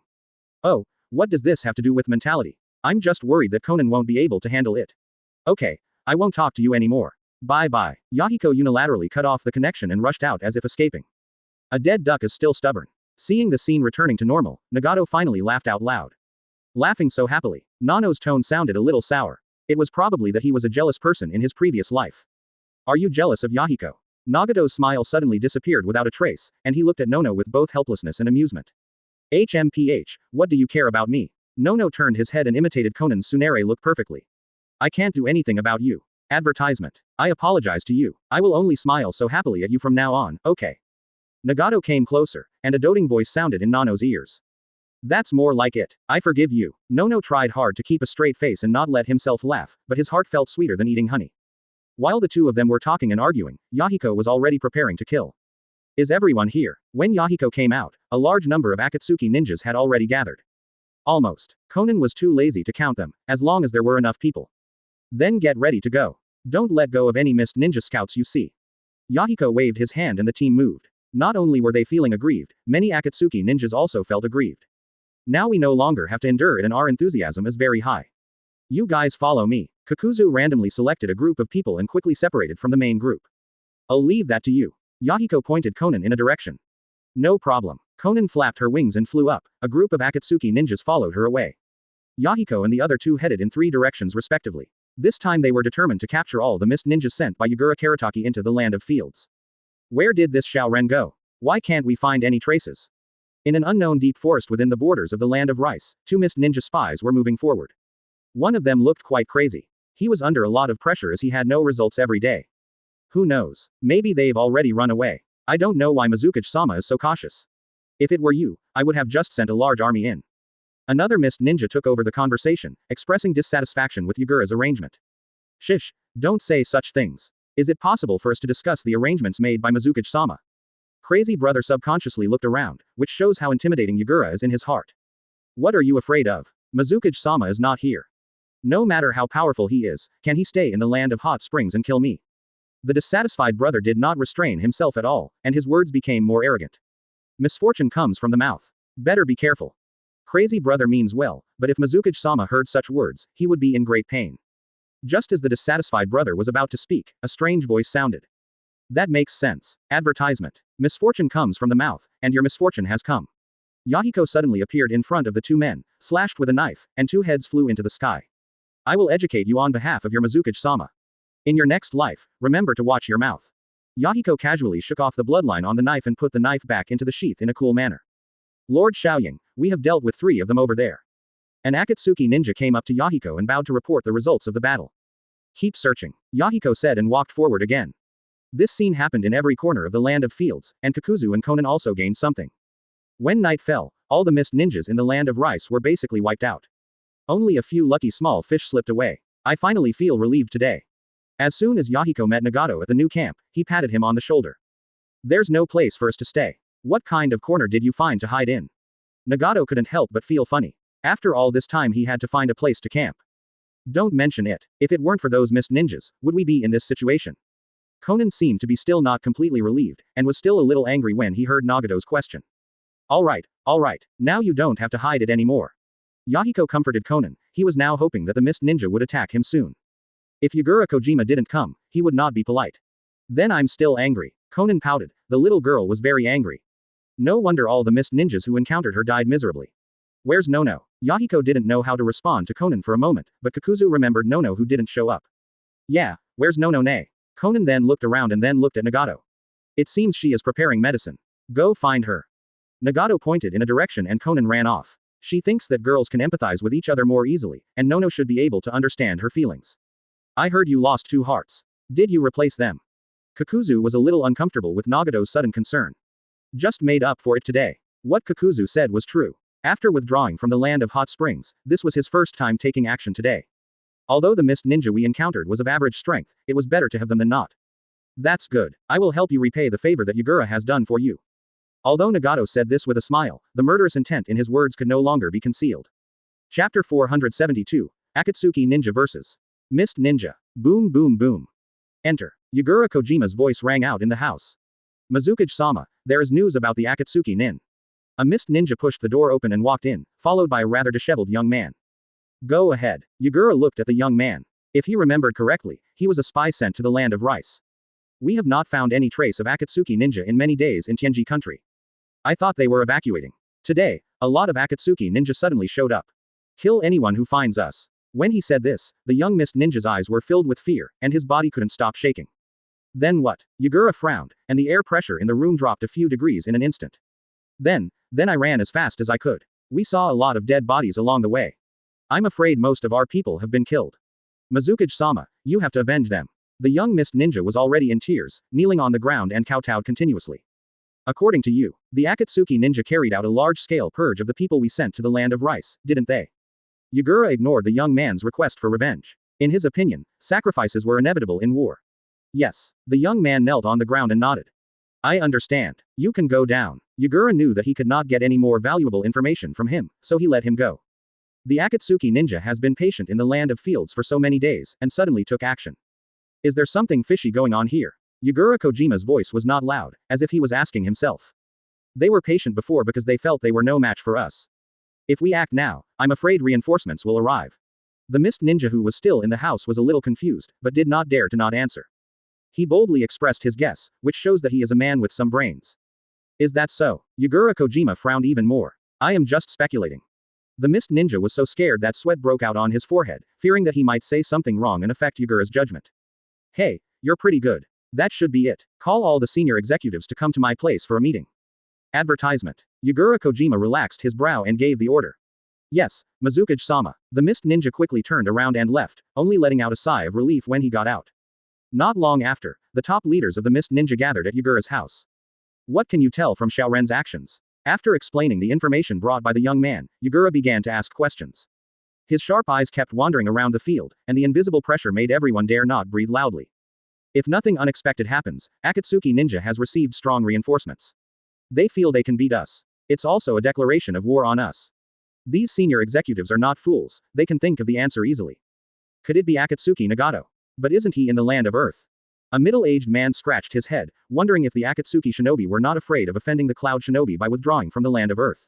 Oh, what does this have to do with mentality? I'm just worried that Konan won't be able to handle it. Okay, I won't talk to you anymore. Bye-bye. Yahiko unilaterally cut off the connection and rushed out as if escaping. A dead duck is still stubborn. Seeing the scene returning to normal, Nagato finally laughed out loud. Laughing so happily, Nano's tone sounded a little sour. It was probably that he was a jealous person in his previous life. Are you jealous of Yahiko? Nagato's smile suddenly disappeared without a trace, and he looked at Nono with both helplessness and amusement. HMPH, what do you care about me? Nono turned his head and imitated Conan's Tsunade look perfectly. I can't do anything about you. Advertisement. I apologize to you. I will only smile so happily at you from now on, okay? Nagato came closer, and a doting voice sounded in Nono's ears. That's more like it. I forgive you. Nono tried hard to keep a straight face and not let himself laugh, but his heart felt sweeter than eating honey. While the two of them were talking and arguing, Yahiko was already preparing to kill. Is everyone here? When Yahiko came out, a large number of Akatsuki ninjas had already gathered. Almost. Conan was too lazy to count them, as long as there were enough people. Then get ready to go. Don't let go of any missed ninja scouts you see. Yahiko waved his hand and the team moved. Not only were they feeling aggrieved, many Akatsuki ninjas also felt aggrieved. Now we no longer have to endure it and our enthusiasm is very high. You guys follow me. Kakuzu randomly selected a group of people and quickly separated from the main group. I'll leave that to you. Yahiko pointed Conan in a direction. No problem. Conan flapped her wings and flew up. A group of Akatsuki ninjas followed her away. Yahiko and the other two headed in 3 directions respectively. This time they were determined to capture all the missed ninjas sent by Yagura Karataki into the land of fields. Where did this Shaoren go? Why can't we find any traces? In an unknown deep forest within the borders of the land of rice, 2 missed ninja spies were moving forward. One of them looked quite crazy. He was under a lot of pressure as he had no results every day. Who knows? Maybe they've already run away. I don't know why Mizukichi-sama is so cautious. If it were you, I would have just sent a large army in. Another missed ninja took over the conversation, expressing dissatisfaction with Yagura's arrangement. Shish, don't say such things. Is it possible for us to discuss the arrangements made by Mizukichi-sama? Crazy brother subconsciously looked around, which shows how intimidating Yagura is in his heart. What are you afraid of? Mizukichi-sama is not here. No matter how powerful he is, can he stay in the land of hot springs and kill me? The dissatisfied brother did not restrain himself at all, and his words became more arrogant. Misfortune comes from the mouth. Better be careful. Crazy brother means well, but if Mizukichi-sama heard such words, he would be in great pain. Just as the dissatisfied brother was about to speak, a strange voice sounded. That makes sense. Advertisement. Misfortune comes from the mouth, and your misfortune has come. Yahiko suddenly appeared in front of the 2 men, slashed with a knife, and 2 heads flew into the sky. I will educate you on behalf of your Mizukichi-sama. In your next life, remember to watch your mouth. Yahiko casually shook off the bloodline on the knife and put the knife back into the sheath in a cool manner. Lord Xiaoying, we have dealt with 3 of them over there. An Akatsuki ninja came up to Yahiko and bowed to report the results of the battle. Keep searching, Yahiko said and walked forward again. This scene happened in every corner of the land of fields, and Kakuzu and Conan also gained something. When night fell, all the missed ninjas in the land of rice were basically wiped out. Only a few lucky small fish slipped away. I finally feel relieved today. As soon as Yahiko met Nagato at the new camp, he patted him on the shoulder. There's no place for us to stay. What kind of corner did you find to hide in? Nagato couldn't help but feel funny. After all this time he had to find a place to camp. Don't mention it. If it weren't for those missed ninjas, would we be in this situation? Conan seemed to be still not completely relieved, and was still a little angry when he heard Nagato's question. Alright, now you don't have to hide it anymore. Yahiko comforted Conan. He was now hoping that the missed ninja would attack him soon. If Yagura Kojima didn't come, he would not be polite. Then I'm still angry. Conan pouted. The little girl was very angry. No wonder all the missed ninjas who encountered her died miserably. Where's Nono? Yahiko didn't know how to respond to Conan for a moment, but Kakuzu remembered Nono who didn't show up. Yeah, where's Nono ne? Conan then looked around and then looked at Nagato. It seems she is preparing medicine. Go find her. Nagato pointed in a direction and Conan ran off. She thinks that girls can empathize with each other more easily, and Nono should be able to understand her feelings. I heard you lost 2 hearts. Did you replace them? Kakuzu was a little uncomfortable with Nagato's sudden concern. Just made up for it today. What Kakuzu said was true. After withdrawing from the land of hot springs, this was his first time taking action today. Although the missed ninja we encountered was of average strength, it was better to have them than not. That's good. I will help you repay the favor that Yagura has done for you. Although Nagato said this with a smile, the murderous intent in his words could no longer be concealed. Chapter 472. Akatsuki Ninja vs. Mist Ninja. Boom boom boom. Enter. Yagura Kojima's voice rang out in the house. Mizukichi-sama, there is news about the Akatsuki Nin. A mist ninja pushed the door open and walked in, followed by a rather disheveled young man. Go ahead. Yagura looked at the young man. If he remembered correctly, he was a spy sent to the land of rice. We have not found any trace of Akatsuki ninja in many days in Tianji country. I thought they were evacuating. Today, a lot of Akatsuki ninja suddenly showed up. Kill anyone who finds us. When he said this, the young mist ninja's eyes were filled with fear, and his body couldn't stop shaking. Then what? Yagura frowned, and the air pressure in the room dropped a few degrees in an instant. Then I ran as fast as I could. We saw a lot of dead bodies along the way. I'm afraid most of our people have been killed. Mizukage-sama, you have to avenge them. The young mist ninja was already in tears, kneeling on the ground and kowtowed continuously. According to you, the Akatsuki ninja carried out a large-scale purge of the people we sent to the land of rice, didn't they? Yagura ignored the young man's request for revenge. In his opinion, sacrifices were inevitable in war. Yes. The young man knelt on the ground and nodded. I understand. You can go down. Yagura knew that he could not get any more valuable information from him, so he let him go. The Akatsuki ninja has been patient in the land of fields for so many days, and suddenly took action. Is there something fishy going on here? Yagura Kojima's voice was not loud, as if he was asking himself. They were patient before because they felt they were no match for us. If we act now, I'm afraid reinforcements will arrive. The mist ninja who was still in the house was a little confused, but did not dare to not answer. He boldly expressed his guess, which shows that he is a man with some brains. Is that so? Yagura Kojima frowned even more. I am just speculating. The mist ninja was so scared that sweat broke out on his forehead, fearing that he might say something wrong and affect Yagura's judgment. Hey, you're pretty good. That should be it. Call all the senior executives to come to my place for a meeting. Advertisement. Yagura Kojima relaxed his brow and gave the order. Yes, Mizukage-sama. The mist ninja quickly turned around and left, only letting out a sigh of relief when he got out. Not long after, the top leaders of the mist ninja gathered at Yagura's house. What can you tell from Xiaoren's actions? After explaining the information brought by the young man, Yagura began to ask questions. His sharp eyes kept wandering around the field, and the invisible pressure made everyone dare not breathe loudly. If nothing unexpected happens, Akatsuki ninja has received strong reinforcements. They feel they can beat us. It's also a declaration of war on us. These senior executives are not fools, they can think of the answer easily. Could it be Akatsuki Nagato? But isn't he in the land of Earth? A middle-aged man scratched his head, wondering if the Akatsuki shinobi were not afraid of offending the Cloud Shinobi by withdrawing from the land of Earth.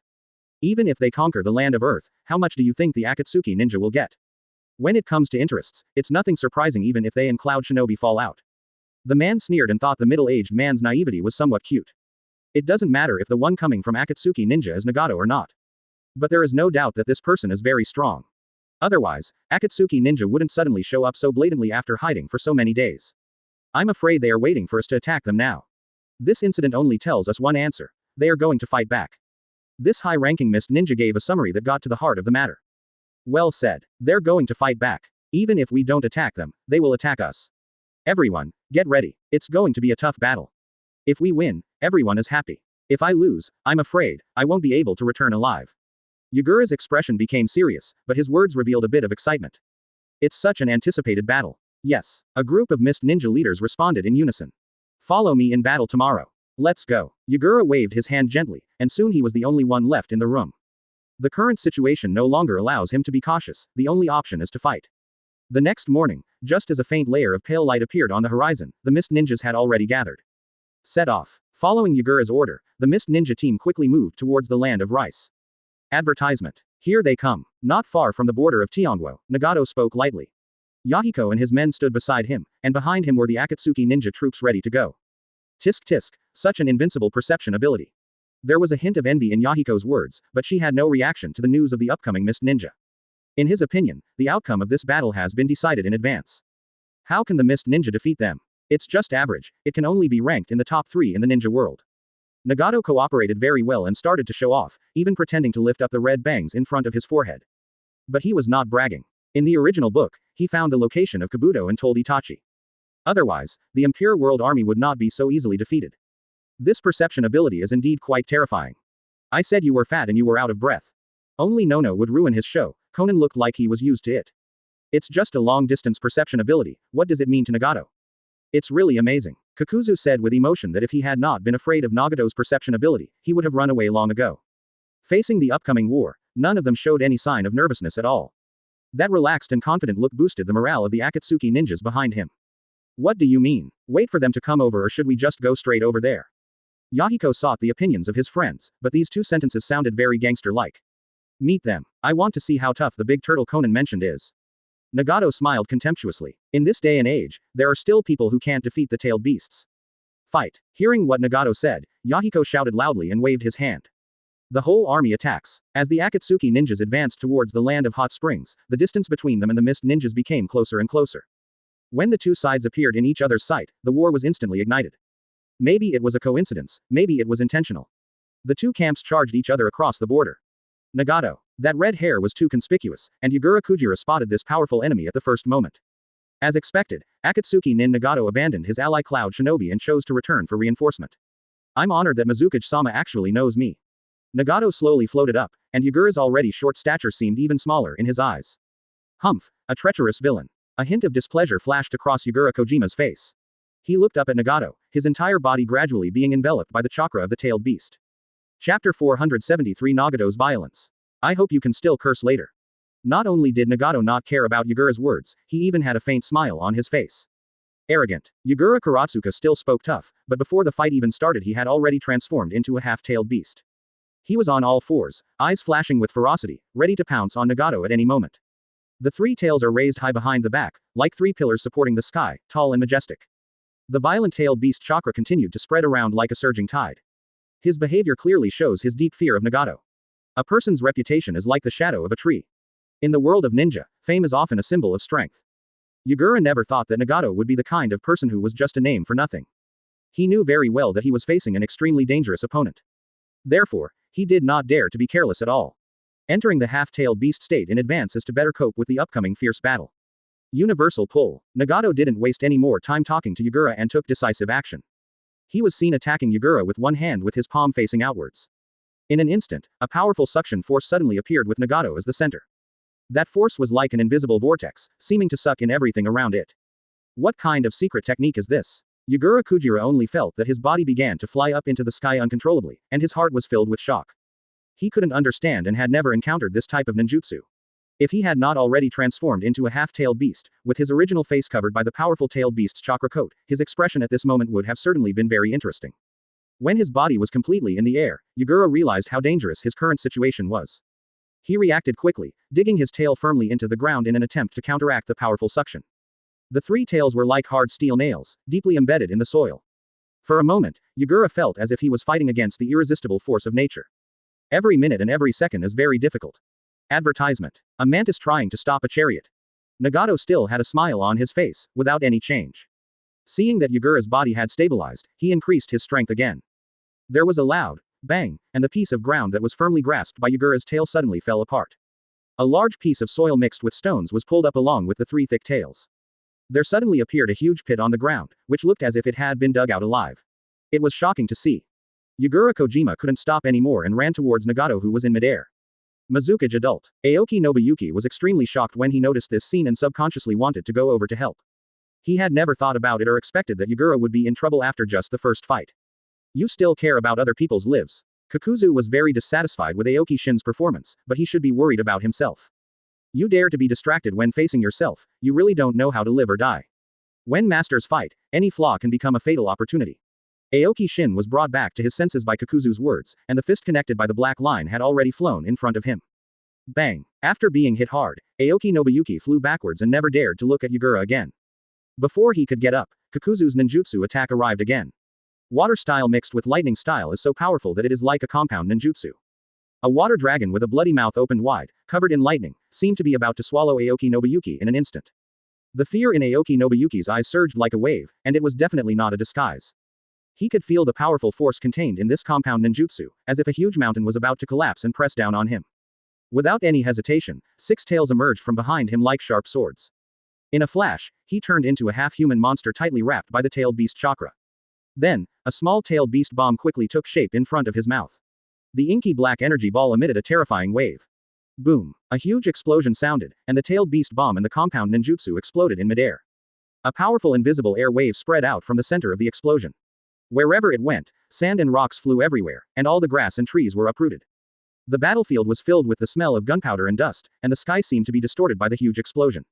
Even if they conquer the land of Earth, how much do you think the Akatsuki ninja will get? When it comes to interests, it's nothing surprising even if they and Cloud Shinobi fall out. The man sneered and thought the middle-aged man's naivety was somewhat cute. It doesn't matter if the one coming from Akatsuki ninja is Nagato or not. But there is no doubt that this person is very strong. Otherwise, Akatsuki ninja wouldn't suddenly show up so blatantly after hiding for so many days. I'm afraid they are waiting for us to attack them now. This incident only tells us one answer. They are going to fight back. This high-ranking mist ninja gave a summary that got to the heart of the matter. Well said. They're going to fight back. Even if we don't attack them, they will attack us. Everyone, get ready. It's going to be a tough battle. If we win, everyone is happy. If I lose, I'm afraid I won't be able to return alive. Yagura's expression became serious, but his words revealed a bit of excitement. It's such an anticipated battle. Yes. A group of mist ninja leaders responded in unison. Follow me in battle tomorrow. Let's go. Yagura waved his hand gently, and soon he was the only one left in the room. The current situation no longer allows him to be cautious, the only option is to fight. The next morning, just as a faint layer of pale light appeared on the horizon, the mist ninjas had already gathered. Set off. Following Yagura's order, the mist ninja team quickly moved towards the land of rice. Advertisement. Here they come. Not far from the border of Tianguo, Nagato spoke lightly. Yahiko and his men stood beside him, and behind him were the Akatsuki ninja troops ready to go. Tisk tisk, such an invincible perception ability. There was a hint of envy in Yahiko's words, but she had no reaction to the news of the upcoming mist ninja. In his opinion, the outcome of this battle has been decided in advance. How can the mist ninja defeat them? It's just average, it can only be ranked in the top 3 in the ninja world. Nagato cooperated very well and started to show off, even pretending to lift up the red bangs in front of his forehead. But he was not bragging. In the original book, he found the location of Kabuto and told Itachi. Otherwise, the Impure World army would not be so easily defeated. This perception ability is indeed quite terrifying. I said you were fat and you were out of breath. Only Nono would ruin his show. Conan looked like he was used to it. It's just a long-distance perception ability, what does it mean to Nagato? It's really amazing. Kakuzu said with emotion that if he had not been afraid of Nagato's perception ability, he would have run away long ago. Facing the upcoming war, none of them showed any sign of nervousness at all. That relaxed and confident look boosted the morale of the Akatsuki ninjas behind him. What do you mean? Wait for them to come over or should we just go straight over there? Yahiko sought the opinions of his friends, but these two sentences sounded very gangster-like. Meet them. I want to see how tough the big turtle Conan mentioned is. Nagato smiled contemptuously. In this day and age, there are still people who can't defeat the tailed beasts. Fight. Hearing what Nagato said, Yahiko shouted loudly and waved his hand. The whole army attacks. As the Akatsuki ninjas advanced towards the land of hot springs, the distance between them and the mist ninjas became closer and closer. When the two sides appeared in each other's sight, the war was instantly ignited. Maybe it was a coincidence, maybe it was intentional. The two camps charged each other across the border. Nagato. That red hair was too conspicuous, and Yugura Kujira spotted this powerful enemy at the first moment. As expected, Akatsuki nin Nagato abandoned his ally Cloud Shinobi and chose to return for reinforcement. I'm honored that Mizukage-sama actually knows me. Nagato slowly floated up, and Yugura's already short stature seemed even smaller in his eyes. Humph, a treacherous villain. A hint of displeasure flashed across Yugura Kojima's face. He looked up at Nagato, his entire body gradually being enveloped by the chakra of the tailed beast. Chapter 473 Nagato's Violence. I hope you can still curse later. Not only did Nagato not care about Yugura's words, he even had a faint smile on his face. Arrogant. Yugura Kuratsuka still spoke tough, but before the fight even started he had already transformed into a half-tailed beast. He was on all fours, eyes flashing with ferocity, ready to pounce on Nagato at any moment. The three tails are raised high behind the back, like three pillars supporting the sky, tall and majestic. The violent tailed beast chakra continued to spread around like a surging tide. His behavior clearly shows his deep fear of Nagato. A person's reputation is like the shadow of a tree. In the world of ninja, fame is often a symbol of strength. Yugura never thought that Nagato would be the kind of person who was just a name for nothing. He knew very well that he was facing an extremely dangerous opponent. Therefore, he did not dare to be careless at all. Entering the half-tailed beast state in advance is to better cope with the upcoming fierce battle. Universal pull. Nagato didn't waste any more time talking to Yugura and took decisive action. He was seen attacking Yugura with one hand with his palm facing outwards. In an instant, a powerful suction force suddenly appeared with Nagato as the center. That force was like an invisible vortex, seeming to suck in everything around it. What kind of secret technique is this? Yugura Kujira only felt that his body began to fly up into the sky uncontrollably, and his heart was filled with shock. He couldn't understand and had never encountered this type of ninjutsu. If he had not already transformed into a half-tailed beast, with his original face covered by the powerful tailed beast's chakra coat, his expression at this moment would have certainly been very interesting. When his body was completely in the air, Yugura realized how dangerous his current situation was. He reacted quickly, digging his tail firmly into the ground in an attempt to counteract the powerful suction. The three tails were like hard steel nails, deeply embedded in the soil. For a moment, Yugura felt as if he was fighting against the irresistible force of nature. Every minute and every second is very difficult. Advertisement. A mantis trying to stop a chariot. Nagato still had a smile on his face, without any change. Seeing that Yugura's body had stabilized, he increased his strength again. There was a loud bang, and the piece of ground that was firmly grasped by Yugura's tail suddenly fell apart. A large piece of soil mixed with stones was pulled up along with the three thick tails. There suddenly appeared a huge pit on the ground, which looked as if it had been dug out alive. It was shocking to see. Yugura Kojima couldn't stop anymore and ran towards Nagato, who was in midair. Mizukage adult. Aoki Nobuyuki was extremely shocked when he noticed this scene and subconsciously wanted to go over to help. He had never thought about it or expected that Yugura would be in trouble after just the first fight. You still care about other people's lives. Kakuzu was very dissatisfied with Aoki Shin's performance, but he should be worried about himself. You dare to be distracted when facing yourself, you really don't know how to live or die. When masters fight, any flaw can become a fatal opportunity. Aoki Shin was brought back to his senses by Kakuzu's words, and the fist connected by the black line had already flown in front of him. Bang! After being hit hard, Aoki Nobuyuki flew backwards and never dared to look at Yugura again. Before he could get up, Kakuzu's ninjutsu attack arrived again. Water style mixed with lightning style is so powerful that it is like a compound ninjutsu. A water dragon with a bloody mouth opened wide, covered in lightning, seemed to be about to swallow Aoki Nobuyuki in an instant. The fear in Aoki Nobuyuki's eyes surged like a wave, and it was definitely not a disguise. He could feel the powerful force contained in this compound ninjutsu, as if a huge mountain was about to collapse and press down on him. Without any hesitation, six tails emerged from behind him like sharp swords. In a flash, he turned into a half-human monster tightly wrapped by the tailed beast chakra. Then, a small tailed beast bomb quickly took shape in front of his mouth. The inky black energy ball emitted a terrifying wave. Boom! A huge explosion sounded, and the tailed beast bomb and the compound ninjutsu exploded in midair. A powerful invisible air wave spread out from the center of the explosion. Wherever it went, sand and rocks flew everywhere, and all the grass and trees were uprooted. The battlefield was filled with the smell of gunpowder and dust, and the sky seemed to be distorted by the huge explosion.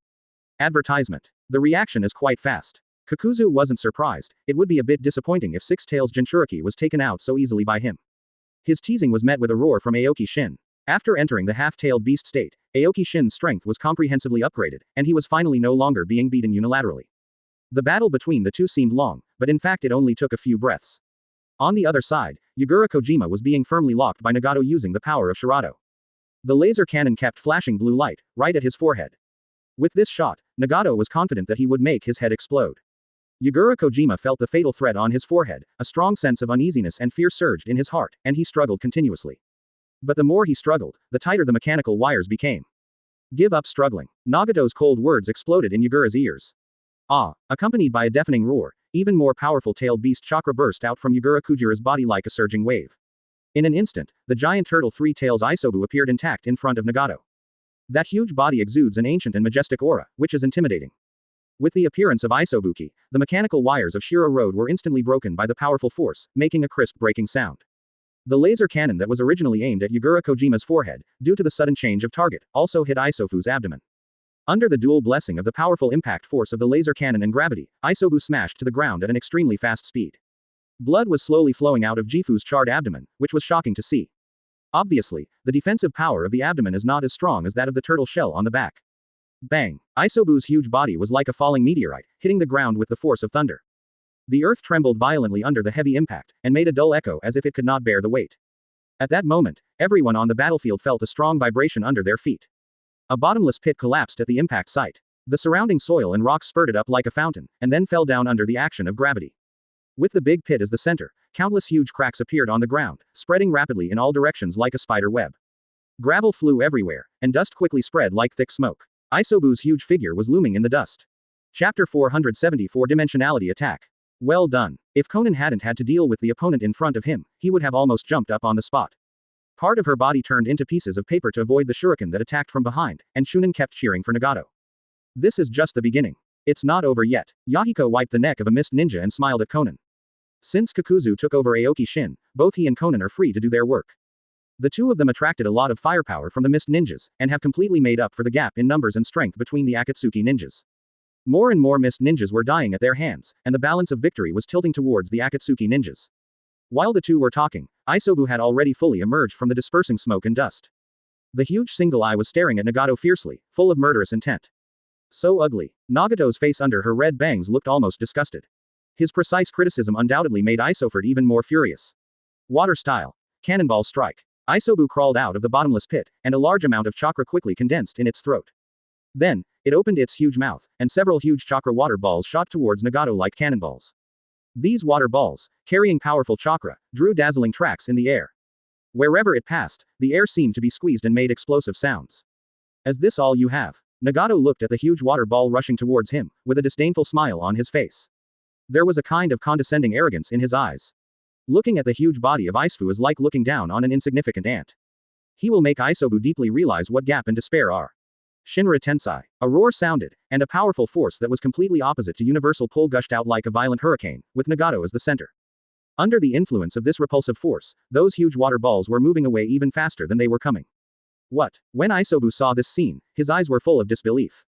Advertisement. The reaction is quite fast. Kakuzu wasn't surprised. It would be a bit disappointing if Six Tails Jinchuriki was taken out so easily by him. His teasing was met with a roar from Aoki Shin. After entering the half-tailed beast state, Aoki Shin's strength was comprehensively upgraded, and he was finally no longer being beaten unilaterally. The battle between the two seemed long, but in fact it only took a few breaths. On the other side, Yugura Kojima was being firmly locked by Nagato using the power of Shirato. The laser cannon kept flashing blue light, right at his forehead. With this shot, Nagato was confident that he would make his head explode. Yugura Kojima felt the fatal threat on his forehead, a strong sense of uneasiness and fear surged in his heart, and he struggled continuously. But the more he struggled, the tighter the mechanical wires became. Give up struggling. Nagato's cold words exploded in Yagura's ears. Ah! Accompanied by a deafening roar, even more powerful tailed beast chakra burst out from Yagura Kujira's body like a surging wave. In an instant, the giant turtle Three Tails Isobu appeared intact in front of Nagato. That huge body exudes an ancient and majestic aura, which is intimidating. With the appearance of Isobuki, the mechanical wires of Shiro Road were instantly broken by the powerful force, making a crisp breaking sound. The laser cannon that was originally aimed at Yagura Kojima's forehead, due to the sudden change of target, also hit Isofu's abdomen. Under the dual blessing of the powerful impact force of the laser cannon and gravity, Isobu smashed to the ground at an extremely fast speed. Blood was slowly flowing out of Jifu's charred abdomen, which was shocking to see. Obviously, the defensive power of the abdomen is not as strong as that of the turtle shell on the back. Bang! Isobu's huge body was like a falling meteorite, hitting the ground with the force of thunder. The earth trembled violently under the heavy impact, and made a dull echo as if it could not bear the weight. At that moment, everyone on the battlefield felt a strong vibration under their feet. A bottomless pit collapsed at the impact site. The surrounding soil and rocks spurted up like a fountain, and then fell down under the action of gravity. With the big pit as the center, countless huge cracks appeared on the ground, spreading rapidly in all directions like a spider web. Gravel flew everywhere, and dust quickly spread like thick smoke. Isobu's huge figure was looming in the dust. Chapter 474 Dimensionality Attack. Well done. If Conan hadn't had to deal with the opponent in front of him, he would have almost jumped up on the spot. Part of her body turned into pieces of paper to avoid the shuriken that attacked from behind, and Shunin kept cheering for Nagato. This is just the beginning. It's not over yet. Yahiko wiped the neck of a mist ninja and smiled at Conan. Since Kakuzu took over Aoki Shin, both he and Conan are free to do their work. The two of them attracted a lot of firepower from the mist ninjas, and have completely made up for the gap in numbers and strength between the Akatsuki ninjas. More and more mist ninjas were dying at their hands, and the balance of victory was tilting towards the Akatsuki ninjas. While the two were talking, Isobu had already fully emerged from the dispersing smoke and dust. The huge single eye was staring at Nagato fiercely, full of murderous intent. So ugly. Nagato's face under her red bangs looked almost disgusted. His precise criticism undoubtedly made Isoford even more furious. Water style. Cannonball strike. Isobu crawled out of the bottomless pit, and a large amount of chakra quickly condensed in its throat. Then, it opened its huge mouth, and several huge chakra water balls shot towards Nagato like cannonballs. These water balls, carrying powerful chakra, drew dazzling tracks in the air. Wherever it passed, the air seemed to be squeezed and made explosive sounds. Is this all you have? Nagato looked at the huge water ball rushing towards him, with a disdainful smile on his face. There was a kind of condescending arrogance in his eyes. Looking at the huge body of Isofu is like looking down on an insignificant ant. He will make Isobu deeply realize what gap and despair are. Shinra Tensai. A roar sounded, and a powerful force that was completely opposite to universal pull gushed out like a violent hurricane, with Nagato as the center. Under the influence of this repulsive force, those huge water balls were moving away even faster than they were coming. What? When Isobu saw this scene, his eyes were full of disbelief.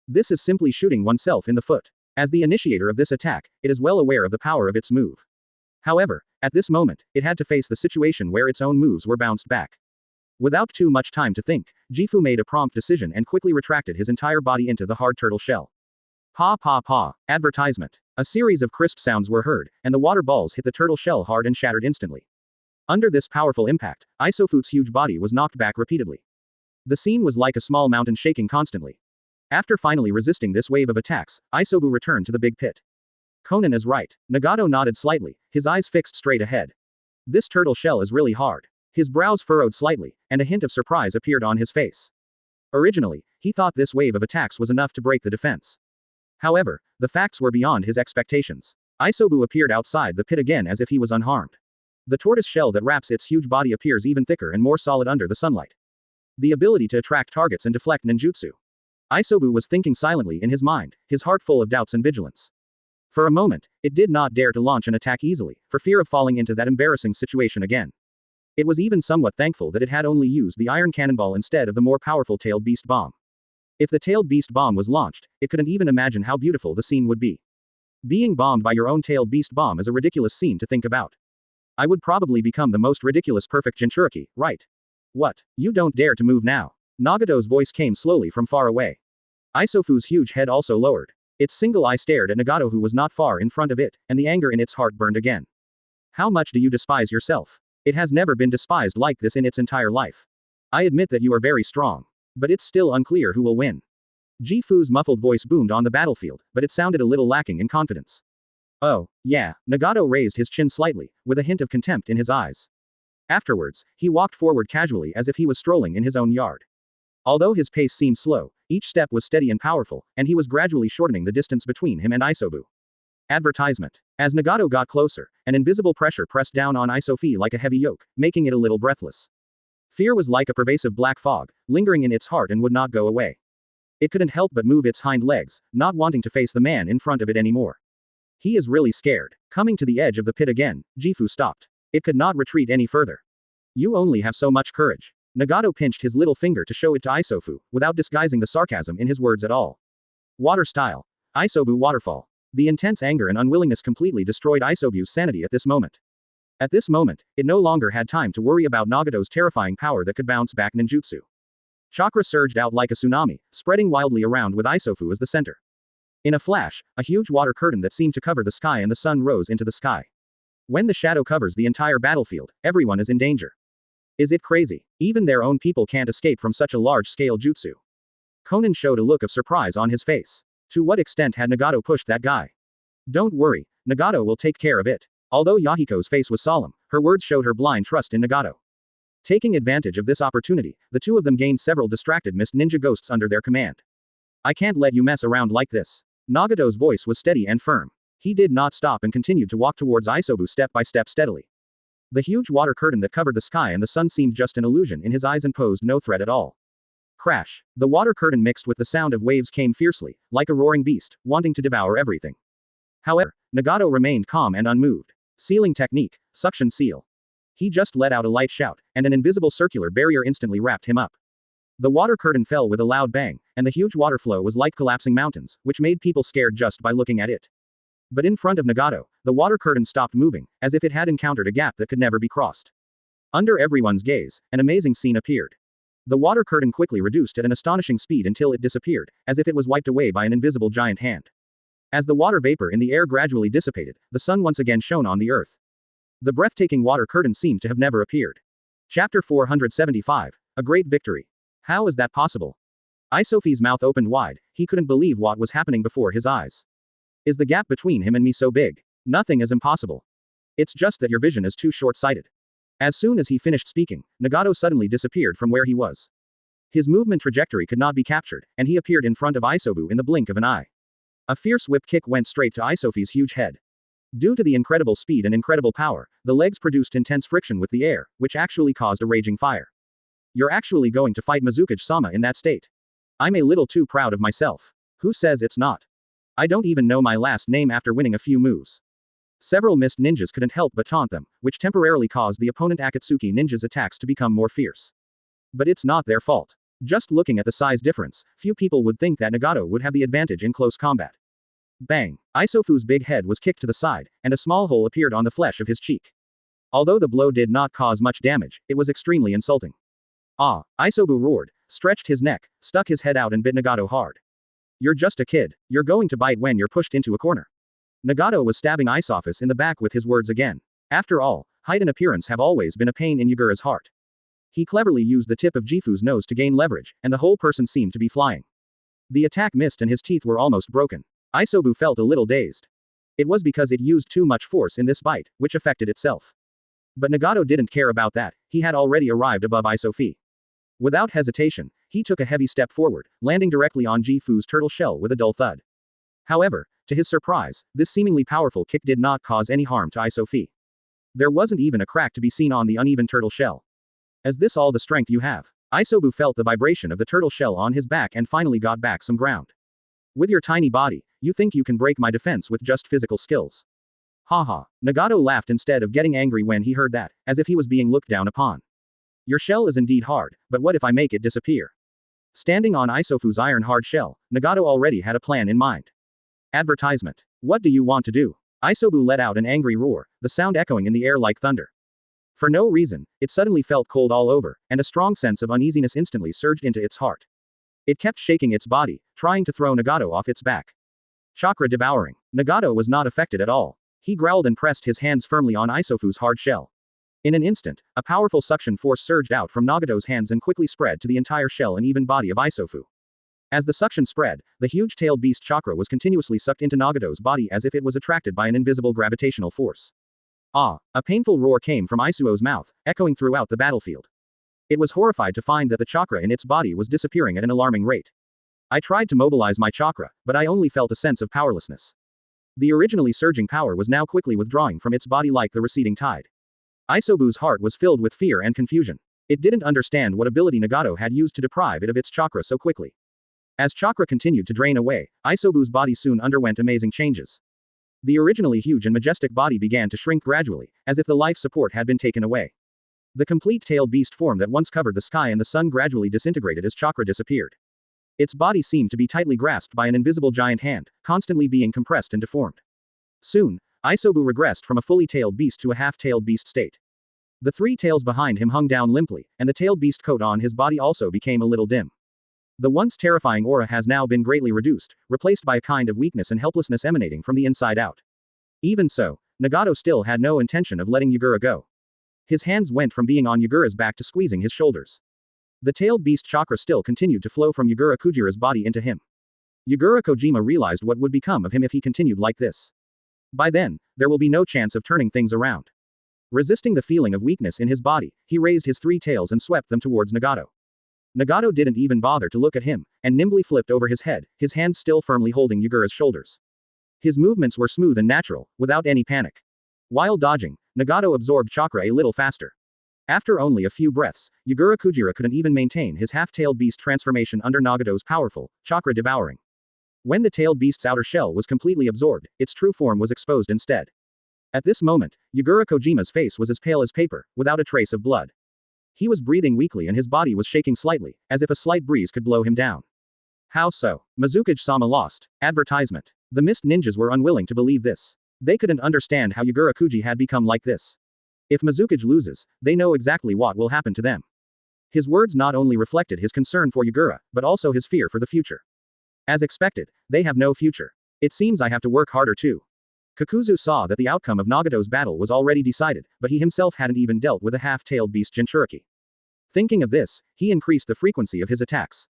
This is simply shooting oneself in the foot. As the initiator of this attack, it is well aware of the power of its move. However, at this moment, it had to face the situation where its own moves were bounced back. Without too much time to think, Jifu made a prompt decision and quickly retracted his entire body into the hard turtle shell. Pa pa pa. Advertisement. A series of crisp sounds were heard, and the water balls hit the turtle shell hard and shattered instantly. Under this powerful impact, Isofu's huge body was knocked back repeatedly. The scene was like a small mountain shaking constantly. After finally resisting this wave of attacks, Isobu returned to the big pit. Conan is right. Nagato nodded slightly, his eyes fixed straight ahead. This turtle shell is really hard. His brows furrowed slightly, and a hint of surprise appeared on his face. Originally, he thought this wave of attacks was enough to break the defense. However, the facts were beyond his expectations. Isobu appeared outside the pit again as if he was unharmed. The tortoise shell that wraps its huge body appears even thicker and more solid under the sunlight. The ability to attract targets and deflect ninjutsu. Isobu was thinking silently in his mind, his heart full of doubts and vigilance. For a moment, it did not dare to launch an attack easily, for fear of falling into that embarrassing situation again. It was even somewhat thankful that it had only used the iron cannonball instead of the more powerful tailed beast bomb. If the tailed beast bomb was launched, it couldn't even imagine how beautiful the scene would be. Being bombed by your own tailed beast bomb is a ridiculous scene to think about. I would probably become the most ridiculous perfect Jinchuriki, right? What? You don't dare to move now. Nagato's voice came slowly from far away. Isofu's huge head also lowered. Its single eye stared at Nagato, who was not far in front of it, and the anger in its heart burned again. How much do you despise yourself? It has never been despised like this in its entire life. I admit that you are very strong. But it's still unclear who will win. Jifu's muffled voice boomed on the battlefield, but it sounded a little lacking in confidence. Oh, yeah. Nagato raised his chin slightly, with a hint of contempt in his eyes. Afterwards, he walked forward casually as if he was strolling in his own yard. Although his pace seemed slow, each step was steady and powerful, and he was gradually shortening the distance between him and Isobu. Advertisement. As Nagato got closer, an invisible pressure pressed down on Isofi like a heavy yoke, making it a little breathless. Fear was like a pervasive black fog, lingering in its heart and would not go away. It couldn't help but move its hind legs, not wanting to face the man in front of it anymore. He is really scared. Coming to the edge of the pit again, Gifu stopped. It could not retreat any further. You only have so much courage. Nagato pinched his little finger to show it to Isofu, without disguising the sarcasm in his words at all. Water style. Isobu waterfall. The intense anger and unwillingness completely destroyed Isobu's sanity at this moment. At this moment, it no longer had time to worry about Nagato's terrifying power that could bounce back ninjutsu. Chakra surged out like a tsunami, spreading wildly around with Isofu as the center. In a flash, a huge water curtain that seemed to cover the sky and the sun rose into the sky. When the shadow covers the entire battlefield, everyone is in danger. Is it crazy? Even their own people can't escape from such a large-scale jutsu. Conan showed a look of surprise on his face. To what extent had Nagato pushed that guy? Don't worry, Nagato will take care of it. Although Yahiko's face was solemn, her words showed her blind trust in Nagato. Taking advantage of this opportunity, the two of them gained several distracted mist ninja ghosts under their command. I can't let you mess around like this. Nagato's voice was steady and firm. He did not stop and continued to walk towards Isobu step by step steadily. The huge water curtain that covered the sky and the sun seemed just an illusion in his eyes and posed no threat at all. Crash. The water curtain mixed with the sound of waves came fiercely, like a roaring beast, wanting to devour everything. However, Nagato remained calm and unmoved. Sealing technique, suction seal. He just let out a light shout, and an invisible circular barrier instantly wrapped him up. The water curtain fell with a loud bang, and the huge water flow was like collapsing mountains, which made people scared just by looking at it. But in front of Nagato, the water curtain stopped moving, as if it had encountered a gap that could never be crossed. Under everyone's gaze, an amazing scene appeared. The water curtain quickly reduced at an astonishing speed until it disappeared, as if it was wiped away by an invisible giant hand. As the water vapor in the air gradually dissipated, the sun once again shone on the earth. The breathtaking water curtain seemed to have never appeared. Chapter 475. A Great Victory. How is that possible? Isofi's mouth opened wide, he couldn't believe what was happening before his eyes. Is the gap between him and me so big? Nothing is impossible. It's just that your vision is too short-sighted. As soon as he finished speaking, Nagato suddenly disappeared from where he was. His movement trajectory could not be captured, and he appeared in front of Isobu in the blink of an eye. A fierce whip kick went straight to Isofi's huge head. Due to the incredible speed and incredible power, the legs produced intense friction with the air, which actually caused a raging fire. You're actually going to fight Mizukage-sama in that state. I'm a little too proud of myself. Who says it's not? I don't even know my last name after winning a few moves. Several mist ninjas couldn't help but taunt them, which temporarily caused the opponent Akatsuki ninja's attacks to become more fierce. But it's not their fault. Just looking at the size difference, few people would think that Nagato would have the advantage in close combat. Bang! Isofu's big head was kicked to the side, and a small hole appeared on the flesh of his cheek. Although the blow did not cause much damage, it was extremely insulting. Ah! Isobu roared, stretched his neck, stuck his head out and bit Nagato hard. You're just a kid, you're going to bite when you're pushed into a corner. Nagato was stabbing Isofu in the back with his words again. After all, height and appearance have always been a pain in Yagura's heart. He cleverly used the tip of Gifu's nose to gain leverage, and the whole person seemed to be flying. The attack missed and his teeth were almost broken. Isobu felt a little dazed. It was because it used too much force in this bite, which affected itself. But Nagato didn't care about that, he had already arrived above Isofu. Without hesitation, he took a heavy step forward, landing directly on Gifu's turtle shell with a dull thud. However, to his surprise, this seemingly powerful kick did not cause any harm to Isofu. There wasn't even a crack to be seen on the uneven turtle shell. Is this all the strength you have? Isobu felt the vibration of the turtle shell on his back and finally got back some ground. With your tiny body, you think you can break my defense with just physical skills? Haha. Nagato laughed instead of getting angry when he heard that, as if he was being looked down upon. Your shell is indeed hard, but what if I make it disappear? Standing on Isofu's iron-hard shell, Nagato already had a plan in mind. Advertisement. What do you want to do? Isobu let out an angry roar, the sound echoing in the air like thunder. For no reason, it suddenly felt cold all over, and a strong sense of uneasiness instantly surged into its heart. It kept shaking its body, trying to throw Nagato off its back. Chakra devouring. Nagato was not affected at all. He growled and pressed his hands firmly on Isofu's hard shell. In an instant, a powerful suction force surged out from Nagato's hands and quickly spread to the entire shell and even body of Isofu. As the suction spread, the huge-tailed beast chakra was continuously sucked into Nagato's body as if it was attracted by an invisible gravitational force. Ah! A painful roar came from Isuo's mouth, echoing throughout the battlefield. It was horrified to find that the chakra in its body was disappearing at an alarming rate. I tried to mobilize my chakra, but I only felt a sense of powerlessness. The originally surging power was now quickly withdrawing from its body like the receding tide. Isobu's heart was filled with fear and confusion. It didn't understand what ability Nagato had used to deprive it of its chakra so quickly. As chakra continued to drain away, Isobu's body soon underwent amazing changes. The originally huge and majestic body began to shrink gradually, as if the life support had been taken away. The complete tailed beast form that once covered the sky and the sun gradually disintegrated as chakra disappeared. Its body seemed to be tightly grasped by an invisible giant hand, constantly being compressed and deformed. Soon, Isobu regressed from a fully tailed beast to a half-tailed beast state. The three tails behind him hung down limply, and the tailed beast coat on his body also became a little dim. The once terrifying aura has now been greatly reduced, replaced by a kind of weakness and helplessness emanating from the inside out. Even so, Nagato still had no intention of letting Yagura go. His hands went from being on Yagura's back to squeezing his shoulders. The tailed beast chakra still continued to flow from Yagura Kujira's body into him. Yagura Kojima realized what would become of him if he continued like this. By then, there will be no chance of turning things around. Resisting the feeling of weakness in his body, he raised his three tails and swept them towards Nagato. Nagato didn't even bother to look at him, and nimbly flipped over his head, his hands still firmly holding Yagura's shoulders. His movements were smooth and natural, without any panic. While dodging, Nagato absorbed chakra a little faster. After only a few breaths, Yagura Kujira couldn't even maintain his half-tailed beast transformation under Nagato's powerful, chakra devouring. When the tailed beast's outer shell was completely absorbed, its true form was exposed instead. At this moment, Yagura Kojima's face was as pale as paper, without a trace of blood. He was breathing weakly and his body was shaking slightly, as if a slight breeze could blow him down. How so? Mizukage-sama lost. Advertisement. The mist ninjas were unwilling to believe this. They couldn't understand how Yagura Kuji had become like this. If Mizukage loses, they know exactly what will happen to them. His words not only reflected his concern for Yagura, but also his fear for the future. As expected, they have no future. It seems I have to work harder too. Kakuzu saw that the outcome of Nagato's battle was already decided, but he himself hadn't even dealt with a half-tailed beast Jinchuriki. Thinking of this, he increased the frequency of his attacks.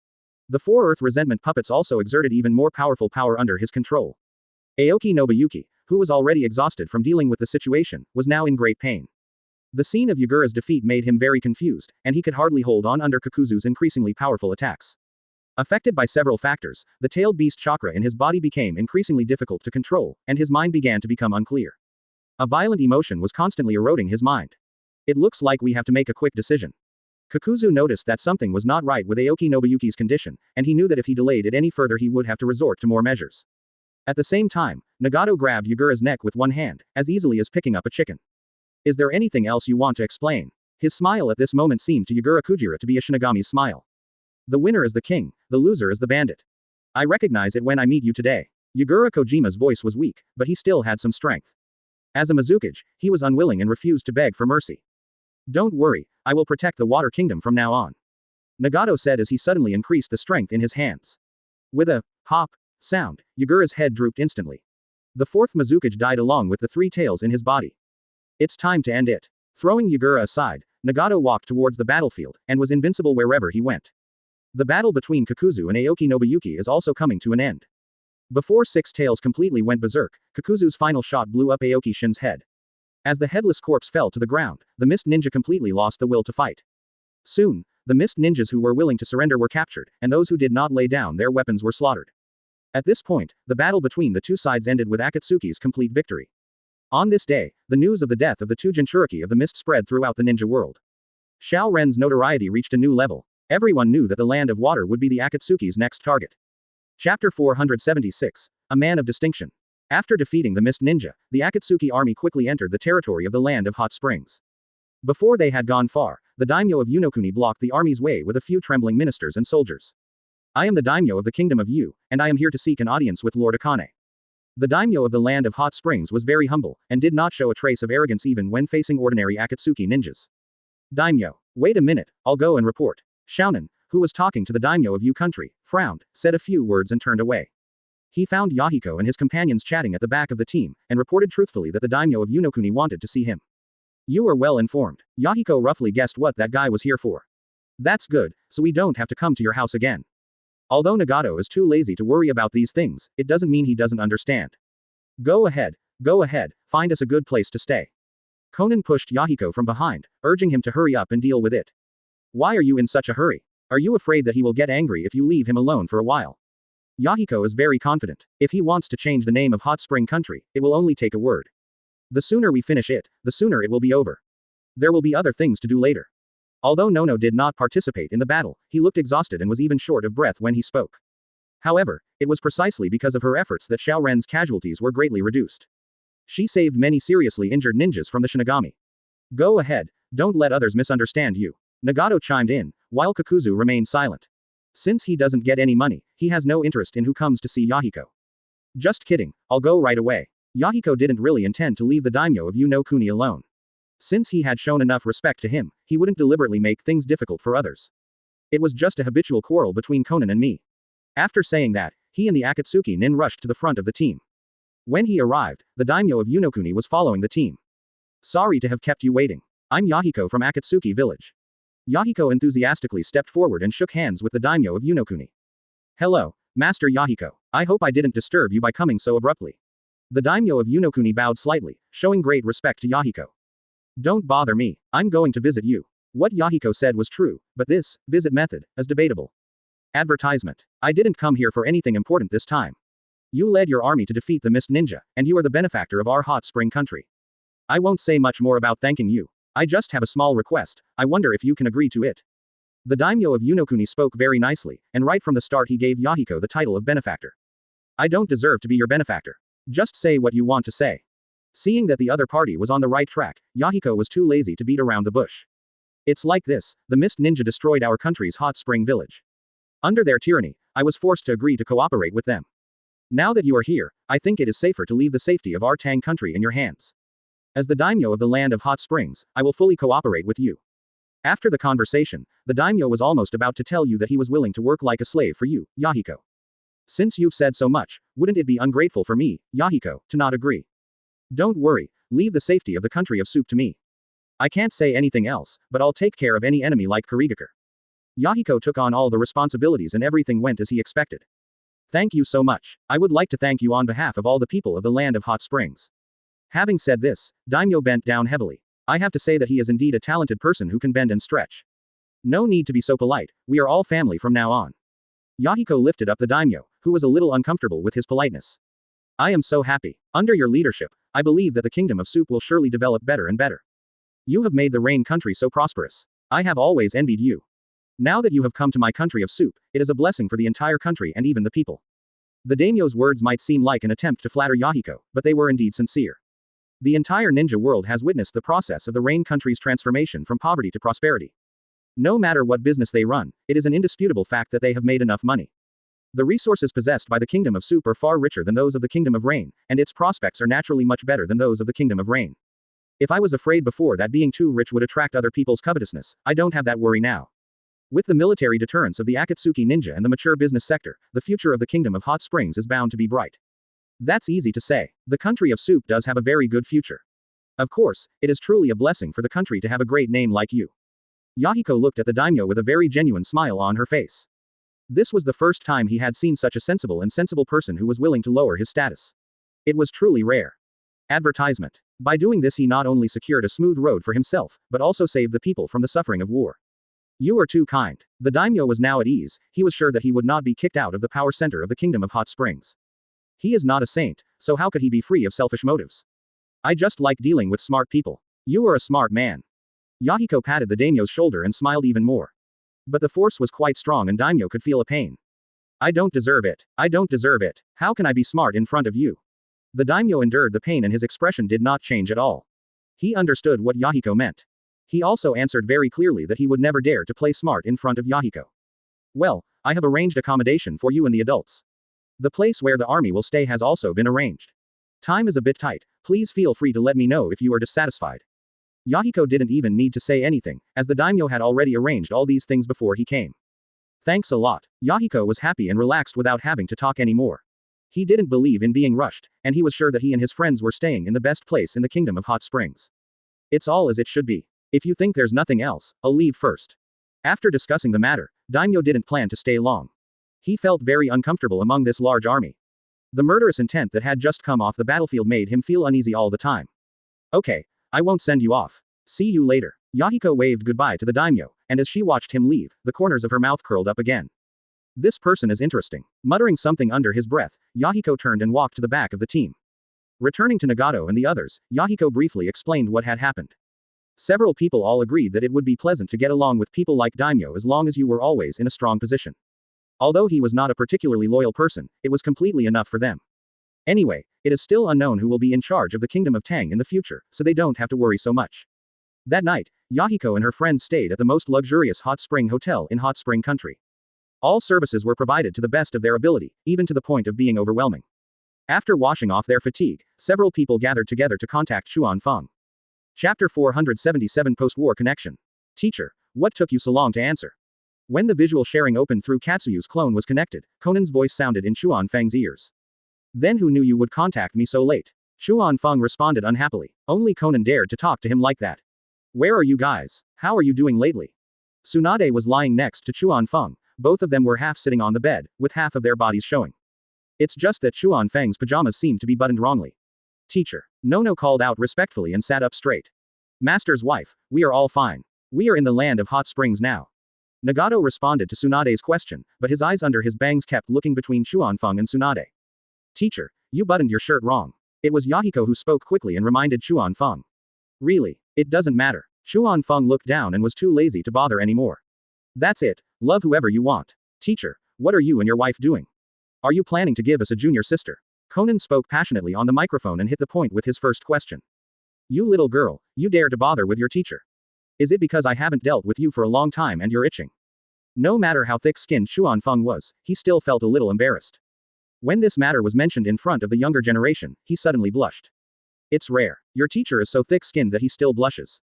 The four Earth Resentment puppets also exerted even more powerful power under his control. Aoki Nobuyuki, who was already exhausted from dealing with the situation, was now in great pain. The scene of Yagura's defeat made him very confused, and he could hardly hold on under Kakuzu's increasingly powerful attacks. Affected by several factors, the tailed beast chakra in his body became increasingly difficult to control, and his mind began to become unclear. A violent emotion was constantly eroding his mind. It looks like we have to make a quick decision. Kakuzu noticed that something was not right with Aoki Nobuyuki's condition, and he knew that if he delayed it any further he would have to resort to more measures. At the same time, Nagato grabbed Yagura's neck with one hand, as easily as picking up a chicken. Is there anything else you want to explain? His smile at this moment seemed to Yagura Kujira to be a Shinigami's smile. The winner is the king, the loser is the bandit. I recognize it when I meet you today. Yagura Kojima's voice was weak, but he still had some strength. As a Mizukage, he was unwilling and refused to beg for mercy. Don't worry, I will protect the Water Kingdom from now on. Nagato said as he suddenly increased the strength in his hands. With a pop sound, Yagura's head drooped instantly. The fourth Mizukage died along with the three tails in his body. It's time to end it. Throwing Yagura aside, Nagato walked towards the battlefield, and was invincible wherever he went. The battle between Kakuzu and Aoki Nobuyuki is also coming to an end. Before Six Tails completely went berserk, Kakuzu's final shot blew up Aoki Shin's head. As the headless corpse fell to the ground, the Mist Ninja completely lost the will to fight. Soon, the Mist Ninjas who were willing to surrender were captured, and those who did not lay down their weapons were slaughtered. At this point, the battle between the two sides ended with Akatsuki's complete victory. On this day, the news of the death of the two Jinchuriki of the Mist spread throughout the ninja world. Xiao Ren's notoriety reached a new level. Everyone knew that the Land of Water would be the Akatsuki's next target. Chapter 476. A Man of Distinction. After defeating the Mist Ninja, the Akatsuki army quickly entered the territory of the Land of Hot Springs. Before they had gone far, the daimyo of Unokuni blocked the army's way with a few trembling ministers and soldiers. I am the daimyo of the Kingdom of Yu, and I am here to seek an audience with Lord Akane. The daimyo of the Land of Hot Springs was very humble, and did not show a trace of arrogance even when facing ordinary Akatsuki ninjas. Daimyo, wait a minute, I'll go and report. Shounen, who was talking to the daimyo of Yu country, frowned, said a few words and turned away. He found Yahiko and his companions chatting at the back of the team, and reported truthfully that the daimyo of Unokuni wanted to see him. You are well informed. Yahiko roughly guessed what that guy was here for. That's good, so we don't have to come to your house again. Although Nagato is too lazy to worry about these things, it doesn't mean he doesn't understand. Go ahead, find us a good place to stay. Conan pushed Yahiko from behind, urging him to hurry up and deal with it. Why are you in such a hurry? Are you afraid that he will get angry if you leave him alone for a while? Yahiko is very confident. If he wants to change the name of Hot Spring Country, it will only take a word. The sooner we finish it, the sooner it will be over. There will be other things to do later. Although Nono did not participate in the battle, he looked exhausted and was even short of breath when he spoke. However, it was precisely because of her efforts that Xiao Ren's casualties were greatly reduced. She saved many seriously injured ninjas from the Shinigami. Go ahead, don't let others misunderstand you. Nagato chimed in, while Kakuzu remained silent. Since he doesn't get any money, he has no interest in who comes to see Yahiko. Just kidding, I'll go right away. Yahiko didn't really intend to leave the daimyo of Kuni alone. Since he had shown enough respect to him, he wouldn't deliberately make things difficult for others. It was just a habitual quarrel between Conan and me. After saying that, he and the Akatsuki nin rushed to the front of the team. When he arrived, the daimyo of Kuni was following the team. Sorry to have kept you waiting. I'm Yahiko from Akatsuki village. Yahiko enthusiastically stepped forward and shook hands with the daimyo of Kuni. Hello, Master Yahiko. I hope I didn't disturb you by coming so abruptly. The daimyo of Kuni bowed slightly, showing great respect to Yahiko. Don't bother me, I'm going to visit you. What Yahiko said was true, but this visit method is debatable. Advertisement. I didn't come here for anything important this time. You led your army to defeat the Mist Ninja, and you are the benefactor of our hot spring country. I won't say much more about thanking you. I just have a small request, I wonder if you can agree to it. The daimyo of Kuni spoke very nicely, and right from the start he gave Yahiko the title of benefactor. I don't deserve to be your benefactor. Just say what you want to say. Seeing that the other party was on the right track, Yahiko was too lazy to beat around the bush. It's like this, the Mist Ninja destroyed our country's hot spring village. Under their tyranny, I was forced to agree to cooperate with them. Now that you are here, I think it is safer to leave the safety of our Tang country in your hands. As the daimyo of the land of hot springs, I will fully cooperate with you. After the conversation, the daimyo was almost about to tell you that he was willing to work like a slave for you, Yahiko. Since you've said so much, wouldn't it be ungrateful for me, Yahiko, to not agree? Don't worry, leave the safety of the country of soup to me. I can't say anything else, but I'll take care of any enemy like Kurigakure. Yahiko took on all the responsibilities and everything went as he expected. Thank you so much. I would like to thank you on behalf of all the people of the land of hot springs. Having said this, daimyo bent down heavily. I have to say that he is indeed a talented person who can bend and stretch. No need to be so polite, we are all family from now on. Yahiko lifted up the daimyo, who was a little uncomfortable with his politeness. I am so happy. Under your leadership, I believe that the kingdom of soup will surely develop better and better. You have made the Rain country so prosperous. I have always envied you. Now that you have come to my country of soup, it is a blessing for the entire country and even the people. The daimyo's words might seem like an attempt to flatter Yahiko, but they were indeed sincere. The entire ninja world has witnessed the process of the Rain country's transformation from poverty to prosperity. No matter what business they run, it is an indisputable fact that they have made enough money. The resources possessed by the Kingdom of Soup are far richer than those of the Kingdom of Rain, and its prospects are naturally much better than those of the Kingdom of Rain. If I was afraid before that being too rich would attract other people's covetousness, I don't have that worry now. With the military deterrence of the Akatsuki ninja and the mature business sector, the future of the Kingdom of Hot Springs is bound to be bright. That's easy to say. The country of soup does have a very good future. Of course, it is truly a blessing for the country to have a great name like you. Yahiko looked at the daimyo with a very genuine smile on her face. This was the first time he had seen such a sensible person who was willing to lower his status. It was truly rare. Advertisement. By doing this he not only secured a smooth road for himself, but also saved the people from the suffering of war. You are too kind. The daimyo was now at ease, he was sure that he would not be kicked out of the power center of the Kingdom of Hot Springs. He is not a saint, so how could he be free of selfish motives? I just like dealing with smart people. You are a smart man. Yahiko patted the daimyo's shoulder and smiled even more. But the force was quite strong and daimyo could feel a pain. I don't deserve it. I don't deserve it. How can I be smart in front of you? The daimyo endured the pain and his expression did not change at all. He understood what Yahiko meant. He also answered very clearly that he would never dare to play smart in front of Yahiko. Well, I have arranged accommodation for you and the adults. The place where the army will stay has also been arranged. Time is a bit tight, please feel free to let me know if you are dissatisfied. Yahiko didn't even need to say anything, as the daimyo had already arranged all these things before he came. Thanks a lot. Yahiko was happy and relaxed without having to talk anymore. He didn't believe in being rushed, and he was sure that he and his friends were staying in the best place in the Kingdom of Hot Springs. It's all as it should be. If you think there's nothing else, I'll leave first. After discussing the matter, daimyo didn't plan to stay long. He felt very uncomfortable among this large army. The murderous intent that had just come off the battlefield made him feel uneasy all the time. Okay, I won't send you off. See you later. Yahiko waved goodbye to the daimyo, and as she watched him leave, the corners of her mouth curled up again. This person is interesting. Muttering something under his breath, Yahiko turned and walked to the back of the team. Returning to Nagato and the others, Yahiko briefly explained what had happened. Several people all agreed that it would be pleasant to get along with people like daimyo as long as you were always in a strong position. Although he was not a particularly loyal person, it was completely enough for them. Anyway, it is still unknown who will be in charge of the Kingdom of Tang in the future, so they don't have to worry so much. That night, Yahiko and her friends stayed at the most luxurious hot spring hotel in Hot Spring Country. All services were provided to the best of their ability, even to the point of being overwhelming. After washing off their fatigue, several people gathered together to contact Chuan Feng. Chapter 477 Post-War Connection. Teacher, what took you so long to answer? When the visual sharing opened through Katsuyu's clone was connected, Conan's voice sounded in Chuan Feng's ears. Then who knew you would contact me so late? Chuan Feng responded unhappily. Only Conan dared to talk to him like that. Where are you guys? How are you doing lately? Tsunade was lying next to Chuan Feng. Both of them were half sitting on the bed, with half of their bodies showing. It's just that Chuan Feng's pajamas seemed to be buttoned wrongly. Teacher. Nono called out respectfully and sat up straight. Master's wife, we are all fine. We are in the land of hot springs now. Nagato responded to Tsunade's question, but his eyes under his bangs kept looking between Chuan Feng and Tsunade. Teacher, you buttoned your shirt wrong. It was Yahiko who spoke quickly and reminded Chuan Feng. Really, it doesn't matter. Chuan Feng looked down and was too lazy to bother anymore. That's it, love whoever you want. Teacher, what are you and your wife doing? Are you planning to give us a junior sister? Conan spoke passionately on the microphone and hit the point with his first question. You little girl, you dare to bother with your teacher. Is it because I haven't dealt with you for a long time and you're itching? No matter how thick-skinned Chuan Feng was, he still felt a little embarrassed. When this matter was mentioned in front of the younger generation, he suddenly blushed. It's rare. Your teacher is so thick-skinned that he still blushes.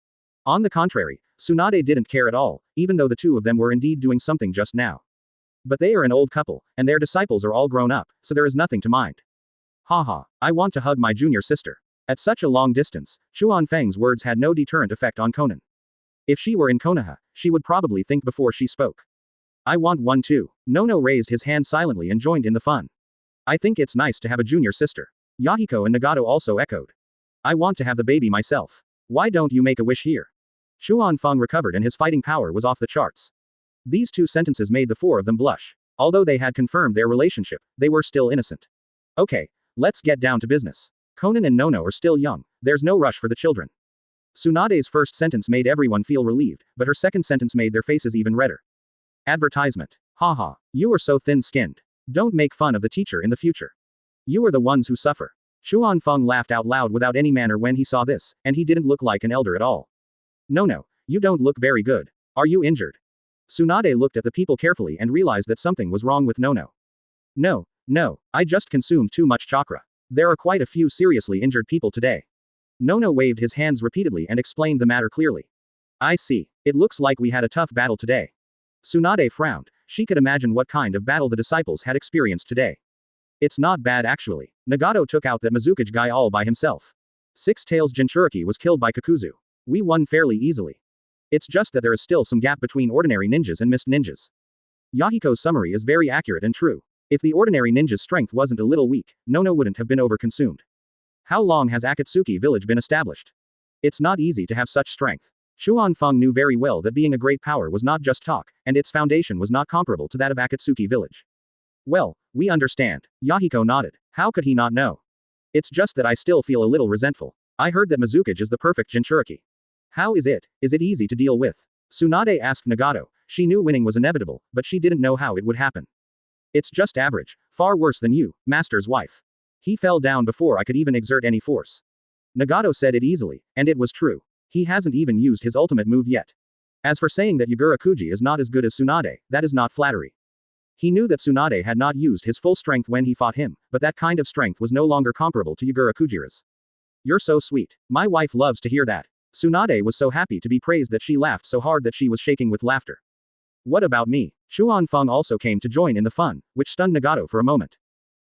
On the contrary, Tsunade didn't care at all, even though the two of them were indeed doing something just now. But they are an old couple, and their disciples are all grown up, so there is nothing to mind. Haha, I want to hug my junior sister. At such a long distance, Chuan Feng's words had no deterrent effect on Conan. If she were in Konoha, she would probably think before she spoke. I want one too. Nono raised his hand silently and joined in the fun. I think it's nice to have a junior sister. Yahiko and Nagato also echoed. I want to have the baby myself. Why don't you make a wish here? Chuan Feng recovered and his fighting power was off the charts. These two sentences made the four of them blush. Although they had confirmed their relationship, they were still innocent. Okay, let's get down to business. Conan and Nono are still young, there's no rush for the children. Tsunade's first sentence made everyone feel relieved, but her second sentence made their faces even redder. Advertisement. Haha, you are so thin-skinned. Don't make fun of the teacher in the future. You are the ones who suffer. Chuan Feng laughed out loud without any manner when he saw this, and he didn't look like an elder at all. No, you don't look very good. Are you injured? Tsunade looked at the people carefully and realized that something was wrong with Nono. No, I just consumed too much chakra. There are quite a few seriously injured people today. Nono waved his hands repeatedly and explained the matter clearly. I see. It looks like we had a tough battle today. Tsunade frowned. She could imagine what kind of battle the disciples had experienced today. It's not bad actually. Nagato took out that Mizukage guy all by himself. Six Tails Jinchuriki was killed by Kakuzu. We won fairly easily. It's just that there is still some gap between ordinary ninjas and mist ninjas. Yahiko's summary is very accurate and true. If the ordinary ninja's strength wasn't a little weak, Nono wouldn't have been overconsumed. How long has Akatsuki village been established? It's not easy to have such strength. Chuan Feng knew very well that being a great power was not just talk, and its foundation was not comparable to that of Akatsuki village. Well, we understand. Yahiko nodded. How could he not know? It's just that I still feel a little resentful. I heard that Mizukage is the perfect Jinchuriki. How is it? Is it easy to deal with? Tsunade asked Nagato. She knew winning was inevitable, but she didn't know how it would happen. It's just average. Far worse than you, master's wife. He fell down before I could even exert any force. Nagato said it easily, and it was true. He hasn't even used his ultimate move yet. As for saying that Yagura Kuji is not as good as Tsunade, that is not flattery. He knew that Tsunade had not used his full strength when he fought him, but that kind of strength was no longer comparable to Yagura Kujira's. You're so sweet. My wife loves to hear that. Tsunade was so happy to be praised that she laughed so hard that she was shaking with laughter. What about me? Chuan Feng also came to join in the fun, which stunned Nagato for a moment.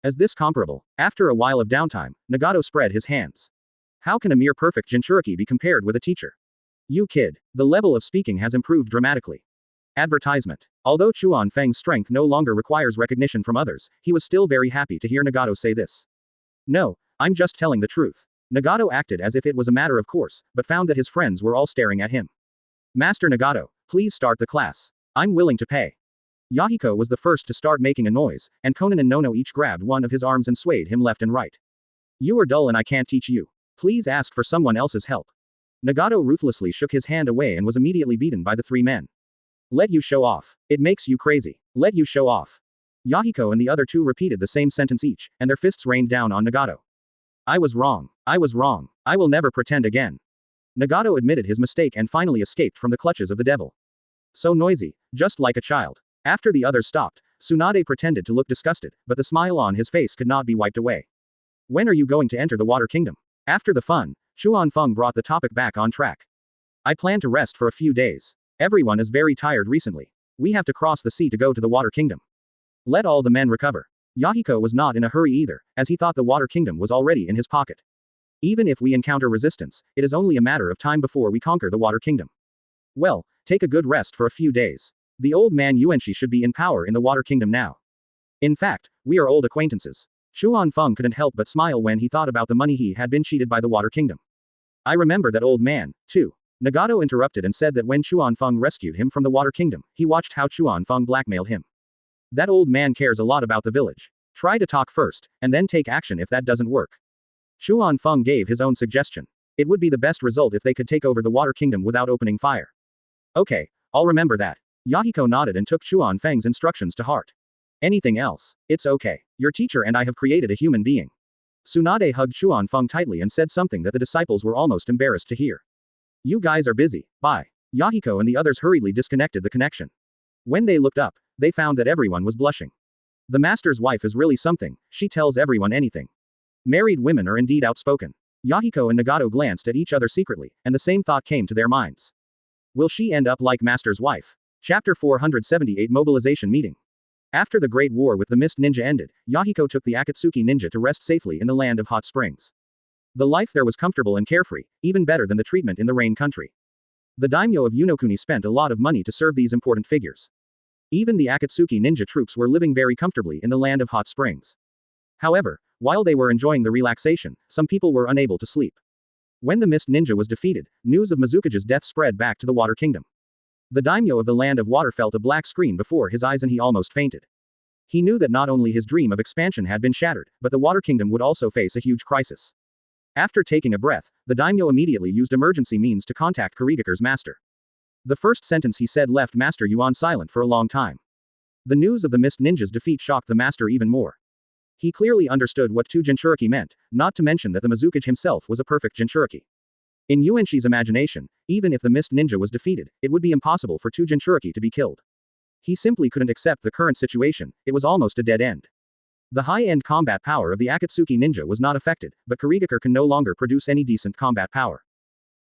As this comparable? After a while of downtime, Nagato spread his hands. How can a mere perfect Jinchuriki be compared with a teacher? You kid. The level of speaking has improved dramatically. Advertisement. Although Chuan Feng's strength no longer requires recognition from others, he was still very happy to hear Nagato say this. No, I'm just telling the truth. Nagato acted as if it was a matter of course, but found that his friends were all staring at him. Master Nagato, please start the class. I'm willing to pay. Yahiko was the first to start making a noise, and Konan and Nono each grabbed one of his arms and swayed him left and right. You are dull and I can't teach you. Please ask for someone else's help. Nagato ruthlessly shook his hand away and was immediately beaten by the three men. Let you show off. It makes you crazy. Let you show off. Yahiko and the other two repeated the same sentence each, and their fists rained down on Nagato. I was wrong. I was wrong. I will never pretend again. Nagato admitted his mistake and finally escaped from the clutches of the devil. So noisy, just like a child. After the others stopped, Tsunade pretended to look disgusted, but the smile on his face could not be wiped away. When are you going to enter the Water Kingdom? After the fun, Xuanfeng brought the topic back on track. I plan to rest for a few days. Everyone is very tired recently. We have to cross the sea to go to the Water Kingdom. Let all the men recover. Yahiko was not in a hurry either, as he thought the Water Kingdom was already in his pocket. Even if we encounter resistance, it is only a matter of time before we conquer the Water Kingdom. Well, take a good rest for a few days. The old man Yuanshi should be in power in the Water Kingdom now. In fact, we are old acquaintances. Xuanfeng couldn't help but smile when he thought about the money he had been cheated by the Water Kingdom. I remember that old man, too. Nagato interrupted and said that when Xuanfeng rescued him from the Water Kingdom, he watched how Xuanfeng blackmailed him. That old man cares a lot about the village. Try to talk first, and then take action if that doesn't work. Xuanfeng gave his own suggestion. It would be the best result if they could take over the Water Kingdom without opening fire. Okay, I'll remember that. Yahiko nodded and took Xuanfeng's instructions to heart. Anything else? It's okay. Your teacher and I have created a human being. Tsunade hugged Xuanfeng tightly and said something that the disciples were almost embarrassed to hear. You guys are busy, bye. Yahiko and the others hurriedly disconnected the connection. When they looked up, they found that everyone was blushing. The master's wife is really something, she tells everyone anything. Married women are indeed outspoken. Yahiko and Nagato glanced at each other secretly, and the same thought came to their minds. Will she end up like master's wife? Chapter 478 Mobilization Meeting. After the Great War with the Mist Ninja ended, Yahiko took the Akatsuki ninja to rest safely in the land of hot springs. The life there was comfortable and carefree, even better than the treatment in the rain country. The daimyo of Unokuni spent a lot of money to serve these important figures. Even the Akatsuki ninja troops were living very comfortably in the land of hot springs. However, while they were enjoying the relaxation, some people were unable to sleep. When the Mist Ninja was defeated, news of Mizukage's death spread back to the Water Kingdom. The daimyo of the Land of Water felt a black screen before his eyes and he almost fainted. He knew that not only his dream of expansion had been shattered, but the Water Kingdom would also face a huge crisis. After taking a breath, the daimyo immediately used emergency means to contact Karigakur's master. The first sentence he said left Master Yuan silent for a long time. The news of the Mist Ninja's defeat shocked the master even more. He clearly understood what two Jinchuriki meant, not to mention that the Mizukage himself was a perfect Jinchuriki. In Yuanshi's imagination, even if the Mist Ninja was defeated, it would be impossible for two Jinchuriki to be killed. He simply couldn't accept the current situation, it was almost a dead end. The high-end combat power of the Akatsuki ninja was not affected, but Karigakur can no longer produce any decent combat power.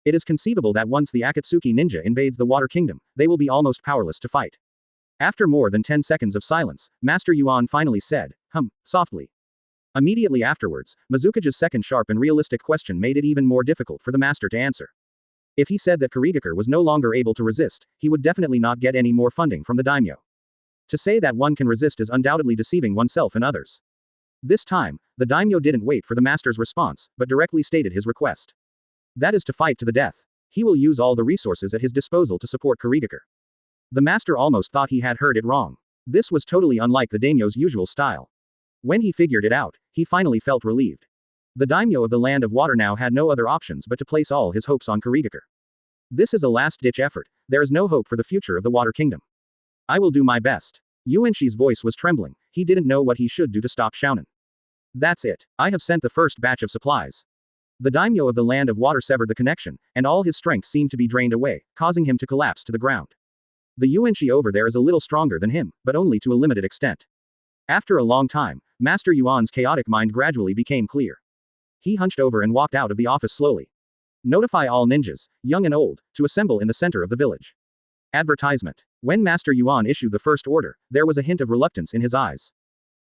It is conceivable that once the Akatsuki ninja invades the Water Kingdom, they will be almost powerless to fight. After more than 10 seconds of silence, Master Yuan finally said, softly. Immediately afterwards, Mizukage's second sharp and realistic question made it even more difficult for the master to answer. If he said that Karigakur was no longer able to resist, he would definitely not get any more funding from the daimyo. To say that one can resist is undoubtedly deceiving oneself and others. This time, the daimyo didn't wait for the master's response, but directly stated his request. That is to fight to the death. He will use all the resources at his disposal to support Karigakur. The master almost thought he had heard it wrong. This was totally unlike the daimyo's usual style. When he figured it out, he finally felt relieved. The daimyo of the Land of Water now had no other options but to place all his hopes on Karigakur. This is a last-ditch effort, there is no hope for the future of the Water Kingdom. I will do my best. Yuanshi's voice was trembling, he didn't know what he should do to stop Shounen. That's it, I have sent the first batch of supplies. The daimyo of the Land of Water severed the connection, and all his strength seemed to be drained away, causing him to collapse to the ground. The Yuanshi over there is a little stronger than him, but only to a limited extent. After a long time, Master Yuan's chaotic mind gradually became clear. He hunched over and walked out of the office slowly. Notify all ninjas, young and old, to assemble in the center of the village. Advertisement. When Master Yuan issued the first order, there was a hint of reluctance in his eyes.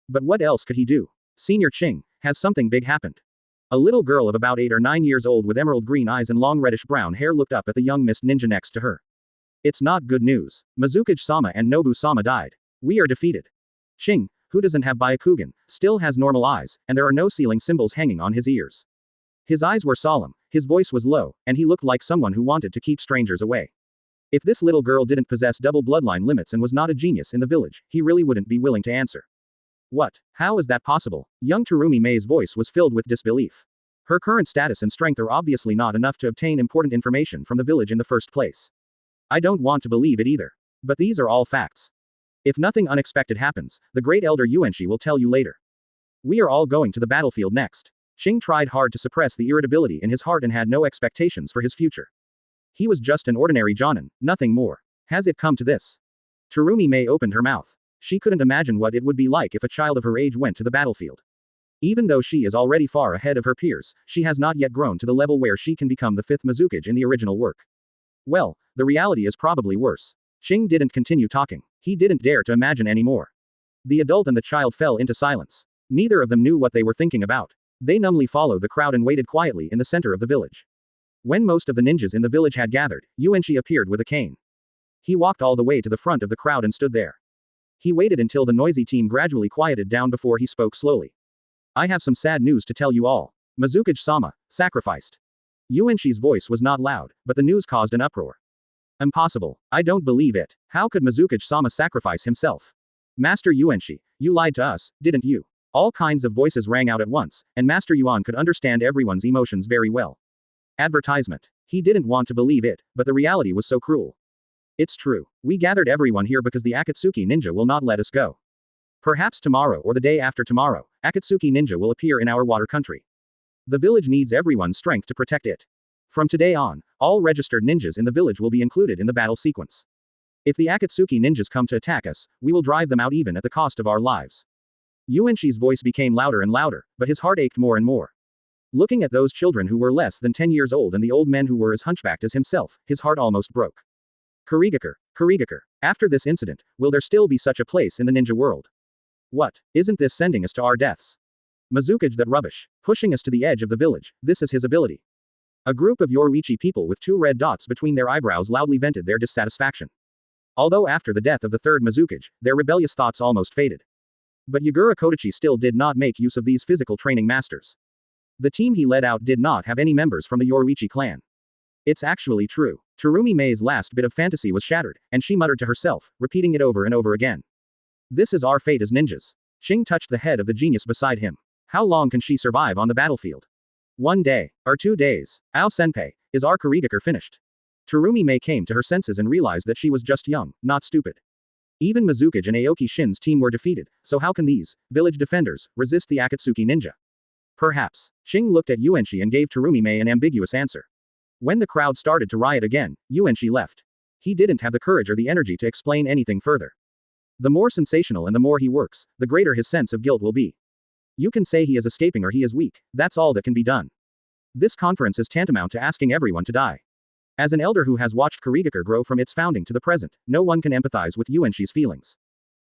But what else could he do? Senior Ching, has something big happened? A little girl of about 8 or 9 years old with emerald green eyes and long reddish-brown hair looked up at the young Mist Ninja next to her. It's not good news. Mizukage-sama and Nobu-sama died. We are defeated. Ching, who doesn't have Byakugan, still has normal eyes, and there are no ceiling symbols hanging on his ears. His eyes were solemn, his voice was low, and he looked like someone who wanted to keep strangers away. If this little girl didn't possess double bloodline limits and was not a genius in the village, he really wouldn't be willing to answer. What? How is that possible? Young Terumi Mei's voice was filled with disbelief. Her current status and strength are obviously not enough to obtain important information from the village in the first place. I don't want to believe it either. But these are all facts. If nothing unexpected happens, the great elder Yuanshi will tell you later. We are all going to the battlefield next. Xing tried hard to suppress the irritability in his heart and had no expectations for his future. He was just an ordinary Jonin, nothing more. Has it come to this? Terumi Mei opened her mouth. She couldn't imagine what it would be like if a child of her age went to the battlefield. Even though she is already far ahead of her peers, she has not yet grown to the level where she can become the fifth Mizukage in the original work. Well, the reality is probably worse. Xing didn't continue talking. He didn't dare to imagine anymore. The adult and the child fell into silence. Neither of them knew what they were thinking about. They numbly followed the crowd and waited quietly in the center of the village. When most of the ninjas in the village had gathered, Yuanshi appeared with a cane. He walked all the way to the front of the crowd and stood there. He waited until the noisy team gradually quieted down before he spoke slowly. I have some sad news to tell you all. Mizukage-sama, sacrificed. Yuanshi's voice was not loud, but the news caused an uproar. Impossible. I don't believe it. How could Mizukage-sama sacrifice himself? Master Yuanshi, you lied to us, didn't you? All kinds of voices rang out at once, and Master Yuan could understand everyone's emotions very well. Advertisement. He didn't want to believe it, but the reality was so cruel. It's true. We gathered everyone here because the Akatsuki ninja will not let us go. Perhaps tomorrow or the day after tomorrow, Akatsuki ninja will appear in our water country. The village needs everyone's strength to protect it. From today on, all registered ninjas in the village will be included in the battle sequence. If the Akatsuki ninjas come to attack us, we will drive them out even at the cost of our lives. Yuanshi's voice became louder and louder, but his heart ached more and more. Looking at those children who were less than 10 years old and the old men who were as hunchbacked as himself, his heart almost broke. Kurigakure, after this incident, will there still be such a place in the ninja world? What? Isn't this sending us to our deaths? Mizukage, that rubbish. Pushing us to the edge of the village, this is his ability. A group of Yoruichi people with 2 red dots between their eyebrows loudly vented their dissatisfaction. Although after the death of the third Mizukage, their rebellious thoughts almost faded. But Yagura Kodachi still did not make use of these physical training masters. The team he led out did not have any members from the Yoruichi clan. It's actually true. Terumi Mei's last bit of fantasy was shattered, and she muttered to herself, repeating it over and over again. This is our fate as ninjas. Xing touched the head of the genius beside him. How long can she survive on the battlefield? 1 day. Or 2 days. Ao senpai, is our Kurigakure finished? Terumi Mei came to her senses and realized that she was just young, not stupid. Even Mizukage and Aoki Shin's team were defeated, so how can these village defenders resist the Akatsuki ninja? Perhaps. Xing looked at Yuanshi and gave Terumi Mei an ambiguous answer. When the crowd started to riot again, Yuanshi left. He didn't have the courage or the energy to explain anything further. The more sensational and the more he works, the greater his sense of guilt will be. You can say he is escaping or he is weak, that's all that can be done. This conference is tantamount to asking everyone to die. As an elder who has watched Kurigakure grow from its founding to the present, no one can empathize with Yuanshi's feelings.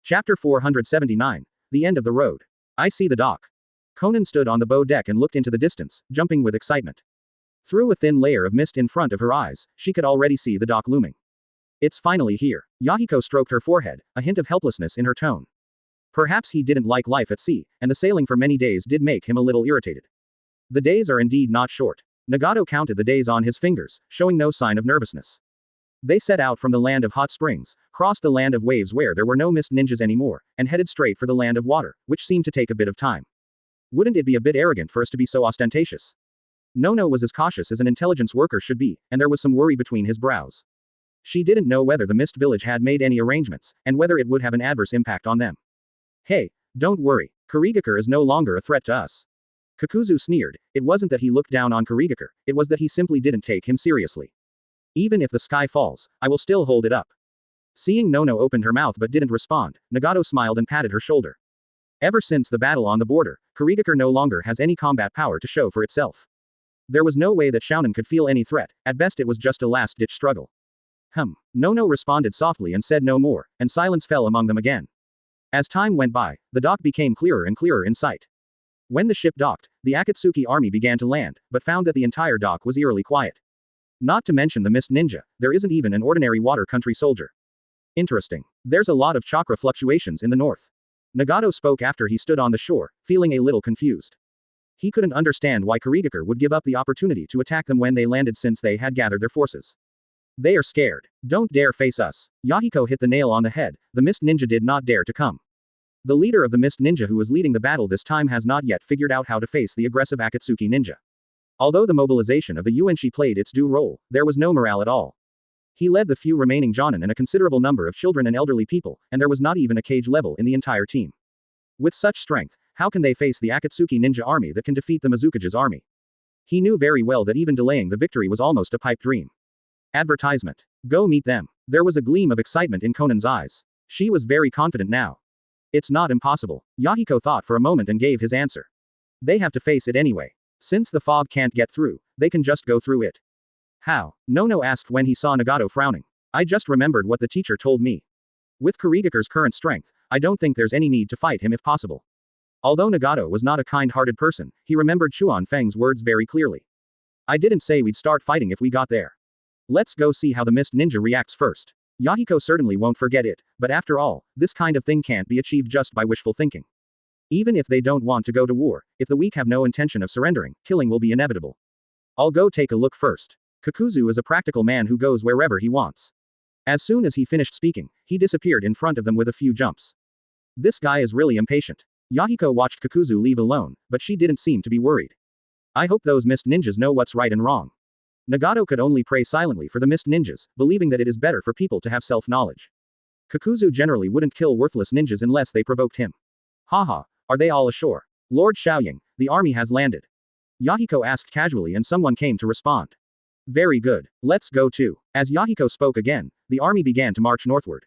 Chapter 479. The End of the Road. I see the dock. Conan stood on the bow deck and looked into the distance, jumping with excitement. Through a thin layer of mist in front of her eyes, she could already see the dock looming. It's finally here. Yahiko stroked her forehead, a hint of helplessness in her tone. Perhaps he didn't like life at sea, and the sailing for many days did make him a little irritated. The days are indeed not short. Nagato counted the days on his fingers, showing no sign of nervousness. They set out from the land of hot springs, crossed the land of waves where there were no mist ninjas anymore, and headed straight for the land of water, which seemed to take a bit of time. Wouldn't it be a bit arrogant for us to be so ostentatious? Nono was as cautious as an intelligence worker should be, and there was some worry between his brows. She didn't know whether the mist village had made any arrangements, and whether it would have an adverse impact on them. Hey, don't worry, Kurigakure is no longer a threat to us. Kakuzu sneered. It wasn't that he looked down on Kurigakure, it was that he simply didn't take him seriously. Even if the sky falls, I will still hold it up. Seeing Nono opened her mouth but didn't respond, Nagato smiled and patted her shoulder. Ever since the battle on the border, Kurigakure no longer has any combat power to show for itself. There was no way that Shounen could feel any threat, at best it was just a last-ditch struggle. Nono responded softly and said no more, and silence fell among them again. As time went by, the dock became clearer and clearer in sight. When the ship docked, the Akatsuki army began to land, but found that the entire dock was eerily quiet. Not to mention the mist ninja, there isn't even an ordinary water country soldier. Interesting. There's a lot of chakra fluctuations in the north. Nagato spoke after he stood on the shore, feeling a little confused. He couldn't understand why Kurigakure would give up the opportunity to attack them when they landed since they had gathered their forces. They are scared. Don't dare face us. Yahiko hit the nail on the head, the Mist Ninja did not dare to come. The leader of the Mist Ninja who was leading the battle this time has not yet figured out how to face the aggressive Akatsuki Ninja. Although the mobilization of the Yuanshi played its due role, there was no morale at all. He led the few remaining Jonin and a considerable number of children and elderly people, and there was not even a Kage-level in the entire team. With such strength, how can they face the Akatsuki Ninja army that can defeat the Mizukage's army? He knew very well that even delaying the victory was almost a pipe dream. Advertisement. Go meet them. There was a gleam of excitement in Conan's eyes. She was very confident now. It's not impossible. Yahiko thought for a moment and gave his answer. They have to face it anyway. Since the fog can't get through, they can just go through it. How? Nono asked when he saw Nagato frowning. I just remembered what the teacher told me. With Kurigakure's current strength, I don't think there's any need to fight him if possible. Although Nagato was not a kind-hearted person, he remembered Chuan Feng's words very clearly. I didn't say we'd start fighting if we got there. Let's go see how the Mist Ninja reacts first. Yahiko certainly won't forget it, but after all, this kind of thing can't be achieved just by wishful thinking. Even if they don't want to go to war, if the weak have no intention of surrendering, killing will be inevitable. I'll go take a look first. Kakuzu is a practical man who goes wherever he wants. As soon as he finished speaking, he disappeared in front of them with a few jumps. This guy is really impatient. Yahiko watched Kakuzu leave alone, but she didn't seem to be worried. I hope those Mist Ninjas know what's right and wrong. Nagato could only pray silently for the Mist Ninjas, believing that it is better for people to have self-knowledge. Kakuzu generally wouldn't kill worthless ninjas unless they provoked him. Haha, are they all ashore? Lord Xiaoying, the army has landed. Yahiko asked casually and someone came to respond. Very good, let's go too. As Yahiko spoke again, the army began to march northward.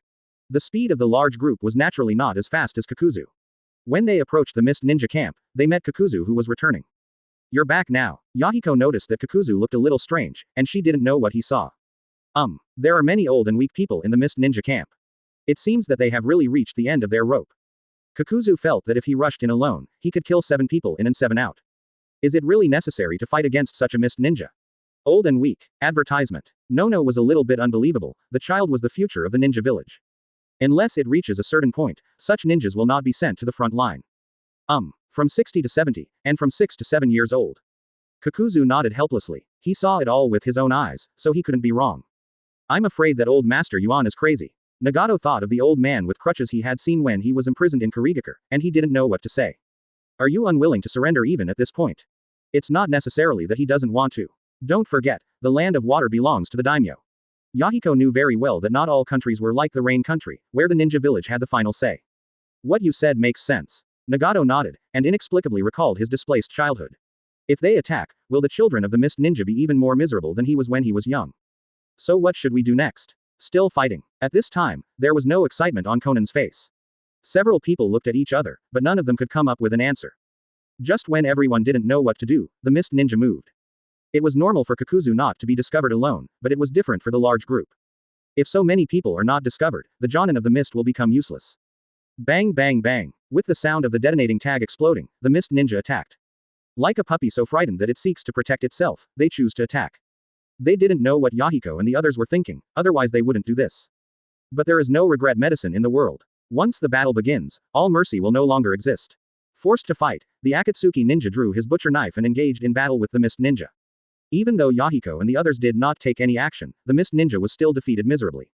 The speed of the large group was naturally not as fast as Kakuzu. When they approached the Mist Ninja camp, they met Kakuzu who was returning. You're back now. Yahiko noticed that Kakuzu looked a little strange, and she didn't know what he saw. There are many old and weak people in the Mist Ninja camp. It seems that they have really reached the end of their rope. Kakuzu felt that if he rushed in alone, he could kill 7 people in and 7 out. Is it really necessary to fight against such a Mist Ninja? Old and weak. Advertisement. Nono was a little bit unbelievable, the child was the future of the ninja village. Unless it reaches a certain point, such ninjas will not be sent to the front line. From 60 to 70, and from 6 to 7 years old. Kakuzu nodded helplessly. He saw it all with his own eyes, so he couldn't be wrong. I'm afraid that old Master Yuan is crazy. Nagato thought of the old man with crutches he had seen when he was imprisoned in Kurigakure, and he didn't know what to say. Are you unwilling to surrender even at this point? It's not necessarily that he doesn't want to. Don't forget, the land of water belongs to the daimyo. Yahiko knew very well that not all countries were like the Rain Country, where the ninja village had the final say. What you said makes sense. Nagato nodded, and inexplicably recalled his displaced childhood. If they attack, will the children of the Mist Ninja be even more miserable than he was when he was young? So what should we do next? Still fighting. At this time, there was no excitement on Conan's face. Several people looked at each other, but none of them could come up with an answer. Just when everyone didn't know what to do, the Mist Ninja moved. It was normal for Kakuzu not to be discovered alone, but it was different for the large group. If so many people are not discovered, the Jonin of the Mist will become useless. Bang bang bang. With the sound of the detonating tag exploding, the Mist Ninja attacked. Like a puppy so frightened that it seeks to protect itself, they choose to attack. They didn't know what Yahiko and the others were thinking, otherwise they wouldn't do this. But there is no regret medicine in the world. Once the battle begins, all mercy will no longer exist. Forced to fight, the Akatsuki ninja drew his butcher knife and engaged in battle with the Mist Ninja. Even though Yahiko and the others did not take any action, the Mist Ninja was still defeated miserably.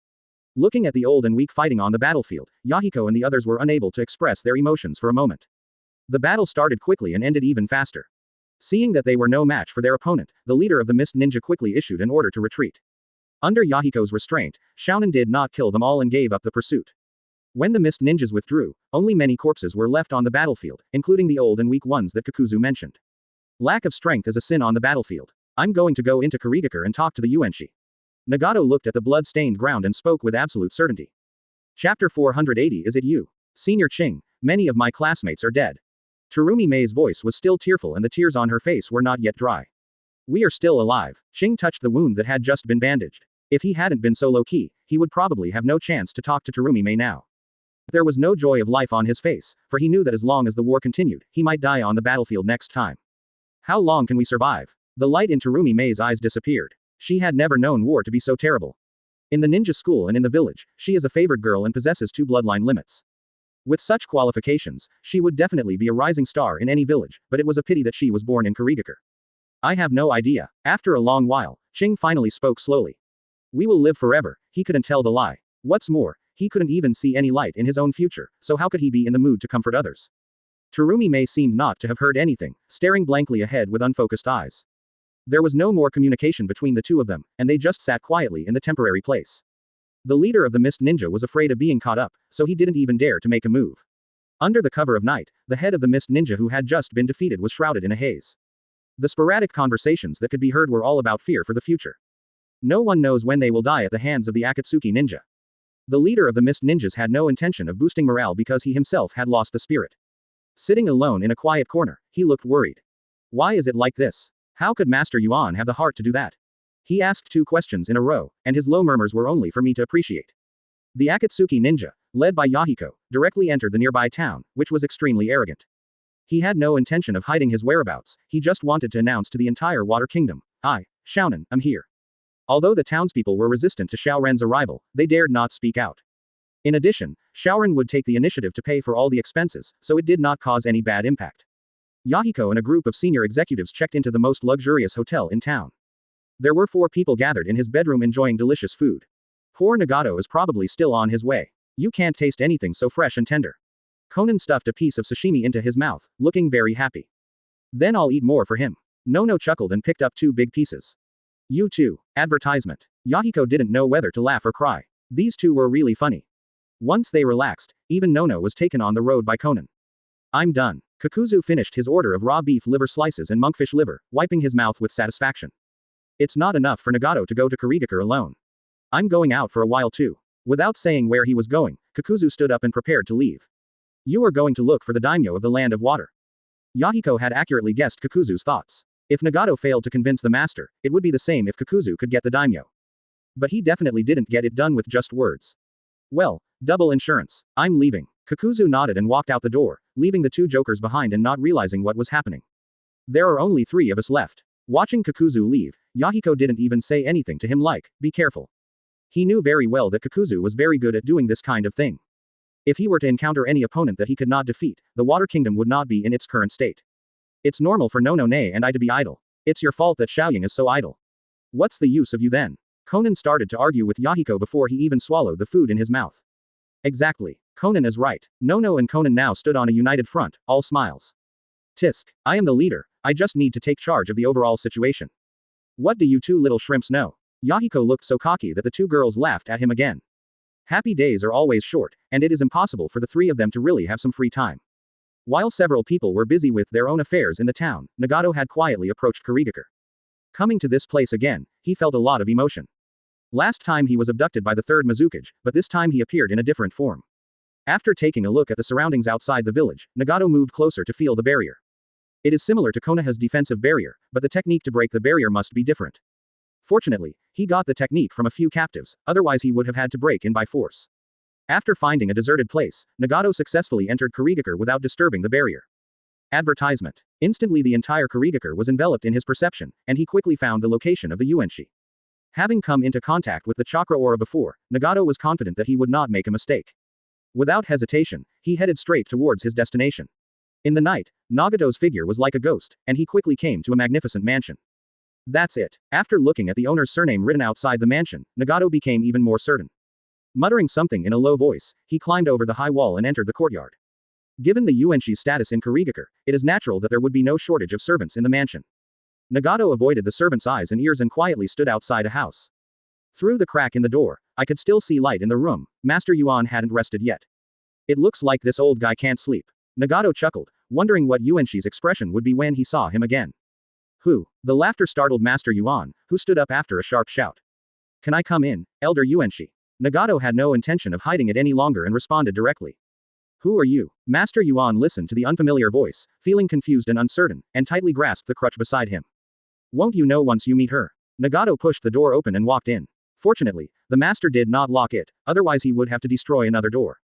Looking at the old and weak fighting on the battlefield, Yahiko and the others were unable to express their emotions for a moment. The battle started quickly and ended even faster. Seeing that they were no match for their opponent, the leader of the Mist Ninja quickly issued an order to retreat. Under Yahiko's restraint, Xiaonan did not kill them all and gave up the pursuit. When the Mist Ninjas withdrew, only many corpses were left on the battlefield, including the old and weak ones that Kakuzu mentioned. Lack of strength is a sin on the battlefield. I'm going to go into Kurigakure and talk to the Yuanshi. Nagato looked at the blood-stained ground and spoke with absolute certainty. Chapter 480. Is it you? Senior Ching, many of my classmates are dead. Terumi Mei's voice was still tearful and the tears on her face were not yet dry. We are still alive. Ching touched the wound that had just been bandaged. If he hadn't been so low-key, he would probably have no chance to talk to Terumi Mei now. There was no joy of life on his face, for he knew that as long as the war continued, he might die on the battlefield next time. How long can we survive? The light in Terumi Mei's eyes disappeared. She had never known war to be so terrible. In the ninja school and in the village, she is a favored girl and possesses 2 bloodline limits. With such qualifications, she would definitely be a rising star in any village, but it was a pity that she was born in Kurigakure. I have no idea. After a long while, Ching finally spoke slowly. We will live forever, he couldn't tell the lie. What's more, he couldn't even see any light in his own future, so how could he be in the mood to comfort others? Terumi May seemed not to have heard anything, staring blankly ahead with unfocused eyes. There was no more communication between the two of them, and they just sat quietly in the temporary place. The leader of the Mist Ninja was afraid of being caught up, so he didn't even dare to make a move. Under the cover of night, the head of the Mist Ninja who had just been defeated was shrouded in a haze. The sporadic conversations that could be heard were all about fear for the future. No one knows when they will die at the hands of the Akatsuki ninja. The leader of the Mist Ninjas had no intention of boosting morale because he himself had lost the spirit. Sitting alone in a quiet corner, he looked worried. Why is it like this? How could Master Yuan have the heart to do that? He asked 2 questions in a row, and his low murmurs were only for me to appreciate. The Akatsuki ninja, led by Yahiko, directly entered the nearby town, which was extremely arrogant. He had no intention of hiding his whereabouts, he just wanted to announce to the entire Water Kingdom, "I, Xiaonan, am here." Although the townspeople were resistant to Xiao Ren's arrival, they dared not speak out. In addition, Xiao Ren would take the initiative to pay for all the expenses, so it did not cause any bad impact. Yahiko and a group of senior executives checked into the most luxurious hotel in town. There were 4 people gathered in his bedroom enjoying delicious food. Poor Nagato is probably still on his way. You can't taste anything so fresh and tender. Conan stuffed a piece of sashimi into his mouth, looking very happy. Then I'll eat more for him. Nono chuckled and picked up 2 big pieces. You too. Advertisement. Yahiko didn't know whether to laugh or cry. These 2 were really funny. Once they relaxed, even Nono was taken on the road by Conan. I'm done. Kakuzu finished his order of raw beef liver slices and monkfish liver, wiping his mouth with satisfaction. It's not enough for Nagato to go to Kurigakure alone. I'm going out for a while too. Without saying where he was going, Kakuzu stood up and prepared to leave. You are going to look for the daimyo of the Land of Water. Yahiko had accurately guessed Kakuzu's thoughts. If Nagato failed to convince the master, it would be the same if Kakuzu could get the daimyo. But he definitely didn't get it done with just words. Well, double insurance. I'm leaving. Kakuzu nodded and walked out the door, leaving the 2 jokers behind and not realizing what was happening. There are only 3 of us left. Watching Kakuzu leave, Yahiko didn't even say anything to him like, be careful. He knew very well that Kakuzu was very good at doing this kind of thing. If he were to encounter any opponent that he could not defeat, the Water Kingdom would not be in its current state. It's normal for Nono-ne and I to be idle. It's your fault that Xiaoying is so idle. What's the use of you then? Conan started to argue with Yahiko before he even swallowed the food in his mouth. Exactly. Conan is right. Nono and Conan now stood on a united front, all smiles. Tisk. I am the leader, I just need to take charge of the overall situation. What do you 2 little shrimps know? Yahiko looked so cocky that the 2 girls laughed at him again. Happy days are always short, and it is impossible for the 3 of them to really have some free time. While several people were busy with their own affairs in the town, Nagato had quietly approached Kurigakure. Coming to this place again, he felt a lot of emotion. Last time he was abducted by the 3rd Mizukage, but this time he appeared in a different form. After taking a look at the surroundings outside the village, Nagato moved closer to feel the barrier. It is similar to Konoha's defensive barrier, but the technique to break the barrier must be different. Fortunately, he got the technique from a few captives, otherwise he would have had to break in by force. After finding a deserted place, Nagato successfully entered Kurigakure without disturbing the barrier. Advertisement. Instantly the entire Kurigakure was enveloped in his perception, and he quickly found the location of the Yuanshi. Having come into contact with the chakra aura before, Nagato was confident that he would not make a mistake. Without hesitation, he headed straight towards his destination. In the night, Nagato's figure was like a ghost, and he quickly came to a magnificent mansion. That's it. After looking at the owner's surname written outside the mansion, Nagato became even more certain. Muttering something in a low voice, he climbed over the high wall and entered the courtyard. Given the Yuanshi's status in Kurigakure, it is natural that there would be no shortage of servants in the mansion. Nagato avoided the servants' eyes and ears and quietly stood outside a house. Through the crack in the door, I could still see light in the room. Master Yuan hadn't rested yet. It looks like this old guy can't sleep. Nagato chuckled, wondering what Yuanshi's expression would be when he saw him again. Who? The laughter startled Master Yuan, who stood up after a sharp shout. Can I come in, Elder Yuanshi? Nagato had no intention of hiding it any longer and responded directly. Who are you? Master Yuan listened to the unfamiliar voice, feeling confused and uncertain, and tightly grasped the crutch beside him. Won't you know once you meet her? Nagato pushed the door open and walked in. Fortunately, the master did not lock it, otherwise he would have to destroy another door.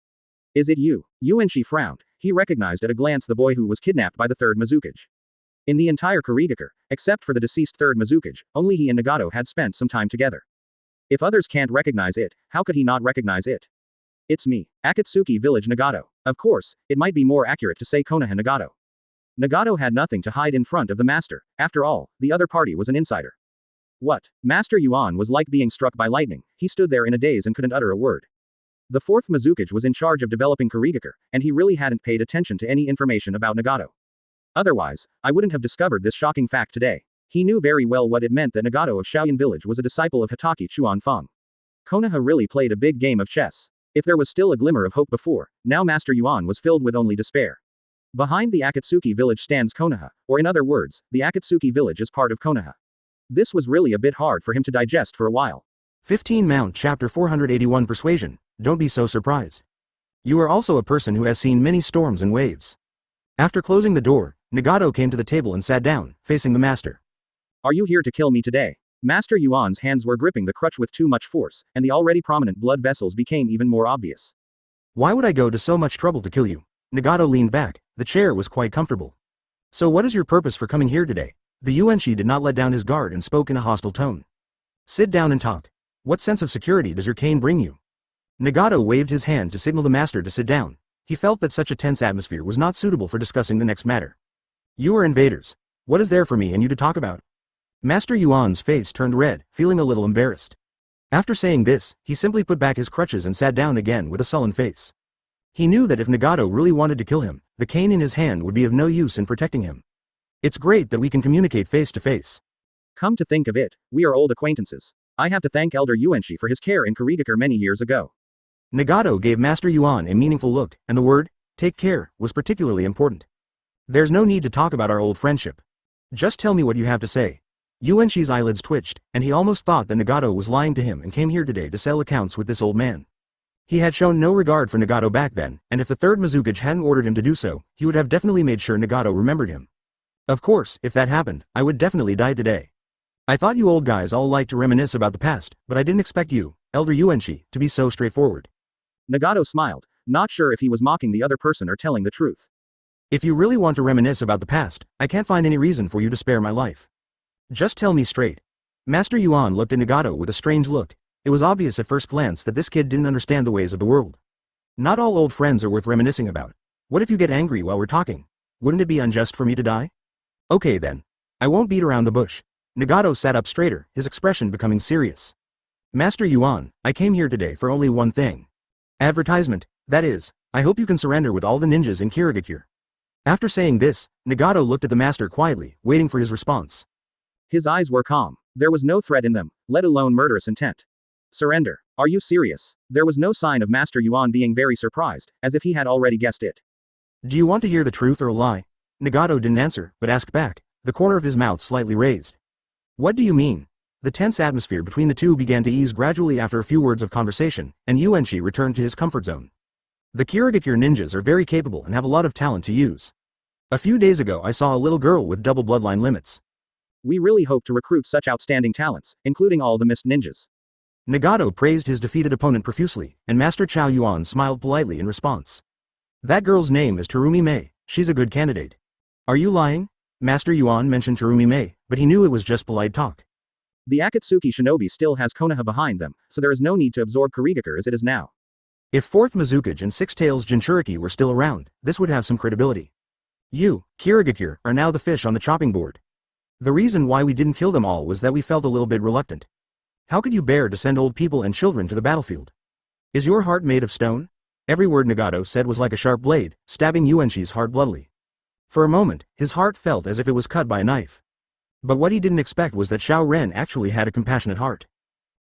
Is it you? Yuanshi frowned. He recognized at a glance the boy who was kidnapped by the 3rd Mizukage. In the entire Kurigakure, except for the deceased 3rd Mizukage, only he and Nagato had spent some time together. If others can't recognize it, how could he not recognize it? It's me, Akatsuki Village Nagato. Of course, it might be more accurate to say Konoha Nagato. Nagato had nothing to hide in front of the master. After all, the other party was an insider. What? Master Yuan was like being struck by lightning. He stood there in a daze and couldn't utter a word. The fourth Mizukage was in charge of developing Kurigakure, and he really hadn't paid attention to any information about Nagato. Otherwise, I wouldn't have discovered this shocking fact today. He knew very well what it meant that Nagato of Shaoyan village was a disciple of Hatake Chuan-fang. Konoha really played a big game of chess. If there was still a glimmer of hope before, now Master Yuan was filled with only despair. Behind the Akatsuki village stands Konoha, or in other words, the Akatsuki village is part of Konoha. This was really a bit hard for him to digest for a while.
15 Mount Chapter 481 Persuasion. Don't be so surprised. You are also a person who has seen many storms and waves. After closing the door, Nagato came to the table and sat down, facing the master.
Are you here to kill me today? Master Yuan's hands were gripping the crutch with too much force, and the already prominent blood vessels became even more obvious.
Why would I go to so much trouble to kill you? Nagato leaned back. The chair was quite comfortable. So what is your purpose for coming here today? The Yuanshi did not let down his guard and spoke in a hostile tone. Sit down and talk. What sense of security does your cane bring you? Nagato waved his hand to signal the master to sit down. He felt that such a tense atmosphere was not suitable for discussing the next matter. You are invaders. What is there for me and you to talk about? Master Yuan's face turned red, feeling a little embarrassed. After saying this, he simply put back his crutches and sat down again with a sullen face. He knew that if Nagato really wanted to kill him, the cane in his hand would be of no use in protecting him. It's great that we can communicate face to face.
Come to think of it, we are old acquaintances. I have to thank Elder Yuanshi for his care in Kurigakure many years ago.
Nagato gave Master Yuan a meaningful look, and the word, take care, was particularly important. There's no need to talk about our old friendship. Just tell me what you have to say. Yuanshi's eyelids twitched, and he almost thought that Nagato was lying to him and came here today to settle accounts with this old man. He had shown no regard for Nagato back then, and if the third Mizukage hadn't ordered him to do so, he would have definitely made sure Nagato remembered him. Of course, if that happened, I would definitely die today. I thought you old guys all liked to reminisce about the past, but I didn't expect you, Elder Yuanshi, to be so straightforward.
Nagato smiled, not sure if he was mocking the other person or telling the truth.
If you really want to reminisce about the past, I can't find any reason for you to spare my life. Just tell me straight. Master Yuan looked at Nagato with a strange look. It was obvious at first glance that this kid didn't understand the ways of the world. Not all old friends are worth reminiscing about. What if you get angry while we're talking? Wouldn't it be unjust for me to die? Okay then. I won't beat around the bush. Nagato sat up straighter, his expression becoming serious. Master Yuan, I came here today for only one thing. Advertisement, that is, I hope you can surrender with all the ninjas in Kurigakure. After saying this, Nagato looked at the master quietly, waiting for his response.
His eyes were calm. There was no threat in them, let alone murderous intent. Surrender. Are you serious? There was no sign of Master Yuan being very surprised, as if he had already guessed it.
Do you want to hear the truth or a lie? Nagato didn't answer, but asked back, the corner of his mouth slightly raised. What do you mean? The tense atmosphere between the two began to ease gradually after a few words of conversation, and Yuanshi returned to his comfort zone. The Kurigakure ninjas are very capable and have a lot of talent to use. A few days ago I saw a little girl with double bloodline limits.
We really hope to recruit such outstanding talents, including all the mist ninjas.
Nagato praised his defeated opponent profusely, and Master Chao Yuan smiled politely in response. That girl's name is Terumi Mei, she's a good candidate. Are you lying? Master Yuan mentioned Terumi Mei, but he knew it was just polite talk.
The Akatsuki shinobi still has Konoha behind them, so there is no need to absorb Kurigakure as it is now.
If 4th Mizukage and 6 Tails Jinchuriki were still around, this would have some credibility. You, Kurigakure, are now the fish on the chopping board. The reason why we didn't kill them all was that we felt a little bit reluctant. How could you bear to send old people and children to the battlefield? Is your heart made of stone? Every word Nagato said was like a sharp blade, stabbing Yuanshi's heart bloodily. For a moment, his heart felt as if it was cut by a knife. But what he didn't expect was that Xiao Ren actually had a compassionate heart.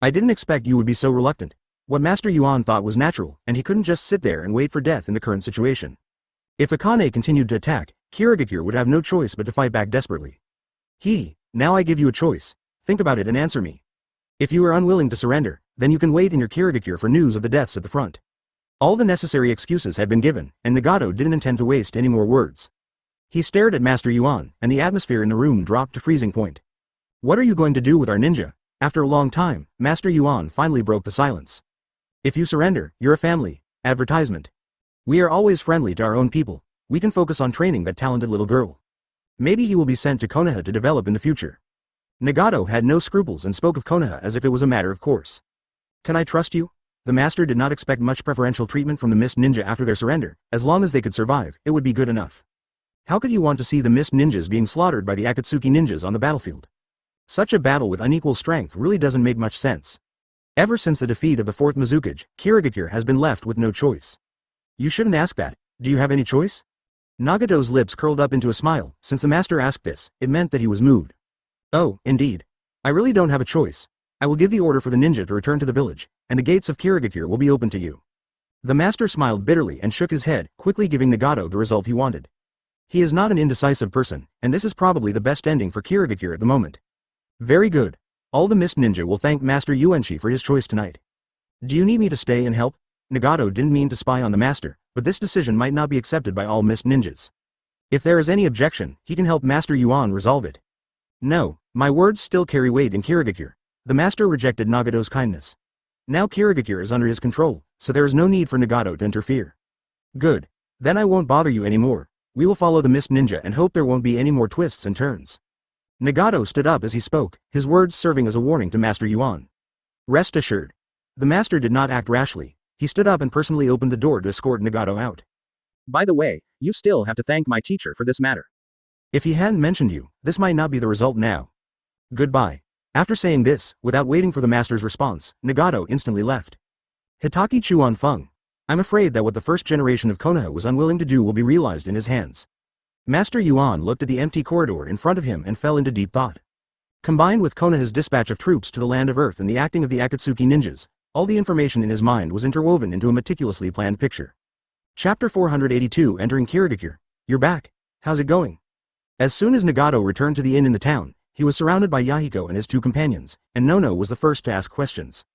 I didn't expect you would be so reluctant. What Master Yuan thought was natural, and he couldn't just sit there and wait for death in the current situation. If Akane continued to attack, Kurigakure would have no choice but to fight back desperately. Now I give you a choice. Think about it and answer me. If you are unwilling to surrender, then you can wait in your Kurigakure for news of the deaths at the front. All the necessary excuses had been given, and Nagato didn't intend to waste any more words. He stared at Master Yuan, and the atmosphere in the room dropped to freezing point. What are you going to do with our ninja? After a long time, Master Yuan finally broke the silence. If you surrender, you're a family. Advertisement. We are always friendly to our own people. We can focus on training that talented little girl. Maybe he will be sent to Konoha to develop in the future. Nagato had no scruples and spoke of Konoha as if it was a matter of course. Can I trust you?
The master did not expect much preferential treatment from the Mist Ninja after their surrender. As long as they could survive, it would be good enough. How could you want to see the Mist Ninjas being slaughtered by the Akatsuki ninjas on the battlefield? Such a battle with unequal strength really doesn't make much sense. Ever since the defeat of the 4th Mizukage, Kirigakure has been left with no choice. You shouldn't ask that. Do you have any choice? Nagato's lips curled up into a smile. Since the master asked this, it meant that he was moved. Oh, indeed. I really don't have a choice. I will give the order for the ninja to return to the village, and the gates of Kirigakure will be open to you. The master smiled bitterly and shook his head, quickly giving Nagato the result he wanted. He is not an indecisive person, and this is probably the best ending for Kirigakure at the moment. Very good. All the Mist Ninja will thank Master Yuenshi for his choice tonight. Do you need me to stay and help? Nagato didn't mean to spy on the master, but this decision might not be accepted by all Mist Ninjas. If there is any objection, he can help Master Yuan resolve it. No, my words still carry weight in Kirigakure. The master rejected Nagato's kindness. Now Kirigakure is under his control, so there is no need for Nagato to interfere. Good. Then I won't bother you anymore. We will follow the Mist Ninja and hope there won't be any more twists and turns. Nagato stood up as he spoke, his words serving as a warning to Master Yuan. Rest assured. The master did not act rashly. He stood up and personally opened the door to escort Nagato out. By the way, you still have to thank my teacher for this matter. If he hadn't mentioned you, this might not be the result now. Goodbye. After saying this, without waiting for the master's response, Nagato instantly left. Hitaki Chuan Feng. I'm afraid that what the first generation of Konoha was unwilling to do will be realized in his hands. Master Yuan looked at the empty corridor in front of him and fell into deep thought. Combined with Konoha's dispatch of troops to the land of Earth and the acting of the Akatsuki ninjas, all the information in his mind was interwoven into a meticulously planned picture. Chapter 482 Entering Kirigakure. You're back. How's it going? As soon as Nagato returned to the inn in the town, he was surrounded by Yahiko and his 2 companions, and Nono was the first to ask questions.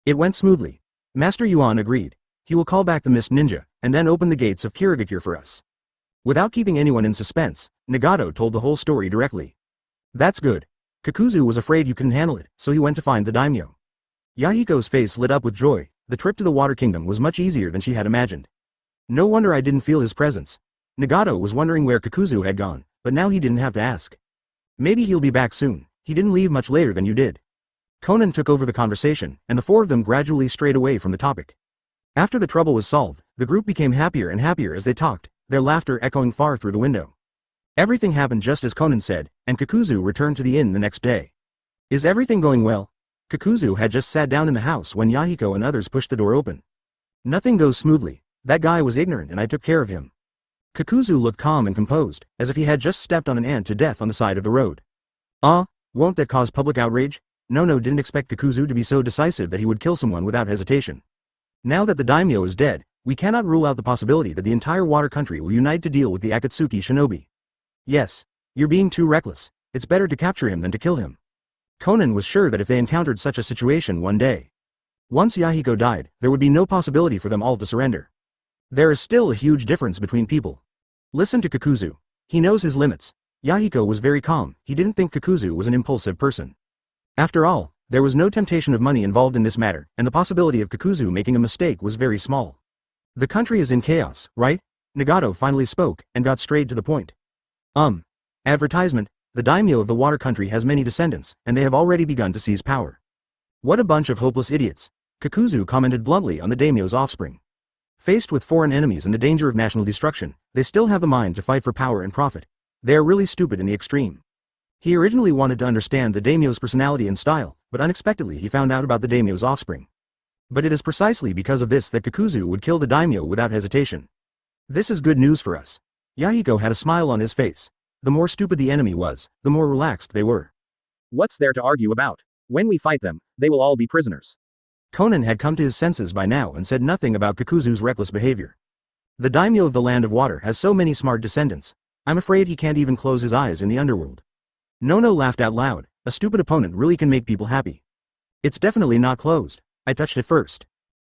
It went smoothly. Master Yuan agreed. He will call back the Mist Ninja, and then open the gates of Kirigakure for us. Without keeping anyone in suspense, Nagato told the whole story directly. That's good. Kakuzu was afraid you couldn't handle it, so he went to find the daimyo. Yahiko's face lit up with joy. The trip to the Water Kingdom was much easier than she had imagined. No wonder I didn't feel his presence. Nagato was wondering where Kakuzu had gone, but now he didn't have to ask. Maybe he'll be back soon. He didn't leave much later than you did. Conan took over the conversation, and the 4 of them gradually strayed away from the topic. After the trouble was solved, the group became happier and happier as they talked, their laughter echoing far through the window. Everything happened just as Conan said, and Kakuzu returned to the inn the next day. Is everything going well? Kakuzu had just sat down in the house when Yahiko and others pushed the door open. Nothing goes smoothly. That guy was ignorant and I took care of him. Kakuzu looked calm and composed, as if he had just stepped on an ant to death on the side of the road. Won't that cause public outrage? Nono didn't expect Kakuzu to be so decisive that he would kill someone without hesitation. Now that the daimyo is dead, we cannot rule out the possibility that the entire water country will unite to deal with the Akatsuki shinobi. Yes. You're being too reckless. It's better to capture him than to kill him. Conan was sure that if they encountered such a situation one day, once Yahiko died, there would be no possibility for them all to surrender. There is still a huge difference between people. Listen to Kakuzu. He knows his limits. Yahiko was very calm. He didn't think Kakuzu was an impulsive person. After all, there was no temptation of money involved in this matter, and the possibility of Kakuzu making a mistake was very small. The country is in chaos, right? Nagato finally spoke, and got straight to the point. Advertisement. The daimyo of the water country has many descendants, and they have already begun to seize power. What a bunch of hopeless idiots. Kakuzu commented bluntly on the daimyo's offspring. Faced with foreign enemies and the danger of national destruction, they still have the mind to fight for power and profit. They are really stupid in the extreme. He originally wanted to understand the daimyo's personality and style, but unexpectedly he found out about the daimyo's offspring. But it is precisely because of this that Kakuzu would kill the daimyo without hesitation. This is good news for us. Yahiko had a smile on his face. The more stupid the enemy was, the more relaxed they were. What's there to argue about? When we fight them, they will all be prisoners. Conan had come to his senses by now and said nothing about Kakuzu's reckless behavior. The daimyo of the Land of Water has so many smart descendants. I'm afraid he can't even close his eyes in the underworld. Nono laughed out loud. A stupid opponent really can make people happy. It's definitely not closed. I touched it first.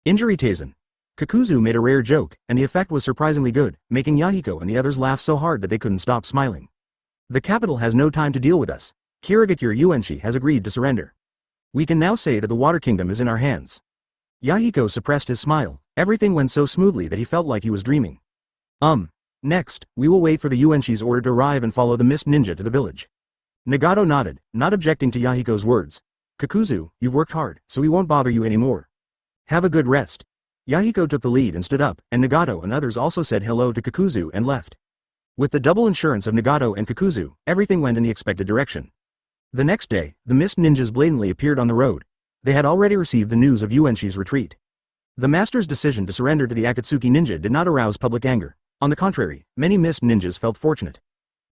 Injury Taisen. Kakuzu made a rare joke, and the effect was surprisingly good, making Yahiko and the others laugh so hard that they couldn't stop smiling. The capital has no time to deal with us. Kirigakure Yuenshi has agreed to surrender. We can now say that the Water Kingdom is in our hands. Yahiko suppressed his smile. Everything went so smoothly that he felt like he was dreaming. Next, we will wait for the Yuenshi's order to arrive and follow the Mist Ninja to the village. Nagato nodded, not objecting to Yahiko's words. Kakuzu, you've worked hard, so we won't bother you anymore. Have a good rest. Yahiko took the lead and stood up, and Nagato and others also said hello to Kakuzu and left. With the double insurance of Nagato and Kakuzu, everything went in the expected direction. The next day, the mist ninjas blatantly appeared on the road. They had already received the news of Yuenshi's retreat. The master's decision to surrender to the Akatsuki ninja did not arouse public anger. On the contrary, many mist ninjas felt fortunate.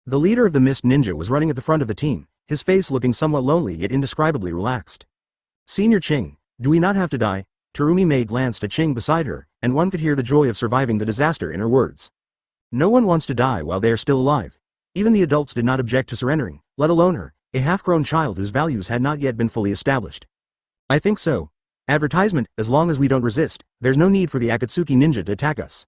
The leader of the mist ninja was running at the front of the team, his face looking somewhat lonely yet indescribably relaxed. Senior Ching, do we not have to die? Terumi Mei glanced at Ching beside her, and one could hear the joy of surviving the disaster in her words. No one wants to die while they are still alive. Even the adults did not object to surrendering, let alone her, a half-grown child whose values had not yet been fully established. I think so. Advertisement, as long as we don't resist, there's no need for the Akatsuki ninja to attack us.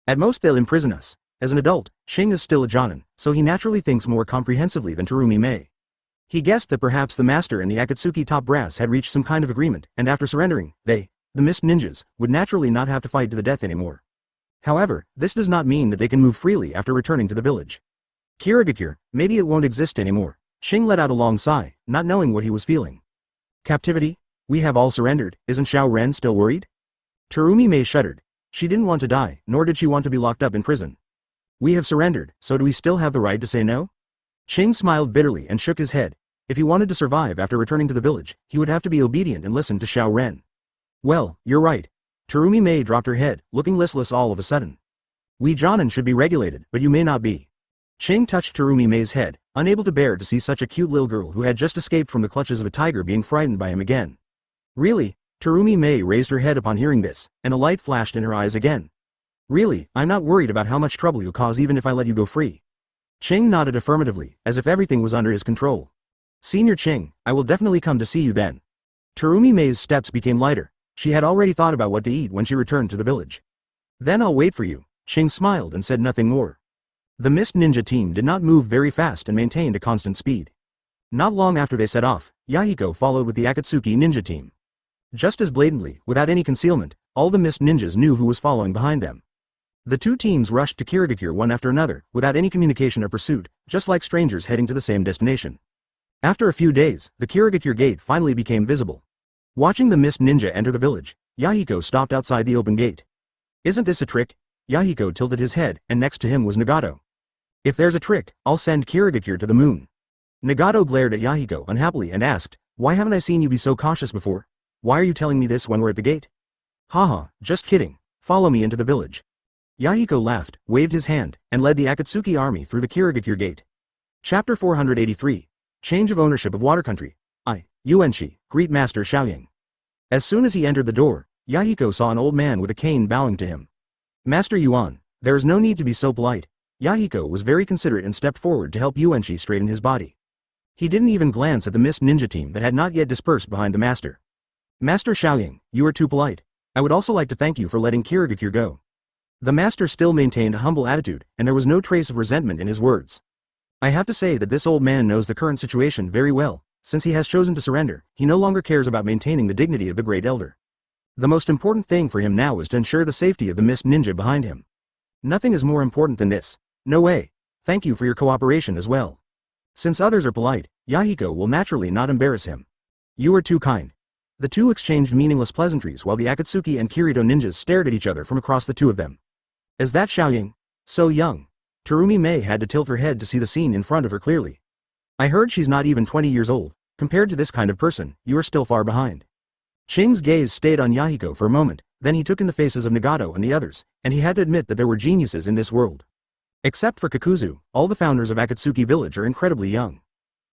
At most they'll imprison us. As an adult, Ching is still a jonin, so he naturally thinks more comprehensively than Terumi Mei. He guessed that perhaps the master and the Akatsuki top brass had reached some kind of agreement, and after surrendering, they, the mist ninjas, would naturally not have to fight to the death anymore. However, this does not mean that they can move freely after returning to the village. Kirigakure, maybe it won't exist anymore. Ching let out a long sigh, not knowing what he was feeling. Captivity? We have all surrendered, isn't Xiao Ren still worried? Terumi Mei shuddered. She didn't want to die, nor did she want to be locked up in prison. We have surrendered, so do we still have the right to say no? Ching smiled bitterly and shook his head. If he wanted to survive after returning to the village, he would have to be obedient and listen to Xiao Ren. Well, you're right. Terumi Mei dropped her head, looking listless all of a sudden. We jonin should be regulated, but you may not be. Ching touched Terumi Mei's head, unable to bear to see such a cute little girl who had just escaped from the clutches of a tiger being frightened by him again. Really? Terumi Mei raised her head upon hearing this, and a light flashed in her eyes again. Really, I'm not worried about how much trouble you'll cause even if I let you go free. Ching nodded affirmatively, as if everything was under his control. Senior Ching, I will definitely come to see you then. Terumi Mei's steps became lighter. She had already thought about what to eat when she returned to the village. Then I'll wait for you. Ching smiled and said nothing more. The Mist Ninja team did not move very fast and maintained a constant speed. Not long after they set off, Yahiko followed with the Akatsuki ninja team. Just as blatantly, without any concealment, all the Mist Ninjas knew who was following behind them. The two teams rushed to Kirigakure one after another, without any communication or pursuit, just like strangers heading to the same destination. After a few days, the Kirigakure gate finally became visible. Watching the Mist Ninja enter the village, Yahiko stopped outside the open gate. Isn't this a trick? Yahiko tilted his head, and next to him was Nagato. If there's a trick, I'll send Kirigakure to the moon. Nagato glared at Yahiko unhappily and asked, why haven't I seen you be so cautious before? Why are you telling me this when we're at the gate? Haha, just kidding. Follow me into the village. Yahiko laughed, waved his hand, and led the Akatsuki army through the Kirigakure gate. Chapter 483. Change of ownership of water country. Yuenshi, greet Master Xiaoying. As soon as he entered the door, Yahiko saw an old man with a cane bowing to him. Master Yuan, there is no need to be so polite. Yahiko was very considerate and stepped forward to help Yuenshi straighten his body. He didn't even glance at the Mist Ninja team that had not yet dispersed behind the master. Master Xiaoying, you are too polite. I would also like to thank you for letting Kirigakure go. The master still maintained a humble attitude, and there was no trace of resentment in his words. I have to say that this old man knows the current situation very well. Since he has chosen to surrender, he no longer cares about maintaining the dignity of the great elder. The most important thing for him now is to ensure the safety of the Mist Ninja behind him. Nothing is more important than this. No way. Thank you for your cooperation as well. Since others are polite, Yahiko will naturally not embarrass him. You are too kind. The two exchanged meaningless pleasantries while the Akatsuki and Kirito ninjas stared at each other from across the two of them. Is that Xiaoying? So young. Terumi Mei had to tilt her head to see the scene in front of her clearly. I heard she's not even 20 years old. Compared to this kind of person, you are still far behind. Ching's gaze stayed on Yahiko for a moment, then he took in the faces of Nagato and the others, and he had to admit that there were geniuses in this world. Except for Kakuzu, all the founders of Akatsuki village are incredibly young.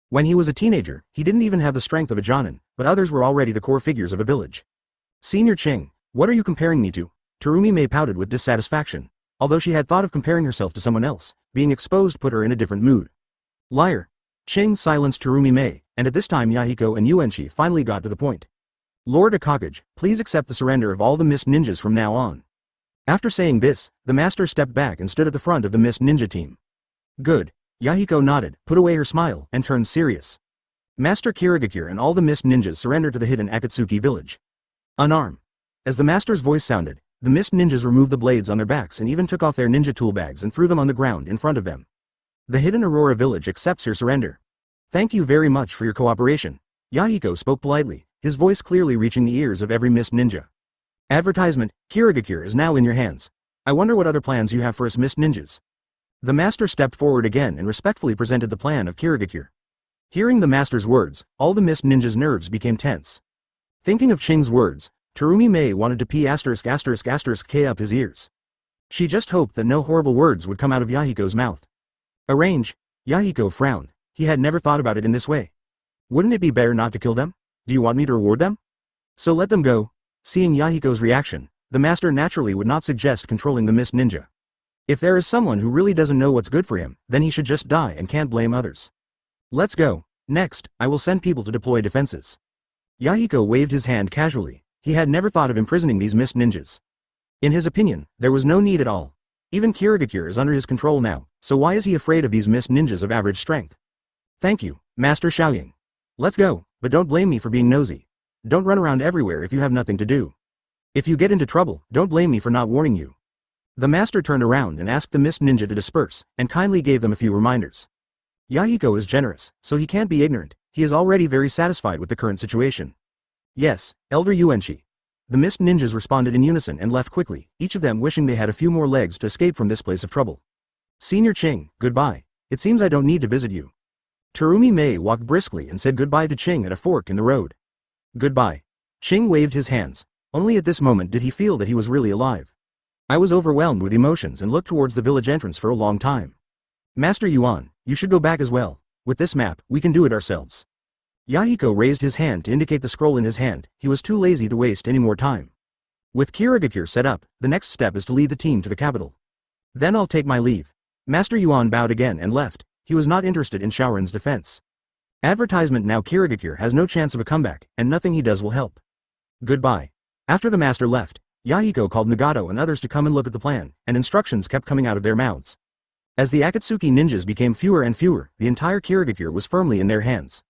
When he was a teenager, he didn't even have the strength of a jonin, but others were already the core figures of a village. Senior Ching, what are you comparing me to? Terumi Mei pouted with dissatisfaction. Although she had thought of comparing herself to someone else, being exposed put her in a different mood. Liar. Ching silenced Terumi Mei, and at this time Yahiko and Yuenshi finally got to the point. Lord Hokage, please accept the surrender of all the Mist Ninjas from now on. After saying this, the master stepped back and stood at the front of the Mist Ninja team. Good. Yahiko nodded, put away her smile, and turned serious. Master Kirigakure and all the Mist Ninjas surrendered to the hidden Akatsuki village. Unarmed. As the master's voice sounded, the Mist Ninjas removed the blades on their backs and even took off their ninja tool bags and threw them on the ground in front of them. The hidden Aurora village accepts your surrender. Thank you very much for your cooperation. Yahiko spoke politely, his voice clearly reaching the ears of every Mist Ninja. Advertisement, Kirigakure is now in your hands. I wonder what other plans you have for us mist ninjas. The master stepped forward again and respectfully presented the plan of Kirigakure. Hearing the master's words, all the mist ninjas' nerves became tense. Thinking of Ching's words, Terumi Mei wanted to pee *****k up his ears. She just hoped that no horrible words would come out of Yahiko's mouth. Arrange? Yahiko frowned. He had never thought about it in this way. Wouldn't it be better not to kill them? Do you want me to reward them? So let them go. Seeing Yahiko's reaction, the master naturally would not suggest controlling the mist ninja. If there is someone who really doesn't know what's good for him, then he should just die and can't blame others. Let's go. Next, I will send people to deploy defenses. Yahiko waved his hand casually. He had never thought of imprisoning these mist ninjas. In his opinion, there was no need at all. Even Kirigakure is under his control now, so why is he afraid of these mist ninjas of average strength? Thank you, Master Xiaoying. Let's go, but don't blame me for being nosy. Don't run around everywhere if you have nothing to do. If you get into trouble, don't blame me for not warning you. The master turned around and asked the mist ninja to disperse, and kindly gave them a few reminders. Yahiko is generous, so he can't be ignorant. He is already very satisfied with the current situation. Yes, Elder Yuanchi. The mist ninjas responded in unison and left quickly, each of them wishing they had a few more legs to escape from this place of trouble. Senior Ching, goodbye. It seems I don't need to visit you. Terumi Mei walked briskly and said goodbye to Ching at a fork in the road. Goodbye. Ching waved his hands. Only at this moment did he feel that he was really alive. I was overwhelmed with emotions and looked towards the village entrance for a long time. Master Yuan, you should go back as well. With this map, we can do it ourselves. Yahiko raised his hand to indicate the scroll in his hand. He was too lazy to waste any more time. With Kirigakure set up, the next step is to lead the team to the capital. Then I'll take my leave. Master Yuan bowed again and left. He was not interested in Shaorin's defense. Advertisement now Kirigakure has no chance of a comeback, and nothing he does will help. Goodbye. After the master left, Yahiko called Nagato and others to come and look at the plan, and instructions kept coming out of their mouths. As the Akatsuki ninjas became fewer and fewer, the entire Kirigakure was firmly in their hands.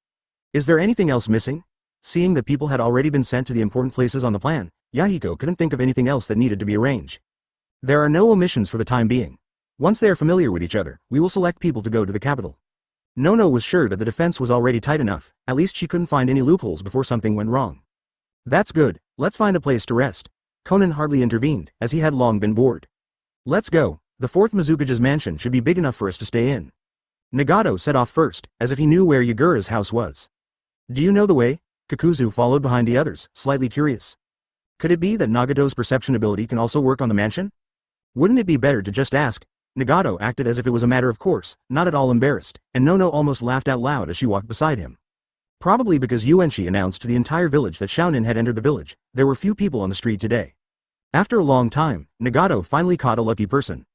Is there anything else missing? Seeing that people had already been sent to the important places on the plan, Yahiko couldn't think of anything else that needed to be arranged. There are no omissions for the time being. Once they are familiar with each other, we will select people to go to the capital. Nono was sure that the defense was already tight enough, at least she couldn't find any loopholes before something went wrong. That's good, let's find a place to rest. Conan hardly intervened, as he had long been bored. Let's go, the fourth Mizukage's mansion should be big enough for us to stay in. Nagato set off first, as if he knew where Yagura's house was. Do you know the way? Kakuzu followed behind the others, slightly curious. Could it be that Nagato's perception ability can also work on the mansion? Wouldn't it be better to just ask? Nagato acted as if it was a matter of course, not at all embarrassed, and Nono almost laughed out loud as she walked beside him. Probably because Yuanchi announced to the entire village that Xiaonin had entered the village, there were few people on the street today. After a long time, Nagato finally caught a lucky person.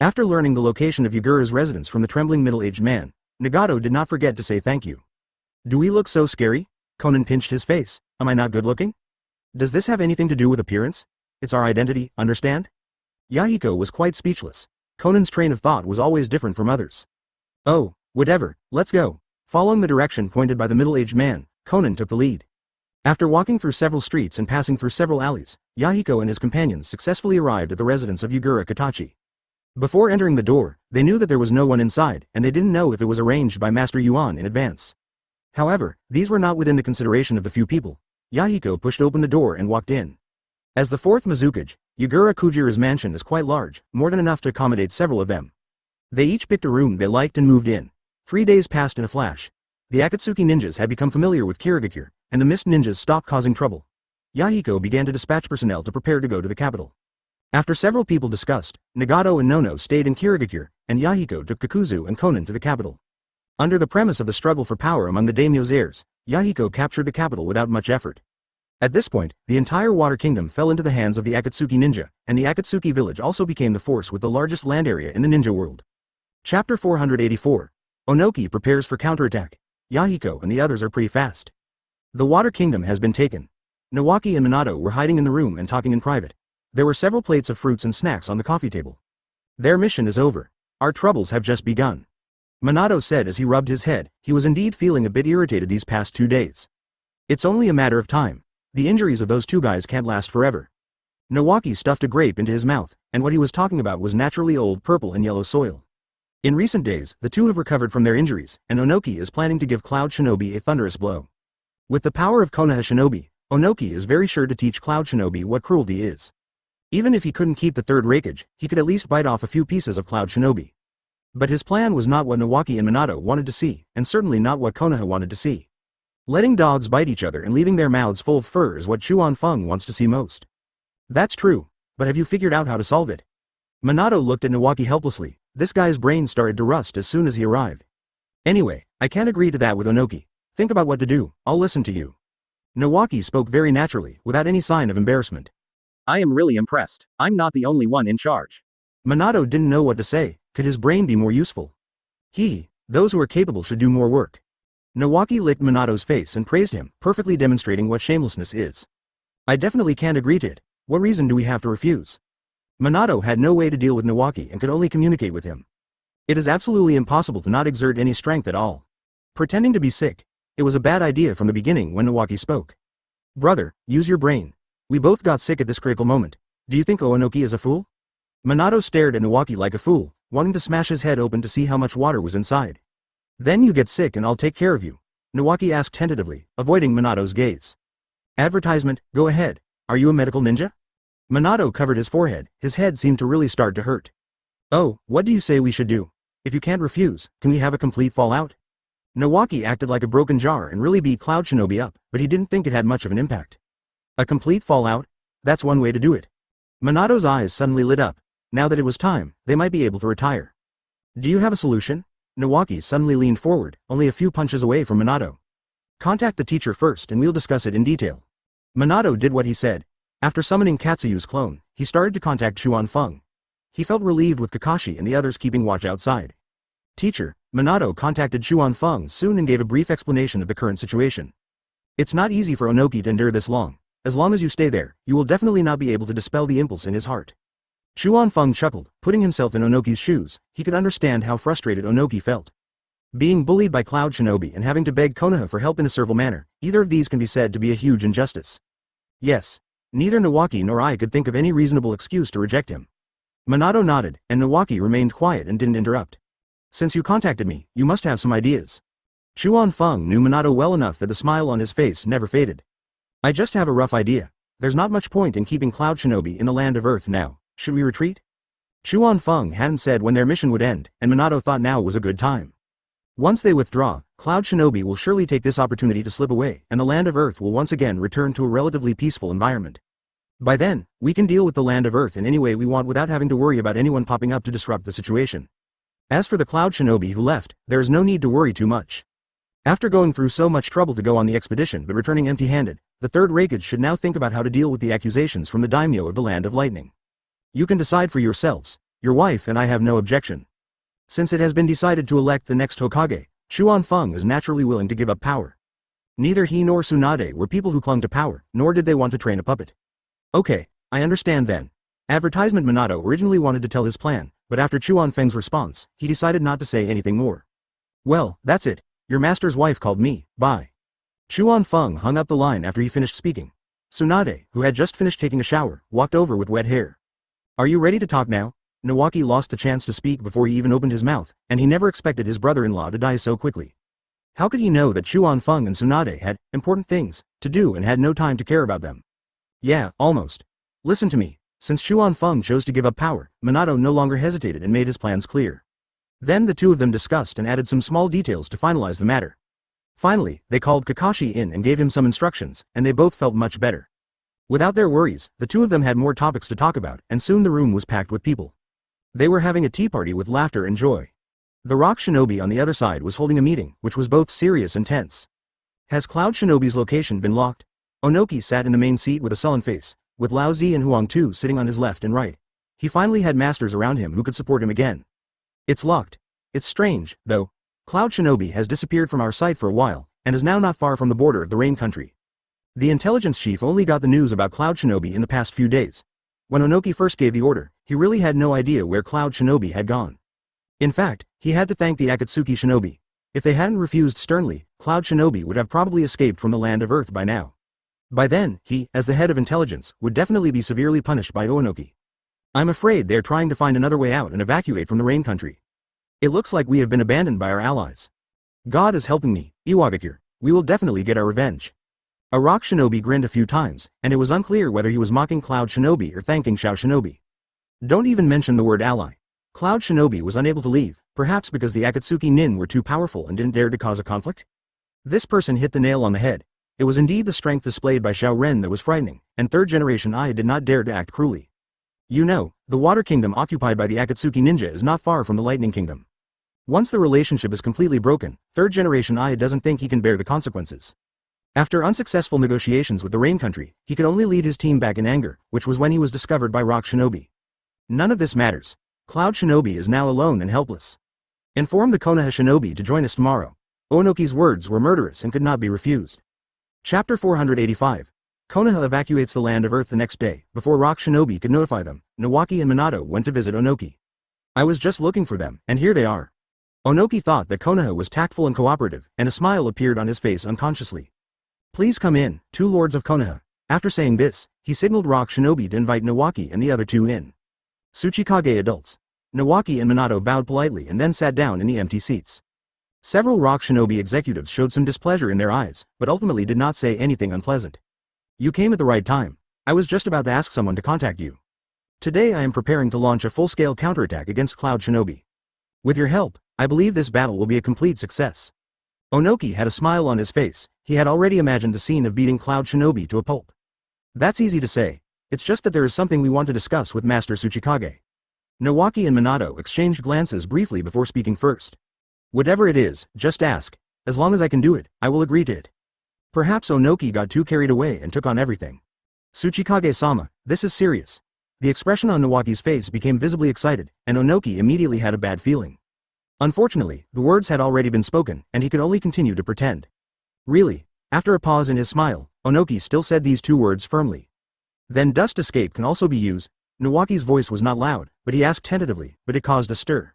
After learning the location of Yagura's residence from the trembling middle-aged man, Nagato did not forget to say thank you. Do we look so scary? Conan pinched his face. Am I not good-looking? Does this have anything to do with appearance? It's our identity, understand? Yahiko was quite speechless. Conan's train of thought was always different from others. Oh, whatever, let's go. Following the direction pointed by the middle-aged man, Conan took the lead. After walking through several streets and passing through several alleys, Yahiko and his companions successfully arrived at the residence of Yagura Katachi. Before entering the door, they knew that there was no one inside, and they didn't know if it was arranged by Master Yuan in advance. However, these were not within the consideration of the few people. Yahiko pushed open the door and walked in. As the fourth Mizukage, Yagura Kujira's mansion is quite large, more than enough to accommodate several of them. They each picked a room they liked and moved in. 3 days passed in a flash. The Akatsuki ninjas had become familiar with Kirigakure, and the mist ninjas stopped causing trouble. Yahiko began to dispatch personnel to prepare to go to the capital. After several people discussed, Nagato and Nono stayed in Kirigakure, and Yahiko took Kakuzu and Conan to the capital. Under the premise of the struggle for power among the daimyo's heirs, Yahiko captured the capital without much effort. At this point, the entire Water Kingdom fell into the hands of the Akatsuki ninja, and the Akatsuki village also became the force with the largest land area in the ninja world. Chapter 484. Onoki prepares for counterattack. Yahiko and the others are pretty fast. The Water Kingdom has been taken. Nawaki and Minato were hiding in the room and talking in private. There were several plates of fruits and snacks on the coffee table. Their mission is over. Our troubles have just begun. Minato said as he rubbed his head. He was indeed feeling a bit irritated these past 2 days. It's only a matter of time. The injuries of those two guys can't last forever. Nawaki stuffed a grape into his mouth, and what he was talking about was naturally old purple and yellow soil. In recent days, the two have recovered from their injuries, and Onoki is planning to give Cloud Shinobi a thunderous blow. With the power of Konoha Shinobi, Onoki is very sure to teach Cloud Shinobi what cruelty is. Even if he couldn't keep the third Raikage, he could at least bite off a few pieces of Cloud Shinobi. But his plan was not what Nawaki and Minato wanted to see, and certainly not what Konoha wanted to see. Letting dogs bite each other and leaving their mouths full of fur is what Chuan Feng wants to see most. That's true, but have you figured out how to solve it? Minato looked at Nawaki helplessly. This guy's brain started to rust as soon as he arrived. Anyway, I can't agree to that with Onoki. Think about what to do, I'll listen to you. Nawaki spoke very naturally, without any sign of embarrassment. I am really impressed. I'm not the only one in charge. Minato didn't know what to say. Could his brain be more useful? Those who are capable should do more work. Nawaki licked Minato's face and praised him, perfectly demonstrating what shamelessness is. I definitely can't agree to it. What reason do we have to refuse? Minato had no way to deal with Nawaki and could only communicate with him. It is absolutely impossible to not exert any strength at all. Pretending to be sick. It was a bad idea from the beginning when Nawaki spoke. Brother, use your brain. We both got sick at this critical moment. Do you think Onoki is a fool? Minato stared at Nawaki like a fool, wanting to smash his head open to see how much water was inside. Then you get sick and I'll take care of you. Nawaki asked tentatively, avoiding Minato's gaze. Advertisement, go ahead. Are you a medical ninja? Minato covered his forehead, his head seemed to really start to hurt. Oh, what do you say we should do? If you can't refuse, can we have a complete fallout? Nawaki acted like a broken jar and really beat Cloud Shinobi up, but he didn't think it had much of an impact. A complete fallout? That's one way to do it. Minato's eyes suddenly lit up. Now that it was time, they might be able to retire. Do you have a solution? Nawaki suddenly leaned forward, only a few punches away from Minato. Contact the teacher first and we'll discuss it in detail. Minato did what he said. After summoning Katsuyu's clone, he started to contact Chuan Feng. He felt relieved with Kakashi and the others keeping watch outside. Teacher, Minato contacted Chuan Feng soon and gave a brief explanation of the current situation. It's not easy for Onoki to endure this long. As long as you stay there, you will definitely not be able to dispel the impulse in his heart. Chuan Feng chuckled, putting himself in Onoki's shoes. He could understand how frustrated Onoki felt. Being bullied by Cloud Shinobi and having to beg Konoha for help in a servile manner, either of these can be said to be a huge injustice. Yes. Neither Nawaki nor I could think of any reasonable excuse to reject him. Minato nodded, and Nawaki remained quiet and didn't interrupt. Since you contacted me, you must have some ideas. Chuan Feng knew Minato well enough that the smile on his face never faded. I just have a rough idea. There's not much point in keeping Cloud Shinobi in the land of Earth now. Should we retreat? Chuan Feng hadn't said when their mission would end, and Minato thought now was a good time. Once they withdraw, Cloud Shinobi will surely take this opportunity to slip away, and the land of Earth will once again return to a relatively peaceful environment. By then, we can deal with the land of Earth in any way we want without having to worry about anyone popping up to disrupt the situation. As for the Cloud Shinobi who left, there is no need to worry too much. After going through so much trouble to go on the expedition but returning empty-handed, the third Raikage should now think about how to deal with the accusations from the daimyo of the Land of Lightning. You can decide for yourselves. Your wife and I have no objection. Since it has been decided to elect the next Hokage, Chuan Feng is naturally willing to give up power. Neither he nor Tsunade were people who clung to power, nor did they want to train a puppet. Okay, I understand then. Advertisement Minato originally wanted to tell his plan, but after Chuan Feng's response, he decided not to say anything more. Well, that's it. Your master's wife called me, bye. Chuan Feng hung up the line after he finished speaking. Tsunade, who had just finished taking a shower, walked over with wet hair. Are you ready to talk now? Nawaki lost the chance to speak before he even opened his mouth, and he never expected his brother-in-law to die so quickly. How could he know that Chuan Feng and Tsunade had important things to do and had no time to care about them? Yeah, almost. Listen to me. Since Chuan Feng chose to give up power, Minato no longer hesitated and made his plans clear. Then the two of them discussed and added some small details to finalize the matter. Finally, they called Kakashi in and gave him some instructions, and they both felt much better. Without their worries, the two of them had more topics to talk about, and soon the room was packed with people. They were having a tea party with laughter and joy. The Rock Shinobi on the other side was holding a meeting, which was both serious and tense. Has Cloud Shinobi's location been locked? Onoki sat in the main seat with a sullen face, with Lao Zi and Huang Tu sitting on his left and right. He finally had masters around him who could support him again. It's locked. It's strange, though. Cloud Shinobi has disappeared from our sight for a while, and is now not far from the border of the Rain Country. The intelligence chief only got the news about Cloud Shinobi in the past few days. When Onoki first gave the order, he really had no idea where Cloud Shinobi had gone. In fact, he had to thank the Akatsuki Shinobi. If they hadn't refused sternly, Cloud Shinobi would have probably escaped from the land of Earth by now. By then, he, as the head of intelligence, would definitely be severely punished by Onoki. I'm afraid they're trying to find another way out and evacuate from the Rain Country. It looks like we have been abandoned by our allies. God is helping me, Iwagakure. We will definitely get our revenge. A rock shinobi grinned a few times, and it was unclear whether he was mocking Cloud Shinobi or thanking Shao Shinobi. Don't even mention the word ally. Cloud Shinobi was unable to leave, perhaps because the Akatsuki Nin were too powerful and didn't dare to cause a conflict? This person hit the nail on the head. It was indeed the strength displayed by Xiao Ren that was frightening, and third-generation Ai did not dare to act cruelly. You know, the Water Kingdom occupied by the Akatsuki Ninja is not far from the Lightning Kingdom. Once the relationship is completely broken, third-generation Ai doesn't think he can bear the consequences. After unsuccessful negotiations with the Rain Country, he could only lead his team back in anger, which was when he was discovered by Rock Shinobi. None of this matters. Cloud Shinobi is now alone and helpless. Inform the Konoha Shinobi to join us tomorrow. Onoki's words were murderous and could not be refused. Chapter 485. Konoha evacuates the land of Earth the next day. Before Rock Shinobi could notify them, Nawaki and Minato went to visit Onoki. I was just looking for them, and here they are. Onoki thought that Konoha was tactful and cooperative, and a smile appeared on his face unconsciously. Please come in, two lords of Konoha. After saying this, he signaled Rock Shinobi to invite Nawaki and the other two in. Tsuchikage adults. Nawaki and Minato bowed politely and then sat down in the empty seats. Several Rock Shinobi executives showed some displeasure in their eyes, but ultimately did not say anything unpleasant. You came at the right time. I was just about to ask someone to contact you. Today I am preparing to launch a full-scale counterattack against Cloud Shinobi. With your help, I believe this battle will be a complete success. Onoki had a smile on his face. He had already imagined the scene of beating Cloud Shinobi to a pulp. That's easy to say. It's just that there is something we want to discuss with Master Tsuchikage. Nawaki and Minato exchanged glances briefly before speaking first. Whatever it is, just ask. As long as I can do it, I will agree to it. Perhaps Onoki got too carried away and took on everything. Tsuchikage-sama, this is serious. The expression on Nawaki's face became visibly excited, and Onoki immediately had a bad feeling. Unfortunately, the words had already been spoken, and he could only continue to pretend. Really? After a pause in his smile, Onoki still said these two words firmly. Then dust escape can also be used. Nawaki's voice was not loud, but he asked tentatively, but it caused a stir.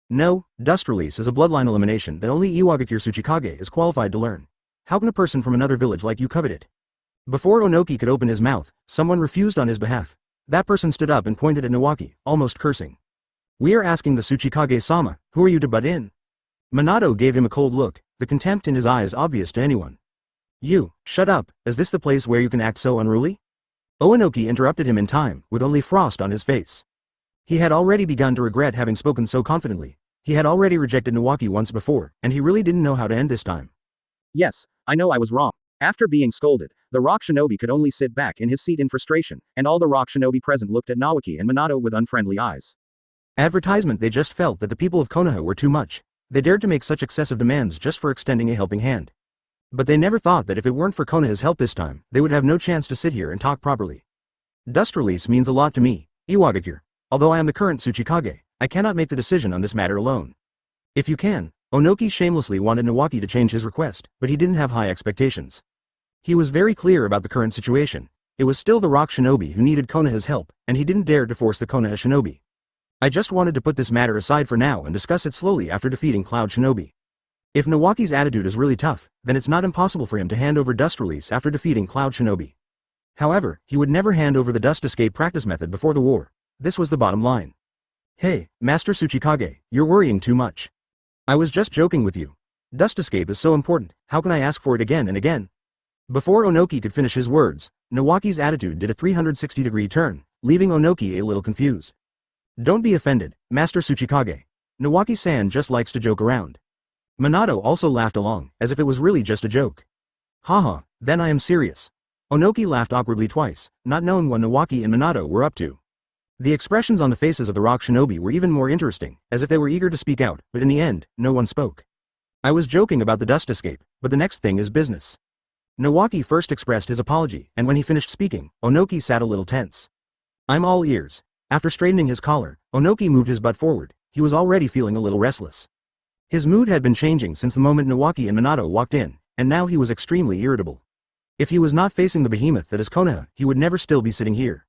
No, dust release is a bloodline elimination that only Iwagakure Tsuchikage is qualified to learn. How can a person from another village like you covet it? Before Onoki could open his mouth, someone refused on his behalf. That person stood up and pointed at Nawaki, almost cursing. We are asking the Tsuchikage-sama, who are you to butt in? Minato gave him a cold look, the contempt in his eyes obvious to anyone. You, shut up, is this the place where you can act so unruly? Onoki interrupted him in time, with only frost on his face. He had already begun to regret having spoken so confidently. He had already rejected Nawaki once before, and he really didn't know how to end this time. Yes, I know I was wrong. After being scolded, the Rock Shinobi could only sit back in his seat in frustration, and all the Rock Shinobi present looked at Nawaki and Minato with unfriendly eyes. Advertisement. They just felt that the people of Konoha were too much. They dared to make such excessive demands just for extending a helping hand. But they never thought that if it weren't for Konoha's help this time, they would have no chance to sit here and talk properly. Dust release means a lot to me, Iwagakure. Although I am the current Tsuchikage, I cannot make the decision on this matter alone. If you can. Onoki shamelessly wanted Nawaki to change his request, but he didn't have high expectations. He was very clear about the current situation. It was still the Rock Shinobi who needed Konoha's help, and he didn't dare to force the Konoha Shinobi. I just wanted to put this matter aside for now and discuss it slowly after defeating Cloud Shinobi. If Nawaki's attitude is really tough, then it's not impossible for him to hand over dust release after defeating Cloud Shinobi. However, he would never hand over the dust escape practice method before the war. This was the bottom line. Hey, Master Tsuchikage, you're worrying too much. I was just joking with you. Dust escape is so important, how can I ask for it again and again? Before Onoki could finish his words, Nawaki's attitude did a 360-degree turn, leaving Onoki a little confused. Don't be offended, Master Tsuchikage. Nawaki-san just likes to joke around. Minato also laughed along, as if it was really just a joke. Haha, then I am serious. Onoki laughed awkwardly twice, not knowing what Nawaki and Minato were up to. The expressions on the faces of the Rock Shinobi were even more interesting, as if they were eager to speak out, but in the end, no one spoke. I was joking about the dust escape, but the next thing is business. Nawaki first expressed his apology, and when he finished speaking, Onoki sat a little tense. I'm all ears. After straightening his collar, Onoki moved his butt forward. He was already feeling a little restless. His mood had been changing since the moment Nawaki and Minato walked in, and now he was extremely irritable. If he was not facing the behemoth that is Konoha, he would never still be sitting here.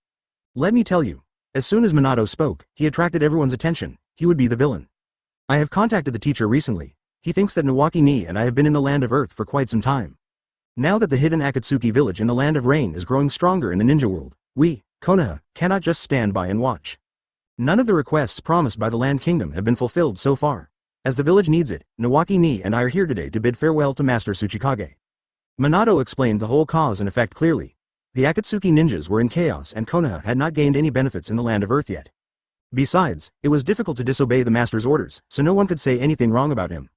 Let me tell you. As soon as Minato spoke, he attracted everyone's attention. He would be the villain. I have contacted the teacher recently. He thinks that Nawaki ni and I have been in the land of Earth for quite some time. Now that the hidden Akatsuki village in the land of Rain is growing stronger in the ninja world, we, Konoha, cannot just stand by and watch. None of the requests promised by the Land Kingdom have been fulfilled so far. As the village needs it, Nawaki ni and I are here today to bid farewell to Master Tsuchikage. Minato explained the whole cause and effect clearly. The Akatsuki ninjas were in chaos and Konoha had not gained any benefits in the land of Earth yet. Besides, it was difficult to disobey the master's orders, so no one could say anything wrong about him.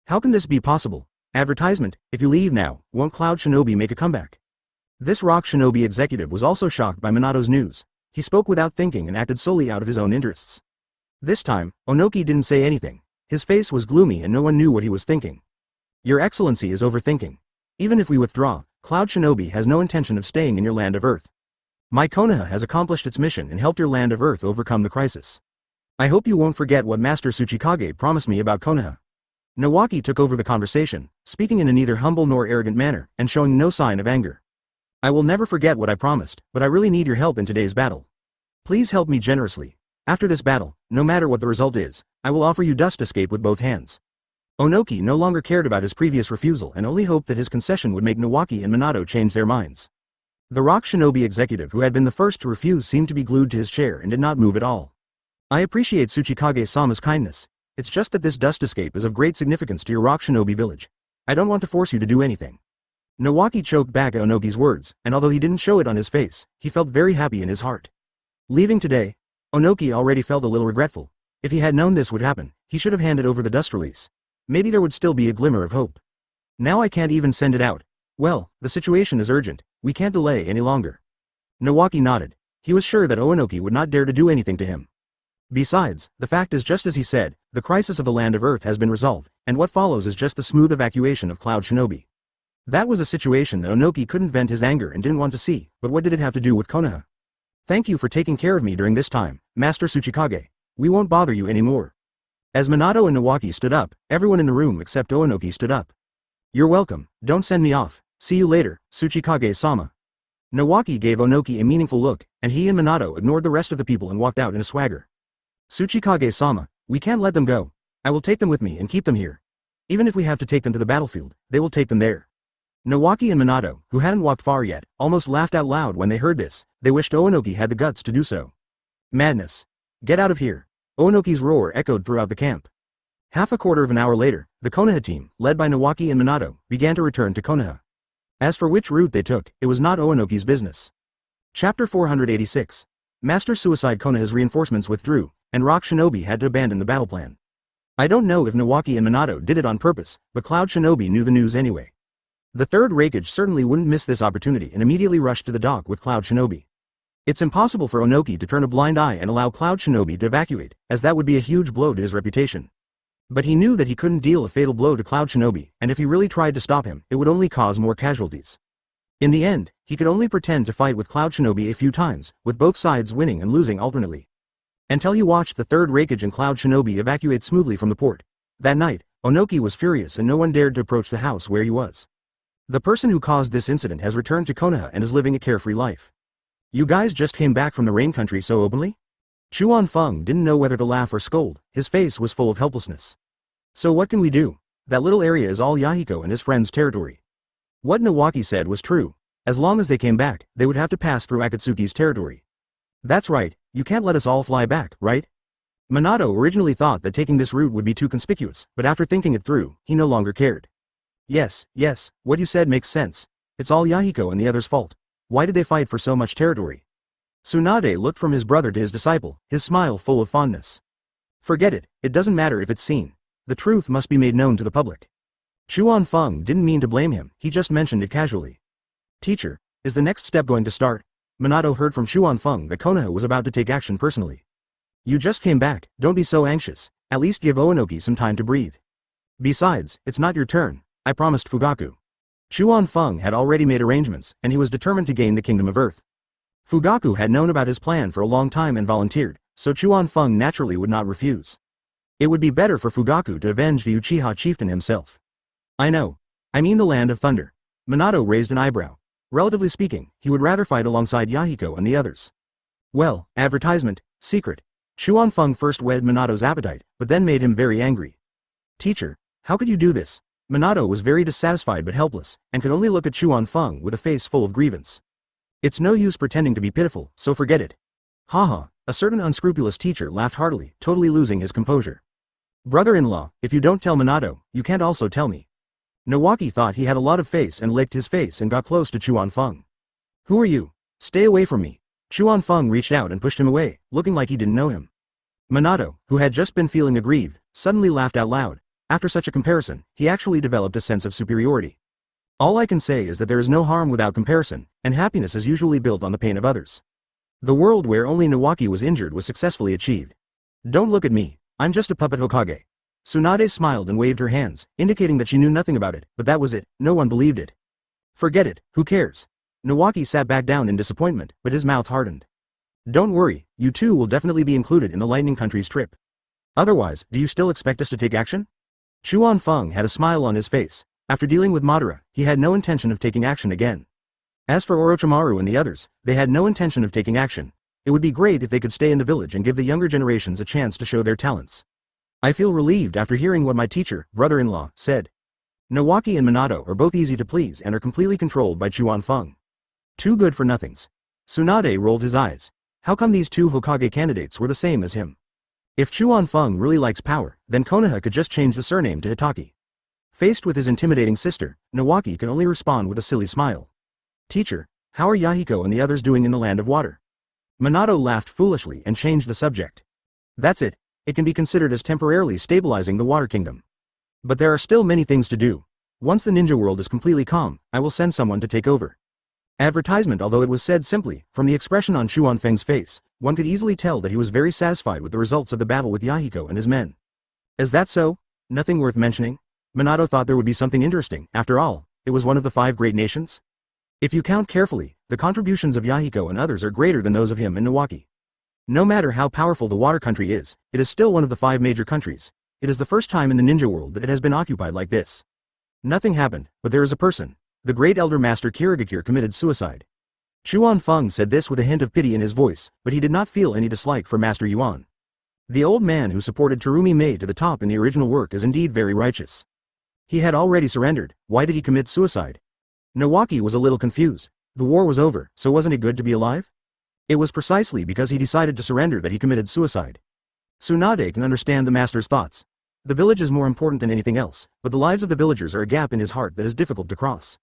How can this be possible? Advertisement, if you leave now, won't Cloud Shinobi make a comeback? This Rock Shinobi executive was also shocked by Minato's news. He spoke without thinking and acted solely out of his own interests. This time, Onoki didn't say anything. His face was gloomy and no one knew what he was thinking. Your Excellency is overthinking. Even if we withdraw, Cloud Shinobi has no intention of staying in your land of Earth. My Konoha has accomplished its mission and helped your land of Earth overcome the crisis. I hope you won't forget what Master Tsuchikage promised me about Konoha. Nawaki took over the conversation, speaking in a neither humble nor arrogant manner, and showing no sign of anger. I will never forget what I promised, but I really need your help in today's battle. Please help me generously. After this battle, no matter what the result is, I will offer you dust escape with both hands. Onoki no longer cared about his previous refusal and only hoped that his concession would make Nawaki and Minato change their minds. The Rock Shinobi executive who had been the first to refuse seemed to be glued to his chair and did not move at all. I appreciate Tsuchikage-sama's kindness. It's just that this dust escape is of great significance to your Rock Shinobi village. I don't want to force you to do anything. Nawaki choked back at Onoki's words, and although he didn't show it on his face, he felt very happy in his heart. Leaving today, Onoki already felt a little regretful. If he had known this would happen, he should have handed over the dust release. Maybe there would still be a glimmer of hope. Now I can't even send it out. Well, the situation is urgent, we can't delay any longer. Nawaki nodded. He was sure that Onoki would not dare to do anything to him. Besides, the fact is just as he said, the crisis of the land of Earth has been resolved, and what follows is just the smooth evacuation of Cloud Shinobi. That was a situation that Onoki couldn't vent his anger and didn't want to see, but what did it have to do with Konoha? Thank you for taking care of me during this time, Master Tsuchikage. We won't bother you anymore. As Minato and Nawaki stood up, everyone in the room except Onoki stood up. You're welcome, don't send me off. See you later, Tsuchikage-sama. Nawaki gave Onoki a meaningful look, and he and Minato ignored the rest of the people and walked out in a swagger. Tsuchikage-sama, we can't let them go. I will take them with me and keep them here. Even if we have to take them to the battlefield, they will take them there. Nawaki and Minato, who hadn't walked far yet, almost laughed out loud when they heard this. They wished Onoki had the guts to do so. Madness. Get out of here. Onoki's roar echoed throughout the camp. Half a quarter of an hour later, the Konoha team, led by Nawaki and Minato, began to return to Konoha. As for which route they took, it was not Onoki's business. Chapter 486. Master Suicide Konoha's reinforcements withdrew, and Rock Shinobi had to abandon the battle plan. I don't know if Nawaki and Minato did it on purpose, but Cloud Shinobi knew the news anyway. The third Raikage certainly wouldn't miss this opportunity and immediately rushed to the dock with Cloud Shinobi. It's impossible for Onoki to turn a blind eye and allow Cloud Shinobi to evacuate, as that would be a huge blow to his reputation. But he knew that he couldn't deal a fatal blow to Cloud Shinobi, and if he really tried to stop him, it would only cause more casualties. In the end, he could only pretend to fight with Cloud Shinobi a few times, with both sides winning and losing alternately. Until he watched the third Raikage and Cloud Shinobi evacuate smoothly from the port. That night, Onoki was furious and no one dared to approach the house where he was. The person who caused this incident has returned to Konoha and is living a carefree life. You guys just came back from the rain country so openly? Chuan Feng didn't know whether to laugh or scold, his face was full of helplessness. So what can we do? That little area is all Yahiko and his friend's territory. What Nawaki said was true. As long as they came back, they would have to pass through Akatsuki's territory. That's right, you can't let us all fly back, right? Minato originally thought that taking this route would be too conspicuous, but after thinking it through, he no longer cared. Yes, what you said makes sense. It's all Yahiko and the others' fault. Why did they fight for so much territory? Tsunade looked from his brother to his disciple, his smile full of fondness. Forget it, it doesn't matter if it's seen. The truth must be made known to the public. Chuan Feng didn't mean to blame him, he just mentioned it casually. Teacher, is the next step going to start? Minato heard from Chuan Feng that Konoha was about to take action personally. You just came back, don't be so anxious, at least give Onoki some time to breathe. Besides, it's not your turn, I promised Fugaku. Chuan Feng had already made arrangements, and he was determined to gain the Kingdom of Earth. Fugaku had known about his plan for a long time and volunteered, so Chuan Feng naturally would not refuse. It would be better for Fugaku to avenge the Uchiha chieftain himself. I know. I mean the Land of Thunder. Minato raised an eyebrow. Relatively speaking, he would rather fight alongside Yahiko and the others. Well, advertisement, secret. Chuan Feng first whetted Minato's appetite, but then made him very angry. Teacher, how could you do this? Minato was very dissatisfied but helpless, and could only look at Chuan Feng with a face full of grievance. It's no use pretending to be pitiful, so forget it. Haha, a certain unscrupulous teacher laughed heartily, totally losing his composure. Brother-in-law, if you don't tell Minato, you can't also tell me. Nawaki thought he had a lot of face and licked his face and got close to Chuan Feng. Who are you? Stay away from me. Chuan Feng reached out and pushed him away, looking like he didn't know him. Minato, who had just been feeling aggrieved, suddenly laughed out loud. After such a comparison, he actually developed a sense of superiority. All I can say is that there is no harm without comparison, and happiness is usually built on the pain of others. The world where only Nawaki was injured was successfully achieved. Don't look at me, I'm just a puppet Hokage. Tsunade smiled and waved her hands, indicating that she knew nothing about it, but that was it, no one believed it. Forget it, who cares? Nawaki sat back down in disappointment, but his mouth hardened. Don't worry, you two will definitely be included in the Lightning Country's trip. Otherwise, do you still expect us to take action? Chuan Feng had a smile on his face. After dealing with Madara, he had no intention of taking action again. As for Orochimaru and the others, they had no intention of taking action. It would be great if they could stay in the village and give the younger generations a chance to show their talents. I feel relieved after hearing what my teacher, brother-in-law, said. Nawaki and Minato are both easy to please and are completely controlled by Chuan Feng. Too good for nothings. Tsunade rolled his eyes. How come these two Hokage candidates were the same as him? If Chuan Feng really likes power, then Konoha could just change the surname to Hatake. Faced with his intimidating sister, Nawaki could only respond with a silly smile. Teacher, how are Yahiko and the others doing in the Land of Water? Minato laughed foolishly and changed the subject. That's it, it can be considered as temporarily stabilizing the Water Kingdom. But there are still many things to do. Once the ninja world is completely calm, I will send someone to take over. Advertisement. Although it was said simply, from the expression on Chuan Feng's face, one could easily tell that he was very satisfied with the results of the battle with Yahiko and his men. Is that so? Nothing worth mentioning? Minato thought there would be something interesting. After all, it was one of the 5 great nations. If you count carefully, the contributions of Yahiko and others are greater than those of him and Nawaki. No matter how powerful the water country is, it is still one of the 5 major countries. It is the first time in the ninja world that it has been occupied like this. Nothing happened, but there is a person. The great elder master Kirigakure committed suicide. Chuan Feng said this with a hint of pity in his voice, but he did not feel any dislike for Master Yuan. The old man who supported Terumi Mei to the top in the original work is indeed very righteous. He had already surrendered. Why did he commit suicide? Nawaki was a little confused. The war was over, so wasn't it good to be alive? It was precisely because he decided to surrender that he committed suicide. Tsunade can understand the master's thoughts. The village is more important than anything else, but the lives of the villagers are a gap in his heart that is difficult to cross.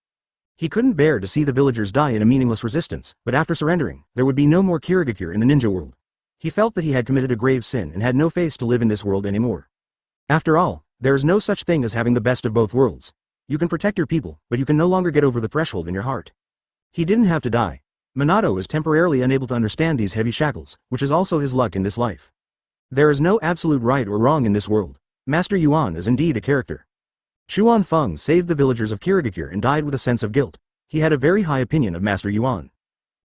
He couldn't bear to see the villagers die in a meaningless resistance, but after surrendering, there would be no more Kirigakure in the ninja world. He felt that he had committed a grave sin and had no face to live in this world anymore. After all, there is no such thing as having the best of both worlds. You can protect your people, but you can no longer get over the threshold in your heart. He didn't have to die. Minato is temporarily unable to understand these heavy shackles, which is also his luck in this life. There is no absolute right or wrong in this world. Master Yuan is indeed a character. Chuan Feng saved the villagers of Kirigakure and died with a sense of guilt. He had a very high opinion of Master Yuan.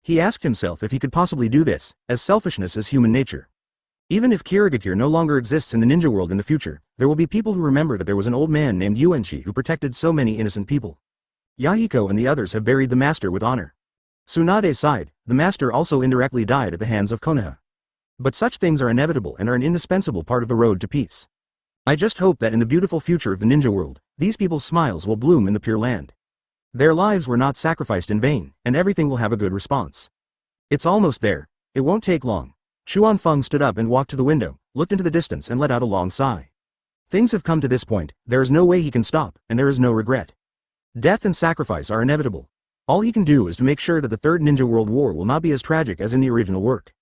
He asked himself if he could possibly do this, as selfishness is human nature. Even if Kirigakure no longer exists in the ninja world in the future, there will be people who remember that there was an old man named Yuanchi who protected so many innocent people. Yahiko and the others have buried the master with honor. Tsunade sighed. The master also indirectly died at the hands of Konoha. But such things are inevitable and are an indispensable part of the road to peace. I just hope that in the beautiful future of the ninja world, these people's smiles will bloom in the Pure Land. Their lives were not sacrificed in vain, and everything will have a good response. It's almost there. It won't take long. Chuan Feng stood up and walked to the window, looked into the distance and let out a long sigh. Things have come to this point, there is no way he can stop, and there is no regret. Death and sacrifice are inevitable. All he can do is to make sure that the Third Ninja World War will not be as tragic as in the original work.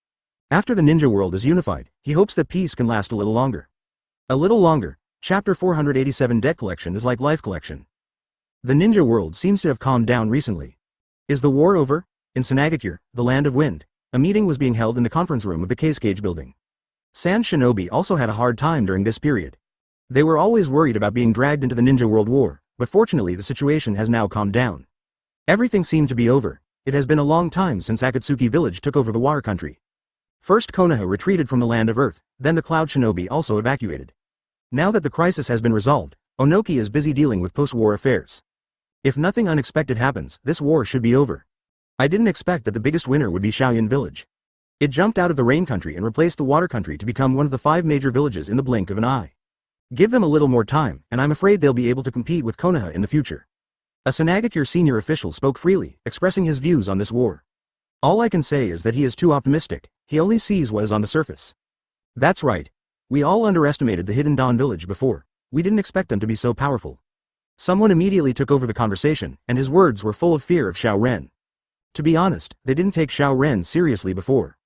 After the ninja world is unified, he hopes that peace can last a little longer. A little longer. Chapter 487 Deck Collection is like Life Collection. The ninja world seems to have calmed down recently. Is the war over? In Sanagakure, the Land of Wind, a meeting was being held in the conference room of the Case Cage building. Sand Shinobi also had a hard time during this period. They were always worried about being dragged into the Ninja World War, but fortunately the situation has now calmed down. Everything seemed to be over. It has been a long time since Akatsuki village took over the Water Country. First Konoha retreated from the Land of Earth, then the Cloud Shinobi also evacuated. Now that the crisis has been resolved, Onoki is busy dealing with post-war affairs. If nothing unexpected happens, this war should be over. I didn't expect that the biggest winner would be Shaoyan village. It jumped out of the Rain Country and replaced the Water Country to become one of the 5 major villages in the blink of an eye. Give them a little more time, and I'm afraid they'll be able to compete with Konoha in the future. A Sanagakure senior official spoke freely, expressing his views on this war. All I can say is that he is too optimistic. He only sees what is on the surface. That's right. We all underestimated the Hidden Dawn village before. We didn't expect them to be so powerful. Someone immediately took over the conversation, and his words were full of fear of Xiao Ren. To be honest, they didn't take Xiao Ren seriously before.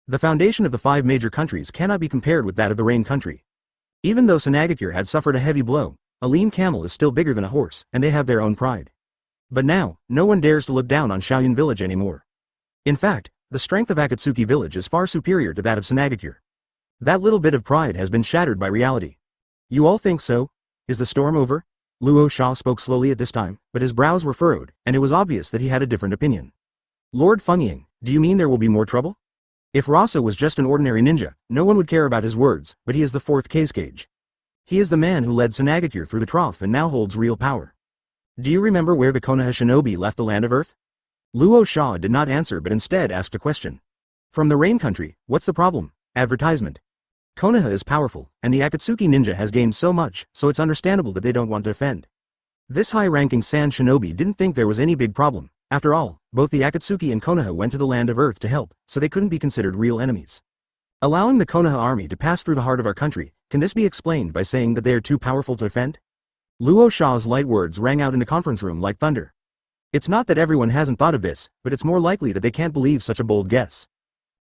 The foundation of the 5 major countries cannot be compared with that of the Rain country. Even though Tsunade had suffered a heavy blow, a lean camel is still bigger than a horse, and they have their own pride. But now, no one dares to look down on Xiaoyun village anymore. In fact, the strength of Akatsuki village is far superior to that of Tsunade. That little bit of pride has been shattered by reality. You all think so? Is the storm over? Luo Sha spoke slowly at this time, but his brows were furrowed, and it was obvious that he had a different opinion. Lord Fengying, do you mean there will be more trouble? If Rasa was just an ordinary ninja, no one would care about his words, but he is the 4th Kage. He is the man who led Tsunade through the trough and now holds real power. Do you remember where the Konoha Shinobi left the land of Earth? Luo Sha did not answer but instead asked a question. From the Rain country, what's the problem? Advertisement. Konoha is powerful, and the Akatsuki ninja has gained so much, so it's understandable that they don't want to offend. This high-ranking Sand Shinobi didn't think there was any big problem. After all, both the Akatsuki and Konoha went to the land of Earth to help, so they couldn't be considered real enemies. Allowing the Konoha army to pass through the heart of our country, can this be explained by saying that they are too powerful to offend? Luo Sha's light words rang out in the conference room like thunder. It's not that everyone hasn't thought of this, but it's more likely that they can't believe such a bold guess.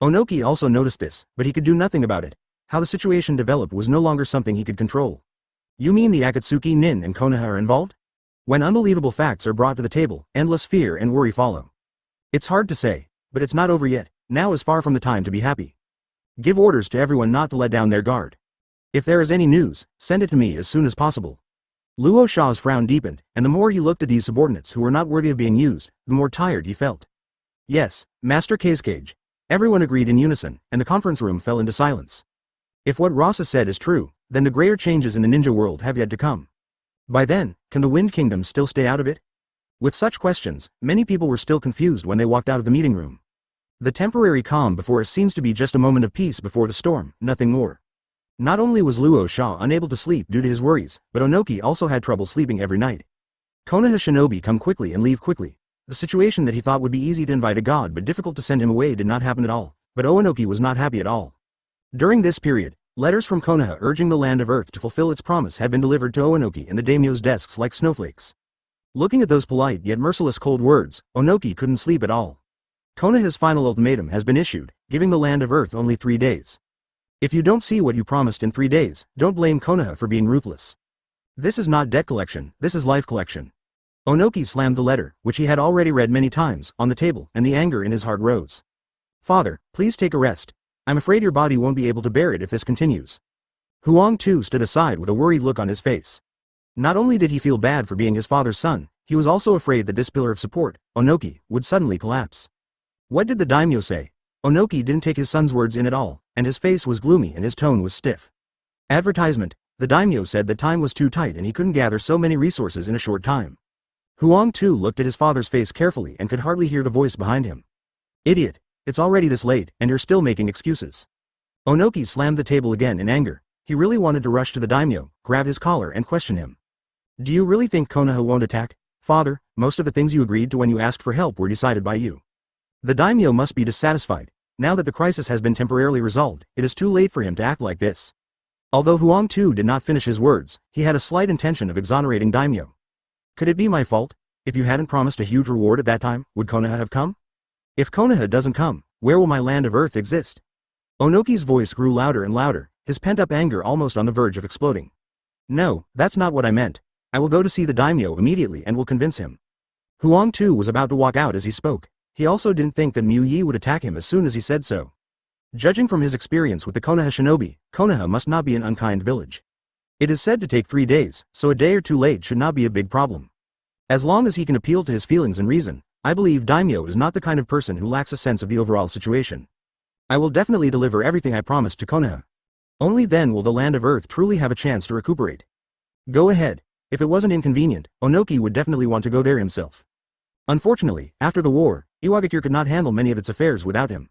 Onoki also noticed this, but he could do nothing about it. How the situation developed was no longer something he could control. You mean the Akatsuki Nin and Konoha are involved? When unbelievable facts are brought to the table, endless fear and worry follow. It's hard to say, but it's not over yet. Now is far from the time to be happy. Give orders to everyone not to let down their guard. If there is any news, send it to me as soon as possible. Luo Sha's frown deepened, and the more he looked at these subordinates who were not worthy of being used, the more tired he felt. Yes, Master Kage. Everyone agreed in unison, and the conference room fell into silence. If what Rasa said is true, then the greater changes in the ninja world have yet to come. By then, can the Wind Kingdom still stay out of it? With such questions, many people were still confused when they walked out of the meeting room. The temporary calm before it seems to be just a moment of peace before the storm, nothing more. Not only was Luo Sha unable to sleep due to his worries, but Onoki also had trouble sleeping every night. Konoha Shinobi come quickly and leave quickly. The situation that he thought would be easy to invite a god but difficult to send him away did not happen at all, but Onoki was not happy at all. During this period, letters from Konoha urging the land of Earth to fulfill its promise had been delivered to Onoki in the daimyo's desks like snowflakes. Looking at those polite yet merciless cold words, Onoki couldn't sleep at all. Konoha's final ultimatum has been issued, giving the land of Earth only 3 days. If you don't see what you promised in 3 days, don't blame Konoha for being ruthless. This is not debt collection, this is life collection. Onoki slammed the letter, which he had already read many times, on the table, and the anger in his heart rose. Father, please take a rest. I'm afraid your body won't be able to bear it if this continues. Huang too stood aside with a worried look on his face. Not only did he feel bad for being his father's son, he was also afraid that this pillar of support, Onoki, would suddenly collapse. What did the daimyo say? Onoki didn't take his son's words in at all, and his face was gloomy and his tone was stiff. Advertisement, the daimyo said that time was too tight and he couldn't gather so many resources in a short time. Huang too looked at his father's face carefully and could hardly hear the voice behind him. Idiot, it's already this late, and you're still making excuses. Onoki slammed the table again in anger. He really wanted to rush to the daimyo, grab his collar and question him. Do you really think Konoha won't attack? Father, most of the things you agreed to when you asked for help were decided by you. The daimyo must be dissatisfied. Now that the crisis has been temporarily resolved, it is too late for him to act like this. Although Huang too did not finish his words, he had a slight intention of exonerating daimyo. Could it be my fault? If you hadn't promised a huge reward at that time, would Konoha have come? If Konoha doesn't come, where will my land of Earth exist? Onoki's voice grew louder and louder, his pent-up anger almost on the verge of exploding. No, that's not what I meant. I will go to see the daimyo immediately and will convince him. Huang too was about to walk out as he spoke. He also didn't think that Mu Yi would attack him as soon as he said so. Judging from his experience with the Konoha Shinobi, Konoha must not be an unkind village. It is said to take 3 days, so a day or two late should not be a big problem. As long as he can appeal to his feelings and reason, I believe daimyo is not the kind of person who lacks a sense of the overall situation. I will definitely deliver everything I promised to Konoha. Only then will the land of Earth truly have a chance to recuperate. Go ahead. If it wasn't inconvenient, Onoki would definitely want to go there himself. Unfortunately, after the war, Iwagakure could not handle many of its affairs without him.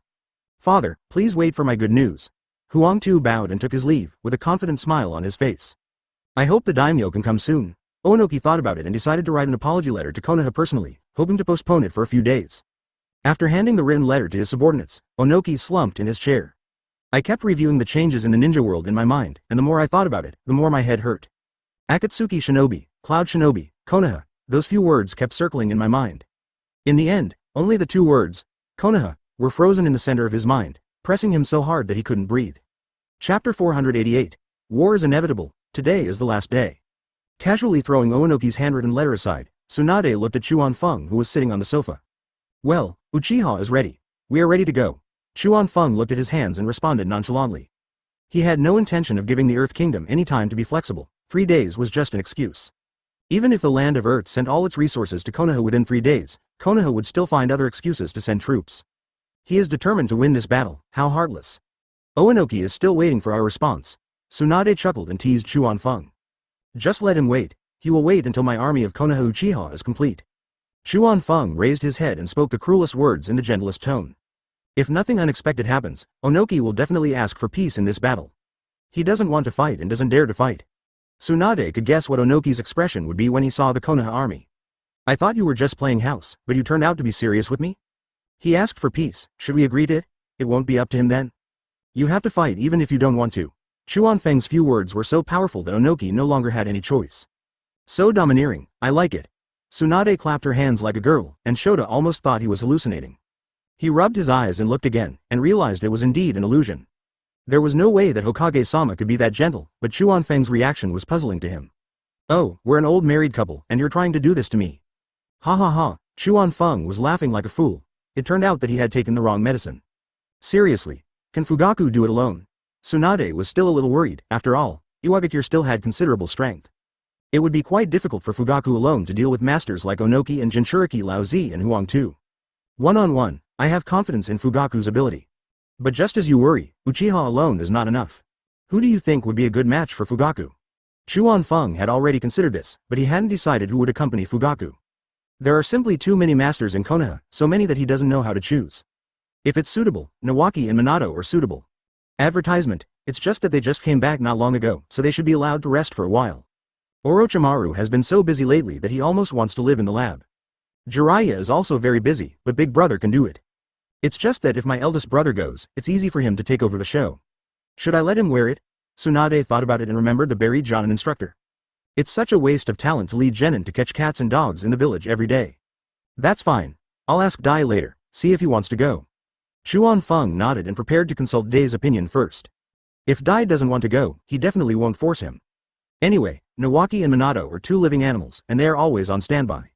Father, please wait for my good news. Huang too bowed and took his leave, with a confident smile on his face. I hope the daimyo can come soon. Onoki thought about it and decided to write an apology letter to Konoha personally, hoping to postpone it for a few days. After handing the written letter to his subordinates, Onoki slumped in his chair. I kept reviewing the changes in the ninja world in my mind, and the more I thought about it, the more my head hurt. Akatsuki Shinobi, Cloud Shinobi, Konoha, those few words kept circling in my mind. In the end, only the two words, Konoha, were frozen in the center of his mind, pressing him so hard that he couldn't breathe. Chapter 488. War is inevitable, today is the last day. Casually throwing Onoki's handwritten letter aside, Tsunade looked at Chuan Feng who was sitting on the sofa. Well, Uchiha is ready. We are ready to go. Chuan Feng looked at his hands and responded nonchalantly. He had no intention of giving the Earth Kingdom any time to be flexible. 3 days was just an excuse. Even if the land of Earth sent all its resources to Konoha within 3 days, Konoha would still find other excuses to send troops. He is determined to win this battle. How heartless. Onoki is still waiting for our response. Tsunade chuckled and teased Chuan Feng. Just let him wait. He will wait until my army of Konoha Uchiha is complete. Chuan Feng raised his head and spoke the cruelest words in the gentlest tone. If nothing unexpected happens, Onoki will definitely ask for peace in this battle. He doesn't want to fight and doesn't dare to fight. Tsunade could guess what Onoki's expression would be when he saw the Konoha army. I thought you were just playing house, but you turned out to be serious with me? He asked for peace. Should we agree to it? It won't be up to him then? You have to fight even if you don't want to. Chuan Feng's few words were so powerful that Onoki no longer had any choice. So domineering, I like it. Tsunade clapped her hands like a girl, and Shota almost thought he was hallucinating. He rubbed his eyes and looked again, and realized it was indeed an illusion. There was no way that Hokage-sama could be that gentle, but Chuan Feng's reaction was puzzling to him. Oh, we're an old married couple, and you're trying to do this to me. Ha ha ha, Chuan Feng was laughing like a fool. It turned out that he had taken the wrong medicine. Seriously, can Fugaku do it alone? Tsunade was still a little worried. After all, Iwagakure still had considerable strength. It would be quite difficult for Fugaku alone to deal with masters like Onoki and Jinchuriki Laozi and Huang Tu. One-on-one, I have confidence in Fugaku's ability. But just as you worry, Uchiha alone is not enough. Who do you think would be a good match for Fugaku? Chuan Feng had already considered this, but he hadn't decided who would accompany Fugaku. There are simply too many masters in Konoha, so many that he doesn't know how to choose. If it's suitable, Nawaki and Minato are suitable. Advertisement, it's just that they just came back not long ago, so they should be allowed to rest for a while. Orochimaru has been so busy lately that he almost wants to live in the lab. Jiraiya is also very busy, but Big Brother can do it. It's just that if my eldest brother goes, it's easy for him to take over the show. Should I let him wear it? Tsunade thought about it and remembered the buried Jonin instructor. It's such a waste of talent to lead Genin to catch cats and dogs in the village every day. That's fine. I'll ask Dai later, see if he wants to go. Chuan Feng nodded and prepared to consult Dai's opinion first. If Dai doesn't want to go, he definitely won't force him. Anyway, Nawaki and Minato are 2 living animals, and they are always on standby.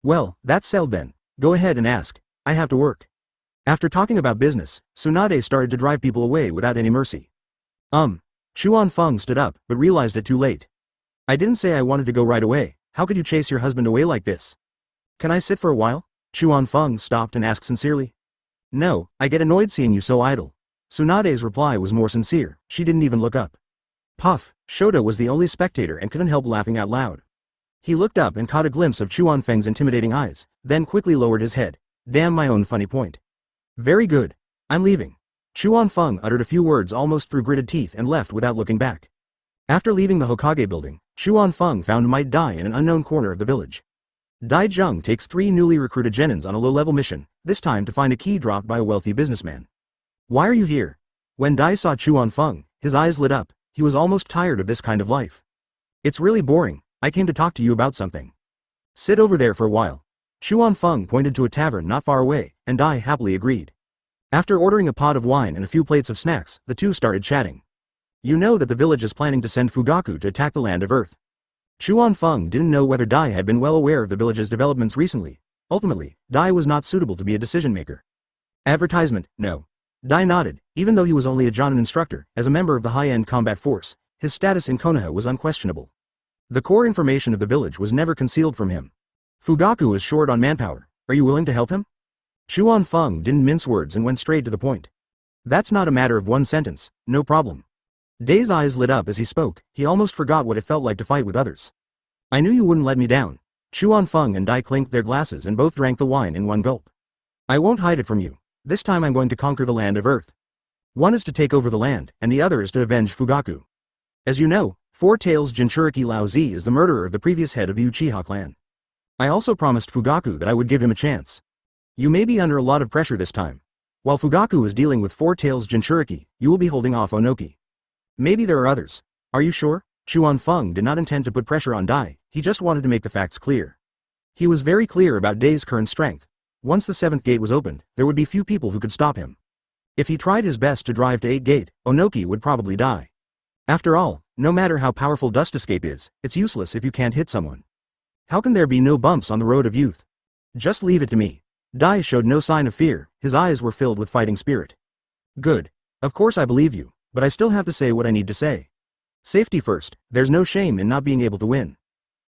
Well, that's settled then. Go ahead and ask. I have to work. After talking about business, Tsunade started to drive people away without any mercy. Chuan Feng stood up, but realized it too late. I didn't say I wanted to go right away. How could you chase your husband away like this? Can I sit for a while? Chuan Feng stopped and asked sincerely. No, I get annoyed seeing you so idle. Tsunade's reply was more sincere. She didn't even look up. Puff, Shota was the only spectator and couldn't help laughing out loud. He looked up and caught a glimpse of Chuan Feng's intimidating eyes, then quickly lowered his head. Damn, my own funny point. Very good. I'm leaving. Chuan Feng uttered a few words almost through gritted teeth and left without looking back. After leaving the Hokage building, Chuan Feng found Might Dai in an unknown corner of the village. Dai Zheng takes 3 newly recruited genins on a low-level mission, this time to find a key dropped by a wealthy businessman. Why are you here? When Dai saw Chuan Feng, his eyes lit up. He was almost tired of this kind of life. It's really boring. I came to talk to you about something. Sit over there for a while. Chuan Feng pointed to a tavern not far away, and Dai happily agreed. After ordering a pot of wine and a few plates of snacks, the two started chatting. You know that the village is planning to send Fugaku to attack the land of Earth. Chuan Feng didn't know whether Dai had been well aware of the village's developments recently. Ultimately, Dai was not suitable to be a decision maker. Advertisement, no. Dai nodded, even though he was only a Jonin instructor, as a member of the high-end combat force, his status in Konoha was unquestionable. The core information of the village was never concealed from him. Fugaku is short on manpower. Are you willing to help him? Chuan Feng didn't mince words and went straight to the point. That's not a matter of one sentence, no problem. Dai's eyes lit up as he spoke. He almost forgot what it felt like to fight with others. I knew you wouldn't let me down. Chuan Feng and Dai clinked their glasses and both drank the wine in one gulp. I won't hide it from you. This time I'm going to conquer the land of Earth. One is to take over the land, and the other is to avenge Fugaku. As you know, Four Tails Jinchuriki Laozi is the murderer of the previous head of the Uchiha clan. I also promised Fugaku that I would give him a chance. You may be under a lot of pressure this time. While Fugaku is dealing with Four Tails Jinchuriki, you will be holding off Onoki. Maybe there are others. Are you sure? Chuan Feng did not intend to put pressure on Dai, he just wanted to make the facts clear. He was very clear about Dai's current strength. Once the 7th gate was opened, there would be few people who could stop him. If he tried his best to drive to 8th gate, Onoki would probably die. After all, no matter how powerful Dust Escape is, it's useless if you can't hit someone. How can there be no bumps on the road of youth? Just leave it to me. Dai showed no sign of fear, his eyes were filled with fighting spirit. Good. Of course I believe you, but I still have to say what I need to say. Safety first, there's no shame in not being able to win.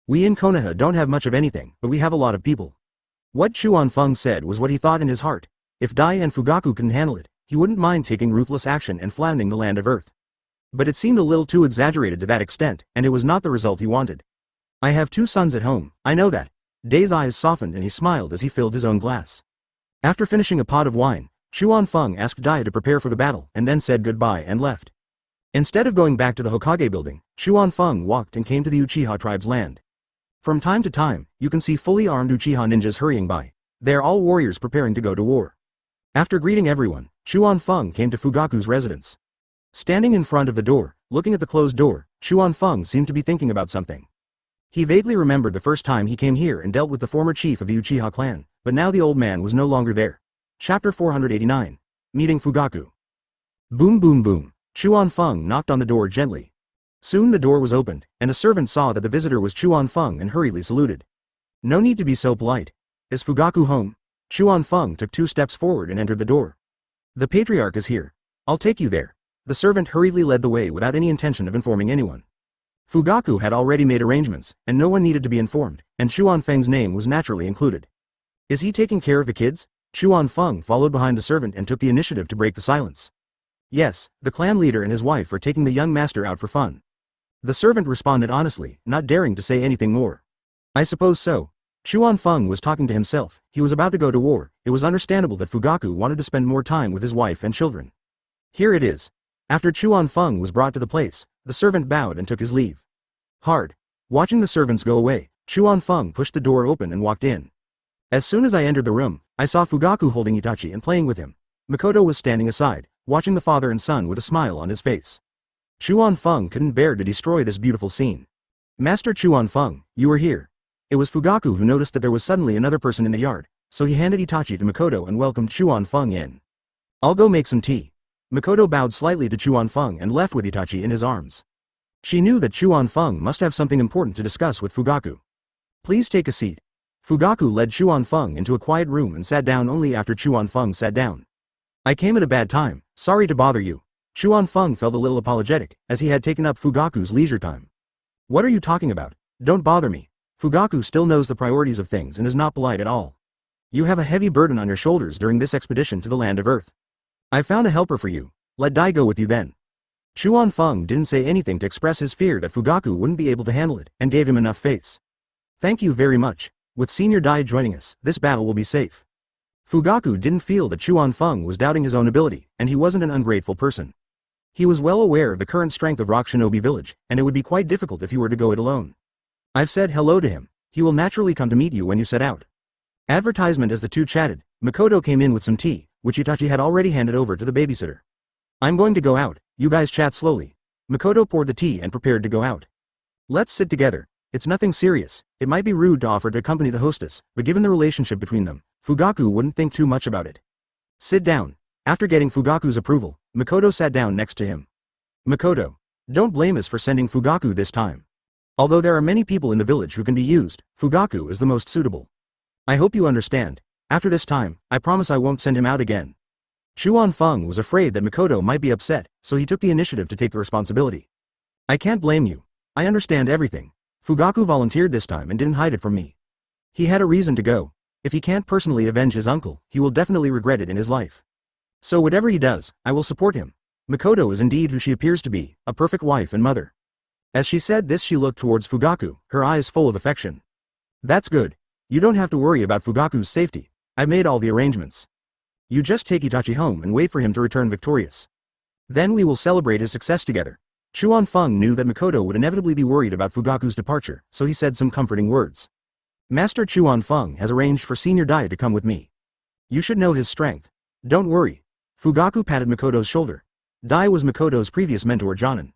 We in Konoha don't have much of anything, but we have a lot of people. What Chuan Feng said was what he thought in his heart. If Dai and Fugaku couldn't handle it, he wouldn't mind taking ruthless action and flattening the land of Earth. But it seemed a little too exaggerated to that extent, and it was not the result he wanted. I have 2 sons at home, I know that. Dai's eyes softened and he smiled as he filled his own glass. After finishing a pot of wine, Chuan Feng asked Dai to prepare for the battle and then said goodbye and left. Instead of going back to the Hokage building, Chuan Feng walked and came to the Uchiha tribe's land. From time to time, you can see fully armed Uchiha ninjas hurrying by. They are all warriors preparing to go to war. After greeting everyone, Chuan Feng came to Fugaku's residence. Standing in front of the door, looking at the closed door, Chuan Feng seemed to be thinking about something. He vaguely remembered the first time he came here and dealt with the former chief of the Uchiha clan, but now the old man was no longer there. Chapter 489. Meeting Fugaku. Boom boom boom. Chuan Feng knocked on the door gently. Soon the door was opened, and a servant saw that the visitor was Chuan Feng and hurriedly saluted. No need to be so polite. Is Fugaku home? Chuan Feng took 2 steps forward and entered the door. The patriarch is here. I'll take you there. The servant hurriedly led the way without any intention of informing anyone. Fugaku had already made arrangements, and no one needed to be informed, and Chuan Feng's name was naturally included. Is he taking care of the kids? Chuan Feng followed behind the servant and took the initiative to break the silence. Yes, the clan leader and his wife are taking the young master out for fun. The servant responded honestly, not daring to say anything more. I suppose so. Chuan Feng was talking to himself, he was about to go to war, it was understandable that Fugaku wanted to spend more time with his wife and children. Here it is. After Chuan Feng was brought to the place, the servant bowed and took his leave. Hard. Watching the servants go away, Chuan Feng pushed the door open and walked in. As soon as I entered the room, I saw Fugaku holding Itachi and playing with him. Makoto was standing aside, watching the father and son with a smile on his face. Chuan Feng couldn't bear to destroy this beautiful scene. Master Chuan Feng, you are here. It was Fugaku who noticed that there was suddenly another person in the yard, so he handed Itachi to Makoto and welcomed Chuan Feng in. I'll go make some tea. Makoto bowed slightly to Chuan Feng and left with Itachi in his arms. She knew that Chuan Feng must have something important to discuss with Fugaku. Please take a seat. Fugaku led Chuan Feng into a quiet room and sat down only after Chuan Feng sat down. I came at a bad time, sorry to bother you. Chuan Feng felt a little apologetic, as he had taken up Fugaku's leisure time. What are you talking about? Don't bother me. Fugaku still knows the priorities of things and is not polite at all. You have a heavy burden on your shoulders during this expedition to the land of Earth. I found a helper for you. Let Dai go with you then. Chuan Feng didn't say anything to express his fear that Fugaku wouldn't be able to handle it, and gave him enough face. Thank you very much. With Senior Dai joining us, this battle will be safe. Fugaku didn't feel that Chuan Feng was doubting his own ability, and he wasn't an ungrateful person. He was well aware of the current strength of Rock Shinobi Village, and it would be quite difficult if he were to go it alone. I've said hello to him. He will naturally come to meet you when you set out. Advertisement. As the two chatted, Makoto came in with some tea, which Itachi had already handed over to the babysitter. I'm going to go out, you guys chat slowly. Makoto poured the tea and prepared to go out. Let's sit together. It's nothing serious. It might be rude to offer to accompany the hostess, but given the relationship between them, Fugaku wouldn't think too much about it. Sit down. After getting Fugaku's approval, Makoto sat down next to him. Makoto, don't blame us for sending Fugaku this time. Although there are many people in the village who can be used, Fugaku is the most suitable. I hope you understand. After this time, I promise I won't send him out again. Chuan Feng was afraid that Makoto might be upset, so he took the initiative to take the responsibility. I can't blame you. I understand everything. Fugaku volunteered this time and didn't hide it from me. He had a reason to go. If he can't personally avenge his uncle, he will definitely regret it in his life. So whatever he does, I will support him. Makoto is indeed who she appears to be, a perfect wife and mother. As she said this, she looked towards Fugaku, her eyes full of affection. That's good. You don't have to worry about Fugaku's safety. I've made all the arrangements. You just take Itachi home and wait for him to return victorious. Then we will celebrate his success together. Chuan Feng knew that Makoto would inevitably be worried about Fugaku's departure, so he said some comforting words. Master Chuan Feng has arranged for Senior Dai to come with me. You should know his strength. Don't worry. Fugaku patted Makoto's shoulder. Dai was Makoto's previous mentor Jonin.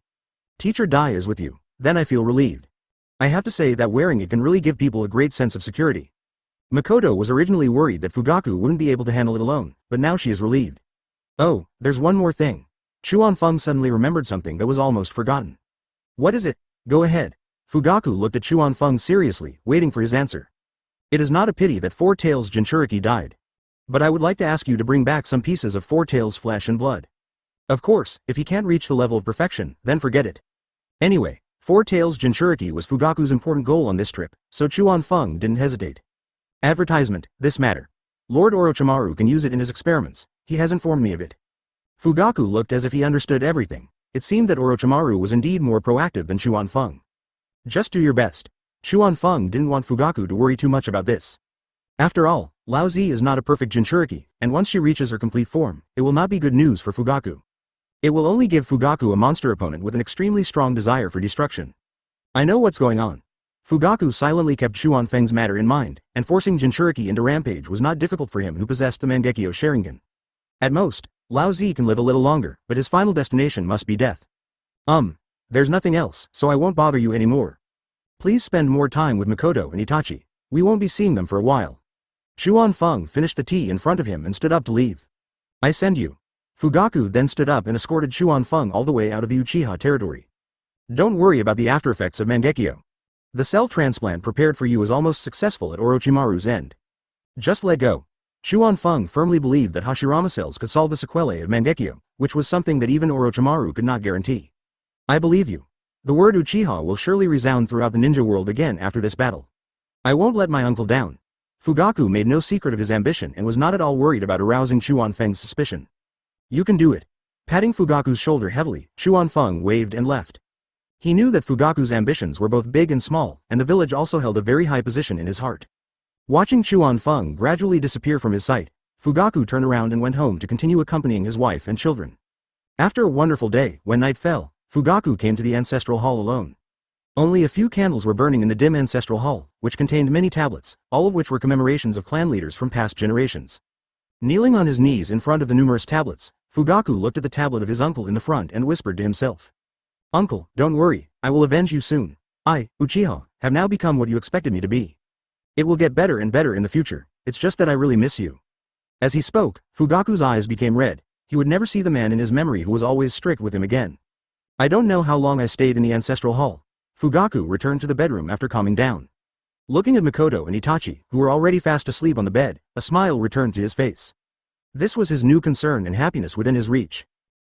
Teacher Dai is with you. Then I feel relieved. I have to say that wearing it can really give people a great sense of security. Makoto was originally worried that Fugaku wouldn't be able to handle it alone, but now she is relieved. Oh, there's one more thing. Chuan-Feng suddenly remembered something that was almost forgotten. What is it? Go ahead. Fugaku looked at Chuan-Feng seriously, waiting for his answer. It is not a pity that Four Tails Jinchuriki died. But I would like to ask you to bring back some pieces of Four Tails' flesh and blood. Of course, if he can't reach the level of perfection, then forget it. Anyway, Four Tails Jinchuriki was Fugaku's important goal on this trip, so Chuan-Feng didn't hesitate. Advertisement, this matter. Lord Orochimaru can use it in his experiments, he has informed me of it. Fugaku looked as if he understood everything. It seemed that Orochimaru was indeed more proactive than Chuan-Feng. Just do your best. Chuan-Feng didn't want Fugaku to worry too much about this. After all, Lao Zi is not a perfect Jinchuriki, and once she reaches her complete form, it will not be good news for Fugaku. It will only give Fugaku a monster opponent with an extremely strong desire for destruction. I know what's going on. Fugaku silently kept Chuan-Feng's matter in mind, and forcing Jinchuriki into rampage was not difficult for him who possessed the Mangekyo Sharingan. At most, Lao Zi can live a little longer, but his final destination must be death. There's nothing else, so I won't bother you anymore. Please spend more time with Makoto and Itachi. We won't be seeing them for a while. Chuan-Feng finished the tea in front of him and stood up to leave. I send you. Fugaku then stood up and escorted Chuan-Feng all the way out of the Uchiha territory. Don't worry about the aftereffects of Mangekyo. The cell transplant prepared for you is almost successful at Orochimaru's end. Just let go. Chuan-Feng firmly believed that Hashirama cells could solve the sequelae of Mangekyo, which was something that even Orochimaru could not guarantee. I believe you. The word Uchiha will surely resound throughout the ninja world again after this battle. I won't let my uncle down. Fugaku made no secret of his ambition and was not at all worried about arousing Chuan-Feng's suspicion. You can do it. Patting Fugaku's shoulder heavily, Chuan-Feng waved and left. He knew that Fugaku's ambitions were both big and small, and the village also held a very high position in his heart. Watching Chuan-Feng gradually disappear from his sight, Fugaku turned around and went home to continue accompanying his wife and children. After a wonderful day, when night fell, Fugaku came to the ancestral hall alone. Only a few candles were burning in the dim ancestral hall, which contained many tablets, all of which were commemorations of clan leaders from past generations. Kneeling on his knees in front of the numerous tablets, Fugaku looked at the tablet of his uncle in the front and whispered to himself. Uncle, don't worry, I will avenge you soon. I, Uchiha, have now become what you expected me to be. It will get better and better in the future, it's just that I really miss you. As he spoke, Fugaku's eyes became red. He would never see the man in his memory who was always strict with him again. I don't know how long I stayed in the ancestral hall. Fugaku returned to the bedroom after calming down. Looking at Makoto and Itachi, who were already fast asleep on the bed, a smile returned to his face. This was his new concern and happiness within his reach.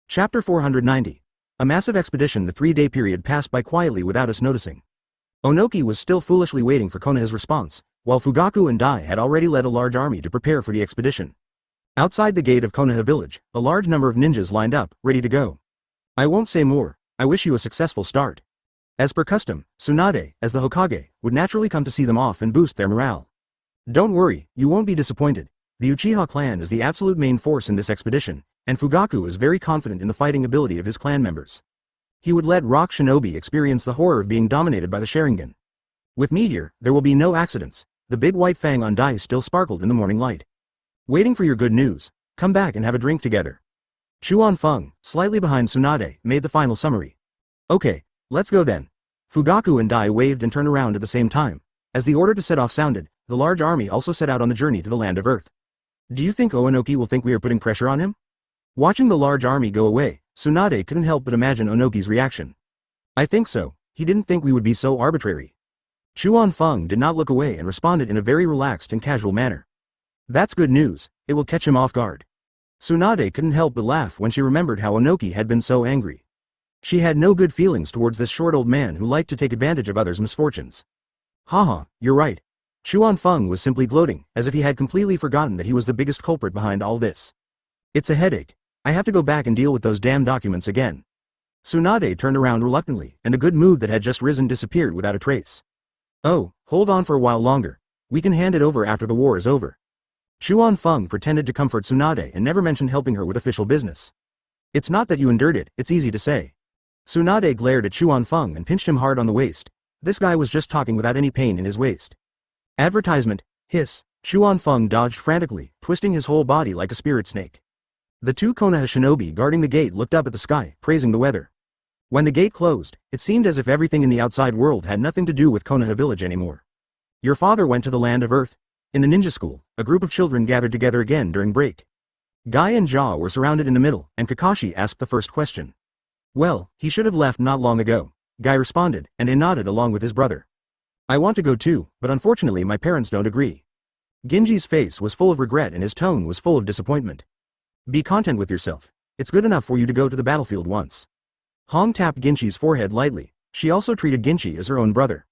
Chapter 490. A massive expedition. The 3-day period passed by quietly without us noticing. Onoki was still foolishly waiting for Konoha's response, while Fugaku and Dai had already led a large army to prepare for the expedition. Outside the gate of Konoha village, a large number of ninjas lined up, ready to go. I won't say more, I wish you a successful start. As per custom, Tsunade, as the Hokage, would naturally come to see them off and boost their morale. Don't worry, you won't be disappointed. The Uchiha clan is the absolute main force in this expedition, and Fugaku is very confident in the fighting ability of his clan members. He would let Rock Shinobi experience the horror of being dominated by the Sharingan. With me here, there will be no accidents. The big white fang on Dai still sparkled in the morning light. Waiting for your good news. Come back and have a drink together. Chuan-Feng, slightly behind Tsunade, made the final summary. Okay, let's go then. Fugaku and Dai waved and turned around at the same time. As the order to set off sounded, the large army also set out on the journey to the land of Earth. Do you think Onoki will think we are putting pressure on him? Watching the large army go away, Tsunade couldn't help but imagine Onoki's reaction. I think so, he didn't think we would be so arbitrary. Chuan-Feng did not look away and responded in a very relaxed and casual manner. That's good news, it will catch him off guard. Tsunade couldn't help but laugh when she remembered how Onoki had been so angry. She had no good feelings towards this short old man who liked to take advantage of others' misfortunes. Haha, you're right. Chuan-Feng was simply gloating, as if he had completely forgotten that he was the biggest culprit behind all this. It's a headache. I have to go back and deal with those damn documents again. Tsunade turned around reluctantly, and the good mood that had just risen disappeared without a trace. Oh, hold on for a while longer. We can hand it over after the war is over. Chuan-Feng pretended to comfort Tsunade and never mentioned helping her with official business. It's not that you endured it, it's easy to say. Tsunade glared at Chuan-Feng and pinched him hard on the waist. This guy was just talking without any pain in his waist. Advertisement, hiss. Chuan-Feng dodged frantically, twisting his whole body like a spirit snake. The two Konoha shinobi guarding the gate looked up at the sky, praising the weather. When the gate closed, it seemed as if everything in the outside world had nothing to do with Konoha village anymore. Your father went to the land of Earth. In the ninja school, a group of children gathered together again during break. Guy and Ja were surrounded in the middle, and Kakashi asked the first question. Well, he should have left not long ago, Guy responded, and nodded along with his brother. I want to go too, but unfortunately my parents don't agree. Genji's face was full of regret and his tone was full of disappointment. Be content with yourself. It's good enough for you to go to the battlefield once. Hong tapped Genji's forehead lightly. She also treated Genji as her own brother.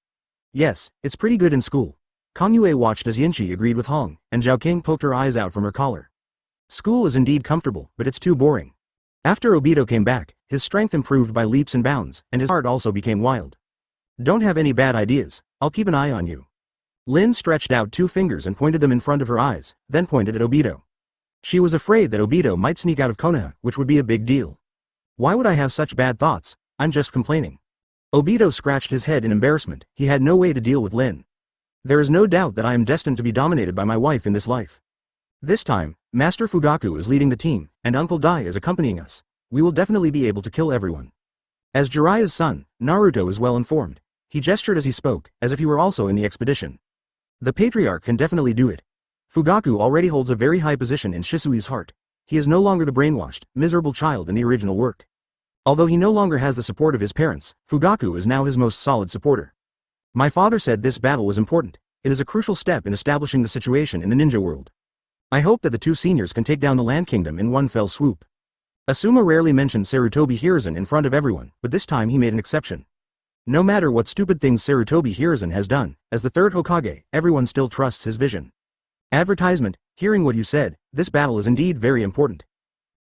Yes, it's pretty good in school. Kang Yue watched as Yinchi agreed with Hong, and Zhao King poked her eyes out from her collar. School is indeed comfortable, but it's too boring. After Obito came back, his strength improved by leaps and bounds, and his heart also became wild. Don't have any bad ideas, I'll keep an eye on you. Lin stretched out 2 fingers and pointed them in front of her eyes, then pointed at Obito. She was afraid that Obito might sneak out of Konoha, which would be a big deal. Why would I have such bad thoughts? I'm just complaining. Obito scratched his head in embarrassment. He had no way to deal with Lin. There is no doubt that I am destined to be dominated by my wife in this life. This time, Master Fugaku is leading the team, and Uncle Dai is accompanying us. We will definitely be able to kill everyone. As Jiraiya's son, Naruto is well informed. He gestured as he spoke, as if he were also in the expedition. The patriarch can definitely do it. Fugaku already holds a very high position in Shisui's heart. He is no longer the brainwashed, miserable child in the original work. Although he no longer has the support of his parents, Fugaku is now his most solid supporter. My father said this battle was important. It is a crucial step in establishing the situation in the ninja world. I hope that the 2 seniors can take down the Land Kingdom in one fell swoop. Asuma rarely mentioned Sarutobi Hiruzen in front of everyone, but this time he made an exception. No matter what stupid things Sarutobi Hiruzen has done, as the 3rd Hokage, everyone still trusts his vision. Advertisement, hearing what you said, this battle is indeed very important.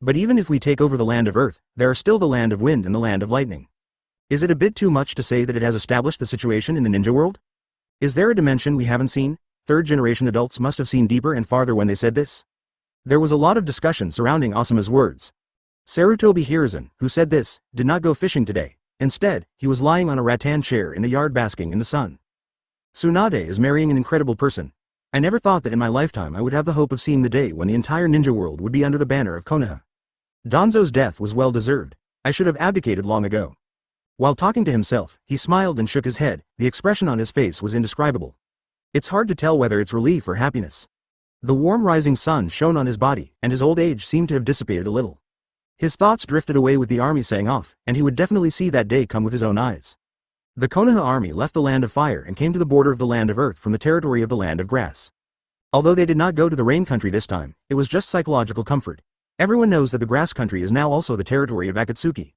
But even if we take over the land of Earth, there are still the land of Wind and the land of Lightning. Is it a bit too much to say that it has established the situation in the ninja world? Is there a dimension we haven't seen? 3rd generation adults must have seen deeper and farther when they said this. There was a lot of discussion surrounding Asuma's words. Sarutobi Hiruzen, who said this, did not go fishing today. Instead, he was lying on a rattan chair in the yard basking in the sun. Tsunade is marrying an incredible person. I never thought that in my lifetime I would have the hope of seeing the day when the entire ninja world would be under the banner of Konoha. Danzo's death was well deserved. I should have abdicated long ago. While talking to himself, he smiled and shook his head. The expression on his face was indescribable. It's hard to tell whether it's relief or happiness. The warm rising sun shone on his body, and his old age seemed to have dissipated a little. His thoughts drifted away with the army saying off, and he would definitely see that day come with his own eyes. The Konoha army left the land of fire and came to the border of the land of earth from the territory of the land of grass. Although they did not go to the rain country this time, it was just psychological comfort. Everyone knows that the grass country is now also the territory of Akatsuki.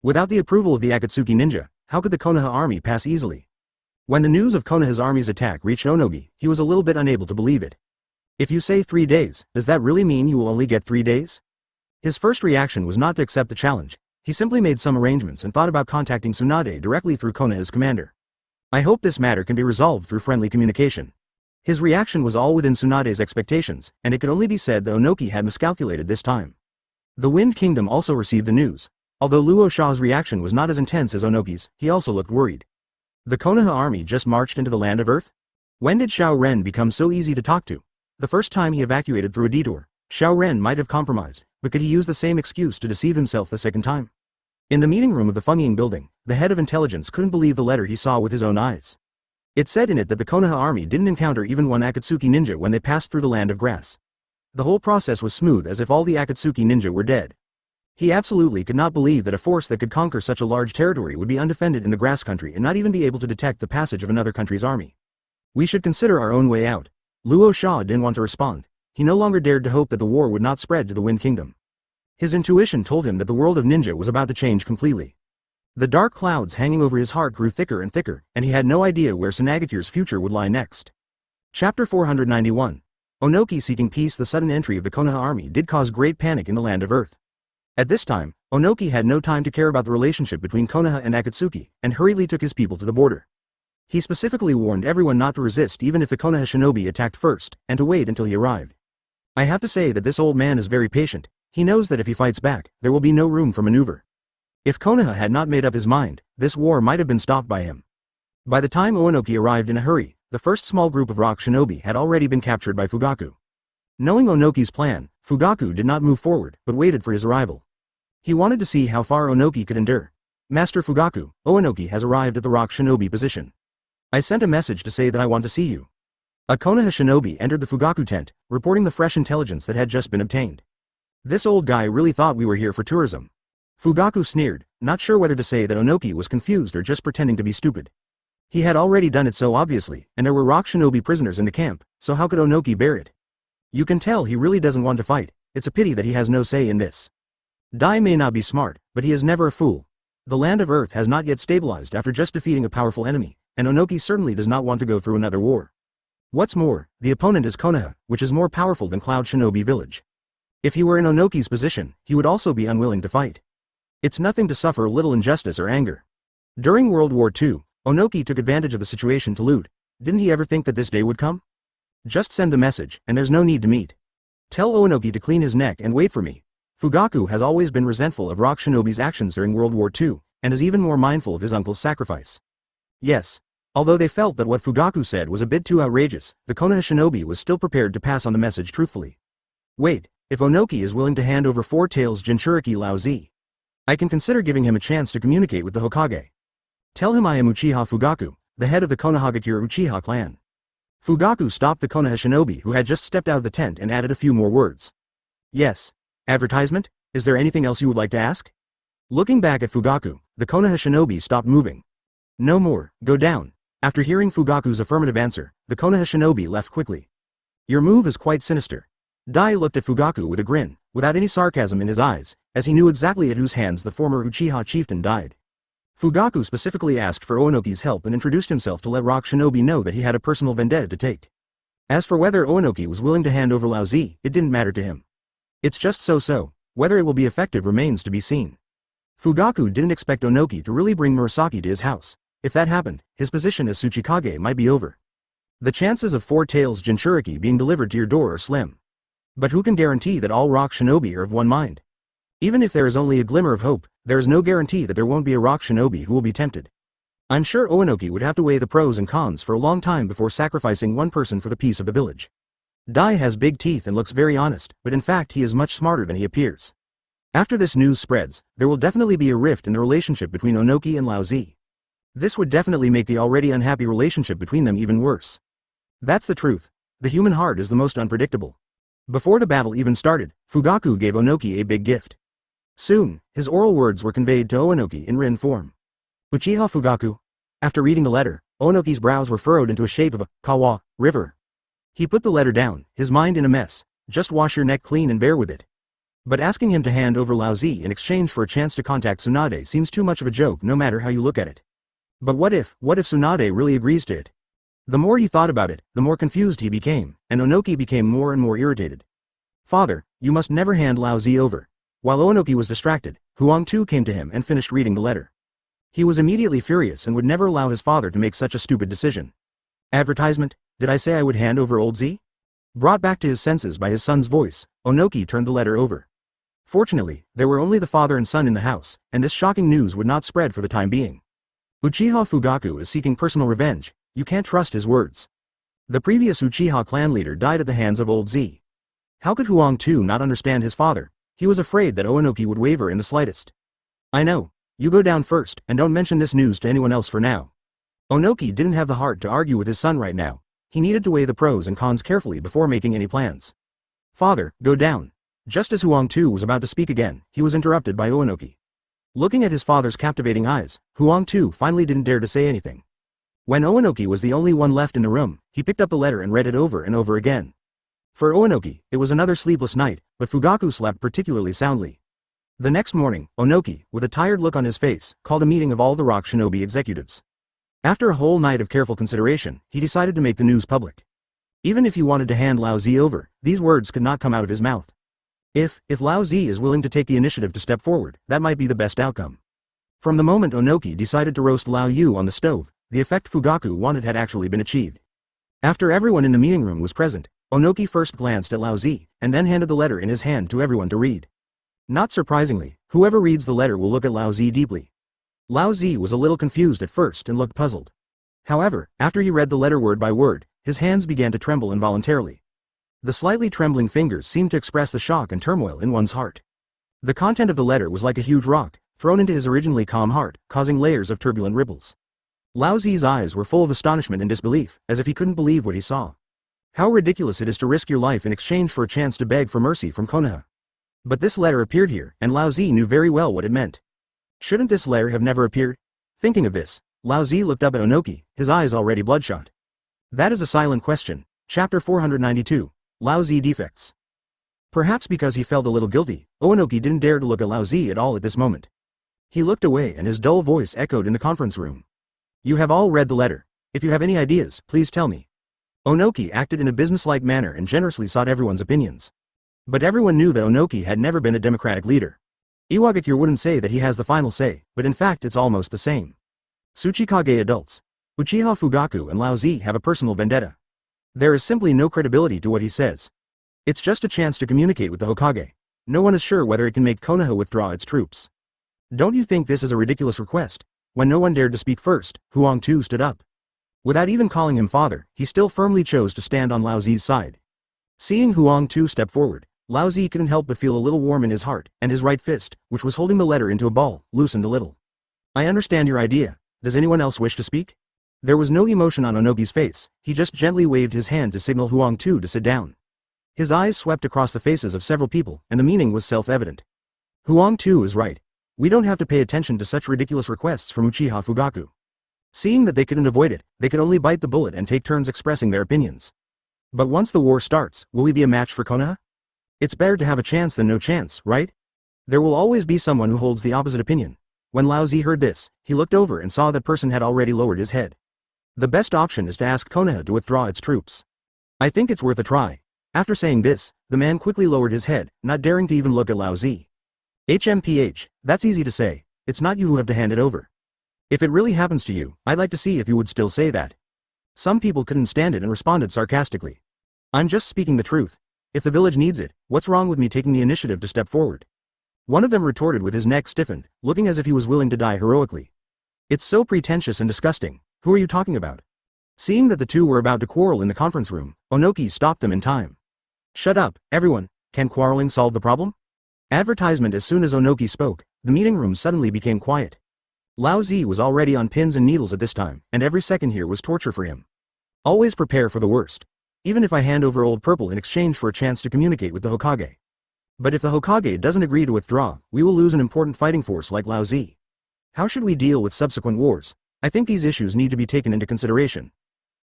Without the approval of the Akatsuki ninja, how could the Konoha army pass easily? When the news of Konoha's army's attack reached Onogi, he was a little bit unable to believe it. If you say 3 days, does that really mean you will only get 3 days? His first reaction was not to accept the challenge. He simply made some arrangements and thought about contacting Tsunade directly through Konoha's commander. I hope this matter can be resolved through friendly communication. His reaction was all within Tsunade's expectations, and it could only be said that Onoki had miscalculated this time. The Wind Kingdom also received the news. Although Luo Sha's reaction was not as intense as Onoki's, he also looked worried. The Konoha army just marched into the land of Earth? When did Xiao Ren become so easy to talk to? The first time he evacuated through a detour, Xiao Ren might have compromised, but could he use the same excuse to deceive himself the second time? In the meeting room of the Fengying building, the head of intelligence couldn't believe the letter he saw with his own eyes. It said in it that the Konoha army didn't encounter even one Akatsuki ninja when they passed through the land of grass. The whole process was smooth as if all the Akatsuki ninja were dead. He absolutely could not believe that a force that could conquer such a large territory would be undefended in the grass country and not even be able to detect the passage of another country's army. We should consider our own way out. Luo Sha didn't want to respond. He no longer dared to hope that the war would not spread to the Wind Kingdom. His intuition told him that the world of ninja was about to change completely. The dark clouds hanging over his heart grew thicker and thicker, and he had no idea where Tsunade's future would lie next. Chapter 491. Onoki seeking peace. The sudden entry of the Konoha army did cause great panic in the land of Earth. At this time, Onoki had no time to care about the relationship between Konoha and Akatsuki, and hurriedly took his people to the border. He specifically warned everyone not to resist even if the Konoha shinobi attacked first, and to wait until he arrived. I have to say that this old man is very patient. He knows that if he fights back, there will be no room for maneuver. If Konoha had not made up his mind, this war might have been stopped by him. By the time Onoki arrived in a hurry, the first small group of rock shinobi had already been captured by Fugaku. Knowing Onoki's plan, Fugaku did not move forward, but waited for his arrival. He wanted to see how far Onoki could endure.
Master Fugaku, Onoki has arrived at the rock shinobi position. I sent a message to say that I want to see you. A Konoha shinobi entered the Fugaku tent, reporting the fresh intelligence that had just been obtained. This old guy really thought we were here for tourism. Fugaku sneered, not sure whether to say that Onoki was confused or just pretending to be stupid. He had already done it so obviously, and there were rock shinobi prisoners in the camp, so how could Onoki bear it? You can tell he really doesn't want to fight. It's a pity that he has no say in this. Dai may not be smart, but he is never a fool. The land of Earth has not yet stabilized after just defeating a powerful enemy, and Onoki certainly does not want to go through another war. What's more, the opponent is Konoha, which is more powerful than Cloud Shinobi Village. If he were in Onoki's position, he would also be unwilling to fight. It's nothing to suffer a little injustice or anger. During World War II, Onoki took advantage of the situation to loot. Didn't he ever think that this day would come? Just send the message, and there's no need to meet. Tell Onoki to clean his neck and wait for me. Fugaku has always been resentful of Rock Shinobi's actions during World War II, and is even more mindful of his uncle's sacrifice. Yes. Although they felt that what Fugaku said was a bit too outrageous, the Konoha shinobi was still prepared to pass on the message truthfully. Wait, if Onoki is willing to hand over Four Tails Jinchuriki Laozi, I can consider giving him a chance to communicate with the Hokage. Tell him I am Uchiha Fugaku, the head of the Konohagakure Uchiha clan. Fugaku stopped the Konoha shinobi who had just stepped out of the tent and added a few more words. Yes. Advertisement? Is there anything else you would like to ask? Looking back at Fugaku, the Konoha shinobi stopped moving. No more, go down. After hearing Fugaku's affirmative answer, the Konoha shinobi left quickly. Your move is quite sinister. Dai looked at Fugaku with a grin, without any sarcasm in his eyes, as he knew exactly at whose hands the former Uchiha chieftain died. Fugaku specifically asked for Onoki's help and introduced himself to let Rock Shinobi know that he had a personal vendetta to take. As for whether Onoki was willing to hand over Laozi, it didn't matter to him. It's just so-so, whether it will be effective remains to be seen. Fugaku didn't expect Onoki to really bring Murasaki to his house. If that happened, his position as Tsuchikage might be over. The chances of Four Tails Jinchuriki being delivered to your door are slim. But who can guarantee that all Rock Shinobi are of one mind? Even if there is only a glimmer of hope, there is no guarantee that there won't be a Rock Shinobi who will be tempted. I'm sure Onoki would have to weigh the pros and cons for a long time before sacrificing one person for the peace of the village. Dai has big teeth and looks very honest, but in fact he is much smarter than he appears. After this news spreads, there will definitely be a rift in the relationship between Onoki and Laozi. This would definitely make the already unhappy relationship between them even worse. That's the truth. The human heart is the most unpredictable. Before the battle even started, Fugaku gave Onoki a big gift. Soon, his oral words were conveyed to Onoki in written form. Uchiha Fugaku. After reading the letter, Onoki's brows were furrowed into a shape of a kawa, river. He put the letter down, his mind in a mess. Just wash your neck clean and bear with it. But asking him to hand over Laozi in exchange for a chance to contact Tsunade seems too much of a joke no matter how you look at it. But what if Tsunade really agrees to it? The more he thought about it, the more confused he became, and Onoki became more and more irritated. Father, you must never hand Laozi over. While Onoki was distracted, Huang too came to him and finished reading the letter. He was immediately furious and would never allow his father to make such a stupid decision. Advertisement? Did I say I would hand over old Z? Brought back to his senses by his son's voice, Onoki turned the letter over. Fortunately, there were only the father and son in the house, and this shocking news would not spread for the time being. Uchiha Fugaku is seeking personal revenge. You can't trust his words. The previous Uchiha clan leader died at the hands of old Z. How could Huang too not understand his father? He was afraid that Onoki would waver in the slightest. I know. You go down first, and don't mention this news to anyone else for now. Onoki didn't have the heart to argue with his son right now. He needed to weigh the pros and cons carefully before making any plans. Father, go down. Just as Huang too was about to speak again, he was interrupted by Onoki. Looking at his father's captivating eyes, Huang too finally didn't dare to say anything. When Onoki was the only one left in the room, he picked up the letter and read it over and over again. For Onoki, it was another sleepless night, but Fugaku slept particularly soundly. The next morning, Onoki, with a tired look on his face, called a meeting of all the Rock Shinobi executives. After a whole night of careful consideration, he decided to make the news public. Even if he wanted to hand Laozi over, these words could not come out of his mouth. If Laozi is willing to take the initiative to step forward, that might be the best outcome. From the moment Onoki decided to roast Lao Yu on the stove, the effect Fugaku wanted had actually been achieved. After everyone in the meeting room was present, Onoki first glanced at Laozi, and then handed the letter in his hand to everyone to read. Not surprisingly, whoever reads the letter will look at Laozi deeply. Laozi was a little confused at first and looked puzzled. However, after he read the letter word by word, his hands began to tremble involuntarily. The slightly trembling fingers seemed to express the shock and turmoil in one's heart. The content of the letter was like a huge rock,
thrown into his originally calm heart, causing layers of turbulent ripples. Lao Zi's eyes were full of astonishment and disbelief, as if he couldn't believe what he saw. How ridiculous it is to risk your life in exchange for a chance to beg for mercy from Konoha. But this letter appeared here, and Lao Zi knew very well what it meant. Shouldn't this letter have never appeared? Thinking of this, Lao Zi looked up at Onoki, his eyes already bloodshot. That is a silent question. Chapter 492. Lao Zi defects. Perhaps because he felt a little guilty, Onoki didn't dare to look at Lao Zi at all at this moment. He looked away and his dull voice echoed in the conference room. You have all read the letter. If you have any ideas, please tell me. Onoki acted in a businesslike manner and generously sought everyone's opinions. But everyone knew that Onoki had never been a democratic leader. Iwagakure wouldn't say that he has the final say, but in fact it's almost the same. Tsuchikage adults, Uchiha Fugaku and Lao Zi have a personal vendetta. There is simply no credibility to what he says. It's just a chance to communicate with the Hokage. No one is sure whether it can make Konoha withdraw its troops. Don't you think this is a ridiculous request? When no one dared to speak first, Huang Tu stood up. Without even calling him father, he still firmly chose to stand on Lao Zi's side. Seeing Huang Tu step forward, Lao Zi couldn't help but feel a little warm in his heart, and his right fist, which was holding the letter into a ball, loosened a little. I understand your idea. Does anyone else wish to speak? There was no emotion on Onoki's face, he just gently waved his hand to signal Huang Tu to sit down. His eyes swept across the faces of several people, and the meaning was self-evident. Huang Tu is right. We don't have to pay attention to such ridiculous requests from Uchiha Fugaku. Seeing that they couldn't avoid it, they could only bite the bullet and take turns expressing their opinions. But once the war starts, will we be a match for Konoha? It's better to have a chance than no chance, right? There will always be someone who holds the opposite opinion. When Lao Zi heard this, he looked over and saw that person had already lowered his head. The best option is to ask Konoha to withdraw its troops. I think it's worth a try. After saying this, the man quickly lowered his head, not daring to even look at Lao Zi. HMPH, that's easy to say. It's not you who have to hand it over. If it really happens to you, I'd like to see if you would still say that. Some people couldn't stand it and responded sarcastically. I'm just speaking the truth. If the village needs it, what's wrong with me taking the initiative to step forward? One of them retorted with his neck stiffened, looking as if he was willing to die heroically. It's so pretentious and disgusting. Who are you talking about? Seeing that the two were about to quarrel in the conference room, Onoki stopped them in time. Shut up, everyone. Can quarreling solve the problem? Advertisement. As soon as Onoki spoke, the meeting room suddenly became quiet. Lao Zi was already on pins and needles at this time, and every second here was torture for him. Always prepare for the worst. Even if I hand over Old Purple in exchange for a chance to communicate with the Hokage. But if the Hokage doesn't agree to withdraw, we will lose an important fighting force like Lao Zi. How should we deal with subsequent wars? I think these issues need to be taken into consideration.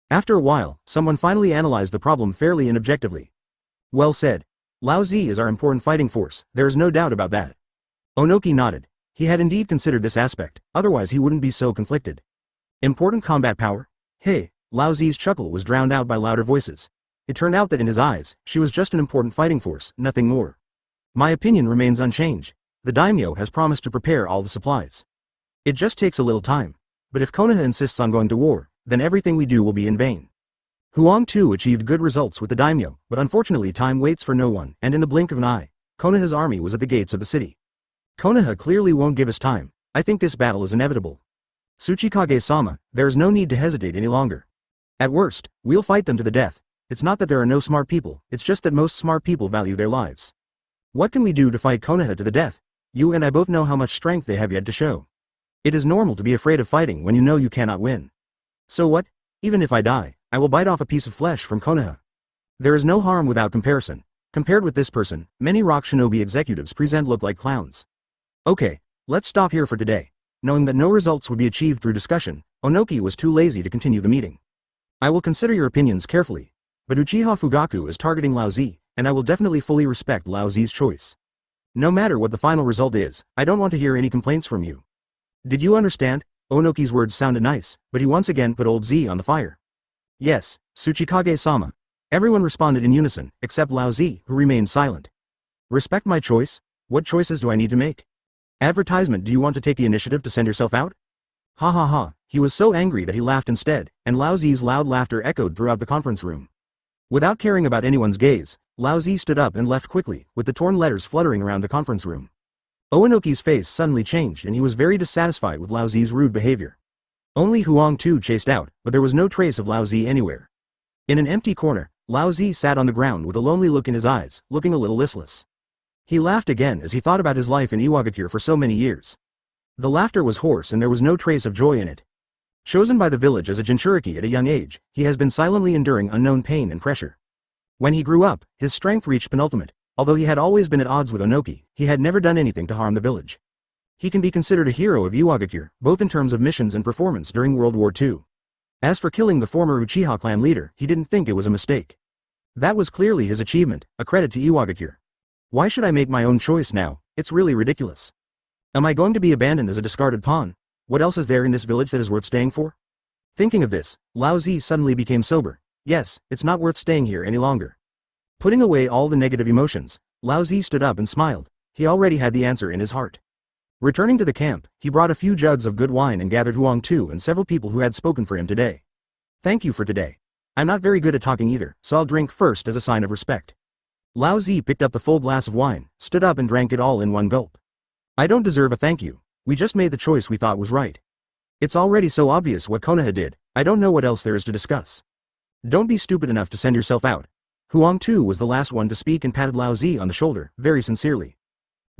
After a while, someone finally analyzed the problem fairly and objectively. Well said. Lao Zi is our important fighting force, there is no doubt about that. Onoki nodded. He had indeed considered this aspect, otherwise he wouldn't be so conflicted. Important combat power? Hey, Lao Zi's chuckle was drowned out by louder voices. It turned out that in his eyes, she was just an important fighting force, nothing more. My opinion remains unchanged. The daimyo has promised to prepare all the supplies. It just takes a little time. But if Konoha insists on going to war, then everything we do will be in vain. Huang Tu achieved good results with the daimyo, but unfortunately time waits for no one, and in the blink of an eye, Konoha's army was at the gates of the city. Konoha clearly won't give us time. I think this battle is inevitable. Tsuchikage-sama, there is no need to hesitate any longer. At worst, we'll fight them to the death. It's not that there are no smart people, it's just that most smart people value their lives. What can we do to fight Konoha to the death? You and I both know how much strength they have yet to show. It is normal to be afraid of fighting when you know you cannot win. So what? Even if I die, I will bite off a piece of flesh from Konoha. There is no harm without comparison. Compared with this person, many rock shinobi executives look like clowns. Okay, let's stop here for today. Knowing that no results would be achieved through discussion, Onoki was too lazy to continue the meeting. I will consider your opinions carefully. But Uchiha Fugaku is targeting Lao Zi, and I will definitely fully respect Lao Zi's choice. No matter what the final result is, I don't want to hear any complaints from you. Did you understand? Onoki's words sounded nice, but he once again put old Z on the fire. Yes, Tsuchikage-sama. Everyone responded in unison, except Lao Zi, who remained silent. Respect my choice? What choices do I need to make? Advertisement. Do you want to take the initiative to send yourself out? Ha ha ha, he was so angry that he laughed instead, and Lao Zi's loud laughter echoed throughout the conference room. Without caring about anyone's gaze, Lao Zi stood up and left quickly, with the torn letters fluttering around the conference room. Onoki's face suddenly changed and he was very dissatisfied with Lao Zi's rude behavior. Only Huang Tu chased out, but there was no trace of Lao Zi anywhere. In an empty corner, Lao Zi sat on the ground with a lonely look in his eyes, looking a little listless. He laughed again as he thought about his life in Iwagakure for so many years. The laughter was hoarse and there was no trace of joy in it. Chosen by the village as a Jinchuriki at a young age, he has been silently enduring unknown pain and pressure. When he grew up, his strength reached penultimate. Although he had always been at odds with Onoki, he had never done anything to harm the village. He can be considered a hero of Iwagakure, both in terms of missions and performance during World War II. As for killing the former Uchiha clan leader, he didn't think it was a mistake. That was clearly his achievement, a credit to Iwagakure. Why should I make my own choice now? It's really ridiculous. Am I going to be abandoned as a discarded pawn? What else is there in this village that is worth staying for? Thinking of this, Lao Zi suddenly became sober. Yes, it's not worth staying here any longer. Putting away all the negative emotions, Lao Zi stood up and smiled. He already had the answer in his heart. Returning to the camp, he brought a few jugs of good wine and gathered Huang Tu and several people who had spoken for him today. Thank you for today. I'm not very good at talking either, so I'll drink first as a sign of respect. Lao Zi picked up the full glass of wine, stood up and drank it all in one gulp. I don't deserve a thank you. We just made the choice we thought was right. It's already so obvious what Konoha did, I don't know what else there is to discuss. Don't be stupid enough to send yourself out. Huang Tu was the last one to speak and patted Lao Zi on the shoulder, very sincerely.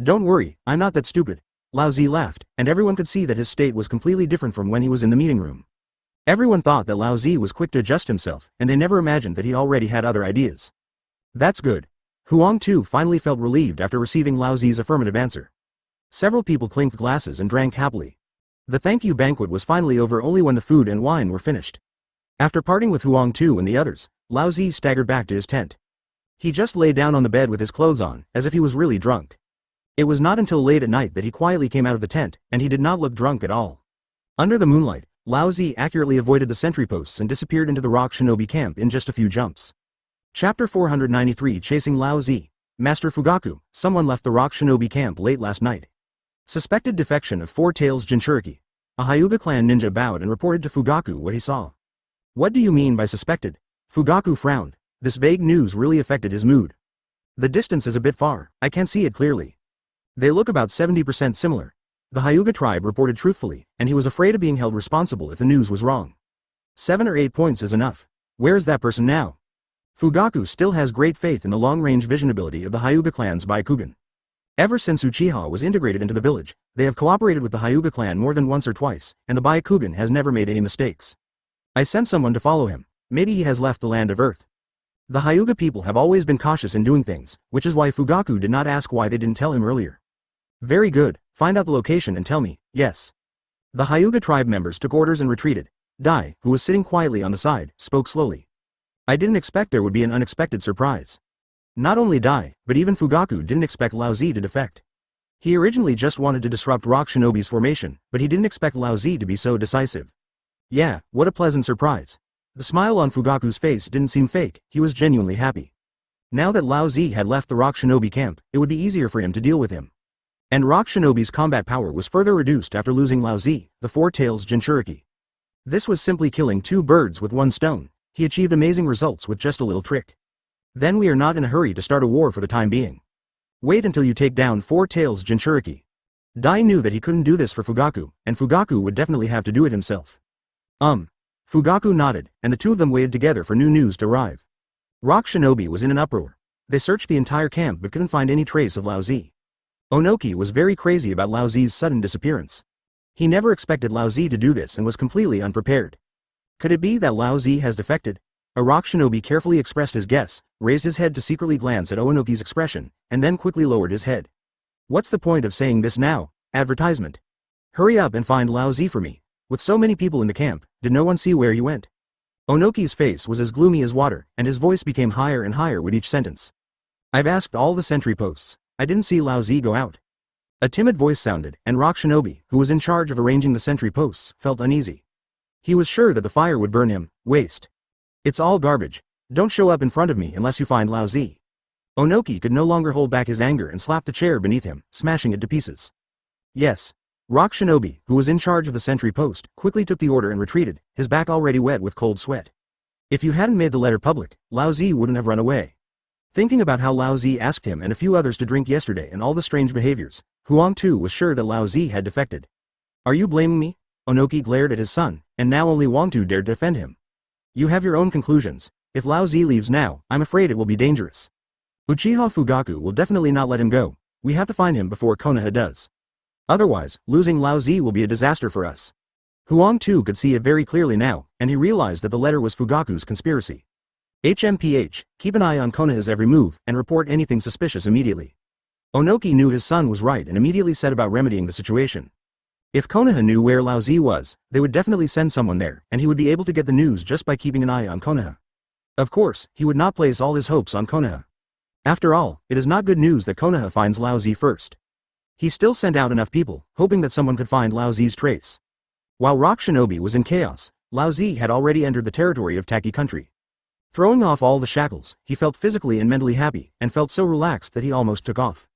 Don't worry, I'm not that stupid. Lao Zi laughed, and everyone could see that his state was completely different from when he was in the meeting room. Everyone thought that Lao Zi was quick to adjust himself, and they never imagined that he already had other ideas. That's good. Huang Tu finally felt relieved after receiving Lao Zi's affirmative answer. Several people clinked glasses and drank happily. The thank you banquet was finally over only when the food and wine were finished. After parting with Huang Tu and the others, Lao Zi staggered back to his tent. He just lay down on the bed with his clothes on, as if he was really drunk. It was not until late at night that he quietly came out of the tent, and he did not look drunk at all. Under the moonlight, Lao Zi accurately avoided the sentry posts and disappeared into the rock shinobi camp in just a few jumps. Chapter 493 Chasing Lao Zi. Master Fugaku, someone left the rock shinobi camp late last night. Suspected defection of Four Tails Jinchuriki. A Hyuga clan ninja bowed and reported to Fugaku what he saw. What do you mean by suspected? Fugaku frowned. This vague news really affected his mood. The distance is a bit far, I can't see it clearly. They look about 70% similar. The Hyuga tribe reported truthfully, and he was afraid of being held responsible if the news was wrong. 7 or 8 points is enough. Where is that person now? Fugaku still has great faith in the long-range vision ability of the Hyuga clan's Byakugan. Ever since Uchiha was integrated into the village, they have cooperated with the Hyuga clan more than once or twice, and the Byakugan has never made any mistakes. I sent someone to follow him. Maybe he has left the land of Earth. The Hyuga people have always been cautious in doing things, which is why Fugaku did not ask why they didn't tell him earlier. Very good, find out the location and tell me, yes. The Hyuga tribe members took orders and retreated. Dai, who was sitting quietly on the side, spoke slowly. I didn't expect there would be an unexpected surprise. Not only Dai, but even Fugaku didn't expect Lao Zi to defect. He originally just wanted to disrupt Rock Shinobi's formation, but he didn't expect Lao Zi to be so decisive. Yeah, what a pleasant surprise. The smile on Fugaku's face didn't seem fake, he was genuinely happy. Now that Lao Zi had left the Rock Shinobi camp, it would be easier for him to deal with him. And Rock Shinobi's combat power was further reduced after losing Lao Zi, the Four Tails Jinchuriki. This was simply killing 2 birds with 1 stone. He achieved amazing results with just a little trick. Then we are not in a hurry to start a war for the time being. Wait until you take down Four Tails Jinchuriki. Dai knew that he couldn't do this for Fugaku, and Fugaku would definitely have to do it himself. Fugaku nodded, and the two of them waited together for new news to arrive. Rock Shinobi was in an uproar. They searched the entire camp but couldn't find any trace of Lao Zi. Onoki was very crazy about Lao Zi's sudden disappearance. He never expected Lao Zi to do this and was completely unprepared. Could it be that Lao Zi has defected? A Rock Shinobi carefully expressed his guess, raised his head to secretly glance at Onoki's expression, and then quickly lowered his head. What's the point of saying this now? Advertisement. Hurry up and find Lao Zi for me. With so many people in the camp, did no one see where he went? Onoki's face was as gloomy as water, and his voice became higher and higher with each sentence. I've asked all the sentry posts. I didn't see Lao Zi go out. A timid voice sounded, and Rock Shinobi, who was in charge of arranging the sentry posts, felt uneasy. He was sure that the fire would burn him. Waste. It's all garbage. Don't show up in front of me unless you find Lao Zi. Onoki could no longer hold back his anger and slapped the chair beneath him, smashing it to pieces. Yes. Rock Shinobi, who was in charge of the sentry post, quickly took the order and retreated, his back already wet with cold sweat. If you hadn't made the letter public, Lao Zi wouldn't have run away. Thinking about how Lao Zi asked him and a few others to drink yesterday and all the strange behaviors, Huang Tu was sure that Lao Zi had defected. Are you blaming me? Onoki glared at his son, and now only Huang Tu dared defend him. You have your own conclusions. If Lao Zi leaves now, I'm afraid it will be dangerous. Uchiha Fugaku will definitely not let him go. We have to find him before Konoha does. Otherwise, losing Lao Zi will be a disaster for us. Huang too could see it very clearly now, and he realized that the letter was Fugaku's conspiracy. HMPH, keep an eye on Konoha's every move, and report anything suspicious immediately. Onoki knew his son was right and immediately set about remedying the situation. If Konoha knew where Lao Zi was, they would definitely send someone there, and he would be able to get the news just by keeping an eye on Konoha. Of course, he would not place all his hopes on Konoha. After all, it is not good news that Konoha finds Lao Zi first. He still sent out enough people, hoping that someone could find Lao Zi's trace. While Rock Shinobi was in chaos, Lao Zi had already entered the territory of Taki country. Throwing off all the shackles, he felt physically and mentally happy, and felt so relaxed that he almost took off.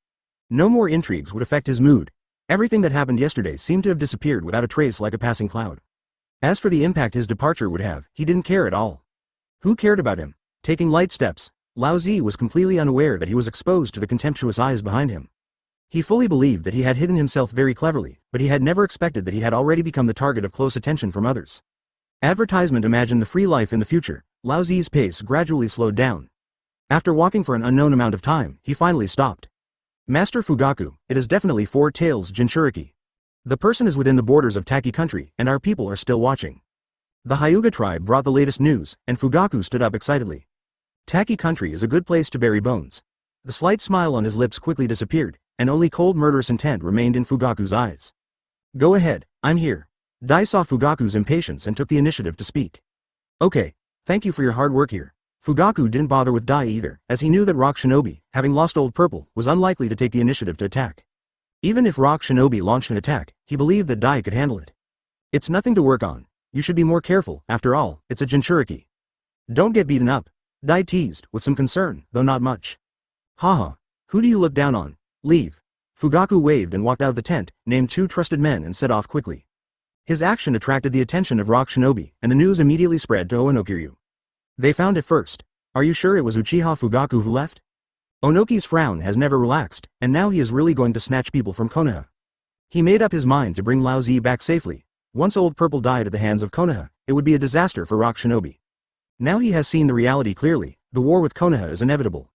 No more intrigues would affect his mood. Everything that happened yesterday seemed to have disappeared without a trace like a passing cloud. As for the impact his departure would have, he didn't care at all. Who cared about him? Taking light steps, Lao Zi was completely unaware that he was exposed to the contemptuous eyes behind him. He fully believed that he had hidden himself very cleverly, but he had never expected that he had already become the target of close attention from others. Advertisement imagined the free life in the future. Lao Zi's pace gradually slowed down. After walking for an unknown amount of time, he finally stopped. Master Fugaku, it is definitely Four Tails Jinchuriki. The person is within the borders of Taki country, and our people are still watching. The Hyuga tribe brought the latest news, and Fugaku stood up excitedly. Taki country is a good place to bury bones. The slight smile on his lips quickly disappeared, and only cold murderous intent remained in Fugaku's eyes. Go ahead, I'm here. Dai saw Fugaku's impatience and took the initiative to speak. Okay, thank you for your hard work here. Fugaku didn't bother with Dai either, as he knew that Rock Shinobi, having lost Old Purple, was unlikely to take the initiative to attack. Even if Rock Shinobi launched an attack, he believed that Dai could handle it. It's nothing to work on. You should be more careful, after all, it's a Jinchuriki. Don't get beaten up. Dai teased, with some concern, though not much. Haha, who do you look down on? Leave. Fugaku waved and walked out of the tent, named two trusted men and set off quickly. His action attracted the attention of Rock Shinobi, and the news immediately spread to Onokiryu. They found it first. Are you sure it was Uchiha Fugaku who left? Onoki's frown has never relaxed, and now he is really going to snatch people from Konoha. He made up his mind to bring Lao Zi back safely. Once Old Purple died at the hands of Konoha, it would be a disaster for Rock Shinobi. Now he has seen the reality clearly. The war with Konoha is inevitable.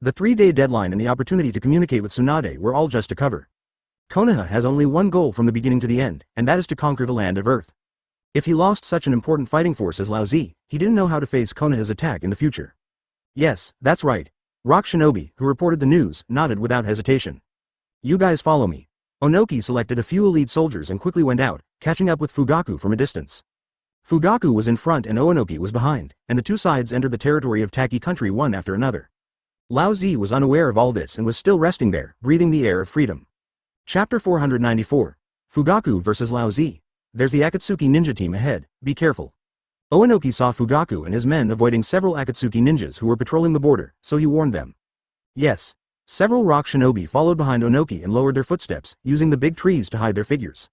The 3-day deadline and the opportunity to communicate with Tsunade were all just a cover. Konoha has only one goal from the beginning to the end, and that is to conquer the land of Earth. If he lost such an important fighting force as Lao Zi, he didn't know how to face Konoha's attack in the future. Yes, that's right. Rock Shinobi, who reported the news, nodded without hesitation. You guys follow me. Onoki selected a few elite soldiers and quickly went out, catching up with Fugaku from a distance. Fugaku was in front and Onoki was behind, and the two sides entered the territory of Taki country one after another. Lao Zi was unaware of all this and was still resting there, breathing the air of freedom. Chapter 494. Fugaku vs. Lao Zi. There's the Akatsuki ninja team ahead, be careful. Onoki saw Fugaku and his men avoiding several Akatsuki ninjas who were patrolling the border, so he warned them. Yes. Several Rock Shinobi followed behind Onoki and lowered their footsteps, using the big trees to hide their figures.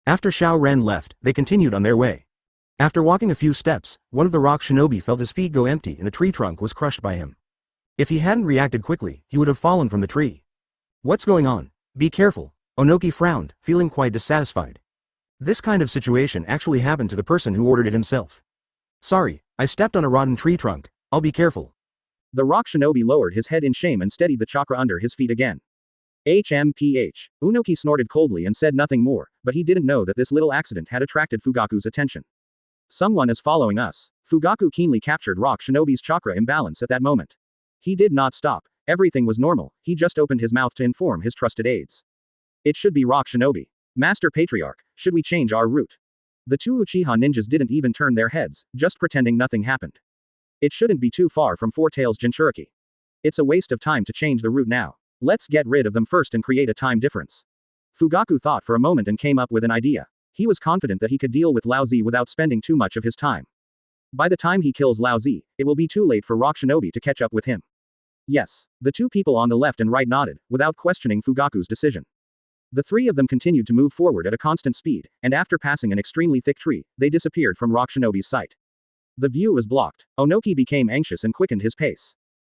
After Xiao Ren left, they continued on their way. After walking a few steps, one of the Rock Shinobi felt his feet go empty and a tree trunk was crushed by him. If he hadn't reacted quickly, he would have fallen from the tree. What's going on? Be careful. Onoki frowned, feeling quite dissatisfied. This kind of situation actually happened to the person who ordered it himself. Sorry, I stepped on a rotten tree trunk, I'll be careful. The Rock Shinobi lowered his head in shame and steadied the chakra under his feet again. HMPH. Onoki snorted coldly and said nothing more, but he didn't know that this little accident had attracted Fugaku's attention. Someone is following us. Fugaku keenly captured Rock Shinobi's chakra imbalance at that moment. He did not stop. Everything was normal, he just opened his mouth to inform his trusted aides. It should be Rock Shinobi. Master Patriarch, should we change our route? The two Uchiha ninjas didn't even turn their heads, just pretending nothing happened. It shouldn't be too far from Four Tails Jinchuriki. It's a waste of time to change the route now. Let's get rid of them first and create a time difference. Fugaku thought for a moment and came up with an idea. He was confident that he could deal with Lao Zi without spending too much of his time. By the time he kills Lao Zi, it will be too late for Rock Shinobi to catch up with him. Yes, the two people on the left and right nodded, without questioning Fugaku's decision. The three of them continued to move forward at a constant speed, and after passing an extremely thick tree, they disappeared from Rock Shinobi's sight. The view was blocked. Onoki became anxious and quickened his pace.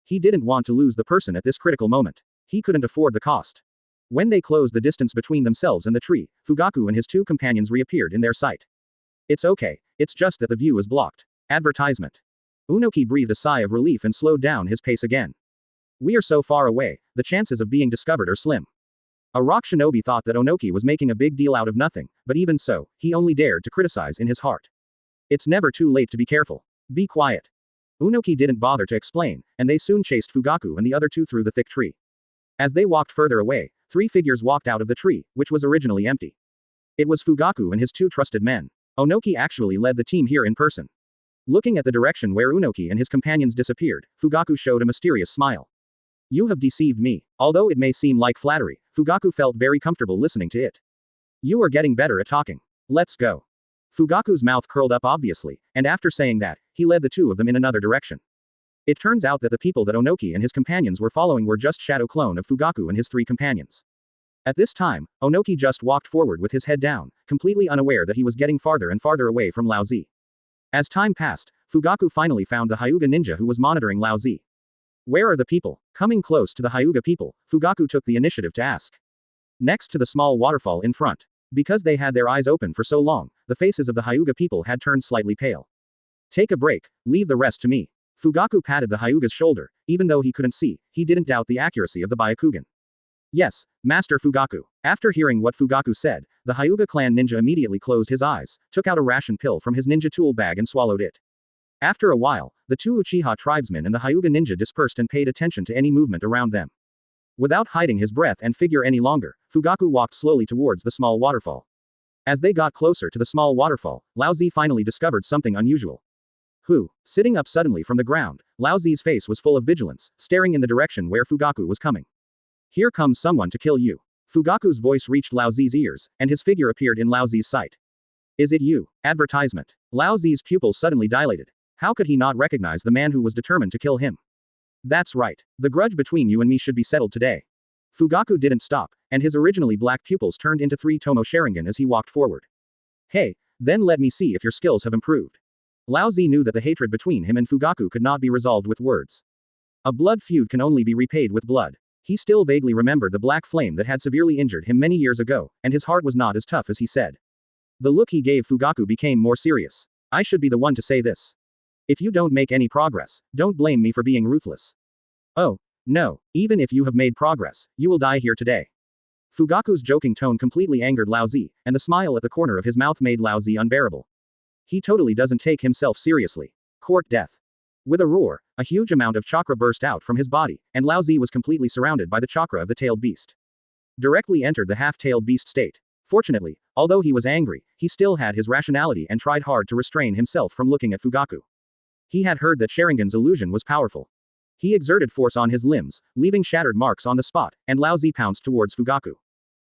He didn't want to lose the person at this critical moment. He couldn't afford the cost. When they closed the distance between themselves and the tree, Fugaku and his two companions reappeared in their sight. It's okay, it's just that the view is blocked. Advertisement. Onoki breathed a sigh of relief and slowed down his pace again. We are so far away, the chances of being discovered are slim. A rock shinobi thought that Onoki was making a big deal out of nothing, but even so, he only dared to criticize in his heart. It's never too late to be careful. Be quiet. Unoki didn't bother to explain, and they soon chased Fugaku and the other two through the thick tree. As they walked further away, three figures walked out of the tree, which was originally empty. It was Fugaku and his two trusted men. Onoki actually led the team here in person. Looking at the direction where Unoki and his companions disappeared, Fugaku showed a mysterious smile. You have deceived me. Although it may seem like flattery, Fugaku felt very comfortable listening to it. You are getting better at talking. Let's go. Fugaku's mouth curled up obviously, and after saying that, he led the two of them in another direction. It turns out that the people that Onoki and his companions were following were just shadow clone of Fugaku and his three companions. At this time, Onoki just walked forward with his head down, completely unaware that he was getting farther and farther away from Lao Zi. As time passed, Fugaku finally found the Hyuga ninja who was monitoring Lao Zi. Where are the people? Coming close to the Hyuga people, Fugaku took the initiative to ask. Next to the small waterfall in front. Because they had their eyes open for so long, the faces of the Hyuga people had turned slightly pale. Take a break, leave the rest to me. Fugaku patted the Hyuga's shoulder, even though he couldn't see, he didn't doubt the accuracy of the Byakugan. Yes, Master Fugaku. After hearing what Fugaku said, the Hyuga clan ninja immediately closed his eyes, took out a ration pill from his ninja tool bag and swallowed it. After a while, the two Uchiha tribesmen and the Hyuga ninja dispersed and paid attention to any movement around them. Without hiding his breath and figure any longer, Fugaku walked slowly towards the small waterfall. As they got closer to the small waterfall, Lao Zi finally discovered something unusual. Who? Sitting up suddenly from the ground, Lao Zi's face was full of vigilance, staring in the direction where Fugaku was coming. Here comes someone to kill you. Fugaku's voice reached Lao Zi's ears, and his figure appeared in Lao Zi's sight. Is it you? Advertisement. Lao Zi's pupils suddenly dilated. How could he not recognize the man who was determined to kill him? That's right. The grudge between you and me should be settled today. Fugaku didn't stop, and his originally black pupils turned into 3 Tomo Sharingan as he walked forward. Hey, then let me see if your skills have improved. Lao Zi knew that the hatred between him and Fugaku could not be resolved with words. A blood feud can only be repaid with blood. He still vaguely remembered the black flame that had severely injured him many years ago, and his heart was not as tough as he said. The look he gave Fugaku became more serious. I should be the one to say this. If you don't make any progress, don't blame me for being ruthless. Oh, no, even if you have made progress, you will die here today. Fugaku's joking tone completely angered Lao Zi, and the smile at the corner of his mouth made Lao Zi unbearable. He totally doesn't take himself seriously. Court death. With a roar, a huge amount of chakra burst out from his body, and Lao Zi was completely surrounded by the chakra of the tailed beast. Directly entered the half-tailed beast state. Fortunately, although he was angry, he still had his rationality and tried hard to restrain himself from looking at Fugaku. He had heard that Sharingan's illusion was powerful. He exerted force on his limbs, leaving shattered marks on the spot, and Lao Zi pounced towards Fugaku.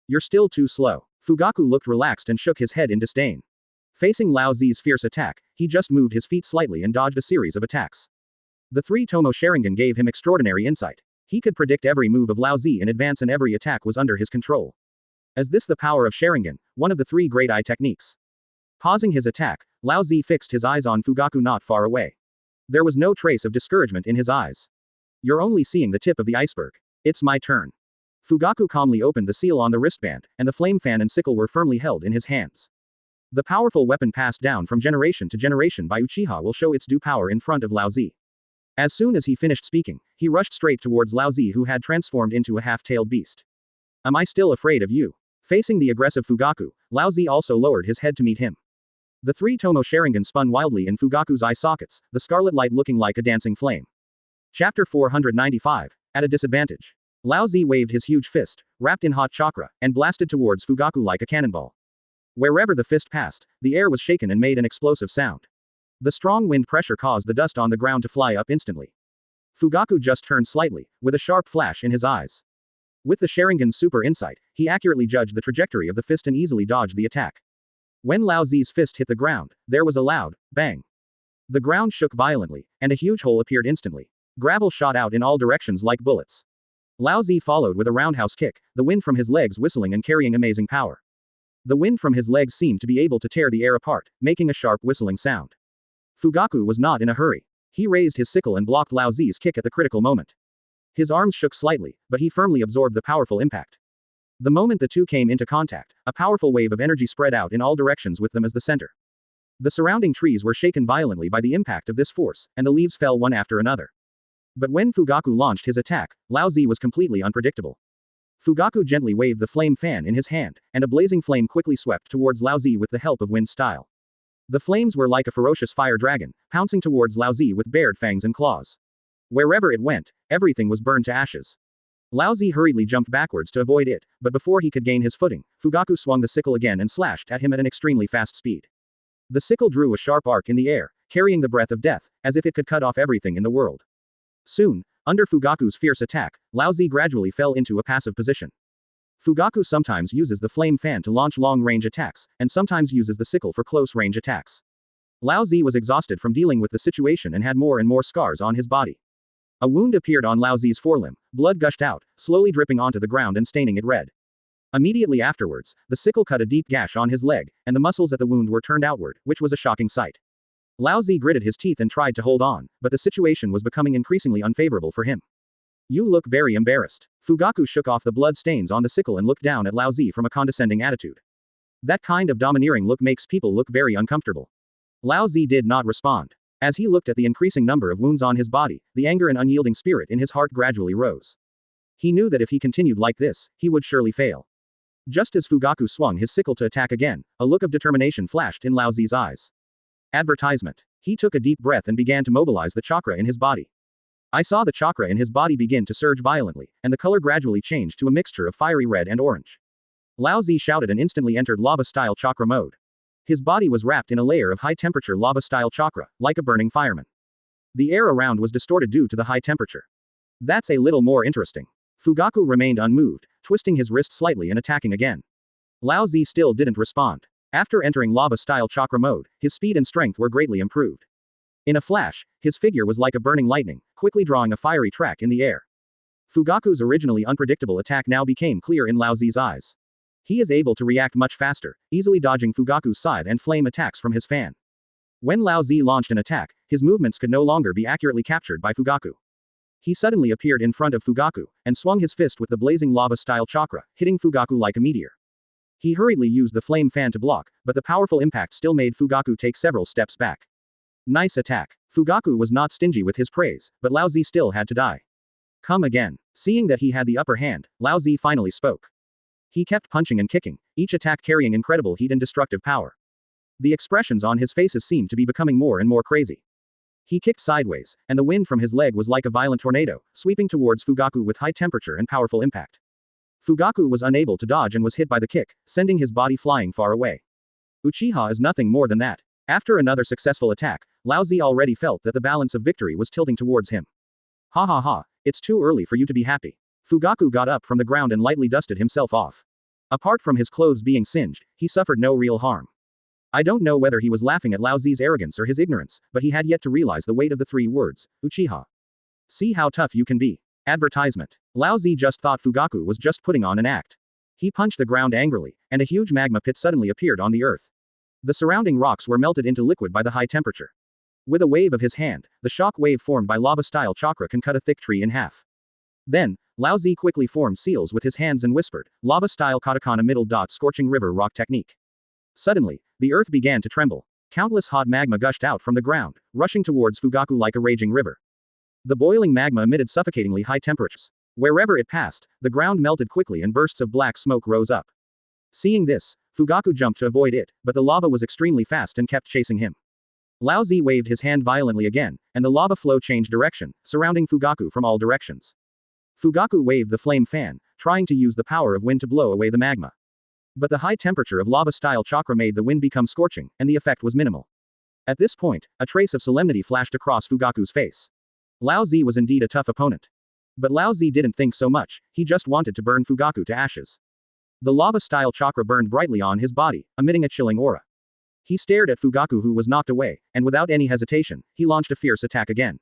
You're still too slow. Fugaku looked relaxed and shook his head in disdain. Facing Lao Zi's fierce attack, he just moved his feet slightly and dodged a series of attacks. The 3 Tomo Sharingan gave him extraordinary insight. He could predict every move of Lao Zi in advance and every attack was under his control. Is this the power of Sharingan, one of the 3 great eye techniques? Pausing his attack, Lao Zi fixed his eyes on Fugaku not far away. There was no trace of discouragement in his eyes. You're only seeing the tip of the iceberg. It's my turn. Fugaku calmly opened the seal on the wristband, and the flame fan and sickle were firmly held in his hands. The powerful weapon passed down from generation to generation by Uchiha will show its due power in front of Lao Zi. As soon as he finished speaking, he rushed straight towards Lao Zi who had transformed into a half-tailed beast. Am I still afraid of you? Facing the aggressive Fugaku, Lao Zi also lowered his head to meet him. The 3 Tomo Sharingan spun wildly in Fugaku's eye sockets, the scarlet light looking like a dancing flame. Chapter 495. At a disadvantage. Lao Zi waved his huge fist, wrapped in hot chakra, and blasted towards Fugaku like a cannonball. Wherever the fist passed, the air was shaken and made an explosive sound. The strong wind pressure caused the dust on the ground to fly up instantly. Fugaku just turned slightly, with a sharp flash in his eyes. With the Sharingan's super insight, he accurately judged the trajectory of the fist and easily dodged the attack. When Lao Zi's fist hit the ground, there was a loud bang. The ground shook violently, and a huge hole appeared instantly. Gravel shot out in all directions like bullets. Lao Zi followed with a roundhouse kick, the wind from his legs whistling and carrying amazing power. The wind from his legs seemed to be able to tear the air apart, making a sharp whistling sound. Fugaku was not in a hurry. He raised his sickle and blocked Lao Zi's kick at the critical moment. His arms shook slightly, but he firmly absorbed the powerful impact. The moment the two came into contact, a powerful wave of energy spread out in all directions with them as the center. The surrounding trees were shaken violently by the impact of this force, and the leaves fell one after another. But when Fugaku launched his attack, Lao Zi was completely unpredictable. Fugaku gently waved the flame fan in his hand, and a blazing flame quickly swept towards Lao Zi with the help of wind style. The flames were like a ferocious fire dragon, pouncing towards Lao Zi with bared fangs and claws. Wherever it went, everything was burned to ashes. Lao Zi hurriedly jumped backwards to avoid it, but before he could gain his footing, Fugaku swung the sickle again and slashed at him at an extremely fast speed. The sickle drew a sharp arc in the air, carrying the breath of death, as if it could cut off everything in the world. Soon, under Fugaku's fierce attack, Lao Zi gradually fell into a passive position. Fugaku sometimes uses the flame fan to launch long-range attacks, and sometimes uses the sickle for close-range attacks. Lao Zi was exhausted from dealing with the situation and had more and more scars on his body. A wound appeared on Lao Zi's forelimb, blood gushed out, slowly dripping onto the ground and staining it red. Immediately afterwards, the sickle cut a deep gash on his leg, and the muscles at the wound were turned outward, which was a shocking sight. Lao Zi gritted his teeth and tried to hold on, but the situation was becoming increasingly unfavorable for him. You look very embarrassed. Fugaku shook off the blood stains on the sickle and looked down at Lao Zi from a condescending attitude. That kind of domineering look makes people look very uncomfortable. Lao Zi did not respond. As he looked at the increasing number of wounds on his body, the anger and unyielding spirit in his heart gradually rose. He knew that if he continued like this, he would surely fail. Just as Fugaku swung his sickle to attack again, a look of determination flashed in Lao Zi's eyes. Advertisement. He took a deep breath and began to mobilize the chakra in his body. I saw the chakra in his body begin to surge violently, and the color gradually changed to a mixture of fiery red and orange. Lao Zi shouted and instantly entered lava-style chakra mode. His body was wrapped in a layer of high-temperature lava-style chakra, like a burning fireman. The air around was distorted due to the high temperature. That's a little more interesting. Fugaku remained unmoved, twisting his wrist slightly and attacking again. Lao Zi still didn't respond. After entering lava-style chakra mode, his speed and strength were greatly improved. In a flash, his figure was like a burning lightning, quickly drawing a fiery track in the air. Fugaku's originally unpredictable attack now became clear in Lao Zi's eyes. He is able to react much faster, easily dodging Fugaku's scythe and flame attacks from his fan. When Lao Zi launched an attack, his movements could no longer be accurately captured by Fugaku. He suddenly appeared in front of Fugaku, and swung his fist with the blazing lava-style chakra, hitting Fugaku like a meteor. He hurriedly used the flame fan to block, but the powerful impact still made Fugaku take several steps back. Nice attack. Fugaku was not stingy with his praise, but Lao Zi still had to die. Come again. Seeing that he had the upper hand, Lao Zi finally spoke. He kept punching and kicking, each attack carrying incredible heat and destructive power. The expressions on his faces seemed to be becoming more and more crazy. He kicked sideways, and the wind from his leg was like a violent tornado, sweeping towards Fugaku with high temperature and powerful impact. Fugaku was unable to dodge and was hit by the kick, sending his body flying far away. Uchiha is nothing more than that. After another successful attack, Lao Zi already felt that the balance of victory was tilting towards him. Ha ha ha, it's too early for you to be happy. Fugaku got up from the ground and lightly dusted himself off. Apart from his clothes being singed, he suffered no real harm. I don't know whether he was laughing at Lao Zi's arrogance or his ignorance, but he had yet to realize the weight of the 3 words, Uchiha. See how tough you can be. Advertisement. Lao Zi just thought Fugaku was just putting on an act. He punched the ground angrily, and a huge magma pit suddenly appeared on the earth. The surrounding rocks were melted into liquid by the high temperature. With a wave of his hand, the shock wave formed by lava-style chakra can cut a thick tree in half. Then, Lao Zi quickly formed seals with his hands and whispered, lava-style katakana middle dot scorching river rock technique. Suddenly, the earth began to tremble. Countless hot magma gushed out from the ground, rushing towards Fugaku like a raging river. The boiling magma emitted suffocatingly high temperatures. Wherever it passed, the ground melted quickly and bursts of black smoke rose up. Seeing this, Fugaku jumped to avoid it, but the lava was extremely fast and kept chasing him. Lao Zi waved his hand violently again, and the lava flow changed direction, surrounding Fugaku from all directions. Fugaku waved the flame fan, trying to use the power of wind to blow away the magma. But the high temperature of lava-style chakra made the wind become scorching, and the effect was minimal. At this point, a trace of solemnity flashed across Fugaku's face. Lao Zi was indeed a tough opponent. But Lao Zi didn't think so much, he just wanted to burn Fugaku to ashes. The lava-style chakra burned brightly on his body, emitting a chilling aura. He stared at Fugaku who was knocked away, and without any hesitation, he launched a fierce attack again.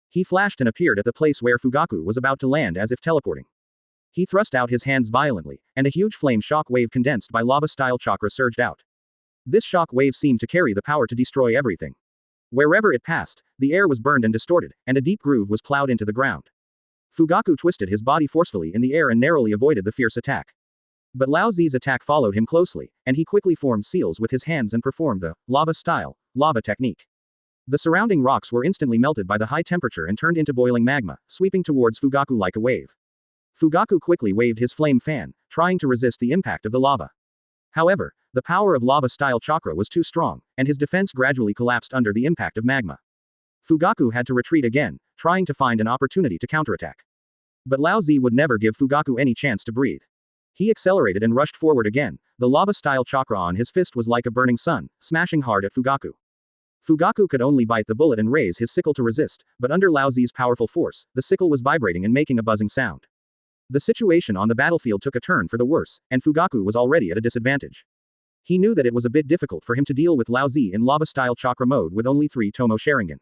He flashed and appeared at the place where Fugaku was about to land as if teleporting. He thrust out his hands violently, and a huge flame shock wave condensed by lava-style chakra surged out. This shock wave seemed to carry the power to destroy everything. Wherever it passed, the air was burned and distorted, and a deep groove was plowed into the ground. Fugaku twisted his body forcefully in the air and narrowly avoided the fierce attack. But Lao Zi's attack followed him closely, and he quickly formed seals with his hands and performed the lava-style lava technique. The surrounding rocks were instantly melted by the high temperature and turned into boiling magma, sweeping towards Fugaku like a wave. Fugaku quickly waved his flame fan, trying to resist the impact of the lava. However, the power of lava-style chakra was too strong, and his defense gradually collapsed under the impact of magma. Fugaku had to retreat again, trying to find an opportunity to counterattack. But Lao Zi would never give Fugaku any chance to breathe. He accelerated and rushed forward again. The lava-style chakra on his fist was like a burning sun, smashing hard at Fugaku. Fugaku could only bite the bullet and raise his sickle to resist, but under Lao Zi's powerful force, the sickle was vibrating and making a buzzing sound. The situation on the battlefield took a turn for the worse, and Fugaku was already at a disadvantage. He knew that it was a bit difficult for him to deal with Lao Zi in lava-style chakra mode with only 3 Tomo Sharingan.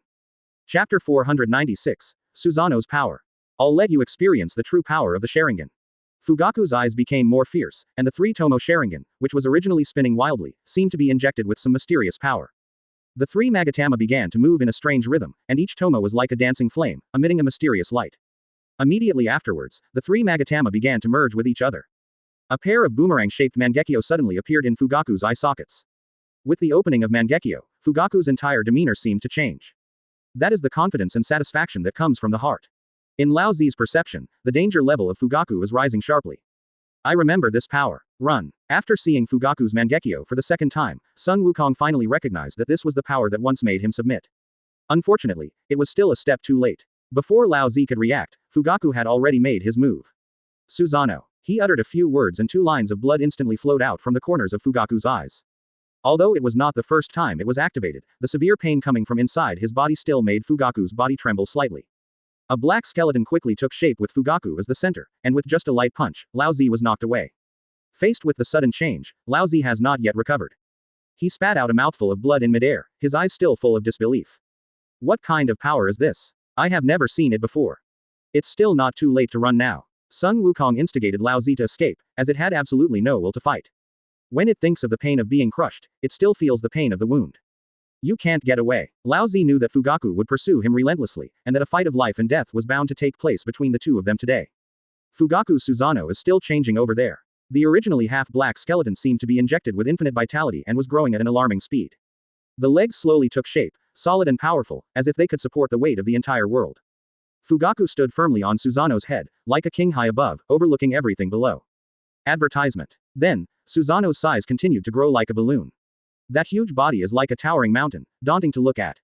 Chapter 496. Susanoo's Power. I'll let you experience the true power of the Sharingan. Fugaku's eyes became more fierce, and the 3 Tomo Sharingan, which was originally spinning wildly, seemed to be injected with some mysterious power. The 3 Magatama began to move in a strange rhythm, and each Tomo was like a dancing flame, emitting a mysterious light. Immediately afterwards, the 3 Magatama began to merge with each other. A pair of boomerang-shaped Mangekyo suddenly appeared in Fugaku's eye sockets. With the opening of Mangekyo, Fugaku's entire demeanor seemed to change. That is the confidence and satisfaction that comes from the heart. In Lao Zi's perception, the danger level of Fugaku is rising sharply. I remember this power. Run. After seeing Fugaku's Mangekyo for the second time, Sun Wukong finally recognized that this was the power that once made him submit. Unfortunately, it was still a step too late. Before Lao Zi could react, Fugaku had already made his move. Susanoo. He uttered a few words and 2 lines of blood instantly flowed out from the corners of Fugaku's eyes. Although it was not the first time it was activated, the severe pain coming from inside his body still made Fugaku's body tremble slightly. A black skeleton quickly took shape with Fugaku as the center, and with just a light punch, Lao Zi was knocked away. Faced with the sudden change, Lao Zi has not yet recovered. He spat out a mouthful of blood in midair, his eyes still full of disbelief. What kind of power is this? I have never seen it before. It's still not too late to run now. Sun Wukong instigated Lao Zi to escape, as it had absolutely no will to fight. When it thinks of the pain of being crushed, it still feels the pain of the wound. You can't get away. Lao Zi knew that Fugaku would pursue him relentlessly, and that a fight of life and death was bound to take place between the two of them today. Fugaku's Susanoo is still changing over there. The originally half-black skeleton seemed to be injected with infinite vitality and was growing at an alarming speed. The legs slowly took shape, solid and powerful, as if they could support the weight of the entire world. Fugaku stood firmly on Susanoo's head, like a king high above, overlooking everything below. Advertisement. Then, Susanoo's size continued to grow like a balloon. That huge body is like a towering mountain, daunting to look at.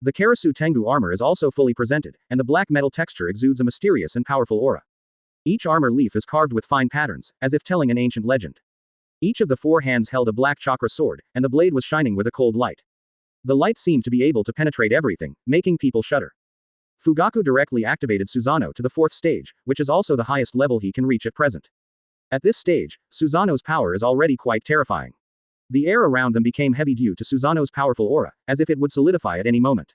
The Karasu Tengu armor is also fully presented, and the black metal texture exudes a mysterious and powerful aura. Each armor leaf is carved with fine patterns, as if telling an ancient legend. Each of the 4 hands held a black chakra sword, and the blade was shining with a cold light. The light seemed to be able to penetrate everything, making people shudder. Fugaku directly activated Susanoo to the 4th stage, which is also the highest level he can reach at present. At this stage, Susanoo's power is already quite terrifying. The air around them became heavy due to Susanoo's powerful aura, as if it would solidify at any moment.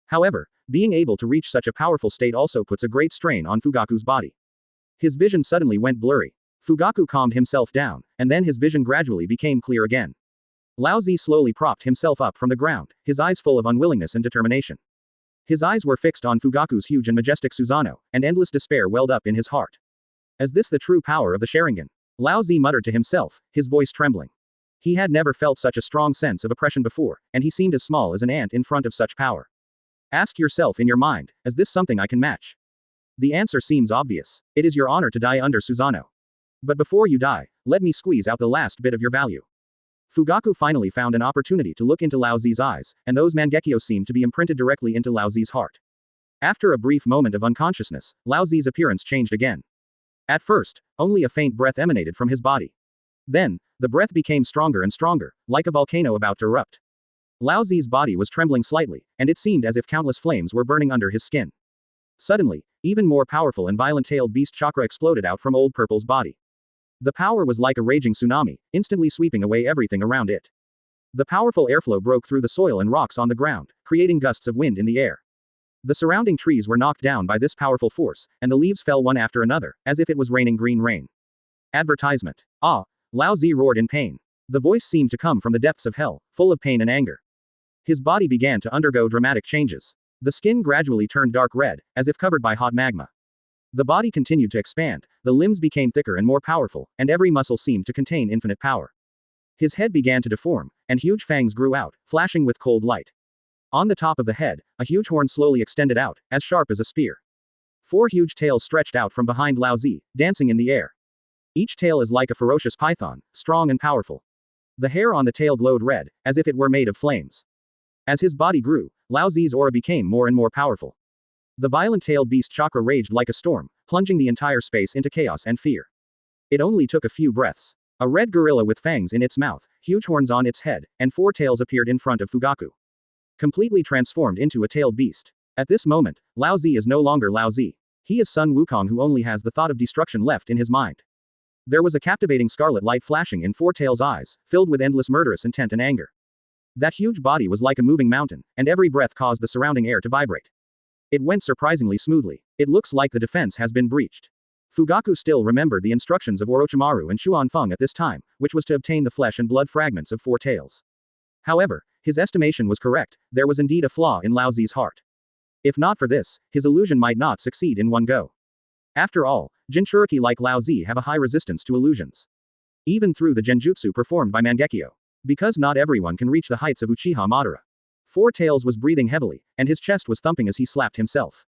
However, being able to reach such a powerful state also puts a great strain on Fugaku's body. His vision suddenly went blurry. Fugaku calmed himself down, and then his vision gradually became clear again. Lao Zi slowly propped himself up from the ground, his eyes full of unwillingness and determination. His eyes were fixed on Fugaku's huge and majestic Susanoo, and endless despair welled up in his heart. Is this the true power of the Sharingan? Lao Zi muttered to himself, his voice trembling. He had never felt such a strong sense of oppression before, and he seemed as small as an ant in front of such power. Ask yourself in your mind, is this something I can match? The answer seems obvious. It is your honor to die under Susanoo. But before you die, let me squeeze out the last bit of your value. Fugaku finally found an opportunity to look into Lao Zi's eyes, and those Mangekyo seemed to be imprinted directly into Lao Zi's heart. After a brief moment of unconsciousness, Lao Zi's appearance changed again. At first, only a faint breath emanated from his body. Then, the breath became stronger and stronger, like a volcano about to erupt. Lao Zi's body was trembling slightly, and it seemed as if countless flames were burning under his skin. Suddenly, even more powerful and violent-tailed beast chakra exploded out from Old Purple's body. The power was like a raging tsunami, instantly sweeping away everything around it. The powerful airflow broke through the soil and rocks on the ground, creating gusts of wind in the air. The surrounding trees were knocked down by this powerful force, and the leaves fell one after another, as if it was raining green rain. Advertisement. Ah! Lao Zi roared in pain. The voice seemed to come from the depths of hell, full of pain and anger. His body began to undergo dramatic changes. The skin gradually turned dark red, as if covered by hot magma. The body continued to expand, the limbs became thicker and more powerful, and every muscle seemed to contain infinite power. His head began to deform, and huge fangs grew out, flashing with cold light. On the top of the head, a huge horn slowly extended out, as sharp as a spear. 4 huge tails stretched out from behind Lao Zi, dancing in the air. Each tail is like a ferocious python, strong and powerful. The hair on the tail glowed red, as if it were made of flames. As his body grew, Lao Zi's aura became more and more powerful. The violent-tailed beast chakra raged like a storm, plunging the entire space into chaos and fear. It only took a few breaths. A red gorilla with fangs in its mouth, huge horns on its head, and 4 tails appeared in front of Fugaku. Completely transformed into a tailed beast. At this moment, Lao Zi is no longer Lao Zi. He is Sun Wukong who only has the thought of destruction left in his mind. There was a captivating scarlet light flashing in 4 tails' eyes, filled with endless murderous intent and anger. That huge body was like a moving mountain, and every breath caused the surrounding air to vibrate. It went surprisingly smoothly. It looks like the defense has been breached. Fugaku still remembered the instructions of Orochimaru and Xuanfeng at this time, which was to obtain the flesh and blood fragments of 4 tails. However, his estimation was correct, there was indeed a flaw in Lao Zi's heart. If not for this, his illusion might not succeed in one go. After all, Jinchuriki like Lao Zi have a high resistance to illusions. Even through the genjutsu performed by Mangekyo. Because not everyone can reach the heights of Uchiha Madara. 4 tails was breathing heavily, and his chest was thumping as he slapped himself.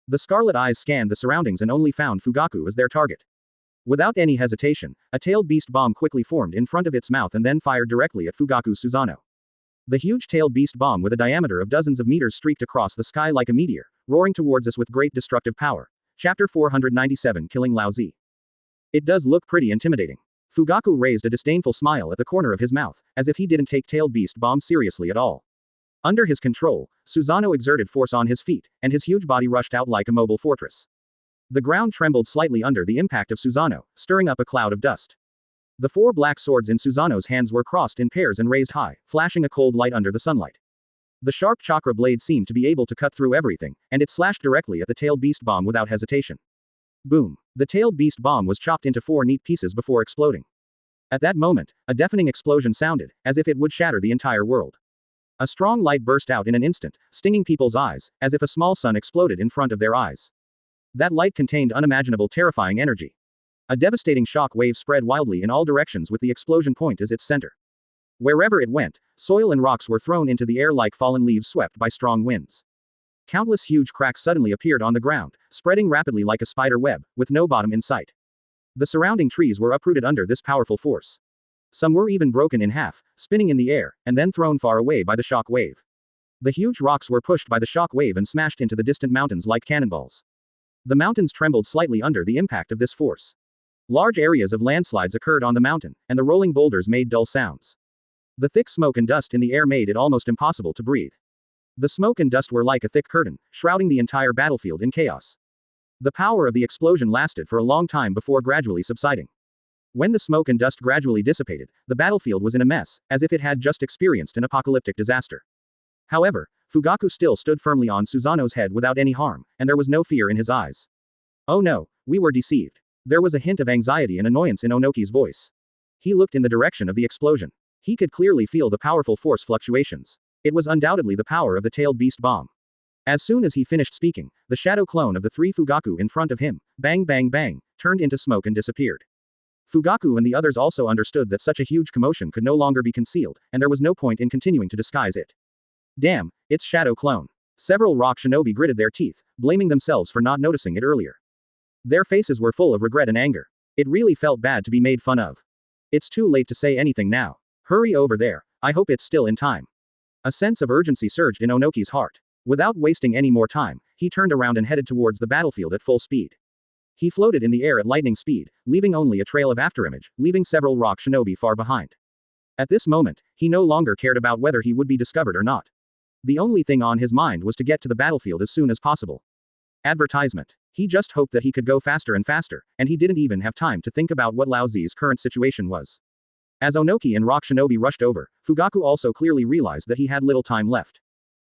The scarlet eyes scanned the surroundings and only found Fugaku as their target. Without any hesitation, a tailed beast bomb quickly formed in front of its mouth and then fired directly at Fugaku's Susanoo. The huge tailed beast bomb with a diameter of dozens of meters streaked across the sky like a meteor, roaring towards us with great destructive power. Chapter 497 Killing Lao Zi. It does look pretty intimidating. Fugaku raised a disdainful smile at the corner of his mouth, as if he didn't take tailed beast bomb seriously at all. Under his control, Susanoo exerted force on his feet, and his huge body rushed out like a mobile fortress. The ground trembled slightly under the impact of Susanoo, stirring up a cloud of dust. The 4 black swords in Susanoo's hands were crossed in pairs and raised high, flashing a cold light under the sunlight. The sharp chakra blade seemed to be able to cut through everything, and it slashed directly at the tailed beast bomb without hesitation. Boom! The tailed beast bomb was chopped into 4 neat pieces before exploding. At that moment, a deafening explosion sounded, as if it would shatter the entire world. A strong light burst out in an instant, stinging people's eyes, as if a small sun exploded in front of their eyes. That light contained unimaginable terrifying energy. A devastating shock wave spread wildly in all directions with the explosion point as its center. Wherever it went, soil and rocks were thrown into the air like fallen leaves swept by strong winds. Countless huge cracks suddenly appeared on the ground, spreading rapidly like a spider web, with no bottom in sight. The surrounding trees were uprooted under this powerful force. Some were even broken in half, spinning in the air, and then thrown far away by the shock wave. The huge rocks were pushed by the shock wave and smashed into the distant mountains like cannonballs. The mountains trembled slightly under the impact of this force. Large areas of landslides occurred on the mountain, and the rolling boulders made dull sounds. The thick smoke and dust in the air made it almost impossible to breathe. The smoke and dust were like a thick curtain, shrouding the entire battlefield in chaos. The power of the explosion lasted for a long time before gradually subsiding. When the smoke and dust gradually dissipated, the battlefield was in a mess, as if it had just experienced an apocalyptic disaster. However, Fugaku still stood firmly on Susanoo's head without any harm, and there was no fear in his eyes. Oh no, we were deceived. There was a hint of anxiety and annoyance in Onoki's voice. He looked in the direction of the explosion. He could clearly feel the powerful force fluctuations. It was undoubtedly the power of the tailed beast bomb. As soon as he finished speaking, the shadow clone of the 3 Fugaku in front of him, bang bang bang, turned into smoke and disappeared. Fugaku and the others also understood that such a huge commotion could no longer be concealed, and there was no point in continuing to disguise it. Damn, it's Shadow Clone. Several rock shinobi gritted their teeth, blaming themselves for not noticing it earlier. Their faces were full of regret and anger. It really felt bad to be made fun of. It's too late to say anything now. Hurry over there, I hope it's still in time. A sense of urgency surged in Onoki's heart. Without wasting any more time, he turned around and headed towards the battlefield at full speed. He floated in the air at lightning speed, leaving only a trail of afterimage, leaving several rock shinobi far behind. At this moment, he no longer cared about whether he would be discovered or not. The only thing on his mind was to get to the battlefield as soon as possible. Advertisement. He just hoped that he could go faster and faster, and he didn't even have time to think about what Lao Zi's current situation was. As Onoki and rock shinobi rushed over, Fugaku also clearly realized that he had little time left.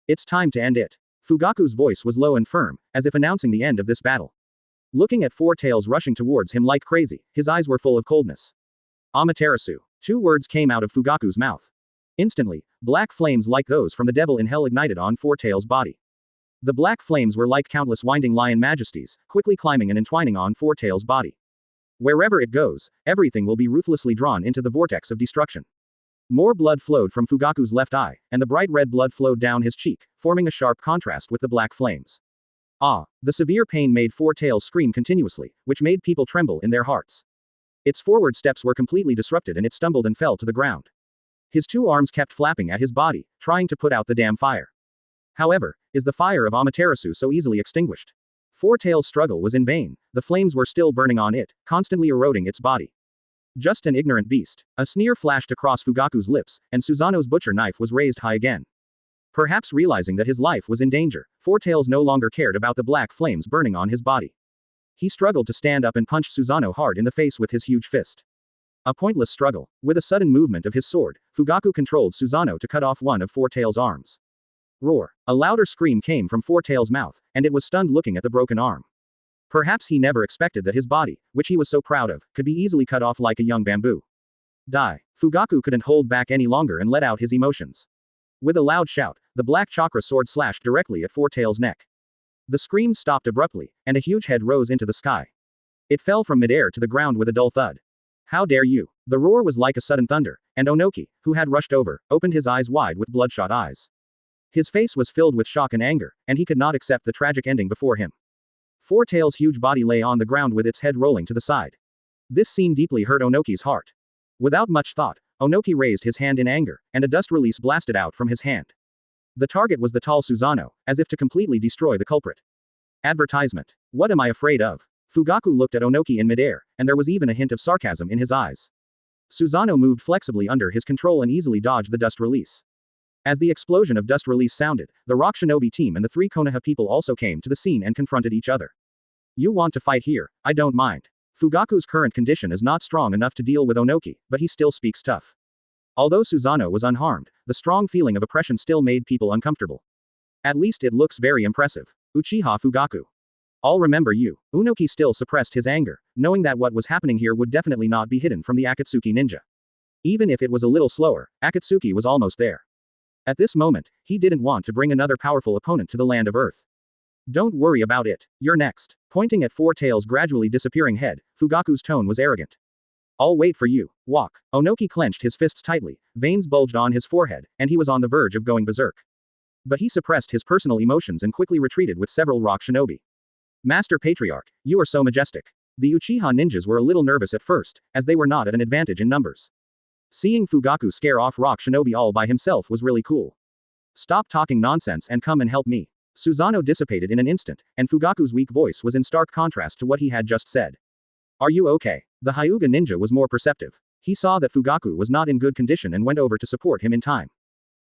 It's time to end it. Fugaku's voice was low and firm, as if announcing the end of this battle. Looking at 4 tails rushing towards him like crazy, his eyes were full of coldness. Amaterasu. 2 words came out of Fugaku's mouth. Instantly, black flames like those from the devil in hell ignited on 4 tails' body. The black flames were like countless winding lion majesties, quickly climbing and entwining on 4 tails' body. Wherever it goes, everything will be ruthlessly drawn into the vortex of destruction. More blood flowed from Fugaku's left eye, and the bright red blood flowed down his cheek, forming a sharp contrast with the black flames. Ah! The severe pain made Four Tails scream continuously, which made people tremble in their hearts. Its forward steps were completely disrupted and it stumbled and fell to the ground. His two arms kept flapping at his body, trying to put out the damn fire. However, is the fire of Amaterasu so easily extinguished? Four Tails' struggle was in vain, the flames were still burning on it, constantly eroding its body. Just an ignorant beast. A sneer flashed across Fugaku's lips, and Susanoo's butcher knife was raised high again. Perhaps realizing that his life was in danger, Four Tails no longer cared about the black flames burning on his body. He struggled to stand up and punched Susanoo hard in the face with his huge fist. A pointless struggle. With a sudden movement of his sword, Fugaku controlled Susanoo to cut off one of Four Tails' arms. Roar. A louder scream came from Four Tails' mouth, and it was stunned looking at the broken arm. Perhaps he never expected that his body, which he was so proud of, could be easily cut off like a young bamboo. Die. Fugaku couldn't hold back any longer and let out his emotions. With a loud shout, the black chakra sword slashed directly at Four Tails' neck. The scream stopped abruptly, and a huge head rose into the sky. It fell from midair to the ground with a dull thud. How dare you! The roar was like a sudden thunder, and Onoki, who had rushed over, opened his eyes wide with bloodshot eyes. His face was filled with shock and anger, and he could not accept the tragic ending before him. Four Tails' huge body lay on the ground with its head rolling to the side. This scene deeply hurt Onoki's heart. Without much thought, Onoki raised his hand in anger, and a dust release blasted out from his hand. The target was the tall Susanoo, as if to completely destroy the culprit. Advertisement. What am I afraid of? Fugaku looked at Onoki in midair, and there was even a hint of sarcasm in his eyes. Susanoo moved flexibly under his control and easily dodged the dust release. As the explosion of dust release sounded, the Rock Shinobi team and the three Konoha people also came to the scene and confronted each other. You want to fight here, I don't mind. Fugaku's current condition is not strong enough to deal with Onoki, but he still speaks tough. Although Susanoo was unharmed, the strong feeling of oppression still made people uncomfortable. At least it looks very impressive. Uchiha Fugaku. I'll remember you. Onoki still suppressed his anger, knowing that what was happening here would definitely not be hidden from the Akatsuki ninja. Even if it was a little slower, Akatsuki was almost there. At this moment, he didn't want to bring another powerful opponent to the land of Earth. Don't worry about it, you're next. Pointing at Four Tails' gradually disappearing head, Fugaku's tone was arrogant. I'll wait for you. Walk. Onoki clenched his fists tightly, veins bulged on his forehead, and he was on the verge of going berserk. But he suppressed his personal emotions and quickly retreated with several rock shinobi. Master Patriarch, you are so majestic. The Uchiha ninjas were a little nervous at first, as they were not at an advantage in numbers. Seeing Fugaku scare off rock shinobi all by himself was really cool. Stop talking nonsense and come and help me. Susanoo dissipated in an instant, and Fugaku's weak voice was in stark contrast to what he had just said. Are you okay? The Hyuga ninja was more perceptive. He saw that Fugaku was not in good condition and went over to support him in time.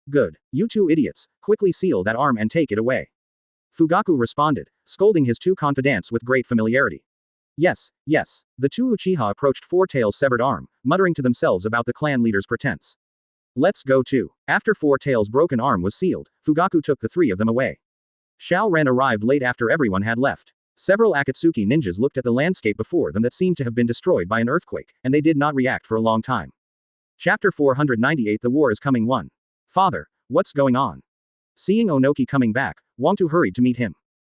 Good. You two idiots, quickly seal that arm and take it away. Fugaku responded, scolding his two confidants with great familiarity. Yes, yes. The two Uchiha approached Four Tails' severed arm, muttering to themselves about the clan leader's pretense. Let's go too. After Four Tails' broken arm was sealed, Fugaku took the three of them away. Xiao Ren arrived late after everyone had left. Several Akatsuki ninjas looked at the landscape before them that seemed to have been destroyed by an earthquake, and they did not react for a long time. Chapter 498 The War is Coming 1. Father, what's going on? Seeing Onoki coming back, Wangtu hurried to meet him.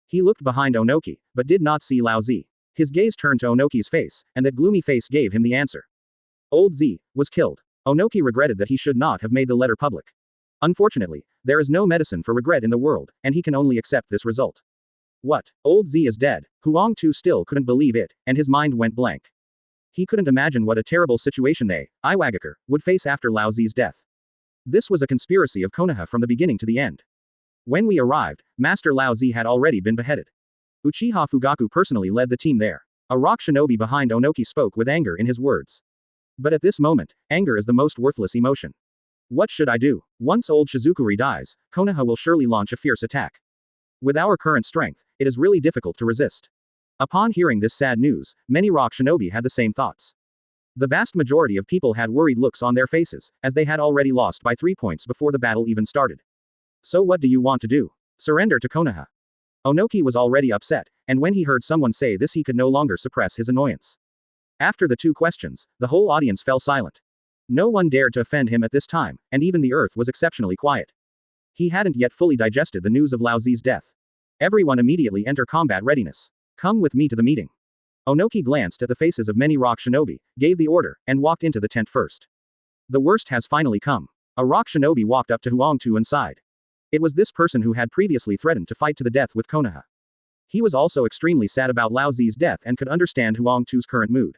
He looked behind Onoki, but did not see Lao Zi. His gaze turned to Onoki's face, and that gloomy face gave him the answer. Old Z was killed. Onoki regretted that he should not have made the letter public. Unfortunately, there is no medicine for regret in the world, and he can only accept this result. What? Old Z is dead. Wangtu still couldn't believe it, and his mind went blank. He couldn't imagine what a terrible situation they, Iwagakure, would face after Lao Zi's death. This was a conspiracy of Konoha from the beginning to the end. When we arrived, Master Lao Zi had already been beheaded. Uchiha Fugaku personally led the team there. A rock shinobi behind Onoki spoke with anger in his words. But at this moment, anger is the most worthless emotion. What should I do? Once old Shizukuri dies, Konoha will surely launch a fierce attack. With our current strength, it is really difficult to resist. Upon hearing this sad news, many rock shinobi had the same thoughts. The vast majority of people had worried looks on their faces, as they had already lost by 3 points before the battle even started. So what do you want to do? Surrender to Konoha? Onoki was already upset, and when he heard someone say this he could no longer suppress his annoyance. After the two questions, the whole audience fell silent. No one dared to offend him at this time, and even the earth was exceptionally quiet. He hadn't yet fully digested the news of Lao Zi's death. Everyone immediately enter combat readiness. Come with me to the meeting. Onoki glanced at the faces of many rock shinobi, gave the order, and walked into the tent first. The worst has finally come. A rock shinobi walked up to Wangtu and sighed. It was this person who had previously threatened to fight to the death with Konoha. He was also extremely sad about Lao Zi's death and could understand Huang Tu's current mood.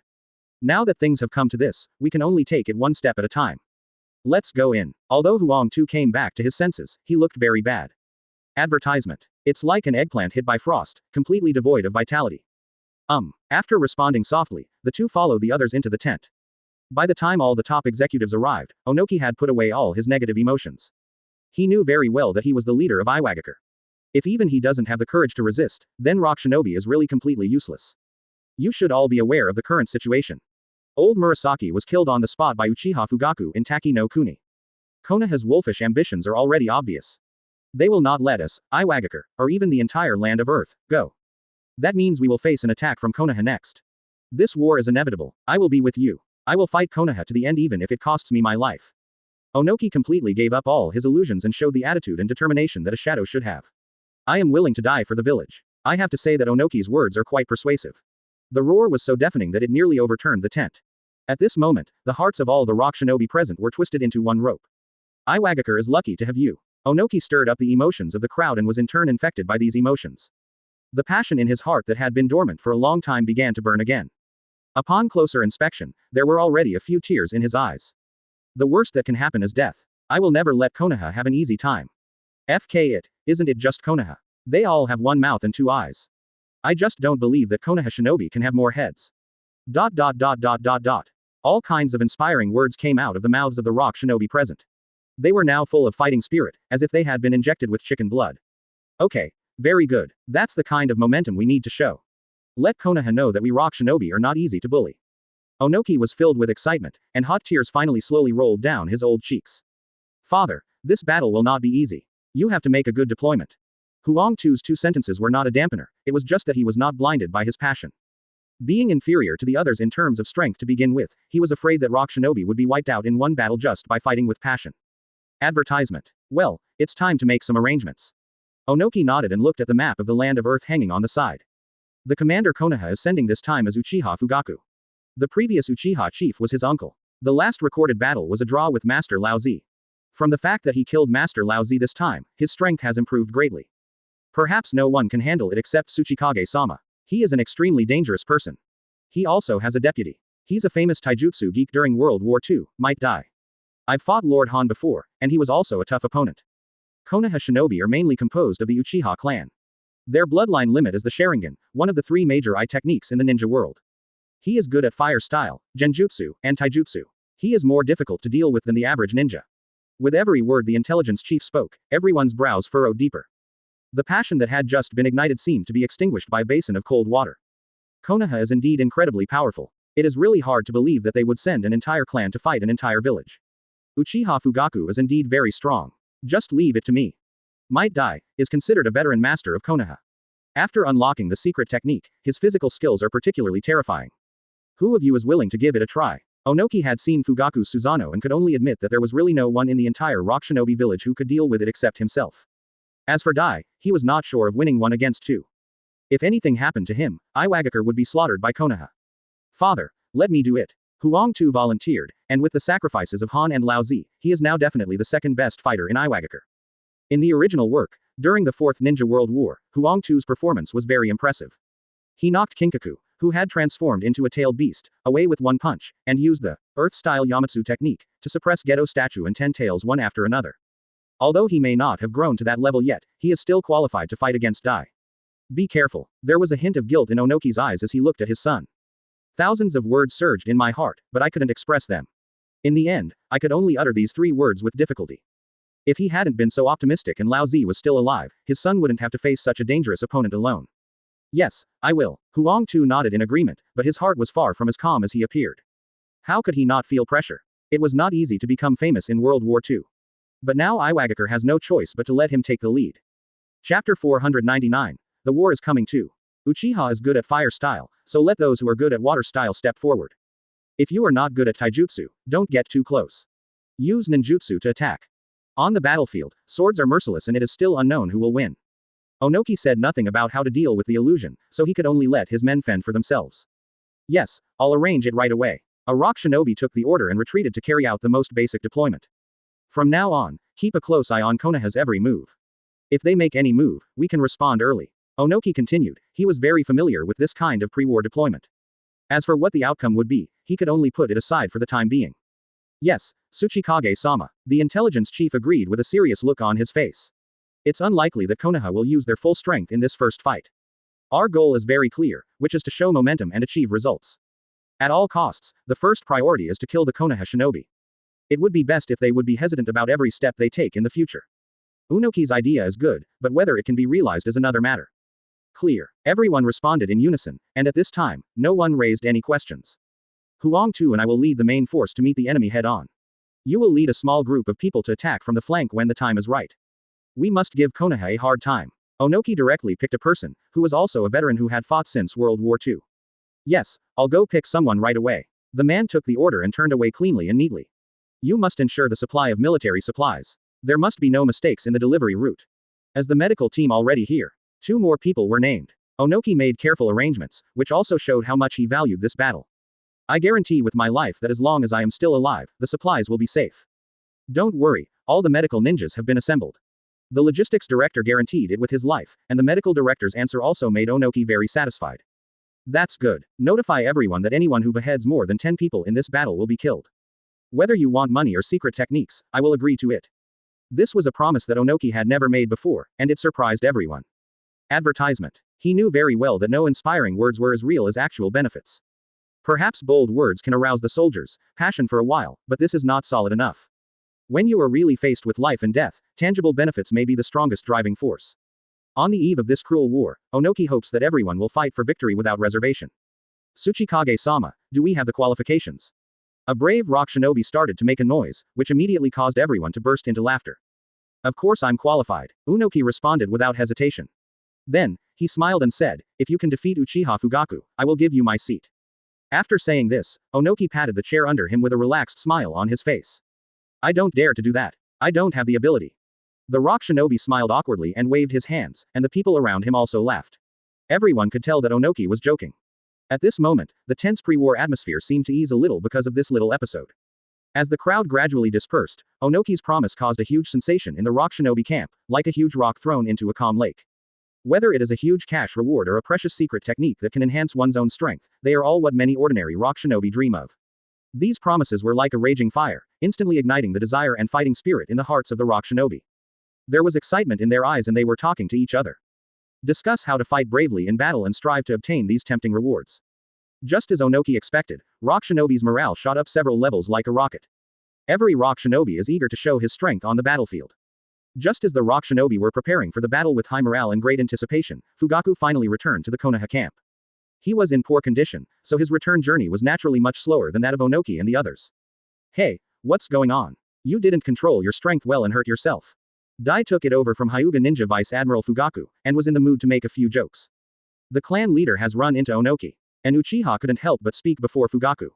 Now that things have come to this, we can only take it one step at a time. Let's go in. Although Huang Tu came back to his senses, he looked very bad. Advertisement. It's like an eggplant hit by frost, completely devoid of vitality. After responding softly, the two followed the others into the tent. By the time all the top executives arrived, Onoki had put away all his negative emotions. He knew very well that he was the leader of Iwagakure. If even he doesn't have the courage to resist, then Rock Shinobi is really completely useless. You should all be aware of the current situation. Old Murasaki was killed on the spot by Uchiha Fugaku in Taki no Kuni. Konoha's wolfish ambitions are already obvious. They will not let us, Iwagakure, or even the entire land of Earth, go. That means we will face an attack from Konoha next. This war is inevitable. I will be with you. I will fight Konoha to the end even if it costs me my life. Onoki completely gave up all his illusions and showed the attitude and determination that a shadow should have. I am willing to die for the village. I have to say that Onoki's words are quite persuasive. The roar was so deafening that it nearly overturned the tent. At this moment, the hearts of all the rock shinobi present were twisted into one rope. Iwagakure is lucky to have you. Onoki stirred up the emotions of the crowd and was in turn infected by these emotions. The passion in his heart that had been dormant for a long time began to burn again. Upon closer inspection, there were already a few tears in his eyes. The worst that can happen is death. I will never let Konoha have an easy time. Isn't it just Konoha? They all have one mouth and two eyes. I just don't believe that Konoha shinobi can have more heads. All kinds of inspiring words came out of the mouths of the rock shinobi present. They were now full of fighting spirit, as if they had been injected with chicken blood. Okay. Very good. That's the kind of momentum we need to show. Let Konoha know that we rock shinobi are not easy to bully. Onoki was filled with excitement, and hot tears finally slowly rolled down his old cheeks. Father, this battle will not be easy. You have to make a good deployment. Huang Tu's two sentences were not a dampener, it was just that he was not blinded by his passion. Being inferior to the others in terms of strength to begin with, he was afraid that rock shinobi would be wiped out in one battle just by fighting with passion. Advertisement. Well, it's time to make some arrangements. Onoki nodded and looked at the map of the land of Earth hanging on the side. The commander Konoha is sending this time as Uchiha Fugaku. The previous Uchiha chief was his uncle. The last recorded battle was a draw with Master Lao Zi. From the fact that he killed Master Lao Zi this time, his strength has improved greatly. Perhaps no one can handle it except Tsuchikage-sama. He is an extremely dangerous person. He also has a deputy. He's a famous taijutsu geek during World War II, Might Die. I've fought Lord Han before, and he was also a tough opponent. Konoha shinobi are mainly composed of the Uchiha clan. Their bloodline limit is the Sharingan, one of the three major eye techniques in the ninja world. He is good at fire style, genjutsu, and taijutsu. He is more difficult to deal with than the average ninja. With every word the intelligence chief spoke, everyone's brows furrowed deeper. The passion that had just been ignited seemed to be extinguished by a basin of cold water. Konoha is indeed incredibly powerful. It is really hard to believe that they would send an entire clan to fight an entire village. Uchiha Fugaku is indeed very strong. Just leave it to me. Might Die is considered a veteran master of Konoha. After unlocking the secret technique, his physical skills are particularly terrifying. Who of you is willing to give it a try? Onoki had seen Fugaku's Susanoo and could only admit that there was really no one in the entire rock shinobi village who could deal with it except himself. As for Dai, he was not sure of winning one against two. If anything happened to him, Iwagakure would be slaughtered by Konoha. Father, let me do it. Huang Tu volunteered, and with the sacrifices of Han and Lao Zi, he is now definitely the second best fighter in Iwagakure. In the original work, during the Fourth Ninja World War, Huang Tu's performance was very impressive. He knocked Kinkaku, who had transformed into a tailed beast, away with one punch, and used the Earth-style Yamatsu technique to suppress Geto statue and 10 tails one after another. Although he may not have grown to that level yet, he is still qualified to fight against Dai. Be careful. There was a hint of guilt in Onoki's eyes as he looked at his son. Thousands of words surged in my heart, but I couldn't express them. In the end, I could only utter these 3 words with difficulty. If he hadn't been so optimistic and Lao Zi was still alive, his son wouldn't have to face such a dangerous opponent alone. Yes, I will. Huang Tu nodded in agreement, but his heart was far from as calm as he appeared. How could he not feel pressure? It was not easy to become famous in World War II. But now Iwagakure has no choice but to let him take the lead. Chapter 499. The war is coming too. Uchiha is good at fire style, so let those who are good at water style step forward. If you are not good at taijutsu, don't get too close. Use ninjutsu to attack. On the battlefield, swords are merciless and it is still unknown who will win. Onoki said nothing about how to deal with the illusion, so he could only let his men fend for themselves. Yes, I'll arrange it right away. A rock shinobi took the order and retreated to carry out the most basic deployment. From now on, keep a close eye on Konoha's every move. If they make any move, we can respond early. Onoki continued, he was very familiar with this kind of pre-war deployment. As for what the outcome would be, he could only put it aside for the time being. Yes, Tsuchikage-sama, the intelligence chief agreed with a serious look on his face. It's unlikely that Konoha will use their full strength in this first fight. Our goal is very clear, which is to show momentum and achieve results. At all costs, the first priority is to kill the Konoha shinobi. It would be best if they would be hesitant about every step they take in the future. Unoki's idea is good, but whether it can be realized is another matter. Clear. Everyone responded in unison, and at this time, no one raised any questions. Huang Tu and I will lead the main force to meet the enemy head-on. You will lead a small group of people to attack from the flank when the time is right. We must give Konoha a hard time. Onoki directly picked a person, who was also a veteran who had fought since World War II. Yes, I'll go pick someone right away. The man took the order and turned away cleanly and neatly. You must ensure the supply of military supplies. There must be no mistakes in the delivery route. As the medical team already here, 2 more people were named. Onoki made careful arrangements, which also showed how much he valued this battle. I guarantee with my life that as long as I am still alive, the supplies will be safe. Don't worry, all the medical ninjas have been assembled. The logistics director guaranteed it with his life, and the medical director's answer also made Onoki very satisfied. That's good. Notify everyone that anyone who beheads more than 10 people in this battle will be killed. Whether you want money or secret techniques, I will agree to it. This was a promise that Onoki had never made before, and it surprised everyone. Advertisement. He knew very well that no inspiring words were as real as actual benefits. Perhaps bold words can arouse the soldiers' passion for a while, but this is not solid enough. When you are really faced with life and death, tangible benefits may be the strongest driving force. On the eve of this cruel war, Onoki hopes that everyone will fight for victory without reservation. Tsuchikage-sama, do we have the qualifications? A brave rock shinobi started to make a noise, which immediately caused everyone to burst into laughter. Of course I'm qualified, Onoki responded without hesitation. Then, he smiled and said, if you can defeat Uchiha Fugaku, I will give you my seat. After saying this, Onoki patted the chair under him with a relaxed smile on his face. I don't dare to do that. I don't have the ability. The rock shinobi smiled awkwardly and waved his hands, and the people around him also laughed. Everyone could tell that Onoki was joking. At this moment, the tense pre-war atmosphere seemed to ease a little because of this little episode. As the crowd gradually dispersed, Onoki's promise caused a huge sensation in the rock shinobi camp, like a huge rock thrown into a calm lake. Whether it is a huge cash reward or a precious secret technique that can enhance one's own strength, they are all what many ordinary rock shinobi dream of. These promises were like a raging fire, instantly igniting the desire and fighting spirit in the hearts of the rock shinobi. There was excitement in their eyes and they were talking to each other. Discuss how to fight bravely in battle and strive to obtain these tempting rewards. Just as Onoki expected, rock shinobi's morale shot up several levels like a rocket. Every rock shinobi is eager to show his strength on the battlefield. Just as the rock shinobi were preparing for the battle with high morale and great anticipation, Fugaku finally returned to the Konoha camp. He was in poor condition, so his return journey was naturally much slower than that of Onoki and the others. Hey, what's going on? You didn't control your strength well and hurt yourself. Dai took it over from Hyuga Ninja Vice Admiral Fugaku, and was in the mood to make a few jokes. The clan leader has run into Onoki. And Uchiha couldn't help but speak before Fugaku.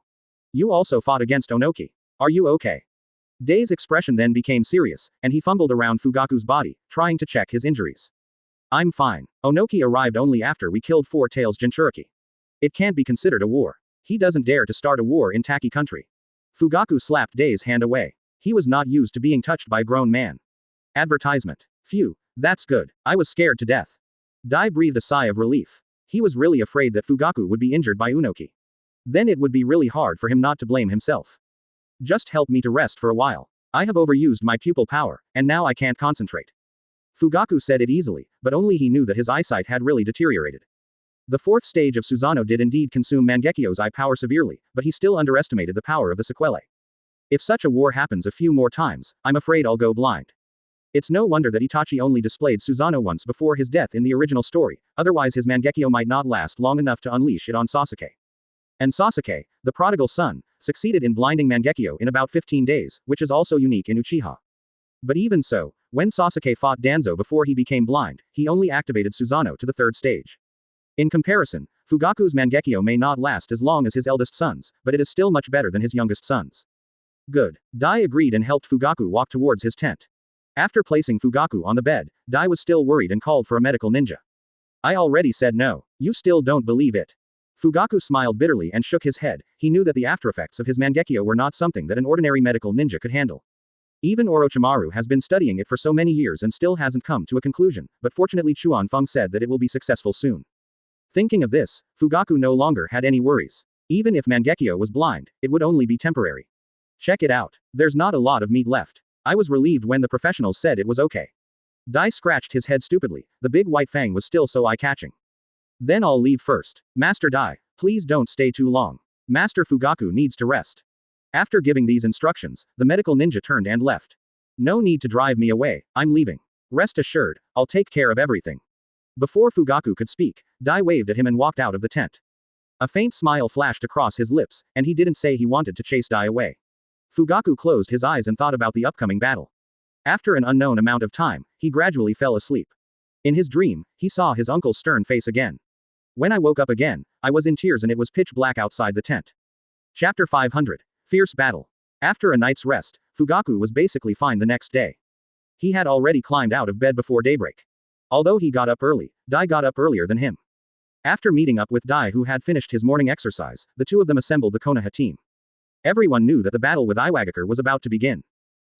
You also fought against Onoki. Are you okay? Dai's expression then became serious, and he fumbled around Fugaku's body, trying to check his injuries. I'm fine. Onoki arrived only after we killed 4 Tails Jinchuriki. It can't be considered a war. He doesn't dare to start a war in Taki country. Fugaku slapped Dai's hand away. He was not used to being touched by a grown man. Advertisement. Phew, that's good. I was scared to death. Dai breathed a sigh of relief. He was really afraid that Fugaku would be injured by Onoki. Then it would be really hard for him not to blame himself. Just help me to rest for a while. I have overused my pupil power, and now I can't concentrate. Fugaku said it easily, but only he knew that his eyesight had really deteriorated. The 4th stage of Susanoo did indeed consume Mangekyo's eye power severely, but he still underestimated the power of the sequelae. If such a war happens a few more times, I'm afraid I'll go blind. It's no wonder that Itachi only displayed Susanoo once before his death in the original story, otherwise his Mangekyo might not last long enough to unleash it on Sasuke. And Sasuke, the prodigal son, succeeded in blinding Mangekyo in about 15 days, which is also unique in Uchiha. But even so, when Sasuke fought Danzo before he became blind, he only activated Susanoo to the 3rd stage. In comparison, Fugaku's Mangekyo may not last as long as his eldest son's, but it is still much better than his youngest son's. Good. Dai agreed and helped Fugaku walk towards his tent. After placing Fugaku on the bed, Dai was still worried and called for a medical ninja. I already said no. You still don't believe it. Fugaku smiled bitterly and shook his head. He knew that the aftereffects of his Mangekyo were not something that an ordinary medical ninja could handle. Even Orochimaru has been studying it for so many years and still hasn't come to a conclusion, but fortunately Chuan Feng said that it will be successful soon. Thinking of this, Fugaku no longer had any worries. Even if Mangekyo was blind, it would only be temporary. Check it out. There's not a lot of meat left. I was relieved when the professionals said it was okay. Dai scratched his head stupidly, the big white fang was still so eye-catching. Then I'll leave first. Master Dai, please don't stay too long. Master Fugaku needs to rest. After giving these instructions, the medical ninja turned and left. No need to drive me away, I'm leaving. Rest assured, I'll take care of everything. Before Fugaku could speak, Dai waved at him and walked out of the tent. A faint smile flashed across his lips, and he didn't say he wanted to chase Dai away. Fugaku closed his eyes and thought about the upcoming battle. After an unknown amount of time, he gradually fell asleep. In his dream, he saw his uncle's stern face again. When I woke up again, I was in tears and it was pitch black outside the tent. Chapter 500. Fierce Battle. After a night's rest, Fugaku was basically fine the next day. He had already climbed out of bed before daybreak. Although he got up early, Dai got up earlier than him. After meeting up with Dai who had finished his morning exercise, the two of them assembled the Konoha team. Everyone knew that the battle with Iwagakure was about to begin.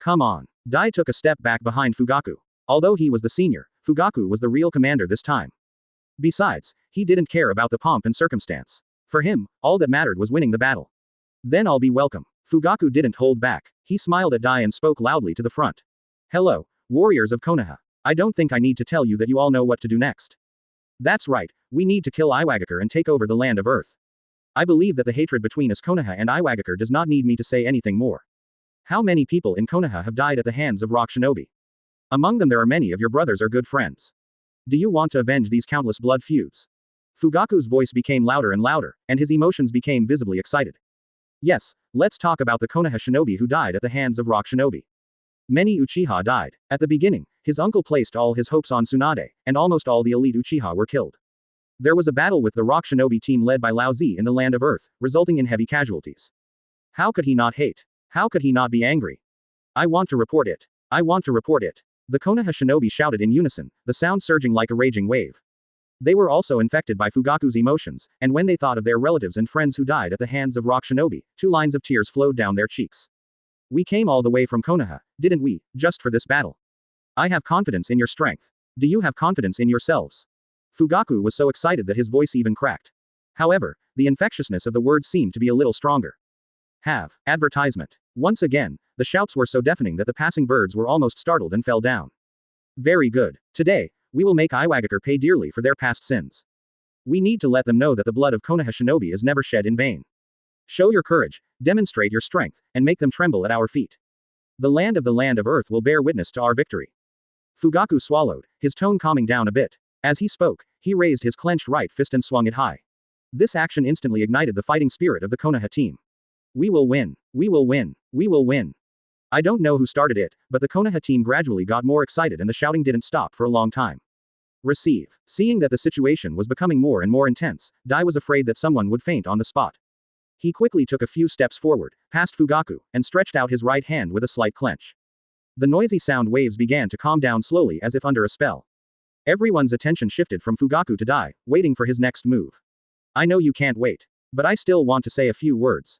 Come on. Dai took a step back behind Fugaku. Although he was the senior, Fugaku was the real commander this time. Besides, he didn't care about the pomp and circumstance. For him, all that mattered was winning the battle. Then I'll be welcome. Fugaku didn't hold back. He smiled at Dai and spoke loudly to the front. Hello, warriors of Konoha. I don't think I need to tell you that you all know what to do next. That's right, we need to kill Iwagakure and take over the land of Earth. I believe that the hatred between us Konoha and Iwagakure does not need me to say anything more. How many people in Konoha have died at the hands of rock shinobi? Among them there are many of your brothers are good friends. Do you want to avenge these countless blood feuds? Fugaku's voice became louder and louder, and his emotions became visibly excited. Yes, let's talk about the Konoha shinobi who died at the hands of rock shinobi. Many Uchiha died. At the beginning, his uncle placed all his hopes on Tsunade, and almost all the elite Uchiha were killed. There was a battle with the rock shinobi team led by Lao Zi in the land of Earth, resulting in heavy casualties. How could he not hate? How could he not be angry? I want to report it. I want to report it. The Konoha shinobi shouted in unison, the sound surging like a raging wave. They were also infected by Fugaku's emotions, and when they thought of their relatives and friends who died at the hands of rock shinobi, 2 lines of tears flowed down their cheeks. We came all the way from Konoha, didn't we, just for this battle? I have confidence in your strength. Do you have confidence in yourselves? Fugaku was so excited that his voice even cracked. However, the infectiousness of the words seemed to be a little stronger. Have. Advertisement. Once again, the shouts were so deafening that the passing birds were almost startled and fell down. Very good. Today, we will make Iwagakure pay dearly for their past sins. We need to let them know that the blood of Konoha shinobi is never shed in vain. Show your courage, demonstrate your strength, and make them tremble at our feet. The land of Earth will bear witness to our victory. Fugaku swallowed, his tone calming down a bit. As he spoke, he raised his clenched right fist and swung it high. This action instantly ignited the fighting spirit of the Konoha team. We will win. We will win. We will win. I don't know who started it, but the Konoha team gradually got more excited and the shouting didn't stop for a long time. Receive. Seeing that the situation was becoming more and more intense, Dai was afraid that someone would faint on the spot. He quickly took a few steps forward, past Fugaku, and stretched out his right hand with a slight clench. The noisy sound waves began to calm down slowly as if under a spell. Everyone's attention shifted from Fugaku to Dai, waiting for his next move. I know you can't wait. But I still want to say a few words.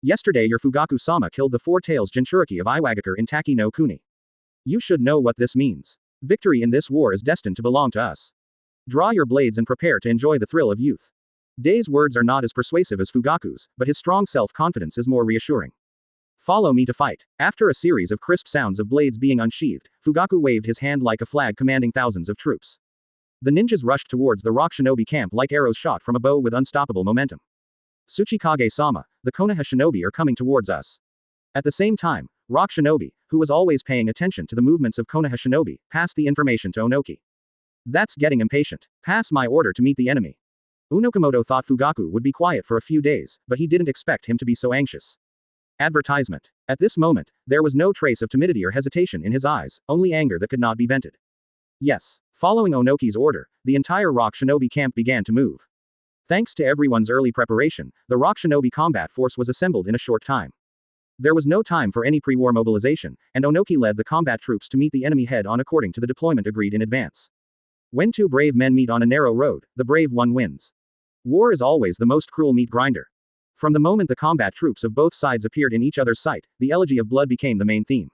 Yesterday your Fugaku-sama killed the 4 tails Jinchuriki of Iwagakure in Taki no Kuni. You should know what this means. Victory in this war is destined to belong to us. Draw your blades and prepare to enjoy the thrill of youth. Dai's words are not as persuasive as Fugaku's, but his strong self-confidence is more reassuring. Follow me to fight. After a series of crisp sounds of blades being unsheathed, Fugaku waved his hand like a flag commanding thousands of troops. The ninjas rushed towards the rock shinobi camp like arrows shot from a bow with unstoppable momentum. Tsuchikage-sama, the Konoha shinobi are coming towards us. At the same time, rock shinobi, who was always paying attention to the movements of Konoha shinobi, passed the information to Onoki. That's getting impatient. Pass my order to meet the enemy. Unokimoto thought Fugaku would be quiet for a few days, but he didn't expect him to be so anxious. Advertisement. At this moment, there was no trace of timidity or hesitation in his eyes, only anger that could not be vented. Yes. Following Onoki's order, the entire rock shinobi camp began to move. Thanks to everyone's early preparation, the rock shinobi combat force was assembled in a short time. There was no time for any pre-war mobilization, and Onoki led the combat troops to meet the enemy head-on according to the deployment agreed in advance. When 2 brave men meet on a narrow road, the brave one wins. War is always the most cruel meat grinder. From the moment the combat troops of both sides appeared in each other's sight, the elegy of blood became the main theme.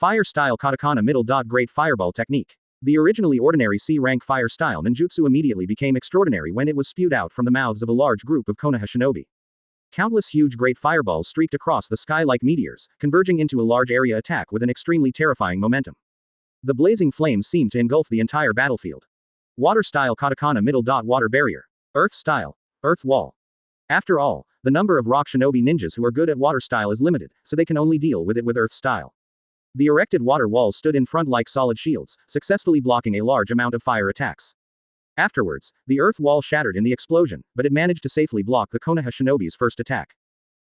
Fire Style Katakana Middle. Great Fireball Technique. The originally ordinary C-rank fire style ninjutsu immediately became extraordinary when it was spewed out from the mouths of a large group of Konoha shinobi. Countless huge great fireballs streaked across the sky like meteors, converging into a large area attack with an extremely terrifying momentum. The blazing flames seemed to engulf the entire battlefield. Water Style Katakana Middle. Water Barrier. Earth Style. Earth Wall. After all, the number of rock shinobi ninjas who are good at water style is limited, so they can only deal with it with earth style. The erected water walls stood in front like solid shields, successfully blocking a large amount of fire attacks. Afterwards, the earth wall shattered in the explosion, but it managed to safely block the Konoha shinobi's first attack.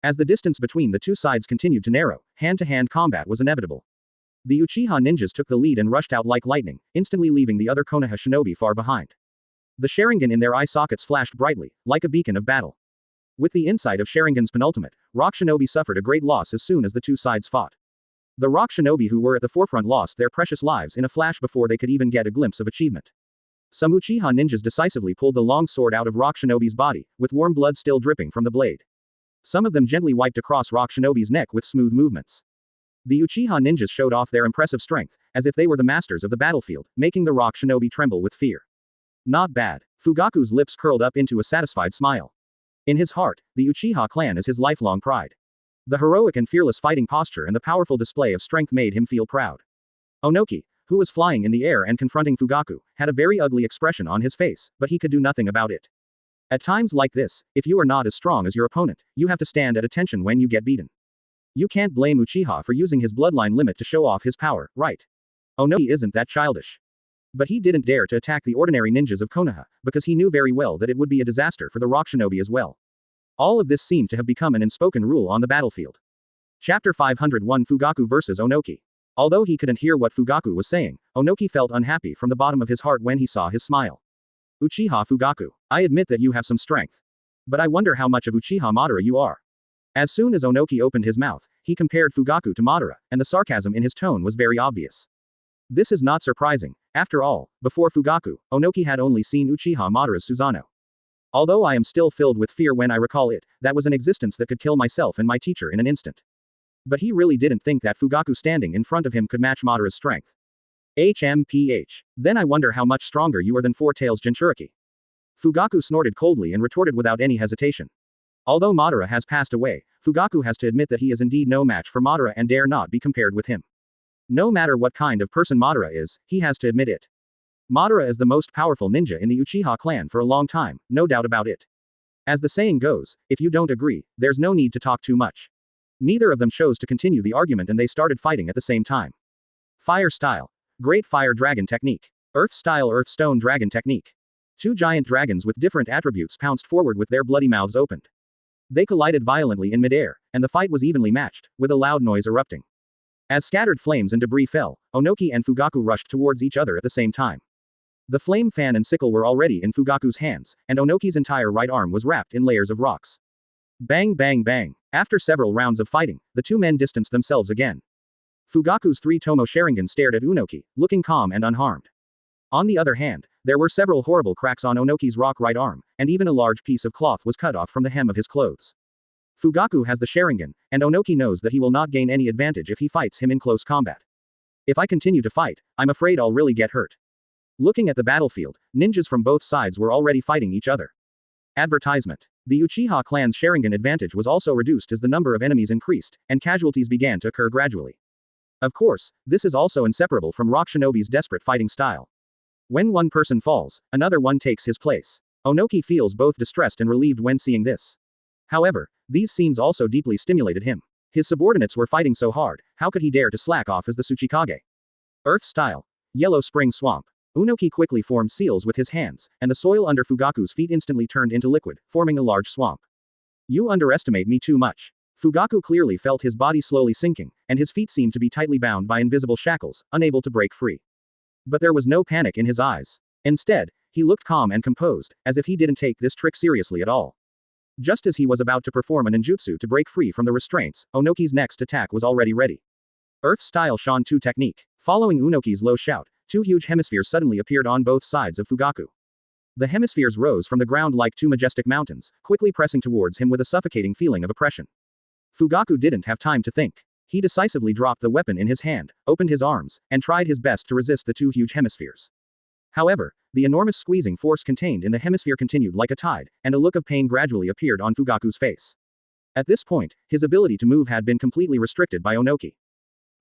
As the distance between the two sides continued to narrow, hand-to-hand combat was inevitable. The Uchiha ninjas took the lead and rushed out like lightning, instantly leaving the other Konoha shinobi far behind. The Sharingan in their eye sockets flashed brightly, like a beacon of battle. With the insight of Sharingan's penultimate, rock shinobi suffered a great loss as soon as the two sides fought. The rock shinobi who were at the forefront lost their precious lives in a flash before they could even get a glimpse of achievement. Some Uchiha ninjas decisively pulled the long sword out of rock shinobi's body, with warm blood still dripping from the blade. Some of them gently wiped across rock shinobi's neck with smooth movements. The Uchiha ninjas showed off their impressive strength, as if they were the masters of the battlefield, making the rock shinobi tremble with fear. Not bad. Fugaku's lips curled up into a satisfied smile. In his heart, the Uchiha clan is his lifelong pride. The heroic and fearless fighting posture and the powerful display of strength made him feel proud. Onoki, who was flying in the air and confronting Fugaku, had a very ugly expression on his face, but he could do nothing about it. At times like this, if you are not as strong as your opponent, you have to stand at attention when you get beaten. You can't blame Uchiha for using his bloodline limit to show off his power, right? Onoki isn't that childish. But he didn't dare to attack the ordinary ninjas of Konoha, because he knew very well that it would be a disaster for the rock shinobi as well. All of this seemed to have become an unspoken rule on the battlefield. Chapter 501 Fugaku vs Onoki. Although he couldn't hear what Fugaku was saying, Onoki felt unhappy from the bottom of his heart when he saw his smile. Uchiha Fugaku, I admit that you have some strength. But I wonder how much of Uchiha Madara you are. As soon as Onoki opened his mouth, he compared Fugaku to Madara, and the sarcasm in his tone was very obvious. This is not surprising. After all, before Fugaku, Onoki had only seen Uchiha Madara's Susanoo. Although I am still filled with fear when I recall it, that was an existence that could kill myself and my teacher in an instant. But he really didn't think that Fugaku standing in front of him could match Madara's strength. HMPH. Then I wonder how much stronger you are than Four Tails Jinchuriki. Fugaku snorted coldly and retorted without any hesitation. Although Madara has passed away, Fugaku has to admit that he is indeed no match for Madara and dare not be compared with him. No matter what kind of person Madara is, he has to admit it. Madara is the most powerful ninja in the Uchiha clan for a long time, no doubt about it. As the saying goes, if you don't agree, there's no need to talk too much. Neither of them chose to continue the argument and they started fighting at the same time. Fire Style. Great Fire Dragon Technique. Earth Style Earth Stone Dragon Technique. Two giant dragons with different attributes pounced forward with their bloody mouths opened. They collided violently in midair, and the fight was evenly matched, with a loud noise erupting. As scattered flames and debris fell, Onoki and Fugaku rushed towards each other at the same time. The flame fan and sickle were already in Fugaku's hands, and Onoki's entire right arm was wrapped in layers of rocks. Bang bang bang. After several rounds of fighting, the two men distanced themselves again. Fugaku's three-tomo Sharingan stared at Onoki, looking calm and unharmed. On the other hand, there were several horrible cracks on Onoki's rock right arm, and even a large piece of cloth was cut off from the hem of his clothes. Fugaku has the Sharingan, and Onoki knows that he will not gain any advantage if he fights him in close combat. If I continue to fight, I'm afraid I'll really get hurt. Looking at the battlefield, ninjas from both sides were already fighting each other. Advertisement. The Uchiha clan's Sharingan advantage was also reduced as the number of enemies increased, and casualties began to occur gradually. Of course, this is also inseparable from Rock Shinobi's desperate fighting style. When one person falls, another one takes his place. Onoki feels both distressed and relieved when seeing this. However, these scenes also deeply stimulated him. His subordinates were fighting so hard, how could he dare to slack off as the Tsuchikage? Earth Style. Yellow Spring Swamp. Onoki quickly formed seals with his hands, and the soil under Fugaku's feet instantly turned into liquid, forming a large swamp. You underestimate me too much. Fugaku clearly felt his body slowly sinking, and his feet seemed to be tightly bound by invisible shackles, unable to break free. But there was no panic in his eyes. Instead, he looked calm and composed, as if he didn't take this trick seriously at all. Just as he was about to perform a ninjutsu to break free from the restraints, Onoki's next attack was already ready. Earth-style Shan-Tu technique. Following Onoki's low shout, two huge hemispheres suddenly appeared on both sides of Fugaku. The hemispheres rose from the ground like two majestic mountains, quickly pressing towards him with a suffocating feeling of oppression. Fugaku didn't have time to think. He decisively dropped the weapon in his hand, opened his arms, and tried his best to resist the two huge hemispheres. However, the enormous squeezing force contained in the hemisphere continued like a tide, and a look of pain gradually appeared on Fugaku's face. At this point, his ability to move had been completely restricted by Onoki.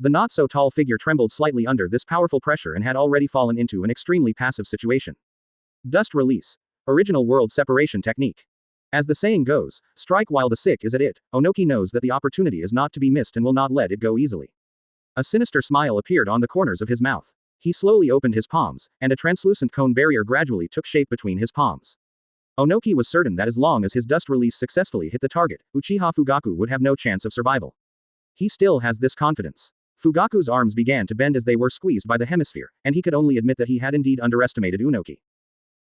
The not-so-tall figure trembled slightly under this powerful pressure and had already fallen into an extremely passive situation. Dust release. Original world separation technique. As the saying goes, strike while the sick is at it. Onoki knows that the opportunity is not to be missed and will not let it go easily. A sinister smile appeared on the corners of his mouth. He slowly opened his palms, and a translucent cone barrier gradually took shape between his palms. Onoki was certain that as long as his dust release successfully hit the target, Uchiha Fugaku would have no chance of survival. He still has this confidence. Fugaku's arms began to bend as they were squeezed by the hemisphere, and he could only admit that he had indeed underestimated Onoki.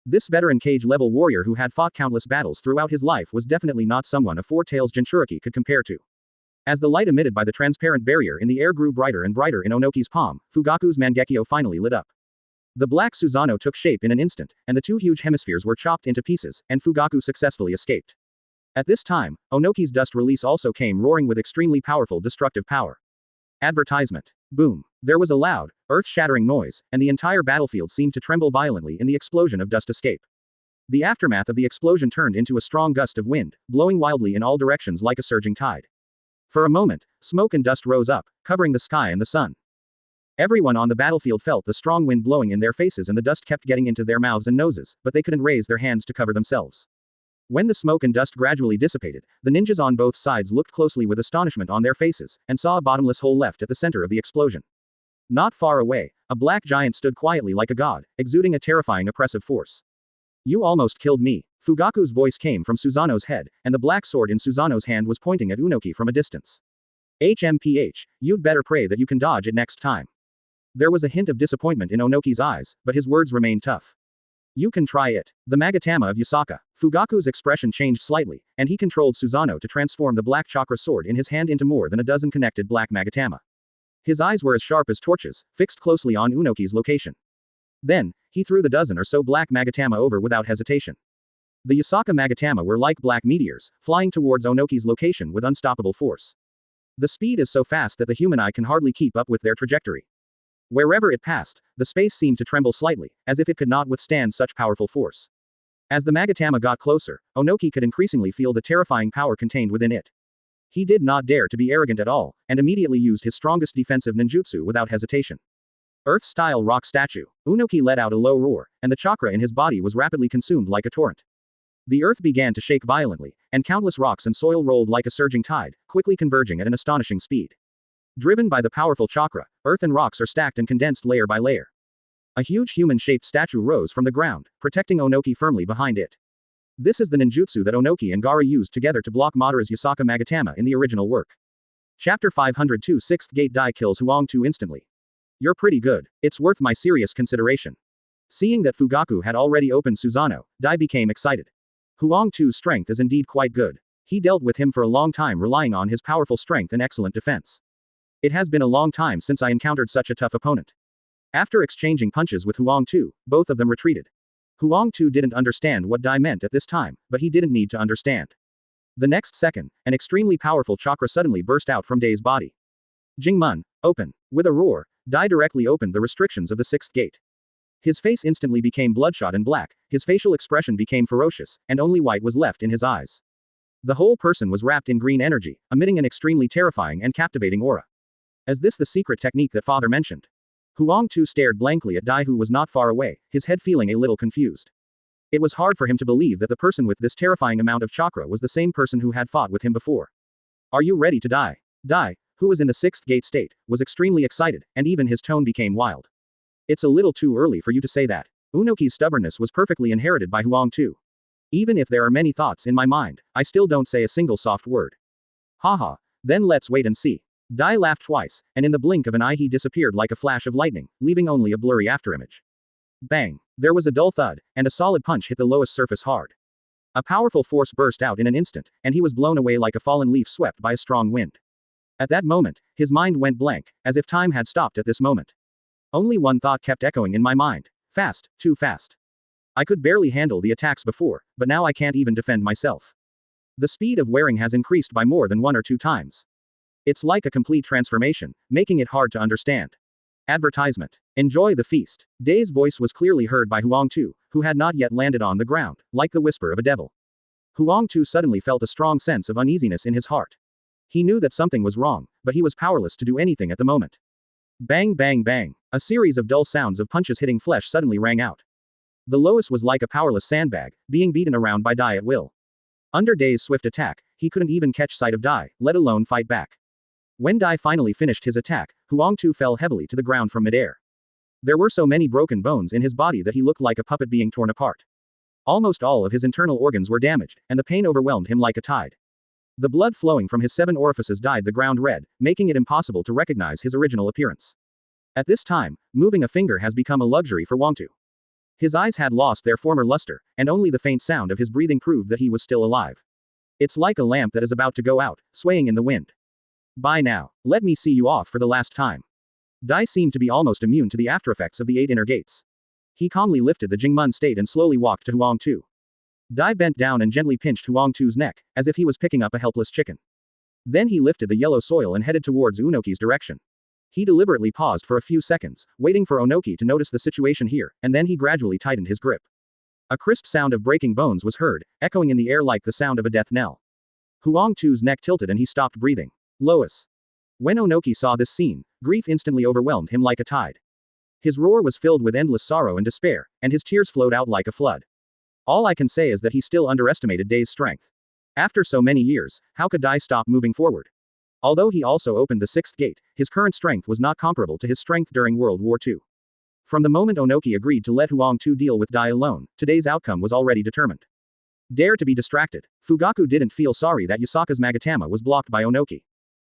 This veteran Kage-level warrior who had fought countless battles throughout his life was definitely not someone a Four Tails Jinchuriki could compare to. As the light emitted by the transparent barrier in the air grew brighter and brighter in Onoki's palm, Fugaku's Mangekyo finally lit up. The black Susanoo took shape in an instant, and the two huge hemispheres were chopped into pieces, and Fugaku successfully escaped. At this time, Onoki's dust release also came roaring with extremely powerful destructive power. Advertisement. Boom. There was a loud, earth-shattering noise, and the entire battlefield seemed to tremble violently in the explosion of dust escape. The aftermath of the explosion turned into a strong gust of wind, blowing wildly in all directions like a surging tide. For a moment, smoke and dust rose up, covering the sky and the sun. Everyone on the battlefield felt the strong wind blowing in their faces and the dust kept getting into their mouths and noses, but they couldn't raise their hands to cover themselves. When the smoke and dust gradually dissipated, the ninjas on both sides looked closely with astonishment on their faces, and saw a bottomless hole left at the center of the explosion. Not far away, a black giant stood quietly like a god, exuding a terrifying oppressive force. You almost killed me. Fugaku's voice came from Susanoo's head, and the black sword in Susanoo's hand was pointing at Onoki from a distance. HMPH, you'd better pray that you can dodge it next time. There was a hint of disappointment in Onoki's eyes, but his words remained tough. You can try it. The Magatama of Yusaka. Fugaku's expression changed slightly, and he controlled Susanoo to transform the black chakra sword in his hand into more than a dozen connected black Magatama. His eyes were as sharp as torches, fixed closely on Onoki's location. Then, he threw the dozen or so black Magatama over without hesitation. The Yusaka Magatama were like black meteors, flying towards Onoki's location with unstoppable force. The speed is so fast that the human eye can hardly keep up with their trajectory. Wherever it passed, the space seemed to tremble slightly, as if it could not withstand such powerful force. As the Magatama got closer, Onoki could increasingly feel the terrifying power contained within it. He did not dare to be arrogant at all, and immediately used his strongest defensive ninjutsu without hesitation. Earth-style rock statue. Onoki let out a low roar, and the chakra in his body was rapidly consumed like a torrent. The earth began to shake violently, and countless rocks and soil rolled like a surging tide, quickly converging at an astonishing speed. Driven by the powerful chakra, earth and rocks are stacked and condensed layer by layer. A huge human-shaped statue rose from the ground, protecting Onoki firmly behind it. This is the ninjutsu that Onoki and Gaara used together to block Madara's Yusaka Magatama in the original work. Chapter 502 Sixth Gate Dai kills Huang Tu instantly. You're pretty good. It's worth my serious consideration. Seeing that Fugaku had already opened Susanoo, Dai became excited. Huang Tu's strength is indeed quite good. He dealt with him for a long time relying on his powerful strength and excellent defense. It has been a long time since I encountered such a tough opponent. After exchanging punches with Huang Tu, both of them retreated. Huang Tu didn't understand what Dai meant at this time, but he didn't need to understand. The next second, an extremely powerful chakra suddenly burst out from Dai's body. Jingmun, open. With a roar, Dai directly opened the restrictions of the sixth gate. His face instantly became bloodshot and black, his facial expression became ferocious, and only white was left in his eyes. The whole person was wrapped in green energy, emitting an extremely terrifying and captivating aura. Is this the secret technique that father mentioned? Huang Tu stared blankly at Dai, who was not far away, his head feeling a little confused. It was hard for him to believe that the person with this terrifying amount of chakra was the same person who had fought with him before. Are you ready to die? Dai, who was in the sixth gate state, was extremely excited, and even his tone became wild. It's a little too early for you to say that. Onoki's stubbornness was perfectly inherited by Huang Tu. Even if there are many thoughts in my mind, I still don't say a single soft word. Haha, then let's wait and see. Dai laughed twice, and in the blink of an eye he disappeared like a flash of lightning, leaving only a blurry afterimage. Bang! There was a dull thud, and a solid punch hit the lowest surface hard. A powerful force burst out in an instant, and he was blown away like a fallen leaf swept by a strong wind. At that moment, his mind went blank, as if time had stopped at this moment. Only one thought kept echoing in my mind. Fast, too fast. I could barely handle the attacks before, but now I can't even defend myself. The speed of wearing has increased by more than 1 or 2 times. It's like a complete transformation, making it hard to understand. Advertisement. Enjoy the feast. Day's voice was clearly heard by Huang Tu, who had not yet landed on the ground, like the whisper of a devil. Huang Tu suddenly felt a strong sense of uneasiness in his heart. He knew that something was wrong, but he was powerless to do anything at the moment. Bang bang bang. A series of dull sounds of punches hitting flesh suddenly rang out. The Lois was like a powerless sandbag, being beaten around by Dai at will. Under Dai's swift attack, he couldn't even catch sight of Dai, let alone fight back. When Dai finally finished his attack, Huang Tu fell heavily to the ground from midair. There were so many broken bones in his body that he looked like a puppet being torn apart. Almost all of his internal organs were damaged, and the pain overwhelmed him like a tide. The blood flowing from his 7 orifices dyed the ground red, making it impossible to recognize his original appearance. At this time, moving a finger has become a luxury for Huang Tu. His eyes had lost their former luster, and only the faint sound of his breathing proved that he was still alive. It's like a lamp that is about to go out, swaying in the wind. Bye now. Let me see you off for the last time. Dai seemed to be almost immune to the aftereffects of the 8 inner gates. He calmly lifted the Jingmun state and slowly walked to Huang Tu. Dai bent down and gently pinched Huang Tu's neck, as if he was picking up a helpless chicken. Then he lifted the yellow soil and headed towards Unoki's direction. He deliberately paused for a few seconds, waiting for Onoki to notice the situation here, and then he gradually tightened his grip. A crisp sound of breaking bones was heard, echoing in the air like the sound of a death knell. Huang Tu's neck tilted and he stopped breathing. Lois. When Onoki saw this scene, grief instantly overwhelmed him like a tide. His roar was filled with endless sorrow and despair, and his tears flowed out like a flood. All I can say is that he still underestimated Dai's strength. After so many years, how could Dai stop moving forward? Although he also opened the 6th gate, his current strength was not comparable to his strength during World War II. From the moment Onoki agreed to let Huang Tu deal with Dai alone, today's outcome was already determined. Dare to be distracted. Fugaku didn't feel sorry that Yasaka's Magatama was blocked by Onoki.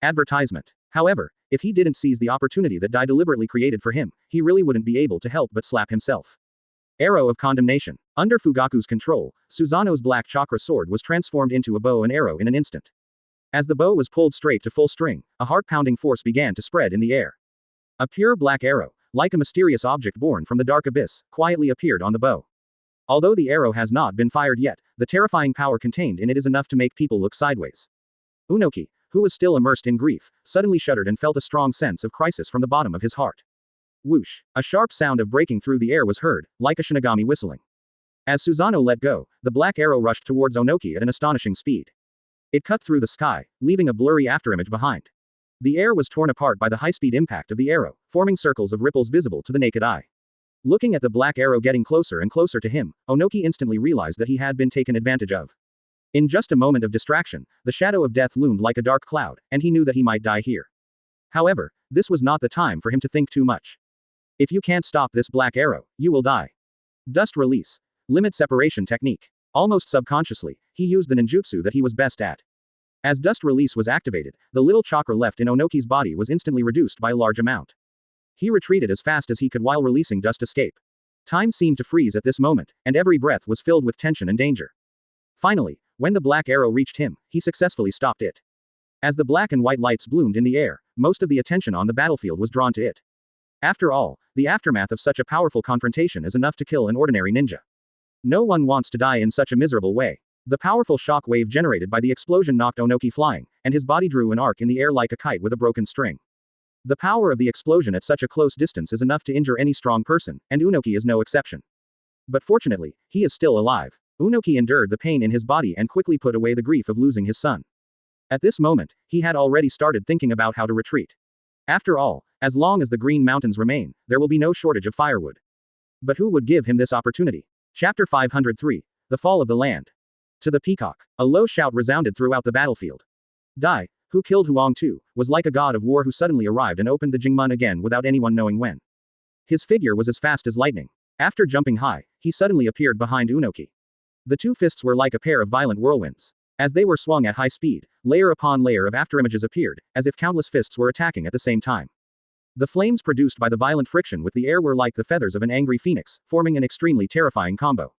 Advertisement. However, if he didn't seize the opportunity that Dai deliberately created for him, he really wouldn't be able to help but slap himself. Arrow of Condemnation. Under Fugaku's control, Susanoo's black chakra sword was transformed into a bow and arrow in an instant. As the bow was pulled straight to full string, a heart-pounding force began to spread in the air. A pure black arrow, like a mysterious object born from the dark abyss, quietly appeared on the bow. Although the arrow has not been fired yet, the terrifying power contained in it is enough to make people look sideways. Unoki, who was still immersed in grief, suddenly shuddered and felt a strong sense of crisis from the bottom of his heart. Whoosh! A sharp sound of breaking through the air was heard, like a Shinigami whistling. As Susanoo let go, the black arrow rushed towards Onoki at an astonishing speed. It cut through the sky, leaving a blurry afterimage behind. The air was torn apart by the high-speed impact of the arrow, forming circles of ripples visible to the naked eye. Looking at the black arrow getting closer and closer to him, Onoki instantly realized that he had been taken advantage of. In just a moment of distraction, the shadow of death loomed like a dark cloud, and he knew that he might die here. However, this was not the time for him to think too much. If you can't stop this black arrow, you will die. Dust release. Limit separation technique. Almost subconsciously, he used the ninjutsu that he was best at. As dust release was activated, the little chakra left in Onoki's body was instantly reduced by a large amount. He retreated as fast as he could while releasing dust escape. Time seemed to freeze at this moment, and every breath was filled with tension and danger. Finally, when the black arrow reached him, he successfully stopped it. As the black and white lights bloomed in the air, most of the attention on the battlefield was drawn to it. After all, the aftermath of such a powerful confrontation is enough to kill an ordinary ninja. No one wants to die in such a miserable way. The powerful shock wave generated by the explosion knocked Onoki flying, and his body drew an arc in the air like a kite with a broken string. The power of the explosion at such a close distance is enough to injure any strong person, and Unoki is no exception. But fortunately, he is still alive. Unoki endured the pain in his body and quickly put away the grief of losing his son. At this moment, he had already started thinking about how to retreat. After all, as long as the Green Mountains remain, there will be no shortage of firewood. But who would give him this opportunity? Chapter 503. The Fall of the Land. To the Peacock. A low shout resounded throughout the battlefield. Dai, who killed Huang Tu, was like a god of war who suddenly arrived and opened the Jingmun again without anyone knowing when. His figure was as fast as lightning. After jumping high, he suddenly appeared behind Unoki. The two fists were like a pair of violent whirlwinds. As they were swung at high speed, layer upon layer of afterimages appeared, as if countless fists were attacking at the same time. The flames produced by the violent friction with the air were like the feathers of an angry phoenix, forming an extremely terrifying combo.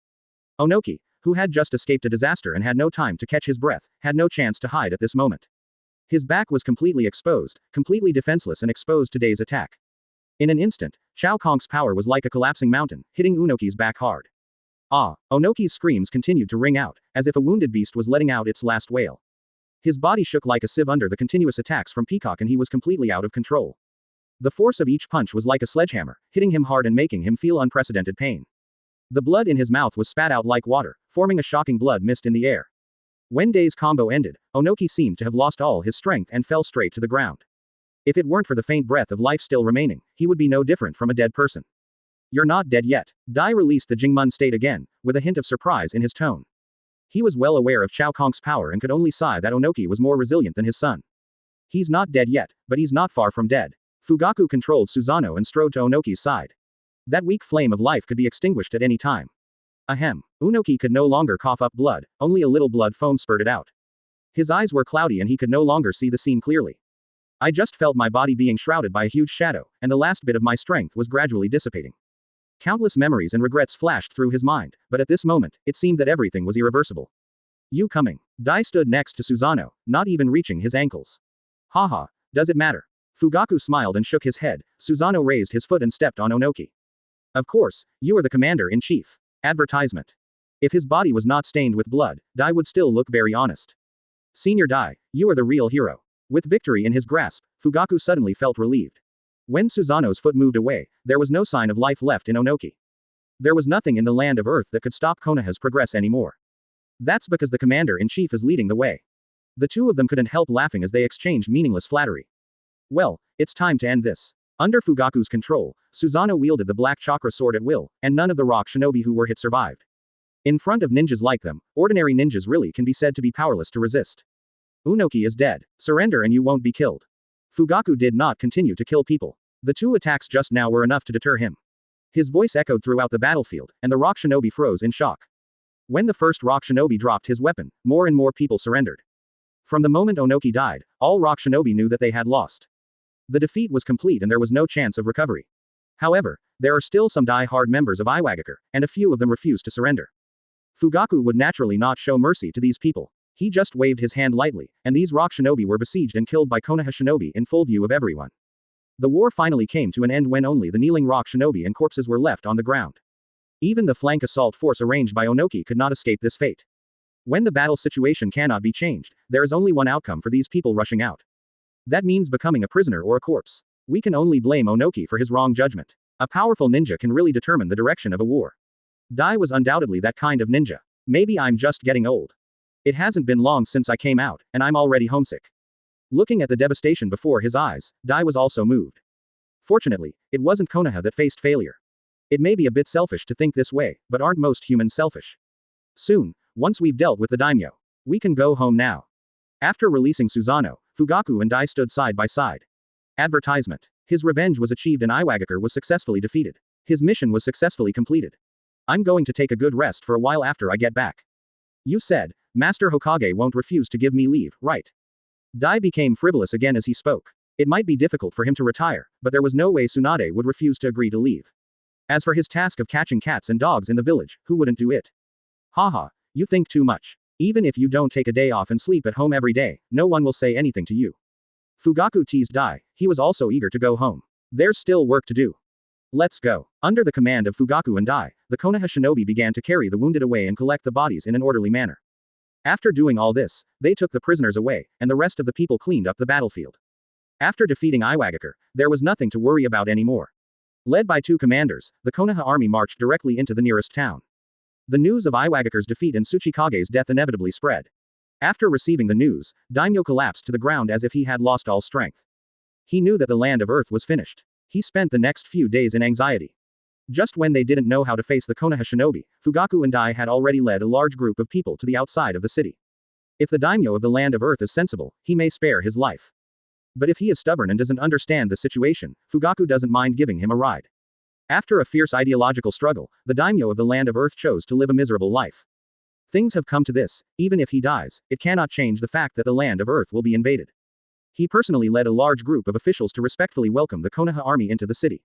Onoki, who had just escaped a disaster and had no time to catch his breath, had no chance to hide at this moment. His back was completely exposed, completely defenseless and exposed to Dai's attack. In an instant, Chao Kong's power was like a collapsing mountain, hitting Unoki's back hard. Ah! Onoki's screams continued to ring out, as if a wounded beast was letting out its last wail. His body shook like a sieve under the continuous attacks from Peacock and he was completely out of control. The force of each punch was like a sledgehammer, hitting him hard and making him feel unprecedented pain. The blood in his mouth was spat out like water, forming a shocking blood mist in the air. When Day's combo ended, Onoki seemed to have lost all his strength and fell straight to the ground. If it weren't for the faint breath of life still remaining, he would be no different from a dead person. You're not dead yet. Dai released the Jingmun state again, with a hint of surprise in his tone. He was well aware of Chao Kong's power and could only sigh that Onoki was more resilient than his son. He's not dead yet, but he's not far from dead. Fugaku controlled Susanoo and strode to Onoki's side. That weak flame of life could be extinguished at any time. Ahem. Onoki could no longer cough up blood, only a little blood foam spurted out. His eyes were cloudy and he could no longer see the scene clearly. I just felt my body being shrouded by a huge shadow, and the last bit of my strength was gradually dissipating. Countless memories and regrets flashed through his mind, but at this moment, it seemed that everything was irreversible. You coming? Dai stood next to Susanoo, not even reaching his ankles. Haha, does it matter? Fugaku smiled and shook his head. Susanoo raised his foot and stepped on Onoki. Of course, you are the commander-in-chief. Advertisement. If his body was not stained with blood, Dai would still look very honest. Senior Dai, you are the real hero. With victory in his grasp, Fugaku suddenly felt relieved. When Susanoo's foot moved away, there was no sign of life left in Onoki. There was nothing in the land of Earth that could stop Konoha's progress anymore. That's because the commander-in-chief is leading the way. The two of them couldn't help laughing as they exchanged meaningless flattery. Well, it's time to end this. Under Fugaku's control, Susanoo wielded the black chakra sword at will, and none of the rock shinobi who were hit survived. In front of ninjas like them, ordinary ninjas really can be said to be powerless to resist. Onoki is dead. Surrender and you won't be killed. Fugaku did not continue to kill people. The two attacks just now were enough to deter him. His voice echoed throughout the battlefield, and the rock shinobi froze in shock. When the first rock shinobi dropped his weapon, more and more people surrendered. From the moment Onoki died, all rock shinobi knew that they had lost. The defeat was complete and there was no chance of recovery. However, there are still some die-hard members of Iwagakure, and a few of them refused to surrender. Fugaku would naturally not show mercy to these people. He just waved his hand lightly, and these rock shinobi were besieged and killed by Konoha shinobi in full view of everyone. The war finally came to an end when only the kneeling rock shinobi and corpses were left on the ground. Even the flank assault force arranged by Onoki could not escape this fate. When the battle situation cannot be changed, there is only one outcome for these people rushing out. That means becoming a prisoner or a corpse. We can only blame Onoki for his wrong judgment. A powerful ninja can really determine the direction of a war. Dai was undoubtedly that kind of ninja. Maybe I'm just getting old. It hasn't been long since I came out, and I'm already homesick. Looking at the devastation before his eyes, Dai was also moved. Fortunately, it wasn't Konoha that faced failure. It may be a bit selfish to think this way, but aren't most humans selfish? Soon, once we've dealt with the daimyo, we can go home now. After releasing Susanoo, Fugaku and Dai stood side by side. Advertisement. His revenge was achieved and Iwagakure was successfully defeated. His mission was successfully completed. I'm going to take a good rest for a while after I get back. You said, Master Hokage won't refuse to give me leave, right? Dai became frivolous again as he spoke. It might be difficult for him to retire, but there was no way Tsunade would refuse to agree to leave. As for his task of catching cats and dogs in the village, who wouldn't do it? Haha, you think too much. Even if you don't take a day off and sleep at home every day, no one will say anything to you. Fugaku teased Dai. He was also eager to go home. There's still work to do. Let's go. Under the command of Fugaku and Dai, the Konoha shinobi began to carry the wounded away and collect the bodies in an orderly manner. After doing all this, they took the prisoners away, and the rest of the people cleaned up the battlefield. After defeating Iwagakure, there was nothing to worry about anymore. Led by two commanders, the Konoha army marched directly into the nearest town. The news of Iwagakure's defeat and Tsuchikage's death inevitably spread. After receiving the news, Daimyo collapsed to the ground as if he had lost all strength. He knew that the land of Earth was finished. He spent the next few days in anxiety. Just when they didn't know how to face the Konoha shinobi, Fugaku and Dai had already led a large group of people to the outside of the city. If the daimyo of the land of Earth is sensible, he may spare his life. But if he is stubborn and doesn't understand the situation, Fugaku doesn't mind giving him a ride. After a fierce ideological struggle, the daimyo of the land of Earth chose to live a miserable life. Things have come to this. Even if he dies, it cannot change the fact that the land of Earth will be invaded. He personally led a large group of officials to respectfully welcome the Konoha army into the city.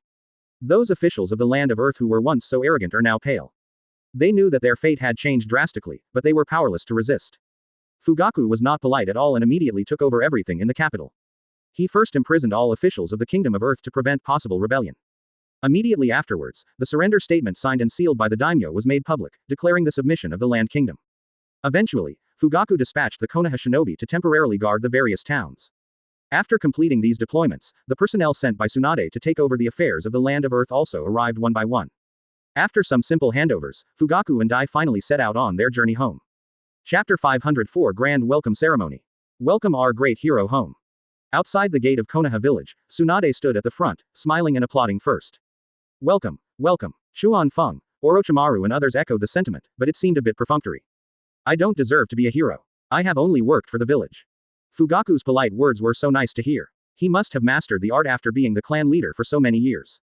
Those officials of the land of Earth who were once so arrogant are now pale. They knew that their fate had changed drastically, but they were powerless to resist. Fugaku was not polite at all and immediately took over everything in the capital. He first imprisoned all officials of the Kingdom of Earth to prevent possible rebellion. Immediately afterwards, the surrender statement signed and sealed by the daimyo was made public, declaring the submission of the Land Kingdom. Eventually, Fugaku dispatched the Konoha shinobi to temporarily guard the various towns. After completing these deployments, the personnel sent by Tsunade to take over the affairs of the Land of Earth also arrived one by one. After some simple handovers, Fugaku and Dai finally set out on their journey home. Chapter 504 Grand Welcome Ceremony. Welcome our great hero home. Outside the gate of Konoha village, Tsunade stood at the front, smiling and applauding first. Welcome, welcome. Chuan Feng, Orochimaru and others echoed the sentiment, but it seemed a bit perfunctory. I don't deserve to be a hero. I have only worked for the village. Fugaku's polite words were so nice to hear. He must have mastered the art after being the clan leader for so many years.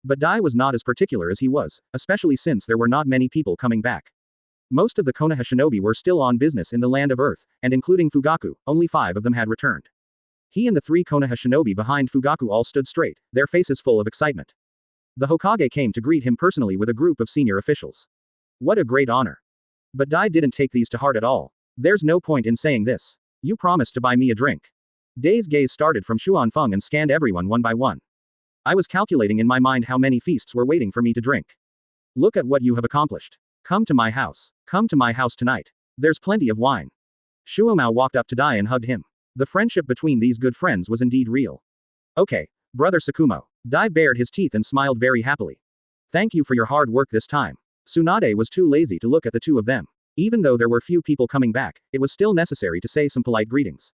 But Dai was not as particular as he was, especially since there were not many people coming back. Most of the Konoha shinobi were still on business in the Land of Earth, and including Fugaku, only 5 of them had returned. He and the 3 Konoha shinobi behind Fugaku all stood straight, their faces full of excitement. The Hokage came to greet him personally with a group of senior officials. What a great honor. But Dai didn't take these to heart at all. There's no point in saying this. You promised to buy me a drink. Dai's gaze started from Xuan Feng and scanned everyone one by one. I was calculating in my mind how many feasts were waiting for me to drink. Look at what you have accomplished. Come to my house. Come to my house tonight. There's plenty of wine. Shuomao walked up to Dai and hugged him. The friendship between these good friends was indeed real. Okay, brother Sakumo. Dai bared his teeth and smiled very happily. Thank you for your hard work this time. Tsunade was too lazy to look at the two of them. Even though there were few people coming back, it was still necessary to say some polite greetings.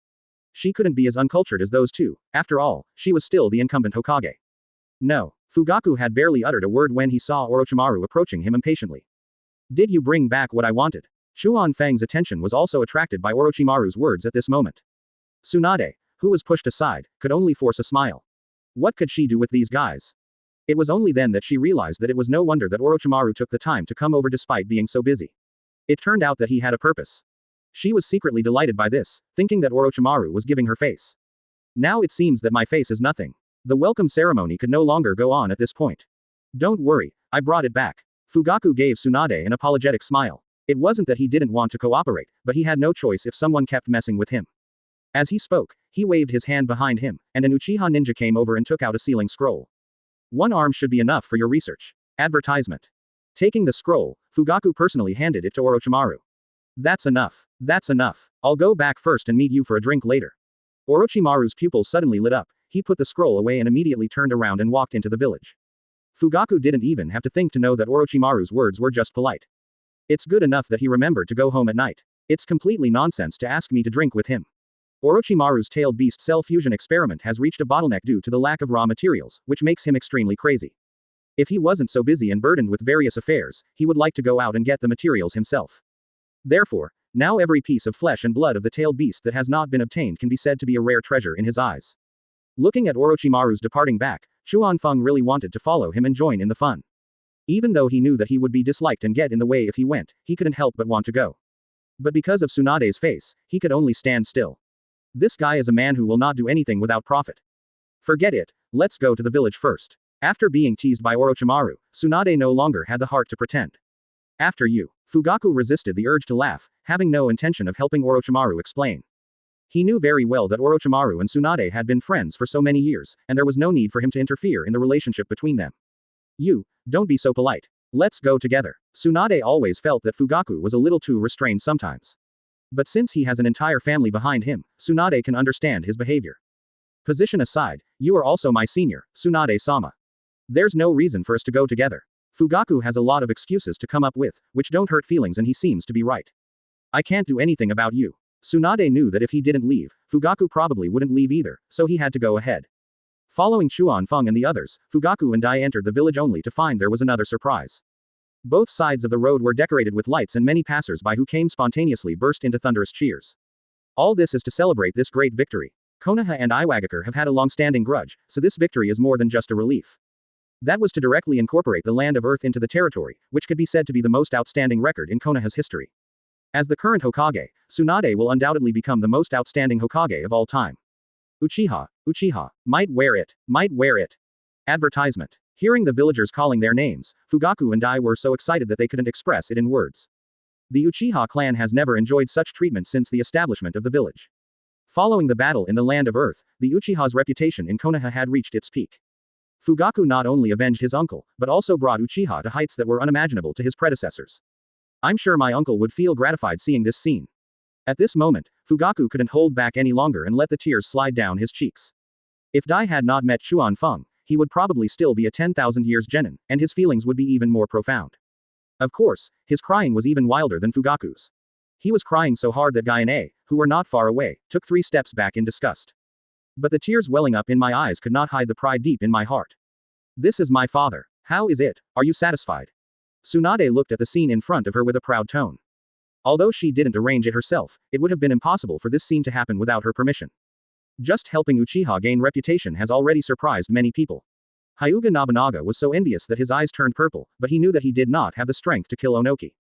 She couldn't be as uncultured as those two. After all, she was still the incumbent Hokage. No. Fugaku had barely uttered a word when he saw Orochimaru approaching him impatiently. Did you bring back what I wanted? Chuan Feng's attention was also attracted by Orochimaru's words at this moment. Tsunade, who was pushed aside, could only force a smile. What could she do with these guys? It was only then that she realized that it was no wonder that Orochimaru took the time to come over despite being so busy. It turned out that he had a purpose. She was secretly delighted by this, thinking that Orochimaru was giving her face. Now it seems that my face is nothing. The welcome ceremony could no longer go on at this point. Don't worry, I brought it back. Fugaku gave Tsunade an apologetic smile. It wasn't that he didn't want to cooperate, but he had no choice if someone kept messing with him. As he spoke, he waved his hand behind him, and an Uchiha ninja came over and took out a sealing scroll. One arm should be enough for your research. Advertisement. Taking the scroll, Fugaku personally handed it to Orochimaru. That's enough. That's enough. I'll go back first and meet you for a drink later. Orochimaru's pupils suddenly lit up. He put the scroll away and immediately turned around and walked into the village. Fugaku didn't even have to think to know that Orochimaru's words were just polite. It's good enough that he remembered to go home at night. It's completely nonsense to ask me to drink with him. Orochimaru's tailed beast cell fusion experiment has reached a bottleneck due to the lack of raw materials, which makes him extremely crazy. If he wasn't so busy and burdened with various affairs, he would like to go out and get the materials himself. Therefore, now every piece of flesh and blood of the tailed beast that has not been obtained can be said to be a rare treasure in his eyes. Looking at Orochimaru's departing back, Chuan Feng really wanted to follow him and join in the fun. Even though he knew that he would be disliked and get in the way if he went, he couldn't help but want to go. But because of Tsunade's face, he could only stand still. This guy is a man who will not do anything without profit. Forget it, let's go to the village first. After being teased by Orochimaru, Tsunade no longer had the heart to pretend. After you. Fugaku resisted the urge to laugh, having no intention of helping Orochimaru explain. He knew very well that Orochimaru and Tsunade had been friends for so many years, and there was no need for him to interfere in the relationship between them. You, don't be so polite. Let's go together. Tsunade always felt that Fugaku was a little too restrained sometimes. But since he has an entire family behind him, Tsunade can understand his behavior. Position aside, you are also my senior, Tsunade-sama. There's no reason for us to go together. Fugaku has a lot of excuses to come up with, which don't hurt feelings, and he seems to be right. I can't do anything about you. Tsunade knew that if he didn't leave, Fugaku probably wouldn't leave either, so he had to go ahead. Following Chuan Feng and the others, Fugaku and Dai entered the village only to find there was another surprise. Both sides of the road were decorated with lights and many passers-by who came spontaneously burst into thunderous cheers. All this is to celebrate this great victory. Konoha and Iwagakure have had a long-standing grudge, so this victory is more than just a relief. That was to directly incorporate the Land of Earth into the territory, which could be said to be the most outstanding record in Konoha's history. As the current Hokage, Tsunade will undoubtedly become the most outstanding Hokage of all time. Uchiha, Uchiha, might wear it, might wear it. Advertisement. Hearing the villagers calling their names, Fugaku and Dai were so excited that they couldn't express it in words. The Uchiha clan has never enjoyed such treatment since the establishment of the village. Following the battle in the Land of Earth, the Uchiha's reputation in Konoha had reached its peak. Fugaku not only avenged his uncle, but also brought Uchiha to heights that were unimaginable to his predecessors. I'm sure my uncle would feel gratified seeing this scene. At this moment, Fugaku couldn't hold back any longer and let the tears slide down his cheeks. If Dai had not met Chuan Feng, he would probably still be a 10,000 years genin, and his feelings would be even more profound. Of course, his crying was even wilder than Fugaku's. He was crying so hard that Guy and A, who were not far away, took 3 steps back in disgust. But the tears welling up in my eyes could not hide the pride deep in my heart. This is my father. How is it? Are you satisfied? Tsunade looked at the scene in front of her with a proud tone. Although she didn't arrange it herself, it would have been impossible for this scene to happen without her permission. Just helping Uchiha gain reputation has already surprised many people. Hyuga Nobunaga was so envious that his eyes turned purple, but he knew that he did not have the strength to kill Onoki.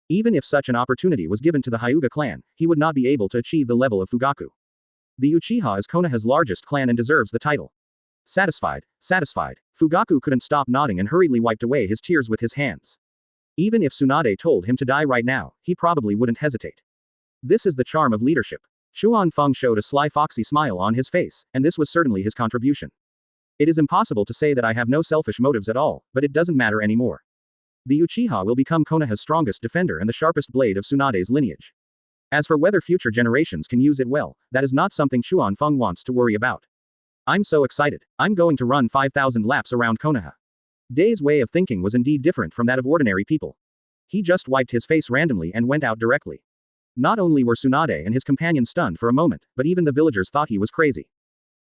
Even if such an opportunity was given to the Hyuga clan, he would not be able to achieve the level of Fugaku. The Uchiha is Konoha's largest clan and deserves the title. Satisfied, satisfied. Fugaku couldn't stop nodding and hurriedly wiped away his tears with his hands. Even if Tsunade told him to die right now, he probably wouldn't hesitate. This is the charm of leadership. Chuan Feng showed a sly foxy smile on his face, and this was certainly his contribution. It is impossible to say that I have no selfish motives at all, but it doesn't matter anymore. The Uchiha will become Konoha's strongest defender and the sharpest blade of Tsunade's lineage. As for whether future generations can use it well, that is not something Chuan Feng wants to worry about. I'm so excited. I'm going to run 5,000 laps around Konoha. Dai's way of thinking was indeed different from that of ordinary people. He just wiped his face randomly and went out directly. Not only were Tsunade and his companion stunned for a moment, but even the villagers thought he was crazy.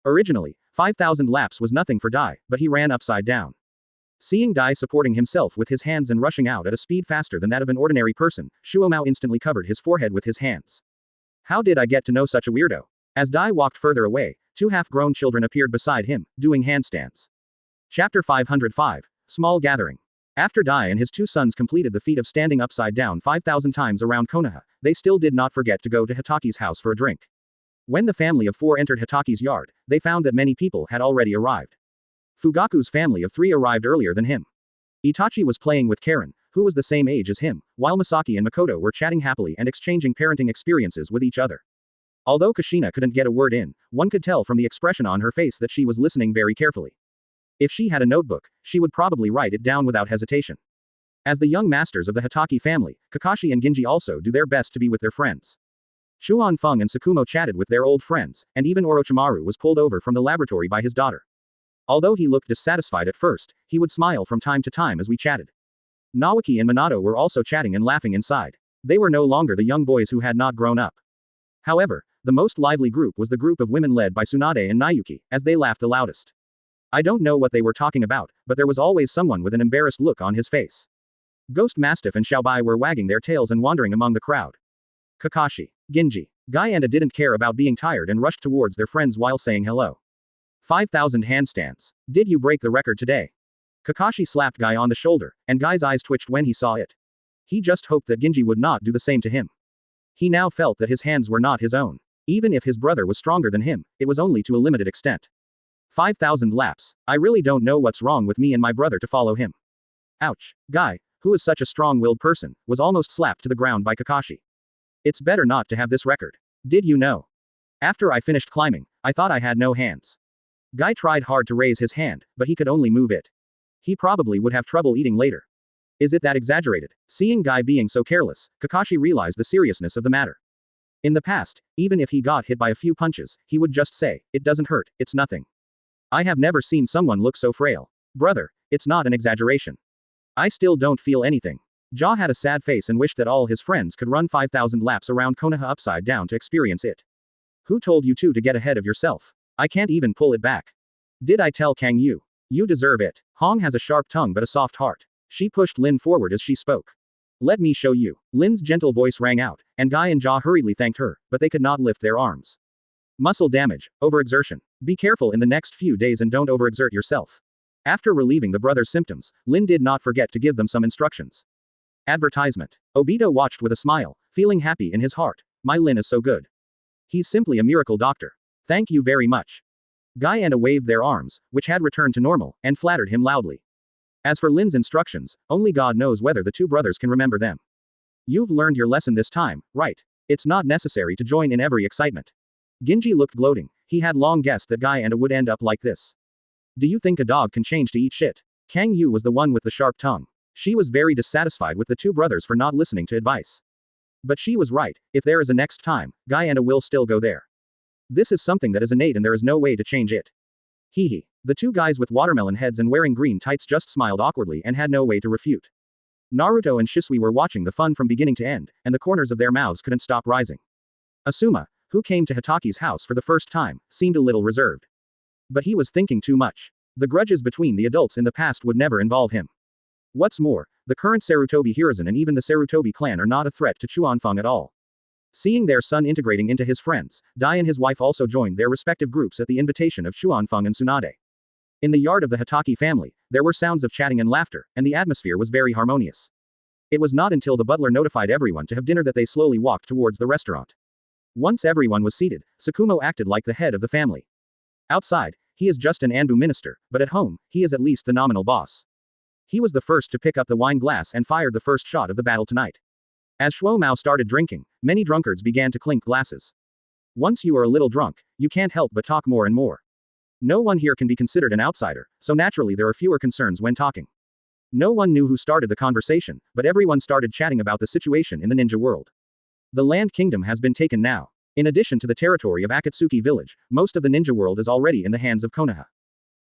Originally, 5,000 laps was nothing for Dai, but he ran upside down. Seeing Dai supporting himself with his hands and rushing out at a speed faster than that of an ordinary person, Shuomao instantly covered his forehead with his hands. How did I get to know such a weirdo? As Dai walked further away, 2 half-grown children appeared beside him, doing handstands. Chapter 505, Small Gathering. After Dai and his 2 sons completed the feat of standing upside down 5,000 times around Konoha, they still did not forget to go to Hatake's house for a drink. When the family of 4 entered Hatake's yard, they found that many people had already arrived. Fugaku's family of 3 arrived earlier than him. Itachi was playing with Karen, who was the same age as him, while Masaki and Makoto were chatting happily and exchanging parenting experiences with each other. Although Kushina couldn't get a word in, one could tell from the expression on her face that she was listening very carefully. If she had a notebook, she would probably write it down without hesitation. As the young masters of the Hatake family, Kakashi and Ginji also do their best to be with their friends. Chuan Feng and Tsukumo chatted with their old friends, and even Orochimaru was pulled over from the laboratory by his daughter. Although he looked dissatisfied at first, he would smile from time to time as we chatted. Nawaki and Minato were also chatting and laughing inside. They were no longer the young boys who had not grown up. However, the most lively group was the group of women led by Tsunade and Nayuki, as they laughed the loudest. I don't know what they were talking about, but there was always someone with an embarrassed look on his face. Ghost Mastiff and Xiaobai were wagging their tails and wandering among the crowd. Kakashi, Ginji, Guy and A didn't care about being tired and rushed towards their friends while saying hello. 5,000 handstands. Did you break the record today? Kakashi slapped Guy on the shoulder, and Guy's eyes twitched when he saw it. He just hoped that Ginji would not do the same to him. He now felt that his hands were not his own. Even if his brother was stronger than him, it was only to a limited extent. 5,000 laps. I really don't know what's wrong with me and my brother to follow him. Ouch. Guy, who is such a strong-willed person, was almost slapped to the ground by Kakashi. It's better not to have this record. Did you know? After I finished climbing, I thought I had no hands. Guy tried hard to raise his hand, but he could only move it. He probably would have trouble eating later. Is it that exaggerated? Seeing Guy being so careless, Kakashi realized the seriousness of the matter. In the past, even if he got hit by a few punches, he would just say, "It doesn't hurt, it's nothing." I have never seen someone look so frail. Brother, it's not an exaggeration. I still don't feel anything. Ja had a sad face and wished that all his friends could run 5,000 laps around Konoha upside down to experience it. Who told you to get ahead of yourself? I can't even pull it back. Did I tell Kang Yu? You deserve it. Hong has a sharp tongue but a soft heart. She pushed Lin forward as she spoke. Let me show you. Lin's gentle voice rang out, and Guy and Ja hurriedly thanked her, but they could not lift their arms. Muscle damage, overexertion. Be careful in the next few days and don't overexert yourself. After relieving the brothers' symptoms, Lin did not forget to give them some instructions. Advertisement. Obito watched with a smile, feeling happy in his heart. My Lin is so good. He's simply a miracle doctor. Thank you very much. Guy and A waved their arms, which had returned to normal, and flattered him loudly. As for Lin's instructions, only God knows whether the 2 brothers can remember them. You've learned your lesson this time, right? It's not necessary to join in every excitement. Ginji looked gloating. He had long guessed that Guy and A would end up like this. Do you think a dog can change to eat shit? Kang Yu was the one with the sharp tongue. She was very dissatisfied with the 2 brothers for not listening to advice. But she was right, if there is a next time, Guy and I will still go there. This is something that is innate and there is no way to change it. Hee hee. The two guys with watermelon heads and wearing green tights just smiled awkwardly and had no way to refute. Naruto and Shisui were watching the fun from beginning to end, and the corners of their mouths couldn't stop rising. Asuma, who came to Hatake's house for the first time, seemed a little reserved. But he was thinking too much. The grudges between the adults in the past would never involve him. What's more, the current Sarutobi Hiruzen and even the Sarutobi clan are not a threat to Chuanfeng at all. Seeing their son integrating into his friends, Dai and his wife also joined their respective groups at the invitation of Chuanfeng and Tsunade. In the yard of the Hatake family, there were sounds of chatting and laughter, and the atmosphere was very harmonious. It was not until the butler notified everyone to have dinner that they slowly walked towards the restaurant. Once everyone was seated, Tsukumo acted like the head of the family. Outside, he is just an Anbu minister, but at home, he is at least the nominal boss. He was the first to pick up the wine glass and fired the first shot of the battle tonight. As Shuo Mao started drinking, many drunkards began to clink glasses. Once you are a little drunk, you can't help but talk more and more. No one here can be considered an outsider, so naturally there are fewer concerns when talking. No one knew who started the conversation, but everyone started chatting about the situation in the ninja world. The land kingdom has been taken now. In addition to the territory of Akatsuki village, most of the ninja world is already in the hands of Konoha.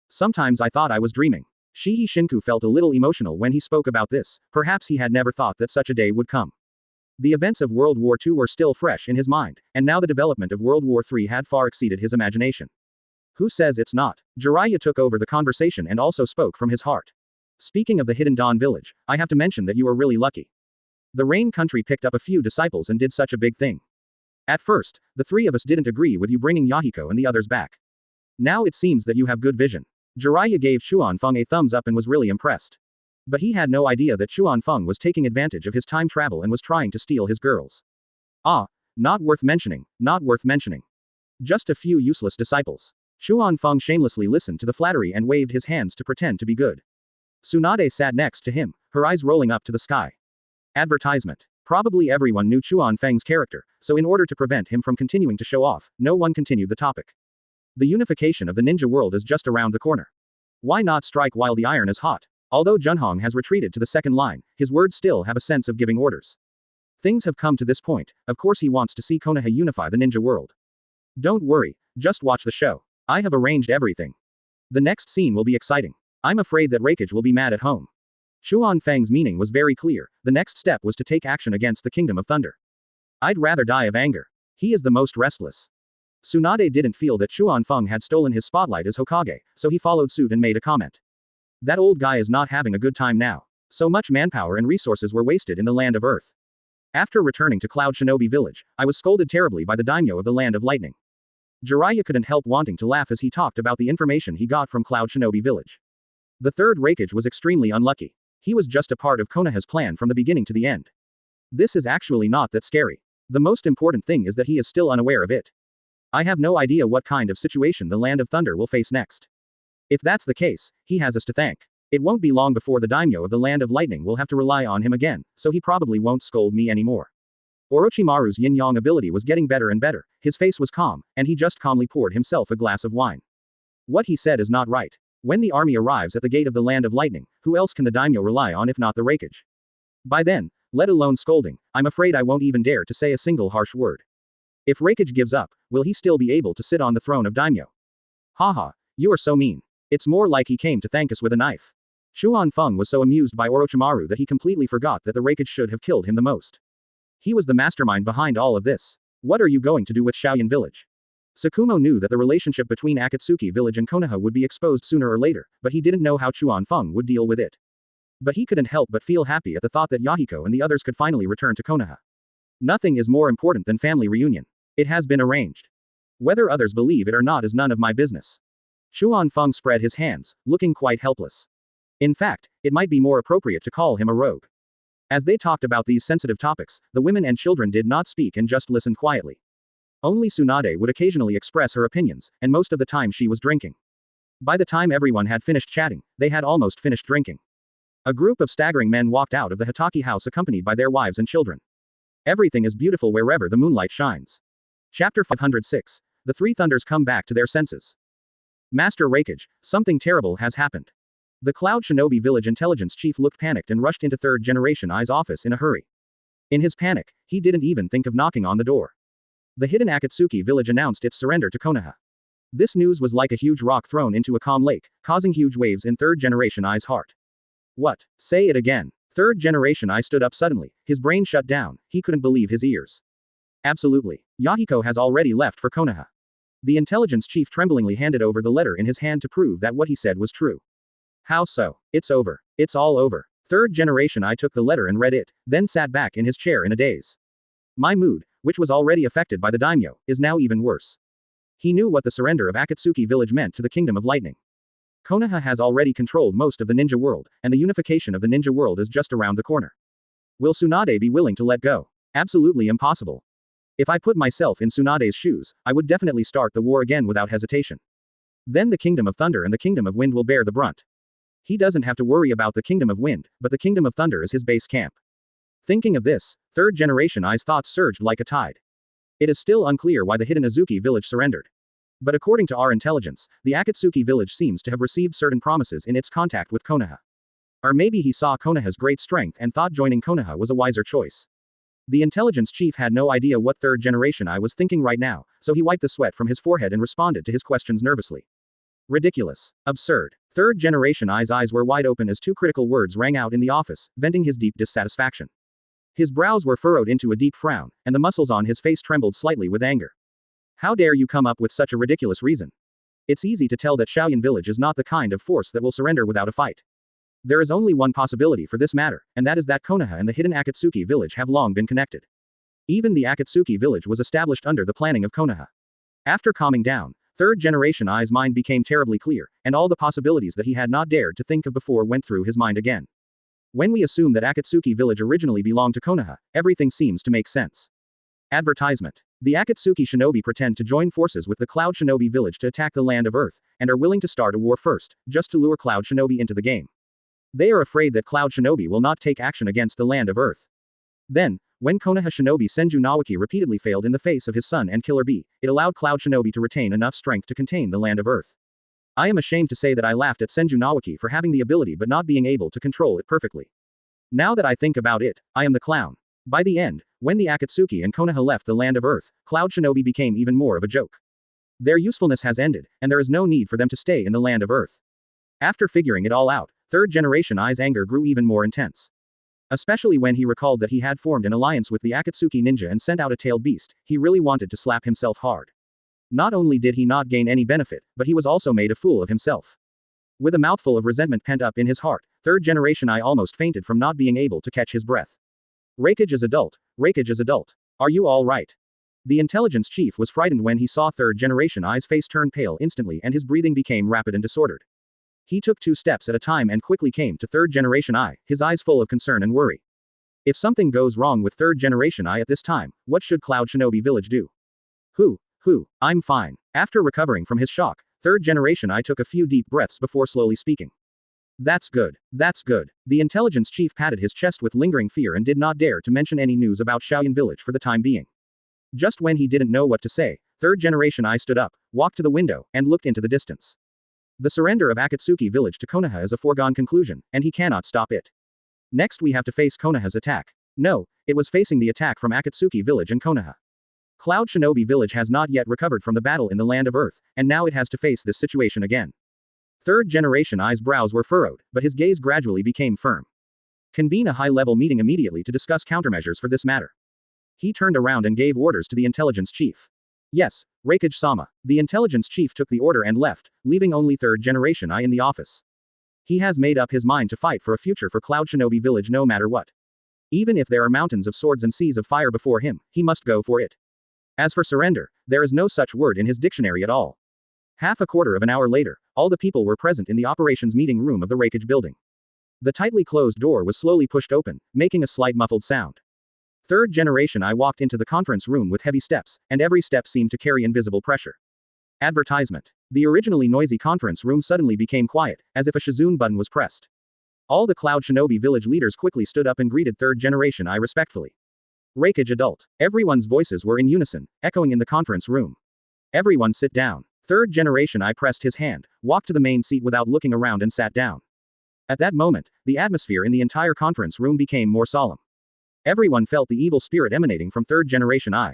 Sometimes I thought I was dreaming. Shihi Shinku felt a little emotional when he spoke about this, perhaps he had never thought that such a day would come. The events of World War II were still fresh in his mind, and now the development of World War III had far exceeded his imagination. Who says it's not? Jiraiya took over the conversation and also spoke from his heart. Speaking of the Hidden Dawn village, I have to mention that you are really lucky. The Rain country picked up a few disciples and did such a big thing. At first, the three of us didn't agree with you bringing Yahiko and the others back. Now it seems that you have good vision. Jiraiya gave Chuanfeng a thumbs up and was really impressed. But he had no idea that Chuanfeng was taking advantage of his time travel and was trying to steal his girls. Ah, not worth mentioning, not worth mentioning. Just a few useless disciples. Chuanfeng shamelessly listened to the flattery and waved his hands to pretend to be good. Tsunade sat next to him, her eyes rolling up to the sky. Advertisement. Probably everyone knew Chuanfeng's character, so in order to prevent him from continuing to show off, no one continued the topic. The unification of the ninja world is just around the corner. Why not strike while the iron is hot? Although Junhong has retreated to the second line, his words still have a sense of giving orders. Things have come to this point, of course he wants to see Konoha unify the ninja world. Don't worry, just watch the show. I have arranged everything. The next scene will be exciting. I'm afraid that Raikage will be mad at home. Chuanfeng's meaning was very clear, the next step was to take action against the Kingdom of Thunder. I'd rather die of anger. He is the most restless. Tsunade didn't feel that Chuanfeng had stolen his spotlight as Hokage, so he followed suit and made a comment. That old guy is not having a good time now. So much manpower and resources were wasted in the land of Earth. After returning to Cloud Shinobi village, I was scolded terribly by the daimyo of the land of lightning. Jiraiya couldn't help wanting to laugh as he talked about the information he got from Cloud Shinobi village. The third Raikage was extremely unlucky. He was just a part of Konoha's plan from the beginning to the end. This is actually not that scary. The most important thing is that he is still unaware of it. I have no idea what kind of situation the Land of Thunder will face next. If that's the case, he has us to thank. It won't be long before the daimyo of the Land of Lightning will have to rely on him again, so he probably won't scold me anymore. Orochimaru's yin-yang ability was getting better and better, his face was calm, and he just calmly poured himself a glass of wine. What he said is not right. When the army arrives at the gate of the Land of Lightning, who else can the daimyo rely on if not the Raikage? By then, let alone scolding, I'm afraid I won't even dare to say a single harsh word. If Raikage gives up, will he still be able to sit on the throne of daimyo? Haha, you are so mean. It's more like he came to thank us with a knife. Chuanfeng was so amused by Orochimaru that he completely forgot that the Raikage should have killed him the most. He was the mastermind behind all of this. What are you going to do with Shaoyan village? Tsukumo knew that the relationship between Akatsuki village and Konoha would be exposed sooner or later, but he didn't know how Chuanfeng would deal with it. But he couldn't help but feel happy at the thought that Yahiko and the others could finally return to Konoha. Nothing is more important than family reunion. It has been arranged. Whether others believe it or not is none of my business. Chuanfeng spread his hands, looking quite helpless. In fact, it might be more appropriate to call him a rogue. As they talked about these sensitive topics, the women and children did not speak and just listened quietly. Only Tsunade would occasionally express her opinions, and most of the time she was drinking. By the time everyone had finished chatting, they had almost finished drinking. A group of staggering men walked out of the Hatake house accompanied by their wives and children. Everything is beautiful wherever the moonlight shines. Chapter 506. The Three Thunders come back to their senses. Master Raikage, something terrible has happened. The Cloud Shinobi village intelligence chief looked panicked and rushed into third generation I's office in a hurry. In his panic, he didn't even think of knocking on the door. The hidden Akatsuki village announced its surrender to Konoha. This news was like a huge rock thrown into a calm lake, causing huge waves in third generation I's heart. What? Say it again. Third generation I stood up suddenly, his brain shut down, he couldn't believe his ears. Absolutely. Yahiko has already left for Konoha. The intelligence chief tremblingly handed over the letter in his hand to prove that what he said was true. How so? It's over. It's all over. Third generation I took the letter and read it, then sat back in his chair in a daze. My mood, which was already affected by the daimyo, is now even worse. He knew what the surrender of Akatsuki village meant to the Kingdom of Lightning. Konoha has already controlled most of the ninja world, and the unification of the ninja world is just around the corner. Will Tsunade be willing to let go? Absolutely impossible. If I put myself in Tsunade's shoes, I would definitely start the war again without hesitation. Then the Kingdom of Thunder and the Kingdom of Wind will bear the brunt. He doesn't have to worry about the Kingdom of Wind, but the Kingdom of Thunder is his base camp. Thinking of this, third generation I's thoughts surged like a tide. It is still unclear why the hidden Azuki village surrendered. But according to our intelligence, the Akatsuki village seems to have received certain promises in its contact with Konoha. Or maybe he saw Konoha's great strength and thought joining Konoha was a wiser choice. The intelligence chief had no idea what third generation I was thinking right now, so he wiped the sweat from his forehead and responded to his questions nervously. Ridiculous. Absurd. Third generation I's eyes were wide open as two critical words rang out in the office, venting his deep dissatisfaction. His brows were furrowed into a deep frown, and the muscles on his face trembled slightly with anger. How dare you come up with such a ridiculous reason? It's easy to tell that Shaoyan village is not the kind of force that will surrender without a fight. There is only one possibility for this matter, and that is that Konoha and the hidden Akatsuki village have long been connected. Even the Akatsuki village was established under the planning of Konoha. After calming down, third generation I's mind became terribly clear, and all the possibilities that he had not dared to think of before went through his mind again. When we assume that Akatsuki village originally belonged to Konoha, everything seems to make sense. Advertisement. The Akatsuki shinobi pretend to join forces with the Cloud Shinobi village to attack the land of Earth, and are willing to start a war first, just to lure Cloud Shinobi into the game. They are afraid that Cloud Shinobi will not take action against the land of Earth. Then, when Konoha Shinobi Senju Nawaki repeatedly failed in the face of his son and Killer Bee, it allowed Cloud Shinobi to retain enough strength to contain the land of Earth. I am ashamed to say that I laughed at Senju Nawaki for having the ability but not being able to control it perfectly. Now that I think about it, I am the clown. By the end, when the Akatsuki and Konoha left the land of Earth, Cloud Shinobi became even more of a joke. Their usefulness has ended, and there is no need for them to stay in the land of Earth. After figuring it all out, third generation I's anger grew even more intense. Especially when he recalled that he had formed an alliance with the Akatsuki ninja and sent out a tailed beast, he really wanted to slap himself hard. Not only did he not gain any benefit, but he was also made a fool of himself. With a mouthful of resentment pent up in his heart, third generation I almost fainted from not being able to catch his breath. Rakage is adult. Rakage is adult. Are you all right? The intelligence chief was frightened when he saw third generation I's face turn pale instantly and his breathing became rapid and disordered. He took 2 steps at a time and quickly came to third generation I, his eyes full of concern and worry. If something goes wrong with third generation I at this time, what should Cloud Shinobi village do? I'm fine. After recovering from his shock, third generation I took a few deep breaths before slowly speaking. That's good. That's good. The intelligence chief patted his chest with lingering fear and did not dare to mention any news about Shaoyan village for the time being. Just when he didn't know what to say, third generation I stood up, walked to the window, and looked into the distance. The surrender of Akatsuki village to Konoha is a foregone conclusion, and he cannot stop it. Next we have to face Konoha's attack. No, it was facing the attack from Akatsuki village and Konoha. Cloud Shinobi village has not yet recovered from the battle in the land of Earth, and now it has to face this situation again. Third generation I's brows were furrowed, but his gaze gradually became firm. Convene a high-level meeting immediately to discuss countermeasures for this matter. He turned around and gave orders to the intelligence chief. Yes, Rakage-sama. The intelligence chief took the order and left, leaving only third generation I in the office. He has made up his mind to fight for a future for Cloud Shinobi village no matter what. Even if there are mountains of swords and seas of fire before him, he must go for it. As for surrender, there is no such word in his dictionary at all. Half a quarter of an hour later, all the people were present in the operations meeting room of the Rakage building. The tightly closed door was slowly pushed open, making a slight muffled sound. Third generation I walked into the conference room with heavy steps, and every step seemed to carry invisible pressure. Advertisement. The originally noisy conference room suddenly became quiet, as if a Shizune button was pressed. All the Cloud Shinobi village leaders quickly stood up and greeted third generation I respectfully. Rakage adult. Everyone's voices were in unison, echoing in the conference room. Everyone sit down. Third generation I pressed his hand, walked to the main seat without looking around and sat down. At that moment, the atmosphere in the entire conference room became more solemn. Everyone felt the evil spirit emanating from third generation I.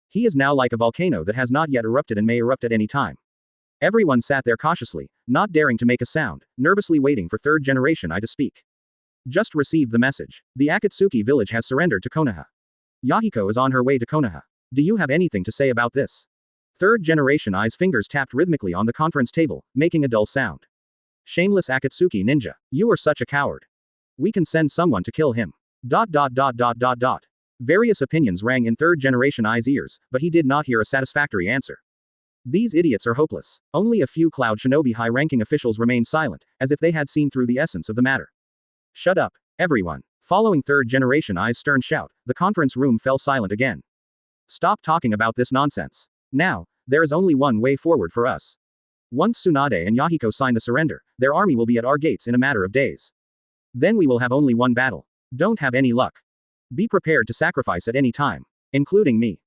He is now like a volcano that has not yet erupted and may erupt at any time. Everyone sat there cautiously, not daring to make a sound, nervously waiting for third generation I to speak. Just received the message. The Akatsuki village has surrendered to Konoha. Yahiko is on her way to Konoha. Do you have anything to say about this? Third generation I's fingers tapped rhythmically on the conference table, making a dull sound. Shameless Akatsuki ninja. You are such a coward. We can send someone to kill him. ... Various opinions rang in third generation I's ears, but he did not hear a satisfactory answer. These idiots are hopeless. Only a few Cloud Shinobi high-ranking officials remained silent, as if they had seen through the essence of the matter. Shut up, everyone. Following third generation I's stern shout, the conference room fell silent again. Stop talking about this nonsense. Now, there is only one way forward for us. Once Tsunade and Yahiko sign the surrender, their army will be at our gates in a matter of days. Then we will have only one battle. Don't have any luck. Be prepared to sacrifice at any time. Including me.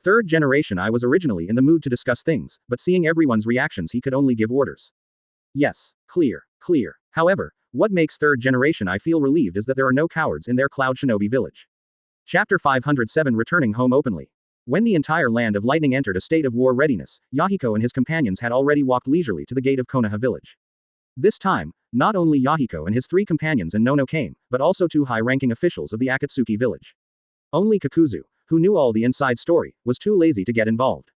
Third generation I was originally in the mood to discuss things, but seeing everyone's reactions he could only give orders. Yes, clear. However, what makes third generation I feel relieved is that there are no cowards in their Cloud Shinobi village. Chapter 507 Returning home openly. When the entire land of lightning entered a state of war readiness, Yahiko and his companions had already walked leisurely to the gate of Konoha village. This time, not only Yahiko and his 3 companions and Nono came, but also 2 high-ranking officials of the Akatsuki village. Only Kakuzu, who knew all the inside story, was too lazy to get involved.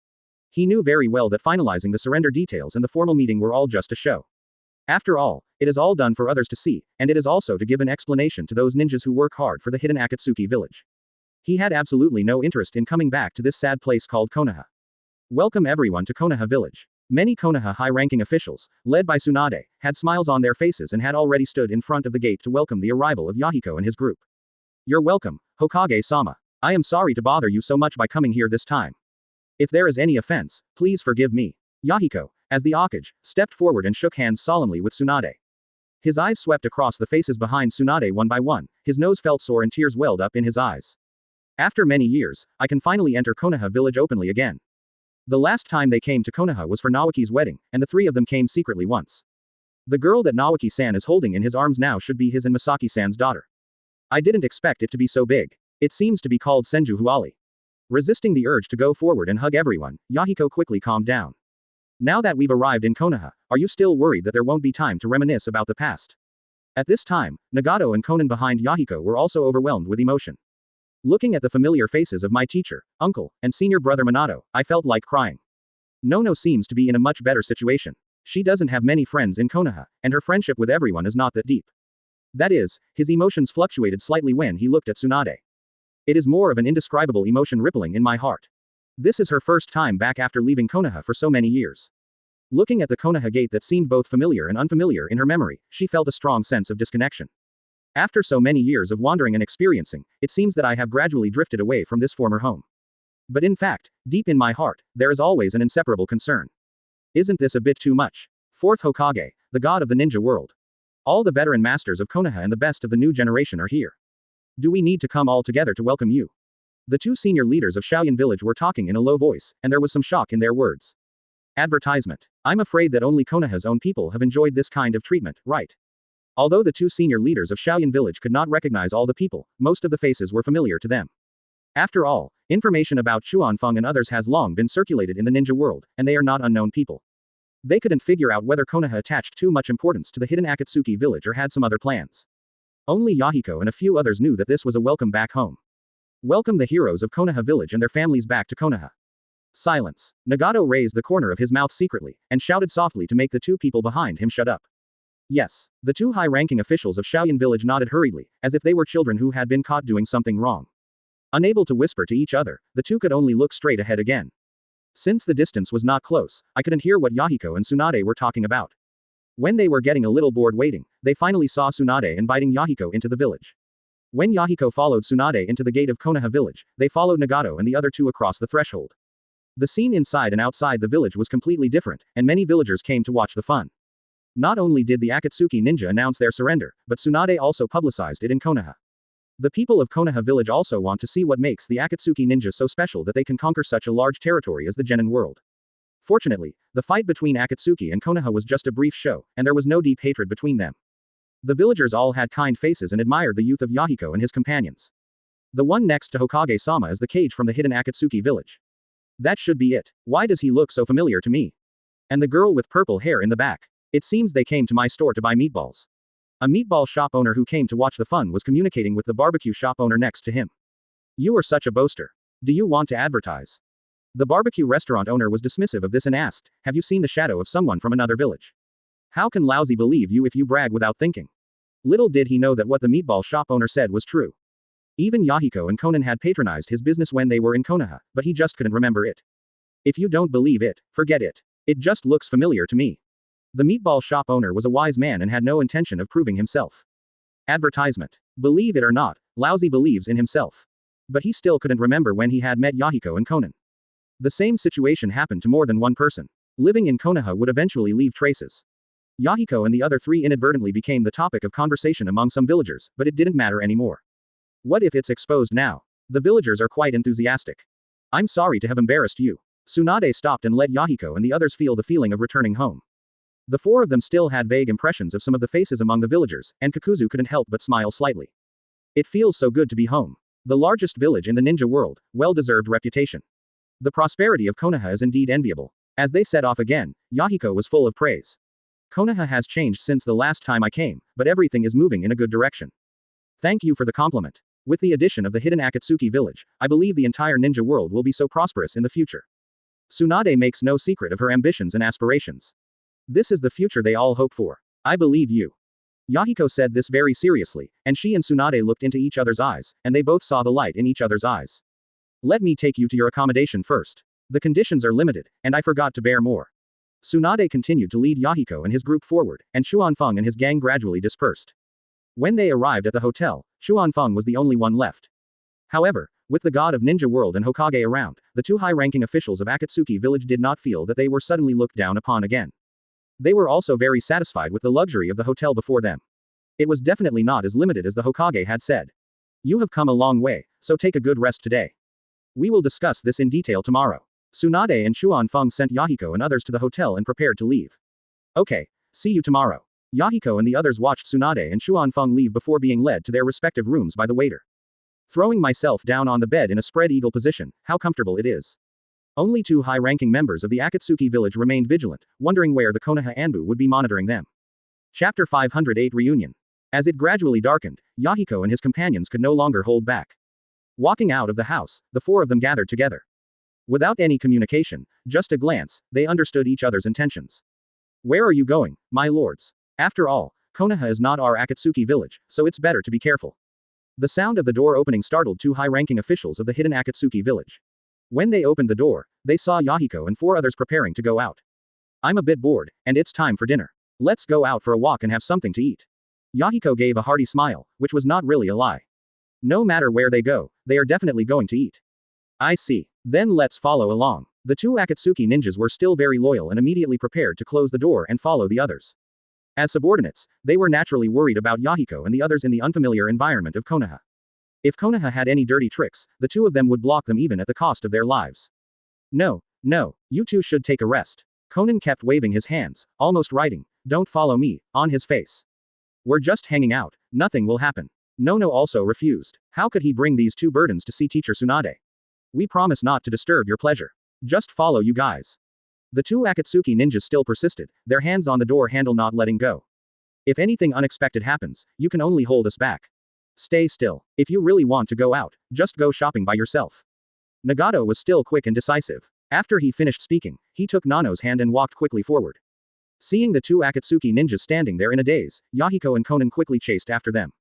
He knew very well that finalizing the surrender details and the formal meeting were all just a show. After all, it is all done for others to see, and it is also to give an explanation to those ninjas who work hard for the hidden Akatsuki village. He had absolutely no interest in coming back to this sad place called Konoha. Welcome everyone to Konoha village. Many Konoha high-ranking officials, led by Tsunade, had smiles on their faces and had already stood in front of the gate to welcome the arrival of Yahiko and his group. You're welcome, Hokage-sama. I am sorry to bother you so much by coming here this time. If there is any offense, please forgive me. Yahiko, as the Hokage, stepped forward and shook hands solemnly with Tsunade. His eyes swept across the faces behind Tsunade one by one, his nose felt sore and tears welled up in his eyes. After many years, I can finally enter Konoha village openly again. The last time they came to Konoha was for Nawaki's wedding, and the 3 of them came secretly once. The girl that Nawaki-san is holding in his arms now should be his and Masaki-san's daughter. I didn't expect it to be so big. It seems to be called Senju Huali. Resisting the urge to go forward and hug everyone, Yahiko quickly calmed down. Now that we've arrived in Konoha, are you still worried that there won't be time to reminisce about the past? At this time, Nagato and Konan behind Yahiko were also overwhelmed with emotion. Looking at the familiar faces of my teacher, uncle, and senior brother Minato, I felt like crying. Nono seems to be in a much better situation. She doesn't have many friends in Konoha, and her friendship with everyone is not that deep. That is, his emotions fluctuated slightly when he looked at Tsunade. It is more of an indescribable emotion rippling in my heart. This is her first time back after leaving Konoha for so many years. Looking at the Konoha gate that seemed both familiar and unfamiliar in her memory, she felt a strong sense of disconnection. After so many years of wandering and experiencing, it seems that I have gradually drifted away from this former home. But in fact, deep in my heart, there is always an inseparable concern. Isn't this a bit too much? 4th Hokage, the god of the ninja world. All the veteran masters of Konoha and the best of the new generation are here. Do we need to come all together to welcome you? The 2 senior leaders of Shaoyan village were talking in a low voice, and there was some shock in their words. Advertisement. I'm afraid that only Konoha's own people have enjoyed this kind of treatment, right? Although the 2 senior leaders of Shaoyan village could not recognize all the people, most of the faces were familiar to them. After all, information about Chuanfeng and others has long been circulated in the ninja world, and they are not unknown people. They couldn't figure out whether Konoha attached too much importance to the hidden Akatsuki village or had some other plans. Only Yahiko and a few others knew that this was a welcome back home. Welcome the heroes of Konoha village and their families back to Konoha. Silence. Nagato raised the corner of his mouth secretly, and shouted softly to make the 2 people behind him shut up. Yes. The 2 high-ranking officials of Shaoyan village nodded hurriedly, as if they were children who had been caught doing something wrong. Unable to whisper to each other, the 2 could only look straight ahead again. Since the distance was not close, I couldn't hear what Yahiko and Tsunade were talking about. When they were getting a little bored waiting, they finally saw Tsunade inviting Yahiko into the village. When Yahiko followed Tsunade into the gate of Konoha village, they followed Nagato and the other 2 across the threshold. The scene inside and outside the village was completely different, and many villagers came to watch the fun. Not only did the Akatsuki ninja announce their surrender, but Tsunade also publicized it in Konoha. The people of Konoha village also want to see what makes the Akatsuki ninja so special that they can conquer such a large territory as the Genin world. Fortunately, the fight between Akatsuki and Konoha was just a brief show, and there was no deep hatred between them. The villagers all had kind faces and admired the youth of Yahiko and his companions. The one next to Hokage-sama is the cage from the hidden Akatsuki village. That should be it. Why does he look so familiar to me? And the girl with purple hair in the back. It seems they came to my store to buy meatballs. A meatball shop owner who came to watch the fun was communicating with the barbecue shop owner next to him. You are such a boaster. Do you want to advertise? The barbecue restaurant owner was dismissive of this and asked, have you seen the shadow of someone from another village? How can Lousy believe you if you brag without thinking? Little did he know that what the meatball shop owner said was true. Even Yahiko and Konan had patronized his business when they were in Konoha, but he just couldn't remember it. If you don't believe it, forget it. It just looks familiar to me. The meatball shop owner was a wise man and had no intention of proving himself. Advertisement. Believe it or not, Lousy believes in himself. But he still couldn't remember when he had met Yahiko and Konan. The same situation happened to more than one person. Living in Konoha would eventually leave traces. Yahiko and the other three inadvertently became the topic of conversation among some villagers, but it didn't matter anymore. What if it's exposed now? The villagers are quite enthusiastic. I'm sorry to have embarrassed you. Tsunade stopped and let Yahiko and the others feel the feeling of returning home. The four of them still had vague impressions of some of the faces among the villagers, and Kakuzu couldn't help but smile slightly. It feels so good to be home. The largest village in the ninja world, well-deserved reputation. The prosperity of Konoha is indeed enviable. As they set off again, Yahiko was full of praise. Konoha has changed since the last time I came, but everything is moving in a good direction. Thank you for the compliment. With the addition of the hidden Akatsuki village, I believe the entire ninja world will be so prosperous in the future. Tsunade makes no secret of her ambitions and aspirations. This is the future they all hope for. I believe you. Yahiko said this very seriously, and she and Tsunade looked into each other's eyes, and they both saw the light in each other's eyes. Let me take you to your accommodation first. The conditions are limited, and I forgot to bear more. Tsunade continued to lead Yahiko and his group forward, and Xuanfeng and his gang gradually dispersed. When they arrived at the hotel, Xuanfeng was the only one left. However, with the god of Ninja World and Hokage around, the two high-ranking officials of Akatsuki village did not feel that they were suddenly looked down upon again. They were also very satisfied with the luxury of the hotel before them. It was definitely not as limited as the Hokage had said. You have come a long way, so take a good rest today. We will discuss this in detail tomorrow. Tsunade and Xuanfeng sent Yahiko and others to the hotel and prepared to leave. Okay, see you tomorrow. Yahiko and the others watched Tsunade and Xuanfeng leave before being led to their respective rooms by the waiter. Throwing myself down on the bed in a spread eagle position, how comfortable it is. Only two high-ranking members of the Akatsuki village remained vigilant, wondering where the Konoha Anbu would be monitoring them. Chapter 508 Reunion. As it gradually darkened, Yahiko and his companions could no longer hold back. Walking out of the house, the four of them gathered together. Without any communication, just a glance, they understood each other's intentions. Where are you going, my lords? After all, Konoha is not our Akatsuki village, so it's better to be careful. The sound of the door opening startled two high-ranking officials of the hidden Akatsuki village. When they opened the door, they saw Yahiko and four others preparing to go out. I'm a bit bored, and it's time for dinner. Let's go out for a walk and have something to eat. Yahiko gave a hearty smile, which was not really a lie. No matter where they go, they are definitely going to eat. I see. Then let's follow along. The two Akatsuki ninjas were still very loyal and immediately prepared to close the door and follow the others. As subordinates, they were naturally worried about Yahiko and the others in the unfamiliar environment of Konoha. If Konoha had any dirty tricks, the two of them would block them even at the cost of their lives. No, you two should take a rest. Konan kept waving his hands, almost writing, "Don't follow me," on his face. We're just hanging out, nothing will happen. Nono also refused. How could he bring these two burdens to see Teacher Tsunade? We promise not to disturb your pleasure. Just follow you guys. The two Akatsuki ninjas still persisted, their hands on the door handle not letting go. If anything unexpected happens, you can only hold us back. Stay still. If you really want to go out, just go shopping by yourself. Nagato was still quick and decisive. After he finished speaking, he took Nano's hand and walked quickly forward. Seeing the two Akatsuki ninjas standing there in a daze, Yahiko and Konan quickly chased after them.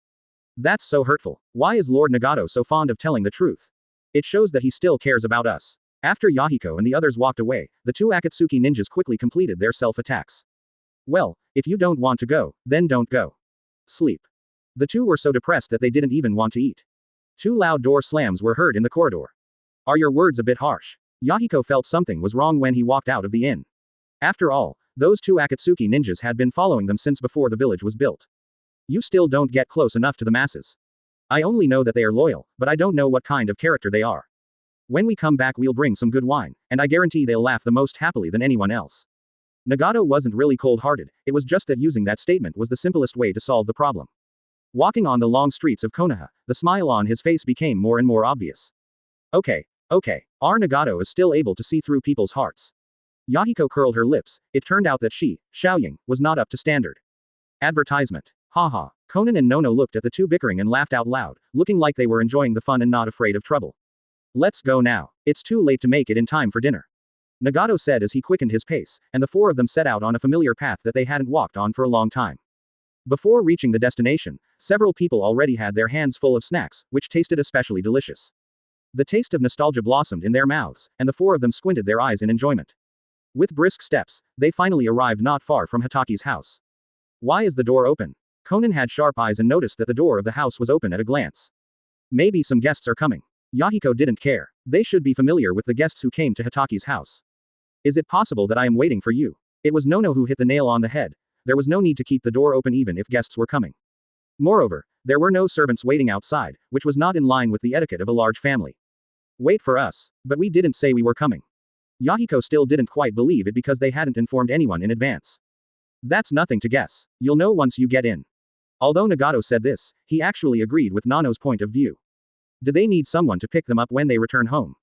That's so hurtful. Why is Lord Nagato so fond of telling the truth? It shows that he still cares about us. After Yahiko and the others walked away, the two Akatsuki ninjas quickly completed their self-attacks. Well, if you don't want to go, then don't go. Sleep. The two were so depressed that they didn't even want to eat. Two loud door slams were heard in the corridor. Are your words a bit harsh? Yahiko felt something was wrong when he walked out of the inn. After all, those two Akatsuki ninjas had been following them since before the village was built. You still don't get close enough to the masses. I only know that they are loyal, but I don't know what kind of character they are. When we come back we'll bring some good wine, and I guarantee they'll laugh the most happily than anyone else. Nagato wasn't really cold-hearted, it was just that using that statement was the simplest way to solve the problem. Walking on the long streets of Konoha, the smile on his face became more and more obvious. Okay. Our Nagato is still able to see through people's hearts. Yahiko curled her lips. It turned out that she, Xiaoying, was not up to standard. Advertisement. Haha. Konan and Nono looked at the two bickering and laughed out loud, looking like they were enjoying the fun and not afraid of trouble. Let's go now. It's too late to make it in time for dinner. Nagato said as he quickened his pace, and the four of them set out on a familiar path that they hadn't walked on for a long time. Before reaching the destination, several people already had their hands full of snacks, which tasted especially delicious. The taste of nostalgia blossomed in their mouths, and the four of them squinted their eyes in enjoyment. With brisk steps, they finally arrived not far from Hatake's house. Why is the door open? Konan had sharp eyes and noticed that the door of the house was open at a glance. Maybe some guests are coming. Yahiko didn't care. They should be familiar with the guests who came to Hatake's house. Is it possible that I am waiting for you? It was Nono who hit the nail on the head. There was no need to keep the door open even if guests were coming. Moreover, there were no servants waiting outside, which was not in line with the etiquette of a large family. Wait for us. But we didn't say we were coming. Yahiko still didn't quite believe it because they hadn't informed anyone in advance. That's nothing to guess. You'll know once you get in. Although Nagato said this, he actually agreed with Nano's point of view. Do they need someone to pick them up when they return home?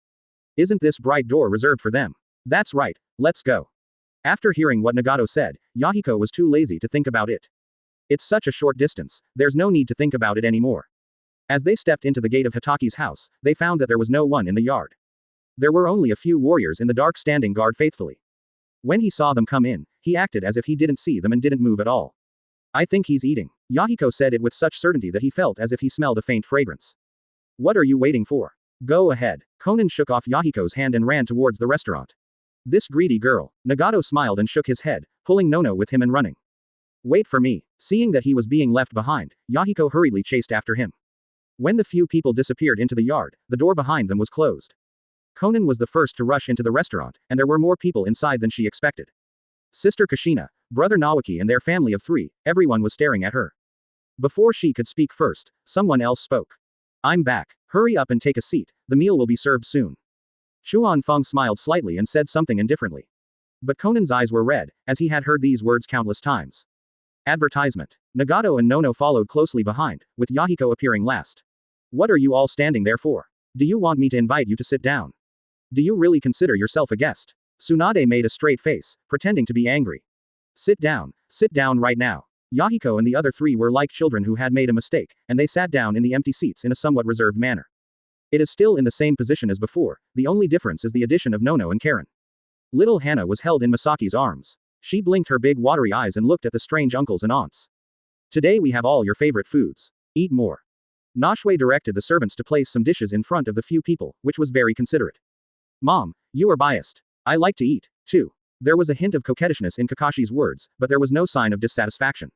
Isn't this bright door reserved for them? That's right, let's go. After hearing what Nagato said, Yahiko was too lazy to think about it. It's such a short distance, there's no need to think about it anymore. As they stepped into the gate of Hatake's house, they found that there was no one in the yard. There were only a few warriors in the dark standing guard faithfully. When he saw them come in, he acted as if he didn't see them and didn't move at all. I think he's eating. Yahiko said it with such certainty that he felt as if he smelled a faint fragrance. What are you waiting for? Go ahead. Konan shook off Yahiko's hand and ran towards the restaurant. This greedy girl. Nagato smiled and shook his head, pulling Nono with him and running. Wait for me. Seeing that he was being left behind, Yahiko hurriedly chased after him. When the few people disappeared into the yard, the door behind them was closed. Konan was the first to rush into the restaurant, and there were more people inside than she expected. Sister Kushina, brother Nawaki and their family of 3, everyone was staring at her. Before she could speak first, someone else spoke. I'm back. Hurry up and take a seat, the meal will be served soon. Xuan Feng smiled slightly and said something indifferently. But Konan's eyes were red, as he had heard these words countless times. Advertisement. Nagato and Nono followed closely behind, with Yahiko appearing last. What are you all standing there for? Do you want me to invite you to sit down? Do you really consider yourself a guest? Tsunade made a straight face, pretending to be angry. Sit down right now. Yahiko and the other 3 were like children who had made a mistake, and they sat down in the empty seats in a somewhat reserved manner. It is still in the same position as before, the only difference is the addition of Nono and Karen. Little Hannah was held in Masaki's arms. She blinked her big watery eyes and looked at the strange uncles and aunts. Today we have all your favorite foods. Eat more. Nashue directed the servants to place some dishes in front of the few people, which was very considerate. Mom, you are biased. I like to eat, too. There was a hint of coquettishness in Kakashi's words, but there was no sign of dissatisfaction.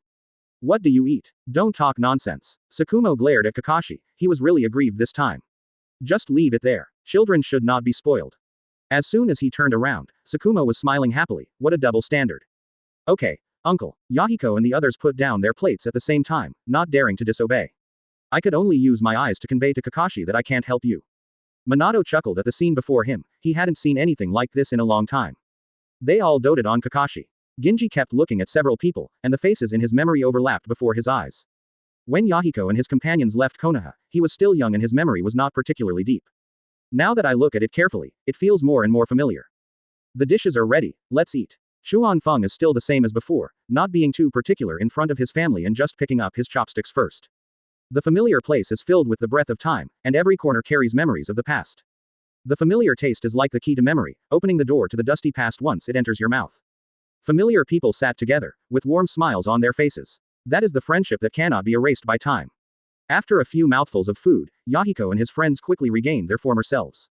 What do you eat? Don't talk nonsense. Sakumo glared at Kakashi, he was really aggrieved this time. Just leave it there. Children should not be spoiled. As soon as he turned around, Sakumo was smiling happily, what a double standard. Okay, uncle. Yahiko and the others put down their plates at the same time, not daring to disobey. I could only use my eyes to convey to Kakashi that I can't help you. Minato chuckled at the scene before him, he hadn't seen anything like this in a long time. They all doted on Kakashi. Ginji kept looking at several people, and the faces in his memory overlapped before his eyes. When Yahiko and his companions left Konoha, he was still young and his memory was not particularly deep. Now that I look at it carefully, it feels more and more familiar. The dishes are ready, let's eat. Xuan Feng is still the same as before, not being too particular in front of his family and just picking up his chopsticks first. The familiar place is filled with the breath of time, and every corner carries memories of the past. The familiar taste is like the key to memory, opening the door to the dusty past once it enters your mouth. Familiar people sat together, with warm smiles on their faces. That is the friendship that cannot be erased by time. After a few mouthfuls of food, Yahiko and his friends quickly regained their former selves.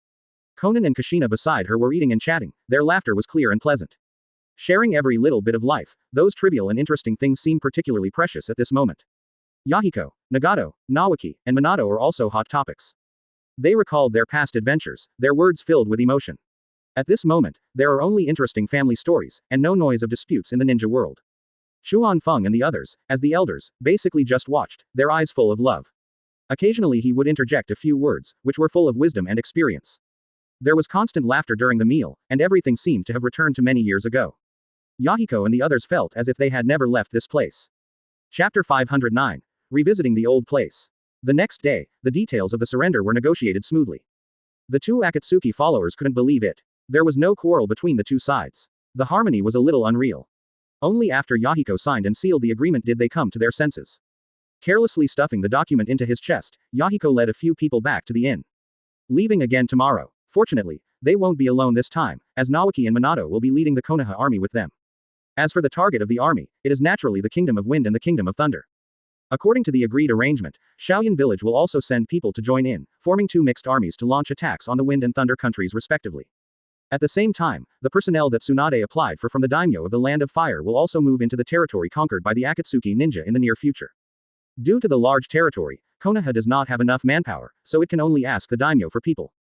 Konan and Kushina beside her were eating and chatting, their laughter was clear and pleasant. Sharing every little bit of life, those trivial and interesting things seem particularly precious at this moment. Yahiko, Nagato, Nawaki, and Minato are also hot topics. They recalled their past adventures, their words filled with emotion. At this moment, there are only interesting family stories, and no noise of disputes in the ninja world. Xuan Feng and the others, as the elders, basically just watched, their eyes full of love. Occasionally he would interject a few words, which were full of wisdom and experience. There was constant laughter during the meal, and everything seemed to have returned to many years ago. Yahiko and the others felt as if they had never left this place. Chapter 509. revisiting the old place. The next day, the details of the surrender were negotiated smoothly. The two Akatsuki followers couldn't believe it. There was no quarrel between the two sides. The harmony was a little unreal. Only after Yahiko signed and sealed the agreement did they come to their senses. Carelessly stuffing the document into his chest, Yahiko led a few people back to the inn. Leaving again tomorrow. Fortunately, they won't be alone this time, as Nawaki and Minato will be leading the Konoha army with them. As for the target of the army, it is naturally the Kingdom of Wind and the Kingdom of Thunder. According to the agreed arrangement, Shaoyan Village will also send people to join in, forming two mixed armies to launch attacks on the Wind and Thunder countries respectively. At the same time, the personnel that Tsunade applied for from the daimyo of the Land of Fire will also move into the territory conquered by the Akatsuki ninja in the near future. Due to the large territory, Konoha does not have enough manpower, so it can only ask the daimyo for people.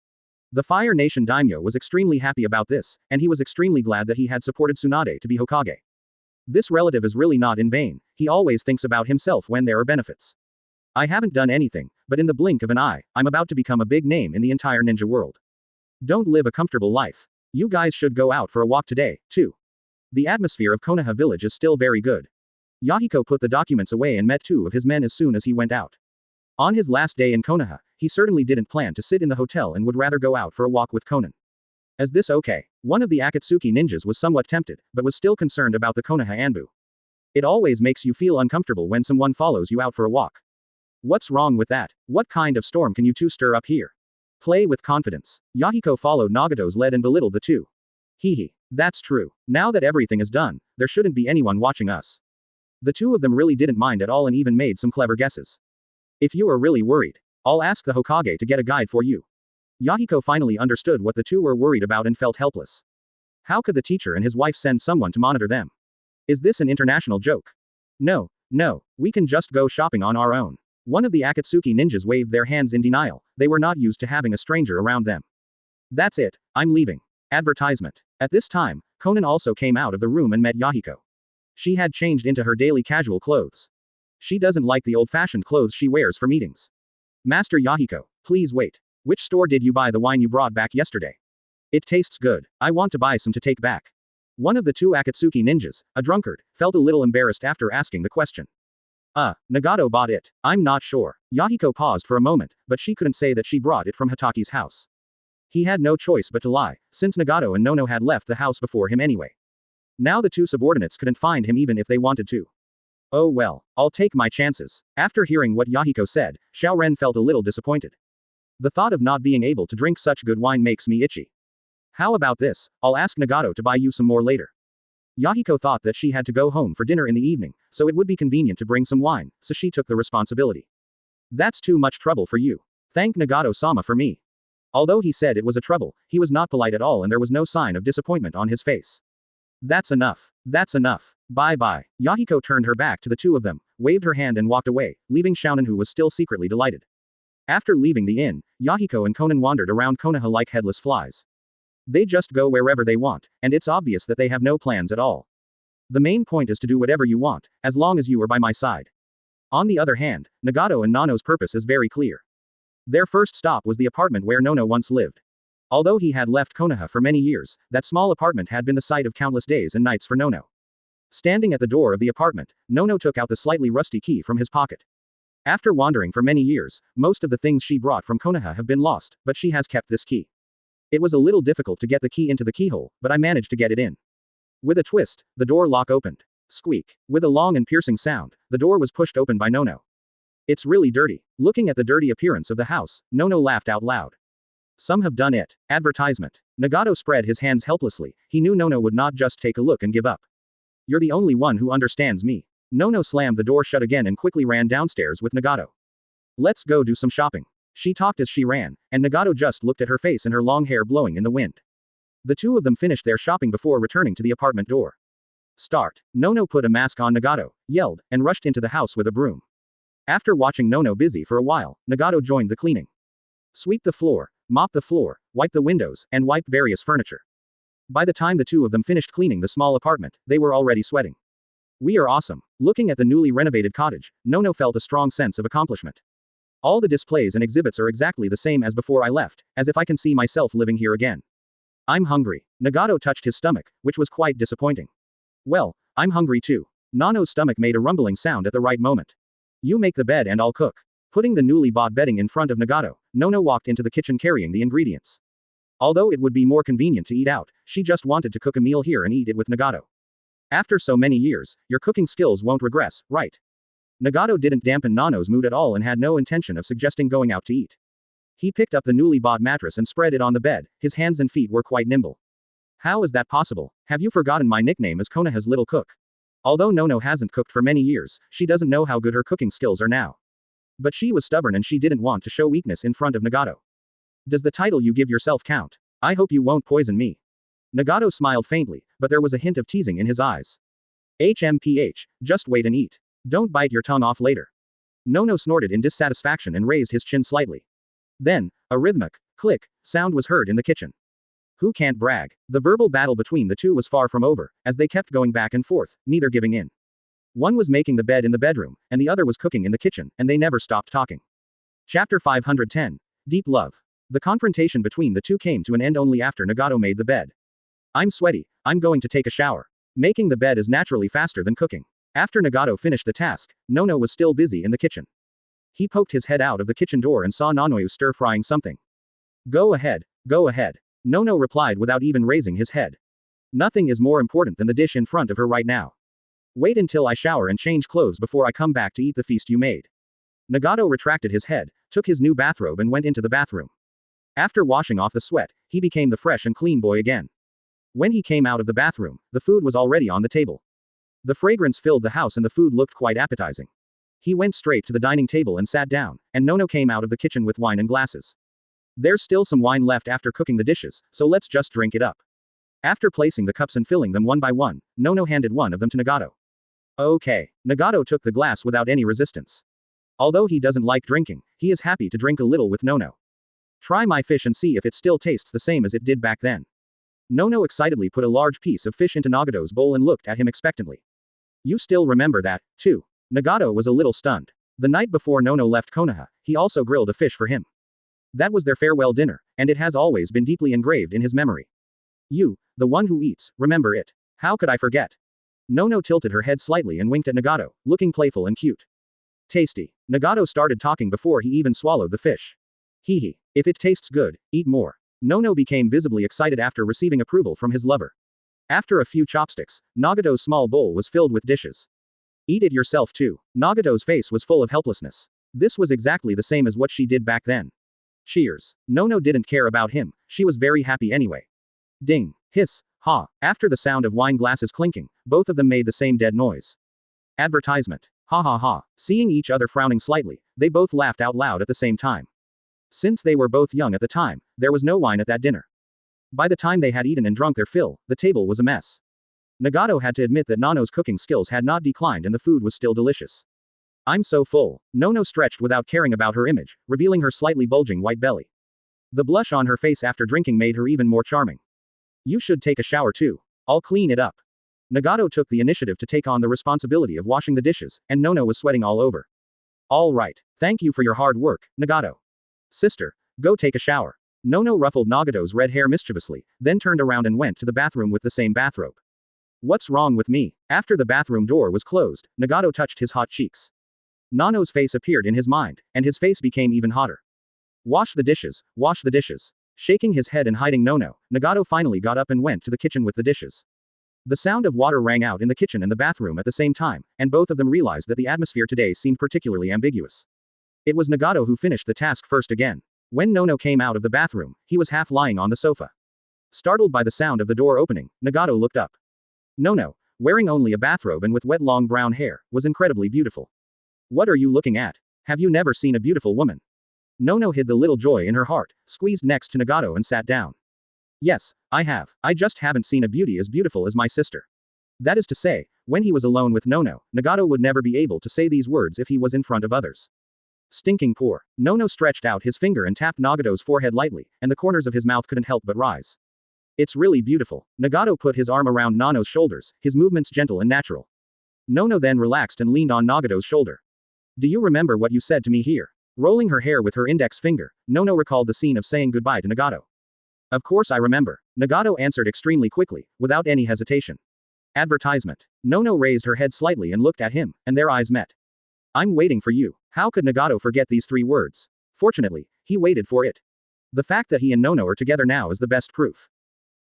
The Fire Nation daimyo was extremely happy about this, and he was extremely glad that he had supported Tsunade to be Hokage. This relative is really not in vain, he always thinks about himself when there are benefits. I haven't done anything, but in the blink of an eye, I'm about to become a big name in the entire ninja world. Don't live a comfortable life. You guys should go out for a walk today, too. The atmosphere of Konoha village is still very good. Yahiko put the documents away and met two of his men as soon as he went out. On his last day in Konoha, he certainly didn't plan to sit in the hotel and would rather go out for a walk with Konan. Is this okay? One of the Akatsuki ninjas was somewhat tempted, but was still concerned about the Konoha Anbu. It always makes you feel uncomfortable when someone follows you out for a walk. What's wrong with that? What kind of storm can you two stir up here? Play with confidence. Yahiko followed Nagato's lead and belittled the two. Hehe. That's true. Now that everything is done, there shouldn't be anyone watching us. The two of them really didn't mind at all and even made some clever guesses. If you are really worried, I'll ask the Hokage to get a guide for you. Yahiko finally understood what the two were worried about and felt helpless. How could the teacher and his wife send someone to monitor them? Is this an international joke? No, we can just go shopping on our own. One of the Akatsuki ninjas waved their hands in denial, they were not used to having a stranger around them. That's it, I'm leaving. Advertisement. At this time, Konan also came out of the room and met Yahiko. She had changed into her daily casual clothes. She doesn't like the old-fashioned clothes she wears for meetings. Master Yahiko, please wait. Which store did you buy the wine you brought back yesterday? It tastes good. I want to buy some to take back. One of the two Akatsuki ninjas, a drunkard, felt a little embarrassed after asking the question. Nagato bought it. I'm not sure. Yahiko paused for a moment, but she couldn't say that she brought it from Hatake's house. He had no choice but to lie, since Nagato and Nono had left the house before him anyway. Now the two subordinates couldn't find him even if they wanted to. Oh well, I'll take my chances. After hearing what Yahiko said, Xiao Ren felt a little disappointed. The thought of not being able to drink such good wine makes me itchy. How about this, I'll ask Nagato to buy you some more later. Yahiko thought that she had to go home for dinner in the evening, so it would be convenient to bring some wine, so she took the responsibility. That's too much trouble for you. Thank Nagato-sama for me. Although he said it was a trouble, he was not polite at all and there was no sign of disappointment on his face. That's enough. That's enough. Bye-bye. Yahiko turned her back to the two of them, waved her hand and walked away, leaving Xiaonan who was still secretly delighted. After leaving the inn, Yahiko and Konan wandered around Konoha like headless flies. They just go wherever they want, and it's obvious that they have no plans at all. The main point is to do whatever you want, as long as you are by my side. On the other hand, Nagato and Nano's purpose is very clear. Their first stop was the apartment where Nono once lived. Although he had left Konoha for many years, that small apartment had been the site of countless days and nights for Nono. Standing at the door of the apartment, Nono took out the slightly rusty key from his pocket. After wandering for many years, most of the things she brought from Konoha have been lost, but she has kept this key. It was a little difficult to get the key into the keyhole, but I managed to get it in. With a twist, the door lock opened. Squeak. With a long and piercing sound, the door was pushed open by Nono. It's really dirty. Looking at the dirty appearance of the house, Nono laughed out loud. Some have done it. Advertisement. Nagato spread his hands helplessly, he knew Nono would not just take a look and give up. You're the only one who understands me. Nono slammed the door shut again and quickly ran downstairs with Nagato. Let's go do some shopping. She talked as she ran, and Nagato just looked at her face and her long hair blowing in the wind. The two of them finished their shopping before returning to the apartment door. Start. Nono put a mask on Nagato, yelled, and rushed into the house with a broom. After watching Nono busy for a while, Nagato joined the cleaning. Sweep the floor, mop the floor, wipe the windows, and wipe various furniture. By the time the two of them finished cleaning the small apartment, they were already sweating. We are awesome. Looking at the newly renovated cottage, Nono felt a strong sense of accomplishment. All the displays and exhibits are exactly the same as before I left, as if I can see myself living here again. I'm hungry. Nagato touched his stomach, which was quite disappointing. Well, I'm hungry too. Nano's stomach made a rumbling sound at the right moment. You make the bed and I'll cook. Putting the newly bought bedding in front of Nagato, Nono walked into the kitchen carrying the ingredients. Although it would be more convenient to eat out, she just wanted to cook a meal here and eat it with Nagato. After so many years, your cooking skills won't regress, right? Nagato didn't dampen Nano's mood at all and had no intention of suggesting going out to eat. He picked up the newly bought mattress and spread it on the bed, his hands and feet were quite nimble. How is that possible? Have you forgotten my nickname as Konoha's little cook? Although Nono hasn't cooked for many years, she doesn't know how good her cooking skills are now. But she was stubborn and she didn't want to show weakness in front of Nagato. Does the title you give yourself count? I hope you won't poison me. Nagato smiled faintly, but there was a hint of teasing in his eyes. HMPH, just wait and eat. Don't bite your tongue off later. Nono snorted in dissatisfaction and raised his chin slightly. Then, a rhythmic, click, sound was heard in the kitchen. Who can't brag? The verbal battle between the two was far from over, as they kept going back and forth, neither giving in. One was making the bed in the bedroom, and the other was cooking in the kitchen, and they never stopped talking. Chapter 510. Deep Love. The confrontation between the two came to an end only after Nagato made the bed. I'm sweaty, I'm going to take a shower. Making the bed is naturally faster than cooking. After Nagato finished the task, Nono was still busy in the kitchen. He poked his head out of the kitchen door and saw Nanoyu stir-frying something. Go ahead, go ahead. Nono replied without even raising his head. Nothing is more important than the dish in front of her right now. Wait until I shower and change clothes before I come back to eat the feast you made. Nagato retracted his head, took his new bathrobe and went into the bathroom. After washing off the sweat, he became the fresh and clean boy again. When he came out of the bathroom, the food was already on the table. The fragrance filled the house and the food looked quite appetizing. He went straight to the dining table and sat down, and Nono came out of the kitchen with wine and glasses. There's still some wine left after cooking the dishes, so let's just drink it up. After placing the cups and filling them one by one, Nono handed one of them to Nagato. Okay. Nagato took the glass without any resistance. Although he doesn't like drinking, he is happy to drink a little with Nono. Try my fish and see if it still tastes the same as it did back then. Nono excitedly put a large piece of fish into Nagato's bowl and looked at him expectantly. You still remember that, too. Nagato was a little stunned. The night before Nono left Konoha, he also grilled a fish for him. That was their farewell dinner, and it has always been deeply engraved in his memory. You, the one who eats, remember it. How could I forget? Nono tilted her head slightly and winked at Nagato, looking playful and cute. Tasty. Nagato started talking before he even swallowed the fish. Hee. If it tastes good, eat more. Nono became visibly excited after receiving approval from his lover. After a few chopsticks, Nagato's small bowl was filled with dishes. Eat it yourself too. Nagato's face was full of helplessness. This was exactly the same as what she did back then. Cheers. Nono didn't care about him, she was very happy anyway. Ding. Hiss. Ha. After the sound of wine glasses clinking, both of them made the same dead noise. Advertisement. Ha ha ha. Seeing each other frowning slightly, they both laughed out loud at the same time. Since they were both young at the time, there was no wine at that dinner. By the time they had eaten and drunk their fill, the table was a mess. Nagato had to admit that Nano's cooking skills had not declined and the food was still delicious. I'm so full. Nono stretched without caring about her image, revealing her slightly bulging white belly. The blush on her face after drinking made her even more charming. You should take a shower too. I'll clean it up. Nagato took the initiative to take on the responsibility of washing the dishes, and Nono was sweating all over. All right. Thank you for your hard work, Nagato. Sister, go take a shower. Nono ruffled Nagato's red hair mischievously, then turned around and went to the bathroom with the same bathrobe. What's wrong with me? After the bathroom door was closed, Nagato touched his hot cheeks. Nano's face appeared in his mind, and his face became even hotter. Wash the dishes, wash the dishes. Shaking his head and hiding Nono, Nagato finally got up and went to the kitchen with the dishes. The sound of water rang out in the kitchen and the bathroom at the same time, and both of them realized that the atmosphere today seemed particularly ambiguous. It was Nagato who finished the task first again. When Nono came out of the bathroom, he was half lying on the sofa. Startled by the sound of the door opening, Nagato looked up. Nono, wearing only a bathrobe and with wet long brown hair, was incredibly beautiful. What are you looking at? Have you never seen a beautiful woman? Nono hid the little joy in her heart, squeezed next to Nagato and sat down. Yes, I have. I just haven't seen a beauty as beautiful as my sister. That is to say, when he was alone with Nono, Nagato would never be able to say these words if he was in front of others. Stinking poor. Nono stretched out his finger and tapped Nagato's forehead lightly, and the corners of his mouth couldn't help but rise. It's really beautiful. Nagato put his arm around Nano's shoulders, his movements gentle and natural. Nono then relaxed and leaned on Nagato's shoulder. Do you remember what you said to me here? Rolling her hair with her index finger, Nono recalled the scene of saying goodbye to Nagato. Of course I remember. Nagato answered extremely quickly, without any hesitation. Advertisement. Nono raised her head slightly and looked at him, and their eyes met. I'm waiting for you. How could Nagato forget these 3 words? Fortunately, he waited for it. The fact that he and Nono are together now is the best proof.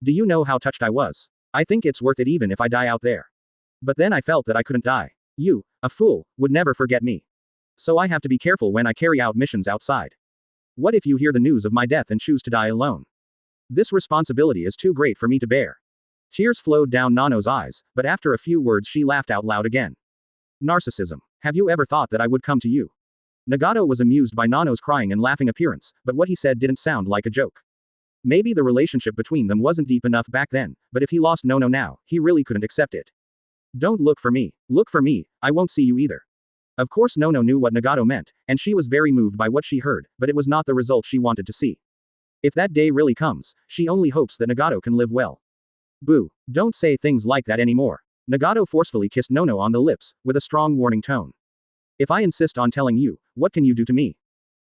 Do you know how touched I was? I think it's worth it even if I die out there. But then I felt that I couldn't die. You, a fool, would never forget me. So I have to be careful when I carry out missions outside. What if you hear the news of my death and choose to die alone? This responsibility is too great for me to bear. Tears flowed down Nano's eyes, but after a few words she laughed out loud again. Narcissism. Have you ever thought that I would come to you? Nagato was amused by Nano's crying and laughing appearance, but what he said didn't sound like a joke. Maybe the relationship between them wasn't deep enough back then, but if he lost Nono now, he really couldn't accept it. Don't look for me. Look for me, I won't see you either. Of course Nono knew what Nagato meant, and she was very moved by what she heard, but it was not the result she wanted to see. If that day really comes, she only hopes that Nagato can live well. Boo. Don't say things like that anymore. Nagato forcefully kissed Nono on the lips, with a strong warning tone. If I insist on telling you, what can you do to me?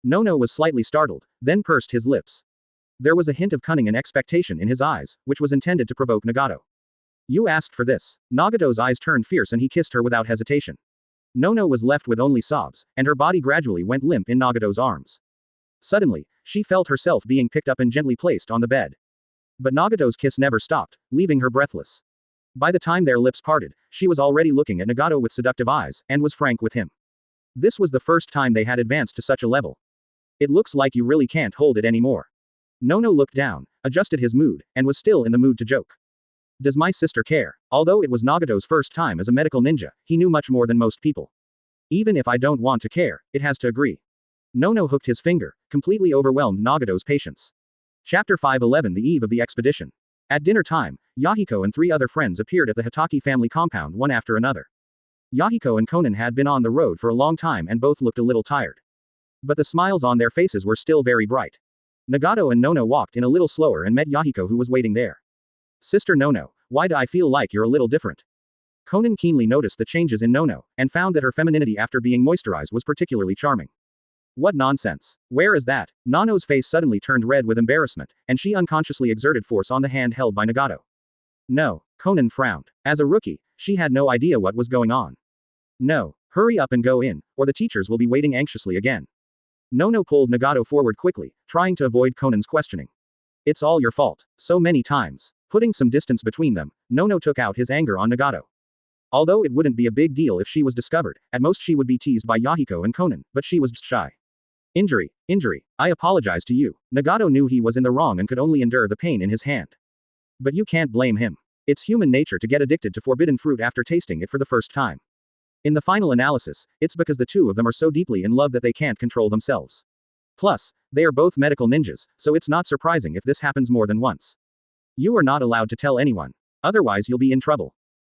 Nono was slightly startled, then pursed his lips. There was a hint of cunning and expectation in his eyes, which was intended to provoke Nagato. You asked for this. Nagato's eyes turned fierce and he kissed her without hesitation. Nono was left with only sobs, and her body gradually went limp in Nagato's arms. Suddenly, she felt herself being picked up and gently placed on the bed. But Nagato's kiss never stopped, leaving her breathless. By the time their lips parted, she was already looking at Nagato with seductive eyes, and was frank with him. This was the first time they had advanced to such a level. It looks like you really can't hold it anymore. Nono looked down, adjusted his mood, and was still in the mood to joke. Does my sister care? Although it was Nagato's first time as a medical ninja, he knew much more than most people. Even if I don't want to care, it has to agree. Nono hooked his finger, completely overwhelmed Nagato's patience. Chapter 511 The Eve of the Expedition. At dinner time, Yahiko and 3 other friends appeared at the Hatake family compound one after another. Yahiko and Konan had been on the road for a long time and both looked a little tired. But the smiles on their faces were still very bright. Nagato and Nono walked in a little slower and met Yahiko who was waiting there. Sister Nono, why do I feel like you're a little different? Konan keenly noticed the changes in Nono, and found that her femininity after being moisturized was particularly charming. What nonsense. Where is that? Nano's face suddenly turned red with embarrassment, and she unconsciously exerted force on the hand held by Nagato. No, Konan frowned. As a rookie, she had no idea what was going on. No, hurry up and go in, or the teachers will be waiting anxiously again. Nono pulled Nagato forward quickly, trying to avoid Konan's questioning. It's all your fault. So many times. Putting some distance between them, Nono took out his anger on Nagato. Although it wouldn't be a big deal if she was discovered, at most she would be teased by Yahiko and Konan, but she was just shy. Injury. I apologize to you. Nagato knew he was in the wrong and could only endure the pain in his hand. But you can't blame him. It's human nature to get addicted to forbidden fruit after tasting it for the first time. In the final analysis, it's because the two of them are so deeply in love that they can't control themselves. Plus, they are both medical ninjas, so it's not surprising if this happens more than once. You are not allowed to tell anyone. Otherwise you'll be in trouble.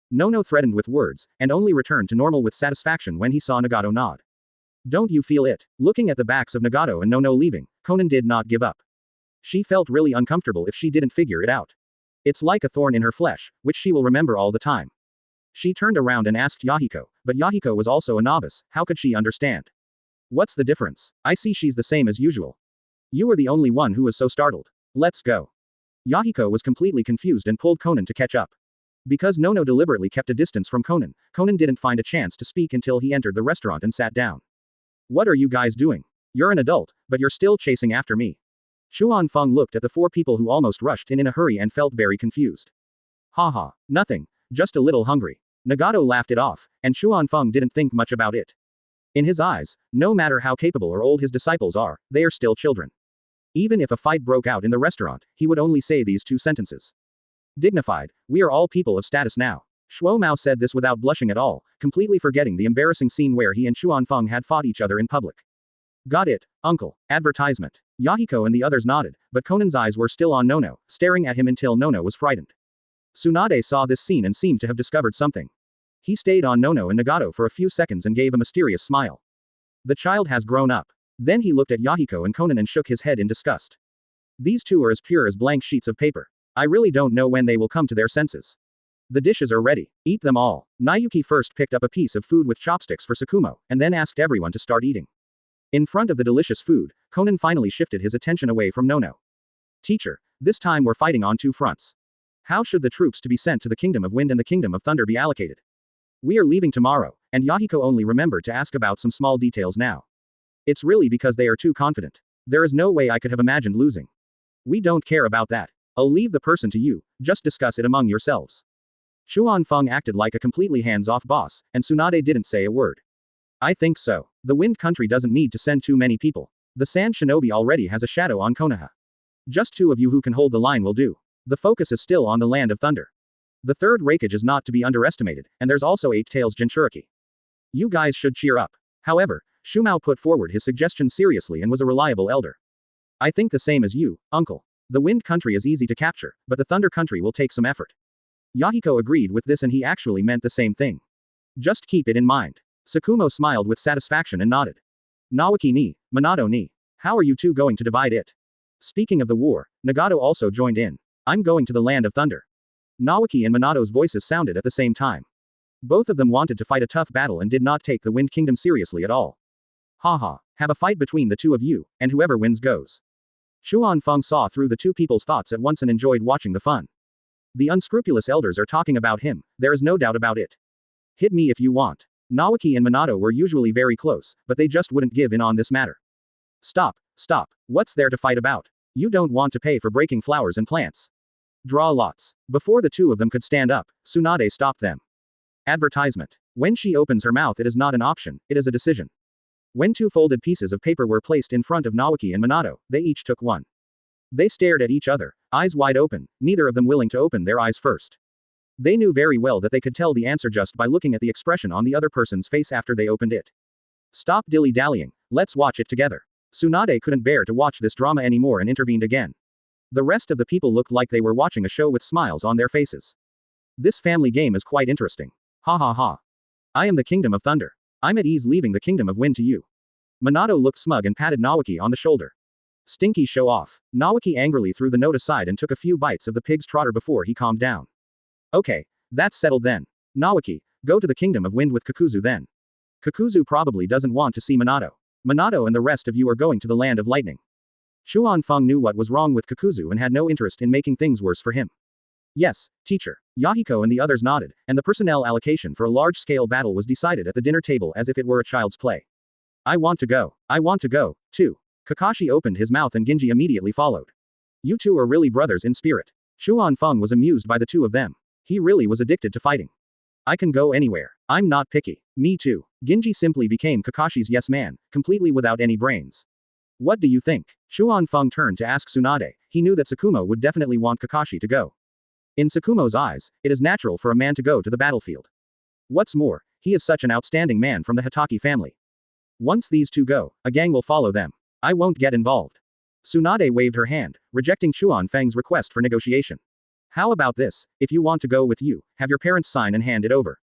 Nono threatened with words, and only returned to normal with satisfaction when he saw Nagato nod. Don't you feel it? Looking at the backs of Nagato and Nono leaving, Konan did not give up. She felt really uncomfortable if she didn't figure it out. It's like a thorn in her flesh, which she will remember all the time. She turned around and asked Yahiko, but Yahiko was also a novice, how could she understand? What's the difference? I see she's the same as usual. You are the only one who was so startled. Let's go. Yahiko was completely confused and pulled Konan to catch up. Because Nono deliberately kept a distance from Konan, Konan didn't find a chance to speak until he entered the restaurant and sat down. What are you guys doing? You're an adult, but you're still chasing after me. Xuan Feng looked at the 4 people who almost rushed in a hurry and felt very confused. Haha, nothing, just a little hungry. Nagato laughed it off, and Xuan Feng didn't think much about it. In his eyes, no matter how capable or old his disciples are, they are still children. Even if a fight broke out in the restaurant, he would only say these 2 sentences. Dignified, we are all people of status now. Shuo Mao said this without blushing at all, completely forgetting the embarrassing scene where he and Xuan Feng had fought each other in public. Got it, uncle. Advertisement. Yahiko and the others nodded, but Konan's eyes were still on Nono, staring at him until Nono was frightened. Tsunade saw this scene and seemed to have discovered something. He stayed on Nono and Nagato for a few seconds and gave a mysterious smile. The child has grown up. Then he looked at Yahiko and Konan and shook his head in disgust. These 2 are as pure as blank sheets of paper. I really don't know when they will come to their senses. The dishes are ready. Eat them all. Nayuki first picked up a piece of food with chopsticks for Sakumo, and then asked everyone to start eating. In front of the delicious food, Konan finally shifted his attention away from Nono. Teacher, this time we're fighting on 2 fronts. How should the troops to be sent to the Kingdom of Wind and the Kingdom of Thunder be allocated? We are leaving tomorrow, and Yahiko only remembered to ask about some small details now. It's really because they are too confident. There is no way I could have imagined losing. We don't care about that. I'll leave the person to you, just discuss it among yourselves. Xuan Feng acted like a completely hands-off boss, and Tsunade didn't say a word. I think so. The Wind Country doesn't need to send too many people. The Sand Shinobi already has a shadow on Konoha. Just 2 of you who can hold the line will do. The focus is still on the Land of Thunder. The third Raikage is not to be underestimated, and there's also 8 Tails Jinchuriki. You guys should cheer up. However, Shumao put forward his suggestion seriously and was a reliable elder. I think the same as you, uncle. The Wind Country is easy to capture, but the Thunder Country will take some effort. Yahiko agreed with this and he actually meant the same thing. Just keep it in mind. Tsukumo smiled with satisfaction and nodded. Nawaki ni, Minato ni. How are you two going to divide it? Speaking of the war, Nagato also joined in. I'm going to the Land of Thunder. Nawaki and Minato's voices sounded at the same time. Both of them wanted to fight a tough battle and did not take the Wind Kingdom seriously at all. Haha, have a fight between the 2 of you, and whoever wins goes. Xuan Feng saw through the 2 people's thoughts at once and enjoyed watching the fun. The unscrupulous elders are talking about him, there is no doubt about it. Hit me if you want. Nawaki and Minato were usually very close, but they just wouldn't give in on this matter. Stop, stop, what's there to fight about? You don't want to pay for breaking flowers and plants. Draw lots. Before the 2 of them could stand up, Tsunade stopped them. Advertisement. When she opens her mouth, it is not an option, it is a decision. When 2 folded pieces of paper were placed in front of Nawaki and Minato, they each took one. They stared at each other, eyes wide open, neither of them willing to open their eyes first. They knew very well that they could tell the answer just by looking at the expression on the other person's face after they opened it. Stop dilly-dallying, let's watch it together. Tsunade couldn't bear to watch this drama anymore and intervened again. The rest of the people looked like they were watching a show with smiles on their faces. This family game is quite interesting. Ha ha ha. I am the Kingdom of Thunder. I'm at ease leaving the Kingdom of Wind to you. Minato looked smug and patted Nawaki on the shoulder. Stinky show off. Nawaki angrily threw the note aside and took a few bites of the pig's trotter before he calmed down. Okay, that's settled then. Nawaki, go to the Kingdom of Wind with Kakuzu then. Kakuzu probably doesn't want to see Minato. Minato and the rest of you are going to the Land of Lightning. Xuan Feng knew what was wrong with Kakuzu and had no interest in making things worse for him. Yes, teacher. Yahiko and the others nodded, and the personnel allocation for a large-scale battle was decided at the dinner table as if it were a child's play. I want to go. I want to go, too. Kakashi opened his mouth and Ginji immediately followed. You two are really brothers in spirit. Xuan Feng was amused by the 2 of them. He really was addicted to fighting. I can go anywhere. I'm not picky. Me too. Ginji simply became Kakashi's yes man, completely without any brains. What do you think? Xuan Feng turned to ask Tsunade. He knew that Tsukumo would definitely want Kakashi to go. In Tsukumo's eyes, it is natural for a man to go to the battlefield. What's more, he is such an outstanding man from the Hatake family. Once these 2 go, a gang will follow them. I won't get involved. Tsunade waved her hand, rejecting Xuan Feng's request for negotiation. How about this, if you want to go with you, have your parents sign and hand it over.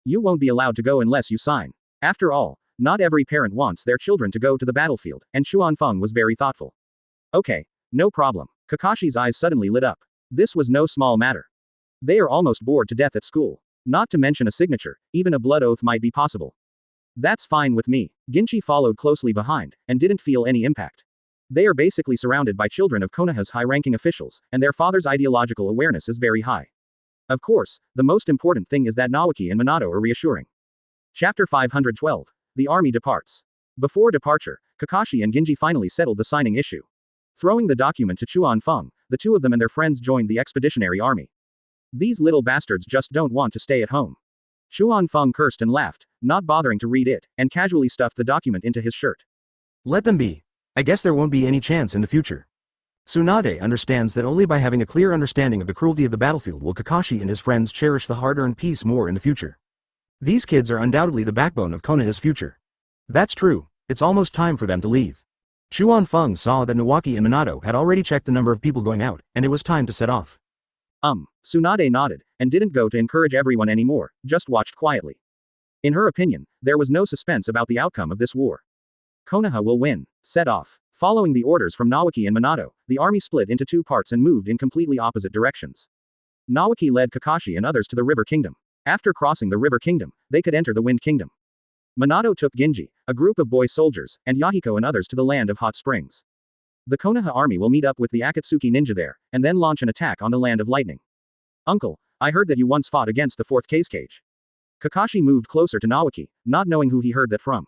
You won't be allowed to go unless you sign. After all, not every parent wants their children to go to the battlefield, and Xuan Feng was very thoughtful. Okay, no problem. Kakashi's eyes suddenly lit up. This was no small matter. They are almost bored to death at school. Not to mention a signature, even a blood oath might be possible. That's fine with me. Ginchi followed closely behind, and didn't feel any impact. They are basically surrounded by children of Konoha's high-ranking officials, and their father's ideological awareness is very high. Of course, the most important thing is that Nawaki and Minato are reassuring. Chapter 512. The army departs. Before departure, Kakashi and Ginji finally settled the signing issue. Throwing the document to Xuan Feng, the 2 of them and their friends joined the expeditionary army. These little bastards just don't want to stay at home. Xuan Feng cursed and laughed, not bothering to read it, and casually stuffed the document into his shirt.
Let them be. I guess there won't be any chance in the future. Tsunade understands that only by having a clear understanding of the cruelty of the battlefield will Kakashi and his friends cherish the hard-earned peace more in the future. These kids are undoubtedly the backbone of Konoha's future. That's true, it's almost time for them to leave. Xuan Feng saw that Nawaki and Minato had already checked the number of people going out, and it was time to set off.
Tsunade nodded, and didn't go to encourage everyone anymore, just watched quietly. In her opinion, there was no suspense about the outcome of this war. Konoha will win. Set off. Following the orders from Nawaki and Minato, the army split into 2 parts and moved in completely opposite directions. Nawaki led Kakashi and others to the River Kingdom. After crossing the River Kingdom, they could enter the Wind Kingdom. Minato took Ginji, a group of boy soldiers, and Yahiko and others to the Land of Hot Springs. The Konoha army will meet up with the Akatsuki ninja there, and then launch an attack on the Land of Lightning. Uncle, I heard that you once fought against the 4th Kage. Kakashi moved closer to Nawaki, not knowing who he heard that from.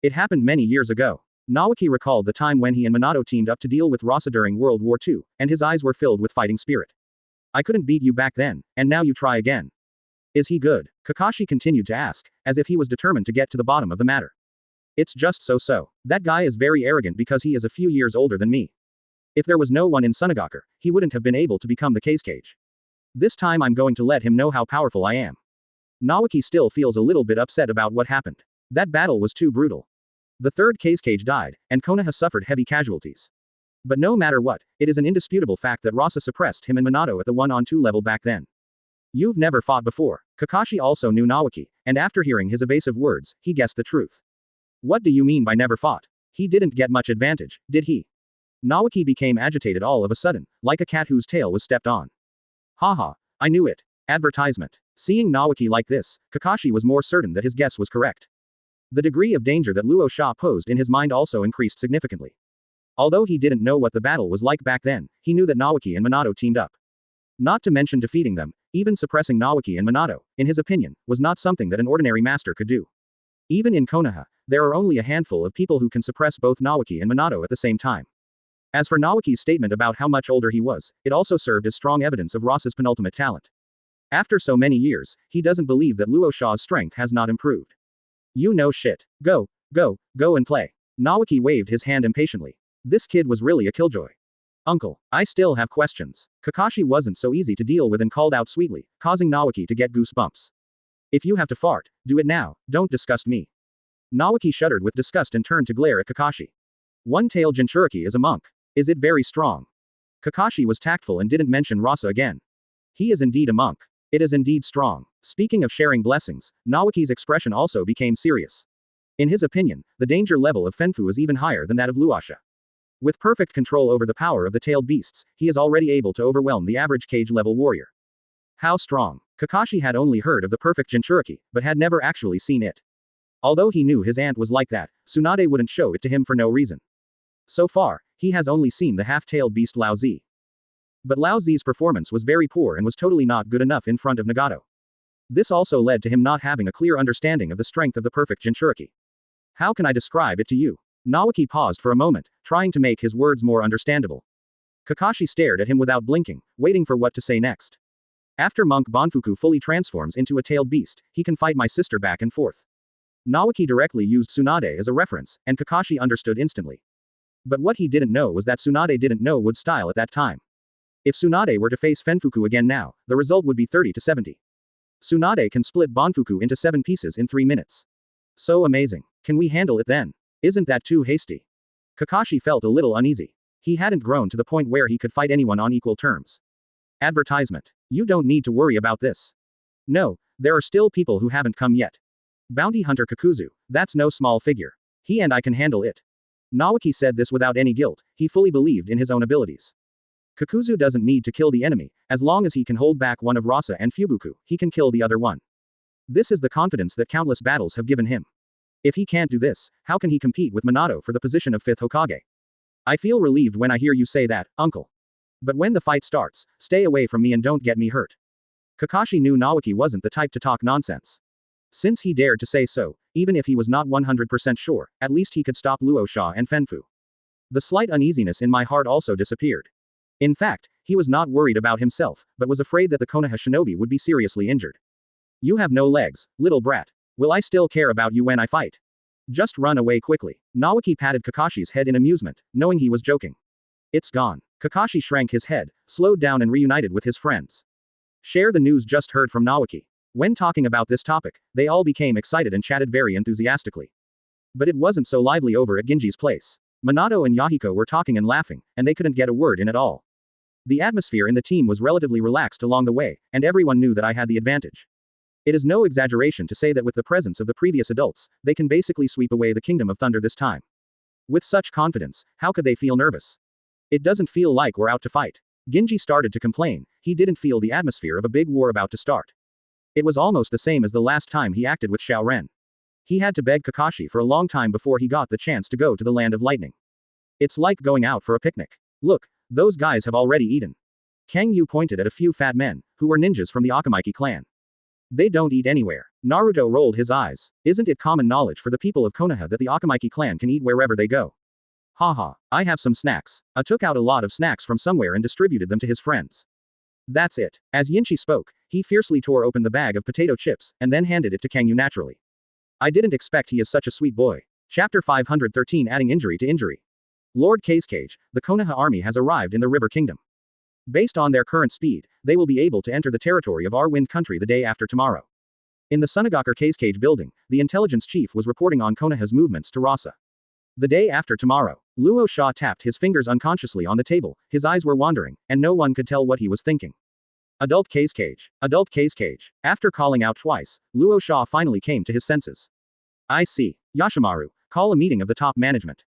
It happened many years ago. Nawaki recalled the time when he and Minato teamed up to deal with Rasa during World War II, and his eyes were filled with fighting spirit. I couldn't beat you back then, and now you try again. Is he good? Kakashi continued to ask, as if he was determined to get to the bottom of the matter. It's just so. That guy is very arrogant because he is a few years older than me. If there was no one in Tsunade, he wouldn't have been able to become the Kage. This time I'm going to let him know how powerful I am. Nawaki still feels a little bit upset about what happened. That battle was too brutal. The third Kage died, and Konoha suffered heavy casualties. But no matter what, it is an indisputable fact that Rasa suppressed him and Minato at the 1-on-2 level back then. You've never fought before. Kakashi also knew Nawaki, and after hearing his evasive words, he guessed the truth. What do you mean by never fought? He didn't get much advantage, did he? Nawaki became agitated all of a sudden, like a cat whose tail was stepped on. Haha, I knew it. Advertisement. Seeing Nawaki like this, Kakashi was more certain that his guess was correct. The degree of danger that Luo Sha posed in his mind also increased significantly. Although he didn't know what the battle was like back then, he knew that Nawaki and Minato teamed up. Not to mention defeating them, even suppressing Nawaki and Minato, in his opinion, was not something that an ordinary master could do. Even in Konoha, there are only a handful of people who can suppress both Nawaki and Minato at the same time. As for Nawaki's statement about how much older he was, it also served as strong evidence of Rasa's penultimate talent. After so many years, he doesn't believe that Luo Sha's strength has not improved. You know shit. Go and play. Nawaki waved his hand impatiently. This kid was really a killjoy. Uncle, I still have questions. Kakashi wasn't so easy to deal with and called out sweetly, causing Nawaki to get goosebumps. If you have to fart, do it now, don't disgust me. Nawaki shuddered with disgust and turned to glare at Kakashi. One-tailed Jinchuriki is a monk. Is it very strong? Kakashi was tactful and didn't mention Rasa again. He is indeed a monk. It is indeed strong. Speaking of sharing blessings, Nawaki's expression also became serious. In his opinion, the danger level of Fenfu is even higher than that of Luasha. With perfect control over the power of the tailed beasts, he is already able to overwhelm the average Kage-level warrior. How strong? Kakashi had only heard of the perfect Jinchuriki, but had never actually seen it. Although he knew his aunt was like that, Tsunade wouldn't show it to him for no reason. So far, he has only seen the half-tailed beast Lao Zi. But Lao Zi's performance was very poor and was totally not good enough in front of Nagato. This also led to him not having a clear understanding of the strength of the perfect Jinchuriki. How can I describe it to you? Nawaki paused for a moment, trying to make his words more understandable. Kakashi stared at him without blinking, waiting for what to say next. After Monk Banfuku fully transforms into a tailed beast, he can fight my sister back and forth. Nawaki directly used Tsunade as a reference, and Kakashi understood instantly. But what he didn't know was that Tsunade didn't know Wood's style at that time. If Tsunade were to face Fenfuku again now, the result would be 30-70. Tsunade can split Banfuku into 7 pieces in 3 minutes. So amazing. Can we handle it then? Isn't that too hasty? Kakashi felt a little uneasy. He hadn't grown to the point where he could fight anyone on equal terms. Advertisement. You don't need to worry about this. No, there are still people who haven't come yet. Bounty Hunter Kakuzu, that's no small figure. He and I can handle it. Nawaki said this without any guilt, he fully believed in his own abilities. Kakuzu doesn't need to kill the enemy, as long as he can hold back one of Rasa and Fubuku, he can kill the other one. This is the confidence that countless battles have given him. If he can't do this, how can he compete with Minato for the position of 5th Hokage? I feel relieved when I hear you say that, uncle. But when the fight starts, stay away from me and don't get me hurt. Kakashi knew Nawaki wasn't the type to talk nonsense. Since he dared to say so, even if he was not 100% sure, at least he could stop Luo Sha and Fenfu. The slight uneasiness in my heart also disappeared. In fact, he was not worried about himself, but was afraid that the Konoha shinobi would be seriously injured. You have no legs, little brat. Will I still care about you when I fight? Just run away quickly. Nawaki patted Kakashi's head in amusement, knowing he was joking. It's gone. Kakashi shrank his head, slowed down and reunited with his friends. Share the news just heard from Nawaki. When talking about this topic, they all became excited and chatted very enthusiastically. But it wasn't so lively over at Ginji's place. Minato and Yahiko were talking and laughing, and they couldn't get a word in at all. The atmosphere in the team was relatively relaxed along the way, and everyone knew that I had the advantage. It is no exaggeration to say that with the presence of the previous adults, they can basically sweep away the Kingdom of Thunder this time. With such confidence, how could they feel nervous? It doesn't feel like we're out to fight. Ginji started to complain, he didn't feel the atmosphere of a big war about to start. It was almost the same as the last time he acted with Xiao Ren. He had to beg Kakashi for a long time before he got the chance to go to the Land of Lightning. It's like going out for a picnic. Look, those guys have already eaten. Kang Yu pointed at a few fat men, who were ninjas from the Akamaiki clan. They don't eat anywhere. Naruto rolled his eyes. Isn't it common knowledge for the people of Konoha that the Akamiki clan can eat wherever they go? Haha, I have some snacks. I took out a lot of snacks from somewhere and distributed them to his friends. That's it. As Yinchi spoke, he fiercely tore open the bag of potato chips, and then handed it to Kangyu naturally. I didn't expect he is such a sweet boy. Chapter 513 Adding injury to injury. Lord Kage, the Konoha army has arrived in the River Kingdom. Based on their current speed, they will be able to enter the territory of our Wind Country the day after tomorrow. In the Tsunade Kage building, the intelligence chief was reporting on Konoha's movements to Rasa. The day after tomorrow, Luo Sha tapped his fingers unconsciously on the table, his eyes were wandering, and no one could tell what he was thinking. Adult Kage. After calling out twice, Luo Sha finally came to his senses. I see. Yashimaru, call a meeting of the top management.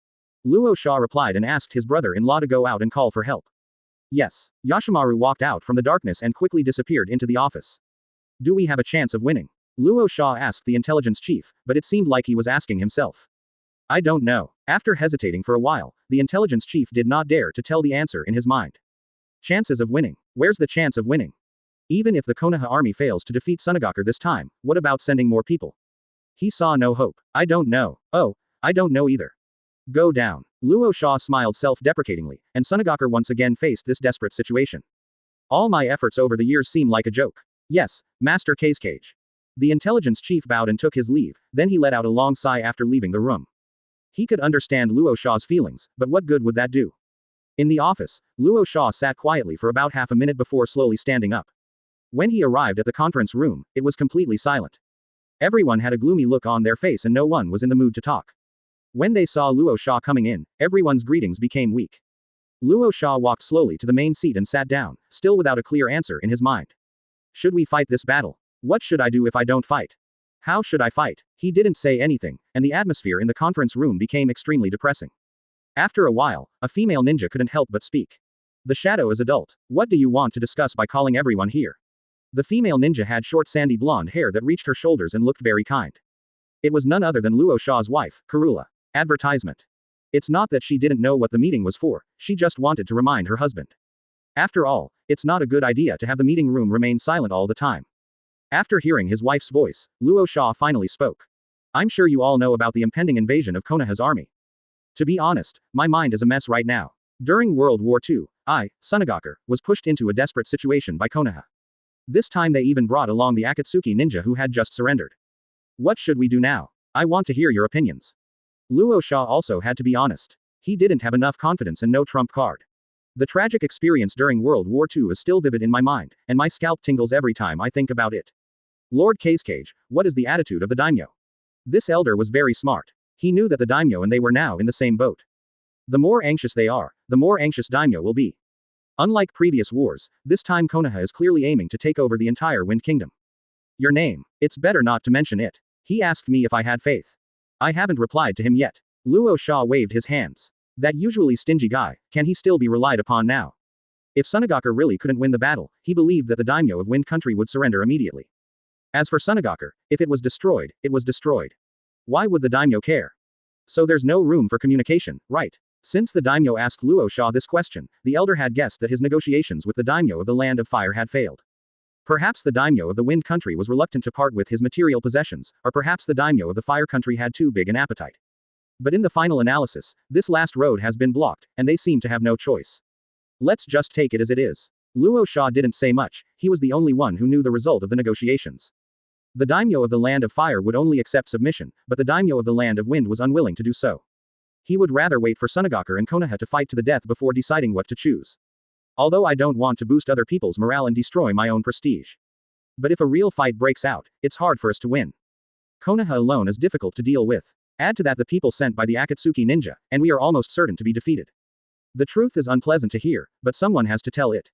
Luo Sha replied and asked his brother-in-law to go out and call for help. Yes. Yashimaru walked out from the darkness and quickly disappeared into the office. Do we have a chance of winning? Luo Sha asked the intelligence chief, but it seemed like he was asking himself. I don't know. After hesitating for a while, the intelligence chief did not dare to tell the answer in his mind. Chances of winning. Where's the chance of winning? Even if the Konoha army fails to defeat Tsunade this time, what about sending more people? He saw no hope. I don't know. Oh, I don't know either. Go down. Luo Sha smiled self-deprecatingly, and Tsunade once again faced this desperate situation. All my efforts over the years seem like a joke. Yes, Master Kage. The intelligence chief bowed and took his leave, then he let out a long sigh after leaving the room. He could understand Luo Sha's feelings, but what good would that do? In the office, Luo Sha sat quietly for about half a minute before slowly standing up. When he arrived at the conference room, it was completely silent. Everyone had a gloomy look on their face and no one was in the mood to talk. When they saw Luo Sha coming in, everyone's greetings became weak. Luo Sha walked slowly to the main seat and sat down, still without a clear answer in his mind. Should we fight this battle? What should I do if I don't fight? How should I fight? He didn't say anything, and the atmosphere in the conference room became extremely depressing. After a while, a female ninja couldn't help but speak. The shadow is adult. What do you want to discuss by calling everyone here? The female ninja had short sandy blonde hair that reached her shoulders and looked very kind. It was none other than Luo Sha's wife, Karula. Advertisement. It's not that she didn't know what the meeting was for, she just wanted to remind her husband. After all, it's not a good idea to have the meeting room remain silent all the time. After hearing his wife's voice, Luo Sha finally spoke. I'm sure you all know about the impending invasion of Konoha's army. To be honest, my mind is a mess right now. During World War II, Tsunade, was pushed into a desperate situation by Konoha. This time they even brought along the Akatsuki ninja who had just surrendered. What should we do now? I want to hear your opinions. Luo Sha also had to be honest. He didn't have enough confidence and no trump card. The tragic experience during World War II is still vivid in my mind, and my scalp tingles every time I think about it. Lord Kage, what is the attitude of the daimyo? This elder was very smart. He knew that the daimyo and they were now in the same boat. The more anxious they are, the more anxious daimyo will be. Unlike previous wars, this time Konoha is clearly aiming to take over the entire Wind Kingdom. Your name. It's better not to mention it. He asked me if I had faith. I haven't replied to him yet. Luo Sha waved his hands. That usually stingy guy, can he still be relied upon now? If Tsunade really couldn't win the battle, he believed that the daimyo of Wind Country would surrender immediately. As for Tsunade, if it was destroyed, it was destroyed. Why would the daimyo care? So there's no room for communication, right? Since the daimyo asked Luo Sha this question, the elder had guessed that his negotiations with the daimyo of the Land of Fire had failed. Perhaps the daimyo of the Wind Country was reluctant to part with his material possessions, or perhaps the daimyo of the Fire Country had too big an appetite. But in the final analysis, this last road has been blocked, and they seem to have no choice. Let's just take it as it is. Luo Sha didn't say much, he was the only one who knew the result of the negotiations. The daimyo of the Land of Fire would only accept submission, but the daimyo of the Land of Wind was unwilling to do so. He would rather wait for Tsunade and Konoha to fight to the death before deciding what to choose. Although I don't want to boost other people's morale and destroy my own prestige. But if a real fight breaks out, it's hard for us to win. Konoha alone is difficult to deal with. Add to that the people sent by the Akatsuki ninja, and we are almost certain to be defeated. The truth is unpleasant to hear, but someone has to tell it.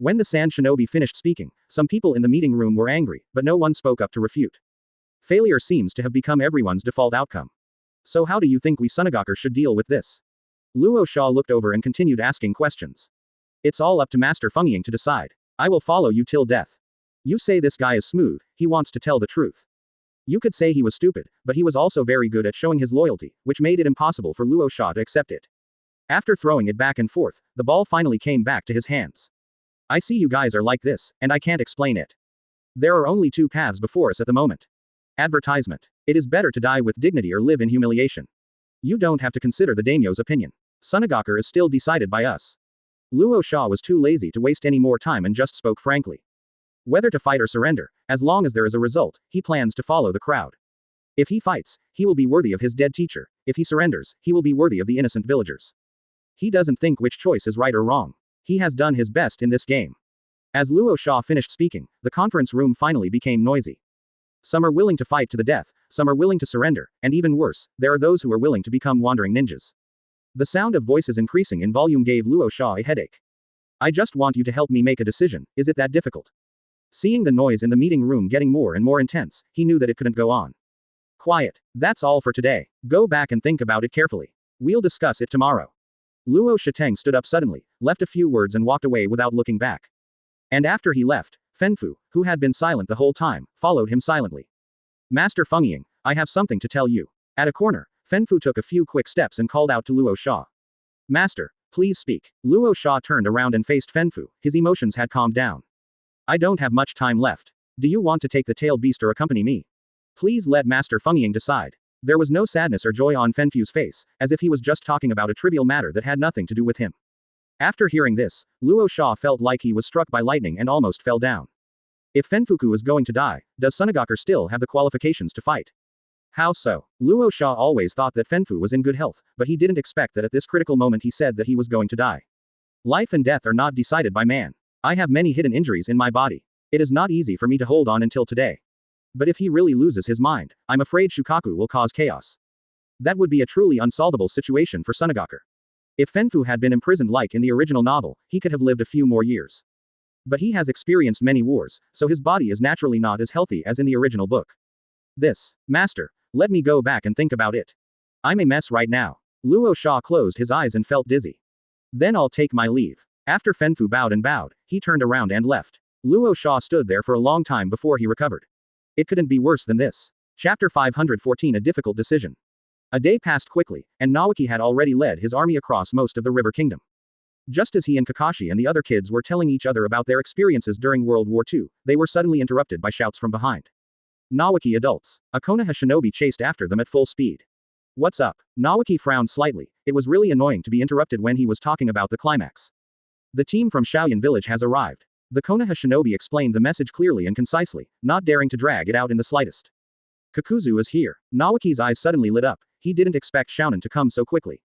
When the Sand Shinobi finished speaking, some people in the meeting room were angry, but no one spoke up to refute. Failure seems to have become everyone's default outcome. So how do you think we Tsunade should deal with this? Luo Sha looked over and continued asking questions. It's all up to Master Fengying to decide. I will follow you till death. You say this guy is smooth, he wants to tell the truth. You could say he was stupid, but he was also very good at showing his loyalty, which made it impossible for Luo Sha to accept it. After throwing it back and forth, the ball finally came back to his hands. I see you guys are like this, and I can't explain it. There are only two paths before us at the moment. Advertisement. It is better to die with dignity or live in humiliation. You don't have to consider the daimyo's opinion. Tsunade is still decided by us. Luo Sha was too lazy to waste any more time and just spoke frankly. Whether to fight or surrender, as long as there is a result, he plans to follow the crowd. If he fights, he will be worthy of his dead teacher. If he surrenders, he will be worthy of the innocent villagers. He doesn't think which choice is right or wrong. He has done his best in this game. As Luo Sha finished speaking, the conference room finally became noisy. Some are willing to fight to the death, some are willing to surrender, and even worse, there are those who are willing to become wandering ninjas. The sound of voices increasing in volume gave Luo Sha a headache. I just want you to help me make a decision, is it that difficult? Seeing the noise in the meeting room getting more and more intense, he knew that it couldn't go on. Quiet. That's all for today. Go back and think about it carefully. We'll discuss it tomorrow. Luo Shiteng stood up suddenly, left a few words and walked away without looking back. And after he left, Fenfu, who had been silent the whole time, followed him silently. Master Fengying, I have something to tell you. At a corner, Fenfu took a few quick steps and called out to Luo Sha. Master, please speak. Luo Sha turned around and faced Fenfu, his emotions had calmed down. I don't have much time left. Do you want to take the tailed beast or accompany me? Please let Master Fengying decide. There was no sadness or joy on Fenfu's face, as if he was just talking about a trivial matter that had nothing to do with him. After hearing this, Luo Sha felt like he was struck by lightning and almost fell down. If Fenfuku is going to die, does Tsunade still have the qualifications to fight? How so? Luo Sha always thought that Fenfu was in good health, but he didn't expect that at this critical moment he said that he was going to die. Life and death are not decided by man. I have many hidden injuries in my body. It is not easy for me to hold on until today. But if he really loses his mind, I'm afraid Shukaku will cause chaos. That would be a truly unsolvable situation for Tsunade. If Fenfu had been imprisoned like in the original novel, he could have lived a few more years. But he has experienced many wars, so his body is naturally not as healthy as in the original book. Master, let me go back and think about it. I'm a mess right now. Luo Sha closed his eyes and felt dizzy. Then I'll take my leave. After Fenfu bowed and bowed, he turned around and left. Luo Sha stood there for a long time before he recovered. It couldn't be worse than this. Chapter 514 A difficult decision. A day passed quickly, and Nawaki had already led his army across most of the River Kingdom. Just as he and Kakashi and the other kids were telling each other about their experiences during World War II, they were suddenly interrupted by shouts from behind. Nawaki adults. A Konoha shinobi chased after them at full speed. What's up? Nawaki frowned slightly. It was really annoying to be interrupted when he was talking about the climax. The team from Shaoyan village has arrived. The Konoha shinobi explained the message clearly and concisely, not daring to drag it out in the slightest. Kakuzu is here. Nawaki's eyes suddenly lit up. He didn't expect Shaonan to come so quickly.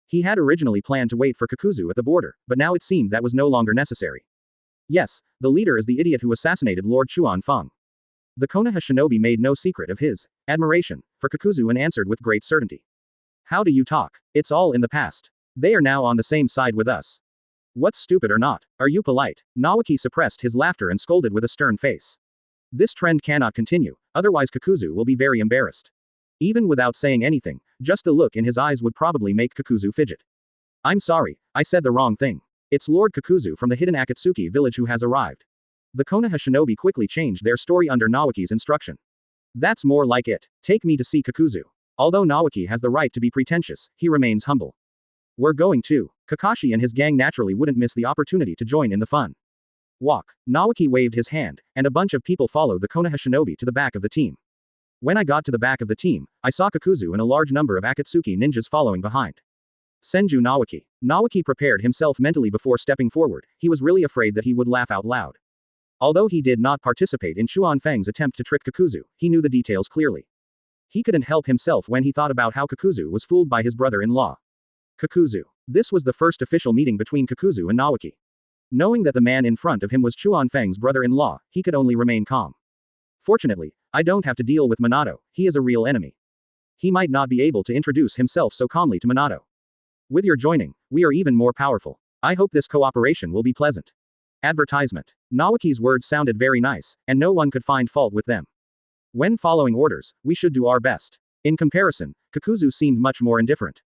He had originally planned to wait for Kakuzu at the border, but now it seemed that was no longer necessary. Yes, the leader is the idiot who assassinated Lord Chuan Feng. The Konoha shinobi made no secret of his admiration for Kakuzu and answered with great certainty. How do you talk? It's all in the past. They are now on the same side with us. What's stupid or not? Are you polite? Nawaki suppressed his laughter and scolded with a stern face. This trend cannot continue, otherwise Kakuzu will be very embarrassed. Even without saying anything, just the look in his eyes would probably make Kakuzu fidget. I'm sorry, I said the wrong thing. It's Lord Kakuzu from the hidden Akatsuki village who has arrived. The Konoha shinobi quickly changed their story under Nawaki's instruction. That's more like it. Take me to see Kakuzu. Although Nawaki has the right to be pretentious, he remains humble. We're going to. Kakashi and his gang naturally wouldn't miss the opportunity to join in the fun. Walk. Nawaki waved his hand, and a bunch of people followed the Konoha shinobi to the back of the team. When I got to the back of the team, I saw Kakuzu and a large number of Akatsuki ninjas following behind. Senju Nawaki. Nawaki prepared himself mentally before stepping forward, he was really afraid that he would laugh out loud. Although he did not participate in Chuan Feng's attempt to trick Kakuzu, he knew the details clearly. He couldn't help himself when he thought about how Kakuzu was fooled by his brother-in-law. Kakuzu. This was the first official meeting between Kakuzu and Nawaki. Knowing that the man in front of him was Chuan Feng's brother-in-law, he could only remain calm. Fortunately, I don't have to deal with Minato, he is a real enemy. He might not be able to introduce himself so calmly to Minato. With your joining, we are even more powerful. I hope this cooperation will be pleasant. Advertisement. Nawaki's words sounded very nice, and no one could find fault with them. When following orders, we should do our best. In comparison, Kakuzu seemed much more indifferent.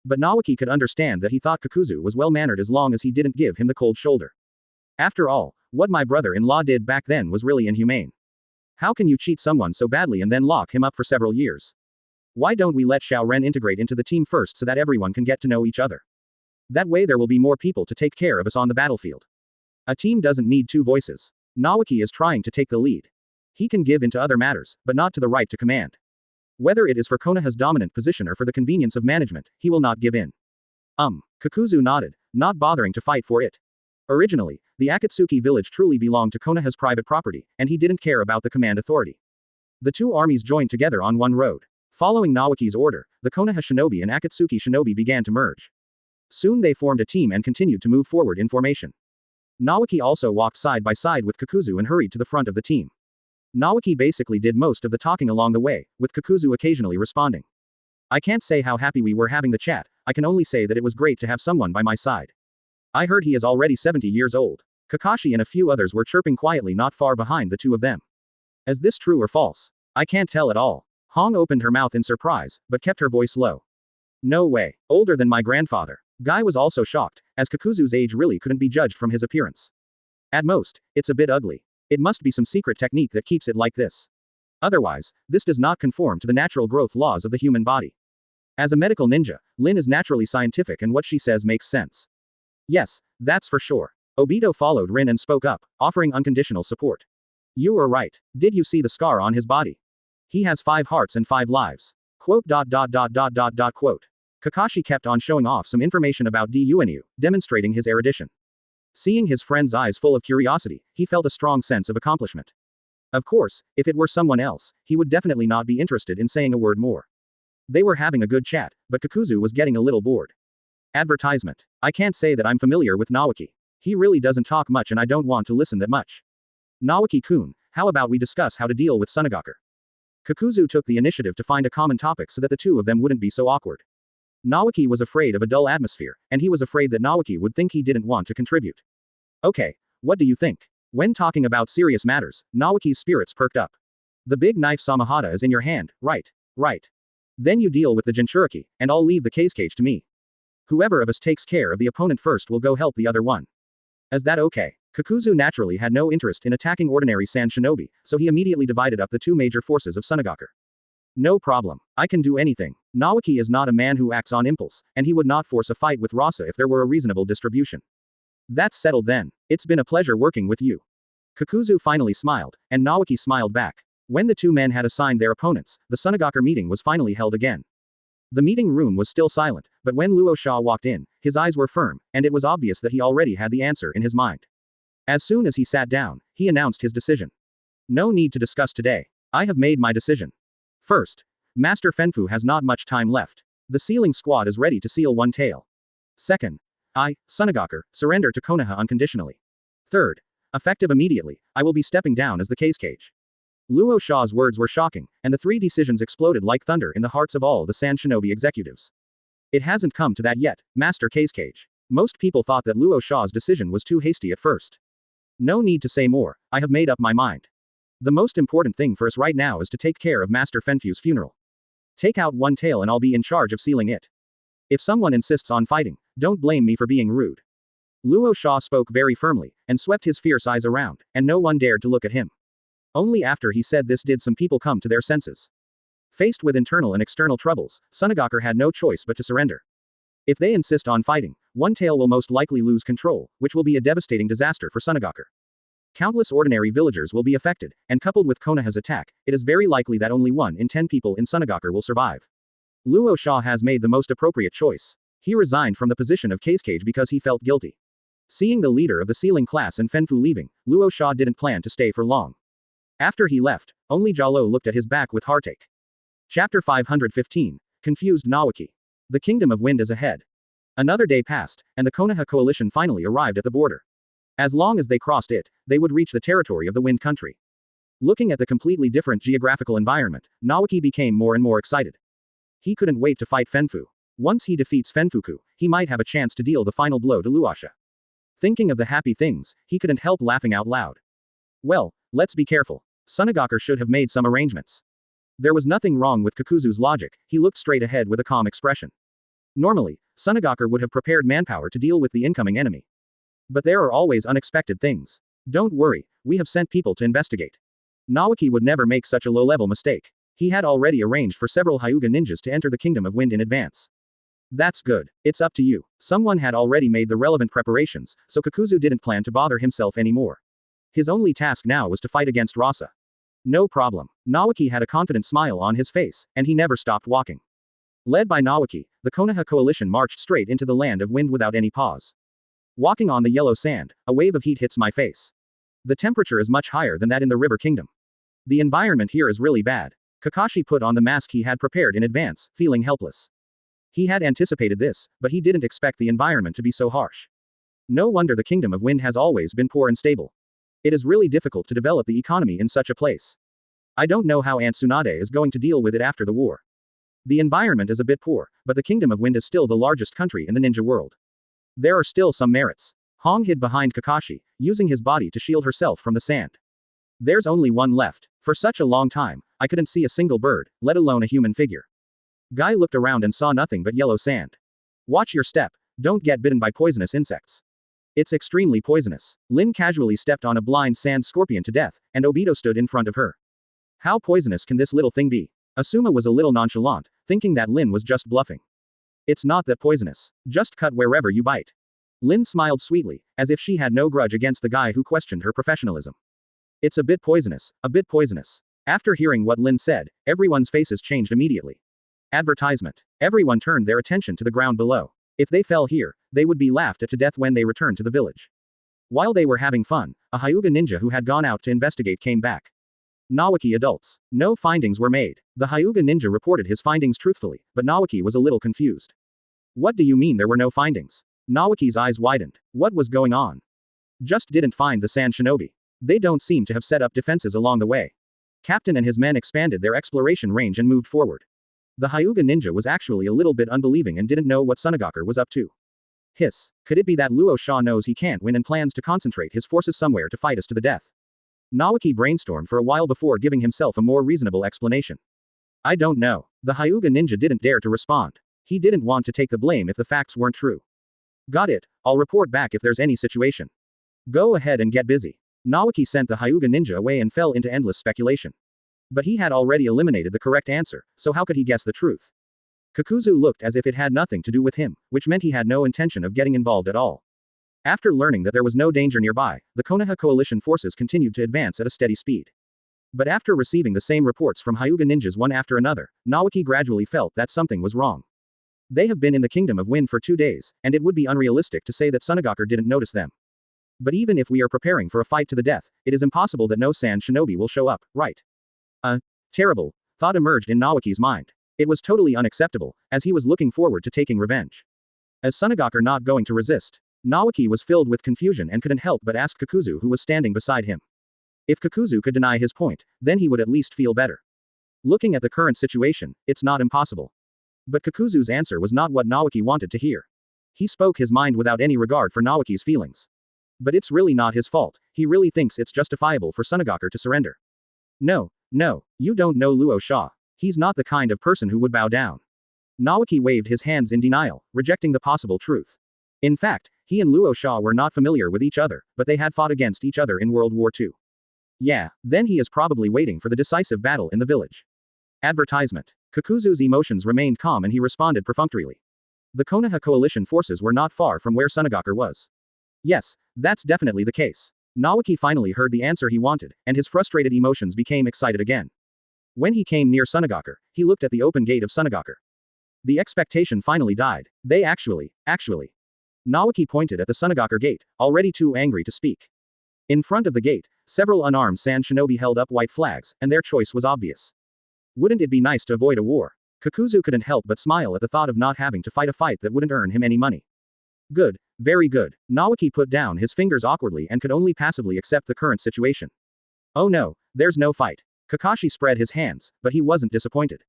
But Nawaki could understand that he thought Kakuzu was well-mannered as long as he didn't give him the cold shoulder. After all, what my brother-in-law did back then was really inhumane. How can you cheat someone so badly and then lock him up for several years? Why don't we let Xiao Ren integrate into the team first so that everyone can get to know each other? That way there will be more people to take care of us on the battlefield. A team doesn't need two voices. Nawaki is trying to take the lead. He can give in to other matters, but not to the right to command. Whether it is for Konoha's dominant position or for the convenience of management, he will not give in. Kakuzu nodded, not bothering to fight for it. Originally, the Akatsuki village truly belonged to Konoha's private property, and he didn't care about the command authority. The two armies joined together on one road. Following Nawaki's order, the Konoha shinobi and Akatsuki shinobi began to merge. Soon they formed a team and continued to move forward in formation. Nawaki also walked side by side with Kakuzu and hurried to the front of the team. Nawaki basically did most of the talking along the way, with Kakuzu occasionally responding. I can't say how happy we were having the chat, I can only say that it was great to have someone by my side. I heard he is already 70 years old. Kakashi and a few others were chirping quietly not far behind the two of them. Is this true or false? I can't tell at all. Hong opened her mouth in surprise, but kept her voice low. No way. Older than my grandfather. Guy was also shocked, as Kakuzu's age really couldn't be judged from his appearance. At most, it's a bit ugly. It must be some secret technique that keeps it like this. Otherwise, this does not conform to the natural growth laws of the human body. As a medical ninja, Lin is naturally scientific and what she says makes sense. Yes, that's for sure. Obito followed Rin and spoke up, offering unconditional support. You were right. Did you see the scar on his body? He has 5 hearts and 5 lives. Quote. Kakashi kept on showing off some information about Dunu, demonstrating his erudition. Seeing his friend's eyes full of curiosity, he felt a strong sense of accomplishment. Of course, if it were someone else, he would definitely not be interested in saying a word more. They were having a good chat, but Kakuzu was getting a little bored. Advertisement. I can't say that I'm familiar with Nawaki. He really doesn't talk much and I don't want to listen that much. Nawaki-kun, how about we discuss how to deal with Tsunade? Kakuzu took the initiative to find a common topic so that the two of them wouldn't be so awkward. Nawaki was afraid of a dull atmosphere, and he was afraid that Nawaki would think he didn't want to contribute. Okay, what do you think? When talking about serious matters, Nawaki's spirits perked up. The big knife Samahata is in your hand, right? Right. Then you deal with the Jinchuriki, and I'll leave the cage to me. Whoever of us takes care of the opponent first will go help the other one. Is that okay? Kakuzu naturally had no interest in attacking ordinary sand shinobi, so he immediately divided up the two major forces of Tsunade. No problem. I can do anything. Nawaki is not a man who acts on impulse, and he would not force a fight with Rasa if there were a reasonable distribution. That's settled then. It's been a pleasure working with you. Kakuzu finally smiled, and Nawaki smiled back. When the two men had assigned their opponents, the Tsunade meeting was finally held again. The meeting room was still silent, but when Luo Sha walked in, his eyes were firm, and it was obvious that he already had the answer in his mind. As soon as he sat down, he announced his decision. No need to discuss today. I have made my decision. First, Master Fenfu has not much time left. The sealing squad is ready to seal one tail. Second, I, Tsunade, surrender to Konoha unconditionally. Third, effective immediately, I will be stepping down as the cage. Luo Sha's words were shocking, and the 3 decisions exploded like thunder in the hearts of all the Sand Shinobi executives. It hasn't come to that yet, Master Kage. Most people thought that Luo Sha's decision was too hasty at first. No need to say more, I have made up my mind. The most important thing for us right now is to take care of Master Fenfu's funeral. Take out one tail and I'll be in charge of sealing it. If someone insists on fighting, don't blame me for being rude. Luo Sha spoke very firmly, and swept his fierce eyes around, and no one dared to look at him. Only after he said this did some people come to their senses. Faced with internal and external troubles, Tsunade had no choice but to surrender. If they insist on fighting, one tail will most likely lose control, which will be a devastating disaster for Tsunade. Countless ordinary villagers will be affected, and coupled with Konoha's attack, it is very likely that only 1 in 10 people in Tsunade will survive. Luo Sha has made the most appropriate choice. He resigned from the position of Kage because he felt guilty. Seeing the leader of the sealing class and Fenfu leaving, Luo Sha didn't plan to stay for long. After he left, only Jalo looked at his back with heartache. Chapter 515. Confused Nawaki. The Kingdom of Wind is ahead. Another day passed, and the Konoha coalition finally arrived at the border. As long as they crossed it, they would reach the territory of the Wind Country. Looking at the completely different geographical environment, Nawaki became more and more excited. He couldn't wait to fight Fenfu. Once he defeats Fenfuku, he might have a chance to deal the final blow to Luasha. Thinking of the happy things, he couldn't help laughing out loud. Well, let's be careful. Tsunade should have made some arrangements. There was nothing wrong with Kakuzu's logic, he looked straight ahead with a calm expression. Normally, Tsunade would have prepared manpower to deal with the incoming enemy. But there are always unexpected things. Don't worry, we have sent people to investigate. Nawaki would never make such a low-level mistake. He had already arranged for several Hyuga ninjas to enter the Kingdom of Wind in advance. That's good. It's up to you. Someone had already made the relevant preparations, so Kakuzu didn't plan to bother himself anymore. His only task now was to fight against Rasa. No problem. Nawaki had a confident smile on his face, and he never stopped walking. Led by Nawaki, the Konoha coalition marched straight into the land of wind without any pause. Walking on the yellow sand, a wave of heat hits my face. The temperature is much higher than that in the River Kingdom. The environment here is really bad. Kakashi put on the mask he had prepared in advance, feeling helpless. He had anticipated this, but he didn't expect the environment to be so harsh. No wonder the Kingdom of Wind has always been poor and stable. It is really difficult to develop the economy in such a place. I don't know how Aunt Tsunade is going to deal with it after the war. The environment is a bit poor, but the Kingdom of Wind is still the largest country in the ninja world. There are still some merits. Hong hid behind Kakashi, using his body to shield herself from the sand. There's only one left. For such a long time, I couldn't see a single bird, let alone a human figure. Guy looked around and saw nothing but yellow sand. Watch your step, don't get bitten by poisonous insects. It's extremely poisonous. Lin casually stepped on a blind sand scorpion to death, and Obito stood in front of her. How poisonous can this little thing be? Asuma was a little nonchalant, thinking that Lin was just bluffing. It's not that poisonous. Just cut wherever you bite. Lin smiled sweetly, as if she had no grudge against the guy who questioned her professionalism. It's a bit poisonous, a bit poisonous. After hearing what Lin said, everyone's faces changed immediately. Advertisement. Everyone turned their attention to the ground below. If they fell here, they would be laughed at to death when they returned to the village. While they were having fun, a Hyuga ninja who had gone out to investigate came back. Nawaki adults. No findings were made. The Hyuga ninja reported his findings truthfully, but Nawaki was a little confused. What do you mean there were no findings? Nawaki's eyes widened. What was going on? Just didn't find the Sand Shinobi. They don't seem to have set up defenses along the way. Captain and his men expanded their exploration range and moved forward. The Hyuga ninja was actually a little bit unbelieving and didn't know what Tsunade was up to. Hiss. Could it be that Luo Sha knows he can't win and plans to concentrate his forces somewhere to fight us to the death? Nawaki brainstormed for a while before giving himself a more reasonable explanation. I don't know. The Hyuga ninja didn't dare to respond. He didn't want to take the blame if the facts weren't true. Got it, I'll report back if there's any situation. Go ahead and get busy. Nawaki sent the Hyuga ninja away and fell into endless speculation. But he had already eliminated the correct answer, so how could he guess the truth? Kakuzu looked as if it had nothing to do with him, which meant he had no intention of getting involved at all. After learning that there was no danger nearby, the Konoha coalition forces continued to advance at a steady speed. But after receiving the same reports from Hyuga ninjas one after another, Nawaki gradually felt that something was wrong. They have been in the Kingdom of Wind for 2 days, and it would be unrealistic to say that Tsunade didn't notice them. But even if we are preparing for a fight to the death, it is impossible that no Sand Shinobi will show up, right? Terrible thought emerged in Nawaki's mind. It was totally unacceptable, as he was looking forward to taking revenge. As Tsunade not going to resist, Nawaki was filled with confusion and couldn't help but ask Kakuzu who was standing beside him. If Kakuzu could deny his point, then he would at least feel better. Looking at the current situation, it's not impossible. But Kakuzu's answer was not what Nawaki wanted to hear. He spoke his mind without any regard for Nawaki's feelings. But it's really not his fault, he really thinks it's justifiable for Tsunade to surrender. No, you don't know Luo Sha. He's not the kind of person who would bow down. Nawaki waved his hands in denial, rejecting the possible truth. In fact, he and Luo Sha were not familiar with each other, but they had fought against each other in World War II. Yeah, then he is probably waiting for the decisive battle in the village. Advertisement. Kakuzu's emotions remained calm and he responded perfunctorily. The Konoha coalition forces were not far from where Tsunade was. Yes, that's definitely the case. Nawaki finally heard the answer he wanted, and his frustrated emotions became excited again. When he came near Tsunade, he looked at the open gate of Tsunade. The expectation finally died. They actually. Nawaki pointed at the Tsunade gate, already too angry to speak. In front of the gate, several unarmed Sand Shinobi held up white flags, and their choice was obvious. Wouldn't it be nice to avoid a war? Kakuzu couldn't help but smile at the thought of not having to fight a fight that wouldn't earn him any money. Good. Very good. Nawaki put down his fingers awkwardly and could only passively accept the current situation. Oh no, there's no fight. Kakashi spread his hands, but he wasn't disappointed.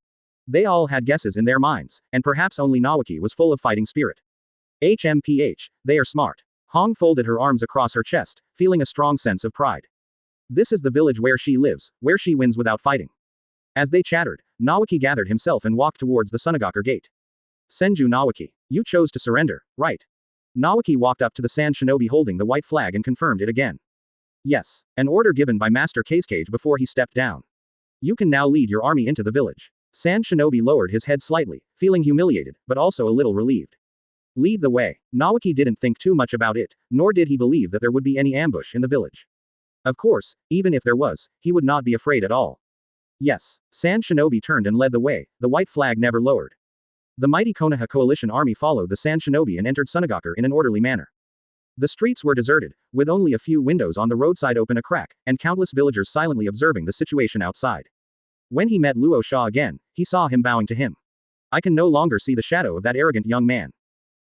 They all had guesses in their minds, and perhaps only Nawaki was full of fighting spirit. HMPH, they are smart. Hong folded her arms across her chest, feeling a strong sense of pride. This is the village where she lives, where she wins without fighting. As they chattered, Nawaki gathered himself and walked towards the Tsunade gate. Senju Nawaki, you chose to surrender, right? Nawaki walked up to the Sand Shinobi holding the white flag and confirmed it again. Yes, an order given by Master Kage before he stepped down. You can now lead your army into the village. Sand Shinobi lowered his head slightly, feeling humiliated, but also a little relieved. Lead the way. Nawaki didn't think too much about it, nor did he believe that there would be any ambush in the village. Of course, even if there was, he would not be afraid at all. Yes. Sand Shinobi turned and led the way, the white flag never lowered. The mighty Konoha coalition army followed the Sand Shinobi and entered Tsunade in an orderly manner. The streets were deserted, with only a few windows on the roadside open a crack, and countless villagers silently observing the situation outside. When he met Luo Sha again, he saw him bowing to him. I can no longer see the shadow of that arrogant young man.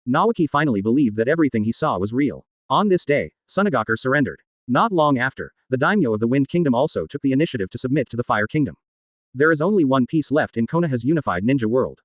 Nawaki finally believed that everything he saw was real. On this day, Tsunade surrendered. Not long after, the daimyo of the Wind Kingdom also took the initiative to submit to the Fire Kingdom. There is only one piece left in Konoha's unified ninja world.